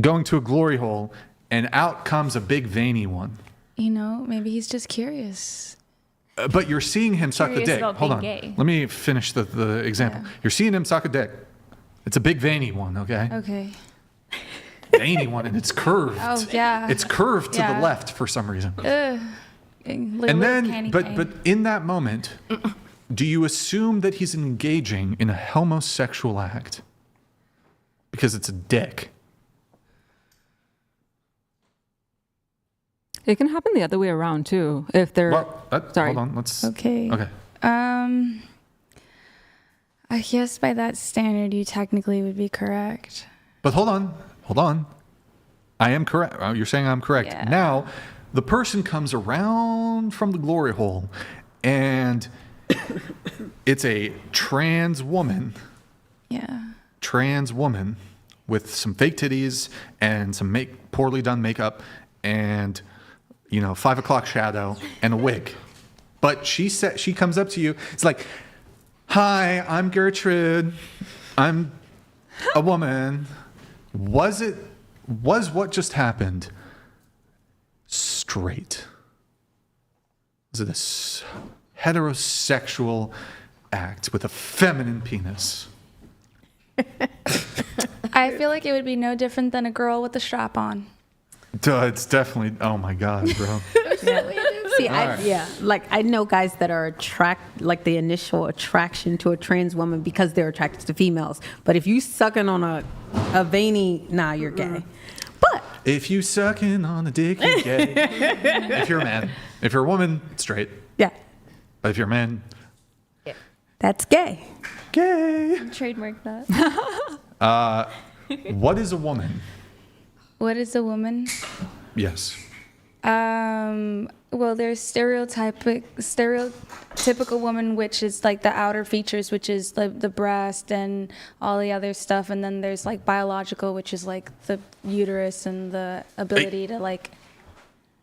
going to a glory hole, and out comes a big veiny one. You know, maybe he's just curious. But you're seeing him suck the Curious dick. about Hold on. being gay. Let me finish the example. Yeah. You're seeing him suck a dick. It's a big veiny one, okay? Okay. Veiny one, and it's curved. Oh, yeah. It's curved to the Yeah. left for some reason. Ugh. And then, but in that moment, do you assume that he's engaging in a homosexual act? Because it's a dick. It can happen the other way around too. If they're Well, sorry. hold on. Let's. Okay. Okay. I guess by that standard, you technically would be correct. But hold on. I am correct. You're saying I'm correct. Yeah. Now, the person comes around from the glory hole, and it's a trans woman. Yeah. Trans woman with some fake titties and some poorly done makeup and 5 o'clock shadow and a wig. But she comes up to you. It's like, "Hi, I'm Gertrude. I'm a woman." Was what just happened straight? Was it a heterosexual act with a feminine penis? I feel like it would be no different than a girl with a strap on. Duh, it's definitely. Oh my god, bro. See, Right. like I know guys that are like the initial attraction to a trans woman because they're attracted to females. But if you sucking on a veiny, nah, you're gay. But If you sucking on a dick, you're gay. If you're a man. If you're a woman, straight. yeah, But if you're a man, that's gay. gay. Trademark that. What is a woman? What is a woman? Yes. Well, there's stereotypical woman, which is like the outer features, which is the breast and all the other stuff, and then there's like biological, which is like the uterus and the ability to like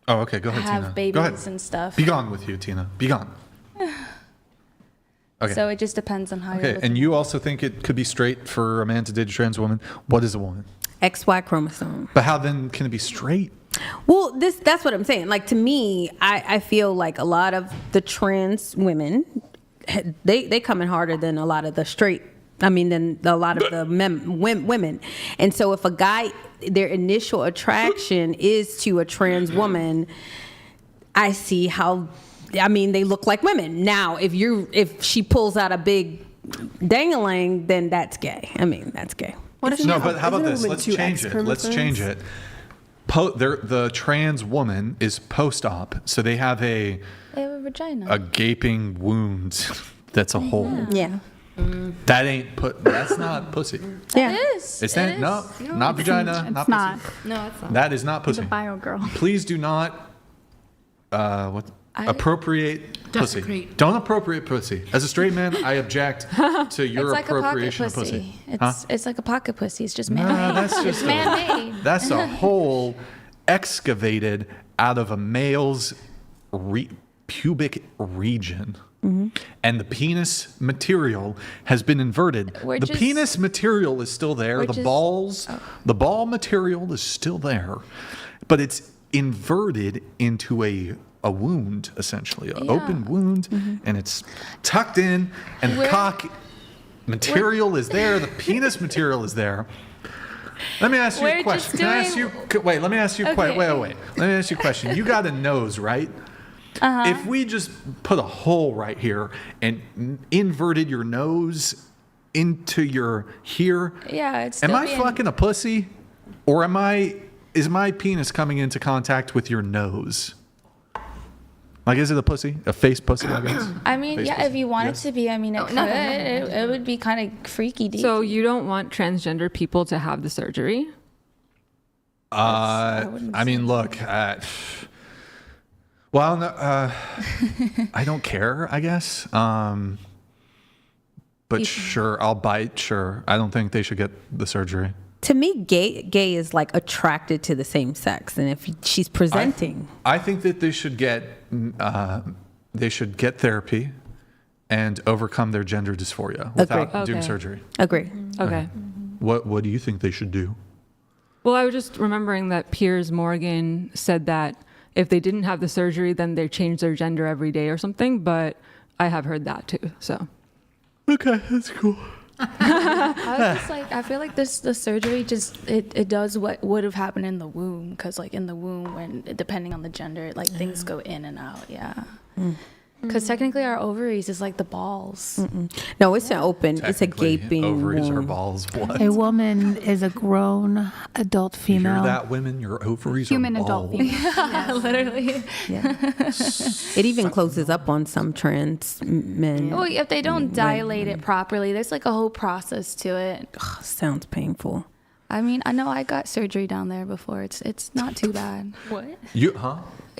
Oh, okay. Go ahead, have Tina. babies Go ahead. and stuff. Be gone with you, Tina. Be gone. Okay. So it just depends on how you're Okay. looking. And you also think it could be straight for a man to date a trans woman. What is a woman? XY chromosome. But how then can it be straight? Well, that's what I'm saying. Like, to me, I feel like a lot of the trans women, they come in harder than a lot of the straight. Than a lot of the women. And so if a guy, their initial attraction is to a trans woman, I see how, they look like women. Now, if she pulls out a big dangling, then that's gay. That's gay. But how about this? Let's change it. The trans woman is post-op, so they have a vagina, a gaping wound that's a hole. Yeah. That's not pussy. Yeah. It is. It's not vagina. It's not not. pussy. No, it's not. That is not pussy. The bio girl. Please do not appropriate pussy. Don't appropriate pussy. As a straight man, I object to your appropriation of pussy. It's like a pocket pussy. It's just man-made. That's just man-made. That's a hole excavated out of a male's pubic region. Mm-hmm. And the penis material has been inverted. The penis material is still there. The ball material is still there, but it's inverted into a wound, essentially, an open wound, and it's tucked in, and the cock material is there. The penis material is there. Let me ask you a question. Let me ask you a question. You got a nose, right? If we just put a hole right here and inverted your nose into your here, am I fucking a pussy, or is my penis coming into contact with your nose? Like, is it a pussy? A face pussy, I guess? Face pussy. If you want it to be, it would be kind of freaky. So you don't want transgender people to have the surgery? Look. Well, I don't care, I guess. But sure, I'll bite. Sure, I don't think they should get the surgery. To me, gay is like attracted to the same sex, and if she's presenting, I think that they should get therapy and overcome their gender dysphoria without doing surgery. Agree. Okay. What do you think they should do? Well, I was just remembering that Piers Morgan said that if they didn't have the surgery, then they change their gender every day or something. But I have heard that too. So. Okay, that's cool. I feel like the surgery it does what would have happened in the womb, because like in the womb, when depending on the gender, like things go in and out. Yeah. Because technically our ovaries is like the balls. No, it's not open. It's a gaping ovaries womb. are balls. What? A woman is a grown adult female. You hear that, women? Your ovaries Human are adult balls. female. Yeah, literally. Yeah. It even closes up on some trans men. Well, if they don't dilate it properly, there's like a whole process to it. Ugh, sounds painful. I know I got surgery down there before. It's not too bad. What?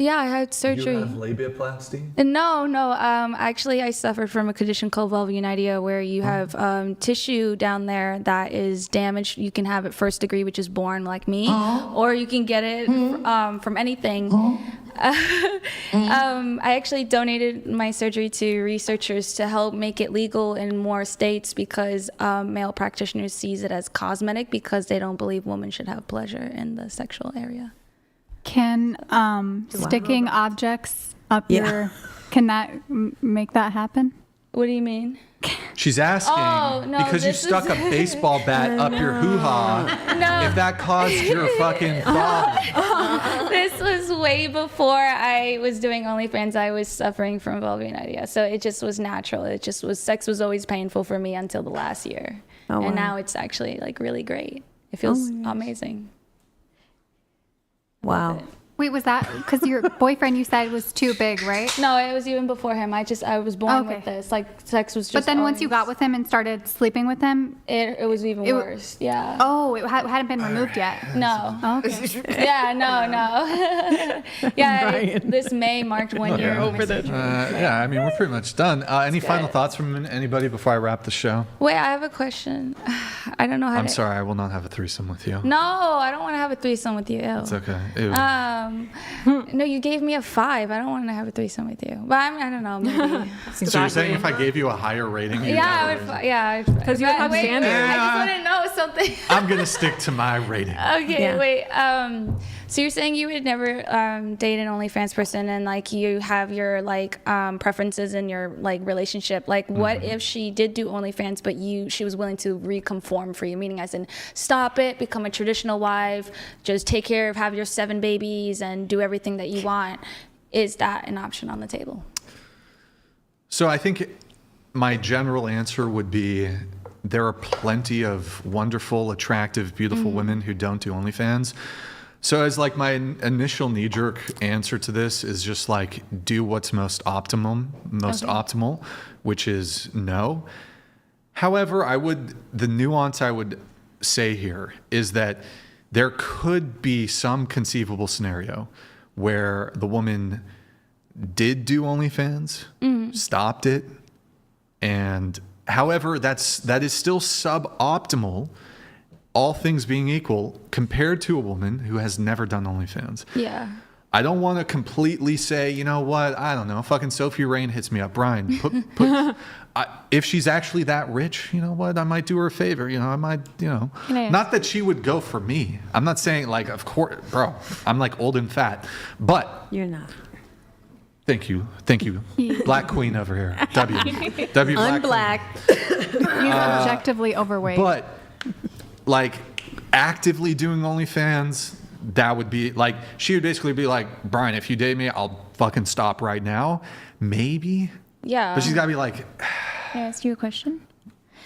Yeah, I had surgery. You have labiaplasty? No. Actually, I suffered from a condition called vulvinitis, where you have tissue down there that is damaged. You can have it first degree, which is born like me, or you can get it from anything. I actually donated my surgery to researchers to help make it legal in more states, because male practitioners sees it as cosmetic, because they don't believe women should have pleasure in the sexual area. Can sticking objects up your, can that make that happen? What do you mean? She's asking because you stuck a baseball bat up your hoo-ha. If that caused your fucking problem. This was way before I was doing OnlyFans. I was suffering from vulvinitis, so it just was natural. Sex was always painful for me until the last year, and now it's actually like really great. It feels amazing. Wow. Wait, was that because your boyfriend, you said, was too big, right? No, it was even before him. I was born with this. Like, sex was just. But then once you got with him and started sleeping with him, it was even worse. Yeah. Oh, it hadn't been removed yet. No. Oh, okay. Yeah, no. Yeah, this May marked 1 year over the. Yeah, we're pretty much done. Any final thoughts from anybody before I wrap the show? Wait, I have a question. I don't know how. I'm sorry, I will not have a threesome with you. No, I don't want to have a threesome with you. Ew. It's okay. Ew. No, you gave me a 5. I don't want to have a threesome with you. But I don't know. Maybe. So you're saying if I gave you a higher rating, you'd because you would have standards. I just want to know something. I'm gonna stick to my rating. Okay, wait. So you're saying you would never date an OnlyFans person, and like you have your like preferences in your like relationship. Like, what if she did do OnlyFans, but she was willing to reconform for you, meaning as in stop it, become a traditional wife, just take care of, have your 7 babies, and do everything that you want? Is that an option on the table? So I think my general answer would be there are plenty of wonderful, attractive, beautiful women who don't do OnlyFans. So as like my initial knee-jerk answer to this is just like do what's most optimal, which is no. However, the nuance I would say here is that there could be some conceivable scenario where the woman did do OnlyFans, stopped it, and however, that is still suboptimal, all things being equal, compared to a woman who has never done OnlyFans. Yeah. I don't want to completely say, you know what, I don't know, fucking Sophie Rain hits me up. Brian, if she's actually that rich, you know what, I might do her a favor. You know, I might, you know. Not that she would go for me. I'm not saying like, of course, bro, I'm like old and fat. But. You're not. Thank you. Black queen over here. W Unblack. He's objectively overweight. But like actively doing OnlyFans, that would be like, she would basically be like, Brian, if you date me, I'll fucking stop right now. Maybe. Yeah. But she's got to be like, Can I ask you a question?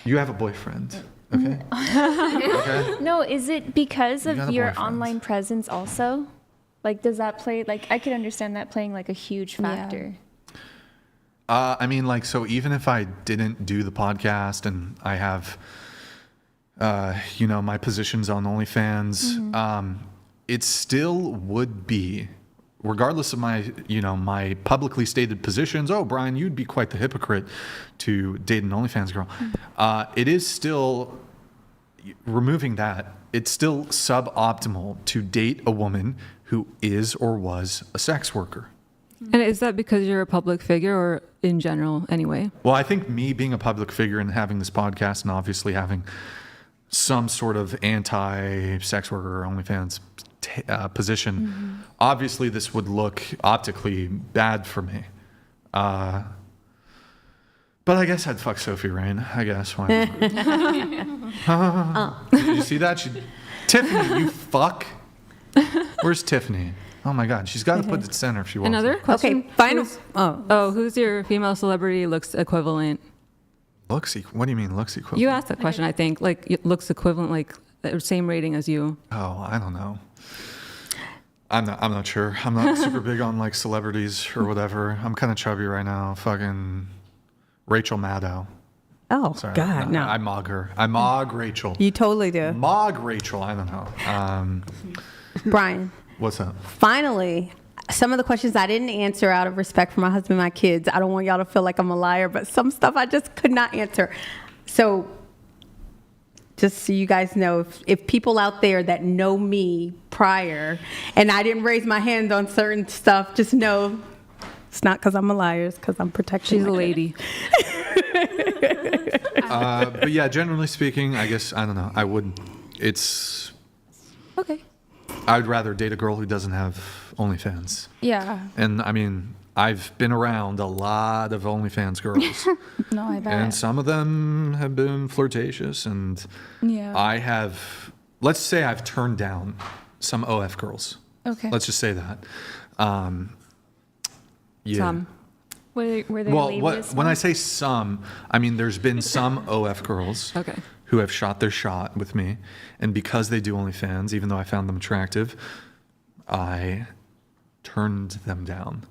You have a boyfriend. Okay. Okay. No, is it because You got of a your boyfriend. online presence also? Like, does that play, like, I could understand that playing like a huge factor. I mean, like, so even if I didn't do the podcast and I have, you know, my positions on OnlyFans, it still would be, regardless of my, you know, my publicly stated positions. Oh, Brian, you'd be quite the hypocrite to date an OnlyFans girl. It is still, removing that, it's still suboptimal to date a woman who is or was a sex worker. And is that because you're a public figure or in general anyway? Well, I think me being a public figure and having this podcast and obviously having some sort of anti-sex worker or OnlyFans position, obviously this would look optically bad for me. But I guess I'd fuck Sophie Rain. I guess. Why not? Did you see that? Tiffany, you fuck. Where's Tiffany? Oh my God, she's got to put the center if she wants. Another question. Okay, final. Who's your female celebrity looks equivalent? Looks? What do you mean looks equivalent? You asked that question, I think. Like, it looks equivalent, like the same rating as you. Oh, I don't know. I'm not sure. I'm not super big on like celebrities or whatever. I'm kind of chubby right now. Fucking Rachel Maddow. Oh, sorry. God, no. I mog her. I mog Rachel. You totally do. Mog Rachel. I don't know. Brian. What's up? Finally, some of the questions I didn't answer out of respect for my husband and my kids. I don't want y'all to feel like I'm a liar, but some stuff I just could not answer. So just so you guys know, if people out there that know me prior and I didn't raise my hand on certain stuff, just know it's not because I'm a liar, it's because I'm protecting. She's a lady. But yeah, generally speaking, I guess, I don't know. It's okay. I'd rather date a girl who doesn't have OnlyFans. Yeah. And I mean, I've been around a lot of OnlyFans girls. No, I bet. And some of them have been flirtatious. And yeah. I have, let's say I've turned down some OF girls. Okay. Let's just say that. Yeah. Some. Were they Well, when I say some, I mean there's been some OF girls who have shot their shot with me. And because they do OnlyFans, even though I found them attractive, I turned them down.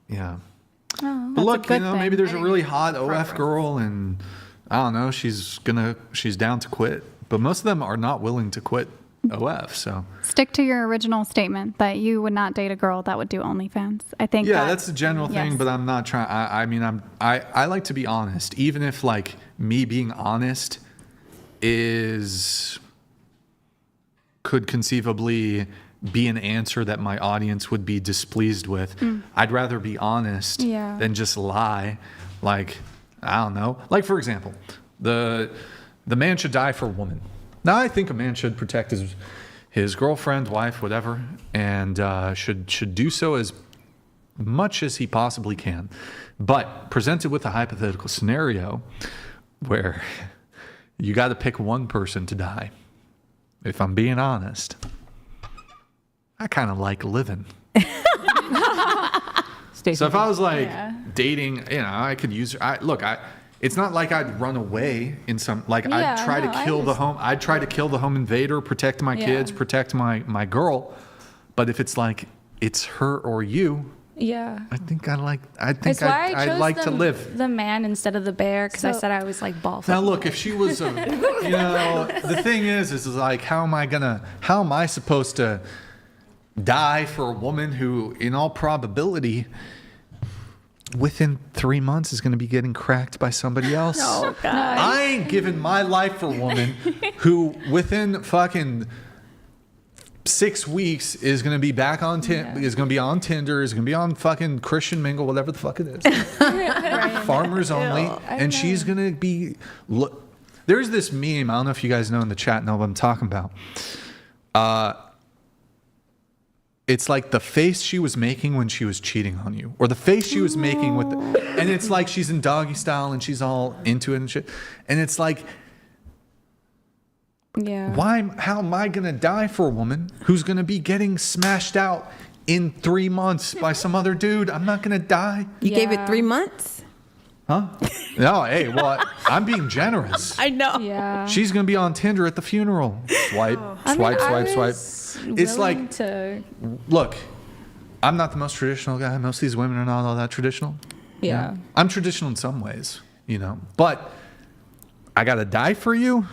Yeah. Oh, but look, you know, maybe there's a really hot OF girl and I don't know, she's down to quit. But most of them are not willing to quit OF, so. Stick to your original statement that you would not date a girl that would do OnlyFans. I think that's the general thing, but I'm not trying. I like to be honest, even if like me being honest could conceivably be an answer that my audience would be displeased with. I'd rather be honest than just lie. Like, I don't know. Like, for example, the man should die for a woman. Now, I think a man should protect his girlfriend, wife, whatever, and should do so as much as he possibly can. But presented with a hypothetical scenario where you got to pick one person to die, if I'm being honest, I kind of like living. So if I was like dating, I could use. It's not like I'd run away in some. Like I'd try to kill the home. I'd try to kill the home invader, protect my kids, protect my girl. But if it's like it's her or you. Yeah, I think I'd like to live. The man instead of the bear because I said I was like ball. Now look, if she was, the thing is like, how am I supposed to die for a woman who, in all probability, within 3 months is going to be getting cracked by somebody else? Oh God! I ain't giving my life for a woman who, within fucking 6 weeks is going to be back on is going to be on Tinder, is going to be on fucking Christian Mingle, whatever the fuck it is. Farmers only. And she's going to be there's this meme, I don't know if you guys know in the chat know what I'm talking about. It's like the face she was making when she was cheating on you, or the face she was making and it's like she's in doggy style and she's all into it and shit. And it's like, how am I going to die for a woman who's going to be getting smashed out in 3 months by some other dude? I'm not going to die. You gave it 3 months? Huh? No, hey, well, I'm being generous. I know. Yeah. She's going to be on Tinder at the funeral. Swipe. It's like, look, I'm not the most traditional guy. Most of these women are not all that traditional. Yeah. I'm traditional in some ways, but I got to die for you?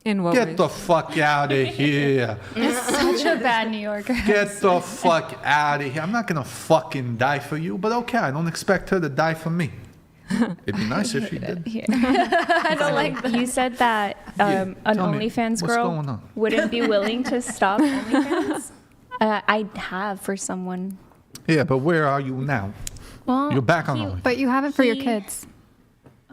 In what Get ways? the fuck out of here. It's such a bad New Yorker. Get the fuck out of here. I'm not going to fucking die for you, but okay, I don't expect her to die for me. It'd be nice if she did. I don't like that. You said that an OnlyFans girl wouldn't be willing to stop OnlyFans. I have for someone. Yeah, but where are you now? Well, you're back on OnlyFans. But you have it for your kids.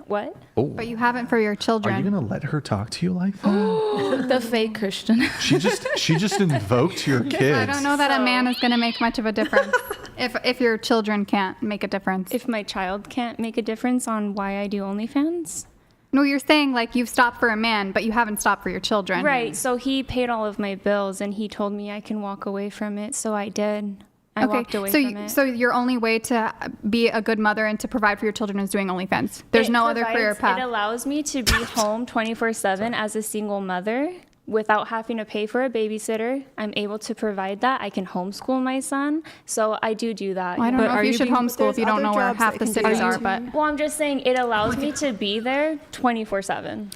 What? Oh. But you have it for your children. Are you gonna let her talk to you like that? The fake Christian. She just invoked your kids. I don't know that a man is going to make much of a difference if your children can't make a difference. If my child can't make a difference on why I do OnlyFans? No, you're saying like you've stopped for a man, but you haven't stopped for your children. Right. So he paid all of my bills and he told me I can walk away from it. So I did. I walked away from it. So your only way to be a good mother and to provide for your children is doing OnlyFans. There's no other career path. It allows me to be home 24/7 as a single mother without having to pay for a babysitter. I'm able to provide that. I can homeschool my son. So I do that. Well, I don't know if you should homeschool if you don't know where half the cities are. But well, I'm just saying it allows me to be there 24/7.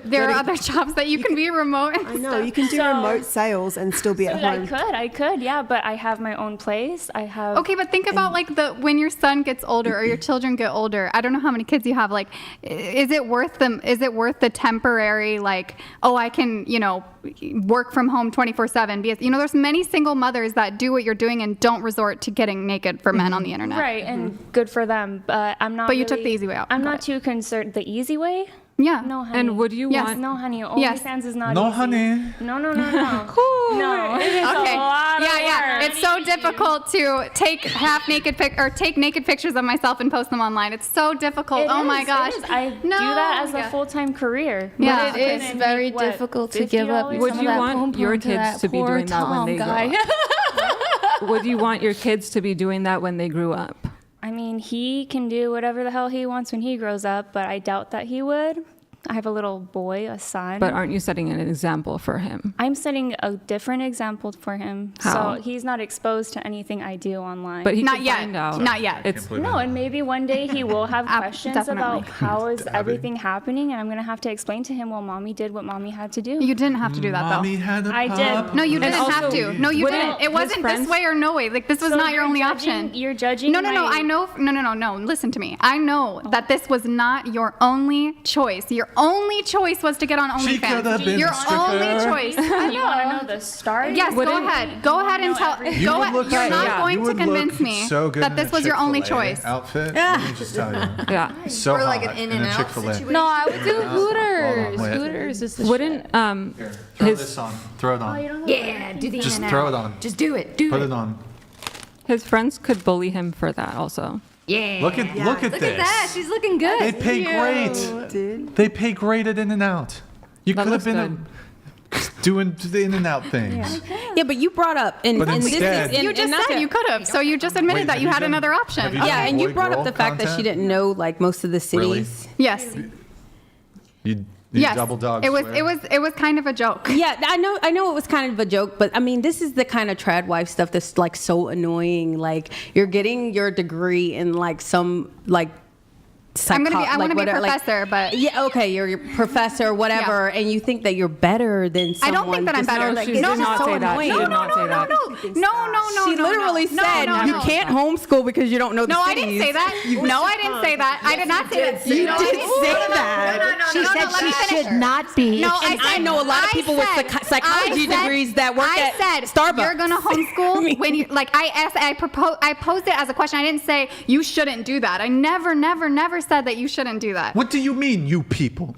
There are other jobs that you can be remote. I know you can do remote sales and still be at home. I could, yeah, but I have my own place. I have. Okay, but think about like when your son gets older or your children get older. I don't know how many kids you have. Like, is it worth them? Is it worth the temporary like? Oh, I can work from home 24/7 because there's many single mothers that do what you're doing and don't resort to getting naked for men on the internet. Right, and good for them, but I'm not. But you took the easy way out. I'm not too concerned. The easy way? Yeah. No, honey. And would you want? No, honey. OnlyFans is not no, easy. Honey. No. No. It is okay. a lot of work. It's so difficult to take naked pictures of myself and post them online. It's so difficult. My gosh. I do that as a full-time career. Yeah, it is very difficult to give up. Would you want your kids to be doing that when they grow up? Would you want your kids to be doing that when they grew up? I mean, he can do whatever the hell he wants when he grows up, but I doubt that he would. I have a little boy, a son. But aren't you setting an example for him? I'm setting a different example for him. How? So he's not exposed to anything I do online. But he not could yet. find out. Not yet. No, and maybe one day he will have questions definitely. about how is everything happening, and I'm going to have to explain to him, well, mommy did what mommy had to do. You didn't have to do that, Mommy had a I did. pup. No, you didn't also, have to. No, you didn't. It wasn't this way or no way. Like, this was not your only option. You're judging No. I know. No. Listen to me. I know that this was not your only choice. Your only choice was to get on She could have been OnlyFans. Your a stripper. only choice. You want to know the start? Yes, go ahead. Go ahead and tell. You Go would ahead. look You're so- not going you to would convince look me so good that in this a was your only Chick-fil-A choice. outfit. Let me just tell you. Yeah. So Or like hot an in a In-N-Out Chick-fil-A. situation. No, I would do Hooters. wait. Hooters is the Wouldn't Here, throw this on. Throw it on. Yeah, do the Just In-N-Out. throw it on. Just do it. Do Put it. it on. his friends could bully him for that also? Yeah. Look at Look this. at that. She's looking good. They pay great. They pay great at In-N-Out. You That could have looks been doing the In-N-Out things. Yeah, but you brought up and, But and this instead- is and, You just and not said to- you could have. So you just admitted Wait, that have you you had done- another have option. you done Yeah, and you boy, brought up girl the fact that she content? didn't know like most of the Really? cities. Yes. You Yes. double dog It was. swear. It was kind of a joke. Yeah, I know it was kind of a joke, but I mean, this is the kind of trad wife stuff that's like so annoying. Like you're getting your degree in like some like. I want to be a whatever, like- professor, but yeah, okay, you're your professor, whatever, and you think that you're better than I someone. don't think that I'm just- better. No, she it's did just not so say that. annoying. She did not say that. No. She literally said no, you no. can't homeschool because you don't know the No, I cities. didn't say that. No, I didn't say that. I did not say that. You No, I did didn't say that. She said let me she finish. should not be. No, And I know a lot of people with psychology degrees that work I at said, Starbucks. You're gonna homeschool when you like. I posed it as a question. I didn't say you shouldn't do that. I never said that you shouldn't do that. What do you mean, you people?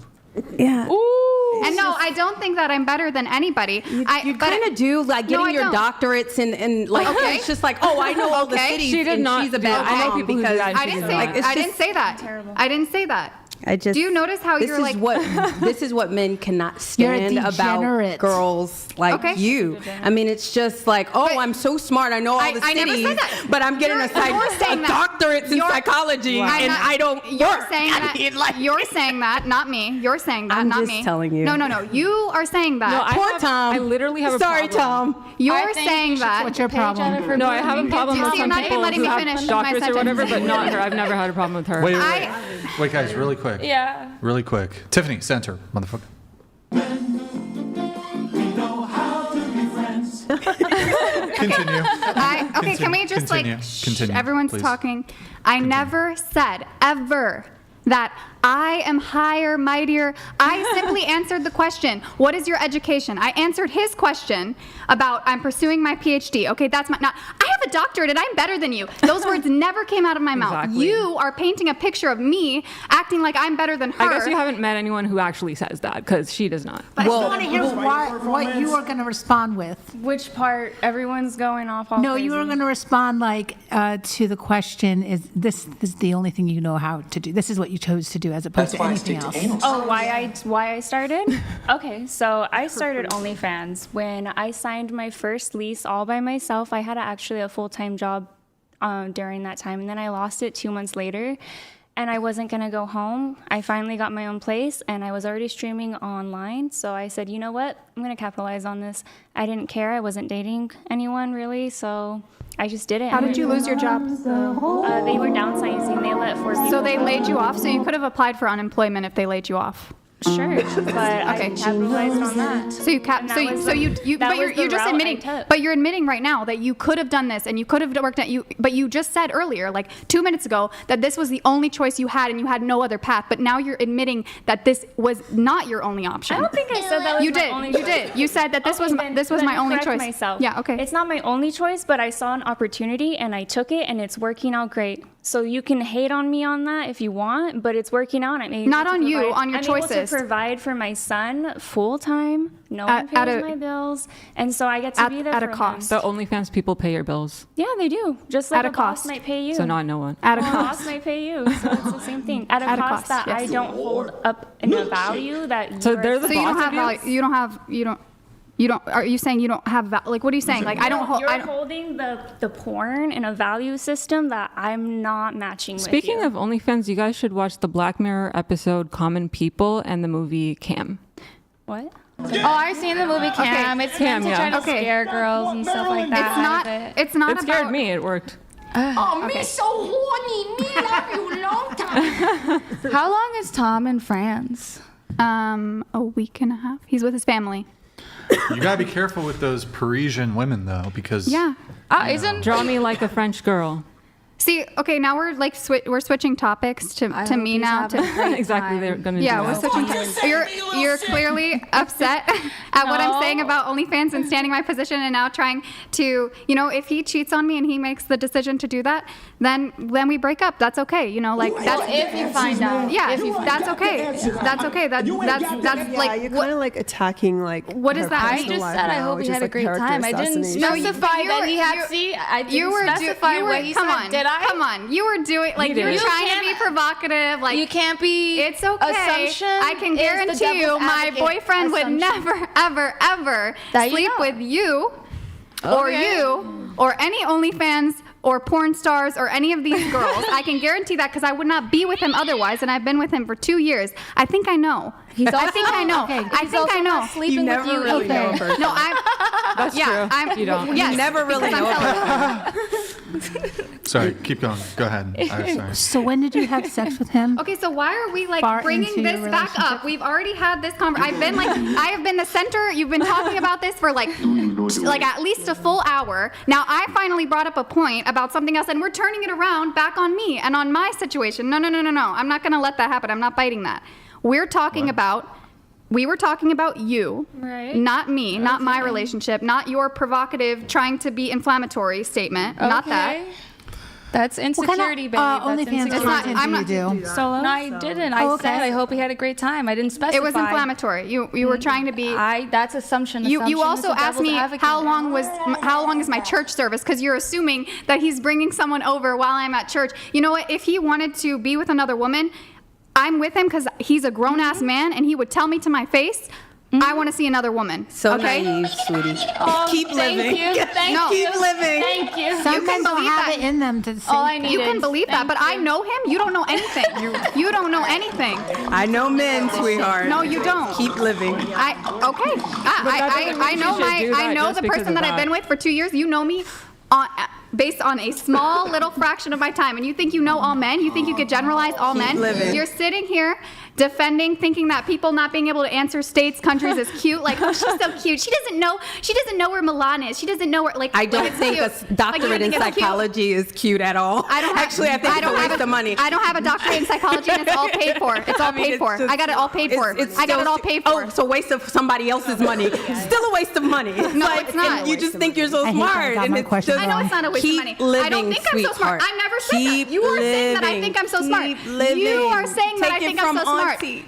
Yeah. And no, I don't think that I'm better than anybody. You but- kind of do, like No, getting I your don't. doctorates and like Okay. it's just like, oh, I know all the Okay. cities. She did and not she's a do bad that. I know mom people who do because that and I didn't say. like, it's I didn't just- say that. I didn't say that. I just. Do you notice how this you're is like? this is what men cannot You're a stand about degenerate. girls like Okay. you. I mean, it's just like, oh, But I'm so smart. I know all the I never cities, said that. but I'm getting You're saying a that. doctorate in You're- psychology, I'm and not- I don't You're work. saying I that. mean, like- You're saying that, not me. You're saying that, I'm not just me. telling you. No. You are saying that. No, Poor Tom. I literally have a Sorry, problem. Tom. You're saying that. What's your problem? No, I have a problem You with see, some you're not even people letting who me have finish my doctorates or sentence. whatever, but not her. I've never had a problem with her. Wait, guys, really quick. Yeah. Really quick. Tiffany, center, motherfucker. Continue. Okay, can we just Continue. like, shh, Continue, everyone's please. talking. I never said ever that I am higher, mightier. I simply answered the question, what is your education? I answered his question about I'm pursuing my PhD. Okay, that's my, not, I have a doctorate and I'm better than you. Those words never came out of my mouth. Exactly. You are painting a picture of me acting like I'm better than her. I guess you haven't met anyone who actually says that, because she does not. I just want to hear what you are going to respond with. Which part? Everyone's going off all No, crazy. you were going to respond like to the question: Is this is the only thing you know how to do? This is what you chose to do, as opposed to anything else. Oh, why I started? Okay, so I started OnlyFans when I signed my first lease all by myself. I had actually a full-time job during that time, and then I lost it 2 months later, and I wasn't gonna go home. I finally got my own place, and I was already streaming online, so I said, you know what? I'm gonna capitalize on this. I didn't care. I wasn't dating anyone really, so I just did it. How did you lose your job? They were downsizing. They let 4 people So they go. laid you off, so you could have applied for unemployment if they laid you off. Sure, but I capitalized on that. So you And that was so the- you that but was the you're just route I admitting, took. but you're admitting right now that you could have done this and you could have worked at you, but you just said earlier, like 2 minutes ago, that this was the only choice you had and you had no other path. But now you're admitting that this was not your only option. I don't think I said that was You my did. only You choice. did. You said that this Okay, was then my only correct choice. Myself. Yeah. Okay. It's not my only choice, but I saw an opportunity and I took it, and it's working out great. So you can hate on me on that if you want, but it's working out. I'm able Not to on you, provide- on your I'm choices. able to provide for my son full time. No one At pays a- my bills, and so I get to be there at for a cost. The OnlyFans people pay your bills, him. Yeah, they do. Just like At a boss cost. might pay you. so not no one. At a Boss cost. might pay you, so it's the same thing. At a At a cost cost, that I yes. don't hold up in a value that. So you're they're the So you don't boss have of you? value. You don't. Are you saying you don't have like? What are you saying? Like I don't hold. You're holding the porn in a value system that I'm not matching with. Speaking you. of OnlyFans, you guys should watch the Black Mirror episode Common People and the movie Cam. What? Oh, I've seen the movie Cam. It's Cam, meant to yeah. try to scare girls and stuff like that. It's not. It's not It scared about. me. It worked. Oh, me so horny. Me love you long time. How long is Tom in France? A week and a half. He's with his family. You gotta be careful with those Parisian women, though, because Yeah. Isn't Draw me like a French girl. See, okay, now we're like we're switching topics to me now. Exactly, they're gonna. Yeah, we're switching. You're clearly upset at what I'm saying about OnlyFans and standing my position, and now trying to, if he cheats on me and he makes the decision to do that, then we break up. That's okay. That's if you find out. Yeah, that's okay. That's okay. That's like you're kind of like attacking like. What does that mean? I just said I hope he had a great time. I didn't specify that he had. See, I didn't specify what he said. Did I? Come on, you were doing you were trying to be provocative. Like you can't be. It's okay. I can guarantee you, my boyfriend would never, ever, ever sleep with you, or you, or any OnlyFans or porn stars or any of these girls. I can guarantee that because I would not be with him otherwise, and I've been with him for 2 years. I think I know. I think I know. Okay. I think I know. Sleeping with you. Really know a person. No, I'm. That's true. You don't. Yes, You never really know a Sorry, keep going. Go ahead. Sorry. So when did you have sex with him? Okay, so why are we Far bringing into this your back up? We've already had this conversation. I have been the center. You've been talking about this for like at least a full hour. Now I finally brought up a point about something else, and we're turning it around back on me and on my situation. No. I'm not going to let that happen. I'm not biting that. We were talking about you, right? Not me, not my relationship, not your provocative, trying to be inflammatory statement. Okay. Not that. That's insecurity, babe. OnlyFans content do you do? Solo? No, I didn't. I said I hope he had a great time. I didn't specify. It was inflammatory. You were trying to be. That's assumption. You also asked me how long is my church service, because you're assuming that he's bringing someone over while I'm at church. You know what? If he wanted to be with another woman, I'm with him because he's a grown-ass man, and he would tell me to my face, I want to see another woman. So okay? naive, sweetie. Keep living. Thank you. Keep living. Thank you. Some men don't have it in them to say All I need You can believe that, but I know him. You don't know anything. You don't know anything. I know men, sweetheart. No, you don't. Keep living. I know the person that I've been with for 2 years. You know me based on a small little fraction of my time, and you think you know all men? You think you could generalize all men? Living. You're sitting here defending, thinking that people not being able to answer states, countries is cute. Like, oh, she's so cute. She doesn't know where Milan is. She doesn't know where, like, I don't think a doctorate in psychology is cute at all. I don't have, Actually, I think it's a waste of money. I don't have a doctorate in psychology, and it's all paid for. It's all paid for. I got it all paid for. I got it all paid for. Oh, so waste of somebody else's money. Still a waste of money. No, it's not. You just think you're so smart, and it's just. I know it's not a waste of money. I don't think I'm so smart. I never said that. You are saying that I think I'm so smart. You are saying that I think I'm so smart.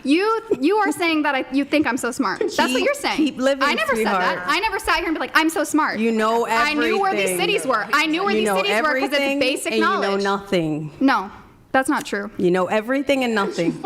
You are saying that you think I'm so smart. That's what you're saying. Keep living, I never sweetheart. said that. I never sat here and be like, I'm so smart. You know everything. I knew where these cities were. I knew where these cities were because it's basic knowledge. You know nothing. No, that's not true. You know everything and nothing.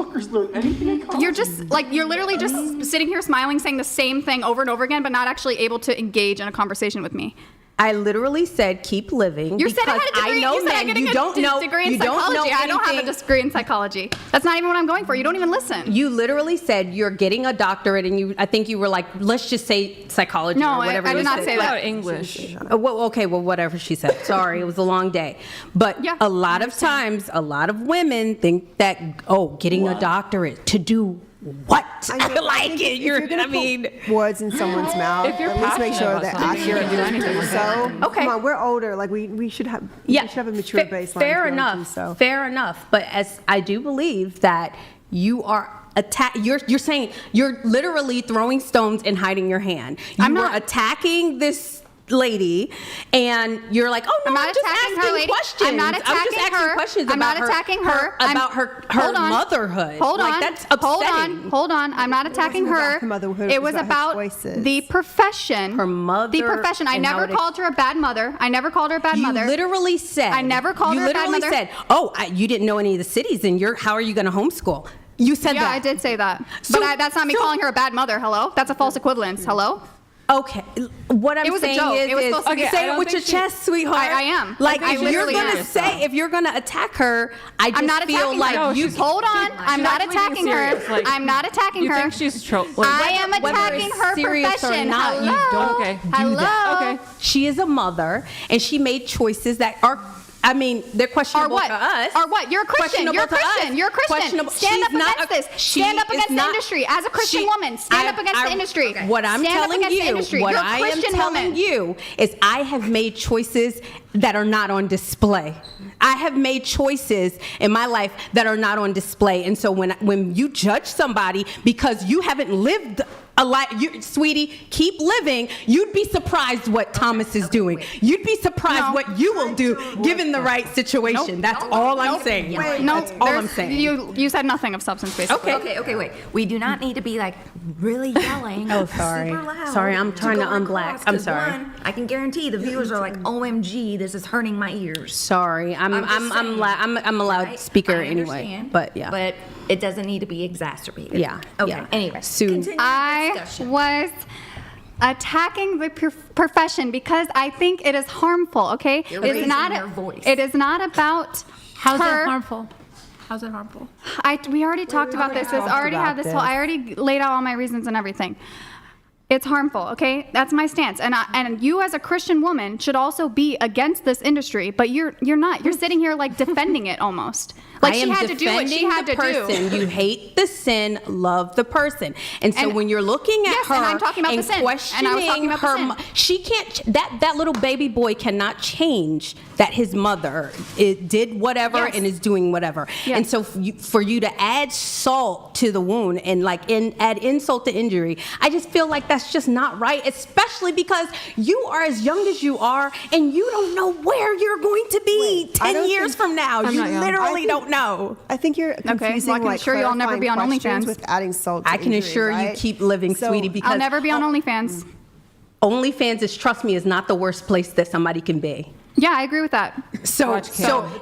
You're literally just sitting here smiling, saying the same thing over and over again, but not actually able to engage in a conversation with me. I literally said keep living. You said I had a degree. I know you said men. I'm getting You don't know. a degree in You don't psychology. know I don't have a degree in psychology. That's not even what I'm going for. You don't even listen. You literally said you're getting a doctorate, and I think you were like, let's just say psychology or whatever. I did not said. say that. English. Well, whatever she said. Sorry, it was a long day. But a lot of times, a lot of women think that, getting a doctorate to do what? I think if you're gonna put words in someone's mouth, at least make sure they're accurate and do so. Okay. Come on, we're older. Like we should have. We should have a mature baseline. Fair enough. Fair enough. But as I do believe that you are. You're saying you're literally throwing stones and hiding your hand. I'm not attacking this lady, and you're like, I'm not attacking her, lady. Questions. I'm not attacking I'm just asking her. questions I'm about not attacking her. About her motherhood. Hold on. Like, that's upsetting. Hold on. I'm not attacking her. It was about the profession. Her mother. The profession. I never called her a bad mother. I never called her a bad mother. You literally said. I never called her a bad mother. You literally said, you didn't know any of the cities, and how are you going to homeschool? You said that. Yeah, I did say that. But that's not me calling her a bad mother. Hello? That's a false equivalence. Hello? Okay, what I'm saying is, say it with your chest, sweetheart. I am. Like, if you're gonna attack her, I'm not feel like you. Hold on, I'm not attacking her. I'm not attacking her. You think she's I am attacking her profession. Not, you don't do that. Hello. Okay. She is a mother, and she made choices that are I mean, they're questionable Or what? to us. Or what? You're a Christian. You're a Christian. You're a Christian. Questionable. Stand up She's not against a- this. she Stand up is against the not- industry. As a Christian woman, stand up against the industry. What I'm Stand up telling against the you, industry. what You're a I am Christian telling woman. you is I have made choices that are not on display. I have made choices in my life that are not on display. And so when you judge somebody because you haven't lived a life, sweetie, keep living, you'd be surprised what Thomas is doing. You'd be surprised what you will do given the right situation. That's all I'm saying. That's all I'm saying. You said nothing of substance, basically. Okay, wait. We do not need to be like really yelling. Oh, sorry. Super loud Sorry, I'm trying to go unblack. across, I'm 'cause sorry. one, I can guarantee the viewers are like, OMG, this is hurting my ears. Sorry, I'm a loud speaker anyway. But yeah. But it doesn't need to be exacerbated. Yeah. Okay. Yeah. Anyway, Soon. I was attacking the profession because I think it is harmful. Okay, You're it's raising not. your voice. It is not about How's her. it harmful? How's it harmful? We already talked about this. This already had this whole. I already laid out all my reasons and everything. It's harmful, okay? That's my stance. And you as a Christian woman should also be against this industry, but you're not. You're sitting here like defending it almost. Like I she am had to do what she defending had the to person. do. You hate the sin, love the person. And so And- when you're looking at Yes, her and I'm talking about and the sin. questioning And I was talking about the her, sin. she can't. That little baby boy cannot change that his mother did whatever Yes. and is doing whatever. Yes. And so for you to add salt to the wound and add insult to injury, I just feel like that's just not right. Especially because you are as young as you are, and you don't know where you're going to be 10 years from now. You not young. literally don't know. I think you're confusing well, I can assure you I'll never be on clarifying questions OnlyFans. with adding salt to I can injury, assure you, right? keep living, So- sweetie, because I'll never be on OnlyFans. OnlyFans is, trust me, is not the worst place that somebody can be. Yeah, I agree with that. So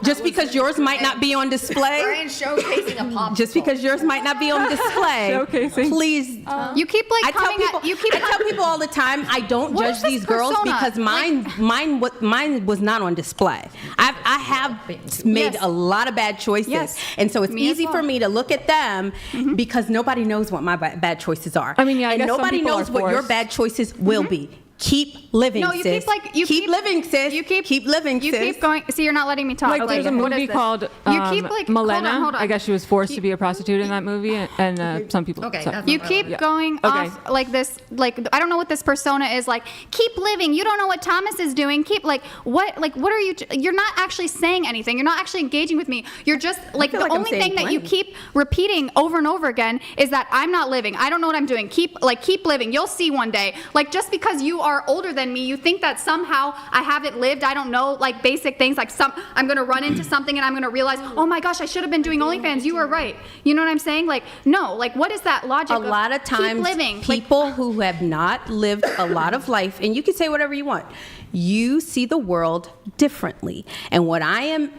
just because yours might not be on display, Brian's showcasing a pop. just because yours might not be on display, Showcasing. please. You keep like I tell coming people, at, you keep I tell people all the time, I don't What judge is this these girls persona? because mine was not on display. I have made Yes. a lot of bad choices, Yes. and so it's Me as easy well. for me to look at them because nobody knows what my bad choices are. I mean, yeah, I and guess some nobody people knows are what your forced. bad choices will be. Keep living, No, you sis. keep living, sis. You keep living, you sis. keep going. See, you're not letting me talk. Like Okay, there's a what is movie this? called You keep like Milena. Hold on. I guess she was forced to be a prostitute in that movie, and some people. Okay, so- that's You not keep relevant. going Okay. off like this, like I don't know what this persona is. Like, keep living. You don't know what Thomas is doing. Keep what are you? You're not actually saying anything. You're not actually engaging with me. You're just like feel the like I'm only saying thing that you plenty. keep repeating over and over again is that I'm not living. I don't know what I'm doing. Keep living. You'll see one day. Like just because you are older than me, you think that somehow I haven't lived. I don't know like basic things. Like I'm gonna run into something and I'm gonna realize, oh my gosh, I should have been doing OnlyFans. You were right. You know what I'm saying? Like no. Like what is that logic? A lot of times, keep living. people who have not lived a lot of life, and you can say whatever you want, you see the world differently. And what I am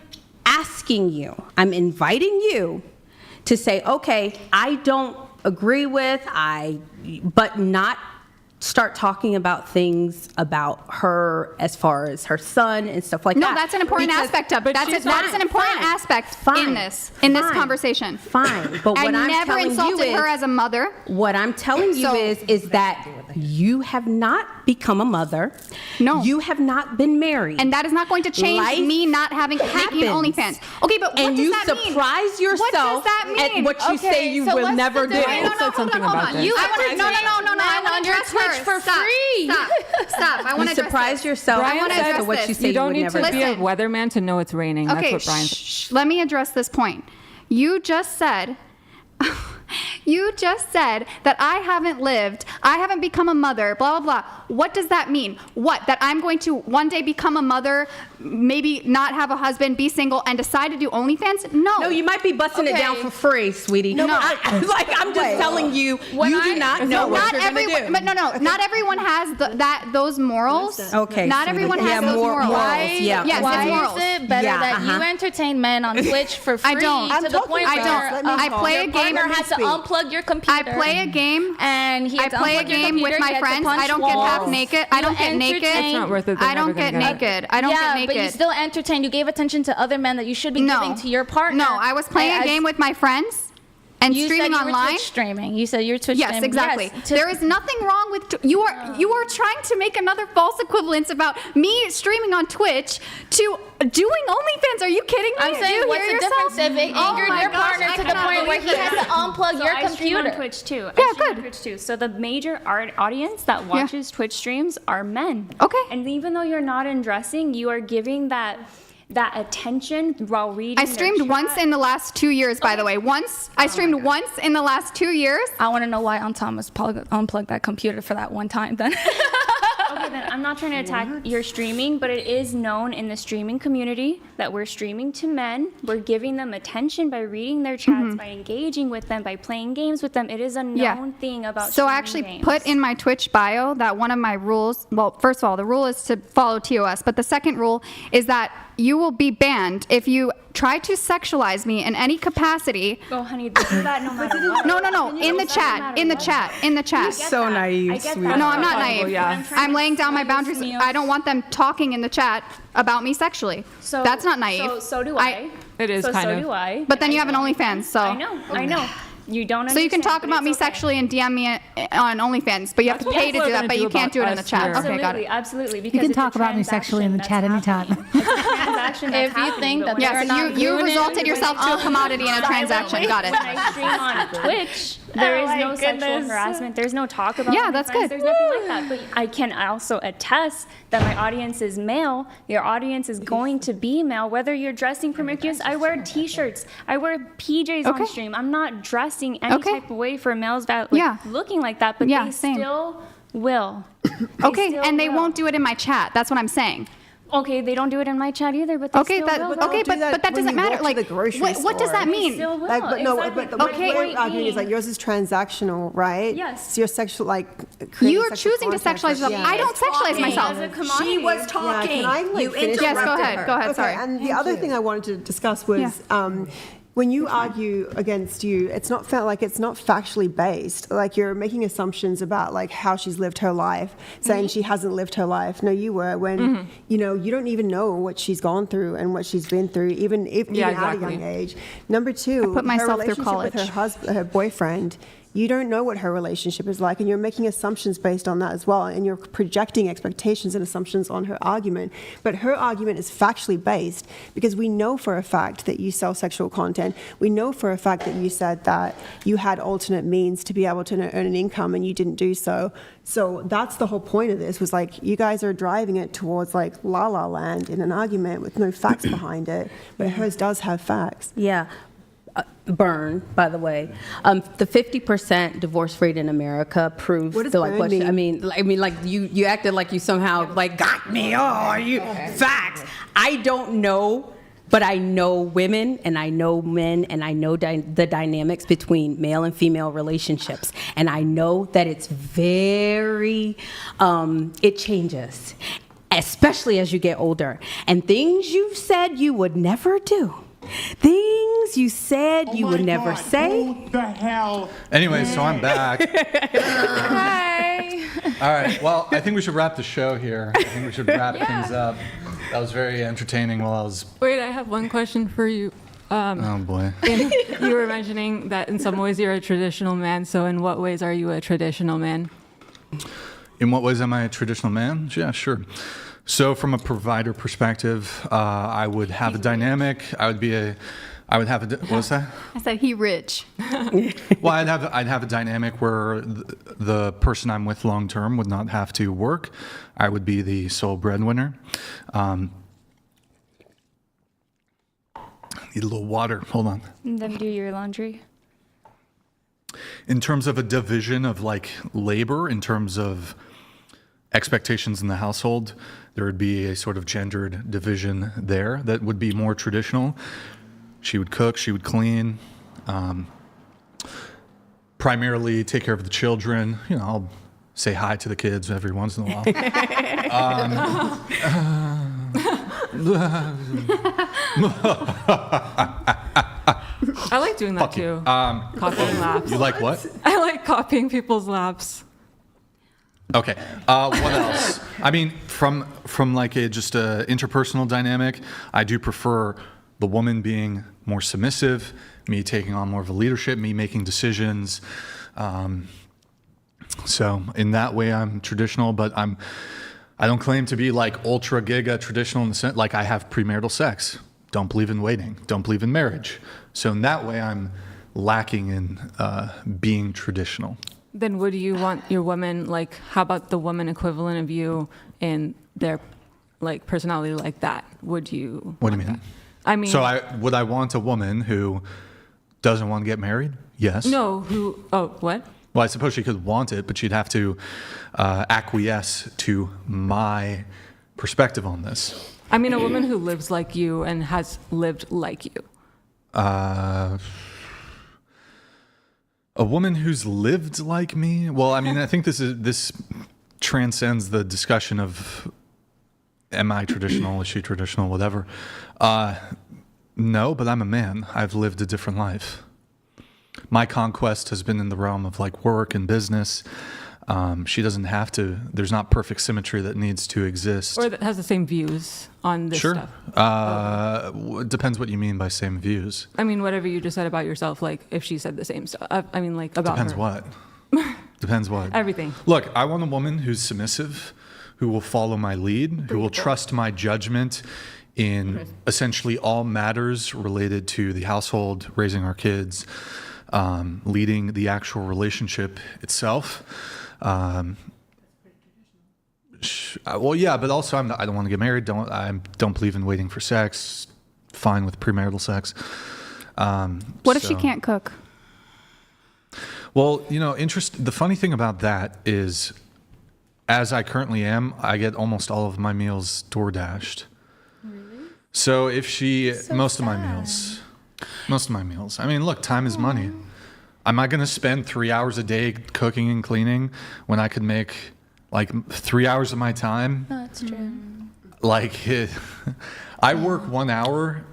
asking you, I'm inviting you to say, okay, I don't agree with, but not start talking about things about her as far as her son and stuff like No, that. that's an important Because- aspect of but it. That she's is an important fine, aspect fine, in this conversation. Fine, but I what I'm never telling insulted you is, her as a mother. what I'm telling you So- is that you have not become a mother. No. You have not been married. And that is not going to change Life me not making happens. OnlyFans. Okay, but what and does you that mean? surprise yourself What does that at mean? what you say you will never do. difference? said something about this. No. I want to address Twitch her. for free. Stop. I want You to surprise yourself I wanna as to address what this. you say You don't would need never to do. be a Listen. weatherman to know it's raining. Okay, That's what Brian said. let me address this point. You just said that I haven't lived, I haven't become a mother, blah, blah, blah. What does that mean? What? That I'm going to one day become a mother, maybe not have a husband, be single, and decide to do OnlyFans? No. No, you might be busting it Okay. down for free, sweetie. No. I'm just telling you, you do not know what you're going to do. But not everyone has those morals. Okay, Not sweetie. everyone Yeah, has those morals. morals, yeah. Yes, Why it's morals. is it better Yeah, that you entertain men on Twitch for free I don't. to the point I where don't. I play a game. partner has to unplug your computer? I play a game. And he I has to play a unplug your game with computer, my you have to friends. punch I don't get half walls. naked. I don't get naked. It's not worth it. They're I don't never get gonna naked. I don't get naked. But you still entertain. You gave attention to other men that you should be giving to your partner. No, I was playing a game with my friends. and You streaming said you were online. Twitch streaming. You said you're Twitch Yes, streaming. exactly. Yes, There is nothing wrong with you are trying to make another false equivalence about me streaming on Twitch to doing OnlyFans. Are you kidding me? I'm Do saying, you what's hear the yourself? difference if it Oh angered my your gosh, partner I to the cannot point where believe he has to unplug So your I stream computer? on Twitch too. Yeah, I stream good. on Twitch too. So the major audience that watches Twitch streams are men. Okay. And even though you're not undressing, you are giving that attention while reading. I streamed once in the last 2 years, by the way. I streamed once in the last 2 years. I want to know why Thomas unplugged that computer for that one time then. Okay, then I'm not trying to attack your streaming, but it is known in the streaming community that we're streaming to men. We're giving them attention by reading their chats, by engaging with them, by playing games with them. It is a known thing about So I streaming actually games. put in my Twitch bio that one of my rules, well, first of all, the rule is to follow TOS, but the second rule is that you will be banned if you try to sexualize me in any capacity. Oh, honey, do that no matter what. No, in the chat, in the chat. So naive, sweet. No, I'm not naive. Yeah. I'm laying down my boundaries. I don't want them talking in the chat about me sexually. So that's not naive. So do I. It is so kind so of. do I. But then you have an OnlyFans, so. I know. You don't. So you can understand, talk but about me it's okay. sexually and DM me on OnlyFans, but you have to pay to do that, but you can't do it in the chat. Okay, got it. Absolutely. You can talk about me sexually in the chat anytime. Transaction that's If you think that happening, but they're when not I- you doing it, resulted yourself to a commodity in a transaction. Got it. When I stream on Twitch, there is no sexual harassment. There's no talk about Yeah, OnlyFans. that's good. There's nothing like that. But I can also attest that my audience is male. Your audience is going to be male. Whether you're dressing promiscuous, I wear T-shirts. I wear PJs on stream. I'm not dressing any type of way for males that looking like that. But they still will. Okay, and they won't do it in my chat. That's what I'm saying. Okay, they don't do it in my chat either, but they still will. But that doesn't matter. Like, what does that mean? They still will. Like, but no, Exactly. but My what we're point arguing is being- like yours is transactional, right? Yes. So you're sexual, like You are choosing to sexualize yourself. I don't sexualize myself. She was talking. Yeah, can I, You finish? Yes, go ahead. her. Go ahead. Okay, Sorry. and the other thing I wanted to discuss was when you argue against you, it's not factually based. Like you're making assumptions about like how she's lived her life, saying she hasn't lived her life. No, you were when you don't even know what she's gone through and what she's been through, even at a young age. Number two, I put myself her through relationship with college. her boyfriend. You don't know what her relationship is like, and you're making assumptions based on that as well, and you're projecting expectations and assumptions on her argument. But her argument is factually based because we know for a fact that you sell sexual content. We know for a fact that you said that you had alternate means to be able to earn an income, and you didn't do so. So that's the whole point of this, was like you guys are driving it towards like la la land in an argument with no facts behind it, but hers does have facts. Yeah. Burn, by the way. The 50% divorce rate in America proves What does the like burn question. mean? I mean, like you acted like you somehow like got me. Oh, are you facts? I don't know, but I know women and I know men and I know the dynamics between male and female relationships, and I know that it's very it changes, especially as you get older, and things you've said you would never do. Things you said you would never say. Who the hell? Anyway, so I'm back. Hi. All right. Well, I think we should wrap the show here. I think we should wrap things up. That was very entertaining while I was. Wait, I have one question for you. Oh boy. You were mentioning that in some ways you're a traditional man. So in what ways are you a traditional man? In what ways am I a traditional man? Yeah, sure. So from a provider perspective, I would have a dynamic. What was that? I said he rich. Well, I'd have a dynamic where the person I'm with long term would not have to work. I would be the sole breadwinner. Need a little water. Hold on. And then do your laundry. In terms of a division of like labor, in terms of expectations in the household, there would be a sort of gendered division there that would be more traditional. She would cook, she would clean, primarily take care of the children. I'll say hi to the kids every once in a while. I like doing that too. Copying laughs. You like what? I like copying people's laughs. Okay. What else? I mean, from like just a interpersonal dynamic, I do prefer the woman being more submissive, me taking on more of a leadership, me making decisions. So in that way, I'm traditional, but I don't claim to be like ultra giga traditional in the sense, like I have premarital sex, don't believe in waiting, don't believe in marriage. So in that way, I'm lacking in being traditional. Then would you want your woman, like, how about the woman equivalent of you in their, like, personality like that? Would you? What do you mean? That? I mean. So would I want a woman who doesn't want to get married? Yes. No, what? Well, I suppose she could want it, but she'd have to acquiesce to my perspective on this. I mean, a woman who lives like you and has lived like you. A woman who's lived like me? Well, I mean, I think this transcends the discussion of am I traditional, is she traditional, whatever. No, but I'm a man. I've lived a different life. My conquest has been in the realm of like work and business. She doesn't have to, there's not perfect symmetry that needs to exist. Or that has the same views on this stuff. It depends what you mean by same views. I mean, whatever you just said about yourself, like if she said the same stuff. I mean, like about Depends her. what? Depends what? Everything. Look, I want a woman who's submissive, who will follow my lead, who will trust my judgment in essentially all matters related to the household, raising our kids, leading the actual relationship itself. Well, yeah, but also I don't want to get married. I don't believe in waiting for sex. Fine with premarital sex. What if she can't cook? Well, the funny thing about that is, as I currently am, I get almost all of my meals DoorDashed. Really? So if most of my meals. I mean, look, time is money. Am I going to spend 3 hours a day cooking and cleaning when I could make like 3 hours of my time? No, that's true. I work 1 hour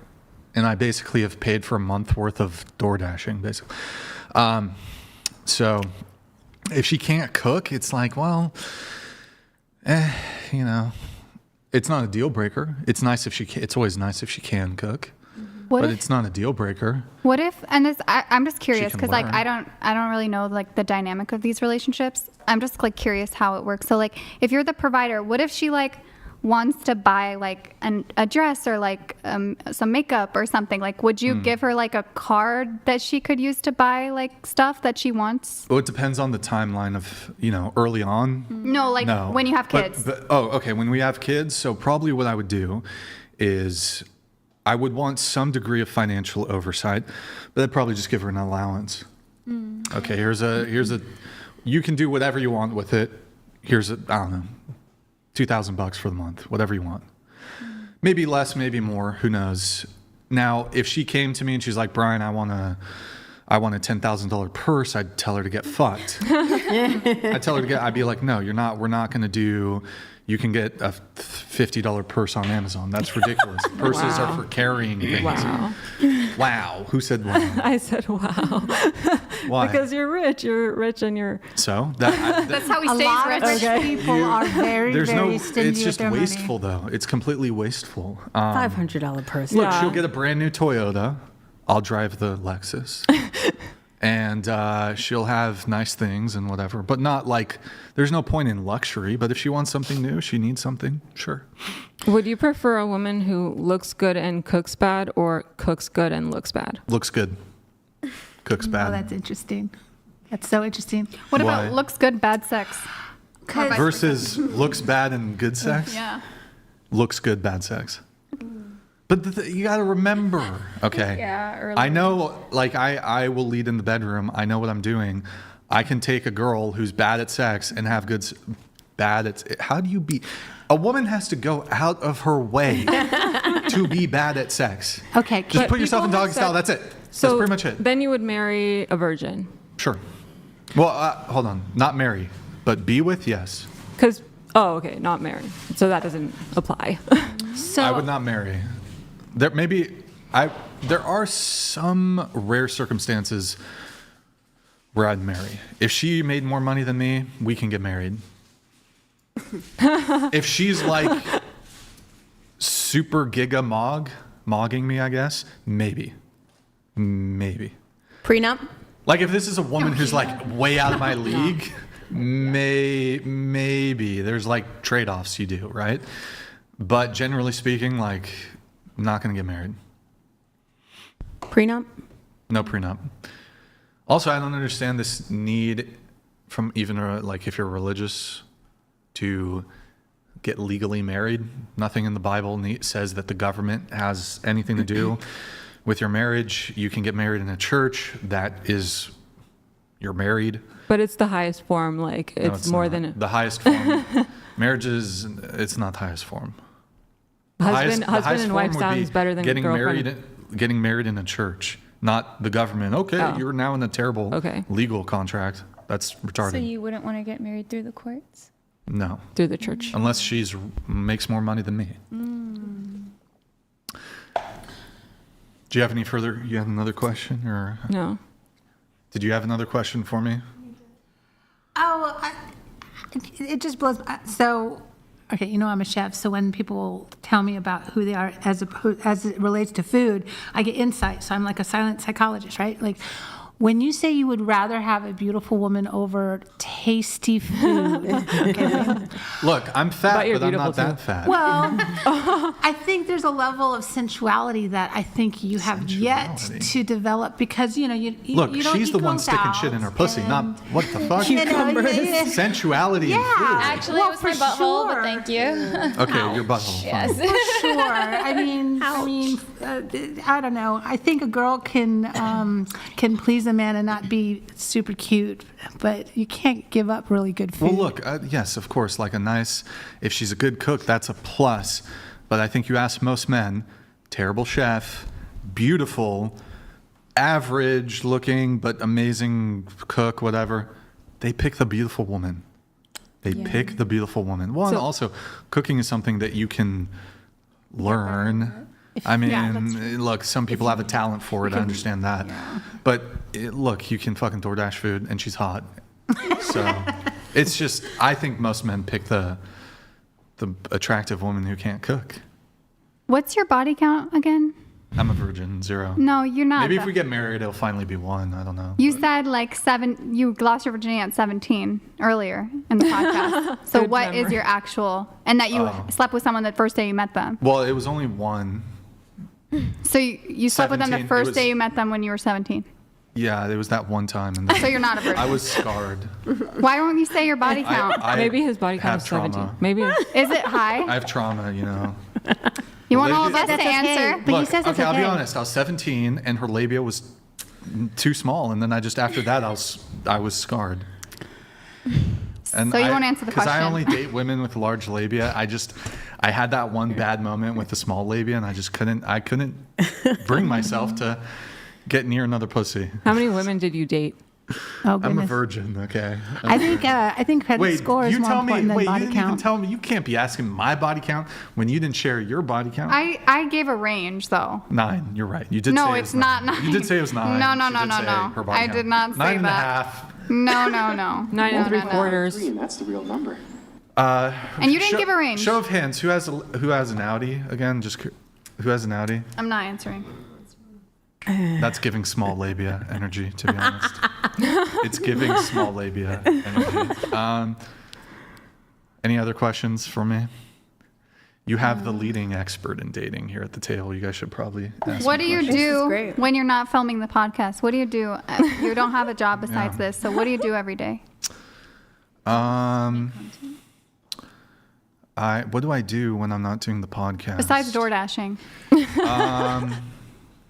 and I basically have paid for a month worth of door dashing, basically. So if she can't cook, it's like, well, it's not a deal breaker. It's nice if it's always nice if she can cook. But it's not a deal breaker. What if, and this, I'm just curious because like learn. I don't really know like the dynamic of these relationships. I'm just like curious how it works. So like if you're the provider, what if she like wants to buy like a dress or like some makeup or something? Like would you give her like a card that she could use to buy like stuff that she wants? Well, it depends on the timeline of, early on. No, when you have kids. Okay, when we have kids. So probably what I would do is I would want some degree of financial oversight, but I'd probably just give her an allowance. Okay, here's a, you can do whatever you want with it. Here's I don't know, $2,000 for the month, whatever you want. Maybe less, maybe more, who knows? Now, if she came to me and she's like, Brian, I want a $10,000 purse, I'd tell her to get fucked. I'd be like, no, you're not, we're not going to do, you can get a $50 purse on Amazon. That's ridiculous. Purses are for carrying things. Wow. Wow. Who said wow? I said wow. Why? Because you're rich. You're rich and you're... So? That's how he stays rich. Rich people are very stingy it's just with their wasteful, money. though. It's completely wasteful. $500 person. Look, she'll get a brand new Toyota. I'll drive the Lexus. And she'll have nice things and whatever, but not like, there's no point in luxury, but if she wants something new, she needs something, sure. Would you prefer a woman who looks good and cooks bad or cooks good and looks bad? Looks good. Cooks bad. Oh, that's interesting. That's so interesting. What Why? about looks good, bad sex? Versus looks bad and good sex? Yeah. Looks good, bad sex. But you got to remember, okay? Yeah, early. I know, like, I will lead in the bedroom. I know what I'm doing. I can take a girl who's bad at sex and have how do you be? A woman has to go out of her way to be bad at sex. Okay. Just put yourself in doggy style. That's it. So That's pretty much it. Then you would marry a virgin. Sure. Well, hold on. Not marry, but be with, yes. Okay, not marry. So that doesn't apply. I would not marry. There are some rare circumstances where I'd marry. If she made more money than me, we can get married. If she's like super giga mogging me, I guess, maybe. Maybe. Prenup? Like if this is a woman who's like way out of my league, maybe there's like trade-offs you do, right? But generally speaking, like, I'm not going to get married. Prenup? No prenup. Also, I don't understand this need from even like if you're religious to get legally married. Nothing in the Bible says that the government has anything to do with your marriage. You can get married in a church. That is, you're married. But it's the highest form. Like it's more than the highest form. Marriage is, it's not the highest form. Husband and wife sounds better than getting girlfriend. married. Getting married in a church, not the government. Okay, you're now in a terrible legal contract. That's retarded. So you wouldn't want to get married through the courts? No. Through the church. Unless she's makes more money than me. Do you have any further? You have another question or no? Did you have another question for me? Oh, it just blows. So, okay, you know I'm a chef, so when people tell me about who they are as it relates to food, I get insight. So I'm like a silent psychologist, right? Like, when you say you would rather have a beautiful woman over tasty food, okay? Look, I'm fat, but I'm not that fat. Well, I think there's a level of sensuality that I think you have yet to develop because, you know, you look, you don't she's eat the one girls sticking out shit in her pussy, not what the fuck? Sensuality in Yeah. food. Actually, it was my butthole, but thank you. Okay, your butthole. Yes. For sure. I mean, I don't know. I think a girl can please a man and not be super cute, but you can't give up really good food. Well, look, yes, of course, like if she's a good cook, that's a plus. But I think you ask most men, terrible chef, beautiful, average looking, but amazing cook, whatever, they pick the beautiful woman. They pick the beautiful woman. Well, and also, cooking is something that you can learn. I mean, look, some people have a talent for it. I understand that. Yeah. But look, you can fucking DoorDash food and she's hot. So it's just, I think most men pick the attractive woman who can't cook. What's your body count again? I'm a virgin, 0. No, you're not. Maybe if we get married, it'll finally be 1. I don't know. You said like 7, you lost your virginity at 17 earlier in the podcast. So what is your actual, and that you slept with someone the first day you met them? Well, it was only 1. So you slept with them the first day you met them when you were 17? Yeah, there was that one time. And so you're not a virgin? I was scarred. Why don't you say your body count? Maybe his body count is 17. Maybe. Is it high? I have trauma, you know. You want all of us to answer? But he says it's okay. I'll be honest. I was 17 and her labia was too small. And then after that, I was scarred. And so you won't answer the question. Because I only date women with large labia. I had that one bad moment with the small labia, and I couldn't bring myself to get near another pussy. How many women did you date? Oh, I'm a virgin. Okay. I think credit score is more important than body count. Even tell me, you can't be asking my body count when you didn't share your body count. I gave a range though. 9. You're right. You did. No, say it's not 9. You did say it was 9. No. I did not say 9 and that. a half. No. 9 3/4. And that's the real number. And you didn't give a range. Show of hands. Who has an Audi again? Who has an Audi? I'm not answering. That's giving small labia energy, to be honest. It's giving small labia energy. Any other questions for me? You have the leading expert in dating here at the table. You guys should probably ask What do me you questions. do when you're not filming the podcast? What do you do? You don't have a job besides this, so what do you do every day? What do I do when I'm not doing the podcast? Besides door dashing.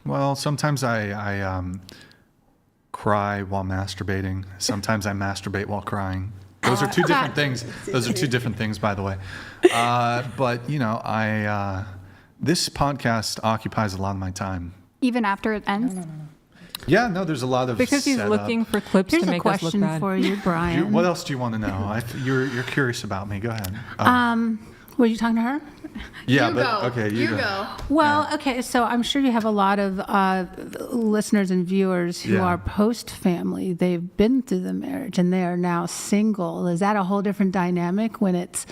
Well, sometimes I cry while masturbating. Sometimes I masturbate while crying. Those are 2 different things. Those are 2 different things, by the way. But you know, this podcast occupies a lot of my time. Even after it ends? No. Yeah, no, there's a lot of because he's looking for clips to make us look bad. Here's a question for you, Brian. What else do you want to know? You're curious about me. Go ahead. Were you talking to her? Yeah, you but go. okay, you go. Well, okay, so I'm sure you have a lot of listeners and viewers who are post-family. They've been through the marriage and they are now single. Is that a whole different dynamic when it's,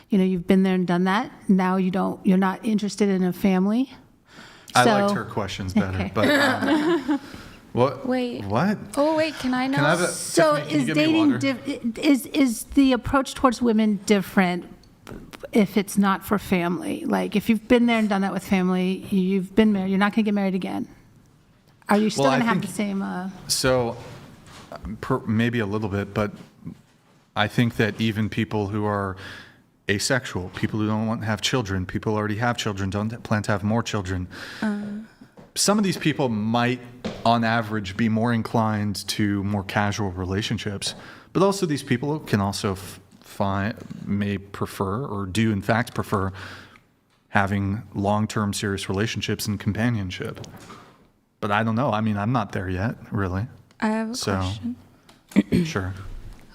you know, you've been there and done that? Now you're not interested in a family? I liked her questions better, but what? Wait. What? Oh wait, can I know? Can I have a, So Tiffany, can you is give me dating water? is the approach towards women different if it's not for family? Like if you've been there and done that with family, you've been married, you're not going to get married again. Are you still Well, going to I have the think- same? So, maybe a little bit, but I think that even people who are asexual, people who don't want to have children, people who already have children, don't plan to have more children, some of these people might, on average, be more inclined to more casual relationships. But also these people can also may prefer, or do in fact prefer, having long-term serious relationships and companionship. But I don't know. I mean, I'm not there yet, really. I have a question. Sure.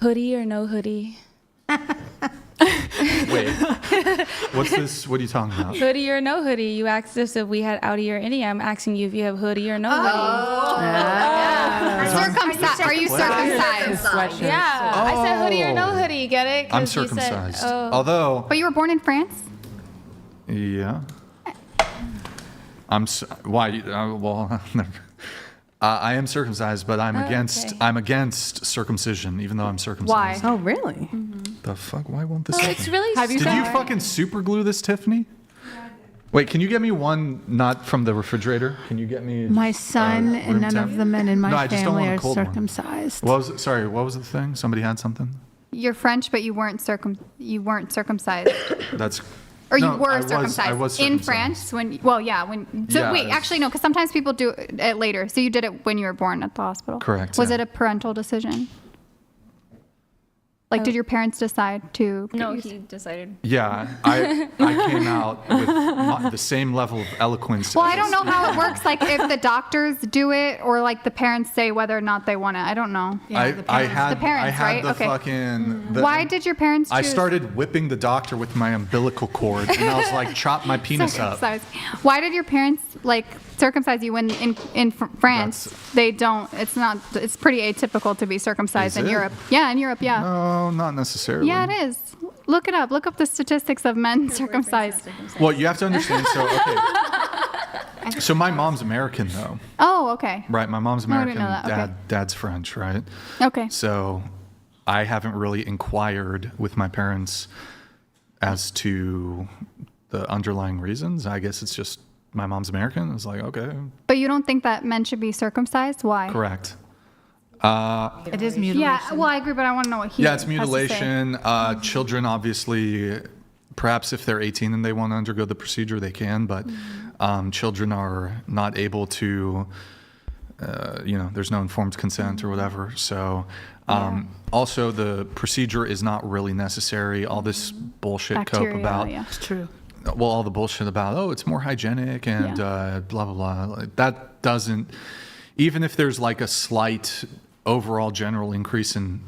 Hoodie or no hoodie? Wait. What's this? What are you talking about? Hoodie or no hoodie? You asked us if we had outie or innie. I'm asking you if you have hoodie or no hoodie. Are you circumcised? Yeah. I said hoodie or no hoodie. Get it? 'Cause I'm you said- circumcised. oh. Although, But you were born in France? yeah. Why? Well, I am circumcised, but I'm against circumcision, even though I'm circumcised. Why? Oh, really? The fuck? Why won't this Oh, happen? it's really Did you fucking super glue this, Tiffany? Wait, can you get me one not from the refrigerator? Can you get me My son and room none temp? of the men in my No, I just don't family want a are cold one. circumcised. What was it? Sorry, what was the thing? Somebody had something? You're French, but you weren't circumcised. That's Or you No, were I was circumcised circumcised. in France when Yeah, wait, actually no, because sometimes people do it later. So you did it when you were born at the hospital. Correct, Was yeah. it a parental decision? Like, did your parents decide to? No, he decided. Yeah, I came out with the same level of eloquence. Well, I don't know how it works. Like, if the doctors do it, or like the parents say whether or not they want it. I don't know. I had The parents, right? the Okay. fucking. Why did your parents? I choose started whipping the doctor with my umbilical cord, and I was like, chop my penis up. circumcise? Why did your parents like circumcise you when in France they don't? It's not. It's pretty atypical to be circumcised Is in it? Europe. Yeah, in Europe. Yeah. No, not necessarily. Yeah, it is. Look it up. Look up the statistics of men circumcised. Well, you have to understand. So, okay. So my mom's American, though. Oh, okay. Right, my mom's Oh, I American. didn't know that. Okay. Dad's French, right? Okay. So, I haven't really inquired with my parents as to the underlying reasons. I guess it's just my mom's American. It's like, okay, But you don't think that men should be circumcised? Why? correct. It is mutilation. Yeah. Well, I agree, but I want to know what he. Yeah, it's has to say. mutilation. Children, obviously, perhaps if they're 18 and they want to undergo the procedure, they can. But children are not able to. There's no informed consent or whatever. So, also the procedure is not really necessary. All this bullshit Bacteria, cope about. yeah. It's true. Well, all the bullshit about it's more hygienic and blah blah blah. Like, that doesn't. Even if there's like a slight overall general increase in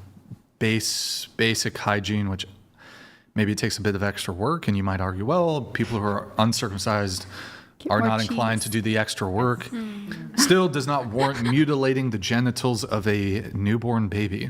basic hygiene, which maybe it takes a bit of extra work, and you might argue, well, people who are uncircumcised are more not cheese. inclined to do the extra work. Still does not warrant mutilating the genitals of a newborn baby.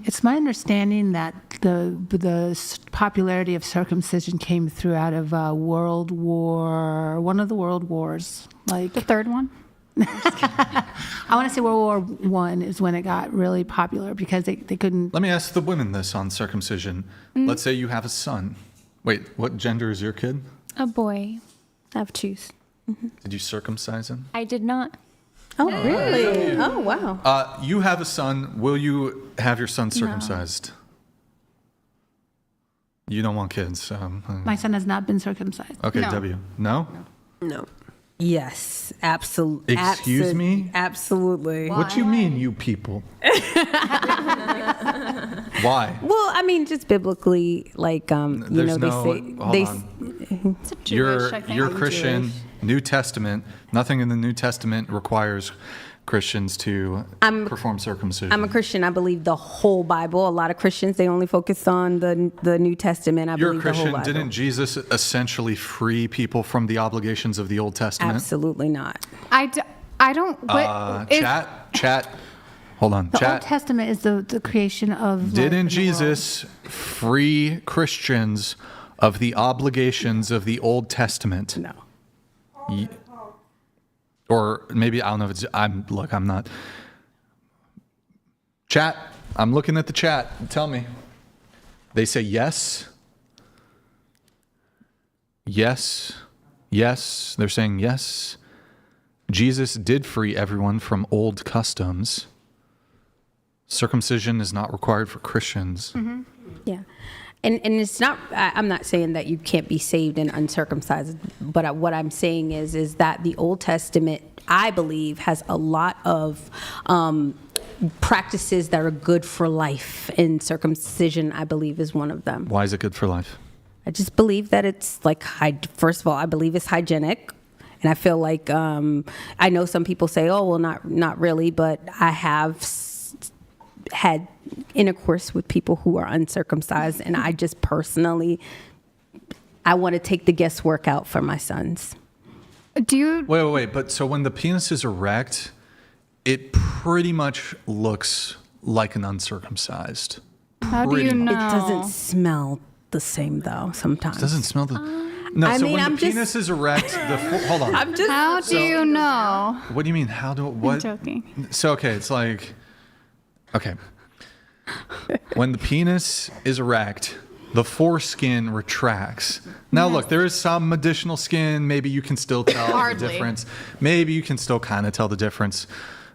It's my understanding that the popularity of circumcision came through out of one of the world wars. Like The third one. I want to say World War I is when it got really popular because they couldn't. Let me ask the women this on circumcision. Let's say you have a son. Wait, what gender is your kid? A boy. I have choose. Did you circumcise him? I did not. Oh, really? Oh, wow. You have a son. Will you have your son circumcised? You don't want kids. So, My son has not been circumcised. okay, No. W. No? No. Yes, absolutely. Excuse me? Absolutely. What do you mean, you people? Why? Well, I mean, just biblically, like, There's they no- say hold they. on. It's a Jewish, I think. You're Christian. New Testament. Nothing in the New Testament requires Christians to perform circumcision. I'm a Christian. I believe the whole Bible. A lot of Christians, they only focus on the New Testament. I You're a believe the whole Christian. Bible. Didn't Jesus essentially free people from the obligations of the Old Testament? Absolutely not. I don't. What, Chat. Hold on. The Old Chat. Testament is the creation of. life in Didn't the Jesus free Christians of the obligations of the Old Testament? No. Or maybe, I don't know if it's, I'm not. Chat, I'm looking at the chat. Tell me. They say yes. Yes. Yes. They're saying yes. Jesus did free everyone from old customs. Circumcision is not required for Christians. Mm-hmm. Yeah. And it's not, I'm not saying that you can't be saved and uncircumcised, but what I'm saying is that the Old Testament, I believe, has a lot of practices that are good for life, and circumcision, I believe, is one of them. Why is it good for life? I just believe that it's like, first of all, I believe it's hygienic. And I feel like, I know some people say, oh, well, not really, but I have had intercourse with people who are uncircumcised, and I just personally, I want to take the guesswork out for my sons. Do you... Wait. But so when the penis is erect, it pretty much looks like an uncircumcised. How do you know? It doesn't smell the same, though, sometimes. It doesn't smell the... No, I so mean, when I'm the penis is erect, hold on. How do you know? What do you mean? How do... What? I'm joking. So, okay, it's like... Okay. When the penis is erect, the foreskin retracts. Now, look, there is some additional skin. Maybe you can still tell the difference. Maybe you can still kind of tell the difference.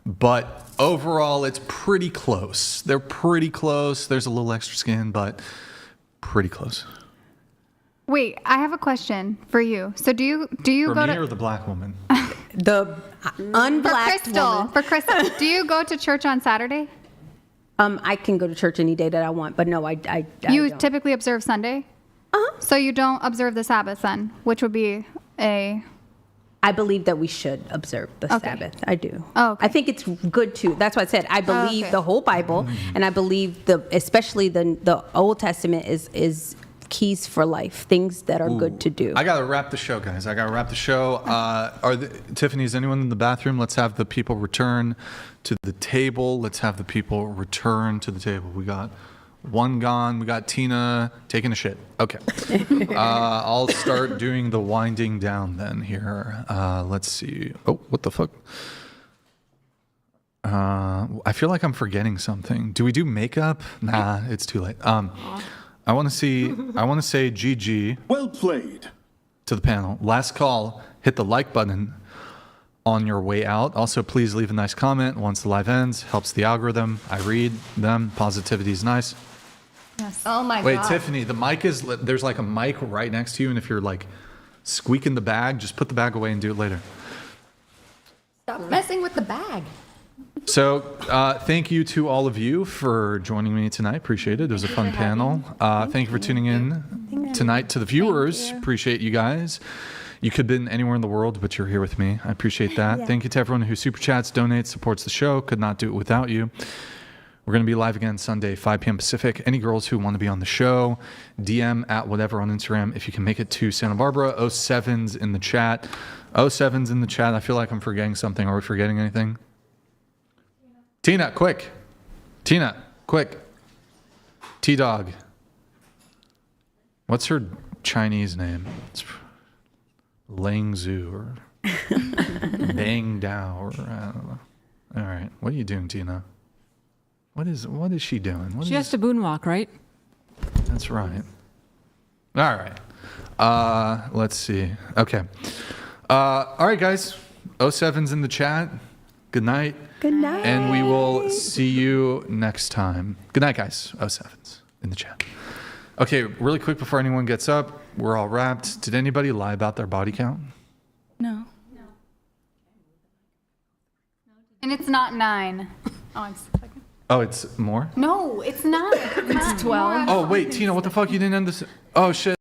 But overall, it's pretty close. They're pretty close. There's a little extra skin, but pretty close. Wait, I have a question for you. So do you For go me to or the black woman? The unblacked woman. For Crystal, do you go to church on Saturday? I can go to church any day that I want, but no, I You don't. typically observe Sunday? So you don't observe the Sabbath then, which would be a... I believe that we should observe the Okay. Sabbath. I do. Oh, okay. I think it's good too. That's why I said I believe okay. the whole Bible, and I believe especially the Old Testament is keys for life, things that are good to do. I gotta wrap the show, guys. Tiffany, is anyone in the bathroom? Let's have the people return to the table. We got one gone. We got Tina taking a shit. Okay. I'll start doing the winding down then here. Let's see. Oh, what the fuck? I feel like I'm forgetting something. Do we do makeup? Nah, it's too late. I want to say GG. Well played. To the panel. Last call. Hit the like button on your way out. Also, please leave a nice comment once the live ends. Helps the algorithm. I read them. Positivity is nice. Yes. Oh my Wait, God. Tiffany, there's like a mic right next to you, and if you're like squeaking the bag, just put the bag away and do it later. Stop messing with the bag. So thank you to all of you for joining me tonight. Appreciate it. It was a fun panel. Thank you for tuning in tonight. To the viewers, appreciate you guys. You could have been anywhere in the world, but you're here with me. I appreciate that. Thank you to everyone who super chats, donates, supports the show. Could not do it without you. We're going to be live again Sunday, 5 p.m. Pacific. Any girls who want to be on the show, DM at whatever on Instagram. If you can make it to Santa Barbara, 07's in the chat. 07's in the chat. I feel like I'm forgetting something. Are we forgetting anything? Tina, quick. T-Dog. What's her Chinese name? It's Lang Zhu or Bang Dao or I don't know. All right. What are you doing, Tina? What is she doing? She has to moonwalk, right? That's right. All right. Let's see. Okay. All right, guys. 07's in the chat. Good night. Good night. And we will see you next time. Good night, guys. 07's in the chat. Okay, really quick before anyone gets up, we're all wrapped. Did anybody lie about their body count? No. And it's not 9. Oh, it's second. Oh, it's more? No, it's not. It's 12. Oh, wait, Tina, what the fuck? You didn't end this? Oh, shit.